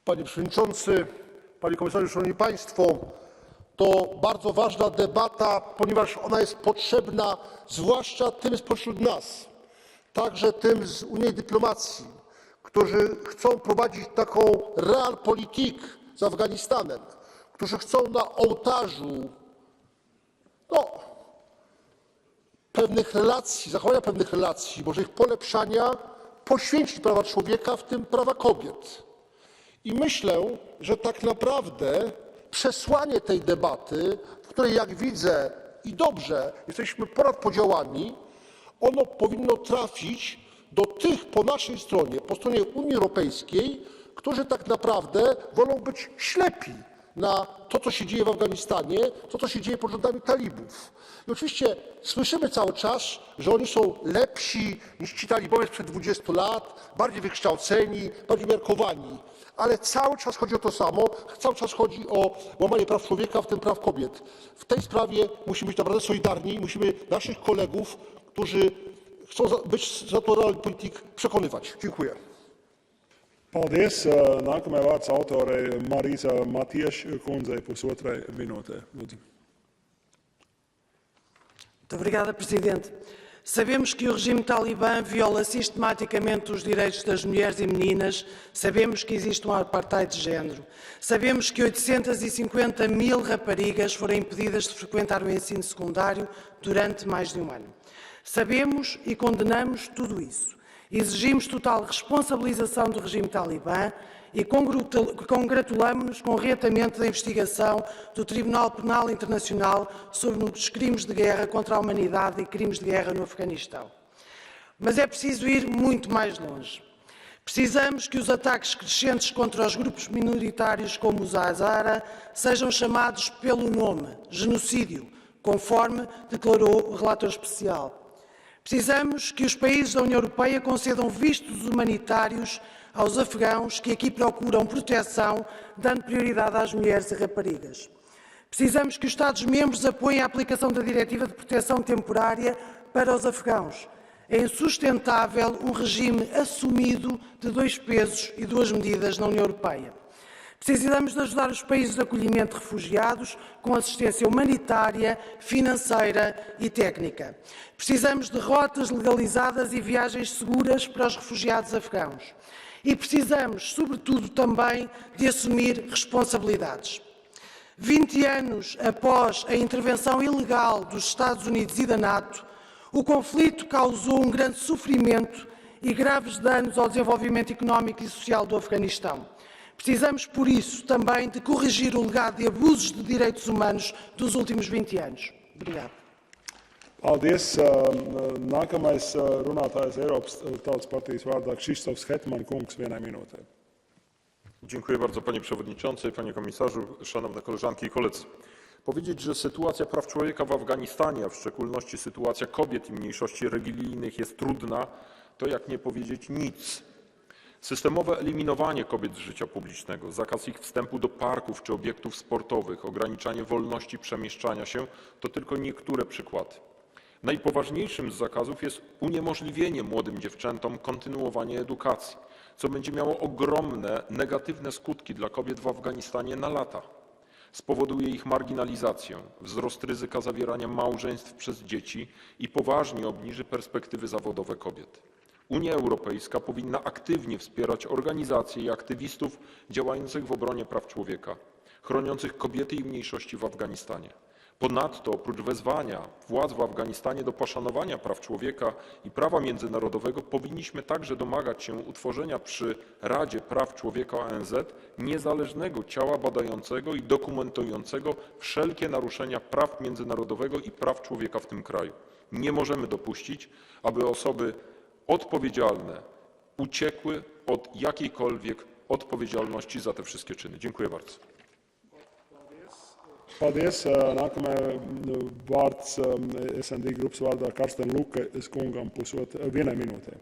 Speaker 10: Panie Przewodniczący, Panie Komisarzu, Szanowni Państwo, to bardzo ważna debata, ponieważ ona jest potrzebna zwłaszcza tym spośród nas, także tym z unijnej dyplomacji, którzy chcą prowadzić taką realpolitik z Afganistanem, którzy chcą na ołtarzu pewnych relacji, zachowania pewnych relacji, może ich polepszania, poświęcić prawa człowieka, w tym prawa kobiet. I myślę, że tak naprawdę przesłanie tej debaty, w której, jak widzę i dobrze, jesteśmy ponad podziałami, ono powinno trafić do tych po naszej stronie, po stronie Unii Europejskiej, którzy tak naprawdę wolą być ślepi na to, co się dzieje w Afganistanie, to, co się dzieje pod rządami talibów. I oczywiście słyszymy cały czas, że oni są lepsi niż ci talibowie sprzed 20 lat, bardziej wykształceni, bardziej umiarkowani. Ale cały czas chodzi o to samo, cały czas chodzi o łamanie praw człowieka, w tym praw kobiet. W tej sprawie musimy być naprawdę solidarni, musimy naszych kolegów, którzy chcą być za to realpolitik, przekonywać. Dziękuję.
Speaker 3: Paldies. Nākamajā vārds autorei Marīza Matieša kundzei 1,5 minūtē. Lūdzu.
Speaker 13: Muito obrigada, Presidente. Sabemos que o regime talibã viola sistematicamente os direitos das mulheres e meninas, sabemos que existe um apartheid de género, sabemos que 850 mil raparigas foram impedidas de frequentar o ensino secundário durante mais de um ano. Sabemos e condenamos tudo isso. Exigimos total responsabilização do regime talibã e congratulamos-nos com o reatamento da investigação do Tribunal Penal Internacional sobre os crimes de guerra contra a humanidade e crimes de guerra no Afeganistão. Mas é preciso ir muito mais longe. Precisamos que os ataques crescentes contra os grupos minoritários como os Hazara sejam chamados pelo nome, genocídio, conforme declarou o relator especial. Precisamos que os países da União Europeia concedam vistos humanitários aos afegãos que aqui procuram proteção, dando prioridade às mulheres e raparigas. Precisamos que os Estados-membros apoiem a aplicação da Diretiva de Proteção Temporária para os afegãos. É insustentável um regime assumido de 2 pesos e 2 medidas na União Europeia. Precisamos de ajudar os países de acolhimento de refugiados com assistência humanitária, financeira e técnica. Precisamos de rotas legalizadas e viagens seguras para os refugiados afegãos. E precisamos, sobretudo, também de assumir responsabilidades. 20 anos após a intervenção ilegal dos Estados Unidos e da NATO, o conflito causou um grande sofrimento e graves danos ao desenvolvimento económico e social do Afeganistão. Precisamos, por isso, também de corrigir o legado de abusos de direitos humanos dos últimos 20 anos. Obrigado.
Speaker 3: Paldies. Nākamais runātājs Eiropas Tautas partijas vārdā Krzysztof Hetman kungs 1 minūtē.
Speaker 15: Dziękuję bardzo, panie przewodniczący, panie komisarzu, szanowne koleżanki i koledzy. Powiedzieć, że sytuacja praw człowieka w Afganistanie, a w szczególności sytuacja kobiet i mniejszości religijnych jest trudna, to jak nie powiedzieć nic. Systemowe eliminowanie kobiet z życia publicznego, zakaz ich wstępu do parków czy obiektów sportowych, ograniczanie wolności przemieszczania się to tylko niektóre przykłady. Najpoważniejszym z zakazów jest uniemożliwienie młodym dziewczętom kontynuowania edukacji, co będzie miało ogromne negatywne skutki dla kobiet w Afganistanie na lata. Spowoduje ich marginalizację, wzrost ryzyka zawierania małżeństw przez dzieci i poważnie obniży perspektywy zawodowe kobiet. Unia Europejska powinna aktywnie wspierać organizacje i aktywistów działających w obronie praw człowieka, chroniących kobiety i mniejszości w Afganistanie. Ponadto, oprócz wezwania władz w Afganistanie do poszanowania praw człowieka i prawa międzynarodowego, powinniśmy także domagać się utworzenia przy Radzie Praw Człowieka ONZ niezależnego ciała badającego i dokumentującego wszelkie naruszenia praw międzynarodowego i praw człowieka w tym kraju. Nie możemy dopuścić, aby osoby odpowiedzialne uciekły od jakiejkolwiek odpowiedzialności za te wszystkie czyny. Dziękuję bardzo.
Speaker 3: Paldies. Nākamajai vārds SND grupas vārdā Karsten Lukas kungam vienai minūtei.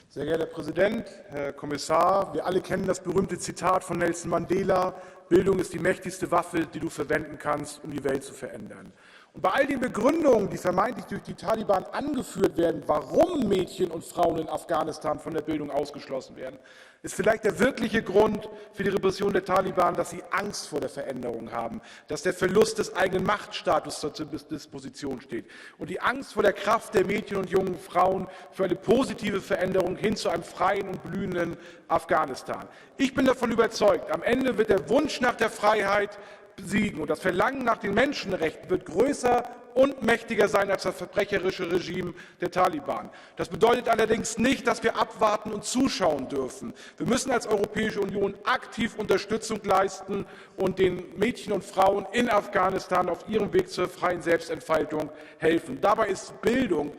Speaker 5: Sehr geehrter Herr Präsident, Herr Kommissar, wir alle kennen das berühmte Zitat von Nelson Mandela: Bildung ist die mächtigste Waffe, die du verwenden kannst, um die Welt zu verändern. Und bei all den Begründungen, die vermeintlich durch die Taliban angeführt werden, warum Mädchen und Frauen in Afghanistan von der Bildung ausgeschlossen werden, ist vielleicht der wirkliche Grund für die Repression der Taliban, dass sie Angst vor der Veränderung haben, dass der Verlust des eigenen Machtstatus zur Disposition steht und die Angst vor der Kraft der Mädchen und jungen Frauen für eine positive Veränderung hin zu einem freien und blühenden Afghanistan. Ich bin davon überzeugt, am Ende wird der Wunsch nach der Freiheit besiegen und das Verlangen nach den Menschenrechten wird größer und mächtiger sein als das verbrecherische Regime der Taliban. Das bedeutet allerdings nicht, dass wir abwarten und zuschauen dürfen. Wir müssen als Europäische Union aktiv Unterstützung leisten und den Mädchen und Frauen in Afghanistan auf ihrem Weg zur freien Selbstentfaltung helfen. Dabei ist Bildung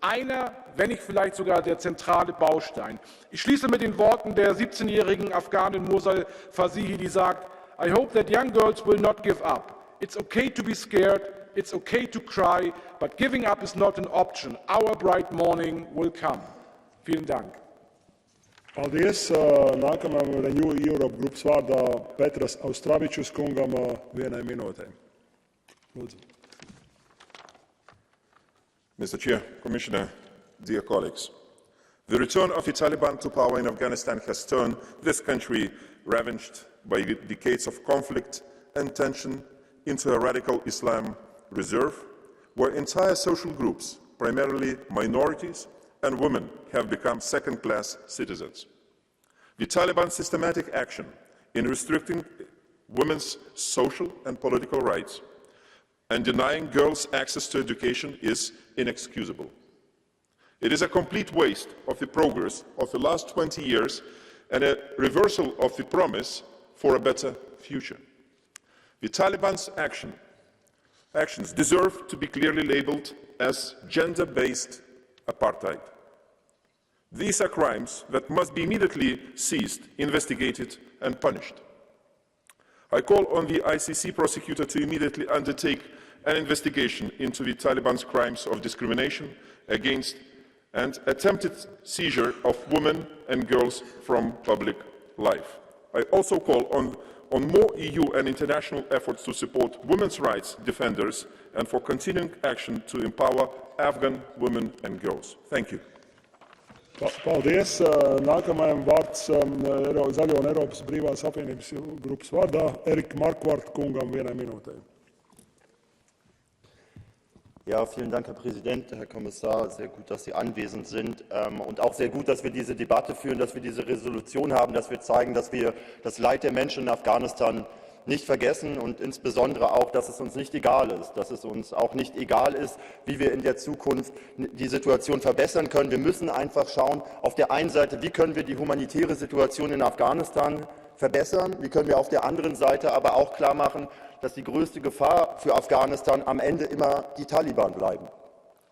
Speaker 5: einer, wenn nicht vielleicht sogar der zentrale Baustein. Ich schließe mit den Worten der 17-jährigen Afghanin Mursal Fasihi, die sagt: I hope that young girls will not give up. It's okay to be scared, it's okay to cry, but giving up is not an option. Our bright morning will come. Vielen Dank.
Speaker 3: Paldies. Nākamajam Renew Europe grupas vārdā Petras Austravičus kungam vienai minūtei. Lūdzu.
Speaker 6: Mr. Chair, Commissioner, dear colleagues, the return of the Taliban to power in Afghanistan has turned this country, ravaged by decades of conflict and tension, into a radical Islam reserve, where entire social groups, primarily minorities and women, have become second-class citizens. The Taliban's systematic action in restricting women's social and political rights and denying girls access to education is inexcusable. It is a complete waste of the progress of the last 20 years and a reversal of the promise for a better future. The Taliban's actions deserve to be clearly labeled as gender-based apartheid. These are crimes that must be immediately seized, investigated and punished. I call on the ICC prosecutor to immediately undertake an investigation into the Taliban's crimes of discrimination against and attempted seizure of women and girls from public life. I also call on more EU and international efforts to support women's rights defenders and for continuing action to empower Afghan women and girls. Thank you.
Speaker 3: Paldies. Nākamajam vārds Zaļo un Eiropas brīvās apvienības grupas vārdā Erika Markvart kungam vienai minūtei.
Speaker 16: Ja, vielen Dank, Herr Präsident, Herr Kommissar. Sehr gut, dass Sie anwesend sind und auch sehr gut, dass wir diese Debatte führen, dass wir diese Resolution haben, dass wir zeigen, dass wir das Leid der Menschen in Afghanistan nicht vergessen und insbesondere auch, dass es uns nicht egal ist, dass es uns auch nicht egal ist, wie wir in der Zukunft die Situation verbessern können. Wir müssen einfach schauen, auf der einen Seite, wie können wir die humanitäre Situation in Afghanistan verbessern, wie können wir auf der anderen Seite aber auch klar machen, dass die größte Gefahr für Afghanistan am Ende immer die Taliban bleiben.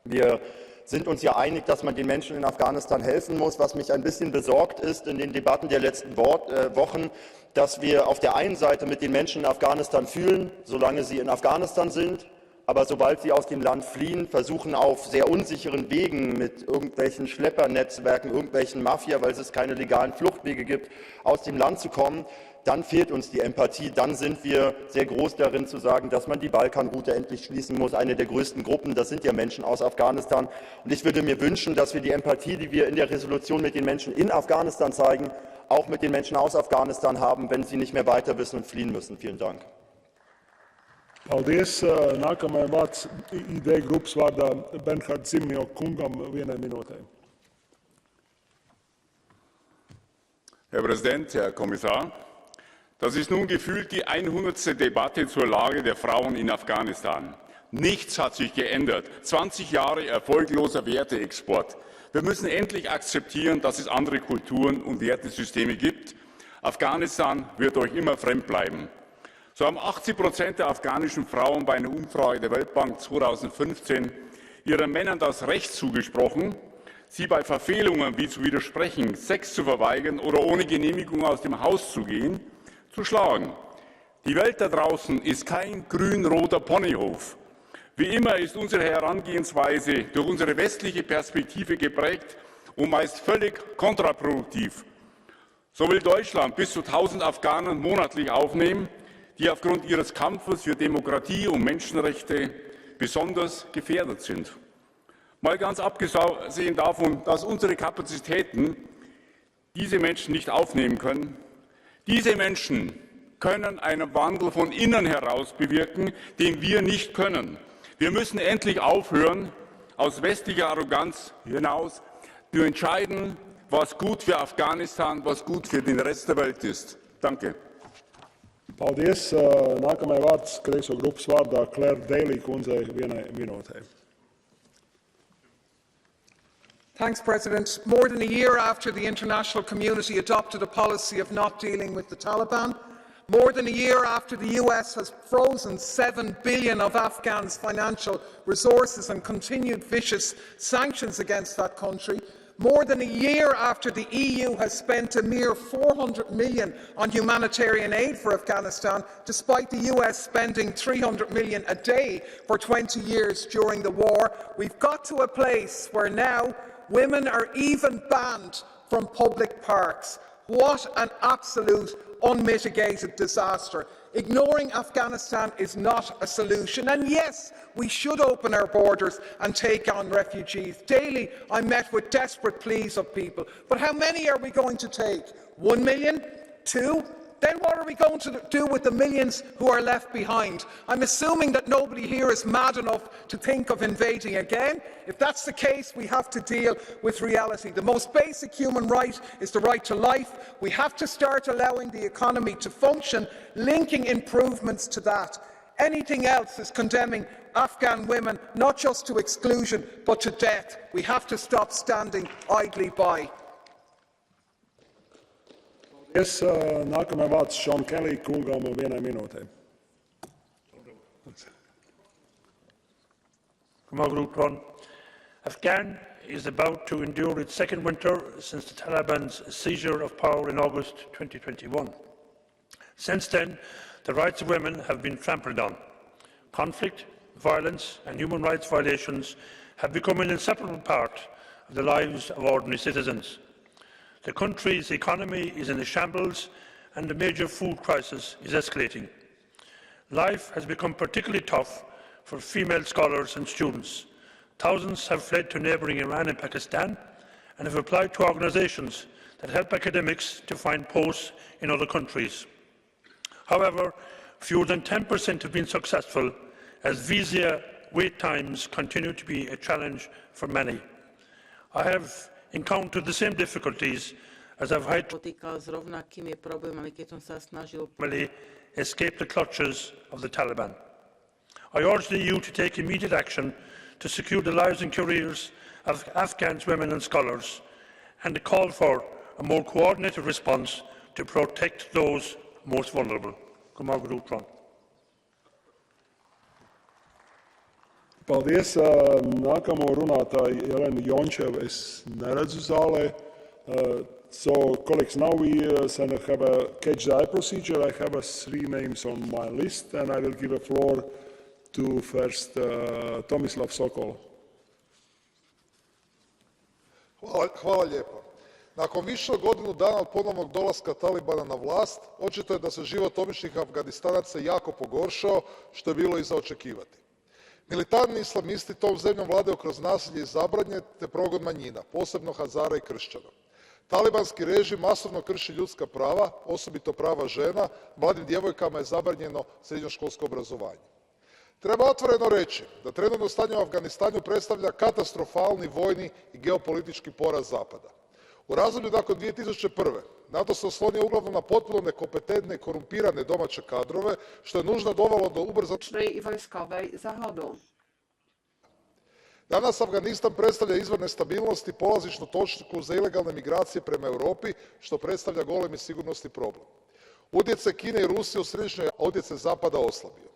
Speaker 16: Wir sind uns ja einig, dass man den Menschen in Afghanistan helfen muss. Was mich ein bisschen besorgt ist in den Debatten der letzten Wochen, dass wir auf der einen Seite mit den Menschen in Afghanistan fühlen, solange sie in Afghanistan sind, aber sobald sie aus dem Land fliehen, versuchen auf sehr unsicheren Wegen mit irgendwelchen Schleppernetzwerken, irgendwelchen Mafia, weil es keine legalen Fluchtwege gibt, aus dem Land zu kommen, dann fehlt uns die Empathie, dann sind wir sehr groß darin zu sagen, dass man die Balkanroute endlich schließen muss. Eine der größten Gruppen, das sind ja Menschen aus Afghanistan. Und ich würde mir wünschen, dass wir die Empathie, die wir in der Resolution mit den Menschen in Afghanistan zeigen, auch mit den Menschen aus Afghanistan haben, wenn sie nicht mehr weiter wissen und fliehen müssen. Vielen Dank.
Speaker 3: Paldies. Nākamajam vārds ID grupas vārdā Bernhards Zimnio kungam 1 minūtē.
Speaker 22: Herr Präsident, Herr Kommissar! Das ist nun gefühlt die 100. Debatte zur Lage der Frauen in Afghanistan. Nichts hat sich geändert. 20 Jahre erfolgloser Werteexport. Wir müssen endlich akzeptieren, dass es andere Kulturen und Wertesysteme gibt. Afghanistan wird euch immer fremd bleiben. So haben 80% der afghanischen Frauen bei einer Umfrage der Weltbank 2015 ihren Männern das Recht zugesprochen, sie bei Verfehlungen wie zu widersprechen, Sex zu verweigern oder ohne Genehmigung aus dem Haus zu gehen, zu schlagen. Die Welt da draußen ist kein grün-roter Ponyhof. Wie immer ist unsere Herangehensweise durch unsere westliche Perspektive geprägt und meist völlig kontraproduktiv. So will Deutschland bis zu 1000 Afghanen monatlich aufnehmen, die aufgrund ihres Kampfes für Demokratie und Menschenrechte besonders gefährdet sind. Mal ganz abgesehen davon, dass unsere Kapazitäten diese Menschen nicht aufnehmen können. Diese Menschen können einen Wandel von innen heraus bewirken, den wir nicht können. Wir müssen endlich aufhören, aus westlicher Arroganz hinaus zu entscheiden, was gut für Afghanistan, was gut für den Rest der Welt ist. Danke.
Speaker 3: Paldies. Nākamajai vārds Kreiso grupas vārdā Claire Daly kundzei 1 minūtē.
Speaker 2: Thanks, President. More than a year after the international community adopted a policy of not dealing with the Taliban, more than a year after the US has frozen $7 billion of Afghans' financial resources and continued vicious sanctions against that country, more than a year after the EU has spent a mere $400 million on humanitarian aid for Afghanistan, despite the US spending $300 million a day for 20 years during the war, we've got to a place where now women are even banned from public parks. What an absolute unmitigated disaster. Ignoring Afghanistan is not a solution. And yes, we should open our borders and take on refugees. Daily, I'm met with desperate pleas of people. But how many are we going to take? 1 million? 2? Then what are we going to do with the millions who are left behind? I'm assuming that nobody here is mad enough to think of invading again. If that's the case, we have to deal with reality. The most basic human right is the right to life. We have to start allowing the economy to function, linking improvements to that. Anything else is condemning Afghan women not just to exclusion, but to death. We have to stop standing idly by.
Speaker 3: Paldies. Nākamajai vārds Sean Kelly kungam 1 minūtē.
Speaker 12: Afghan is about to endure its second winter since the Taliban's seizure of power in August 2021. Since then, the rights of women have been trampled on. Conflict, violence and human rights violations have become an inseparable part of the lives of ordinary citizens. The country's economy is in a shambles and a major food crisis is escalating. Life has become particularly tough for female scholars and students. Thousands have fled to neighbouring Iran and Pakistan and have applied to organisations that help academics to find posts in other countries. However, fewer than 10% have been successful, as visa wait times continue to be a challenge for many. I have encountered the same difficulties as I've had to escape the clutches of the Taliban. I urge the EU to take immediate action to secure the lives and careers of Afghan women and scholars, and to call for a more coordinated response to protect those most vulnerable.
Speaker 3: Paldies. Nākamo runātāju Jelenu Jončevu es neredzu zālē. So, colleagues, now we have a catch-the-eye procedure. I have 3 names on my list, and I will give the floor to first Tomislav Sokol.
Speaker 4: Hvala lijepo. Nakon više od godinu dana od ponovnog dolaska Talibana na vlast, očito je da se život običnih Afganistanaca jako pogoršao, što je bilo i za očekivati. Militantni islamisti tom zemljom vladaju kroz nasilje i zabranje te progon manjina, posebno Hazara i kršćana. Talibanski režim masovno krši ljudska prava, osobito prava žena, mladim djevojkama je zabranjeno srednjoškolsko obrazovanje. Treba otvoreno reći da trenutno stanje u Afganistanu predstavlja katastrofalni vojni i geopolitički poraz Zapada. U razdoblju nakon 2001. NATO se oslonio uglavnom na potpuno nekompetentne i korumpirane domaće kadrove, što je nužno dovelo do ubrzanej vojskowej zahodu. Danas Afganistan predstavlja izvor nestabilnosti i polazišnu točku za ilegalne migracije prema Europi, što predstavlja golemi sigurnosni problem. Utjecaj Kine i Rusije u središnjoj Aziji, a utjecaj Zapada oslabio.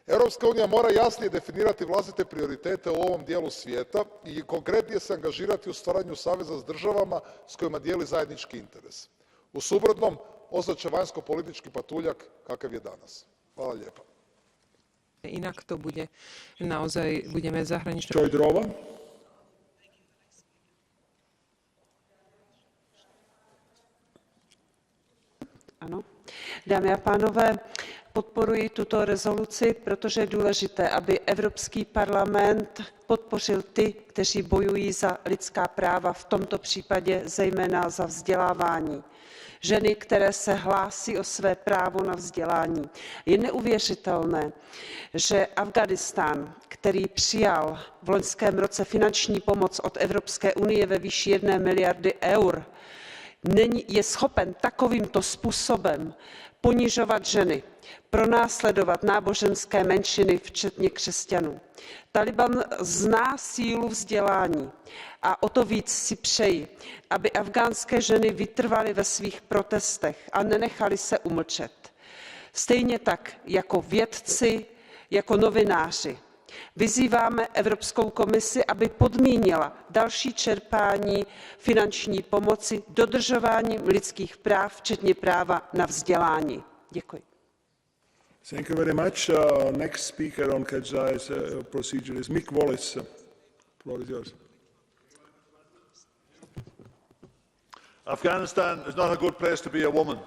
Speaker 4: Europska unija mora jasnije definirati vlastite prioritete u ovom dijelu svijeta i konkretnije se angažirati u stvaranju saveza s državama s kojima dijeli zajednički interes. U suprotnom, ostat će vanjsko-politički patuljak kakav je danas. Hvala lijepa.
Speaker 11: Inak to bude naozaj, budeme zahraničné...
Speaker 3: Šojdrova.
Speaker 19: Ano. Dámy a pánové, podporuji tuto rezoluci, protože je důležité, aby Evropský parlament podpořil ty, kteří bojují za lidská práva, v tomto případě zejména za vzdělávání. Ženy, které se hlásí o své právo na vzdělání. Je neuvěřitelné, že Afghánistán, který přijal v loňském roce finanční pomoc od Evropské unie ve výši 1 miliardy eur, je schopen takovýmto způsobem ponižovat ženy, pronásledovat náboženské menšiny, včetně křesťanů. Taliban zná sílu vzdělání a o to víc si přeji, aby afghánské ženy vytrvaly ve svých protestech a nenechaly se umlčet. Stejně tak jako vědci, jako novináři. Vyzýváme Evropskou komisi, aby podmínila další čerpání finanční pomoci dodržováním lidských práv, včetně práva na vzdělání. Děkuji.
Speaker 3: Thank you very much. Next speaker on Catch the Eyes procedure is Mick Wallace. The floor is yours.
Speaker 1: Afghanistan is not a good place to be a woman.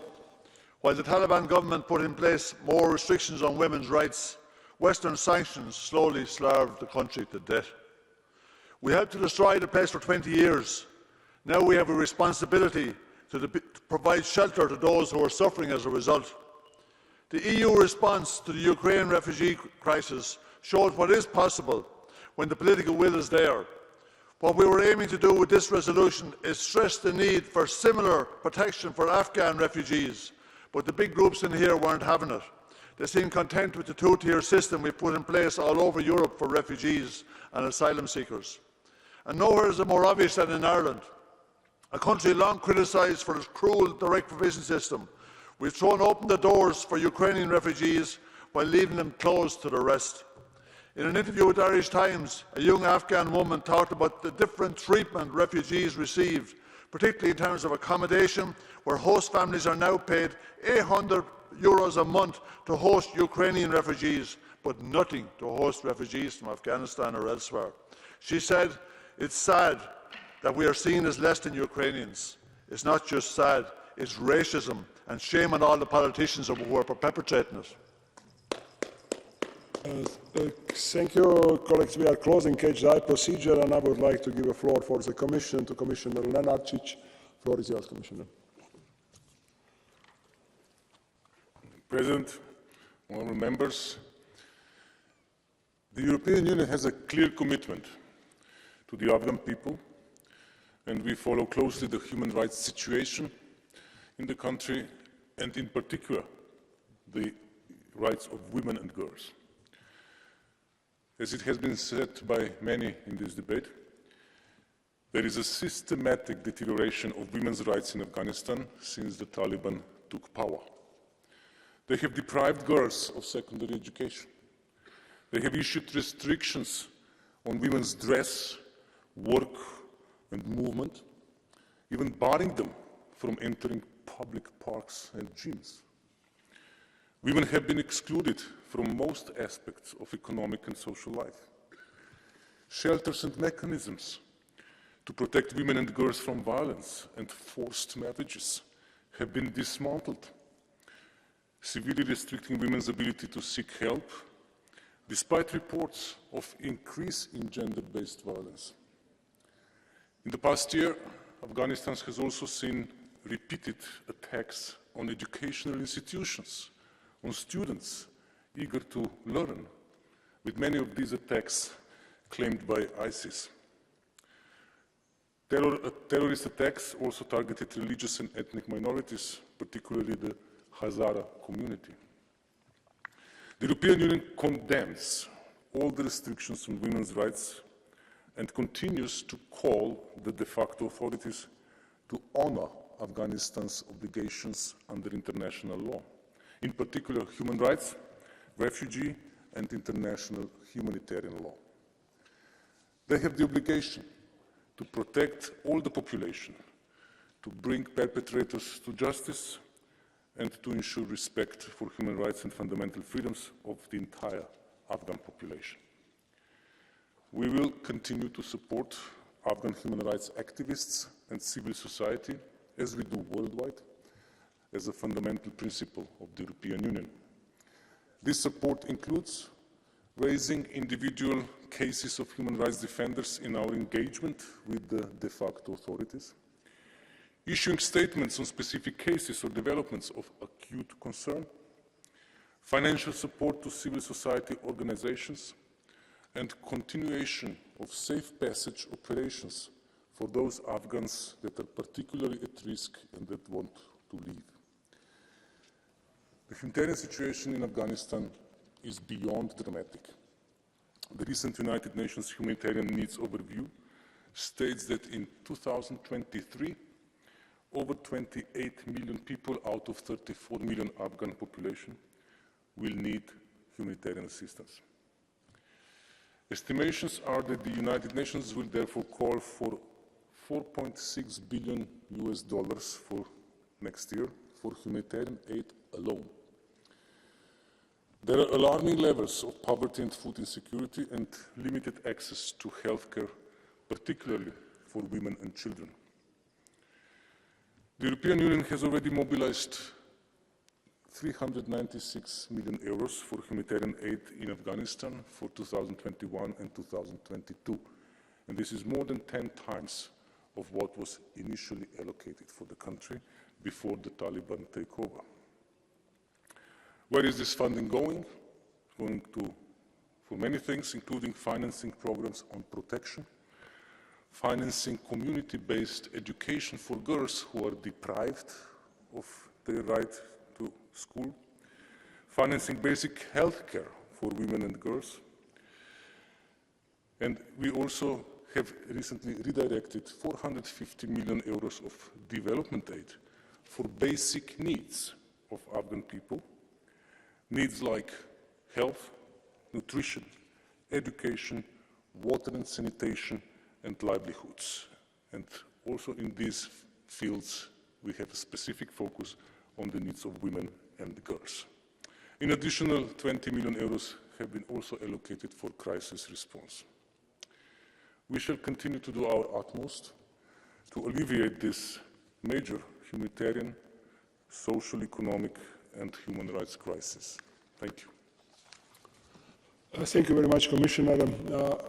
Speaker 1: While the Taliban government put in place more restrictions on women's rights, Western sanctions slowly starved the country to death. We helped to destroy the place for 20 years. Now we have a responsibility to provide shelter to those who are suffering as a result. The EU response to the Ukraine refugee crisis showed what is possible when the political will is there. What we were aiming to do with this resolution is stress the need for similar protection for Afghan refugees, but the big groups in here weren't having it. They seem content with the two-tier system we put in place all over Europe for refugees and asylum seekers. And nowhere is it more obvious than in Ireland, a country long criticised for its cruel direct provision system. We've thrown open the doors for Ukrainian refugees while leaving them closed to the rest. In an interview with the Irish Times, a young Afghan woman talked about the different treatment refugees received, particularly in terms of accommodation, where host families are now paid €800 a month to host Ukrainian refugees, but nothing to host refugees from Afghanistan or elsewhere. She said, "It's sad that we are seen as less than Ukrainians. It's not just sad, it's racism, and shame on all the politicians who are perpetrating it."
Speaker 3: Thank you, colleagues. We are closing Catch the Eye procedure, and I would like to give a floor for the Commission to Commissioner Lenarčić. Floor is yours, Commissioner.
Speaker 22: President, honourable members, the European Union has a clear commitment to the Afghan people, and we follow closely the human rights situation in the country, and in particular, the rights of women and girls. As it has been said by many in this debate, there is a systematic deterioration of women's rights in Afghanistan since the Taliban took power. They have deprived girls of secondary education. They have issued restrictions on women's dress, work, and movement, even barring them from entering public parks and gyms.
Speaker 9: Women have been excluded from most aspects of economic and social life. Shelters and mechanisms to protect women and girls from violence and forced marriages have been dismantled, severely restricting women's ability to seek help, despite reports of increase in gender-based violence. In the past year, Afghanistan has also seen repeated attacks on educational institutions, on students eager to learn, with many of these attacks claimed by ISIS. Terrorist attacks also targeted religious and ethnic minorities, particularly the Hazara community. The European Union condemns all the restrictions on women's rights and continues to call the de facto authorities to honor Afghanistan's obligations under international law, in particular human rights, refugee and international humanitarian law. They have the obligation to protect all the population, to bring perpetrators to justice, and to ensure respect for human rights and fundamental freedoms of the entire Afghan population. We will continue to support Afghan human rights activists and civil society, as we do worldwide, as a fundamental principle of the European Union. This support includes raising individual cases of human rights defenders in our engagement with the de facto authorities, issuing statements on specific cases or developments of acute concern, financial support to civil society organizations, and continuation of safe passage operations for those Afghans that are particularly at risk and that want to leave. The humanitarian situation in Afghanistan is beyond dramatic. The recent United Nations Humanitarian Needs Overview states that in 2023, over 28 million people out of 34 million Afghan population will need humanitarian assistance. Estimations are that the United Nations will therefore call for $4.6 billion for next year for humanitarian aid alone. There are alarming levels of poverty and food insecurity and limited access to healthcare, particularly for women and children. The European Union has already mobilized €396 million for humanitarian aid in Afghanistan for 2021 and 2022, and this is more than 10 times of what was initially allocated for the country before the Taliban takeover. Where is this funding going? Going for many things, including financing programs on protection, financing community-based education for girls who are deprived of their right to school, financing basic health care for women and girls. And we also have recently redirected €450 million of development aid for basic needs of Afghan people, needs like health, nutrition, education, water and sanitation, and livelihoods. And also in these fields, we have a specific focus on the needs of women and girls. In additional, €20 million have been also allocated for crisis response. We shall continue to do our utmost to alleviate this major humanitarian, social, economic, and human rights crisis. Thank you.
Speaker 3: Thank you very much, Commissioner.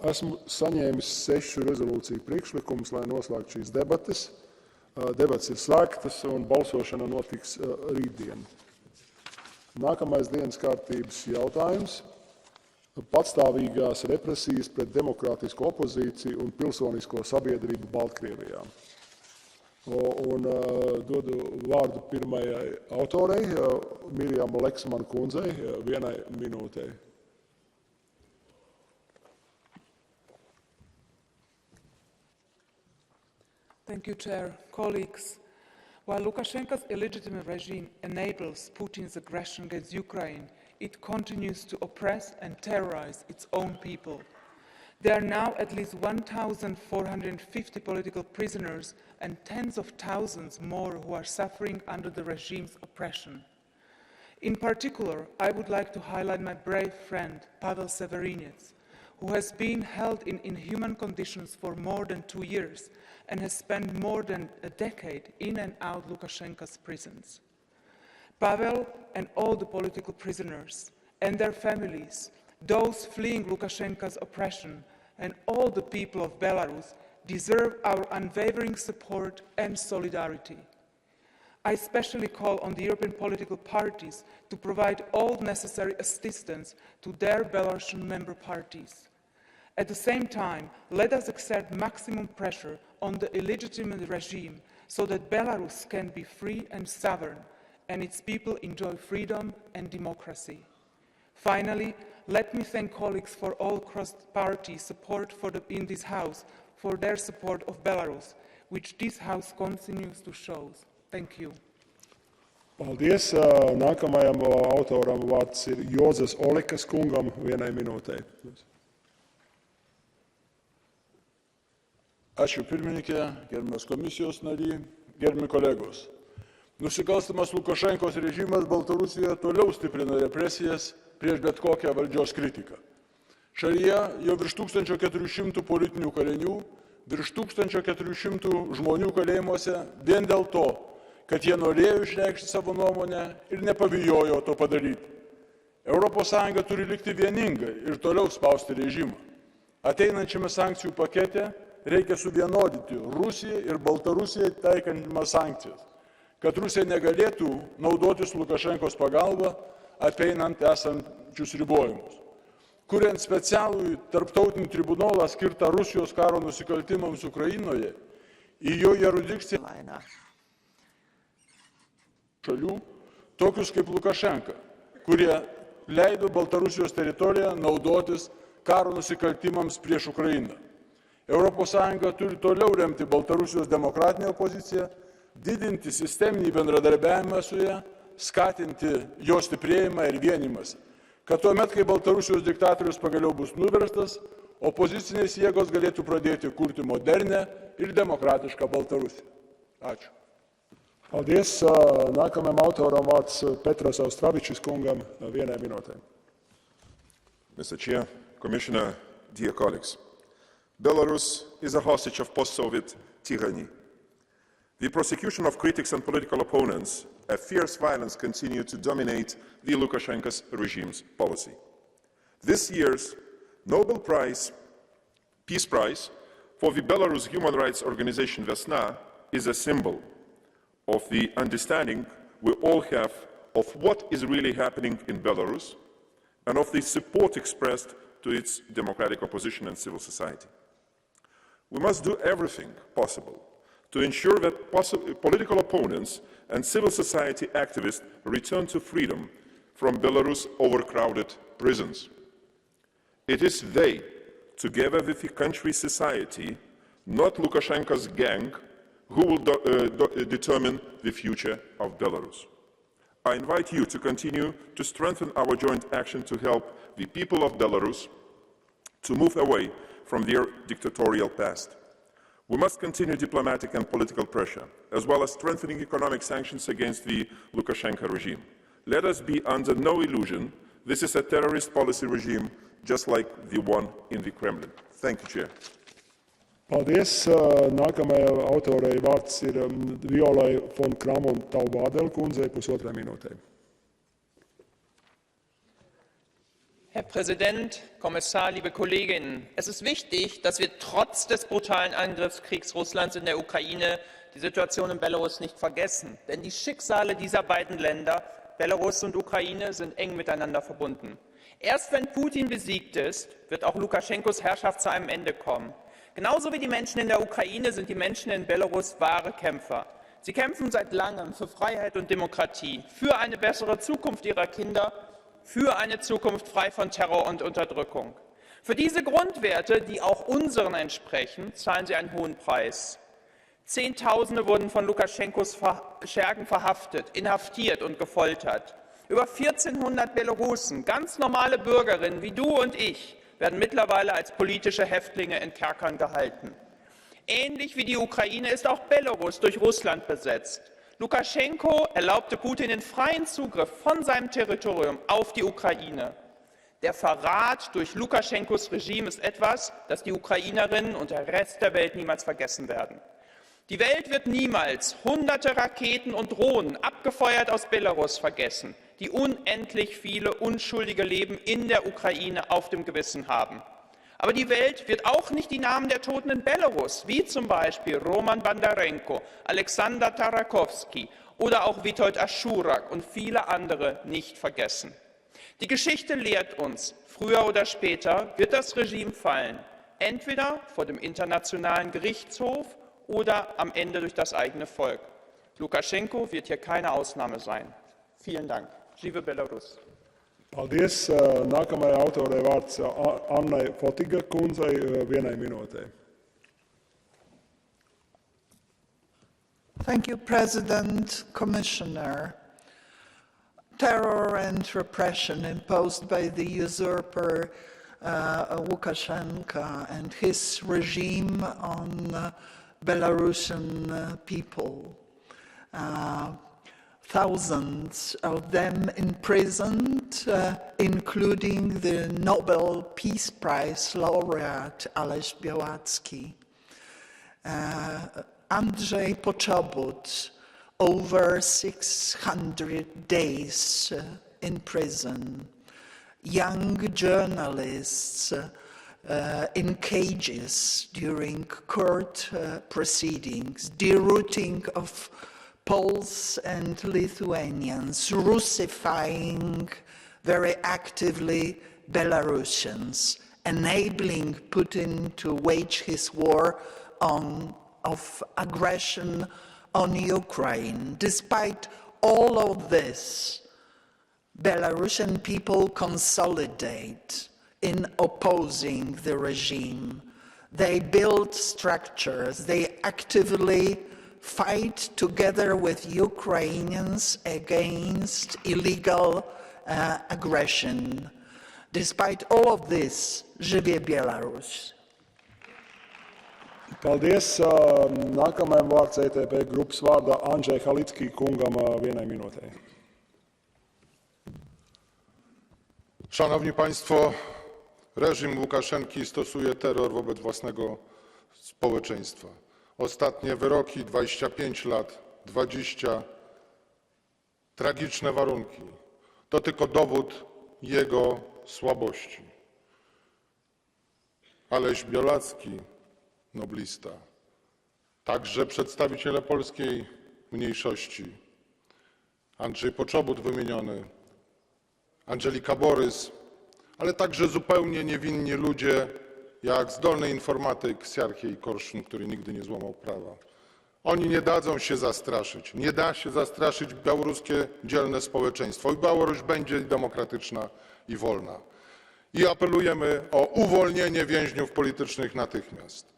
Speaker 3: Esmu saņēmis 6 rezolūciju priekšlikumus, lai noslēgtu šīs debates. Debates ir slēgtas un balsošana notiks rītdien. Nākamais dienas kārtības jautājums - patstāvīgās represijas pret demokrātisko opozīciju un pilsonisko sabiedrību Baltkrievijā. Un dodu vārdu pirmajai autorei, Mirjam Leksman kundzei, 1 minūtei.
Speaker 2: Thank you, Chair. Colleagues, while Lukashenko's illegitimate regime enables Putin's aggression against Ukraine, it continues to oppress and terrorize its own people. There are now at least 1,450 political prisoners and tens of thousands more who are suffering under the regime's oppression. In particular, I would like to highlight my brave friend, Pavel Severinets, who has been held in inhuman conditions for more than 2 years and has spent more than a decade in and out Lukashenko's prisons. Pavel and all the political prisoners and their families, those fleeing Lukashenko's oppression, and all the people of Belarus deserve our unwavering support and solidarity. I especially call on the European political parties to provide all necessary assistance to their Belarusian member parties. At the same time, let us exert maximum pressure on the illegitimate regime so that Belarus can be free and sovereign, and its people enjoy freedom and democracy. Finally, let me thank colleagues for all cross-party support in this House for their support of Belarus, which this House continues to show. Thank you.
Speaker 3: Paldies. Nākamajam autoram vārds ir Jozas Olekas kungam 1 minūtei.
Speaker 7: Ačiū pirmininkė, gerbiamas komisijos nariai, gerbiami kolegos. Nusikalstamas Lukašenkos režimas Baltarusijoje toliau stiprina represijas prieš bet kokią valdžios kritiką. Šalyje jau virš 1400 politinių kalinių, virš 1400 žmonių kalėjimuose vien dėl to, kad jie norėjo išreikšti savo nuomonę ir nepabijojo to padaryti. ES turi likti vieninga ir toliau spausti režimą. Ateinančiame sankcijų pakete reikia suvienodyti Rusijai ir Baltarusijai taikantimas sankcijas, kad Rusija negalėtų naudotis Lukašenkos pagalba apeinant esančius ribojimus. Kuriant specialų tarptautinį tribunolą skirtą Rusijos karo nusikaltimams Ukrainoje, į jo jurisdikciją šalių, tokius kaip Lukašenka, kurie leido Baltarusijos teritoriją naudotis karo nusikaltimams prieš Ukrainą. ES turi toliau remti Baltarusijos demokratinę opoziciją, didinti sisteminį bendradarbiavimą su ją, skatinti jo stiprėjimą ir vienimąsi, kad tuomet, kai Baltarusijos diktatorius pagaliau bus nuverstas, opozicinės jėgos galėtų pradėti kurti modernę ir demokratišką Baltarusiją. Ačiū.
Speaker 3: Paldies. Nākamajam autoram vārds Petras Austravičs kungam 1 minūtei.
Speaker 6: Mr. Chair, Commissioner, dear colleagues, Belarus is a hostage of post-Soviet tyranny. The prosecution of critics and political opponents, a fierce violence continue to dominate the Lukashenko's regime's policy. This year's Nobel Peace Prize for the Belarus human rights organization Vesna is a symbol of the understanding we all have of what is really happening in Belarus and of the support expressed to its democratic opposition and civil society. We must do everything possible to ensure that political opponents and civil society activists return to freedom from Belarus' overcrowded prisons. It is they, together with the country's society, not Lukashenko's gang, who will determine the future of Belarus. I invite you to continue to strengthen our joint action to help the people of Belarus to move away from their dictatorial past. We must continue diplomatic and political pressure, as well as strengthening economic sanctions against the Lukashenko regime. Let us be under no illusion, this is a terrorist policy regime, just like the one in the Kremlin. Thank you, Chair.
Speaker 3: Paldies. Nākamajai autorei vārds ir Violai von Kramon Taubadel kundzei 1,5 minūtei.
Speaker 17: Herr Präsident, Kommissar, liebe Kolleginnen! Es ist wichtig, dass wir trotz des brutalen Angriffskriegs Russlands in der Ukraine die Situation in Belarus nicht vergessen. Denn die Schicksale dieser beiden Länder, Belarus und Ukraine, sind eng miteinander verbunden. Erst wenn Putin besiegt ist, wird auch Lukaschenkos Herrschaft zu einem Ende kommen. Genauso wie die Menschen in der Ukraine sind die Menschen in Belarus wahre Kämpfer. Sie kämpfen seit langem für Freiheit und Demokratie, für eine bessere Zukunft ihrer Kinder, für eine Zukunft frei von Terror und Unterdrückung. Für diese Grundwerte, die auch unseren entsprechen, zahlen sie einen hohen Preis. Zehntausende wurden von Lukaschenkos Schergen verhaftet, inhaftiert und gefoltert. Über 1400 Belarusen, ganz normale Bürgerinnen wie du und ich, werden mittlerweile als politische Häftlinge in Kerkern gehalten. Ähnlich wie die Ukraine ist auch Belarus durch Russland besetzt. Lukaschenko erlaubte Putin den freien Zugriff von seinem Territorium auf die Ukraine. Der Verrat durch Lukaschenkos Regime ist etwas, das die Ukrainerinnen und der Rest der Welt niemals vergessen werden. Die Welt wird niemals hunderte Raketen und Drohnen, abgefeuert aus Belarus, vergessen, die unendlich viele unschuldige Leben in der Ukraine auf dem Gewissen haben. Aber die Welt wird auch nicht die Namen der Toten in Belarus, wie zum Beispiel Roman Bondarenko, Alexander Tarakowski oder auch Witold Aschurak und viele andere nicht vergessen. Die Geschichte lehrt uns, früher oder später wird das Regime fallen, entweder vor dem Internationalen Gerichtshof oder am Ende durch das eigene Volk. Lukaschenko wird hier keine Ausnahme sein. Vielen Dank. Žive Belarus!
Speaker 3: Paldies. Nākamajai autorei vārds Annai Fotiga kundzei 1 minūtei.
Speaker 18: Thank you, President, Commissioner. Terror and repression imposed by the usurper Lukashenko and his regime on Belarusian people. Thousands of them imprisoned, including the Nobel Peace Prize laureate Ales Białacki. Andrzej Poczobut, over 600 days in prison. Young journalists in cages during court proceedings, derouting of Poles and Lithuanians, Russifying very actively Belarusians, enabling Putin to wage his war of aggression on Ukraine. Despite all of this, Belarusian people consolidate in opposing the regime. They build structures, they actively fight together with Ukrainians against illegal aggression. Despite all of this, Živie Belarus!
Speaker 3: Paldies. Nākamajam vārds ETP grupas vārdā Andrzej Halicki kungam 1 minūtei.
Speaker 4: Szanowni Państwo, reżim Łukaszenki stosuje terror wobec własnego społeczeństwa. Ostatnie wyroki, 25 lat, 20, tragiczne warunki. To tylko dowód jego słabości. Aleś Białacki, noblista, także przedstawiciele polskiej mniejszości, Andrzej Poczobut wymieniony, Angelika Borys, ale także zupełnie niewinni ludzie, jak zdolny informatyk Siarchiej Korszun, który nigdy nie złamał prawa. Oni nie dadzą się zastraszyć. Nie da się zastraszyć białoruskie dzielne społeczeństwo. I Białoruś będzie demokratyczna i wolna. I apelujemy o uwolnienie więźniów politycznych natychmiast.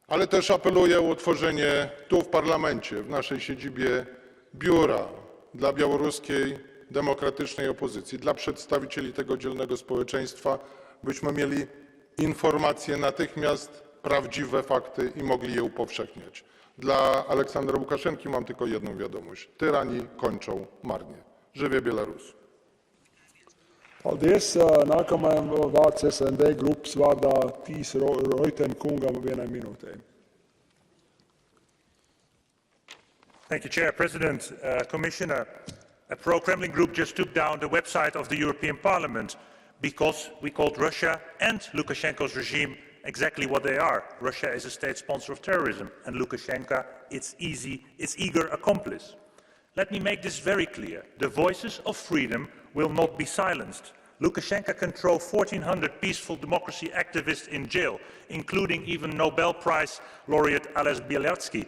Speaker 4: Ale też apeluję o utworzenie tu w parlamencie, w naszej siedzibie, biura dla białoruskiej demokratycznej opozycji, dla przedstawicieli tego dzielnego społeczeństwa, byśmy mieli informacje natychmiast, prawdziwe fakty i mogli je upowszechniać. Dla Aleksandra Łukaszenki mam tylko jedną wiadomość. Tyrani kończą marnie. Živie Belarus!
Speaker 3: Paldies. Nākamajam vārds SND grupas vārdā Tīs Roiten kungam 1 minūtei.
Speaker 20: Thank you, Chair. President, Commissioner, a pro-Kremlin group just took down the website of the European Parliament because we called Russia and Lukashenko's regime exactly what they are. Russia is a state sponsor of terrorism, and Lukashenko its eager accomplice. Let me make this very clear. The voices of freedom will not be silenced. Lukashenko can throw 1,400 peaceful democracy activists in jail, including even Nobel Prize laureate Ales Białacki.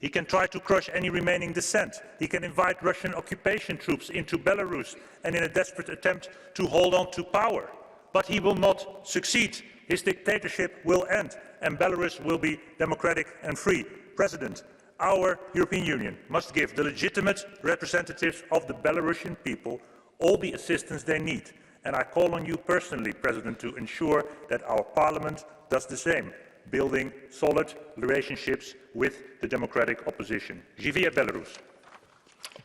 Speaker 20: He can try to crush any remaining dissent. He can invite Russian occupation troops into Belarus and in a desperate attempt to hold on to power. But he will not succeed. His dictatorship will end and Belarus will be democratic and free. President, our European Union must give the legitimate representatives of the Belarusian people all the assistance they need. And I call on you personally, President, to ensure that our Parliament does the same, building solid relationships with the democratic opposition. Živie Belarus!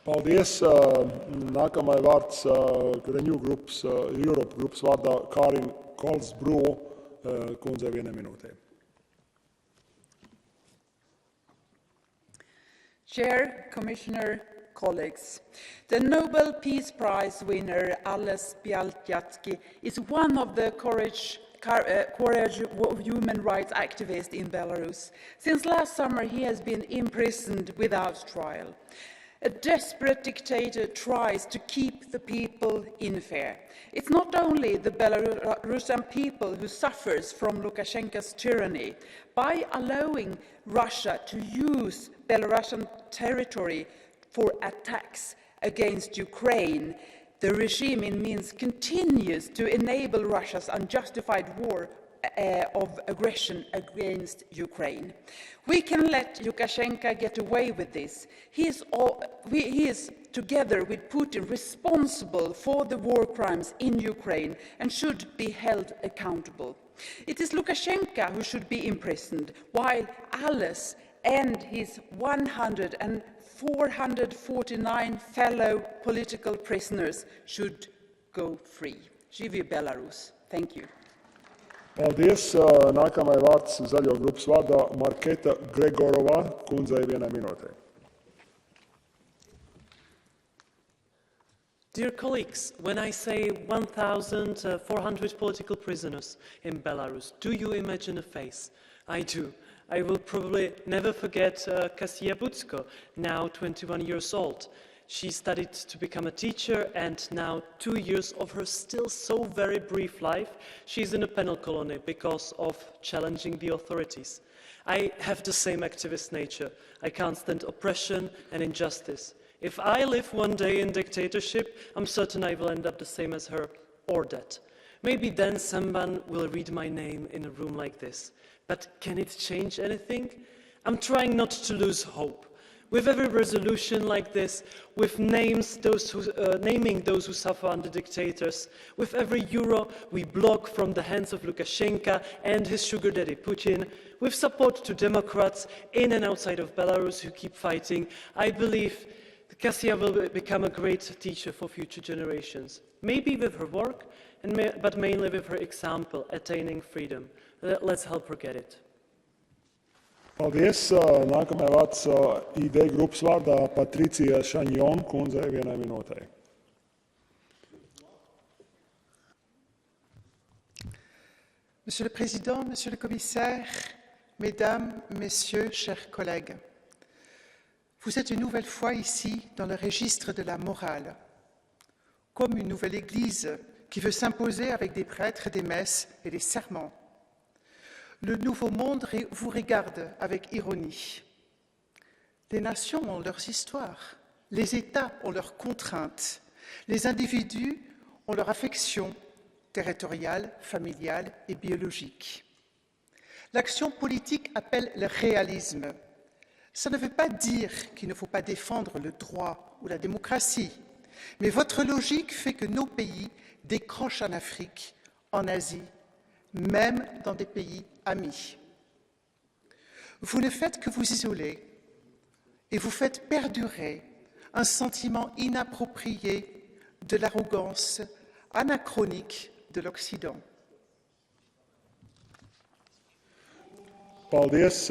Speaker 3: Paldies. Nākamai vārds Renew Grupas, Europe Grupas vārdā Kārin Kolsbro, kundze 1 minūte.
Speaker 8: Chair, Commissioner, colleagues, the Nobel Peace Prize winner Ales Bialyatsky is one of the courage human rights activists in Belarus. Since last summer, he has been imprisoned without trial. A desperate dictator tries to keep the people in fear. It's not only the Belarusian people who suffers from Lukashenko's tyranny. By allowing Russia to use Belarusian territory for attacks against Ukraine, the regime in Minsk continues to enable Russia's unjustified war of aggression against Ukraine. We can let Lukashenko get away with this. He is, together with Putin, responsible for the war crimes in Ukraine and should be held accountable. It is Lukashenko who should be imprisoned, while Ales and his 449 fellow political prisoners should go free. Živie Belarus. Thank you.
Speaker 3: Paldies. Nākamai vārds Zaļo grupas vārdā Marketa Gregorovā, kundzei 1 minūte.
Speaker 14: Dear colleagues, when I say 1,400 political prisoners in Belarus, do you imagine a face? I do. I will probably never forget Kasia Butsko, now 21 years old. She studied to become a teacher, and now 2 years of her still so very brief life, she's in a penal colony because of challenging the authorities. I have the same activist nature. I can't stand oppression and injustice. If I live one day in dictatorship, I'm certain I will end up the same as her, or dead. Maybe then someone will read my name in a room like this. But can it change anything? I'm trying not to lose hope. With every resolution like this, with naming those who suffer under dictators, with every euro we block from the hands of Lukashenko and his sugar daddy Putin, with support to Democrats in and outside of Belarus who keep fighting, I believe Kasia will become a great teacher for future generations. Maybe with her work, but mainly with her example, attaining freedom. Let's help her get it.
Speaker 3: Paldies. Nākamai vārds ID grupas vārdā Patricija Šanjon, kundzei 1 minūtei.
Speaker 18: Monsieur le Président, Monsieur le Commissaire, Mesdames, Messieurs, chers collègues, vous êtes une nouvelle fois ici dans le registre de la morale, comme une nouvelle Église qui veut s'imposer avec des prêtres, des messes et des serments. Le nouveau monde vous regarde avec ironie. Les nations ont leurs histoires, les États ont leurs contraintes, les individus ont leur affection territoriale, familiale et biologique. L'action politique appelle le réalisme. Ça ne veut pas dire qu'il ne faut pas défendre le droit ou la démocratie, mais votre logique fait que nos pays décrochent en Afrique, en Asie, même dans des pays amis. Vous ne faites que vous isoler et vous faites perdurer un sentiment inapproprié de l'arrogance anachronique de l'Occident.
Speaker 3: Paldies.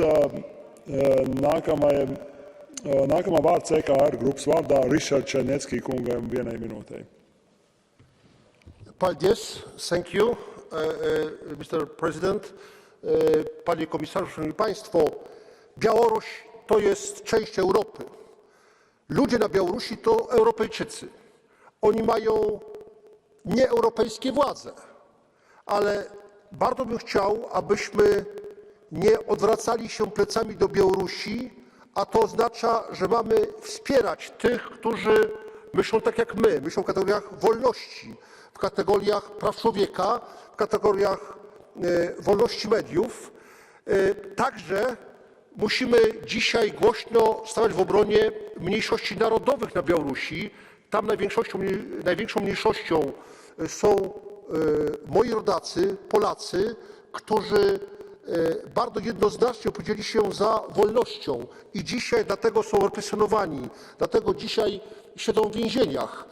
Speaker 3: Nākamā vārds EKR grupas vārdā Richard Černecki kungam 1 minūtei.
Speaker 10: Paldies. Thank you, Mr. President. Panie Komisarzu, Szanowni Państwo, Białoruś to jest część Europy. Ludzie na Białorusi to Europejczycy. Oni mają nieeuropejskie władze, ale bardzo bym chciał, abyśmy nie odwracali się plecami do Białorusi, a to oznacza, że mamy wspierać tych, którzy myślą tak jak my, myślą w kategoriach wolności, w kategoriach praw człowieka, w kategoriach wolności mediów. Także musimy dzisiaj głośno stawać w obronie mniejszości narodowych na Białorusi. Tam największą mniejszością są moi rodacy, Polacy, którzy bardzo jednoznacznie opowiedzieli się za wolnością i dzisiaj dlatego są represjonowani, dlatego dzisiaj siedzą w więzieniach.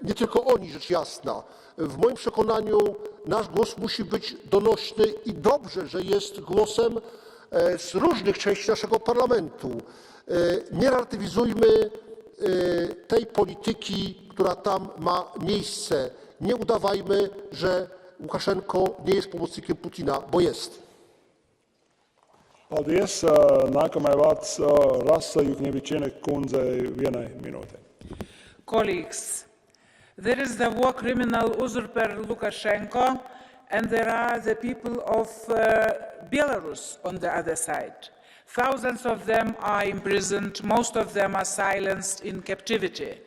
Speaker 10: Nie tylko oni, rzecz jasna. W moim przekonaniu nasz głos musi być donośny i dobrze, że jest głosem z różnych części naszego parlamentu. Nie relatywizujmy tej polityki, która tam ma miejsce. Nie udawajmy, że Łukaszenko nie jest pomocnikiem Putina, bo jest.
Speaker 3: Paldies. Nākamai vārds Rasa Juknevičienei kundzei 1 minūtei.
Speaker 13: Colleagues, there is the war criminal usurper Lukashenko, and there are the people of Belarus on the other side. Thousands of them are imprisoned, most of them are silenced in captivity.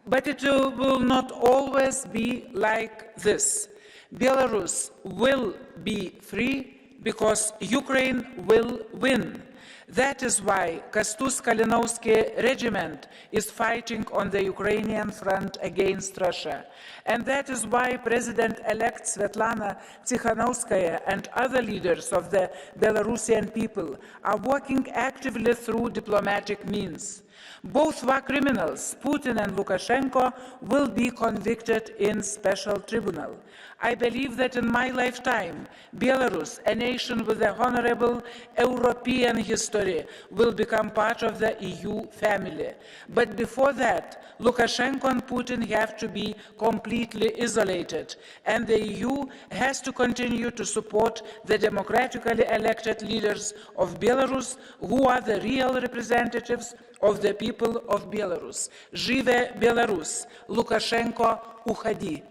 Speaker 13: But it will not always be like this. Belarus will be free because Ukraine will win. That is why Kastus Kalinowski regiment is fighting on the Ukrainian front against Russia. And that is why President-elect Svetlana Tikhanovskaya and other leaders of the Belarusian people are working actively through diplomatic means. Both war criminals, Putin and Lukashenko, will be convicted in special tribunal. I believe that in my lifetime, Belarus, a nation with a honorable European history, will become part of the EU family. But before that, Lukashenko and Putin have to be completely isolated, and the EU has to continue to support the democratically elected leaders of Belarus, who are the real representatives of the people of Belarus. Žive Belarus! Lukashenko, uходи!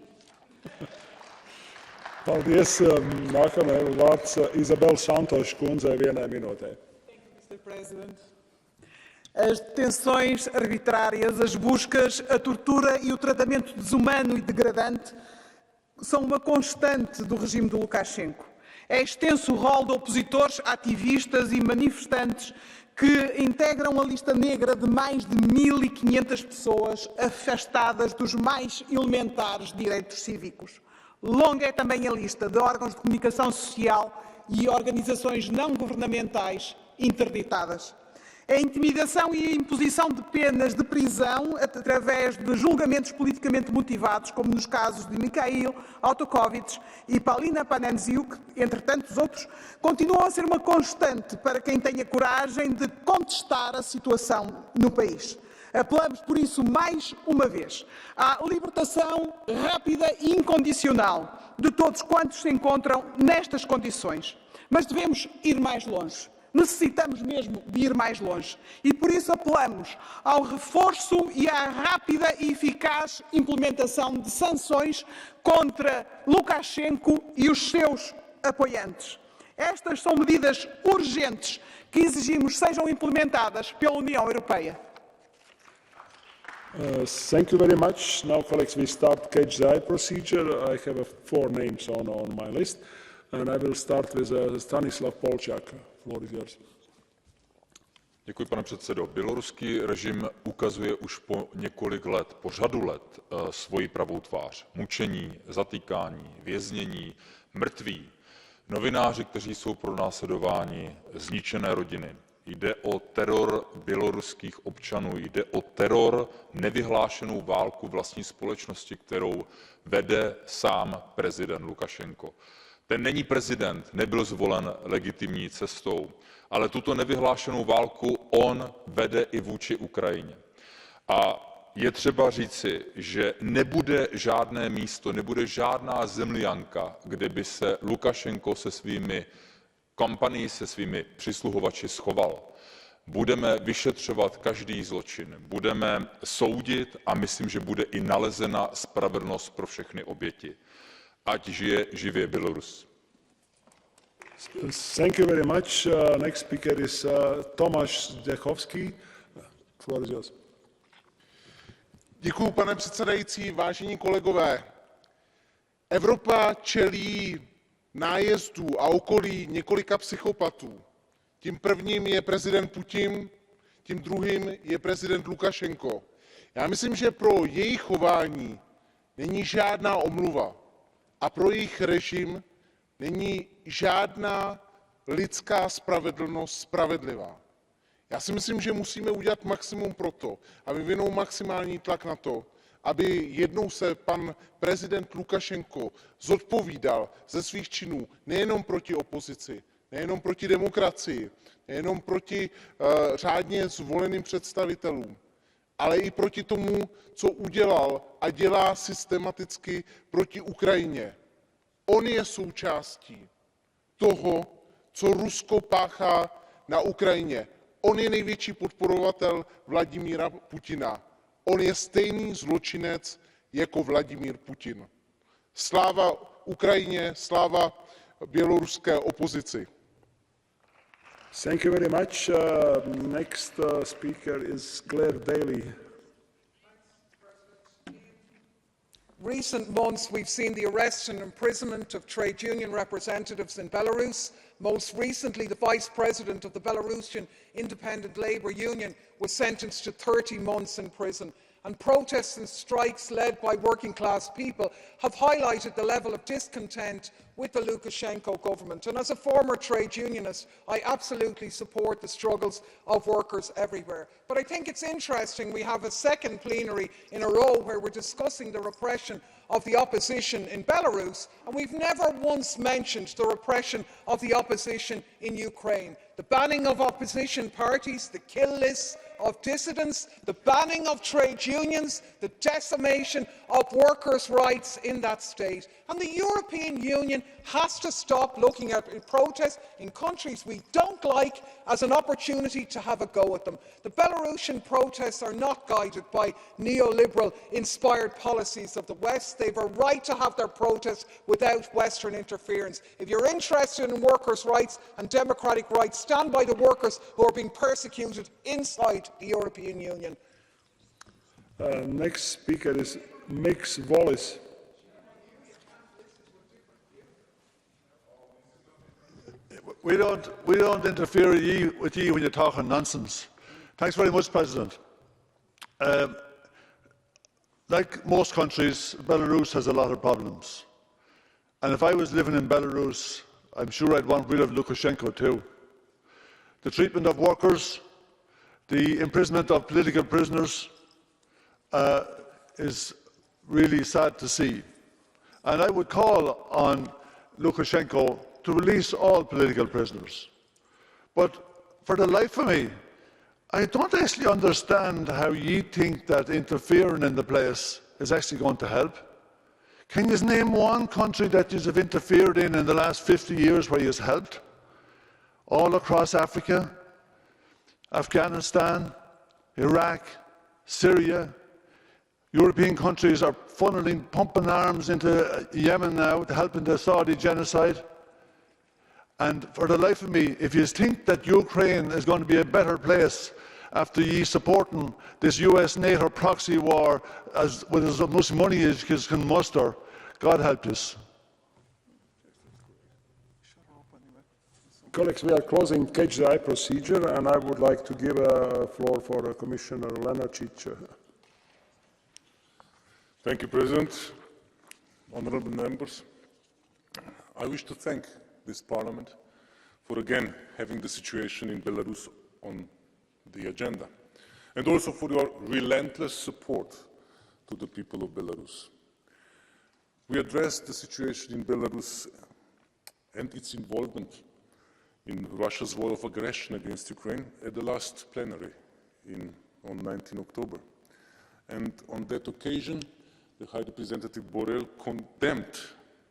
Speaker 3: Paldies. Nākamai vārds Izabela Santos kundzei 1 minūtei.
Speaker 2: Mr. President. As detenções arbitrárias, as buscas, a tortura e o tratamento desumano e degradante são uma constante do regime de Lukashenko. É extenso o rol de opositores, ativistas e manifestantes que integram a lista negra de mais de 1.500 pessoas afastadas dos mais elementares direitos cívicos. Longa é também a lista de órgãos de comunicação social e organizações não governamentais interditadas. A intimidação e a imposição de penas de prisão através de julgamentos politicamente motivados, como nos casos de Mikhail Autokovich e Paulina Pananziuk, entre tantos outros, continuam a ser uma constante para quem tenha coragem de contestar a situação no país. Apelamos, por isso, mais uma vez, à libertação rápida e incondicional de todos quantos se encontram nestas condições. Mas devemos ir mais longe. Necessitamos mesmo de ir mais longe. E por isso apelamos ao reforço e à rápida e eficaz implementação de sanções contra Lukashenko e os seus apoiantes. Estas são medidas urgentes que exigimos sejam implementadas pela União Europeia.
Speaker 3: Thank you very much. Now, colleagues, we start catch the eye procedure. I have 4 names on my list, and I will start with Stanislav Polčák. Floor is yours.
Speaker 21: Děkuji, pane předsedo. Běloruský režim ukazuje už po několik let, po řadu let, svoji pravou tvář. Mučení, zatýkání, věznění, mrtví, novináři, kteří jsou pronásledováni, zničené rodiny. Jde o teror běloruských občanů, jde o teror, nevyhlášenou válku vlastní společnosti, kterou vede sám prezident Lukašenko. Ten není prezident, nebyl zvolen legitimní cestou, ale tuto nevyhlášenou válku on vede i vůči Ukrajině. A je třeba říci, že nebude žádné místo, nebude žádná zemljanka, kde by se Lukašenko se svými kampanií, se svými přisluhovači schoval. Budeme vyšetřovat každý zločin, budeme soudit a myslím, že bude i nalezena spravedlnost pro všechny oběti. Ať žije Bělorus.
Speaker 3: Thank you very much. Next speaker is Tomáš Zdechovský. Floor is yours.
Speaker 23: Děkuji, pane předsedající, vážení kolegové. Evropa čelí nájezdů a okolí několika psychopatů. Tím prvním je prezident Putin, tím druhým je prezident Lukašenko. Já myslím, že pro jejich chování není žádná omluva a pro jejich režim není žádná lidská spravedlnost spravedlivá. Já si myslím, že musíme udělat maximum pro to a vyvinout maximální tlak na to, aby jednou se pan prezident Lukašenko zodpovídal ze svých činů nejenom proti opozici, nejenom proti demokracii, nejenom proti řádně zvoleným představitelům, ale i proti tomu, co udělal a dělá systematicky proti Ukrajině. On je součástí toho, co Rusko páchá na Ukrajině. On je největší podporovatel Vladimíra Putina. On je stejný zločinec jako Vladimír Putin. Sláva Ukrajině, sláva běloruské opozici.
Speaker 3: Thank you very much. Next speaker is Claire Daly.
Speaker 5: Recent months, we've seen the arrest and imprisonment of trade union representatives in Belarus. Most recently, the vice president of the Belarusian Independent Labour Union was sentenced to 30 months in prison. And protests and strikes led by working-class people have highlighted the level of discontent with the Lukashenko government. And as a former trade unionist, I absolutely support the struggles of workers everywhere. But I think it's interesting we have a second plenary in a row where we're discussing the repression of the opposition in Belarus, and we've never once mentioned the repression of the opposition in Ukraine. The banning of opposition parties, the kill lists of dissidents, the banning of trade unions, the decimation of workers' rights in that state. And the European Union has to stop looking at protests in countries we don't like as an opportunity to have a go at them. The Belarusian protests are not guided by neoliberal-inspired policies of the West. They have a right to have their protests without Western interference. If you're interested in workers' rights and democratic rights, stand by the workers who are being persecuted inside the European Union.
Speaker 3: Next speaker is Mix Wallace.
Speaker 1: We don't interfere with you when you're talking nonsense. Thanks very much, President. Like most countries, Belarus has a lot of problems. And if I was living in Belarus, I'm sure I'd want rid of Lukashenko too. The treatment of workers, the imprisonment of political prisoners is really sad to see. And I would call on Lukashenko to release all political prisoners. But for the life of me, I don't actually understand how you think that interfering in the place is actually going to help. Can you name one country that you have interfered in the last 50 years where you have helped? All across Africa, Afghanistan, Iraq, Syria. European countries are funneling, pumping arms into Yemen now to help in the Saudi genocide. And for the life of me, if you think that Ukraine is going to be a better place after you supporting this US-NATO proxy war with as much money as you can muster, God help us.
Speaker 3: Colleagues, we are closing Catch the Eye procedure, and I would like to give a floor for Commissioner Lenarčič.
Speaker 9: Thank you, President. Honourable members, I wish to thank this Parliament for again having the situation in Belarus on the agenda, and also for your relentless support to the people of Belarus. We addressed the situation in Belarus and its involvement in Russia's war of aggression against Ukraine at the last plenary on 19 October. And on that occasion, the High Representative Borrell condemned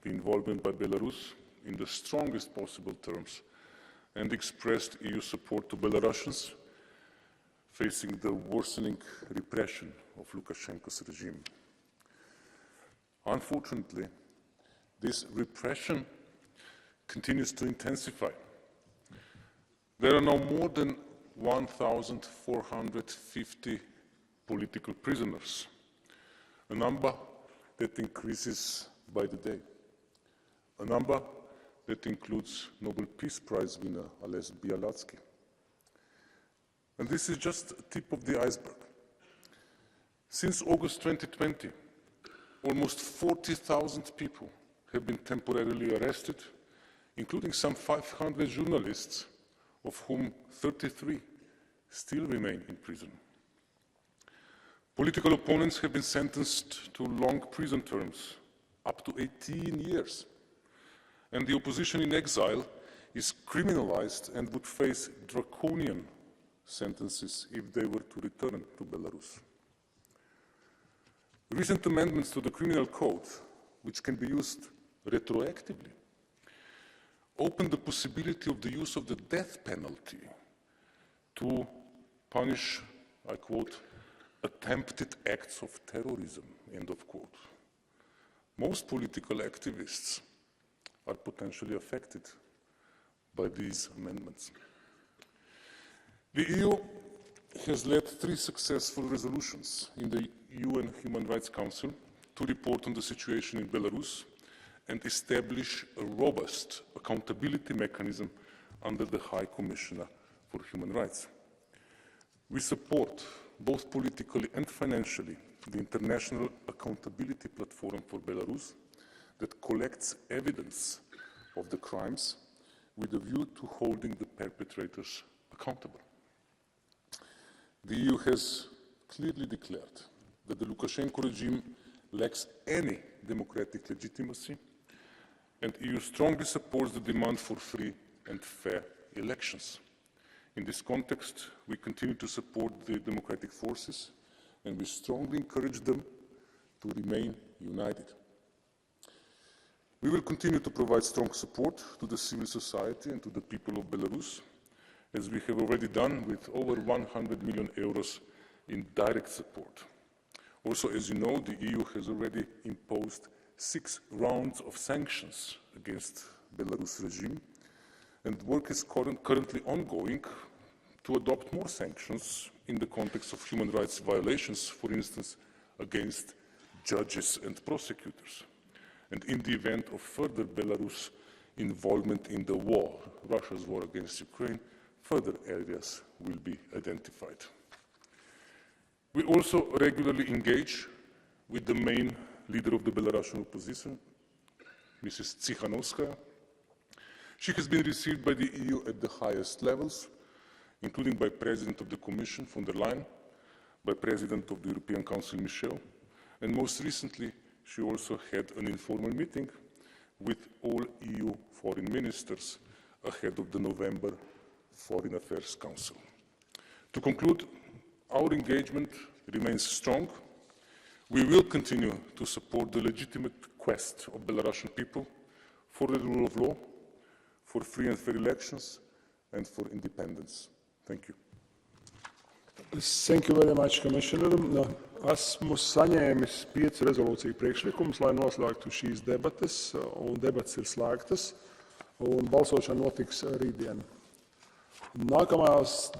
Speaker 9: the involvement by Belarus in the strongest possible terms and expressed EU support to Belarusians facing the worsening repression of Lukashenko's regime. Unfortunately, this repression continues to intensify. There are now more than 1,450 political prisoners, a number that increases by the day, a number that includes Nobel Peace Prize winner Ales Bialatsky. And this is just the tip of the iceberg. Since August 2020, almost 40,000 people have been temporarily arrested including some 500 journalists, of whom 33 still remain in prison. Political opponents have been sentenced to long prison terms, up to 18 years. And the opposition in exile is criminalized and would face draconian sentences if they were to return to Belarus. Recent amendments to the criminal code, which can be used retroactively, open the possibility of the use of the death penalty to punish, I quote, attempted acts of terrorism, end of quote. Most political activists are potentially affected by these amendments. The EU has led 3 successful resolutions in the UN Human Rights Council to report on the situation in Belarus and establish a robust accountability mechanism under the High Commissioner for Human Rights. We support, both politically and financially, the International Accountability Platform for Belarus that collects evidence of the crimes with a view to holding the perpetrators accountable. The EU has clearly declared that the Lukashenko regime lacks any democratic legitimacy, and the EU strongly supports the demand for free and fair elections. In this context, we continue to support the democratic forces, and we strongly encourage them to remain united. We will continue to provide strong support to the civil society and to the people of Belarus, as we have already done with over 100 million euros in direct support. Also, as you know, the EU has already imposed 6 rounds of sanctions against Belarus regime, and work is currently ongoing to adopt more sanctions in the context of human rights violations, for instance, against judges and prosecutors. And in the event of further Belarus involvement in the war, Russia's war against Ukraine, further areas will be identified. We also regularly engage with the main leader of the Belarusian opposition, Mrs. Tsikhanouskaya. She has been received by the EU at the highest levels, including by President of the Commission, von der Leyen, by President of the European Council, Michel, and most recently, she also had an informal meeting with all EU foreign ministers ahead of the November Foreign Affairs Council. To conclude, our engagement remains strong. We will continue to support the legitimate quest of Belarusian people for the rule of law, for free and fair elections, and for independence. Thank you.
Speaker 3: Thank you very much, Commissioner. Esmu saņēmis 5 rezolūciju priekšlikumus, lai noslēgtu šīs debates, un debates ir slēgtas, un balsošana notiks rītdien. Nākamais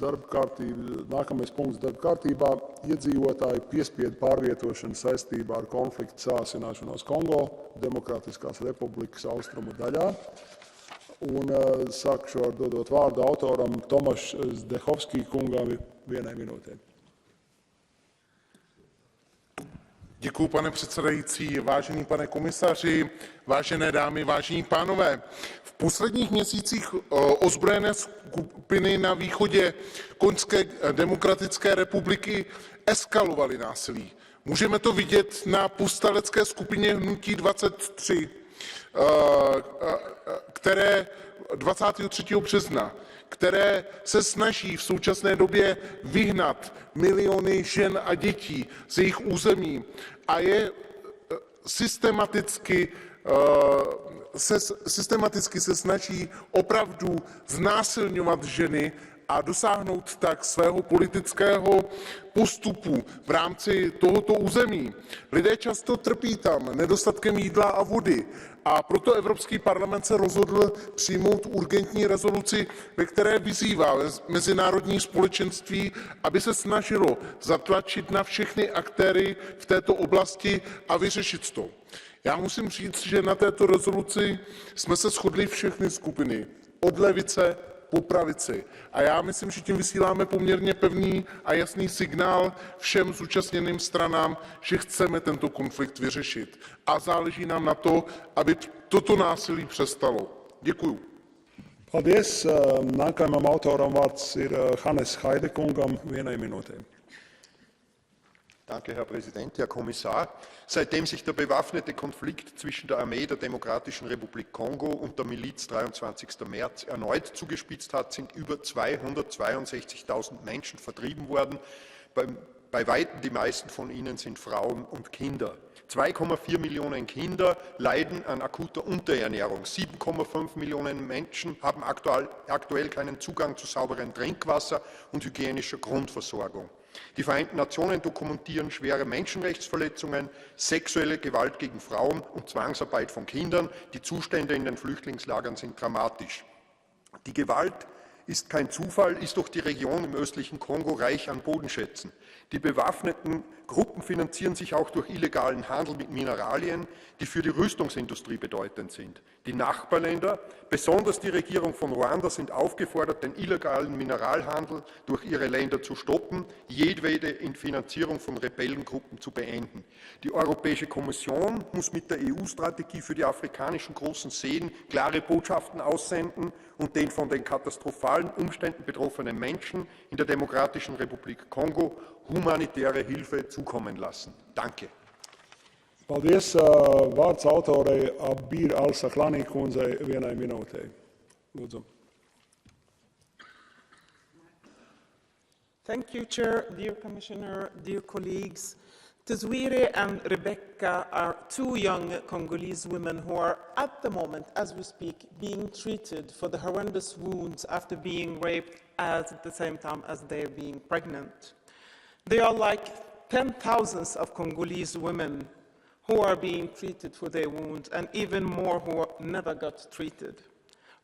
Speaker 3: punkts darba kārtībā - iedzīvotāju piespiedu pārvietošana saistībā ar konfliktu sāsināšanos Kongo, Demokrātiskās republikas austrumu daļā. Un sākšu ar dodot vārdu autoram Tomaš Zdechovský kungam 1 minūtē.
Speaker 23: Děkuji, pane předsedající, vážený pane komisaři, vážené dámy, vážení pánové. V posledních měsících ozbrojené skupiny na východě Konžské demokratické republiky eskalovaly násilí. Můžeme to vidět na povstalecké skupině Hnutí 23, které 23. března, které se snaží v současné době vyhnat miliony žen a dětí z jejich území a je systematicky se snaží opravdu znásilňovat ženy a dosáhnout tak svého politického postupu v rámci tohoto území. Lidé často trpí tam nedostatkem jídla a vody a proto Evropský parlament se rozhodl přijmout urgentní rezoluci, ve které vyzývá mezinárodní společenství, aby se snažilo zatlačit na všechny aktéry v této oblasti a vyřešit to. Já musím říct, že na této rezoluci jsme se shodli všechny skupiny, od levice po pravici. A já myslím, že tím vysíláme poměrně pevný a jasný signál všem zúčastněným stranám, že chceme tento konflikt vyřešit. A záleží nám na to, aby toto násilí přestalo. Děkuju.
Speaker 3: Paldies. Nākamajam autoram vārds ir Hannes Haidekungam, 1 minūte.
Speaker 12: Danke, Herr Präsident, Herr Kommissar. Seitdem sich der bewaffnete Konflikt zwischen der Armee der Demokratischen Republik Kongo und der Miliz 23. März erneut zugespitzt hat, sind über 262.000 Menschen vertrieben worden. Bei weitem die meisten von ihnen sind Frauen und Kinder. 2,4 Millionen Kinder leiden an akuter Unterernährung. 7,5 Millionen Menschen haben aktuell keinen Zugang zu sauberem Trinkwasser und hygienischer Grundversorgung. Die Vereinten Nationen dokumentieren schwere Menschenrechtsverletzungen, sexuelle Gewalt gegen Frauen und Zwangsarbeit von Kindern. Die Zustände in den Flüchtlingslagern sind dramatisch. Die Gewalt ist kein Zufall, ist doch die Region im östlichen Kongo reich an Bodenschätzen. Die bewaffneten Gruppen finanzieren sich auch durch illegalen Handel mit Mineralien, die für die Rüstungsindustrie bedeutend sind. Die Nachbarländer, besonders die Regierung von Ruanda, sind aufgefordert, den illegalen Mineralhandel durch ihre Länder zu stoppen, jedwede Finanzierung von Rebellengruppen zu beenden. Die Europäische Kommission muss mit der EU-Strategie für die afrikanischen großen Seen klare Botschaften aussenden und den von den katastrophalen Umständen betroffenen Menschen in der Demokratischen Republik Kongo humanitäre Hilfe zukommen lassen. Danke.
Speaker 3: Paldies. Vārds autorei Abir Al-Saklani kundzei 1 minūtei. Lūdzu.
Speaker 2: Thank you, Chair, dear Commissioner, dear colleagues. Tezwire and Rebecca are 2 young Congolese women who are, at the moment, as we speak, being treated for the horrendous wounds after being raped at the same time as they're being pregnant. They are like 10,000s of Congolese women who are being treated for their wounds, and even more who never got treated.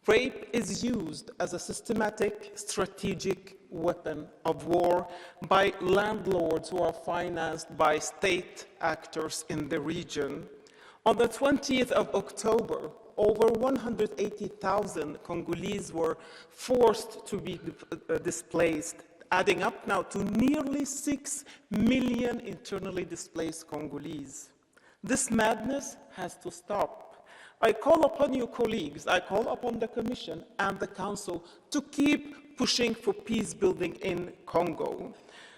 Speaker 2: Rape is used as a systematic, strategic weapon of war by landlords who are financed by state actors in the region. On the 20th of October, over 180,000 Congolese were forced to be displaced, adding up now to nearly 6 million internally displaced Congolese. This madness has to stop. I call upon you, colleagues, I call upon the Commission and the Council to keep pushing for peace building in Congo.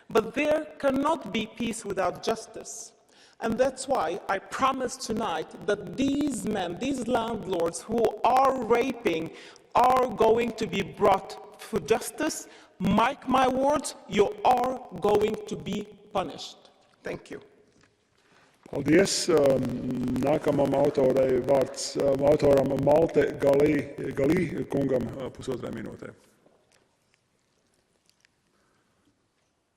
Speaker 2: But there cannot be peace without justice. And that's why I promise tonight that these men, these landlords who are raping, are going to be brought to justice. Mark my words, you are going to be punished. Thank you.
Speaker 3: Paldies. Nākamam autoram Malte Galī kungam 1,5 Minūte.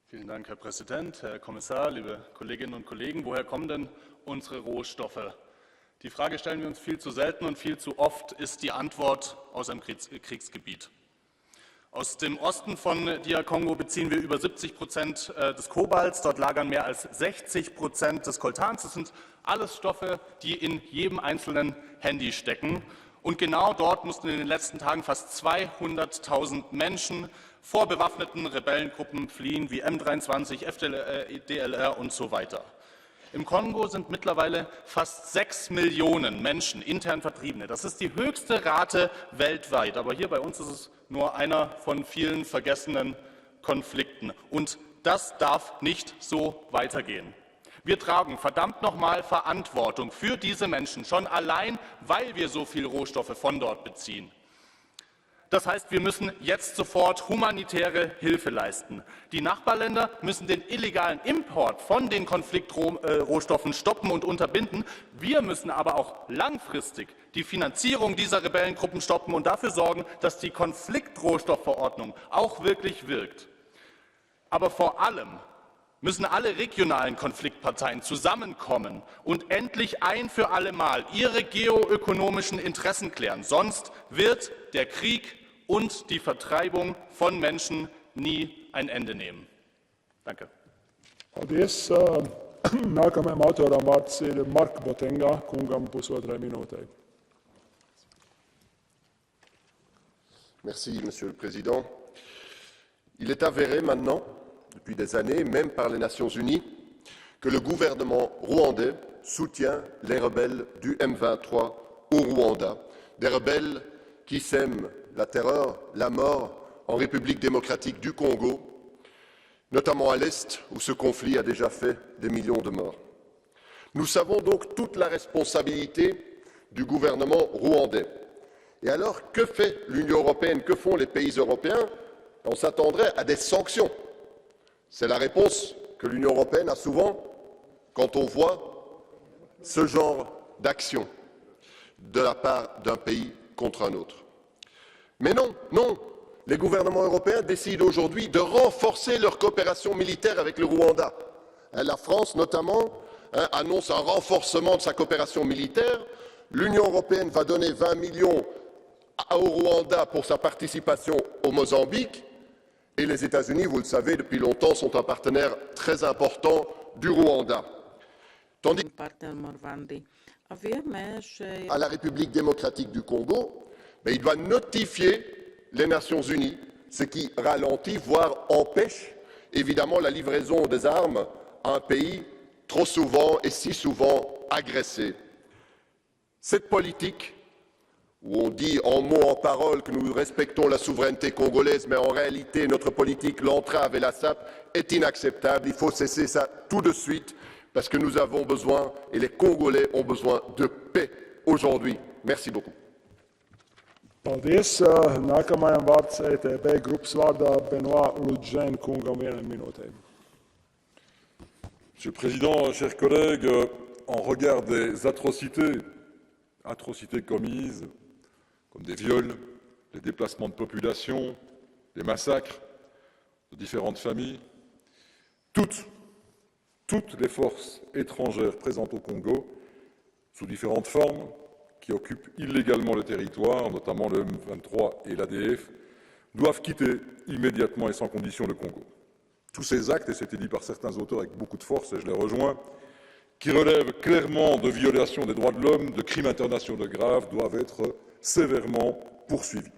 Speaker 15: Vielen Dank, Herr Präsident, Herr Kommissar, liebe Kolleginnen und Kollegen. Woher kommen denn unsere Rohstoffe? Die Frage stellen wir uns viel zu selten und viel zu oft ist die Antwort aus einem Kriegsgebiet. Aus dem Osten von DR Kongo beziehen wir über 70% des Kobalts. Dort lagern mehr als 60% des Coltans. Das sind alles Stoffe, die in jedem einzelnen Handy stecken. Und genau dort mussten in den letzten Tagen fast 200.000 Menschen vor bewaffneten Rebellengruppen fliehen, wie M23, FDLR und so weiter. Im Kongo sind mittlerweile fast 6 Millionen Menschen intern Vertriebene. Das ist die höchste Rate weltweit. Aber hier bei uns ist es nur einer von vielen vergessenen Konflikten. Und das darf nicht so weitergehen. Wir tragen verdammt nochmal Verantwortung für diese Menschen, schon allein, weil wir so viele Rohstoffe von dort beziehen. Das heißt, wir müssen jetzt sofort humanitäre Hilfe leisten. Die Nachbarländer müssen den illegalen Import von den Konfliktrohstoffen stoppen und unterbinden. Wir müssen aber auch langfristig die Finanzierung dieser Rebellengruppen stoppen und dafür sorgen, dass die Konfliktrohstoffverordnung auch wirklich wirkt. Aber vor allem müssen alle regionalen Konfliktparteien zusammenkommen und endlich ein für alle Mal ihre geoökonomischen Interessen klären. Sonst wird der Krieg und die Vertreibung von Menschen nie ein Ende nehmen. Danke.
Speaker 3: Paldies. Nākamajam autoram vārds ir Mark Botenga kungam 1,5 Minūtei.
Speaker 16: Merci, Monsieur le Président. Il est avéré maintenant, depuis des années, même par les Nations Unies, que le gouvernement rwandais soutient les rebelles du M23 au Rwanda, des rebelles qui sèment la terreur, la mort en République démocratique du Congo, notamment à l'Est, où ce conflit a déjà fait des millions de morts. Nous savons donc toute la responsabilité du gouvernement rwandais. Et alors, que fait l'Union européenne, que font les pays européens? On s'attendrait à des sanctions. C'est la réponse que l'Union européenne a souvent quand on voit ce genre d'action de la part d'un pays contre un autre. Mais non, non, les gouvernements européens décident aujourd'hui de renforcer leur coopération militaire avec le Rwanda. La France, notamment, annonce un renforcement de sa coopération militaire. L'Union européenne va donner 20 millions au Rwanda pour sa participation au Mozambique. Et les États-Unis, vous le savez, depuis longtemps, sont un partenaire très important du Rwanda. Tandis à la République démocratique du Congo, il doit notifier les Nations unies, ce qui ralentit, voire empêche évidemment la livraison des armes à un pays trop souvent et si souvent agressé. Cette politique, où on dit en mots, en paroles que nous respectons la souveraineté congolaise, mais en réalité notre politique l'entrave et la sape, est inacceptable. Il faut cesser ça tout de suite, parce que nous avons besoin, et les Congolais ont besoin de paix aujourd'hui. Merci beaucoup.
Speaker 3: Paldies. Nākamajam vārds ETP grupas vārdā Benoît Ludžēn kungam 1 minūte.
Speaker 21: Monsieur le Président, chers collègues, en regard des atrocités commises, comme des viols, des déplacements de population, des massacres de différentes familles, toutes les forces étrangères présentes au Congo, sous différentes formes, qui occupent illégalement le territoire, notamment le M23 et l'ADF, doivent quitter immédiatement et sans condition le Congo. Tous ces actes, et c'était dit par certains auteurs avec beaucoup de force, et je les rejoins, qui relèvent clairement de violations des droits de l'homme, de crimes internationaux graves, doivent être sévèrement poursuivis.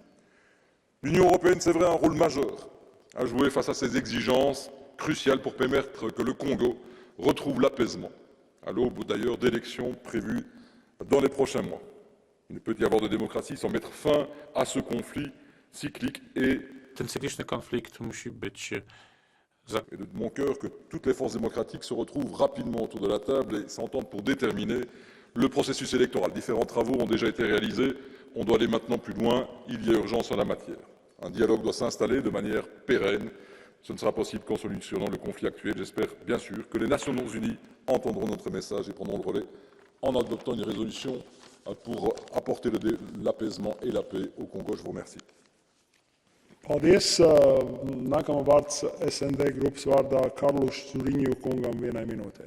Speaker 21: L'Union européenne, c'est vrai, a un rôle majeur à jouer face à ces exigences cruciales pour permettre que le Congo retrouve l'apaisement, à l'aube d'ailleurs d'élections prévues dans les prochains mois. Il ne peut y avoir de démocratie sans mettre fin à ce conflit cyclique et
Speaker 11: ten cykliczny konflikt musi być.
Speaker 21: Et de mon cœur que toutes les forces démocratiques se retrouvent rapidement autour de la table et s'entendent pour déterminer le processus électoral. Différents travaux ont déjà été réalisés, on doit aller maintenant plus loin, il y a urgence en la matière. Un dialogue doit s'installer de manière pérenne, ce ne sera possible qu'en solutionnant le conflit actuel. J'espère bien sûr que les Nations unies entendront notre message et prendront le relais en adoptant une résolution pour apporter l'apaisement et la paix au Congo. Je vous remercie.
Speaker 3: Paldies. Nākamā vārds SND grupas vārdā Carlos Zuriņu kungam 1 minūte.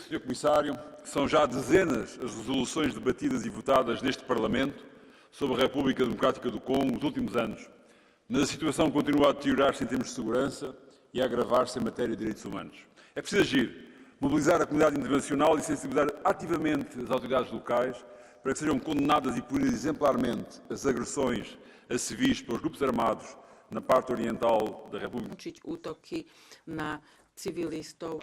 Speaker 19: Senhor Comissário, são já dezenas as resoluções debatidas e votadas neste Parlamento sobre a República Democrática do Congo nos últimos anos, mas a situação continua a deteriorar-se em termos de segurança e a agravar-se em matéria de direitos humanos. É preciso agir, mobilizar a comunidade internacional e sensibilizar ativamente as autoridades locais para que sejam condenadas e punidas exemplarmente as agressões a civis pelos grupos armados na parte oriental da República, que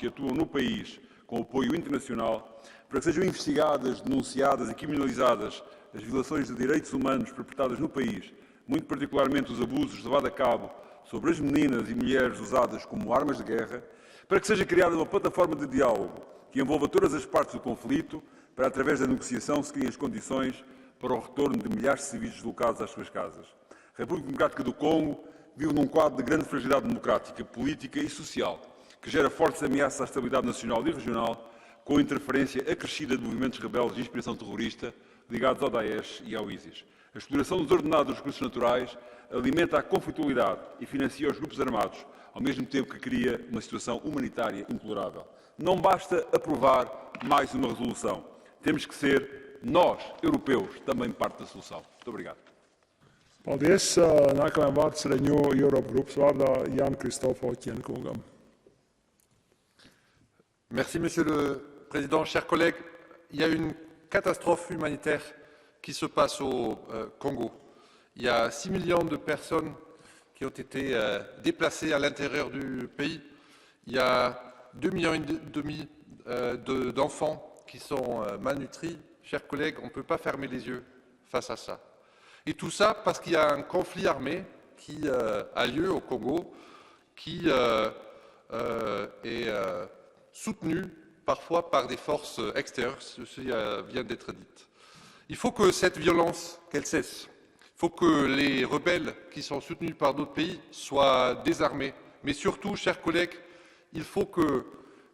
Speaker 19: atuam no país com apoio internacional, para que sejam investigadas, denunciadas e criminalizadas as violações de direitos humanos perpetradas no país, muito particularmente os abusos levados a cabo sobre as meninas e mulheres usadas como armas de guerra, para que seja criada uma plataforma de diálogo que envolva todas as partes do conflito, para, através da negociação, se criem as condições para o retorno de milhares de civis deslocados às suas casas. A República Democrática do Congo vive num quadro de grande fragilidade democrática, política e social, que gera fortes ameaças à estabilidade nacional e regional, com interferência acrescida de movimentos rebeldes de inspiração terrorista ligados ao Daesh e ao ISIS. A exploração desordenada dos recursos naturais alimenta a conflitualidade e financia os grupos armados, ao mesmo tempo que cria uma situação humanitária intolerável. Não basta aprovar mais uma resolução. Temos que ser, nós, europeus, também parte da solução. Muito obrigado.
Speaker 3: Paldies. Nākamajam vārds Renew Europe grupas vārdā Jan Kristof Oķien kungam.
Speaker 22: Merci, Monsieur le Président. Chers collègues, il y a une catastrophe humanitaire qui se passe au Congo. Il y a 6 millions de personnes qui ont été déplacées à l'intérieur du pays. Il y a 2,5 millions d'enfants qui sont malnutris. Chers collègues, on ne peut pas fermer les yeux face à ça. Et tout ça parce qu'il y a un conflit armé qui a lieu au Congo, qui est soutenu parfois par des forces extérieures, ceci vient d'être dit. Il faut que cette violence, qu'elle cesse. Il faut que les rebelles qui sont soutenus par d'autres pays soient désarmés. Mais surtout, chers collègues, il faut que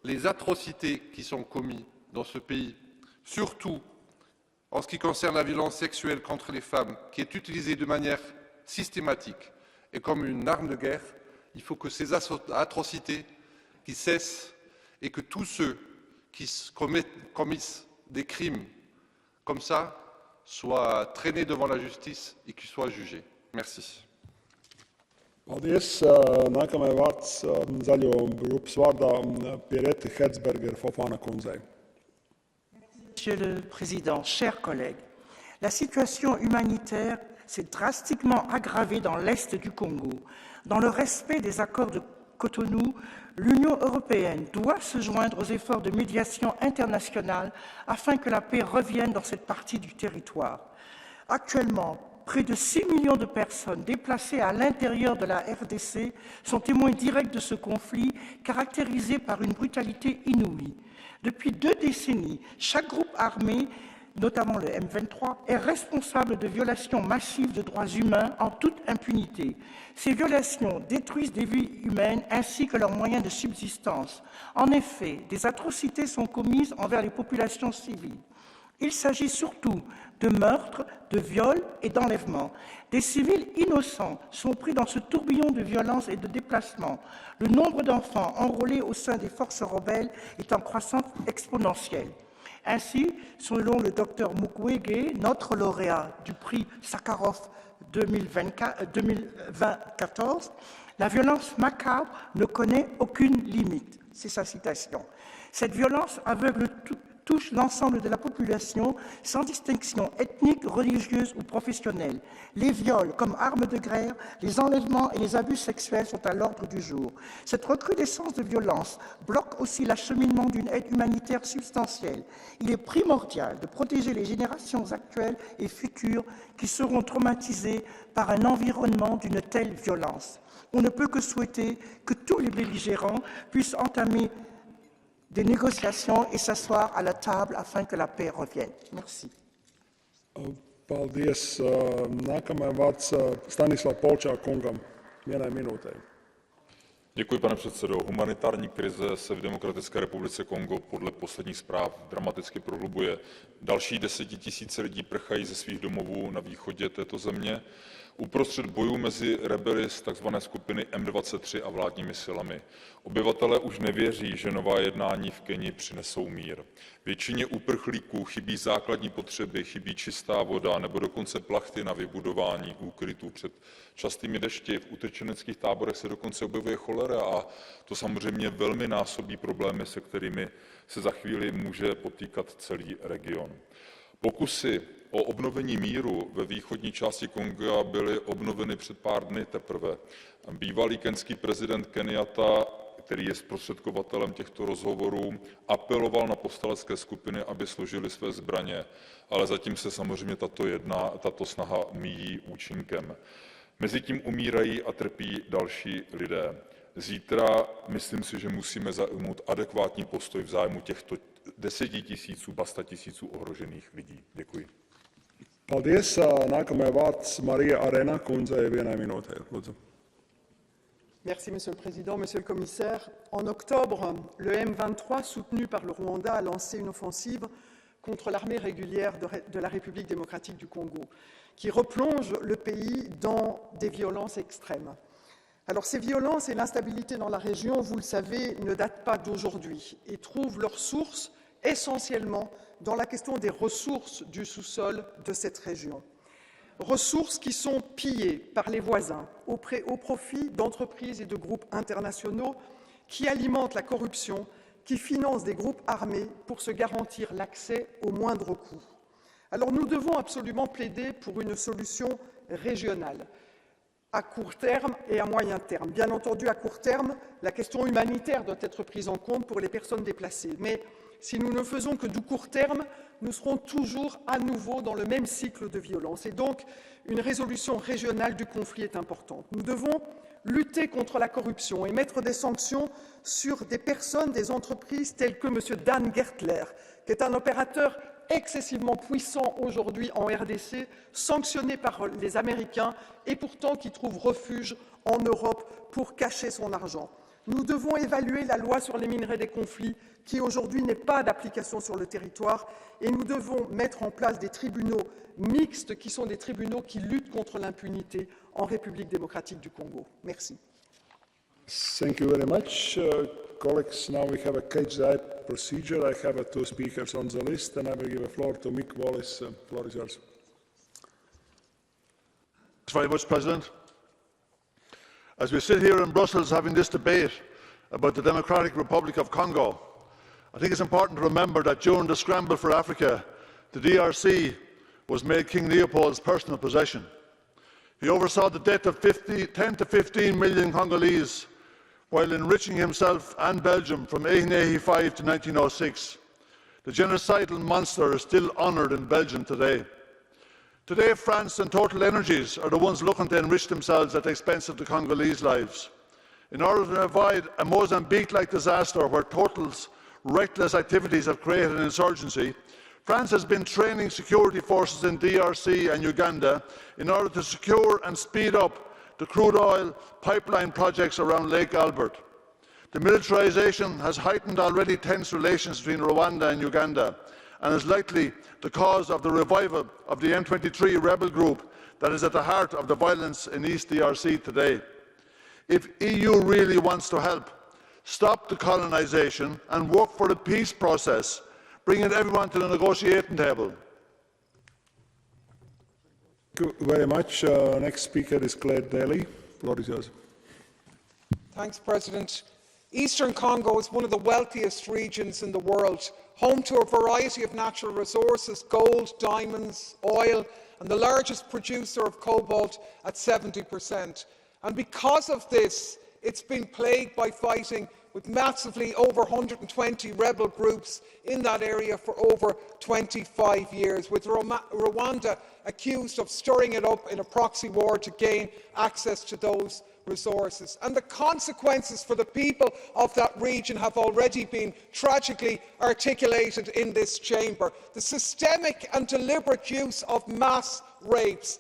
Speaker 22: les atrocités qui sont commises dans ce pays, surtout en ce qui concerne la violence sexuelle contre les femmes, qui est utilisée de manière systématique et comme une arme de guerre, il faut que ces atrocités qui cessent et que tous ceux qui commettent des crimes comme ça soient traînés devant la justice et qu'ils soient jugés. Merci.
Speaker 3: Paldies. Nākamais vārds zaļo grupas vārdā Pierete Herzberger Fofana kundzei.
Speaker 6: Monsieur le Président, chers collègues, la situation humanitaire s'est drastiquement aggravée dans l'est du Congo. Dans le respect des accords de Cotonou, l'Union européenne doit se joindre aux efforts de médiation internationale afin que la paix revienne dans cette partie du territoire. Actuellement, près de 6 millions de personnes déplacées à l'intérieur de la RDC sont témoins directs de ce conflit caractérisé par une brutalité inouïe. Depuis 2 décennies, chaque groupe armé, notamment le M23, est responsable de violations massives de droits humains en toute impunité. Ces violations détruisent des vies humaines ainsi que leurs moyens de subsistance. En effet, des atrocités sont commises envers les populations civiles. Il s'agit surtout de meurtres, de viols et d'enlèvements. Des civils innocents sont pris dans ce tourbillon de violence et de déplacement. Le nombre d'enfants enrôlés au sein des forces rebelles est en croissance exponentielle. Ainsi, selon le Dr Mukwege, notre lauréat du prix Sakharov 2014, la violence macabre ne connaît aucune limite. C'est sa citation. Cette violence aveugle touche l'ensemble de la population sans distinction ethnique, religieuse ou professionnelle. Les viols comme armes de guerre, les enlèvements et les abus sexuels sont à l'ordre du jour. Cette recrudescence de violence bloque aussi l'acheminement d'une aide humanitaire substantielle. Il est primordial de protéger les générations actuelles et futures qui seront traumatisées par un environnement d'une telle violence. On ne peut que souhaiter que tous les belligérants puissent entamer des négociations et s'asseoir à la table afin que la paix revienne. Merci.
Speaker 3: Paldies. Nākamais vārds Stanislav Polčák kungam. 1 minūtē.
Speaker 21: Děkuji, pane předsedo. Humanitární krize se v Demokratické republice Kongo podle posledních zpráv dramaticky prohlubuje. Další 10 000 lidí prchají ze svých domovů na východě této země uprostřed bojů mezi rebeli z tzv. Skupiny M23 a vládními silami. Obyvatelé už nevěří, že nová jednání v Keni přinesou mír. Většině uprchlíků chybí základní potřeby, chybí čistá voda nebo dokonce plachty na vybudování úkrytů před častými dešti. V utečeneckých táborech se dokonce objevuje cholera a to samozřejmě velmi násobí problémy, se kterými se za chvíli může potýkat celý region. Pokusy o obnovení míru ve východní části Konga byly obnoveny před pár dny teprve. Bývalý kenský prezident Kenyatta, který je zprostředkovatelem těchto rozhovorů, apeloval na povstalecké skupiny, aby složili své zbraně, ale zatím se samozřejmě tato snaha míjí účinkem. Mezitím umírají a trpí další lidé. Zítra myslím si, že musíme zaujmout adekvátní postoj v zájmu těchto 10 000, ba 100 000 ohrožených lidí. Děkuji.
Speaker 3: Paldies. Nākamais vārds Marija Arena kundzei 1 minūtē. Lūdzu.
Speaker 7: Merci, Monsieur le Président. Monsieur le Commissaire, en octobre, le M23, soutenu par le Rwanda, a lancé une offensive contre l'armée régulière de la République démocratique du Congo, qui replonge le pays dans des violences extrêmes. Alors, ces violences et l'instabilité dans la région, vous le savez, ne datent pas d'aujourd'hui et trouvent leur source essentiellement dans la question des ressources du sous-sol de cette région. Ressources qui sont pillées par les voisins au profit d'entreprises et de groupes internationaux qui alimentent la corruption, qui financent des groupes armés pour se garantir l'accès au moindre coût. Alors nous devons absolument plaider pour une solution régionale, à court terme et à moyen terme. Bien entendu, à court terme, la question humanitaire doit être prise en compte pour les personnes déplacées, mais Si nous ne faisons que du court terme, nous serons toujours à nouveau dans le même cycle de violence. Et donc, une résolution régionale du conflit est importante. Nous devons lutter contre la corruption et mettre des sanctions sur des personnes, des entreprises telles que M. Dan Gertler, qui est un opérateur excessivement puissant aujourd'hui en RDC, sanctionné par les Américains et pourtant qui trouve refuge en Europe pour cacher son argent. Nous devons évaluer la loi sur les minerais des conflits qui aujourd'hui n'est pas d'application sur le territoire et nous devons mettre en place des tribunaux mixtes qui sont des tribunaux qui luttent contre l'impunité en République démocratique du Congo. Merci.
Speaker 3: Thank you very much. Colleagues, now we have a catch-the-eye procedure. I have two speakers on the list, and I will give the floor to Mick Wallace. Floor is yours.
Speaker 1: Thanks very much, President. As we sit here in Brussels having this debate about the Democratic Republic of Congo, I think it's important to remember that during the scramble for Africa, the DRC was made King Leopold's personal possession. He oversaw the death of 10 to 15 million Congolese while enriching himself and Belgium from 1885 to 1906. The genocidal monster is still honoured in Belgium today. Today, France and Total Energies are the ones looking to enrich themselves at the expense of the Congolese lives. In order to avoid a Mozambique-like disaster where Total's reckless activities have created an insurgency, France has been training security forces in DRC and Uganda in order to secure and speed up the crude oil pipeline projects around Lake Albert. The militarisation has heightened already tense relations between Rwanda and Uganda and is likely the cause of the revival of the M23 rebel group that is at the heart of the violence in East DRC today. If EU really wants to help stop the colonisation and work for the peace process, bringing everyone to the negotiating table.
Speaker 3: Thank you very much. Next speaker is Claire Daly. Floor is yours.
Speaker 5: Thanks, President. Eastern Congo is one of the wealthiest regions in the world, home to a variety of natural resources, gold, diamonds, oil, and the largest producer of cobalt at 70%. And because of this, it's been plagued by fighting with massively over 120 rebel groups in that area for over 25 years, with Rwanda accused of stirring it up in a proxy war to gain access to those resources. And the consequences for the people of that region have already been tragically articulated in this chamber. The systemic and deliberate use of mass rapes,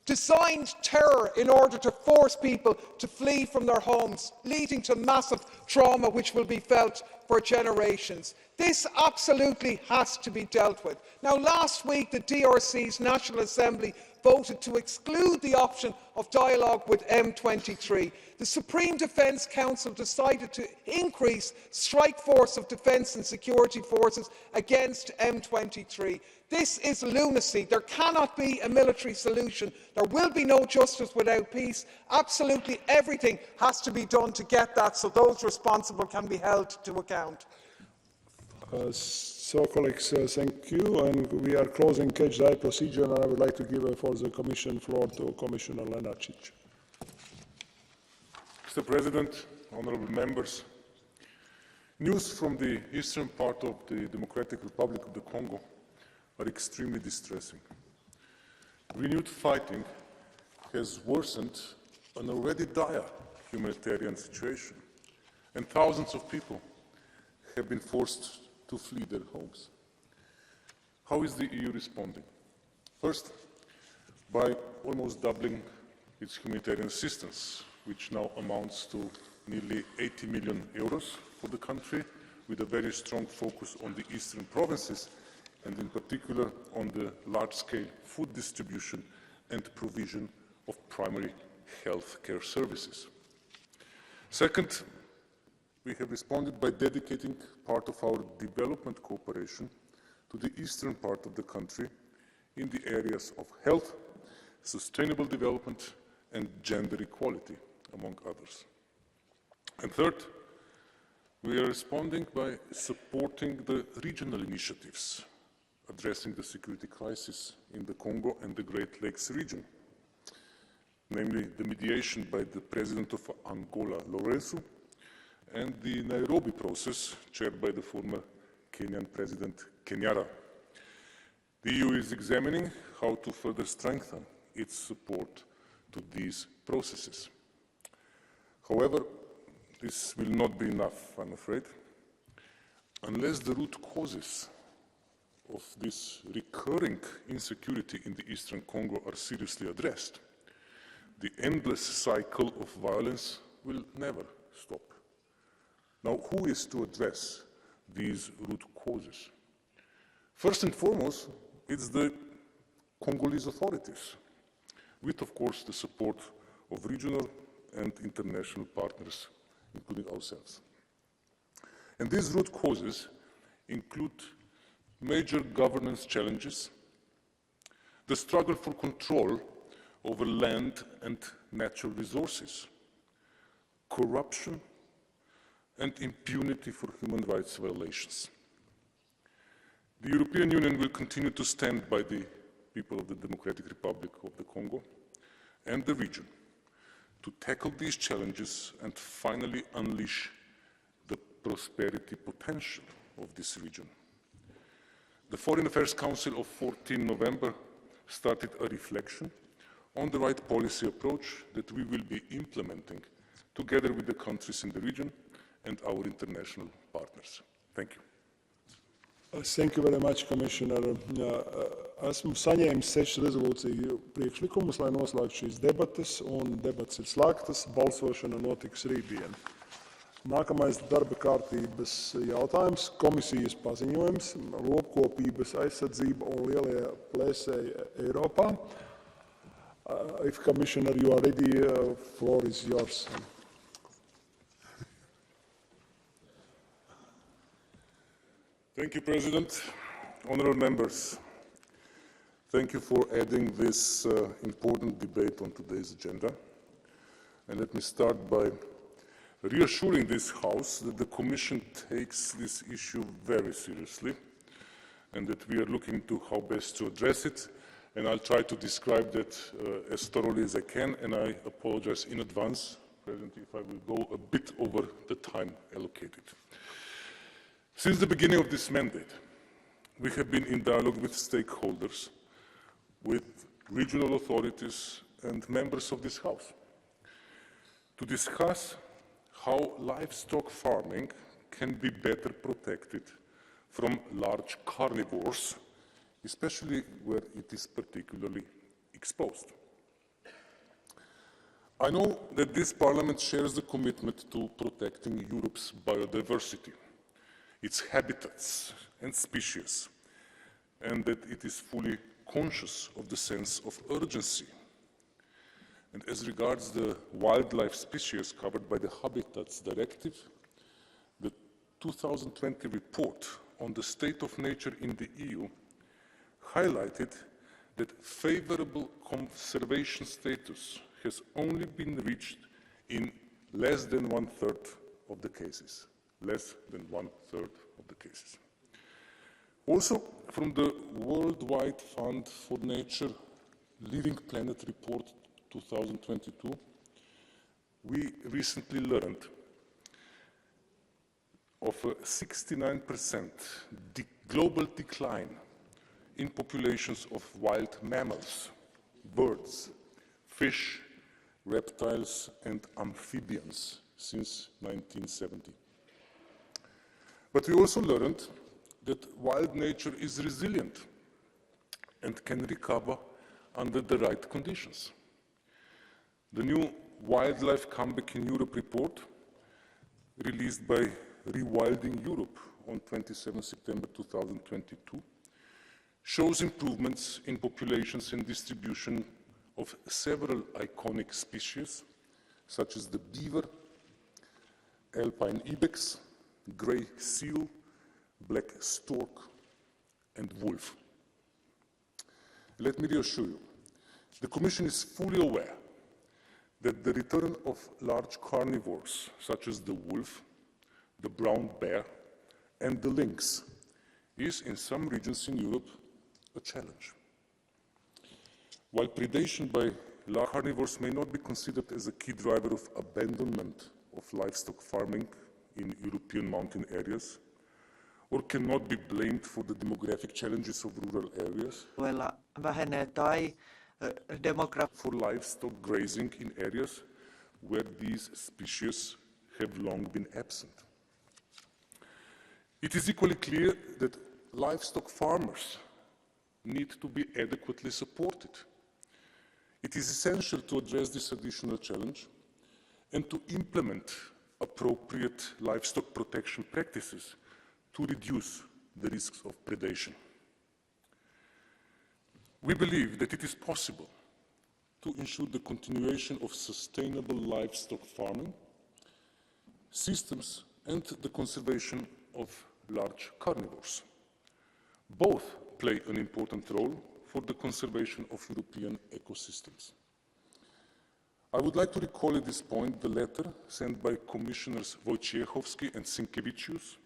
Speaker 5: designed terror in order to force people to flee from their homes, leading to massive trauma which will be felt for generations. This absolutely has to be dealt with. Now, last week, the DRC's National Assembly voted to exclude the option of dialogue with M23. The Supreme Defence Council decided to increase strike force of defence and security forces against M23. This is lunacy. There cannot be a military solution. There will be no justice without peace. Absolutely everything has to be done to get that so those responsible can be held to account.
Speaker 3: So, colleagues, thank you. And we are closing catch-the-eye procedure, and I would like to give for the Commission floor to Commissioner Lenarčič.
Speaker 9: Mr. President, honourable members, news from the eastern part of the Democratic Republic of the Congo are extremely distressing. Renewed fighting has worsened an already dire humanitarian situation, and thousands of people have been forced to flee their homes. How is the EU responding? First, by almost doubling its humanitarian assistance, which now amounts to nearly 80 million euros for the country, with a very strong focus on the eastern provinces, and in particular on the large-scale food distribution and provision of primary health care services. Second, we have responded by dedicating part of our development cooperation to the eastern part of the country in the areas of health, sustainable development, and gender equality, among others. And third, we are responding by supporting the regional initiatives addressing the security crisis in the Congo and the Great Lakes region, namely the mediation by the President of Angola, Lourenço, and the Nairobi process chaired by the former
Speaker 3: Kenyan President Kenyatta. The EU is examining how to further strengthen its support to these processes. However, this will not be enough, I'm afraid, unless the root causes of this recurring insecurity in the Eastern Congo are seriously addressed. The endless cycle of violence will never stop. Now, who is to address these root causes? First and foremost, it's the Congolese authorities, with, of course, the support of regional and international partners, including ourselves. And these root causes include major governance challenges, the struggle for control over land and natural resources, corruption, and impunity for human rights violations. The European Union will continue to stand by the people of the Democratic Republic of the Congo and the region to tackle these challenges and finally unleash the prosperity potential of this region. The Foreign Affairs Council of 14 November started a reflection on the right policy approach that we will be implementing together with the countries in the region and our international partners. Thank you. Thank you very much, Commissioner. Esmu saņēmis 6 rezolūciju priekšlikumus, lai noslēgtu šīs debates, un debates ir slēgtas. Balsošana notiks rītdien. Nākamais darba kārtības jautājums - komisijas paziņojums - lopkopības aizsardzība un lielie plēsēji Eiropā. If Commissioner, you are ready, floor is yours. Thank you, President. Honourable members, thank you for adding this important debate on today's agenda. And let me start by reassuring this House that the Commission takes this issue very seriously and that we are looking into how best to address it. And I'll try to describe that as thoroughly as I can, and I apologize in advance, President, if I will go a bit over the time allocated. Since the beginning of this mandate, we have been in dialogue with stakeholders, with regional authorities and members of this House to discuss how livestock farming can be better protected from large carnivores, especially where it is particularly exposed. I know that this Parliament shares the commitment to protecting Europe's biodiversity, its habitats and species, and that it is fully conscious of the sense of urgency. And as regards the wildlife species covered by the Habitats Directive, the 2020 report on the state of nature in the EU highlighted that favourable conservation status has only been reached in less than 1/3 of the cases. Less than 1/3 of the cases. Also, from the Worldwide Fund for Nature Living Planet Report 2022, we recently learned of a 69% global decline in populations of wild mammals, birds, fish, reptiles, and amphibians since 1970. But we also learned that wild nature is resilient and can recover under the right conditions. The new Wildlife Comeback in Europe report, released by Rewilding Europe on 27 September 2022, shows improvements in populations and distribution of several iconic species, such as the beaver, alpine ibex, grey seal, black stork, and wolf. Let me reassure you, the Commission is fully aware that the return of large carnivores, such as the wolf, the brown bear, and the lynx, is in some regions in Europe a challenge. While predation by large carnivores may not be considered as a key driver of abandonment of livestock farming in European mountain areas, or cannot be blamed for the demographic challenges of rural areas. For livestock grazing in areas where these species have long been absent. It is equally clear that livestock farmers need to be adequately supported. It is essential to address this additional challenge and to implement appropriate livestock protection practices to reduce the risks of predation. We believe that it is possible to ensure the continuation of sustainable livestock farming systems and the conservation of large carnivores. Both play an important role for the conservation of European ecosystems. I would like to recall at this point the letter sent by Commissioners Wojciechowski and Sienkiewicz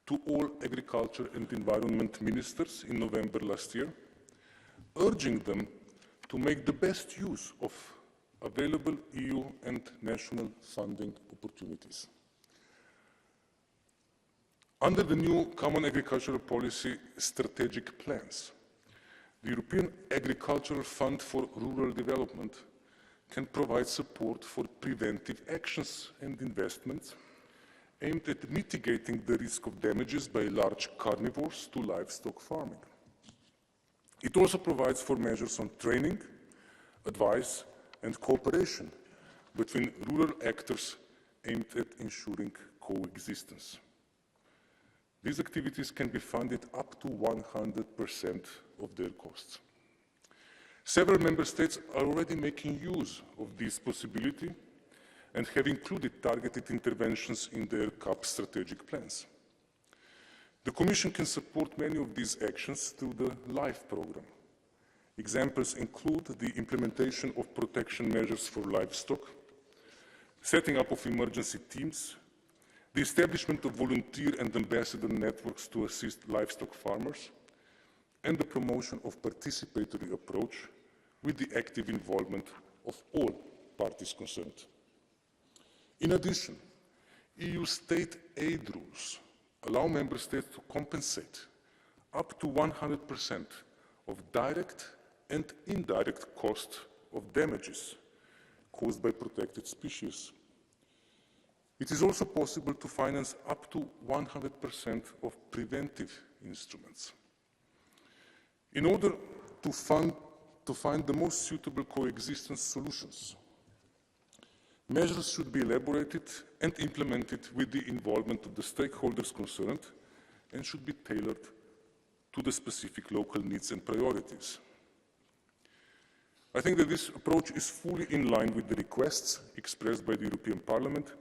Speaker 3: to all agriculture and environment ministers in November last year, urging them to make the best use of available EU and national funding opportunities. Under the new Common Agricultural Policy strategic plans, the European Agricultural Fund for Rural Development can provide support for preventive actions and investments aimed at mitigating the risk of damages by large carnivores to livestock farming. It also provides for measures on training, advice, and cooperation between rural actors aimed at ensuring coexistence. These activities can be funded up to 100% of their costs. Several member states are already making use of this possibility and have included targeted interventions in their CAP strategic plans. The Commission can support many of these actions through the LIFE programme. Examples include the implementation of protection measures for livestock, setting up of emergency teams, the establishment of volunteer and ambassador networks to assist livestock farmers, and the promotion of participatory approach with the active involvement of all parties concerned. In addition, EU state aid rules allow member states to compensate up to 100% of direct and indirect cost of damages caused by protected species. It is also possible to finance up to 100% of preventive instruments. In order to find the most suitable coexistence solutions, measures should be elaborated and implemented with the involvement of the stakeholders concerned and should be tailored to the specific local needs and priorities. I think that this approach is fully in line with the requests expressed by the European Parliament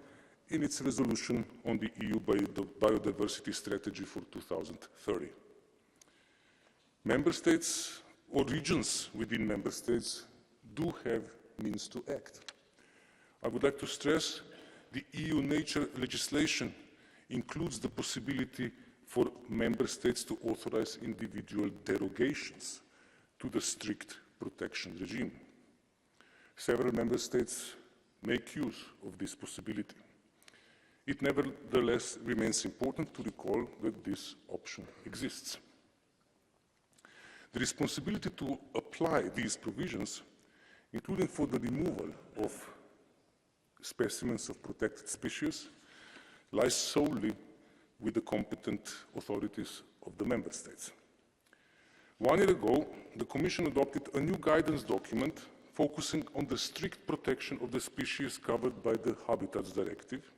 Speaker 3: in its resolution on the EU biodiversity strategy for 2030. Member states or regions within member states do have means to act. I would like to stress the EU nature legislation includes the possibility for member states to authorize individual derogations to the strict protection regime. Several member states make use of this possibility. It nevertheless remains important to recall that this option exists. The responsibility to apply these provisions, including for the removal of specimens of protected species, lies solely with the competent authorities of the member states. 1 year ago, the Commission adopted a new guidance document focusing on the strict protection of the species covered by the Habitats Directive.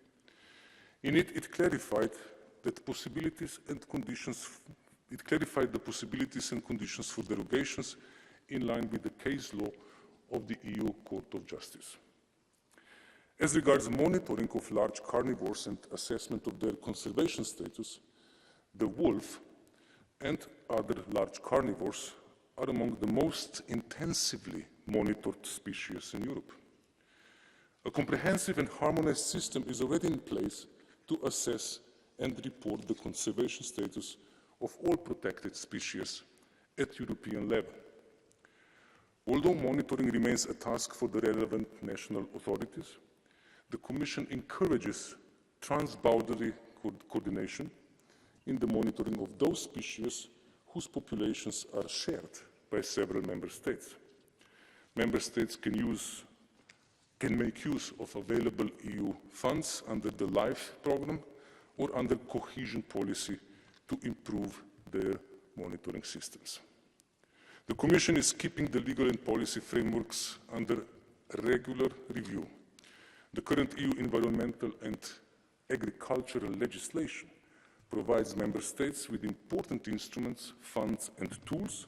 Speaker 3: In it, it clarified the possibilities and conditions for derogations in line with the case law of the EU Court of Justice. As regards monitoring of large carnivores and assessment of their conservation status, the wolf and other large carnivores are among the most intensively monitored species in Europe. A comprehensive and harmonized system is already in place to assess and report the conservation status of all protected species at European level. Although monitoring remains a task for the relevant national authorities, the Commission encourages transboundary coordination in the monitoring of those species whose populations are shared by several member states. Member states can make use of available EU funds under the LIFE programme or under cohesion policy to improve their monitoring systems. The Commission is keeping the legal and policy frameworks under regular review. The current EU environmental and agricultural legislation provides Member States with important instruments, funds and tools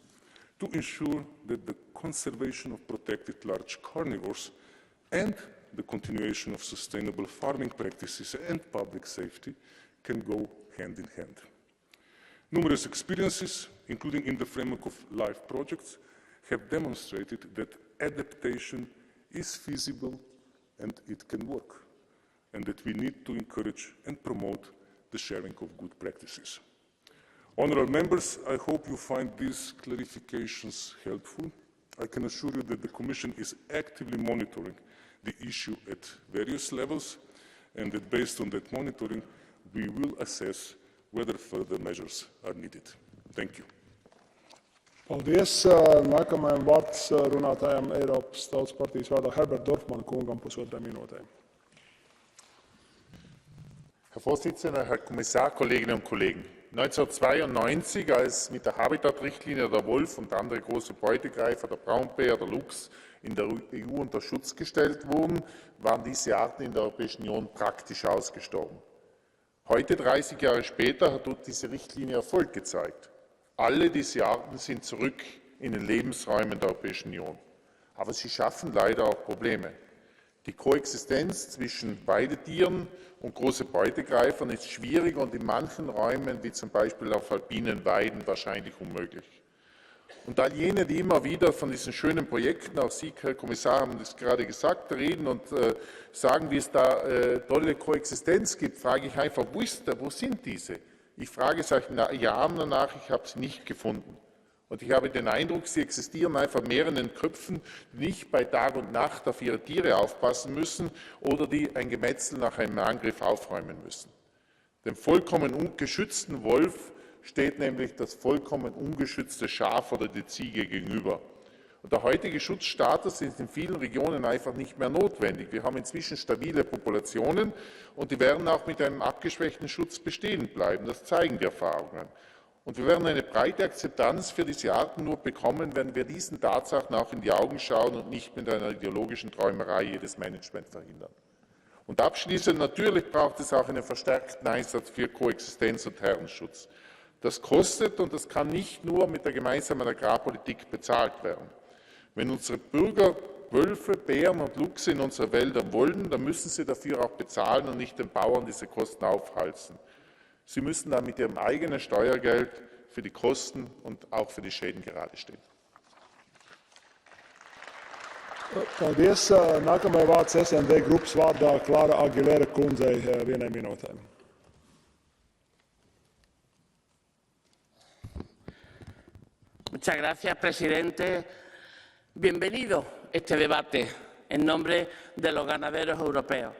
Speaker 3: to ensure that the conservation of protected large carnivores and the continuation of sustainable farming practices and public safety can go hand in hand. Numerous experiences, including in the framework of LIFE projects, have demonstrated that adaptation is feasible and it can work, and that we need to encourage and promote the sharing of good practices. Honourable members, I hope you find these clarifications helpful. I can assure you that the Commission is actively monitoring the issue at various levels, and that based on that monitoring, we will assess whether further measures are needed. Thank you. Paldies. Nākamajam vārds runātājam Eiropas Tautas partijas vārdā Herbert Dorfmann kungam pusotrai minūtei.
Speaker 9: Herr Vorsitzender, Herr Kommissar, Kolleginnen und Kollegen! 1992, als mit der Habitat-Richtlinie der Wolf und andere große Beutegreifer, der Braunbär, der Luchs, in der EU unter Schutz gestellt wurden, waren diese Arten in der Europäischen Union praktisch ausgestorben. Heute, 30 Jahre später, hat diese Richtlinie Erfolg gezeigt. Alle diese Arten sind zurück in den Lebensräumen der Europäischen Union. Aber sie schaffen leider auch Probleme. Die Koexistenz zwischen Weidetieren und großen Beutegreifern ist schwierig und in manchen Räumen, wie zum Beispiel auf alpinen Weiden, wahrscheinlich unmöglich. Und all jene, die immer wieder von diesen schönen Projekten, auch Sie, Herr Kommissar, haben das gerade gesagt, reden und sagen, wie es da tolle Koexistenz gibt, frage ich einfach, wo sind diese? Ich frage seit Jahren danach, ich habe sie nicht gefunden. Und ich habe den Eindruck, sie existieren einfach mehr in den Köpfen, die nicht bei Tag und Nacht auf ihre Tiere aufpassen müssen oder die ein Gemetzel nach einem Angriff aufräumen müssen. Dem vollkommen ungeschützten Wolf steht nämlich das vollkommen ungeschützte Schaf oder die Ziege gegenüber. Und der heutige Schutzstatus ist in vielen Regionen einfach nicht mehr notwendig. Wir haben inzwischen stabile Populationen und die werden auch mit einem abgeschwächten Schutz bestehen bleiben. Das zeigen die Erfahrungen. Und wir werden eine breite Akzeptanz für diese Arten nur bekommen, wenn wir diesen Tatsachen auch in die Augen schauen und nicht mit einer ideologischen Träumerei jedes Management verhindern. Und abschließend, natürlich braucht es auch einen verstärkten Einsatz für Koexistenz und Herdenschutz. Das kostet und das kann nicht nur mit der gemeinsamen Agrarpolitik bezahlt werden. Wenn unsere Bürger Wölfe, Bären und Luchse in unseren Wäldern wollen, dann müssen sie dafür auch bezahlen und nicht den Bauern diese Kosten aufhalsen. Sie müssen dann mit ihrem eigenen Steuergeld für die Kosten und auch für die Schäden gerade stehen.
Speaker 3: Paldies. Nākamajai vārds SND grupas vārdā Klara Aguilera kundzei vienai minūtei.
Speaker 4: Muchas gracias, presidente. Bienvenido este debate en nombre de los ganaderos europeos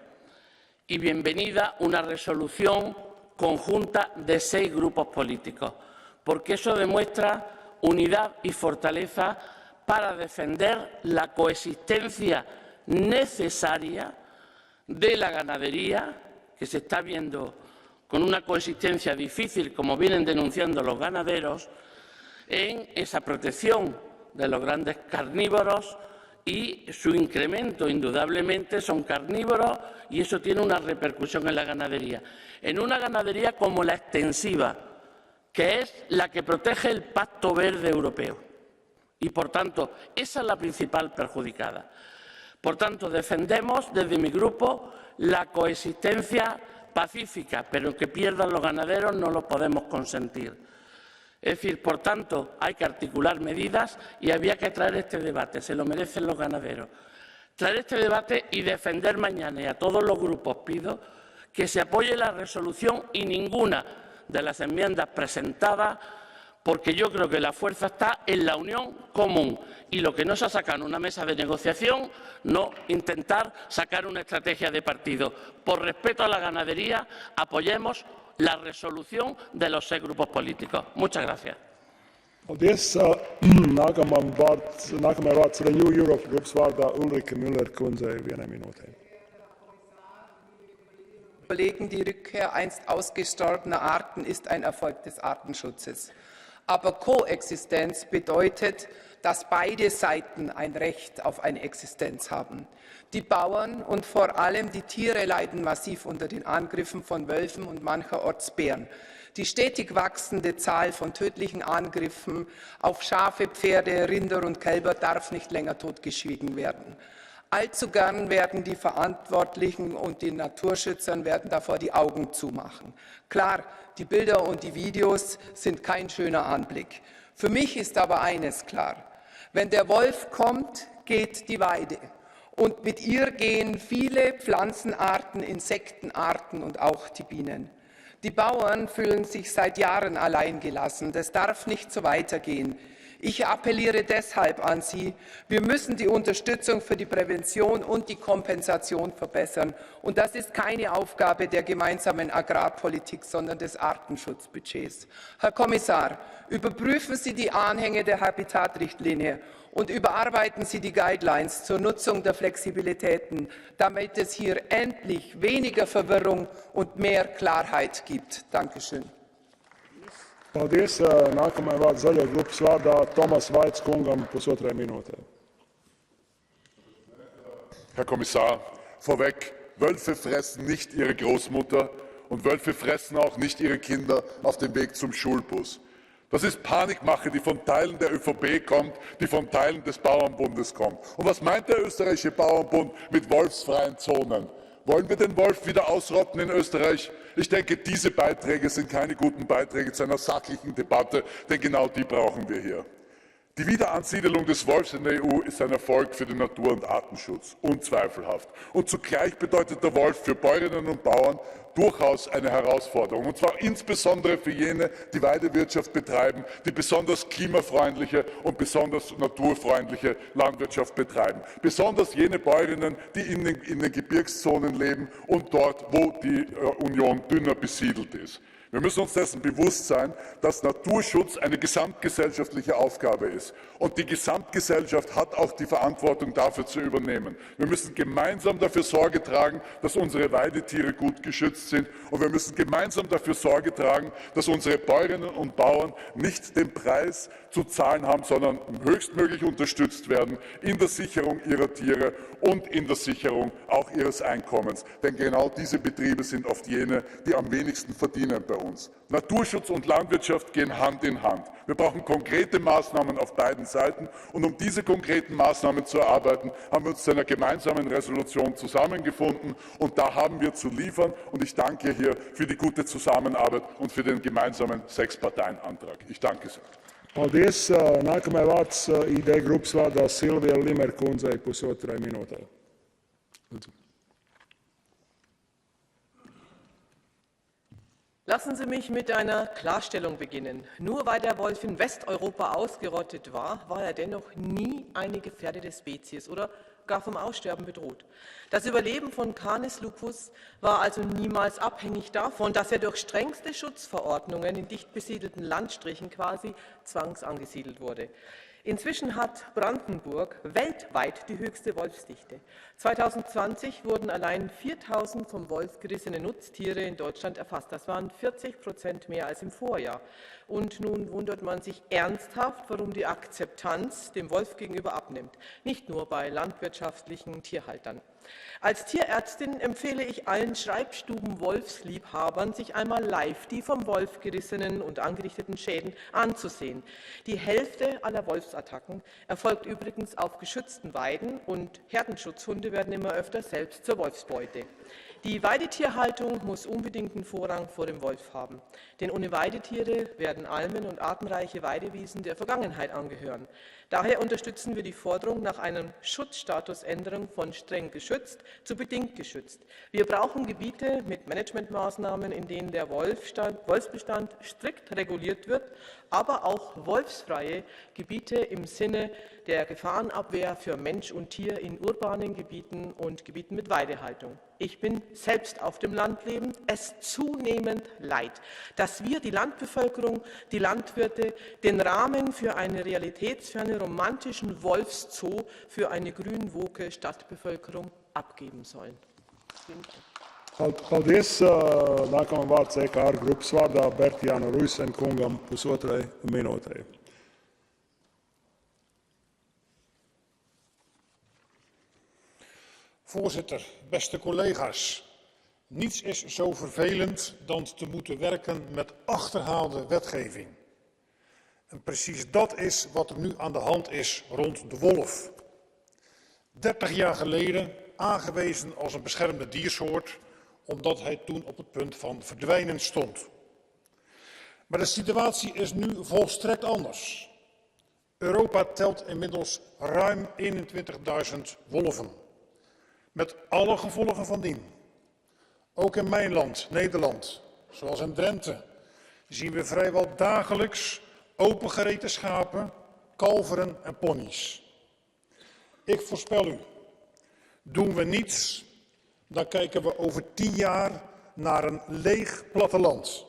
Speaker 4: y bienvenida una resolución conjunta de 6 grupos políticos, porque eso demuestra unidad y fortaleza para defender la coexistencia necesaria de la ganadería, que se está viendo con una coexistencia difícil, como vienen denunciando los ganaderos, en esa protección de los grandes carnívoros y su incremento. Indudablemente son carnívoros y eso tiene una repercusión en la ganadería. En una ganadería como la extensiva, que es la que protege el Pacto Verde Europeo. Y, por tanto, esa es la principal perjudicada. Por tanto, defendemos desde mi grupo la coexistencia pacífica, pero que pierdan los ganaderos no lo podemos consentir. Es decir, por tanto, hay que articular medidas y había que traer este debate, se lo merecen los ganaderos. Traer este debate y defender mañana, y a todos los grupos pido que se apoye la resolución y ninguna de las enmiendas presentadas, porque yo creo que la fuerza está en la unión común y lo que no se ha sacado en una mesa de negociación, no intentar sacar una estrategia de partido. Por respeto a la ganadería, apoyemos la resolución de los 6 grupos políticos. Muchas gracias.
Speaker 3: Paldies. Nākamajai vārds Renew Europe grupas vārdā Ulrike Müller kundzei 1 minūtē.
Speaker 8: Kollegen, die Rückkehr einst ausgestorbener Arten ist ein Erfolg des Artenschutzes. Aber Koexistenz bedeutet, dass beide Seiten ein Recht auf eine Existenz haben. Die Bauern und vor allem die Tiere leiden massiv unter den Angriffen von Wölfen und mancherorts Bären. Die stetig wachsende Zahl von tödlichen Angriffen auf Schafe, Pferde, Rinder und Kälber darf nicht länger totgeschwiegen werden. Allzu gern werden die Verantwortlichen und die Naturschützern werden davor die Augen zumachen. Klar, die Bilder und die Videos sind kein schöner Anblick. Für mich ist aber eines klar: Wenn der Wolf kommt, geht die Weide. Und mit ihr gehen viele Pflanzenarten, Insektenarten und auch die Bienen. Die Bauern fühlen sich seit Jahren alleingelassen. Das darf nicht so weitergehen. Ich appelliere deshalb an Sie, wir müssen die Unterstützung für die Prävention und die Kompensation verbessern. Und das ist keine Aufgabe der gemeinsamen Agrarpolitik, sondern des Artenschutzbudgets. Herr Kommissar, überprüfen Sie die Anhänge der Habitatrichtlinie und überarbeiten Sie die Guidelines zur Nutzung der Flexibilitäten, damit es hier endlich weniger Verwirrung und mehr Klarheit gibt. Dankeschön.
Speaker 3: Paldies. Nākamajai vārds Zaļo grupas vārdā Tomas Vaits kungam 1,5 minūtē.
Speaker 9: Herr Kommissar, vorweg, Wölfe fressen nicht ihre Großmutter und Wölfe fressen auch nicht ihre Kinder auf dem Weg zum Schulbus. Das ist Panikmache, die von Teilen der ÖVP kommt, die von Teilen des Bauernbundes kommt. Und was meint der österreichische Bauernbund mit wolfsfreien Zonen? Wollen wir den Wolf wieder ausrotten in Österreich? Ich denke, diese Beiträge sind keine guten Beiträge zu einer sachlichen Debatte, denn genau die brauchen wir hier. Die Wiederansiedelung des Wolfs in der EU ist ein Erfolg für den Natur- und Artenschutz, unzweifelhaft. Und zugleich bedeutet der Wolf für Bäuerinnen und Bauern durchaus eine Herausforderung, und zwar insbesondere für jene, die Weidewirtschaft betreiben, die besonders klimafreundliche und besonders naturfreundliche Landwirtschaft betreiben. Besonders jene Bäuerinnen, die in den Gebirgszonen leben und dort, wo die Union dünner besiedelt ist. Wir müssen uns dessen bewusst sein, dass Naturschutz eine gesamtgesellschaftliche Aufgabe ist. Und die Gesamtgesellschaft hat auch die Verantwortung, dafür zu übernehmen. Wir müssen gemeinsam dafür Sorge tragen, dass unsere Weidetiere gut geschützt sind. Und wir müssen gemeinsam dafür Sorge tragen, dass unsere Bäuerinnen und Bauern nicht den Preis zu zahlen haben, sondern höchstmöglich unterstützt werden in der Sicherung ihrer Tiere und in der Sicherung auch ihres Einkommens. Denn genau diese Betriebe sind oft jene, die am wenigsten verdienen bei uns. Naturschutz und Landwirtschaft gehen Hand in Hand. Wir brauchen konkrete Maßnahmen auf beiden Seiten. Und um diese konkreten Maßnahmen zu erarbeiten, haben wir uns zu einer gemeinsamen Resolution zusammengefunden. Und da haben wir zu liefern. Und ich danke hier für die gute Zusammenarbeit und für den gemeinsamen 6-Parteien-Antrag. Ich danke sehr.
Speaker 3: Paldies. Nākamajai vārds ID grupas vārdā Silvija Limer kundzei 1,5 minūtē.
Speaker 17: Lassen Sie mich mit einer Klarstellung beginnen. Nur weil der Wolf in Westeuropa ausgerottet war, war er dennoch nie eine gefährdete Spezies oder gar vom Aussterben bedroht. Das Überleben von Canis lupus war also niemals abhängig davon, dass er durch strengste Schutzverordnungen in dicht besiedelten Landstrichen quasi zwangsangesiedelt wurde. Inzwischen hat Brandenburg weltweit die höchste Wolfsdichte. 2020 wurden allein 4.000 vom Wolf gerissene Nutztiere in Deutschland erfasst. Das waren 40% mehr als im Vorjahr. Und nun wundert man sich ernsthaft, warum die Akzeptanz dem Wolf gegenüber abnimmt. Nicht nur bei landwirtschaftlichen Tierhaltern. Als Tierärztin empfehle ich allen Schreibstuben-Wolfsliebhabern, sich einmal live die vom Wolf gerissenen und angerichteten Schäden anzusehen. Die Hälfte aller Wolfsattacken erfolgt übrigens auf geschützten Weiden und Herdenschutzhunde werden immer öfter selbst zur Wolfsbeute. Die Weidetierhaltung muss unbedingten Vorrang vor dem Wolf haben. Denn ohne Weidetiere werden Almen und artenreiche Weidewiesen der Vergangenheit angehören. Daher unterstützen wir die Forderung nach einer Schutzstatusänderung von streng geschützt zu bedingt geschützt. Wir brauchen Gebiete mit Managementmaßnahmen, in denen der Wolfsbestand strikt reguliert wird, aber auch wolfsfreie Gebiete im Sinne der Gefahrenabwehr für Mensch und Tier in urbanen Gebieten und Gebieten mit Weidehaltung. Ich bin selbst auf dem Land lebend, es zunehmend leid, dass wir die Landbevölkerung, die Landwirte, den Rahmen für eine realitätsferne romantischen Wolfszoo für eine grünwoke Stadtbevölkerung abgeben sollen. Vielen Dank.
Speaker 3: Paldies. Nākamā vārds EKR grupas vārdā Bertjāna Ruisen-kungam pusotrai minūtei.
Speaker 14: Voorzitter, beste collega's. Niets is zo vervelend dan te moeten werken met achterhaalde wetgeving. En precies dat is wat er nu aan de hand is rond de wolf. 30 jaar geleden aangewezen als een beschermde diersoort, omdat hij toen op het punt van verdwijnen stond. Maar de situatie is nu volstrekt anders. Europa telt inmiddels ruim 21.000 wolven. Met alle gevolgen van dien. Ook in mijn land, Nederland, zoals in Drenthe, zien we vrijwel dagelijks opengereten schapen, kalveren en ponies. Ik voorspel u, doen we niets, dan kijken we over 10 jaar naar een leeg platteland.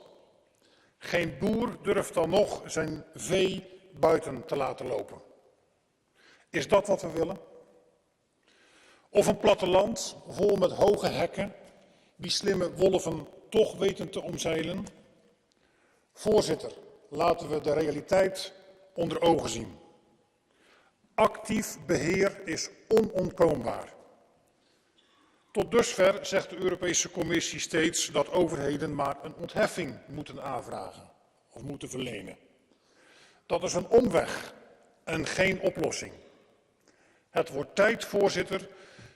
Speaker 14: Geen boer durft dan nog zijn vee buiten te laten lopen. Is dat wat we willen? Of een platteland vol met hoge hekken die slimme wolven toch weten te omzeilen? Voorzitter, laten we de realiteit onder ogen zien. Actief beheer is onontkoombaar. Tot dusver zegt de Europese Commissie steeds dat overheden maar een ontheffing moeten aanvragen of moeten verlenen. Dat is een omweg en geen oplossing. Het wordt tijd, voorzitter,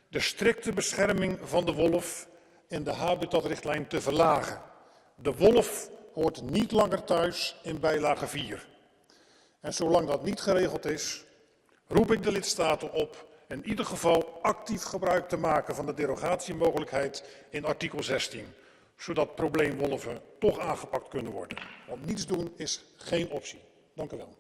Speaker 14: de strikte bescherming van de wolf in de habitatrichtlijn te verlagen. De wolf hoort niet langer thuis in bijlage 4. En zolang dat niet geregeld is, roep ik de lidstaten op in ieder geval actief gebruik te maken van de derogatiemogelijkheid in artikel 16, zodat probleemwolven toch aangepakt kunnen worden. Want niets doen is geen optie. Dank u wel.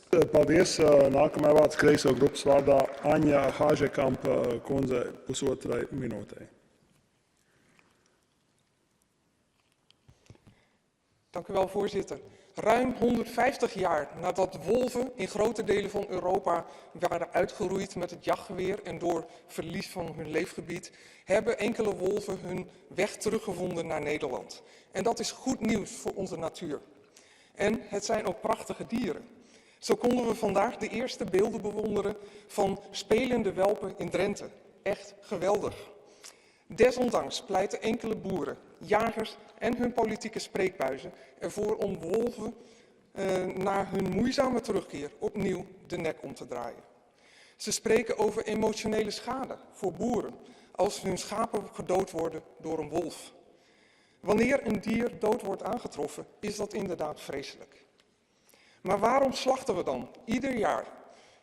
Speaker 3: Paldies. Nākamā vārds kreiso grupas vārdā Aņa Hāžekamp kundze pusotrai minūtei.
Speaker 5: Dank u wel, voorzitter. Ruim 150 jaar nadat wolven in grote delen van Europa waren uitgeroeid met het jachtgeweer en door verlies van hun leefgebied, hebben enkele wolven hun weg teruggevonden naar Nederland. En dat is goed nieuws voor onze natuur. En het zijn ook prachtige dieren. Zo konden we vandaag de eerste beelden bewonderen van spelende welpen in Drenthe. Echt geweldig. Desondanks pleiten enkele boeren, jagers en hun politieke spreekbuizen ervoor om wolven na hun moeizame terugkeer opnieuw de nek om te draaien. Ze spreken over emotionele schade voor boeren als hun schapen gedood worden door een wolf. Wanneer een dier dood wordt aangetroffen, is dat inderdaad vreselijk. Maar waarom slachten we dan ieder jaar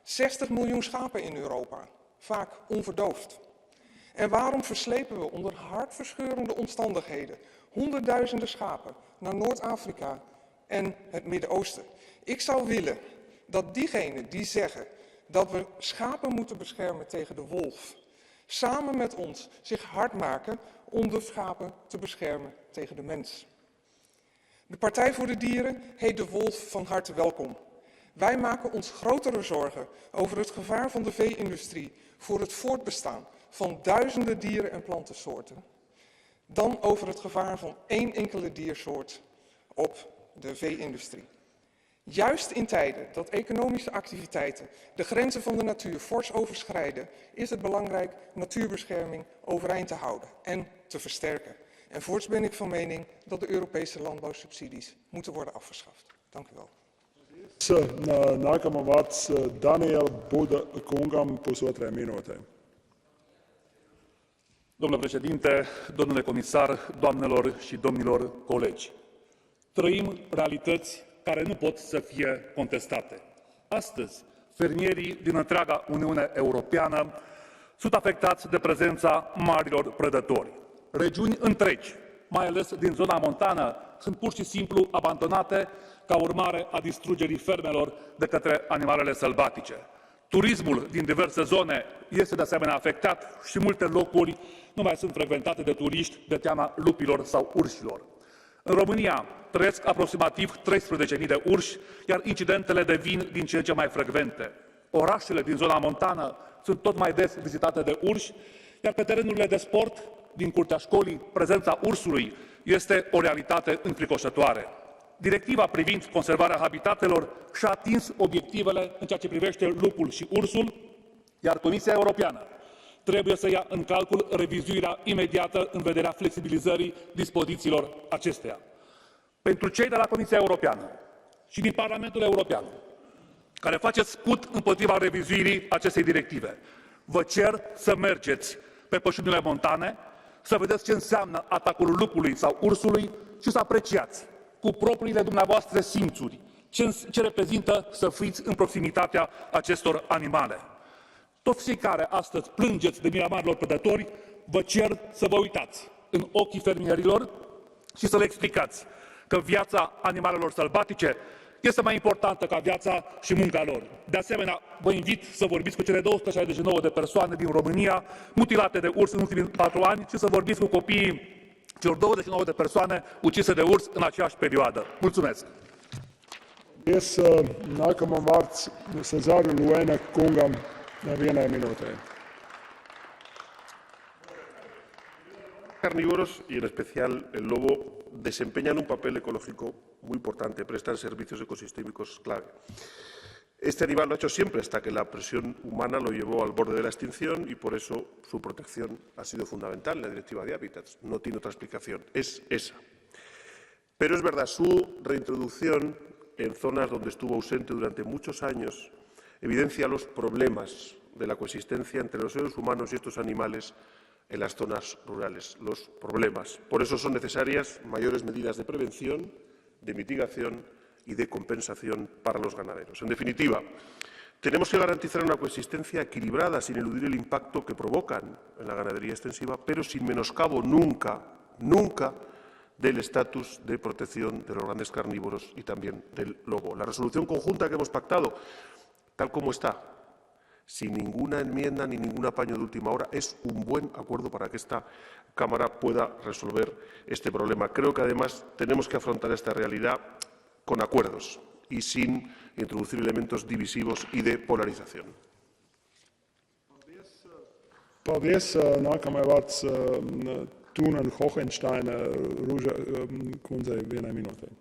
Speaker 5: 60 miljoen schapen in Europa, vaak onverdoofd? En waarom verslepen we onder hartverscheurende omstandigheden honderdduizenden schapen naar Noord-Afrika en het Midden-Oosten? Ik zou willen dat diegenen die zeggen dat we schapen moeten beschermen tegen de wolf, samen met ons zich hard maken om de schapen te beschermen tegen de mens. De Partij voor de Dieren heet de wolf van harte welkom. Wij maken ons grotere zorgen over het gevaar van de vee-industrie voor het voortbestaan van duizenden dieren- en plantensoorten, dan over het gevaar van één enkele diersoort op de vee-industrie. Juist in tijden dat economische activiteiten de grenzen van de natuur fors overschrijden, is het belangrijk natuurbescherming overeind te houden en te versterken. En voorts ben ik van mening dat de Europese landbouwsubsidies moeten worden afgeschaft. Dank u wel.
Speaker 3: Nākamā vārds Daniel Buda kungam pusotrai minūtei.
Speaker 18: Domnule președinte, domnule comisar, doamnelor și domnilor colegi, trăim realități care nu pot să fie contestate. Astăzi, fermierii din întreaga Uniune Europeană sunt afectați de prezența marilor prădători. Regiuni întregi, mai ales din zona montană, sunt pur și simplu abandonate ca urmare a distrugerii fermelor de către animalele sălbatice. Turismul din diverse zone este de asemenea afectat și multe locuri nu mai sunt frecventate de turiști de teama lupilor sau urșilor. În România trăiesc aproximativ 13.000 de urși, iar incidentele devin din ce în ce mai frecvente. Orașele din zona montană sunt tot mai des vizitate de urși, iar pe terenurile de sport din curtea școlii, prezența ursului este o realitate înfricoșătoare. Directiva privind conservarea habitatelor și-a atins obiectivele în ceea ce privește lupul și ursul, iar Comisia Europeană trebuie să ia în calcul revizuirea imediată în vederea flexibilizării dispozițiilor acesteia. Pentru cei de la Comisia Europeană și din Parlamentul European, care faceți scut împotriva revizuirii acestei directive, vă cer să mergeți pe pășunile montane, să vedeți ce înseamnă atacul lupului sau ursului și să apreciați cu propriile dumneavoastră simțuri ce reprezintă să fiți în proximitatea acestor animale. Toți cei care astăzi plângeți de mila marilor prădători, vă cer să vă uitați în ochii fermierilor și să le explicați că viața animalelor sălbatice este mai importantă ca viața și munca lor. De asemenea, vă invit să vorbiți cu cele 269 de persoane din România mutilate de urs în ultimii 4 ani și să vorbiți cu copiii celor 29 de persoane ucise de urs în aceeași perioadă. Mulțumesc!
Speaker 3: Nākamam vārds Cezaru Luena kungam vienai minūtei.
Speaker 10: Carnívoros y en especial el lobo desempeñan un papel ecológico muy importante, prestan servicios ecosistémicos clave. Este animal lo ha hecho siempre hasta que la presión humana lo llevó al borde de la extinción y por eso su protección ha sido fundamental en la Directiva de Hábitats. No tiene otra explicación, es esa. Pero es verdad, su reintroducción en zonas donde estuvo ausente durante muchos años evidencia los problemas de la coexistencia entre los seres humanos y estos animales en las zonas rurales, los problemas. Por eso son necesarias mayores medidas de prevención, de mitigación y de compensación para los ganaderos. En definitiva, tenemos que garantizar una coexistencia equilibrada sin eludir el impacto que provocan en la ganadería extensiva, pero sin menoscabo nunca del estatus de protección de los grandes carnívoros y también del lobo. La resolución conjunta que hemos pactado, tal como está, sin ninguna enmienda ni ningún apaño de última hora, es un buen acuerdo para que esta Cámara pueda resolver este problema. Creo que, además, tenemos que afrontar esta realidad con acuerdos y sin introducir elementos divisivos y de polarización.
Speaker 3: Paldies. Nākamais vārds Tunen Hohenstein Rūža kundzei vienai minūtei.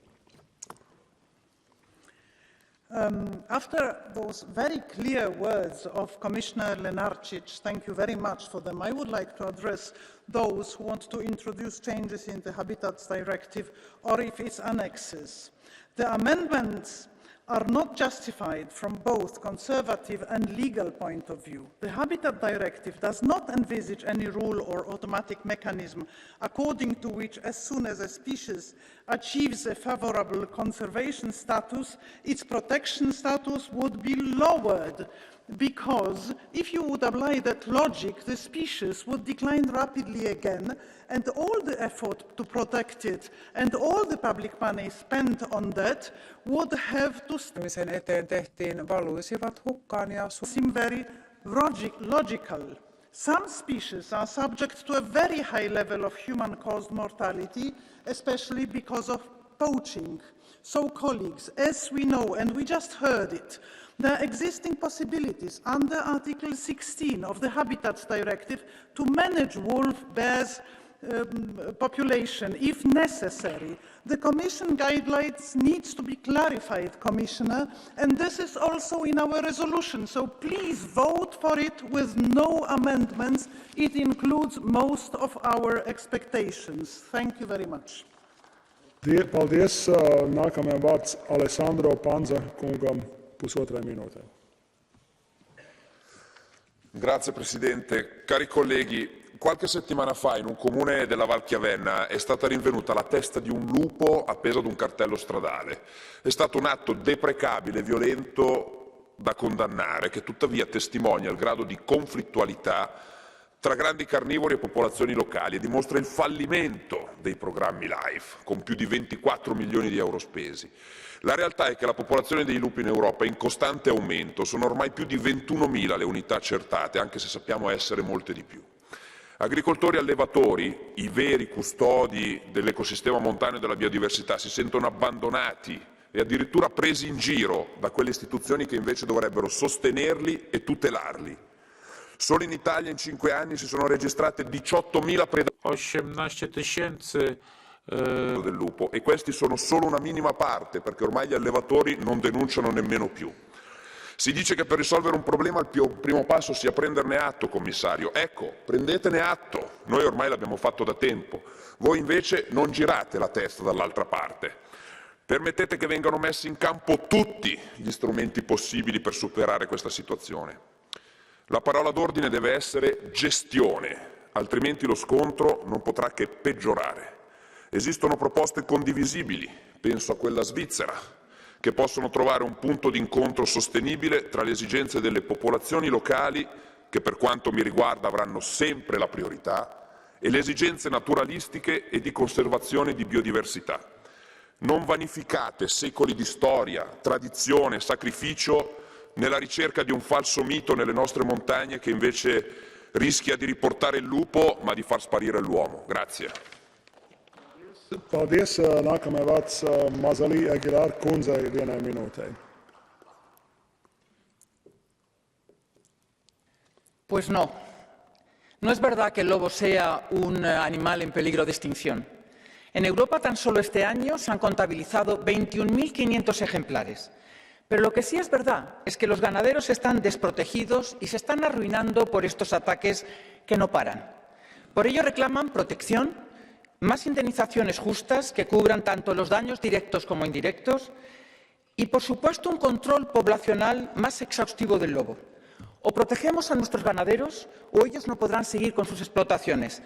Speaker 6: After those very clear words of Commissioner Lenarčič, thank you very much for them, I would like to address those who want to introduce changes in the Habitats Directive or if its annexes. The amendments are not justified from both conservative and legal point of view. The Habitat Directive does not envisage any rule or automatic mechanism according to which, as soon as a species achieves a favorable conservation status, its protection status would be lowered, because if you would apply that logic, the species would decline rapidly again, and all the effort to protect it and all the public money spent on that would have to
Speaker 5: sen eteen tehtiin valuisivat hukkaan ja
Speaker 6: seem very logical. Some species are subject to a very high level of human-caused mortality, especially because of poaching. So, colleagues, as we know, and we just heard it, there are existing possibilities under Article 16 of the Habitats Directive to manage wolf, bears, population if necessary. The Commission guidelines needs to be clarified, Commissioner, and this is also in our resolution. So please vote for it with no amendments. It includes most of our expectations. Thank you very much.
Speaker 3: Paldies. Nākamajam vārds Alessandro Panza kungam pusotrai minūtei.
Speaker 13: Grazie Presidente. Cari colleghi, qualche settimana fa in un comune della Val Chiavenna è stata rinvenuta la testa di un lupo appesa ad un cartello stradale. È stato un atto deprecabile e violento da condannare, che tuttavia testimonia il grado di conflittualità tra grandi carnivori e popolazioni locali e dimostra il fallimento dei programmi LIFE, con più di 24 milioni di euro spesi. La realtà è che la popolazione dei lupi in Europa è in costante aumento, sono ormai più di 21.000 le unità accertate, anche se sappiamo essere molte di più. Agricoltori e allevatori, i veri custodi dell'ecosistema montano e della biodiversità, si sentono abbandonati e addirittura presi in giro da quelle istituzioni che invece dovrebbero sostenerli e tutelarli. Solo in Italia in 5 anni si sono registrate 18.000
Speaker 11: 18 000
Speaker 13: del lupo e questi sono solo una minima parte perché ormai gli allevatori non denunciano nemmeno più. Si dice che per risolvere un problema il primo passo sia prenderne atto, commissario. Ecco, prendetene atto. Noi ormai l'abbiamo fatto da tempo. Voi invece non girate la testa dall'altra parte. Permettete che vengano messi in campo tutti gli strumenti possibili per superare questa situazione. La parola d'ordine deve essere gestione, altrimenti lo scontro non potrà che peggiorare. Esistono proposte condivisibili, penso a quella svizzera, che possono trovare un punto d'incontro sostenibile tra le esigenze delle popolazioni locali, che per quanto mi riguarda avranno sempre la priorità, e le esigenze naturalistiche e di conservazione di biodiversità. Non vanificate secoli di storia, tradizione, sacrificio nella ricerca di un falso mito nelle nostre montagne che invece rischia di riportare il lupo ma di far sparire l'uomo. Grazie.
Speaker 3: Paldies. Nākamais vārds Mazalī Aguilar kundzei 1 minūtei.
Speaker 12: Pues no. No es verdad que el lobo sea un animal en peligro de extinción. En Europa tan solo este año se han contabilizado 21.500 ejemplares. Pero lo que sí es verdad es que los ganaderos están desprotegidos y se están arruinando por estos ataques que no paran. Por ello reclaman protección, más indemnizaciones justas que cubran tanto los daños directos como indirectos y, por supuesto, un control poblacional más exhaustivo del lobo. O protegemos a nuestros ganaderos o ellos no podrán seguir con sus explotaciones.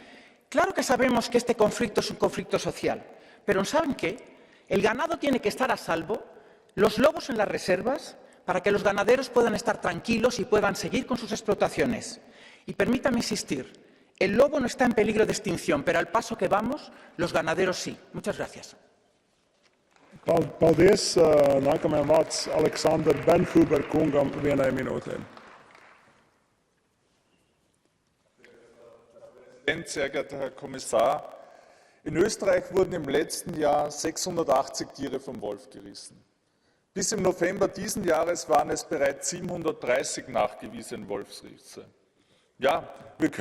Speaker 12: Claro que sabemos que este conflicto es un conflicto social, pero ¿saben qué? El ganado tiene que estar a salvo, los lobos en las reservas, para que los ganaderos puedan estar tranquilos y puedan seguir con sus explotaciones. Y permítame insistir, el lobo no está en peligro de extinción, pero al paso que vamos, los ganaderos sí. Muchas gracias.
Speaker 3: Paldies. Nākamais vārds Aleksander Benhuber kungam 1 minūtei.
Speaker 20: Sehr geehrter Herr Kommissar, in Österreich wurden im letzten Jahr 680 Tiere vom Wolf gerissen. Bis im November diesen Jahres waren es bereits 730 nachgewiesene Wolfsrisse. Ja, wir können